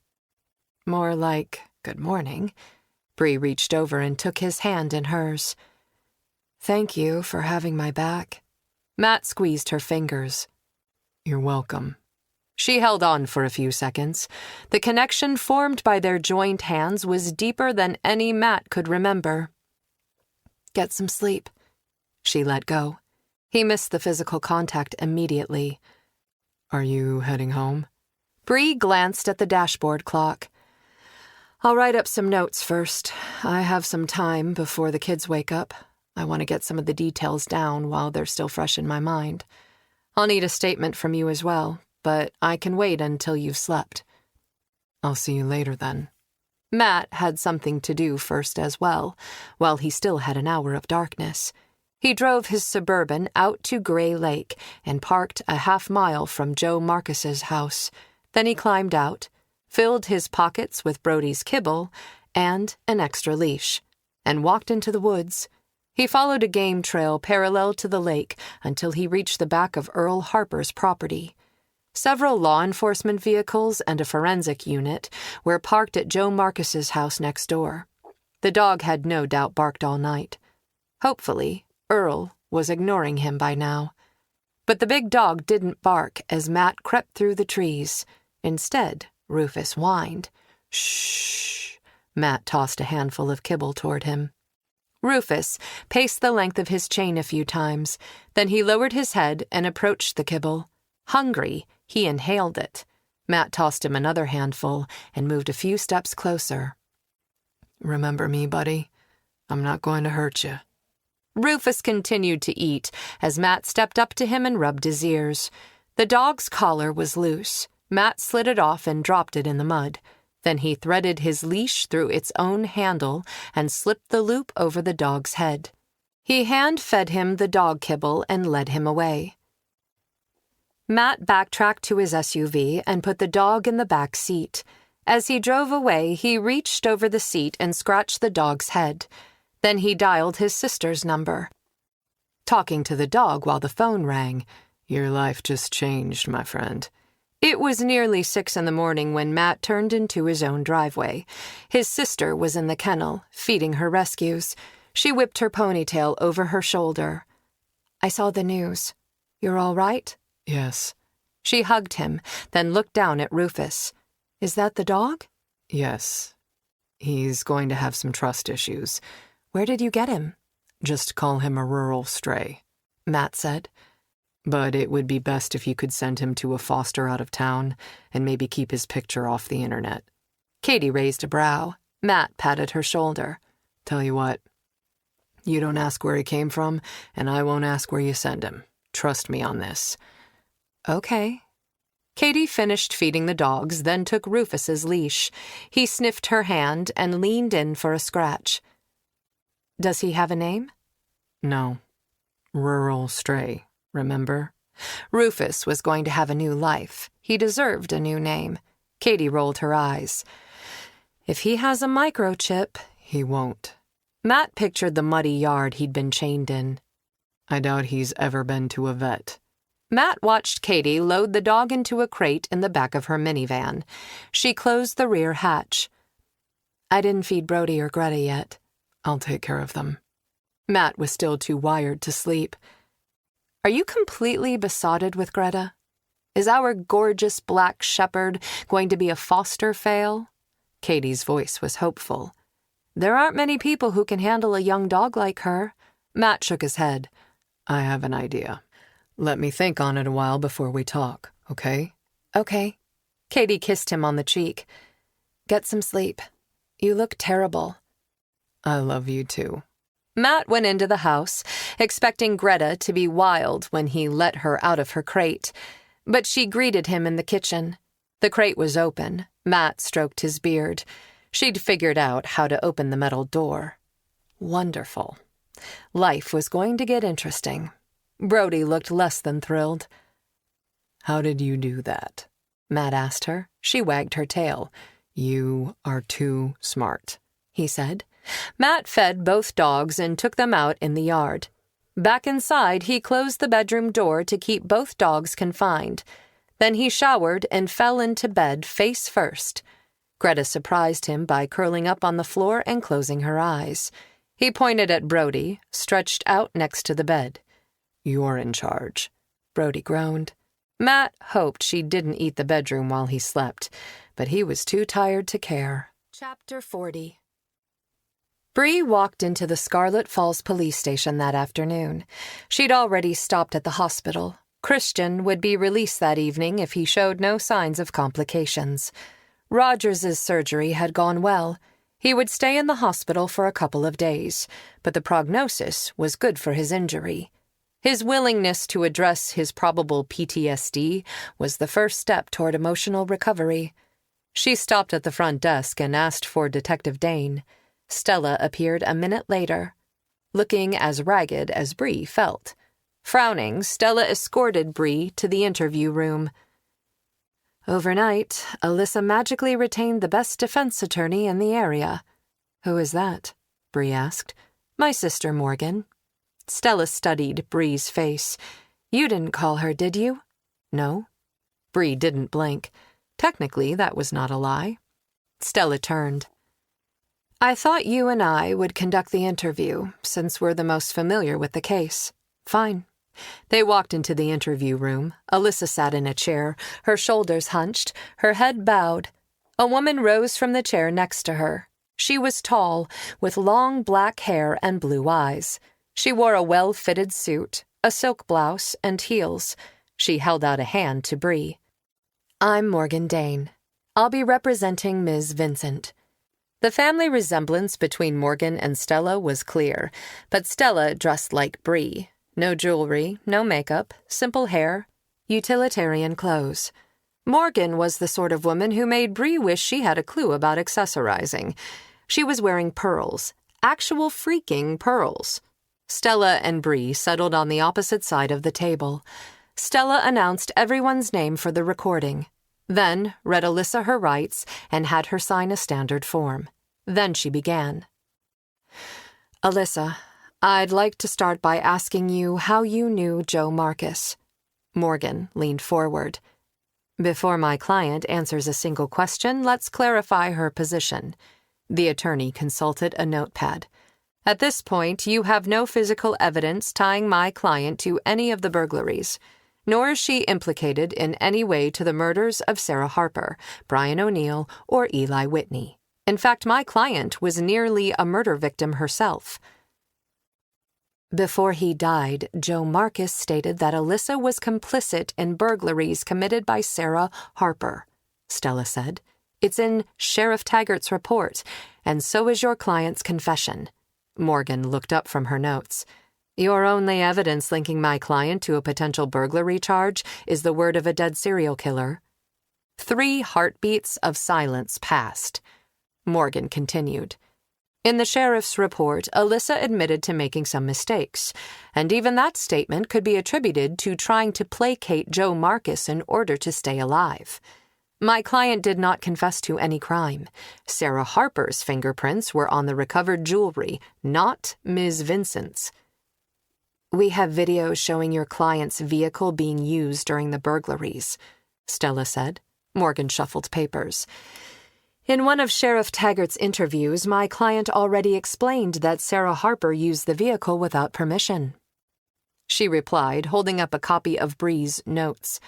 Speaker 2: More like, good morning. Bree reached over and took his hand in hers. Thank you for having my back. Matt squeezed her fingers.
Speaker 3: You're welcome.
Speaker 2: She held on for a few seconds. The connection formed by their joined hands was deeper than any Matt could remember. Get some sleep. She let go. He missed the physical contact immediately.
Speaker 3: Are you heading home?
Speaker 2: Bree glanced at the dashboard clock. I'll write up some notes first. I have some time before the kids wake up. I want to get some of the details down while they're still fresh in my mind. I'll need a statement from you as well, but I can wait until you've slept.
Speaker 3: I'll see you later then.
Speaker 2: Matt had something to do first as well, while he still had an hour of darkness. He drove his Suburban out to Gray Lake and parked a half-mile from Joe Marcus's house. Then he climbed out, filled his pockets with Brody's kibble and an extra leash, and walked into the woods. He followed a game trail parallel to the lake until he reached the back of Earl Harper's property. Several law enforcement vehicles and a forensic unit were parked at Joe Marcus's house next door. The dog had no doubt barked all night. Hopefully, Earl was ignoring him by now. But the big dog didn't bark as Matt crept through the trees. Instead, Rufus whined. Shh. Matt tossed a handful of kibble toward him. Rufus paced the length of his chain a few times. Then he lowered his head and approached the kibble. Hungry, he inhaled it. Matt tossed him another handful and moved a few steps closer.
Speaker 3: Remember me, buddy? I'm not going to hurt you.
Speaker 2: Rufus continued to eat as Matt stepped up to him and rubbed his ears. The dog's collar was loose. Matt slid it off and dropped it in the mud. Then he threaded his leash through its own handle and slipped the loop over the dog's head. He hand-fed him the dog kibble and led him away. Matt backtracked to his SUV and put the dog in the back seat. As he drove away, he reached over the seat and scratched the dog's head. Then he dialed his sister's number. Talking to the dog while the phone rang.
Speaker 3: Your life just changed, my friend.
Speaker 2: It was nearly 6 a.m. when Matt turned into his own driveway. His sister was in the kennel, feeding her rescues. She whipped her ponytail over her shoulder. I saw the news. You're all right?
Speaker 3: Yes.
Speaker 2: She hugged him, then looked down at Rufus. Is that the dog?
Speaker 3: Yes. He's going to have some trust issues.
Speaker 2: Where did you get him?
Speaker 3: Just call him a rural stray,
Speaker 2: Matt said.
Speaker 3: But it would be best if you could send him to a foster out of town and maybe keep his picture off the internet.
Speaker 2: Katie raised a brow. Matt patted her shoulder.
Speaker 3: Tell you what, you don't ask where he came from, and I won't ask where you send him. Trust me on this.
Speaker 2: Okay. Katie finished feeding the dogs, then took Rufus's leash. He sniffed her hand and leaned in for a scratch. Does he have a name?
Speaker 3: No. Rural stray, remember?
Speaker 2: Rufus was going to have a new life. He deserved a new name. Katie rolled her eyes. If he has a microchip,
Speaker 3: he won't.
Speaker 2: Matt pictured the muddy yard he'd been chained in.
Speaker 3: I doubt he's ever been to a vet.
Speaker 2: Matt watched Katie load the dog into a crate in the back of her minivan. She closed the rear hatch. I didn't feed Brody or Greta yet.
Speaker 3: I'll take care of them.
Speaker 2: Matt was still too wired to sleep. Are you completely besotted with Greta? Is our gorgeous black shepherd going to be a foster fail? Katie's voice was hopeful. There aren't many people who can handle a young dog like her. Matt shook his head.
Speaker 3: I have an idea. Let me think on it a while before we talk, okay?
Speaker 2: Okay. Katie kissed him on the cheek. Get some sleep. You look terrible.
Speaker 3: I love you too.
Speaker 2: Matt went into the house, expecting Greta to be wild when he let her out of her crate. But she greeted him in the kitchen. The crate was open. Matt stroked his beard. She'd figured out how to open the metal door. Wonderful. Life was going to get interesting. Brody looked less than thrilled.
Speaker 3: How did you do that?
Speaker 2: Matt asked her. She wagged her tail.
Speaker 3: You are too smart,
Speaker 2: he said. Matt fed both dogs and took them out in the yard. Back inside, he closed the bedroom door to keep both dogs confined. Then he showered and fell into bed face first. Greta surprised him by curling up on the floor and closing her eyes. He pointed at Brody, stretched out next to the bed.
Speaker 3: You're in charge.
Speaker 2: Brody groaned. Matt hoped she didn't eat the bedroom while he slept, but he was too tired to care. Chapter 40. Bree walked into the Scarlet Falls police station that afternoon. She'd already stopped at the hospital. Christian would be released that evening if he showed no signs of complications. Rogers's surgery had gone well. He would stay in the hospital for a couple of days, but the prognosis was good for his injury. His willingness to address his probable PTSD was the first step toward emotional recovery. She stopped at the front desk and asked for Detective Dane. Stella appeared a minute later, looking as ragged as Bree felt. Frowning, Stella escorted Bree to the interview room. Overnight, Alyssa magically retained the best defense attorney in the area. Who is that? Bree asked. My sister, Morgan. Stella studied Bree's face. You didn't call her, did you? No. Bree didn't blink. Technically, that was not a lie. Stella turned. I thought you and I would conduct the interview, since we're the most familiar with the case. Fine. They walked into the interview room. Alyssa sat in a chair, her shoulders hunched, her head bowed. A woman rose from the chair next to her. She was tall, with long black hair and blue eyes. She wore a well-fitted suit, a silk blouse, and heels. She held out a hand to Bree. I'm Morgan Dane. I'll be representing Ms. Vincent. The family resemblance between Morgan and Stella was clear, but Stella dressed like Bree. No jewelry, no makeup, simple hair, utilitarian clothes. Morgan was the sort of woman who made Bree wish she had a clue about accessorizing. She was wearing pearls, actual freaking pearls. Stella and Bree settled on the opposite side of the table. Stella announced everyone's name for the recording, then read Alyssa her rights and had her sign a standard form. Then she began. Alyssa, I'd like to start by asking you how you knew Joe Marcus. Morgan leaned forward. Before my client answers a single question, let's clarify her position. The attorney consulted a notepad. At this point, you have no physical evidence tying my client to any of the burglaries, nor is she implicated in any way to the murders of Sarah Harper, Brian O'Neill, or Eli Whitney. In fact, my client was nearly a murder victim herself. Before he died, Joe Marcus stated that Alyssa was complicit in burglaries committed by Sarah Harper, Stella said. It's in Sheriff Taggert's report, and so is your client's confession. Morgan looked up from her notes. Your only evidence linking my client to a potential burglary charge is the word of a dead serial killer. 3 heartbeats of silence passed. Morgan continued. In the sheriff's report, Alyssa admitted to making some mistakes, and even that statement could be attributed to trying to placate Joe Marcus in order to stay alive. My client did not confess to any crime. Sarah Harper's fingerprints were on the recovered jewelry, not Ms. Vincent's. We have videos showing your client's vehicle being used during the burglaries, Stella said. Morgan shuffled papers. In one of Sheriff Taggert's interviews, my client already explained that Sarah Harper used the vehicle without permission. She replied, holding up a copy of Bree's notes.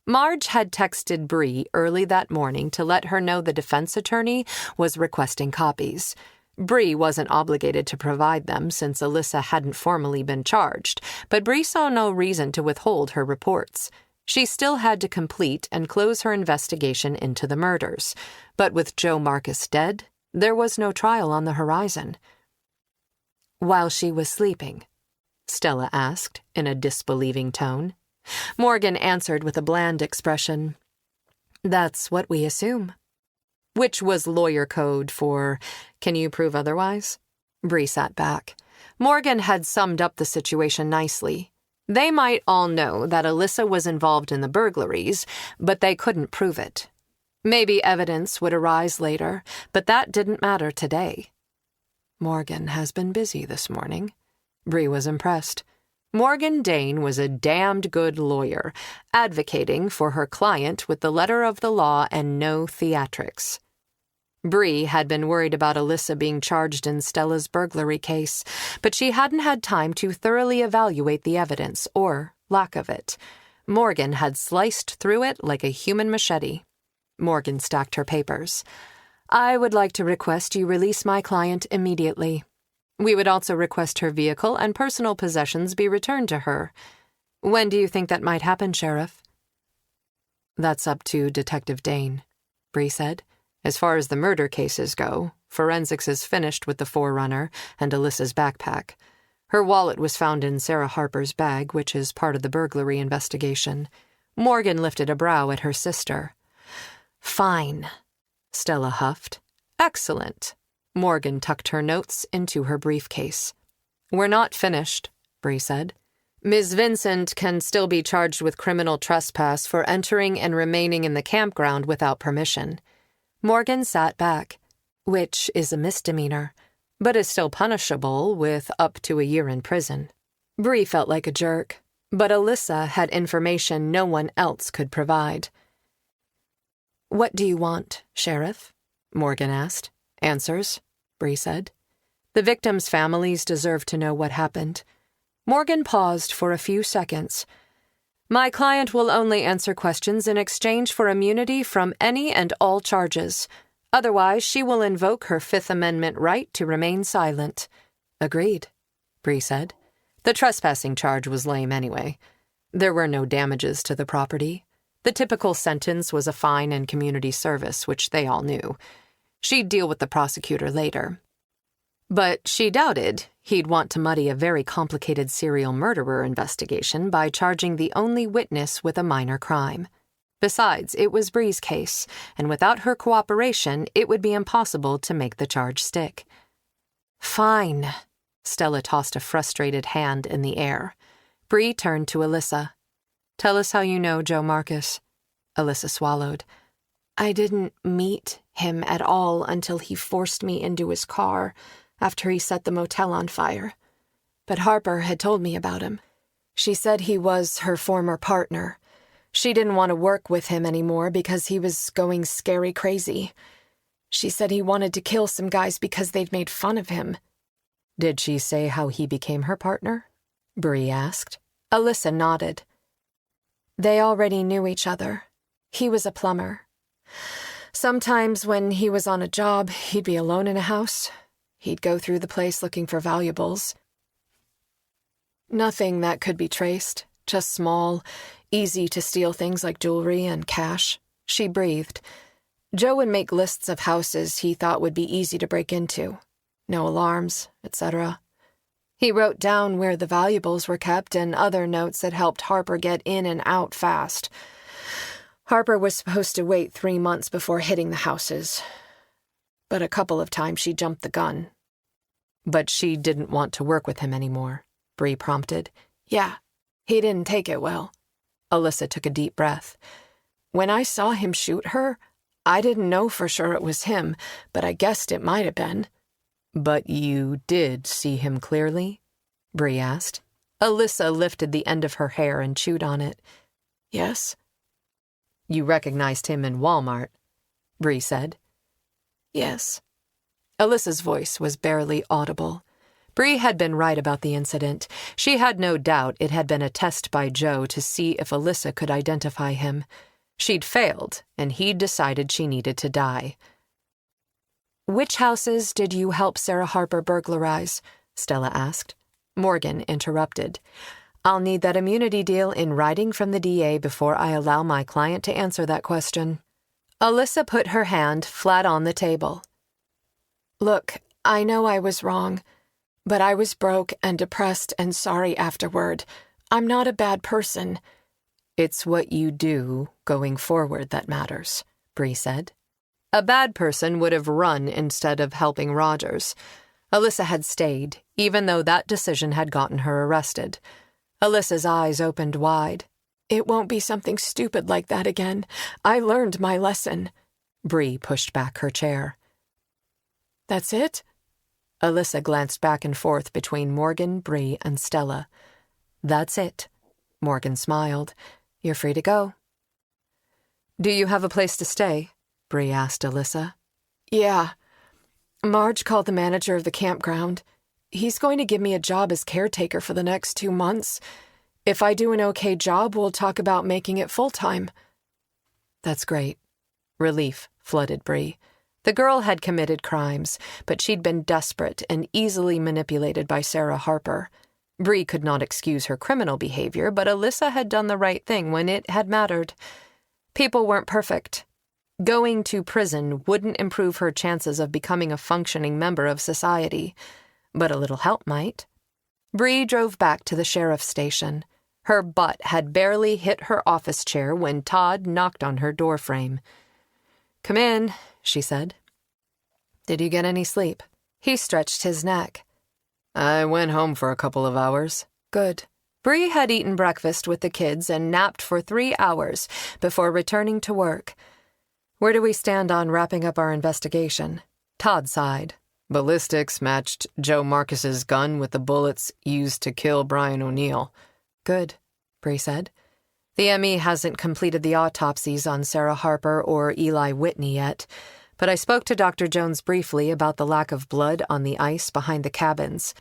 Speaker 2: Marge had texted Bree early that morning to let her know the defense attorney was requesting copies. Bree wasn't obligated to provide them since Alyssa hadn't formally been charged, but Bree saw no reason to withhold her reports. She still had to complete and close her investigation into the murders, but with Joe Marcus dead, there was no trial on the horizon. While she was sleeping, Stella asked in a disbelieving tone. Morgan answered with a bland expression. That's what we assume. Which was lawyer code for, can you prove otherwise? Bree sat back. Morgan had summed up the situation nicely. They might all know that Alyssa was involved in the burglaries, but they couldn't prove it. Maybe evidence would arise later, but that didn't matter today. Morgan has been busy this morning. Bree was impressed. Morgan Dane was a damned good lawyer, advocating for her client with the letter of the law and no theatrics. Bree had been worried about Alyssa being charged in Stella's burglary case, but she hadn't had time to thoroughly evaluate the evidence, or lack of it. Morgan had sliced through it like a human machete. Morgan stacked her papers. I would like to request you release my client immediately. We would also request her vehicle and personal possessions be returned to her. When do you think that might happen, Sheriff? That's up to Detective Dane, Bree said. As far as the murder cases go, forensics is finished with the Forerunner and Alyssa's backpack. Her wallet was found in Sarah Harper's bag, which is part of the burglary investigation. Morgan lifted a brow at her sister. Fine, Stella huffed. Excellent. Morgan tucked her notes into her briefcase. We're not finished, Bree said. Ms. Vincent can still be charged with criminal trespass for entering and remaining in the campground without permission. Morgan sat back, which is a misdemeanor, but is still punishable with up to a year in prison. Bree felt like a jerk, but Alyssa had information no one else could provide. What do you want, Sheriff? Morgan asked. Answers, Bree said. The victims' families deserve to know what happened. Morgan paused for a few seconds. My client will only answer questions in exchange for immunity from any and all charges. Otherwise, she will invoke her Fifth Amendment right to remain silent. Agreed, Bree said. The trespassing charge was lame anyway. There were no damages to the property. The typical sentence was a fine and community service, which they all knew. She'd deal with the prosecutor later. But she doubted he'd want to muddy a very complicated serial murderer investigation by charging the only witness with a minor crime. Besides, it was Bree's case, and without her cooperation, it would be impossible to make the charge stick. Fine. Stella tossed a frustrated hand in the air. Bree turned to Alyssa. Tell us how you know Joe Marcus. Alyssa swallowed. I didn't meet him at all until he forced me into his car after he set the motel on fire. But Harper had told me about him. She said he was her former partner. She didn't want to work with him anymore because he was going scary crazy. She said he wanted to kill some guys because they'd made fun of him. Did she say how he became her partner? Bree asked. Alyssa nodded. They already knew each other. He was a plumber. Sometimes when he was on a job, he'd be alone in a house. He'd go through the place looking for valuables. Nothing that could be traced, just small, easy-to-steal things like jewelry and cash. She breathed. Joe would make lists of houses he thought would be easy to break into. No alarms, etc. He wrote down where the valuables were kept and other notes that helped Harper get in and out fast. Harper was supposed to wait 3 months before hitting the houses, but a couple of times she jumped the gun.
Speaker 3: But she didn't want to work with him anymore, Bree prompted.
Speaker 2: Yeah, he didn't take it well.
Speaker 3: Alyssa took a deep breath.
Speaker 2: When I saw him shoot her, I didn't know for sure it was him, but I guessed it might have been.
Speaker 3: But you did see him clearly? Bree asked. Alyssa lifted the end of her hair and chewed on it.
Speaker 2: Yes.
Speaker 3: You recognized him in Walmart, Bree said.
Speaker 2: Yes.
Speaker 3: Alyssa's voice was barely audible. Bree had been right about the incident. She had no doubt it had been a test by Joe to see if Alyssa could identify him. She'd failed, and he'd decided she needed to die.
Speaker 2: Which houses did you help Sarah Harper burglarize?
Speaker 3: Stella asked. Morgan interrupted. I'll need that immunity deal in writing from the DA before I allow my client to answer that question.
Speaker 2: Alyssa put her hand flat on the table. Look, I know I was wrong, but I was broke and depressed and sorry afterward. I'm not a bad person.
Speaker 3: It's what you do going forward that matters, Bree said. A bad person would have run instead of helping Rogers. Alyssa had stayed, even though that decision had gotten her arrested. Alyssa's eyes opened wide.
Speaker 2: It won't be something stupid like that again. I learned my lesson.
Speaker 3: Bree pushed back her chair.
Speaker 2: That's it?
Speaker 3: Alyssa glanced back and forth between Morgan, Bree, and Stella. That's it. Morgan smiled. You're free to go. Do you have a place to stay? Bree asked Alyssa.
Speaker 2: Yeah. Marge called the manager of the campground. He's going to give me a job as caretaker for the next 2 months. If I do an okay job, we'll talk about making it full-time.
Speaker 3: That's great. Relief flooded Bree. The girl had committed crimes, but she'd been desperate and easily manipulated by Sarah Harper. Bree could not excuse her criminal behavior, but Alyssa had done the right thing when it had mattered. People weren't perfect. Going to prison wouldn't improve her chances of becoming a functioning member of society, but a little help might. Bree drove back to the sheriff's station. Her butt had barely hit her office chair when Todd knocked on her doorframe. "Come in," she said. "Did you get any sleep?" He stretched his neck.
Speaker 4: I went home for a couple of hours.
Speaker 3: Good. Bree had eaten breakfast with the kids and napped for 3 hours before returning to work. Where do we stand on wrapping up our investigation? Todd sighed.
Speaker 4: Ballistics matched Joe Marcus's gun with the bullets used to kill Brian O'Neill.
Speaker 3: Good, Bree said. The ME hasn't completed the autopsies on Sarah Harper or Eli Whitney yet, but I spoke to Dr. Jones briefly about the lack of blood on the ice behind the cabins.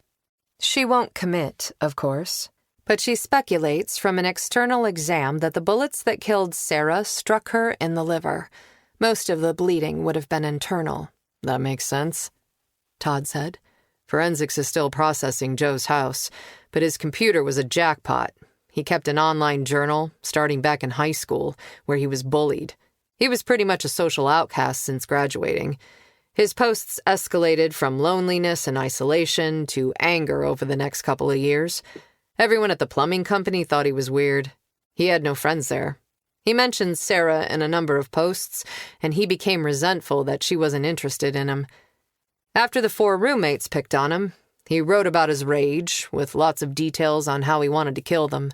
Speaker 3: She won't commit, of course, but she speculates from an external exam that the bullets that killed Sarah struck her in the liver. Most of the bleeding would have been internal.
Speaker 4: That makes sense,
Speaker 3: Todd said.
Speaker 4: Forensics is still processing Joe's house, but his computer was a jackpot. He kept an online journal, starting back in high school, where he was bullied. He was pretty much a social outcast since graduating. His posts escalated from loneliness and isolation to anger over the next couple of years. Everyone at the plumbing company thought he was weird. He had no friends there. He mentioned Sarah in a number of posts, and he became resentful that she wasn't interested in him. After the 4 roommates picked on him, he wrote about his rage, with lots of details on how he wanted to kill them.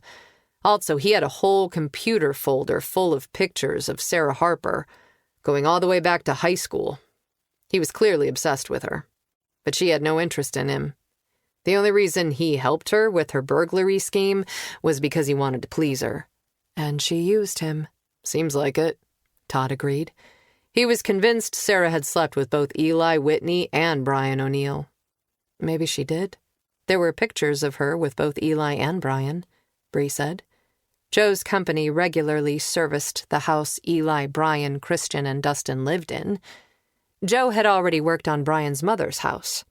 Speaker 4: Also, he had a whole computer folder full of pictures of Sarah Harper, going all the way back to high school. He was clearly obsessed with her, but she had no interest in him. The only reason he helped her with her burglary scheme was because he wanted to please her.
Speaker 3: And she used him.
Speaker 4: Seems like it,
Speaker 3: Todd agreed.
Speaker 4: He was convinced Sarah had slept with both Eli Whitney and Brian O'Neill.
Speaker 3: Maybe she did. There were pictures of her with both Eli and Brian, Bree said. Joe's company regularly serviced the house Eli, Brian, Christian, and Dustin lived in. Joe had already worked on Brian's mother's house.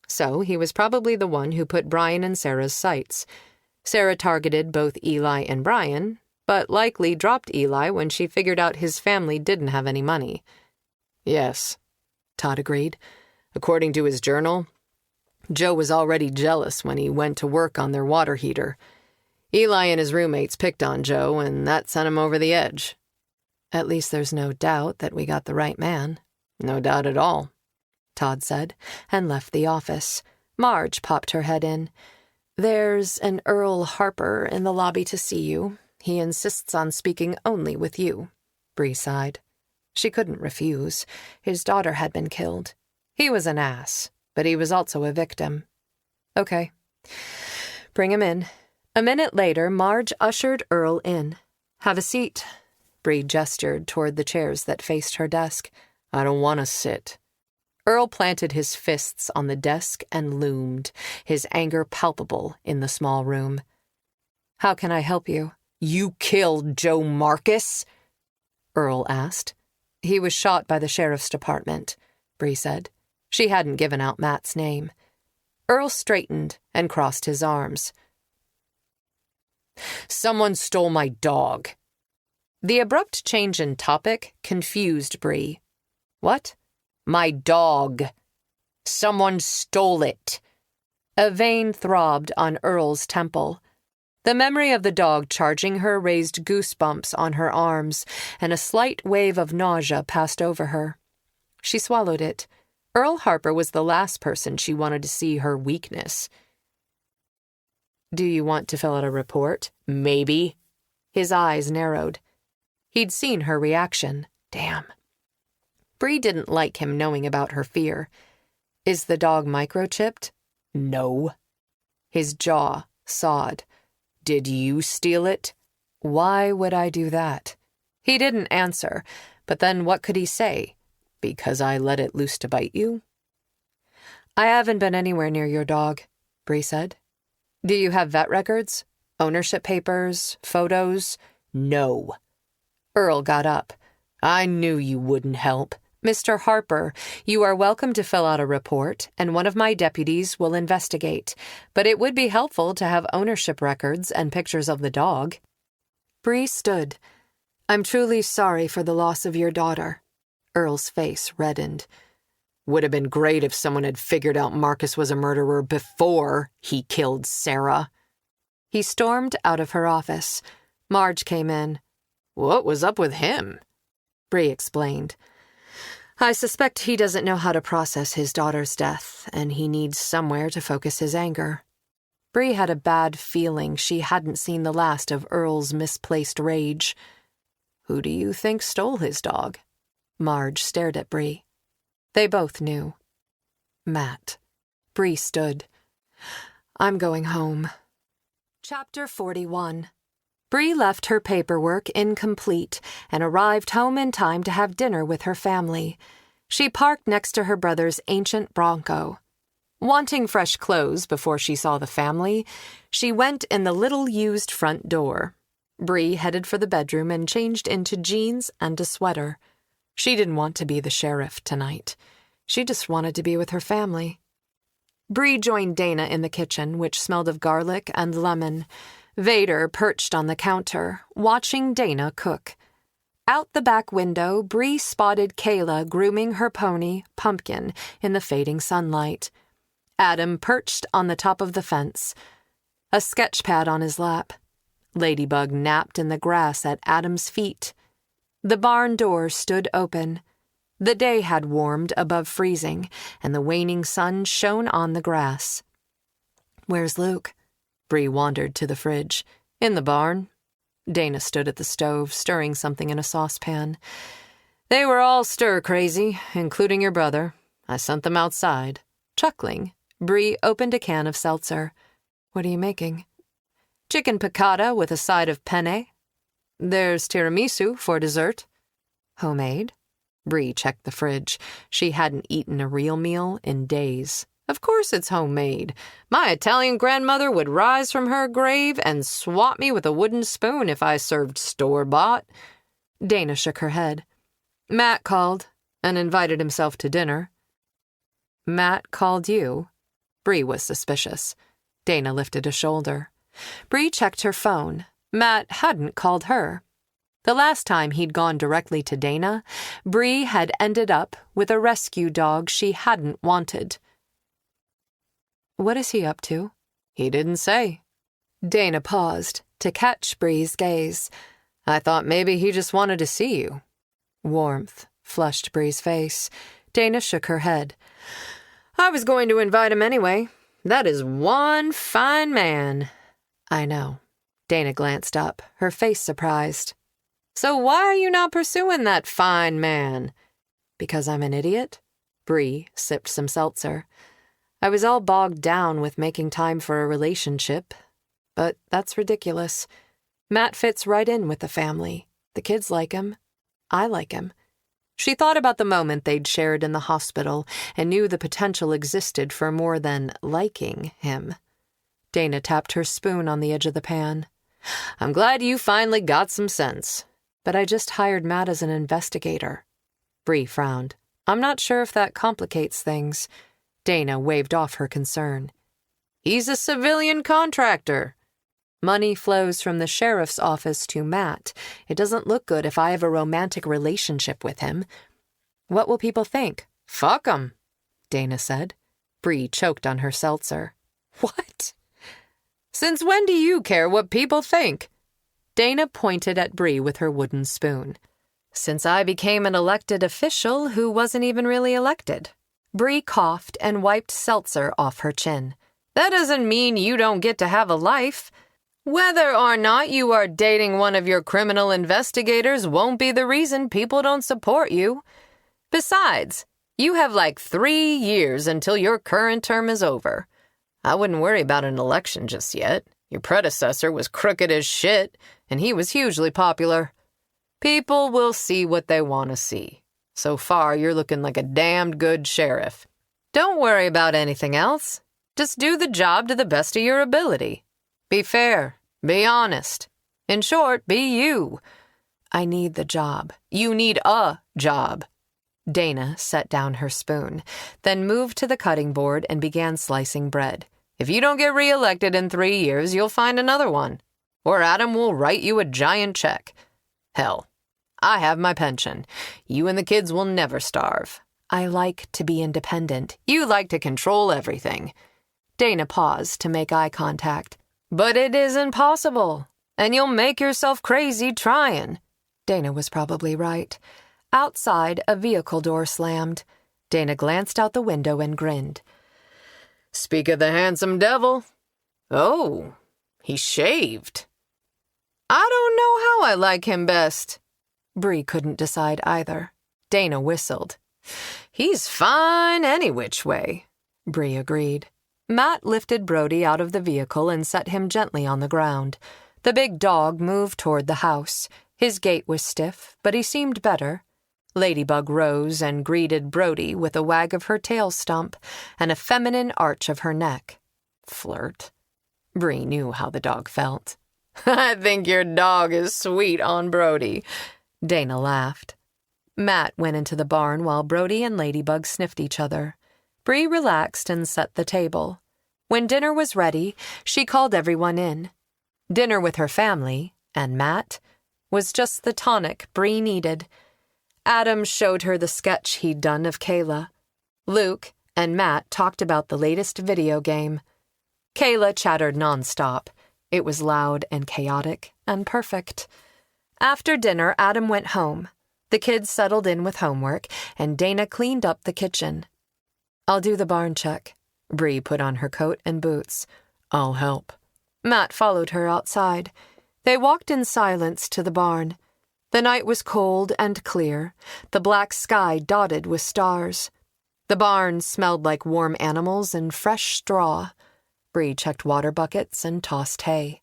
Speaker 3: So he was probably the one who put Brian in Sarah's sights. Sarah targeted both Eli and Brian, but likely dropped Eli when she figured out his family didn't have any money.
Speaker 4: Yes,
Speaker 3: Todd agreed.
Speaker 4: According to his journal,
Speaker 1: Joe was already jealous when he went to work on their water heater. Eli and his roommates picked on Joe, and that sent him over the edge.
Speaker 3: At least there's no doubt that we got the right man.
Speaker 1: No doubt at all,
Speaker 3: Todd said, and left the office. Marge popped her head in. There's an Earl Harper in the lobby to see you. He insists on speaking only with you. Bree sighed. She couldn't refuse. His daughter had been killed. He was an ass, but he was also a victim. Okay. Bring him in. A minute later, Marge ushered Earl in. Have a seat. Bree gestured toward the chairs that faced her desk.
Speaker 1: I don't want to sit.
Speaker 3: Earl planted his fists on the desk and loomed, his anger palpable in the small room. How can I help you?
Speaker 1: You killed Joe Marcus?
Speaker 3: Earl asked. He was shot by the sheriff's department, Bree said. She hadn't given out Matt's name. Earl straightened and crossed his arms.
Speaker 1: Someone stole my dog.
Speaker 3: The abrupt change in topic confused Bree. What?
Speaker 1: My dog. Someone stole it.
Speaker 3: A vein throbbed on Earl's temple. The memory of the dog charging her raised goosebumps on her arms, and a slight wave of nausea passed over her. She swallowed it. Earl Harper was the last person she wanted to see her weakness. Do you want to fill out a report?
Speaker 1: Maybe.
Speaker 3: His eyes narrowed. He'd seen her reaction. Damn. Bree didn't like him knowing about her fear. Is the dog microchipped?
Speaker 1: No.
Speaker 3: His jaw sawed.
Speaker 1: Did you steal it?
Speaker 3: Why would I do that? He didn't answer, but then what could he say?
Speaker 1: Because I let it loose to bite you?
Speaker 3: I haven't been anywhere near your dog, Bree said. Do you have vet records? Ownership papers? Photos?
Speaker 1: No.
Speaker 3: Earl got up.
Speaker 1: I knew you wouldn't help.
Speaker 3: Mr. Harper, you are welcome to fill out a report, and one of my deputies will investigate, but it would be helpful to have ownership records and pictures of the dog. Bree stood. I'm truly sorry for the loss of your daughter. Earl's face reddened.
Speaker 1: Would have been great if someone had figured out Marcus was a murderer before he killed Sarah.
Speaker 3: He stormed out of her office. Marge came in.
Speaker 1: What was up with him?
Speaker 3: Bree explained. I suspect he doesn't know how to process his daughter's death, and he needs somewhere to focus his anger. Bree had a bad feeling she hadn't seen the last of Earl's misplaced rage. Who do you think stole his dog? Marge stared at Bree. They both knew. Matt. Bree stood. I'm going home. Chapter 41. Bree left her paperwork incomplete and arrived home in time to have dinner with her family. She parked next to her brother's ancient Bronco. Wanting fresh clothes before she saw the family, she went in the little used front door. Bree headed for the bedroom and changed into jeans and a sweater. She didn't want to be the sheriff tonight. She just wanted to be with her family. Bree joined Dana in the kitchen, which smelled of garlic and lemon. Vader perched on the counter, watching Dana cook. Out the back window, Bree spotted Kayla grooming her pony, Pumpkin, in the fading sunlight. Adam perched on the top of the fence, a sketch pad on his lap. Ladybug napped in the grass at Adam's feet. The barn door stood open. The day had warmed above freezing, and the waning sun shone on the grass. Where's Luke? Bree wandered to the fridge. In the barn. Dana stood at the stove, stirring something in a saucepan. They were all stir-crazy, including your brother. I sent them outside. Chuckling, Bree opened a can of seltzer. What are you making? Chicken piccata with a side of penne. There's tiramisu for dessert. Homemade? Bree checked the fridge. She hadn't eaten a real meal in days. Of course it's homemade. My Italian grandmother would rise from her grave and swat me with a wooden spoon if I served store-bought. Dana shook her head. Matt called and invited himself to dinner. Matt called you? Bree was suspicious. Dana lifted a shoulder. Bree checked her phone. Matt hadn't called her. The last time he'd gone directly to Dana, Bree had ended up with a rescue dog she hadn't wanted.
Speaker 2: What is he up to?
Speaker 4: He didn't say.
Speaker 2: Dana paused to catch Bree's gaze.
Speaker 4: I thought maybe he just wanted to see you.
Speaker 2: Warmth flushed Bree's face. Dana shook her head.
Speaker 4: I was going to invite him anyway. That is one fine man.
Speaker 2: I know. Dana glanced up, her face surprised.
Speaker 4: So why are you not pursuing that fine man?
Speaker 2: Because I'm an idiot? Bree sipped some seltzer. I was all bogged down with making time for a relationship. But that's ridiculous. Matt fits right in with the family. The kids like him. I like him. She thought about the moment they'd shared in the hospital and knew the potential existed for more than liking him. Dana tapped her spoon on the edge of the pan.
Speaker 4: I'm glad you finally got some sense.
Speaker 2: But I just hired Matt as an investigator. Bree frowned. I'm not sure if that complicates things. Dana waved off her concern.
Speaker 4: He's a civilian contractor.
Speaker 2: Money flows from the sheriff's office to Matt. It doesn't look good if I have a romantic relationship with him. What will people think?
Speaker 4: Fuck 'em,
Speaker 2: Dana said. Bree choked on her seltzer.
Speaker 4: What? Since when do you care what people think?
Speaker 2: Dana pointed at Bree with her wooden spoon.
Speaker 4: Since I became an elected official who wasn't even really elected.
Speaker 2: Bree coughed and wiped seltzer off her chin.
Speaker 4: That doesn't mean you don't get to have a life. Whether or not you are dating one of your criminal investigators won't be the reason people don't support you. Besides, you have like 3 years until your current term is over. I wouldn't worry about an election just yet. Your predecessor was crooked as shit, and he was hugely popular. People will see what they want to see. So far, you're looking like a damned good sheriff. Don't worry about anything else. Just do the job to the best of your ability. Be fair. Be honest. In short, be you.
Speaker 2: I need the job.
Speaker 4: You need a job.
Speaker 2: Dana set down her spoon, then moved to the cutting board and began slicing bread.
Speaker 4: If you don't get reelected in 3 years, you'll find another one. Or Adam will write you a giant check. Hell, I have my pension. You and the kids will never starve.
Speaker 2: I like to be independent.
Speaker 4: You like to control everything.
Speaker 2: Dana paused to make eye contact.
Speaker 4: But it isn't possible, and you'll make yourself crazy trying.
Speaker 2: Dana was probably right. Outside, a vehicle door slammed. Dana glanced out the window and grinned.
Speaker 4: Speak of the handsome devil. Oh, he shaved. I don't know how I like him best.
Speaker 2: Bree couldn't decide either. Dana whistled.
Speaker 4: He's fine any which way.
Speaker 2: Bree agreed. Matt lifted Brody out of the vehicle and set him gently on the ground. The big dog moved toward the house. His gait was stiff, but he seemed better. Ladybug rose and greeted Brody with a wag of her tail stump and a feminine arch of her neck. Flirt. Bree knew how the dog felt.
Speaker 4: I think your dog is sweet on Brody.
Speaker 2: Dana laughed. Matt went into the barn while Brody and Ladybug sniffed each other. Bree relaxed and set the table. When dinner was ready, she called everyone in. Dinner with her family, and Matt, was just the tonic Bree needed. Adam showed her the sketch he'd done of Kayla. Luke and Matt talked about the latest video game. Kayla chattered nonstop. It was loud and chaotic and perfect. After dinner, Adam went home. The kids settled in with homework, and Dana cleaned up the kitchen. I'll do the barn check. Bree put on her coat and boots.
Speaker 3: I'll help.
Speaker 2: Matt followed her outside. They walked in silence to the barn. The night was cold and clear, the black sky dotted with stars. The barn smelled like warm animals and fresh straw. Bree checked water buckets and tossed hay.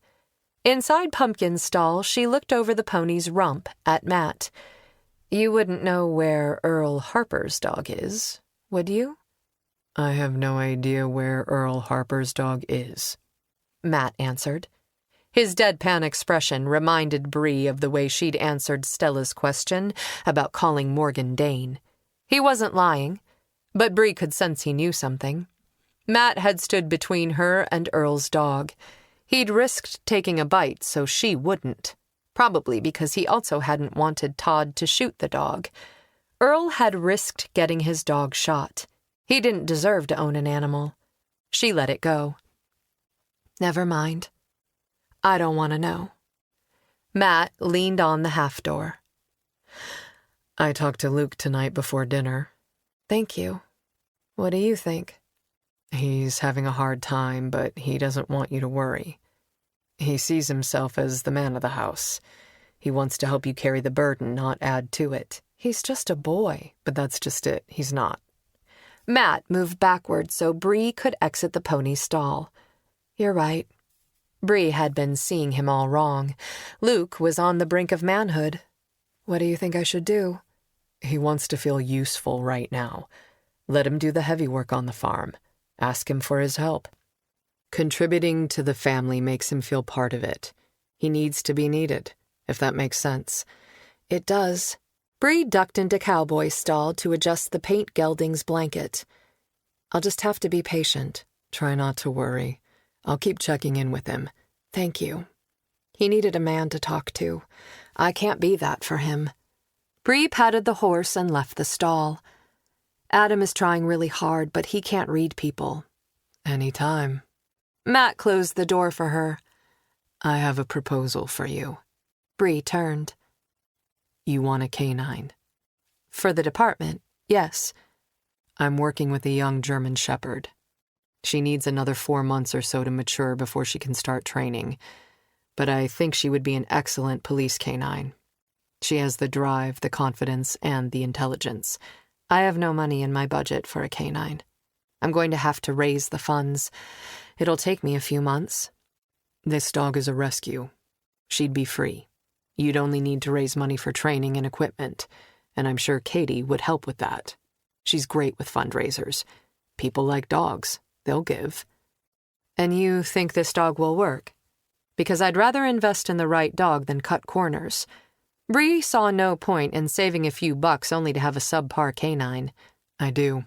Speaker 2: Inside Pumpkin's stall, she looked over the pony's rump at Matt. You wouldn't know where Earl Harper's dog is, would you?
Speaker 3: I have no idea where Earl Harper's dog is,
Speaker 2: Matt answered. His deadpan expression reminded Bree of the way she'd answered Stella's question about calling Morgan Dane. He wasn't lying, but Bree could sense he knew something. Matt had stood between her and Earl's dog. He'd risked taking a bite so she wouldn't, probably because he also hadn't wanted Todd to shoot the dog. Earl had risked getting his dog shot. He didn't deserve to own an animal. She let it go. Never mind. I don't want to know. Matt leaned on the half door.
Speaker 3: I talked to Luke tonight before dinner.
Speaker 2: Thank you. What do you think?
Speaker 3: He's having a hard time, but he doesn't want you to worry. He sees himself as the man of the house. He wants to help you carry the burden, not add to it.
Speaker 2: He's just a boy.
Speaker 3: But that's just it. He's not.
Speaker 2: Matt moved backward so Bree could exit the pony's stall. You're right. Bree had been seeing him all wrong. Luke was on the brink of manhood. What do you think I should do?
Speaker 3: He wants to feel useful right now. Let him do the heavy work on the farm. Ask him for his help. Contributing to the family makes him feel part of it. He needs to be needed, if that makes sense.
Speaker 2: It does. Bree ducked into Cowboy's stall to adjust the paint gelding's blanket. I'll just have to be patient.
Speaker 3: Try not to worry. I'll keep checking in with him.
Speaker 2: Thank you. He needed a man to talk to. I can't be that for him. Bree patted the horse and left the stall. Adam is trying really hard, but he can't read people.
Speaker 3: Anytime.
Speaker 2: Matt closed the door for her.
Speaker 3: I have a proposal for you.
Speaker 2: Bree turned.
Speaker 3: You want a canine?
Speaker 2: For the department, yes.
Speaker 3: I'm working with a young German shepherd. She needs another 4 months or so to mature before she can start training. But I think she would be an excellent police canine. She has the drive, the confidence, and the intelligence.
Speaker 2: I have no money in my budget for a canine. I'm going to have to raise the funds. It'll take me a few months.
Speaker 3: This dog is a rescue. She'd be free. You'd only need to raise money for training and equipment, and I'm sure Katie would help with that. She's great with fundraisers. People like dogs. They'll give.
Speaker 2: And you think this dog will work? Because I'd rather invest in the right dog than cut corners. Bree saw no point in saving a few bucks only to have a subpar canine.
Speaker 3: I do.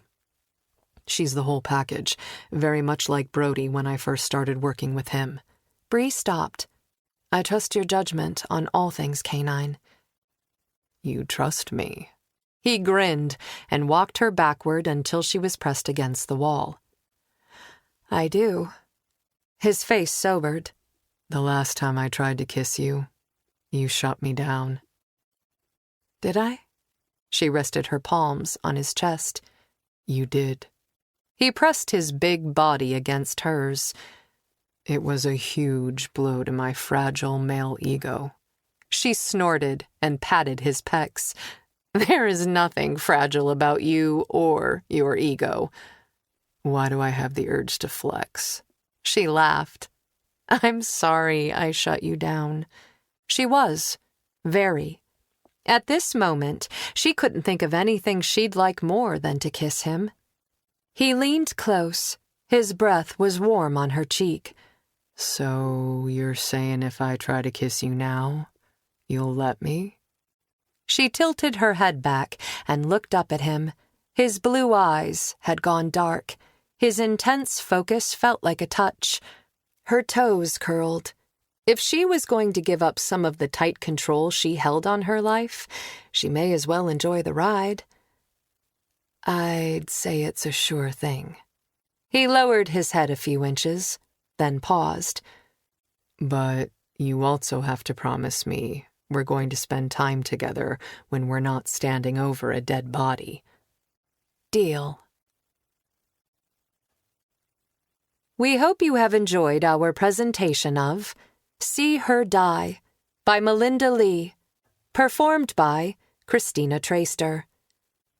Speaker 3: She's the whole package, very much like Brody when I first started working with him.
Speaker 2: Bree stopped. I trust your judgment on all things canine.
Speaker 3: You trust me?
Speaker 2: He grinned and walked her backward until she was pressed against the wall. I do. His face sobered.
Speaker 3: The last time I tried to kiss you, you shut me down.
Speaker 2: Did I? She rested her palms on his chest.
Speaker 3: You did.
Speaker 2: He pressed his big body against hers.
Speaker 3: It was a huge blow to my fragile male ego.
Speaker 2: She snorted and patted his pecs. There is nothing fragile about you or your ego.
Speaker 3: Why do I have the urge to flex?
Speaker 2: She laughed. I'm sorry I shut you down. She was. Very. At this moment, she couldn't think of anything she'd like more than to kiss him. He leaned close. His breath was warm on her cheek.
Speaker 3: So you're saying if I try to kiss you now, you'll let me?
Speaker 2: She tilted her head back and looked up at him. His blue eyes had gone dark. His intense focus felt like a touch. Her toes curled. If she was going to give up some of the tight control she held on her life, she may as well enjoy the ride. I'd say it's a sure thing. He lowered his head a few inches, then paused.
Speaker 3: But you also have to promise me we're going to spend time together when we're not standing over a dead body.
Speaker 2: Deal. We hope you have enjoyed our presentation of See Her Die by Melinda Lee, performed by Christina Traister.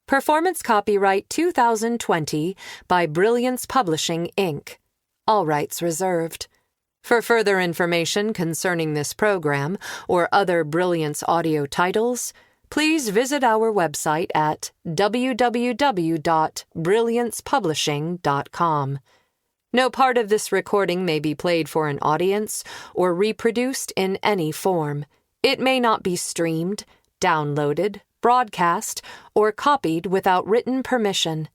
Speaker 2: Performance copyright 2020 by Brilliance Publishing, Inc. All rights reserved. For further information concerning this program or other Brilliance audio titles, please visit our website at www.brilliancepublishing.com. No part of this recording may be played for an audience or reproduced in any form. It may not be streamed, downloaded, broadcast, or copied without written permission.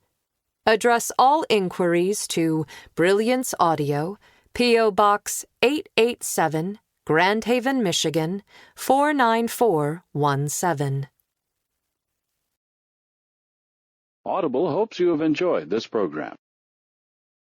Speaker 2: Address all inquiries to Brilliance Audio, P.O. Box 887, Grand Haven, Michigan, 49417.
Speaker 5: Audible hopes you have enjoyed this program.